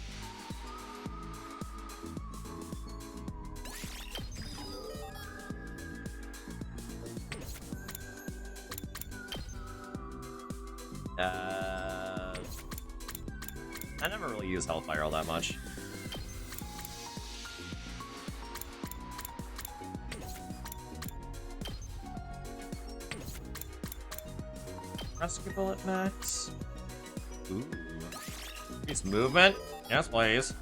I never really use Hellfire all that much. Rescue bullet max. Ooh. Increase movement. Yes, please.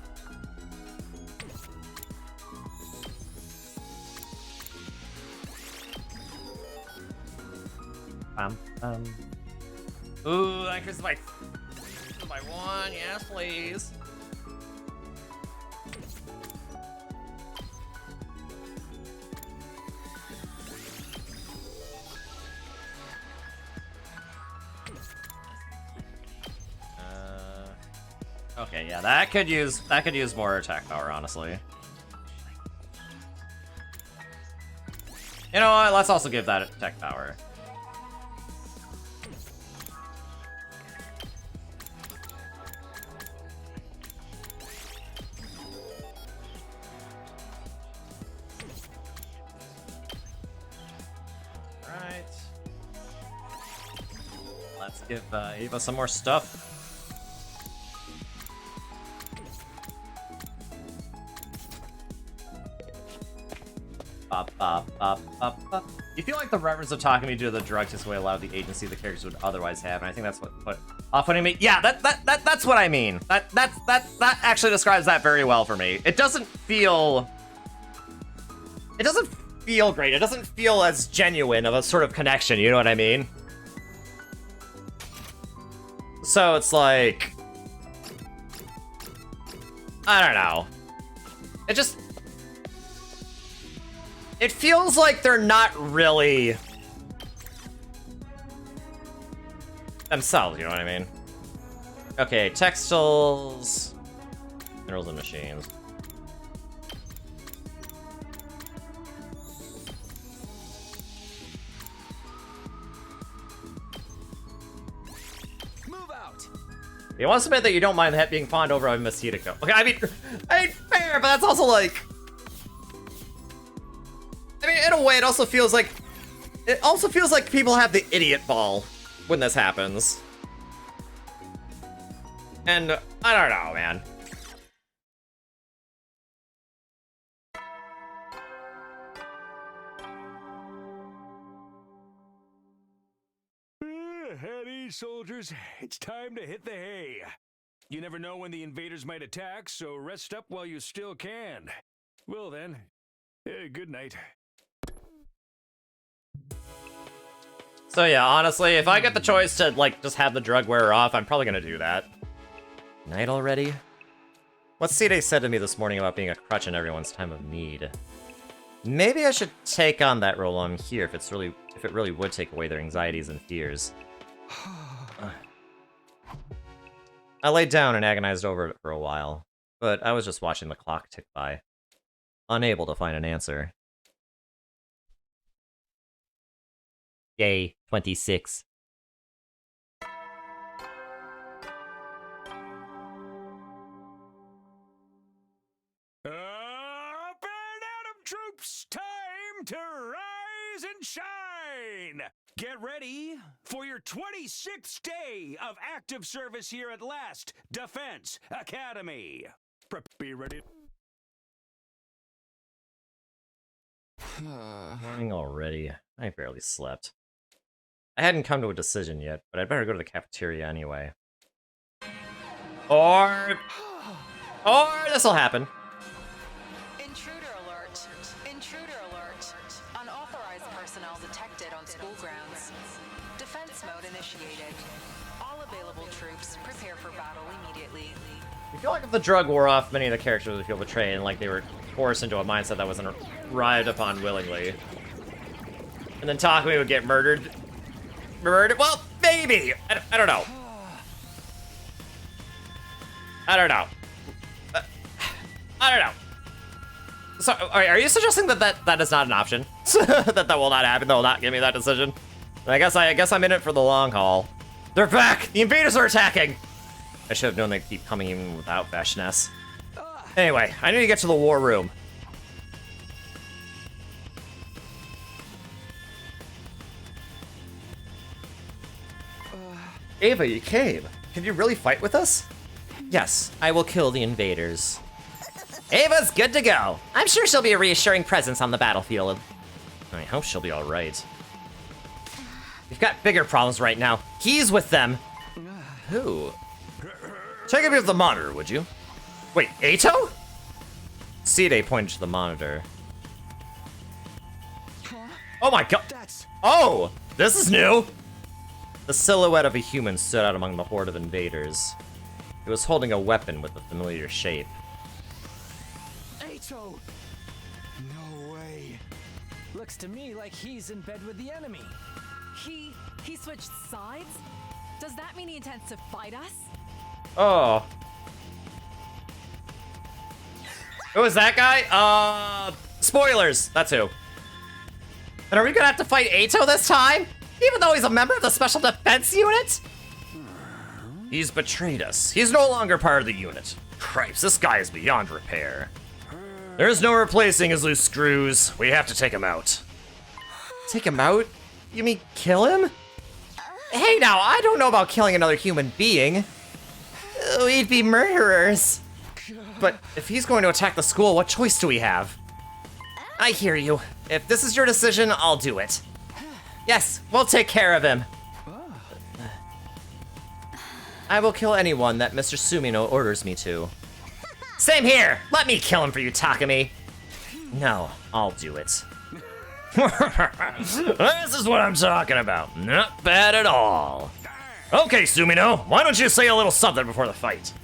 Ooh, that increases by 1. Yes, please. Okay, yeah, that could use more attack power, honestly. You know what? Let's also give that attack power. Right. Let's give Ava some more stuff. You feel like the reverence of talking me due to the drug takes away a lot of the agency the characters would otherwise have, and I think that's what off-putting me. Yeah, that's what I mean. That actually describes that very well for me. It doesn't feel great. It doesn't feel as genuine of a sort of connection, you know what I mean? So it's like, I don't know. It feels like they're not really themselves, you know what I mean? Okay, textiles, minerals and machines. Move out. You want to submit that you don't mind that being fawned over on Miss Hideko. Okay, I mean, fair, but that's also like, I mean, in a way, it also feels like people have the idiot ball when this happens. And I don't know, man. At ease, soldiers. It's time to hit the hay. You never know when the invaders might attack, so rest up while you still can. Well then, good night. So yeah, honestly, if I get the choice to, like, just have the drug wear off, I'm probably gonna do that. Night already? What C-Day said to me this morning about being a crutch in everyone's time of need. Maybe I should take on that role on here if it really would take away their anxieties and fears. I laid down and agonized over it for a while, but I was just watching the clock tick by, unable to find an answer. Day 26. Up and at 'em, troops! Time to rise and shine! Get ready for your 26th day of active service here at last Defense Academy. Be ready. Morning already. I barely slept. I hadn't come to a decision yet, but I'd better go to the cafeteria anyway. Or this'll happen. Intruder alert. Intruder alert. Unauthorized personnel detected on school grounds. Defense mode initiated. All available troops prepare for battle immediately. I feel like if the drug wore off, many of the characters would feel betrayed and like they were forced into a mindset that wasn't arrived upon willingly. And then Takumi would get murdered. Well, maybe! I don't know. I don't know. I don't know. So, are you suggesting that is not an option? that will not happen? They'll not give me that decision? I guess I'm in it for the long haul. They're back! The invaders are attacking! I should have known they'd keep coming even without Veshness. Anyway, I need to get to the war room. Ava, you came. Can you really fight with us? Yes, I will kill the invaders. Ava's good to go. I'm sure she'll be a reassuring presence on the battlefield. I hope she'll be all right. We've got bigger problems right now. He's with them. Who? Take a view of the monitor, would you? Wait, Ato? C-Day pointed to the monitor. Oh my god. Oh, this is new. The silhouette of a human stood out among the horde of invaders. It was holding a weapon with a familiar shape. Ato! No way. Looks to me like he's in bed with the enemy. He switched sides? Does that mean he intends to fight us? Oh. Who is that guy? Spoilers. That's who. And are we gonna have to fight Ato this time? Even though he's a member of the Special Defense Unit? He's betrayed us. He's no longer part of the unit. Cripes, this guy is beyond repair. There's no replacing his loose screws. We have to take him out. Take him out? You mean kill him? Hey now, I don't know about killing another human being. We'd be murderers. But if he's going to attack the school, what choice do we have? I hear you. If this is your decision, I'll do it. Yes, we'll take care of him. I will kill anyone that Mr. Sumino orders me to. Same here! Let me kill him for you, Takumi! No, I'll do it. This is what I'm talking about. Not bad at all. Okay, Sumino, why don't you say a little something before the fight?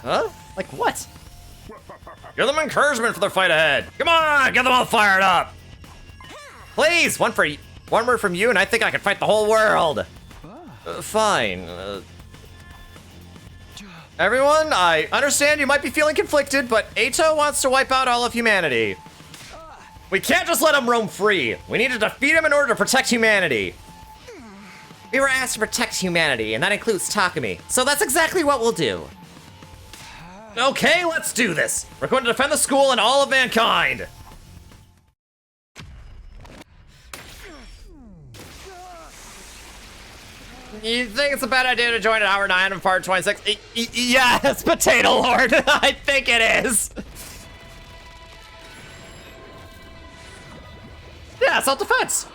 Huh? Like what? Give them encouragement for the fight ahead. Come on, get them all fired up. Please, one word from you and I think I can fight the whole world. Fine. Everyone, I understand you might be feeling conflicted, but Eito wants to wipe out all of humanity. We can't just let him roam free. We need to defeat him in order to protect humanity. We were asked to protect humanity, and that includes Takumi. So that's exactly what we'll do. Okay, let's do this. We're going to defend the school and all of mankind. You think it's a bad idea to join at hour 9 of part 26? Yes, Potato Lord. I think it is. Yeah, self-defense.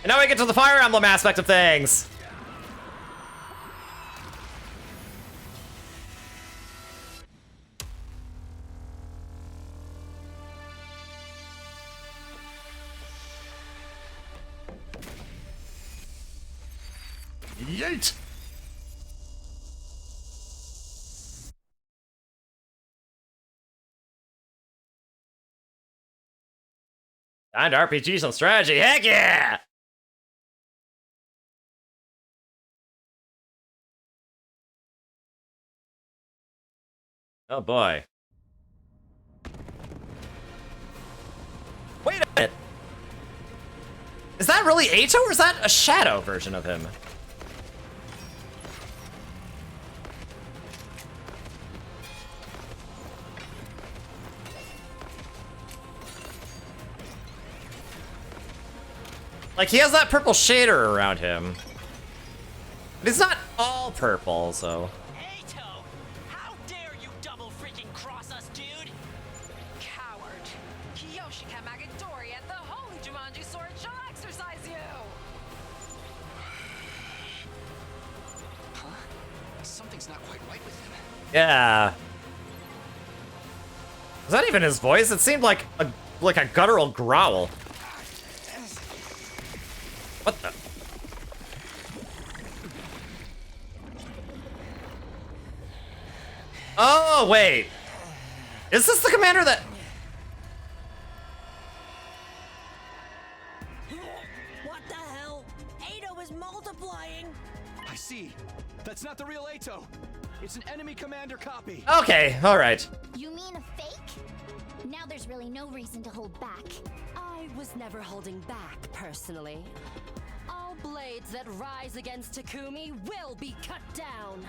And now we get to the Fire Emblem aspect of things. Yeet! Time to RPG some strategy. Heck yeah! Oh boy. Wait a minute. Is that really Eito or is that a shadow version of him? Like, he has that purple shader around him. But it's not all purple, so... Eito! How dare you double freaking cross us, dude? Coward. Kiyoshika Magadori and the Holy Jumanji Sword shall exercise you! Huh? Something's not quite right with him. Yeah. Was that even his voice? It seemed like a guttural growl. What the? Oh, wait. Is this the commander that... What the hell? Eito is multiplying. I see. That's not the real Eito. It's an enemy commander copy. Okay, alright. You mean a fake? Now there's really no reason to hold back. I was never holding back, personally. All blades that rise against Takumi will be cut down.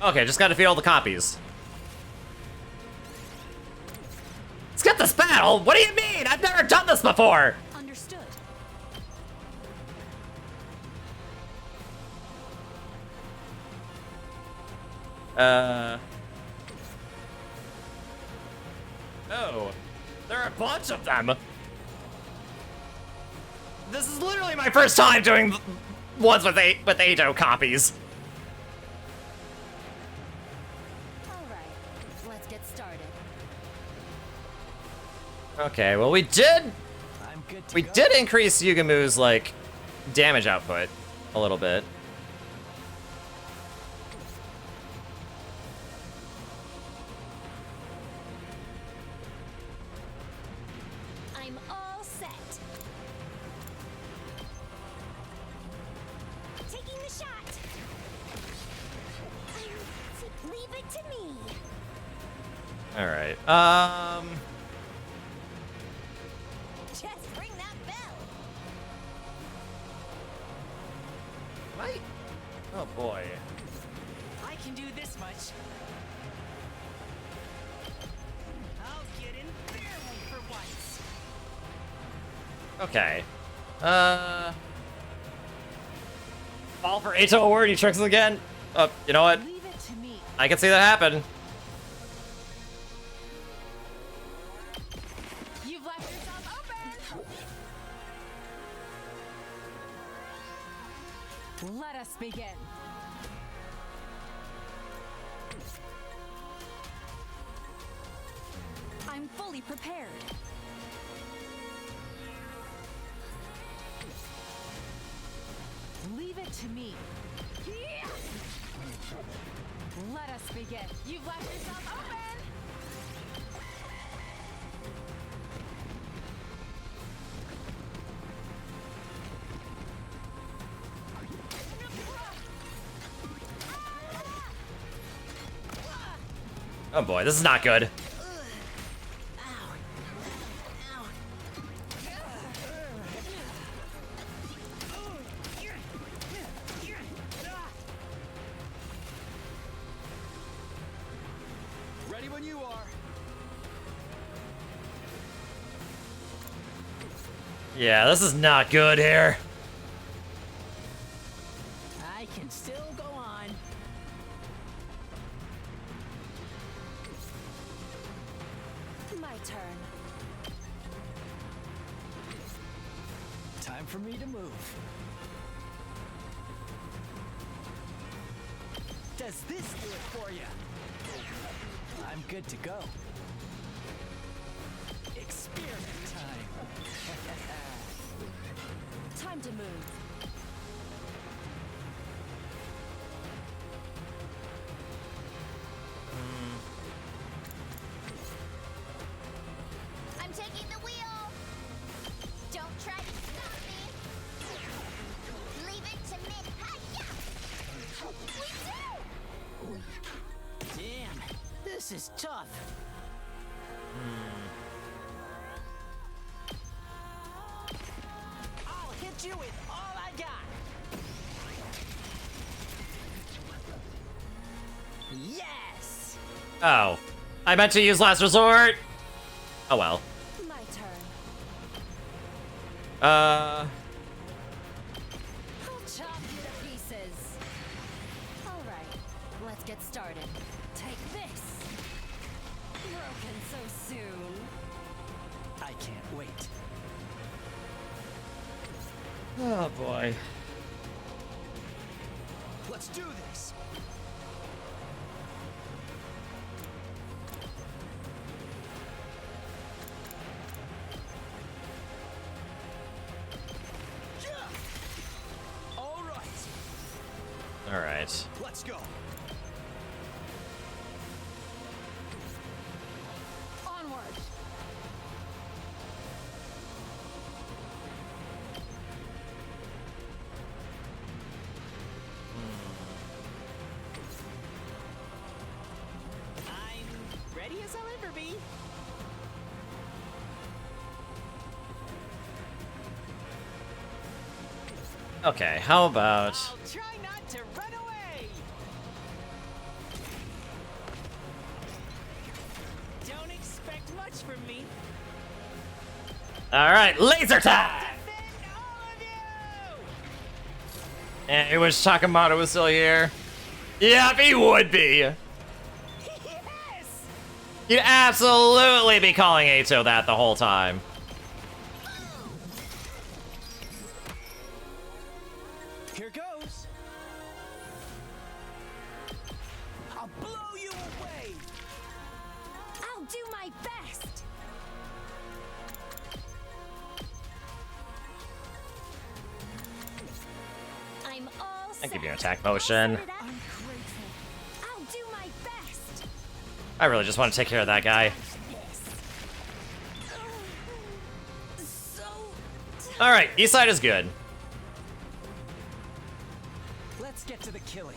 Okay, just gotta defeat all the copies. Let's get this battle! What do you mean? I've never done this before! Understood. Oh. There are a bunch of them! This is literally my first time doing ones with Eito copies. Alright, let's get started. Okay, well we did increase Yugamu's like damage output a little bit. I'm all set. Taking the shot. Leave it to me. All right. Just ring that bell. Right? Oh boy. I can do this much. I'll get in barely for once. Okay. Fall for Eito award, he tricks us again. You know what? Leave it to me. I can see that happen. You've left yourself open. Let us begin. I'm fully prepared. Leave it to me. Let us begin. You've left yourself open. Oh boy, this is not good. Ready when you are. Yeah, this is not good here. I can still go on. My turn. Time for me to move. Does this do it for you? I'm good to go. Experiment time. Time to move. I'm taking the wheel. Don't try to stop me. Leave it to me. Hi-ya! We do! Damn, this is tough. I'll hit you with all I got. Yes! Oh. I meant to use last resort. Oh well. My turn. Uh. I'll chop you to pieces. All right, let's get started. Take this. Broken so soon. I can't wait. Oh boy. Let's do this. All right. All right. Let's go. Onward. I'm ready as I'll ever be. Okay, how about... I'll try not to run away. Don't expect much from me. Alright, laser time! And it was Sakamoto was still here. Yep, he would be. Yes! You'd absolutely be calling Ato that the whole time. Here goes. I'll blow you away. I'll do my best. I'm all set. I give you an attack motion. I'm grateful. I'll do my best. I really just want to take care of that guy. So Alright, east side is good. Let's get to the killing.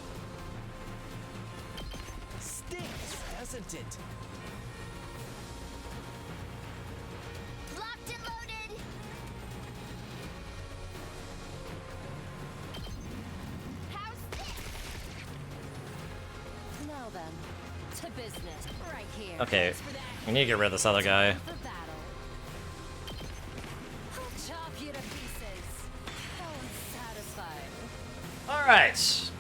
Stings, doesn't it? Locked and loaded. How's this? Now then, to business. Right here. Okay, we need to get rid of this other guy. For battle. I'll chop you to pieces. How satisfying. Alright.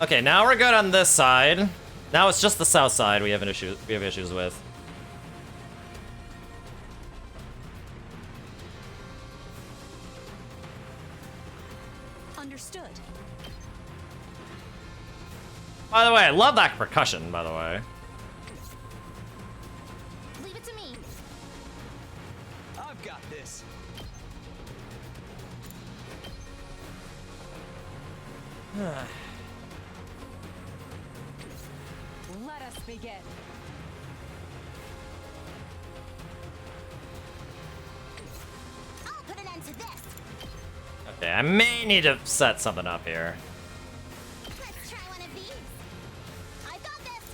Okay, now we're good on this side. Now it's just the south side we have issues with. Understood. By the way, I love that percussion, by the way. Leave it to me. I've got this. Let us begin. I'll put an end to this. Okay, I may need to set something up here. Let's try one of these. I got this.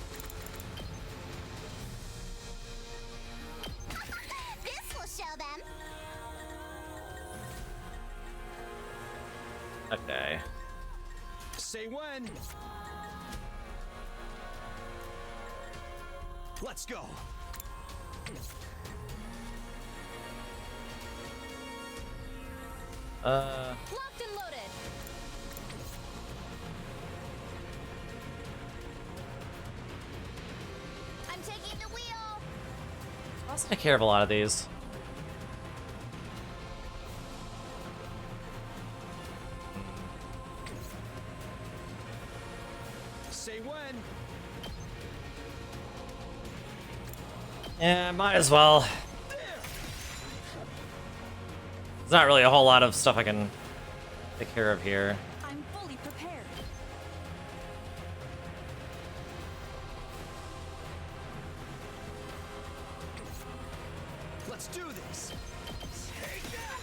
This will show them. Okay. Say when. Let's go. Locked and loaded. I'm taking the wheel. Let's take care of a lot of these. Say when. Yeah, might as well. There's not really a whole lot of stuff I can take care of here. I'm fully prepared. Let's do this. Take that.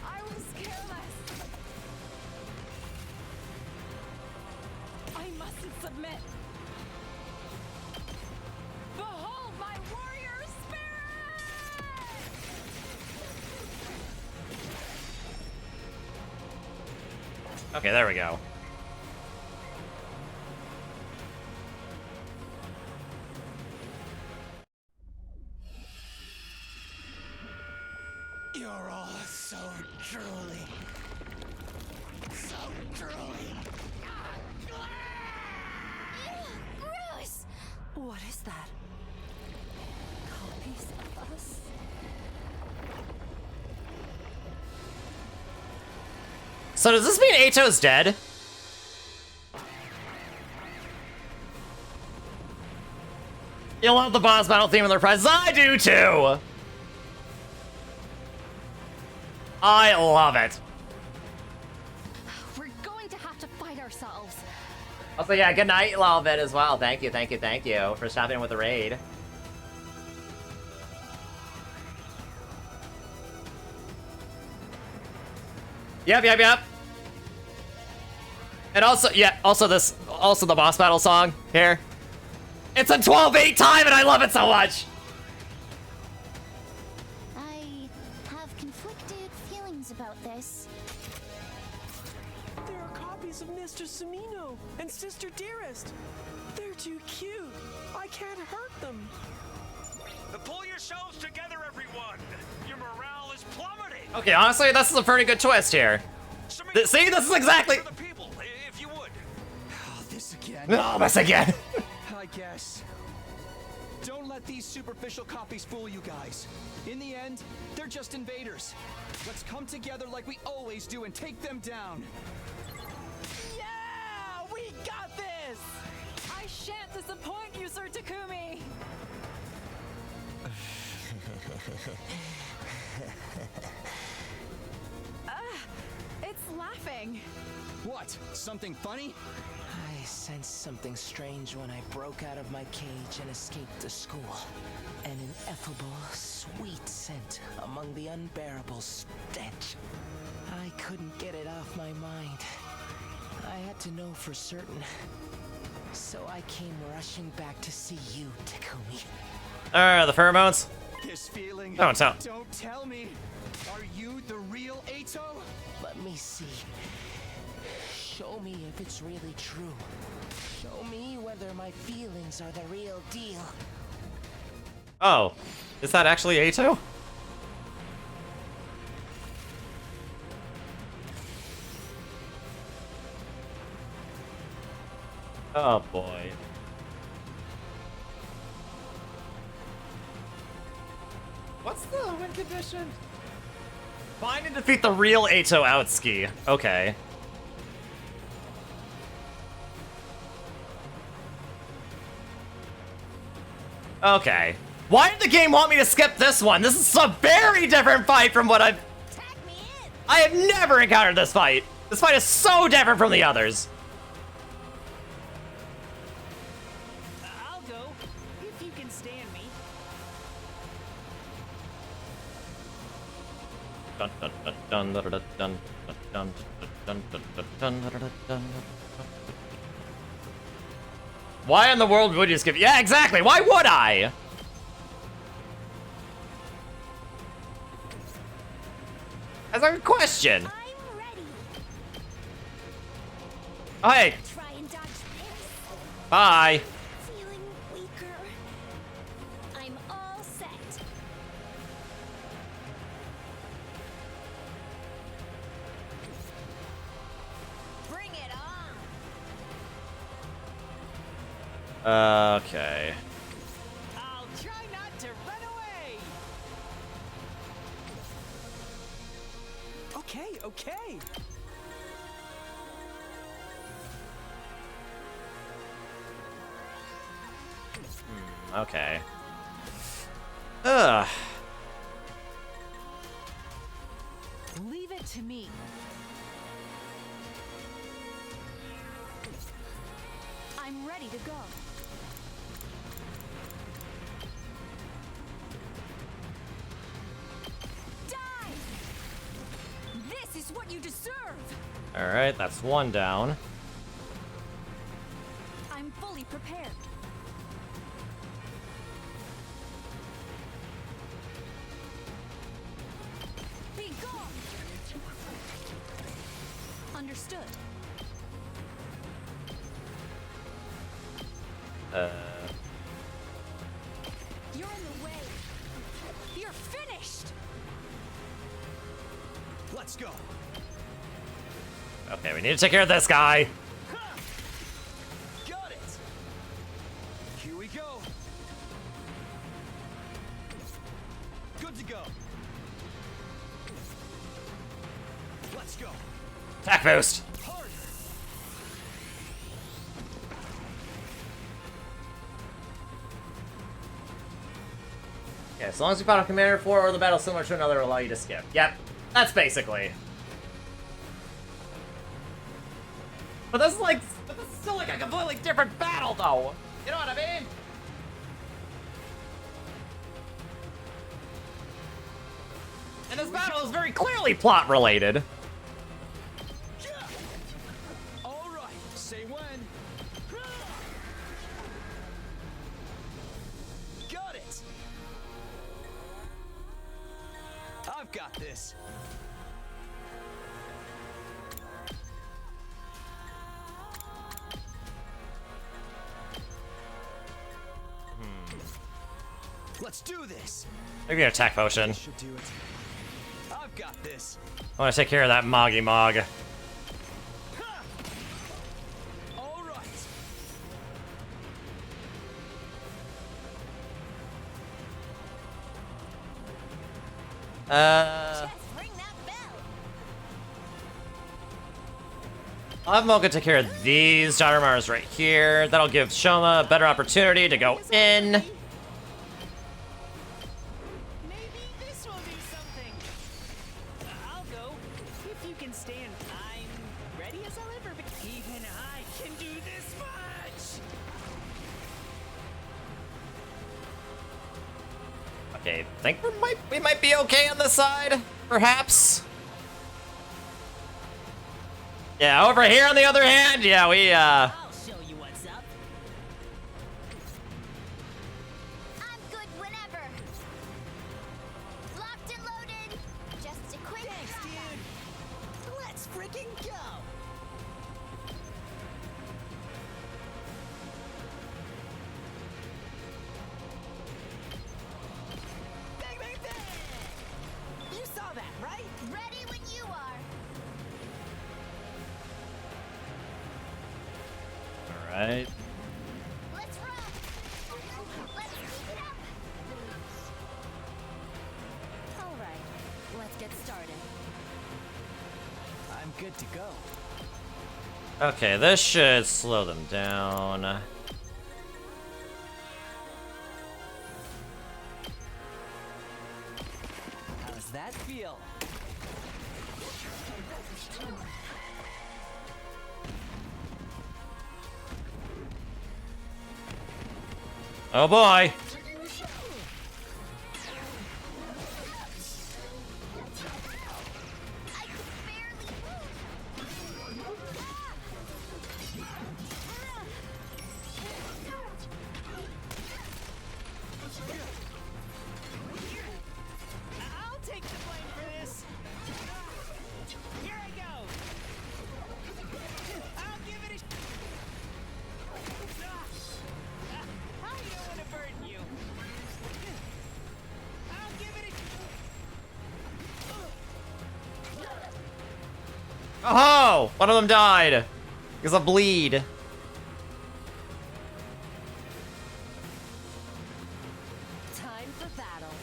I was careless. I mustn't submit. Behold my warrior spirit! Okay, there we go. You're all so drooly. So drooly. Gross! What is that? Copies of us? So does this mean Ato's dead? You love the boss battle theme and their prizes. I do too! I love it. We're going to have to fight ourselves. Also, yeah, good night, Lolbit, as well. Thank you for stopping in with the raid. Yep. And also, yeah, also the boss battle song here. It's a 12/8 time and I love it so much. I have conflicted feelings about this. There are copies of Mr. Samino and Sister Dearest. They're too cute. I can't hurt them. Pull yourselves together, everyone. Your morale is plummeting. Okay, honestly, this is a pretty good twist here. See, this is exactly. If you would. Oh, this again. No, this again. I guess. Don't let these superficial copies fool you guys. In the end, they're just invaders. Let's come together like we always do and take them down. Yeah! We got this! I shan't disappoint you, Sir Takumi! It's laughing. What? Something funny? I sensed something strange when I broke out of my cage and escaped the school. An ineffable, sweet scent among the unbearable stench. I couldn't get it off my mind. I had to know for certain. So I came rushing back to see you, Takumi. The pheromones. This feeling. Don't tell. Don't tell me. Are you the real Ato? Let me see. Show me if it's really true. Show me whether my feelings are the real deal. Oh, is that actually Ato? Oh boy. What's the win condition? Find and defeat the real Ato Outski. Okay. Okay. Why did the game want me to skip this one? This is a very different fight from what I've... I have never encountered this fight. This fight is so different from the others. I'll go, if you can stand me. Dun dun dun dun dun dun dun dun dun dun dun dun dun. Why in the world would you skip? Yeah, exactly. Why would I? That's a good question. Oh, hey. Bye. Feeling weaker. I'm all set. Bring it on. Okay. I'll try not to run away. Okay, okay. Okay. Ugh. Leave it to me. I'm ready to go. Die! This is what you deserve. All right, that's one down. I'm fully prepared. Be gone. Understood. You're in the way. You're finished. Let's go. Okay, we need to take care of this guy. Got it. Here we go. Good to go. Let's go. Attack boost. Okay, as long as you fought a commander for or the battle similar to another, will allow you to skip. Yep, that's basically. But this is like, but this is still like a completely different battle, though. You know what I mean? And this battle is very clearly plot related. All right. Say when. Got it. I've got this. Let's do this. Maybe an attack potion. Should do it. I've got this. I want to take care of that Moggy Mog. All right. I'll have Mocha take care of these Dynamars right here. That'll give Shoma a better opportunity to go in. Maybe this will do something. I'll go, if you can stand. I'm ready as I'll ever be. Even I can do this much. Okay, I think we might be okay on this side, perhaps. Yeah, over here on the other hand, yeah, we I'll show you what's up. I'm good whenever. Locked and loaded. Just a quick Dude, let's freaking go. Alright. Let's run. Let's keep it up. All right, let's get started. I'm good to go. Okay, this should slow them down. How's that feel? Oh boy! I'll take the blame for this. Here I go. I'll give it a. I don't want to burden you. I'll give it a. Oh! One of them died. Because of bleed. Time for battle.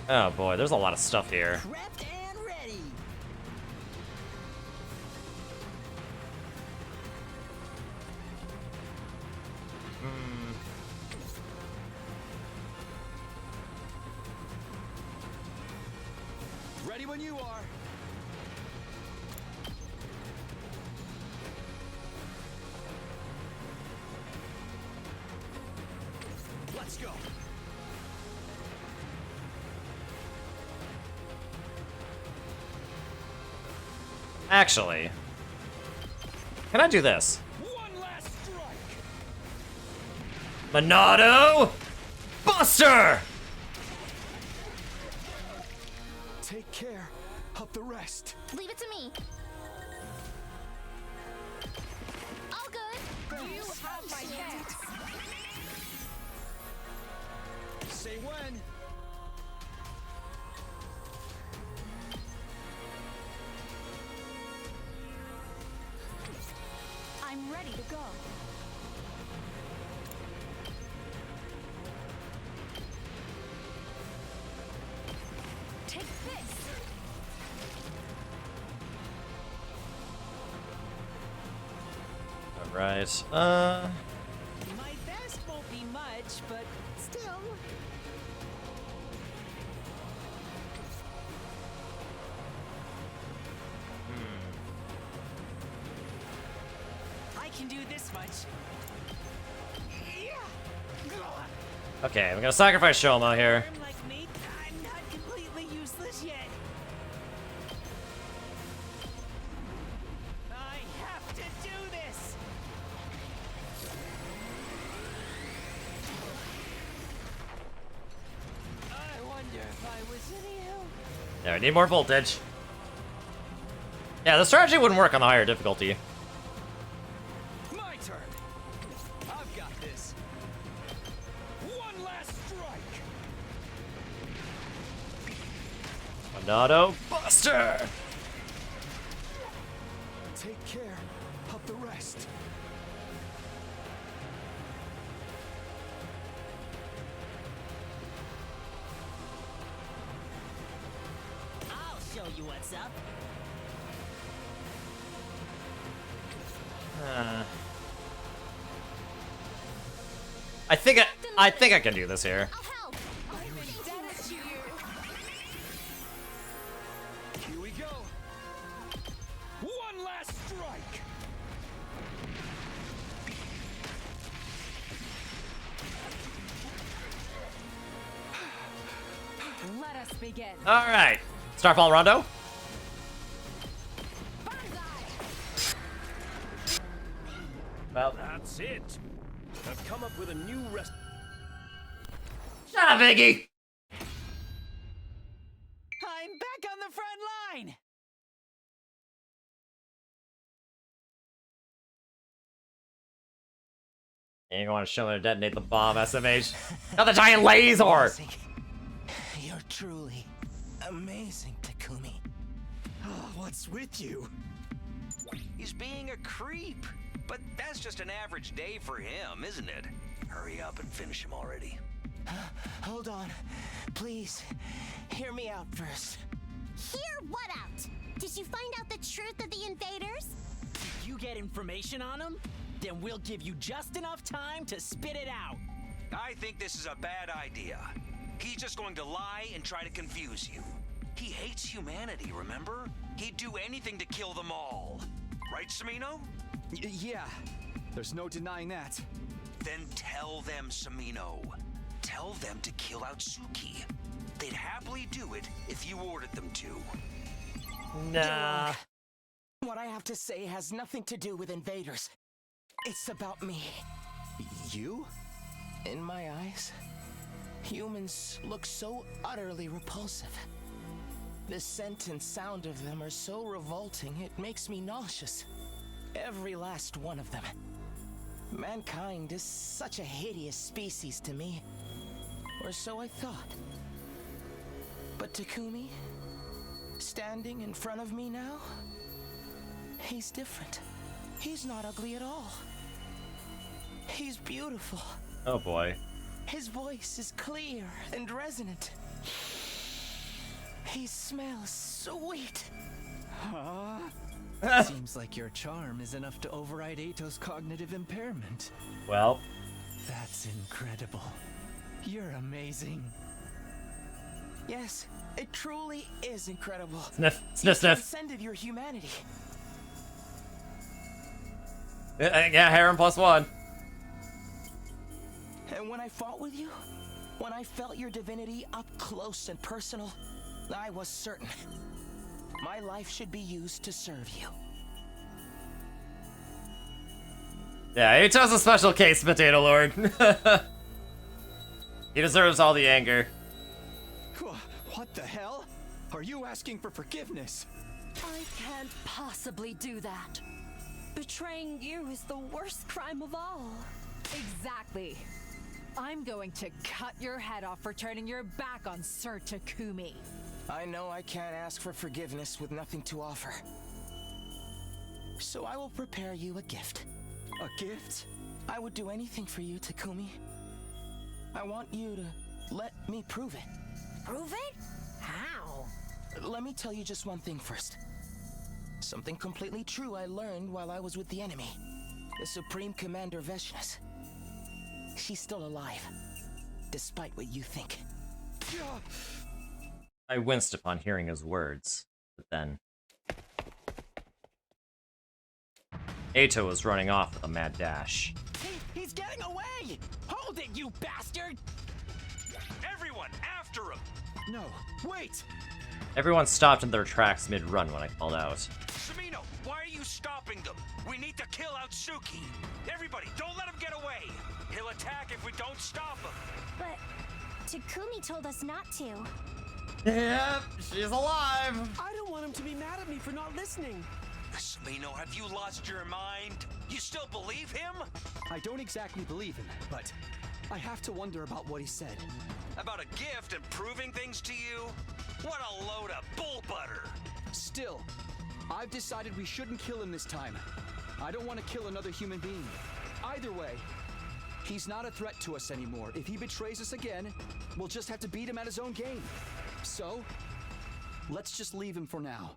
Oh boy, there's a lot of stuff here. Prepped and ready. Ready when you are. Let's go. Actually, can I do this? One last strike. Monado! Buster! Take care of the rest. Leave it to me. All good. You have my chance. Say when. I'm ready to go. Take this. Alright, My best won't be much, but still. I can do this much. Okay, I'm gonna sacrifice Shoma here. Firm like me, I'm not completely useless yet. I have to do this. I wonder if I was any help. Yeah, we need more voltage. Yeah, the strategy wouldn't work on the higher difficulty. My turn. I've got this. One last strike. Monado Buster! Take care of the rest. I'll show you what's up. I think I can do this here. Here we go. One last strike. Let us begin. Alright. Starfall Rondo. Well, That's it. I've come up with a new rest. shut up, Iggy! I'm back on the front line. You're going to show me to detonate the bomb, SMH. Not the giant laser! You're truly amazing, Takumi. Oh, what's with you? He's being a creep. But that's just an average day for him, isn't it? Hurry up and finish him already. Hold on. Please, hear me out first. Hear what out? Did you find out the truth of the invaders? If you get information on them, then we'll give you just enough time to spit it out. I think this is a bad idea. He's just going to lie and try to confuse you. He hates humanity, remember? He'd do anything to kill them all. Right, Samino? Yeah, there's no denying that. Then tell them, Samino. Tell them to kill Outsuki. They'd happily do it if you ordered them to. Nah. What I have to say has nothing to do with invaders. It's about me. You? In my eyes, humans look so utterly repulsive. The scent and sound of them are so revolting, it makes me nauseous. Every last one of them. Mankind is such a hideous species to me. Or so I thought. But Takumi, standing in front of me now, he's different. He's not ugly at all. He's beautiful. Oh boy. His voice is clear and resonant. He smells sweet. Seems like your charm is enough to override Ato's cognitive impairment. Well. That's incredible. You're amazing. Yes, it truly is incredible. Sniff, sniff, You sniff. transcended your humanity. Yeah, harem +1. And when I fought with you, when I felt your divinity up close and personal, I was certain my life should be used to serve you. Yeah, Ato's a special case, Potato Lord. He deserves all the anger. What the hell? Are you asking for forgiveness? I can't possibly do that. Betraying you is the worst crime of all. Exactly. I'm going to cut your head off for turning your back on Sir Takumi. I know I can't ask for forgiveness with nothing to offer. So I will prepare you a gift. A gift? I would do anything for you, Takumi. I want you to let me prove it. Prove it? How? Let me tell you just one thing first. Something completely true I learned while I was with the enemy. The Supreme Commander Veshnus. She's still alive, despite what you think. I winced upon hearing his words, but then Ato was running off with a mad dash. He's getting away! Hold it, you bastard! Everyone, after him! No, wait! Everyone stopped in their tracks mid-run when I called out. Samino, why are you stopping them? We need to kill Outsuki. Everybody, don't let him get away. He'll attack if we don't stop him. But Takumi told us not to. Yep, she's alive. I don't want him to be mad at me for not listening. Samino, have you lost your mind? You still believe him? I don't exactly believe him, but I have to wonder about what he said. About a gift and proving things to you? What a load of bull butter. Still, I've decided we shouldn't kill him this time. I don't want to kill another human being. Either way, he's not a threat to us anymore. If he betrays us again, we'll just have to beat him at his own game. So, let's just leave him for now.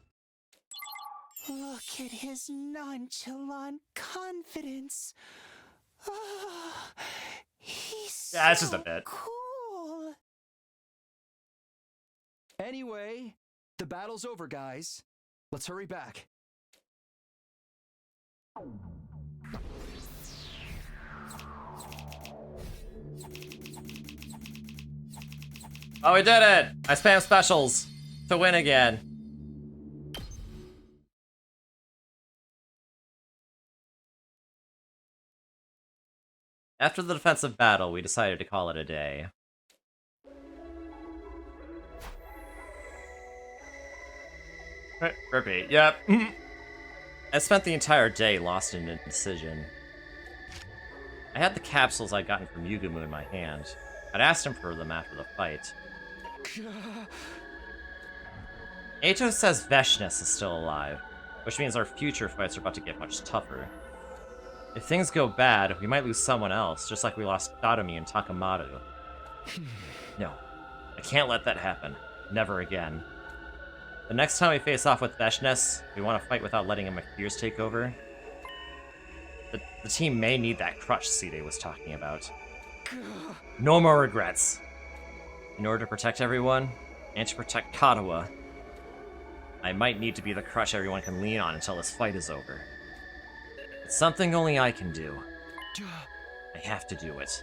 Look at his nonchalant confidence. Oh, he's Yeah, it's just a bit. cool. Anyway, the battle's over, guys. Let's hurry back. Oh, we did it! I spam specials to win again. After the defensive battle, we decided to call it a day. Repeat, yep. I spent the entire day lost in indecision. I had the capsules I'd gotten from Yugumu in my hand. I'd asked him for them after the fight. Ato says Veshnus is still alive. which means our future fights are about to get much tougher. If things go bad, we might lose someone else, just like we lost Dadomi and Takamaru. No, I can't let that happen. Never again. The next time we face off with Veshness, we want to fight without letting my fears take over. The team may need that crutch Side was talking about. No more regrets. In order to protect everyone, and to protect Katawa, I might need to be the crutch everyone can lean on until this fight is over. It's something only I can do. I have to do it.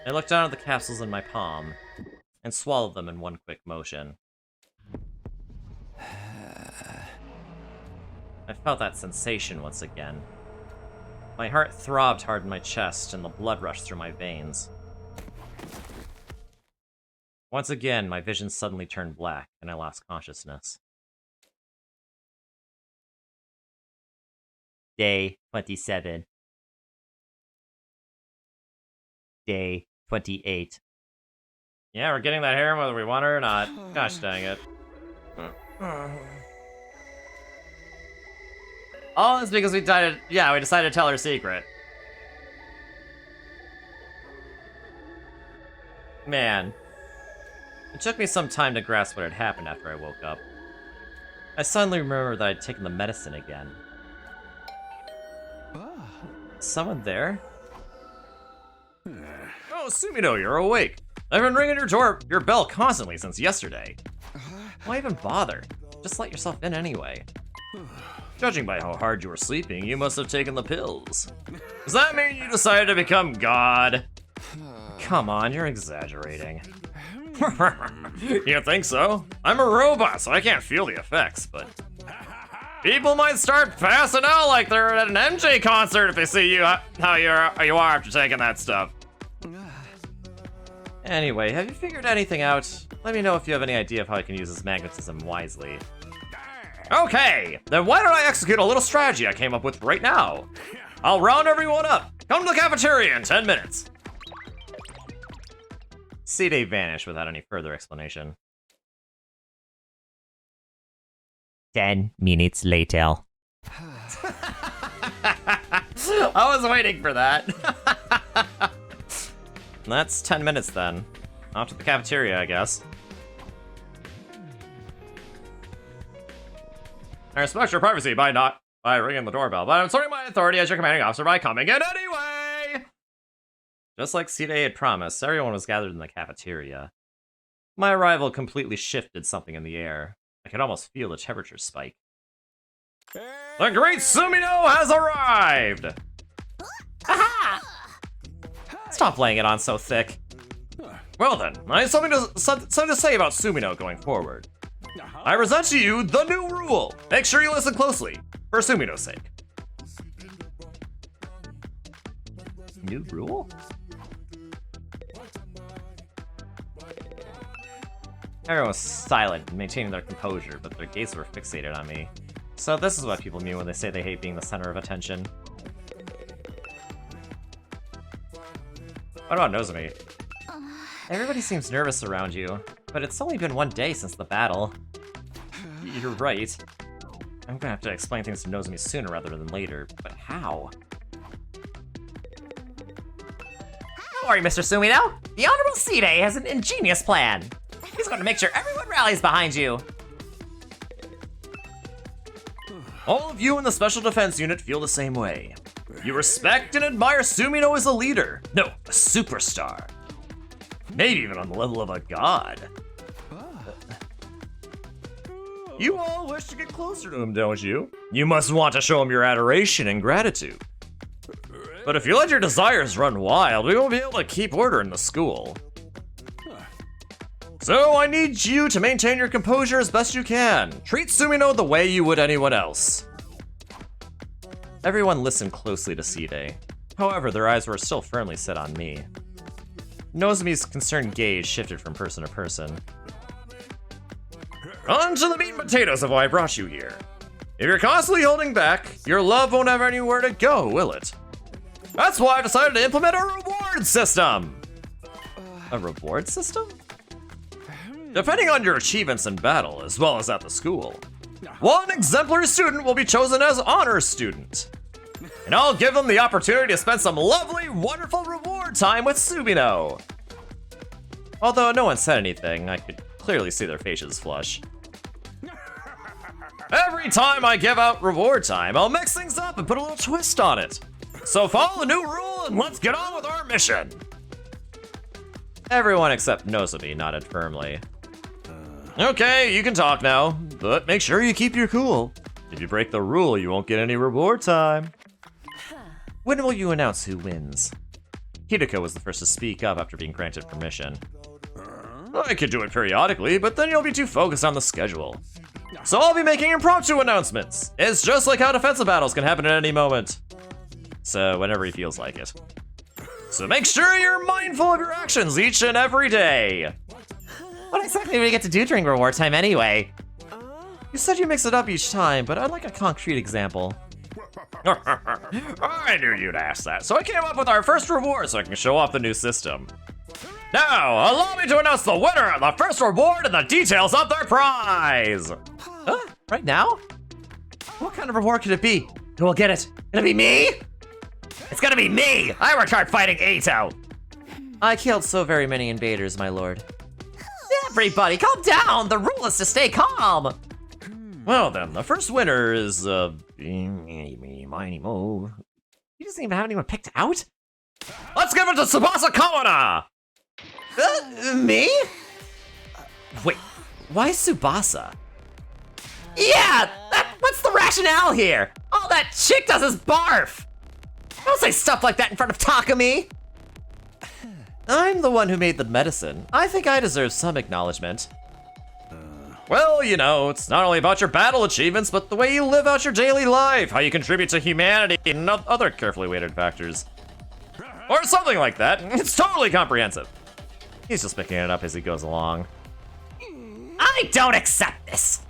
I looked down at the capsules in my palm, and swallowed them in one quick motion. I felt that sensation once again. My heart throbbed hard in my chest, and the blood rushed through my veins. Once again, my vision suddenly turned black, and I lost consciousness. Day 27. Day 28. Yeah, we're getting that harem whether we want it or not. Gosh dang it. All this because we decided to tell her secret. Man. It took me some time to grasp what had happened after I woke up. I suddenly remembered that I'd taken the medicine again. Someone there? Oh, Sumino, you're awake. I've been ringing your bell constantly since yesterday. Why even bother? Just let yourself in anyway. Judging by how hard you were sleeping, you must have taken the pills. Does that mean you decided to become God? Come on, you're exaggerating. You think so? I'm a robot, so I can't feel the effects, but... People might start passing out like they're at an MJ concert if they see you how you are after taking that stuff. Anyway, have you figured anything out? Let me know if you have any idea of how I can use this magnetism wisely. Okay, then why don't I execute a little strategy I came up with right now? I'll round everyone up. Come to the cafeteria in 10 minutes. Side vanished without any further explanation. 10 minutes later. I was waiting for that. That's 10 minutes then. Off to the cafeteria, I guess. I respect your privacy by ringing the doorbell, but I'm asserting my authority as your commanding officer by coming in anyway! Just like Side had promised, everyone was gathered in the cafeteria. My arrival completely shifted something in the air. I could almost feel the temperature spike. The great Sumino has arrived! Aha! Stop laying it on so thick. Well then, I have something to say about Sumino going forward. I present to you the new rule. Make sure you listen closely, for Sumino's sake. New rule? Everyone was silent and maintaining their composure, but their gazes were fixated on me. So this is what people mean when they say they hate being the center of attention. What about Nozomi? Everybody seems nervous around you, but it's only been 1 day since the battle. You're right. I'm gonna have to explain things to Nozomi sooner rather than later, but how? Don't worry, Mr. Sumino. The Honorable Side has an ingenious plan. He's going to make sure everyone rallies behind you. All of you in the Special Defense Unit feel the same way. You respect and admire Sumino as a leader. No, a superstar. Maybe even on the level of a god. You all wish to get closer to him, don't you? You must want to show him your adoration and gratitude. But if you let your desires run wild, we won't be able to keep order in the school. So I need you to maintain your composure as best you can. Treat Sumino the way you would anyone else. Everyone listened closely to Side. However, their eyes were still firmly set on me. Nozomi's concerned gaze shifted from person to person. On to the meat and potatoes of why I brought you here. If you're constantly holding back, your love won't have anywhere to go, will it? That's why I decided to implement a reward system! A reward system? Depending on your achievements in battle, as well as at the school, One exemplary student will be chosen as honor student. And I'll give them the opportunity to spend some lovely, wonderful reward time with Subino. Although no one said anything, I could clearly see their faces flush. Every time I give out reward time, I'll mix things up and put a little twist on it. So follow the new rule and let's get on with our mission. Everyone except Nozomi nodded firmly. Okay, you can talk now, but make sure you keep your cool. If you break the rule, you won't get any reward time. When will you announce who wins? Hideko was the first to speak up after being granted permission. I could do it periodically, but then you'll be too focused on the schedule. So I'll be making impromptu announcements. It's just like how defensive battles can happen at any moment. So whenever he feels like it. So make sure you're mindful of your actions each and every day. What exactly do we get to do during reward time anyway? You said you mix it up each time, but I'd like a concrete example. I knew you'd ask that, so I came up with our first reward so I can show off the new system. Now, allow me to announce the winner of the first reward and the details of their prize! Right now? What kind of reward could it be? Who will get it? Gonna be me? It's gonna be me! I worked hard fighting Ito! I killed so very many invaders, my lord. Everybody, calm down! The rule is to stay calm! Well then, the first winner is, Miney Mo. He doesn't even have anyone picked out? Let's give it to Tsubasa Kawana! Me? Wait, why Tsubasa? Yeah! What's the rationale here? All that chick does is barf! Don't say stuff like that in front of Takumi! I'm the one who made the medicine. I think I deserve some acknowledgement. Well, you know, it's not only about your battle achievements, but the way you live out your daily life, how you contribute to humanity, and other carefully weighted factors. Or something like that. It's totally comprehensive. He's just picking it up as he goes along. I don't accept this!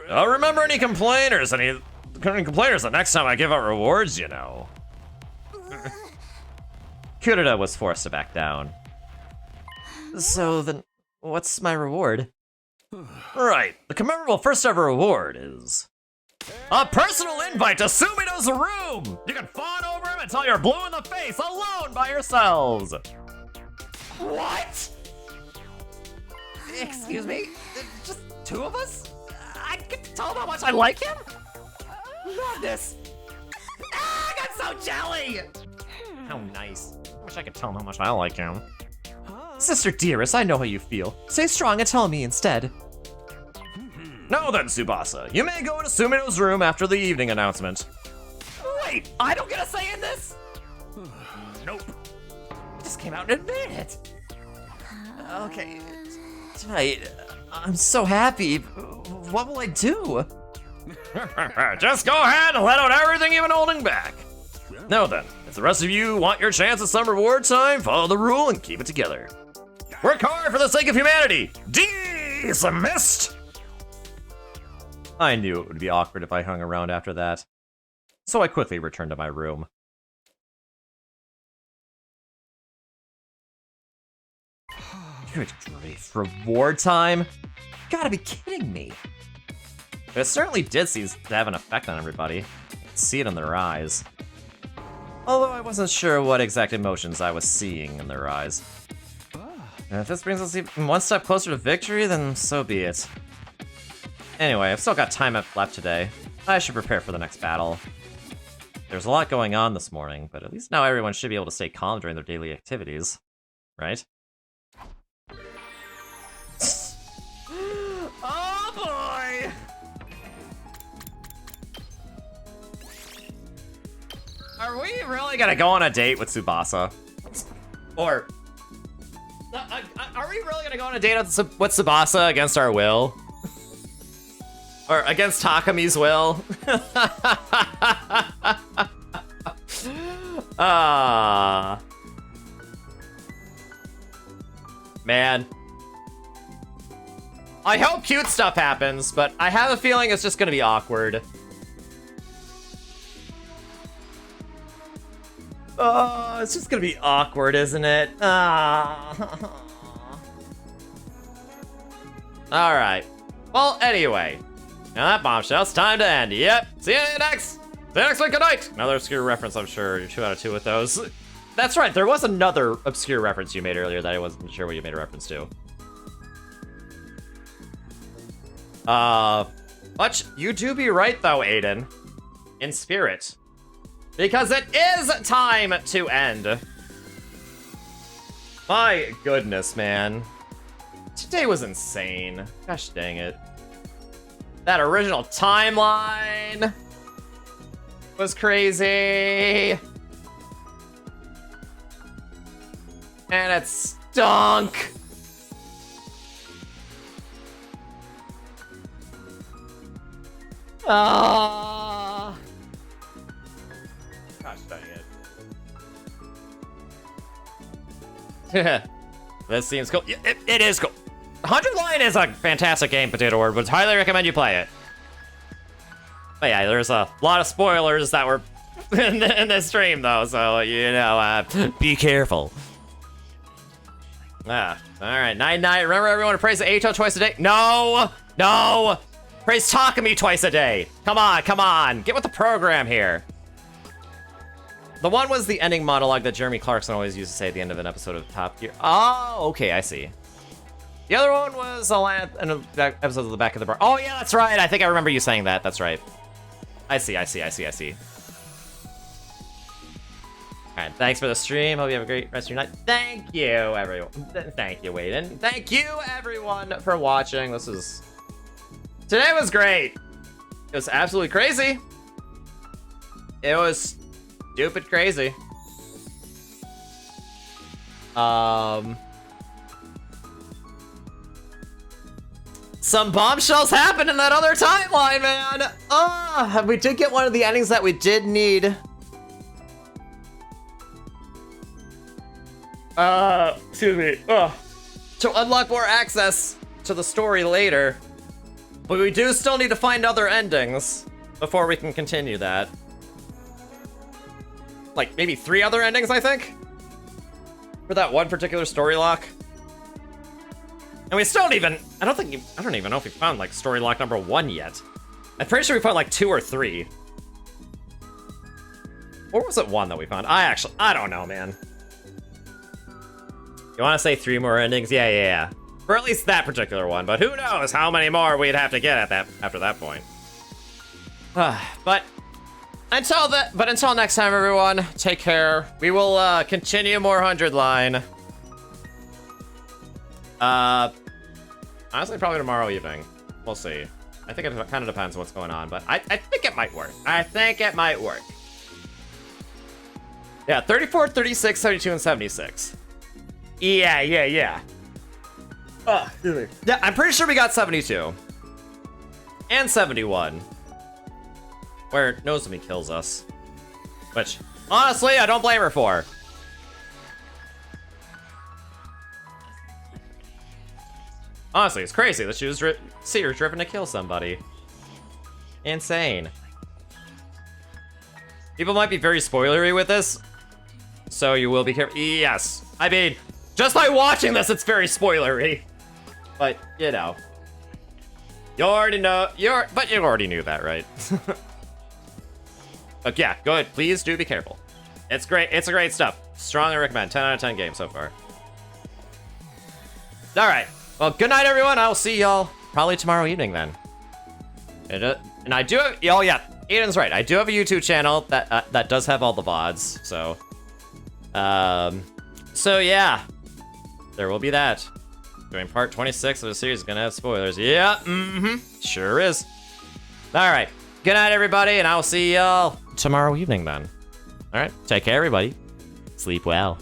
I'll remember any complainers the next time I give out rewards, you know. Kurita was forced to back down. So then, what's my reward? Right, the commemorable first ever reward is a personal invite to Sumino's room! You can fawn over him until you're blue in the face, alone by yourselves! What? Excuse me? Just two of us? I can tell him how much I like him? Madness! Ah, I got so jelly! How nice. I wish I could tell him how much I like him. Sister dearest, I know how you feel. Stay strong and tell me instead. Now then, Tsubasa, you may go into Sumino's room after the evening announcement. Wait, I don't get a say in this? Nope. Just came out and admitted it. Okay, tonight, I'm so happy. What will I do? Just go ahead and let out everything you've been holding back. Now then, if the rest of you want your chance at some reward time, follow the rule and keep it together. Work hard for the sake of humanity. Dismissed! I knew it would be awkward if I hung around after that, so I quickly returned to my room. Good grief, reward time? Gotta be kidding me. But it certainly did seem to have an effect on everybody. I could see it in their eyes. Although I wasn't sure what exact emotions I was seeing in their eyes. And if this brings us even one step closer to victory, then so be it. Anyway, I've still got time left today. I should prepare for the next battle. There's a lot going on this morning, but at least now everyone should be able to stay calm during their daily activities. Right? Oh boy! Are we really gonna go on a date with Tsubasa? Or... are we really gonna go on a date with Tsubasa against our will? Or against Takumi's will? Man. I hope cute stuff happens, but I have a feeling it's just gonna be awkward. Oh, it's just gonna be awkward, isn't it? Alright. Well, anyway. Now that bombshell, it's time to end. Yep. See you next week. Good night. Another obscure reference, I'm sure. You're 2 out of 2 with those. That's right. There was another obscure reference you made earlier that I wasn't sure what you made a reference to. But you do be right, though, Aiden. In spirit. Because it is time to end. My goodness, man. Today was insane. Gosh dang it. That original timeline was crazy. And it stunk. Ah. Gosh dang it. This seems cool. It is cool. 100 Line is a fantastic game, Potato Word. Would highly recommend you play it. But yeah, there's a lot of spoilers that were in this stream, though, so, you know, be careful. Alright, night. Remember everyone to praise the Aito twice a day? No! Praise Takumi twice a day. Come on. Get with the program here. The one was the ending monologue that Jeremy Clarkson always used to say at the end of an episode of Top Gear. Oh, okay, I see. The other one was a line in an episode of The Back of the Bar. Oh, yeah, that's right. I think I remember you saying that. That's right. I see. All right, thanks for the stream. Hope you have a great rest of your night. Thank you, everyone. Thank you, Waden. Thank you, everyone, for watching. Today was great. It was absolutely crazy. It was stupid crazy. Some bombshells happened in that other timeline, man. We did get one of the endings that we did need. Excuse me. To unlock more access to the story later. But we do still need to find other endings before we can continue that. Like, maybe 3 other endings, I think? For that one particular story lock. And we still don't even, I don't even know if we found, like, story lock number 1 yet. I'm pretty sure we found, like, 2 or 3. Or was it 1 that we found? I don't know, man. You want to say 3 more endings? Yeah. For at least that particular one, but who knows how many more we'd have to get after that point. But until next time, everyone, take care. We will continue more 100 Line. Honestly, probably tomorrow evening. We'll see. I think it kind of depends on what's going on, but I think it might work. Yeah, 34, 36, 72, and 76. Yeah. Yeah, I'm pretty sure we got 72. And 71. Where Nozomi kills us. Which, honestly, I don't blame her for. Honestly, it's crazy that she was driven to kill somebody. Insane. People might be very spoilery with this, so you will be careful. Yes. I mean, just by watching this, it's very spoilery. But, you know. You already know, but you already knew that, right? But yeah, good. Please do be careful. It's great. It's a great stuff. Strongly recommend. 10 out of 10 game so far. All right. Well, good night, everyone. I'll see y'all probably tomorrow evening then. And I do have, oh yeah, Aiden's right. I do have a YouTube channel that does have all the VODs. So yeah, there will be that. Doing part 26 of the series is gonna have spoilers. Yeah, sure is. All right, good night, everybody, and I will see y'all tomorrow evening then. All right, take care, everybody. Sleep well.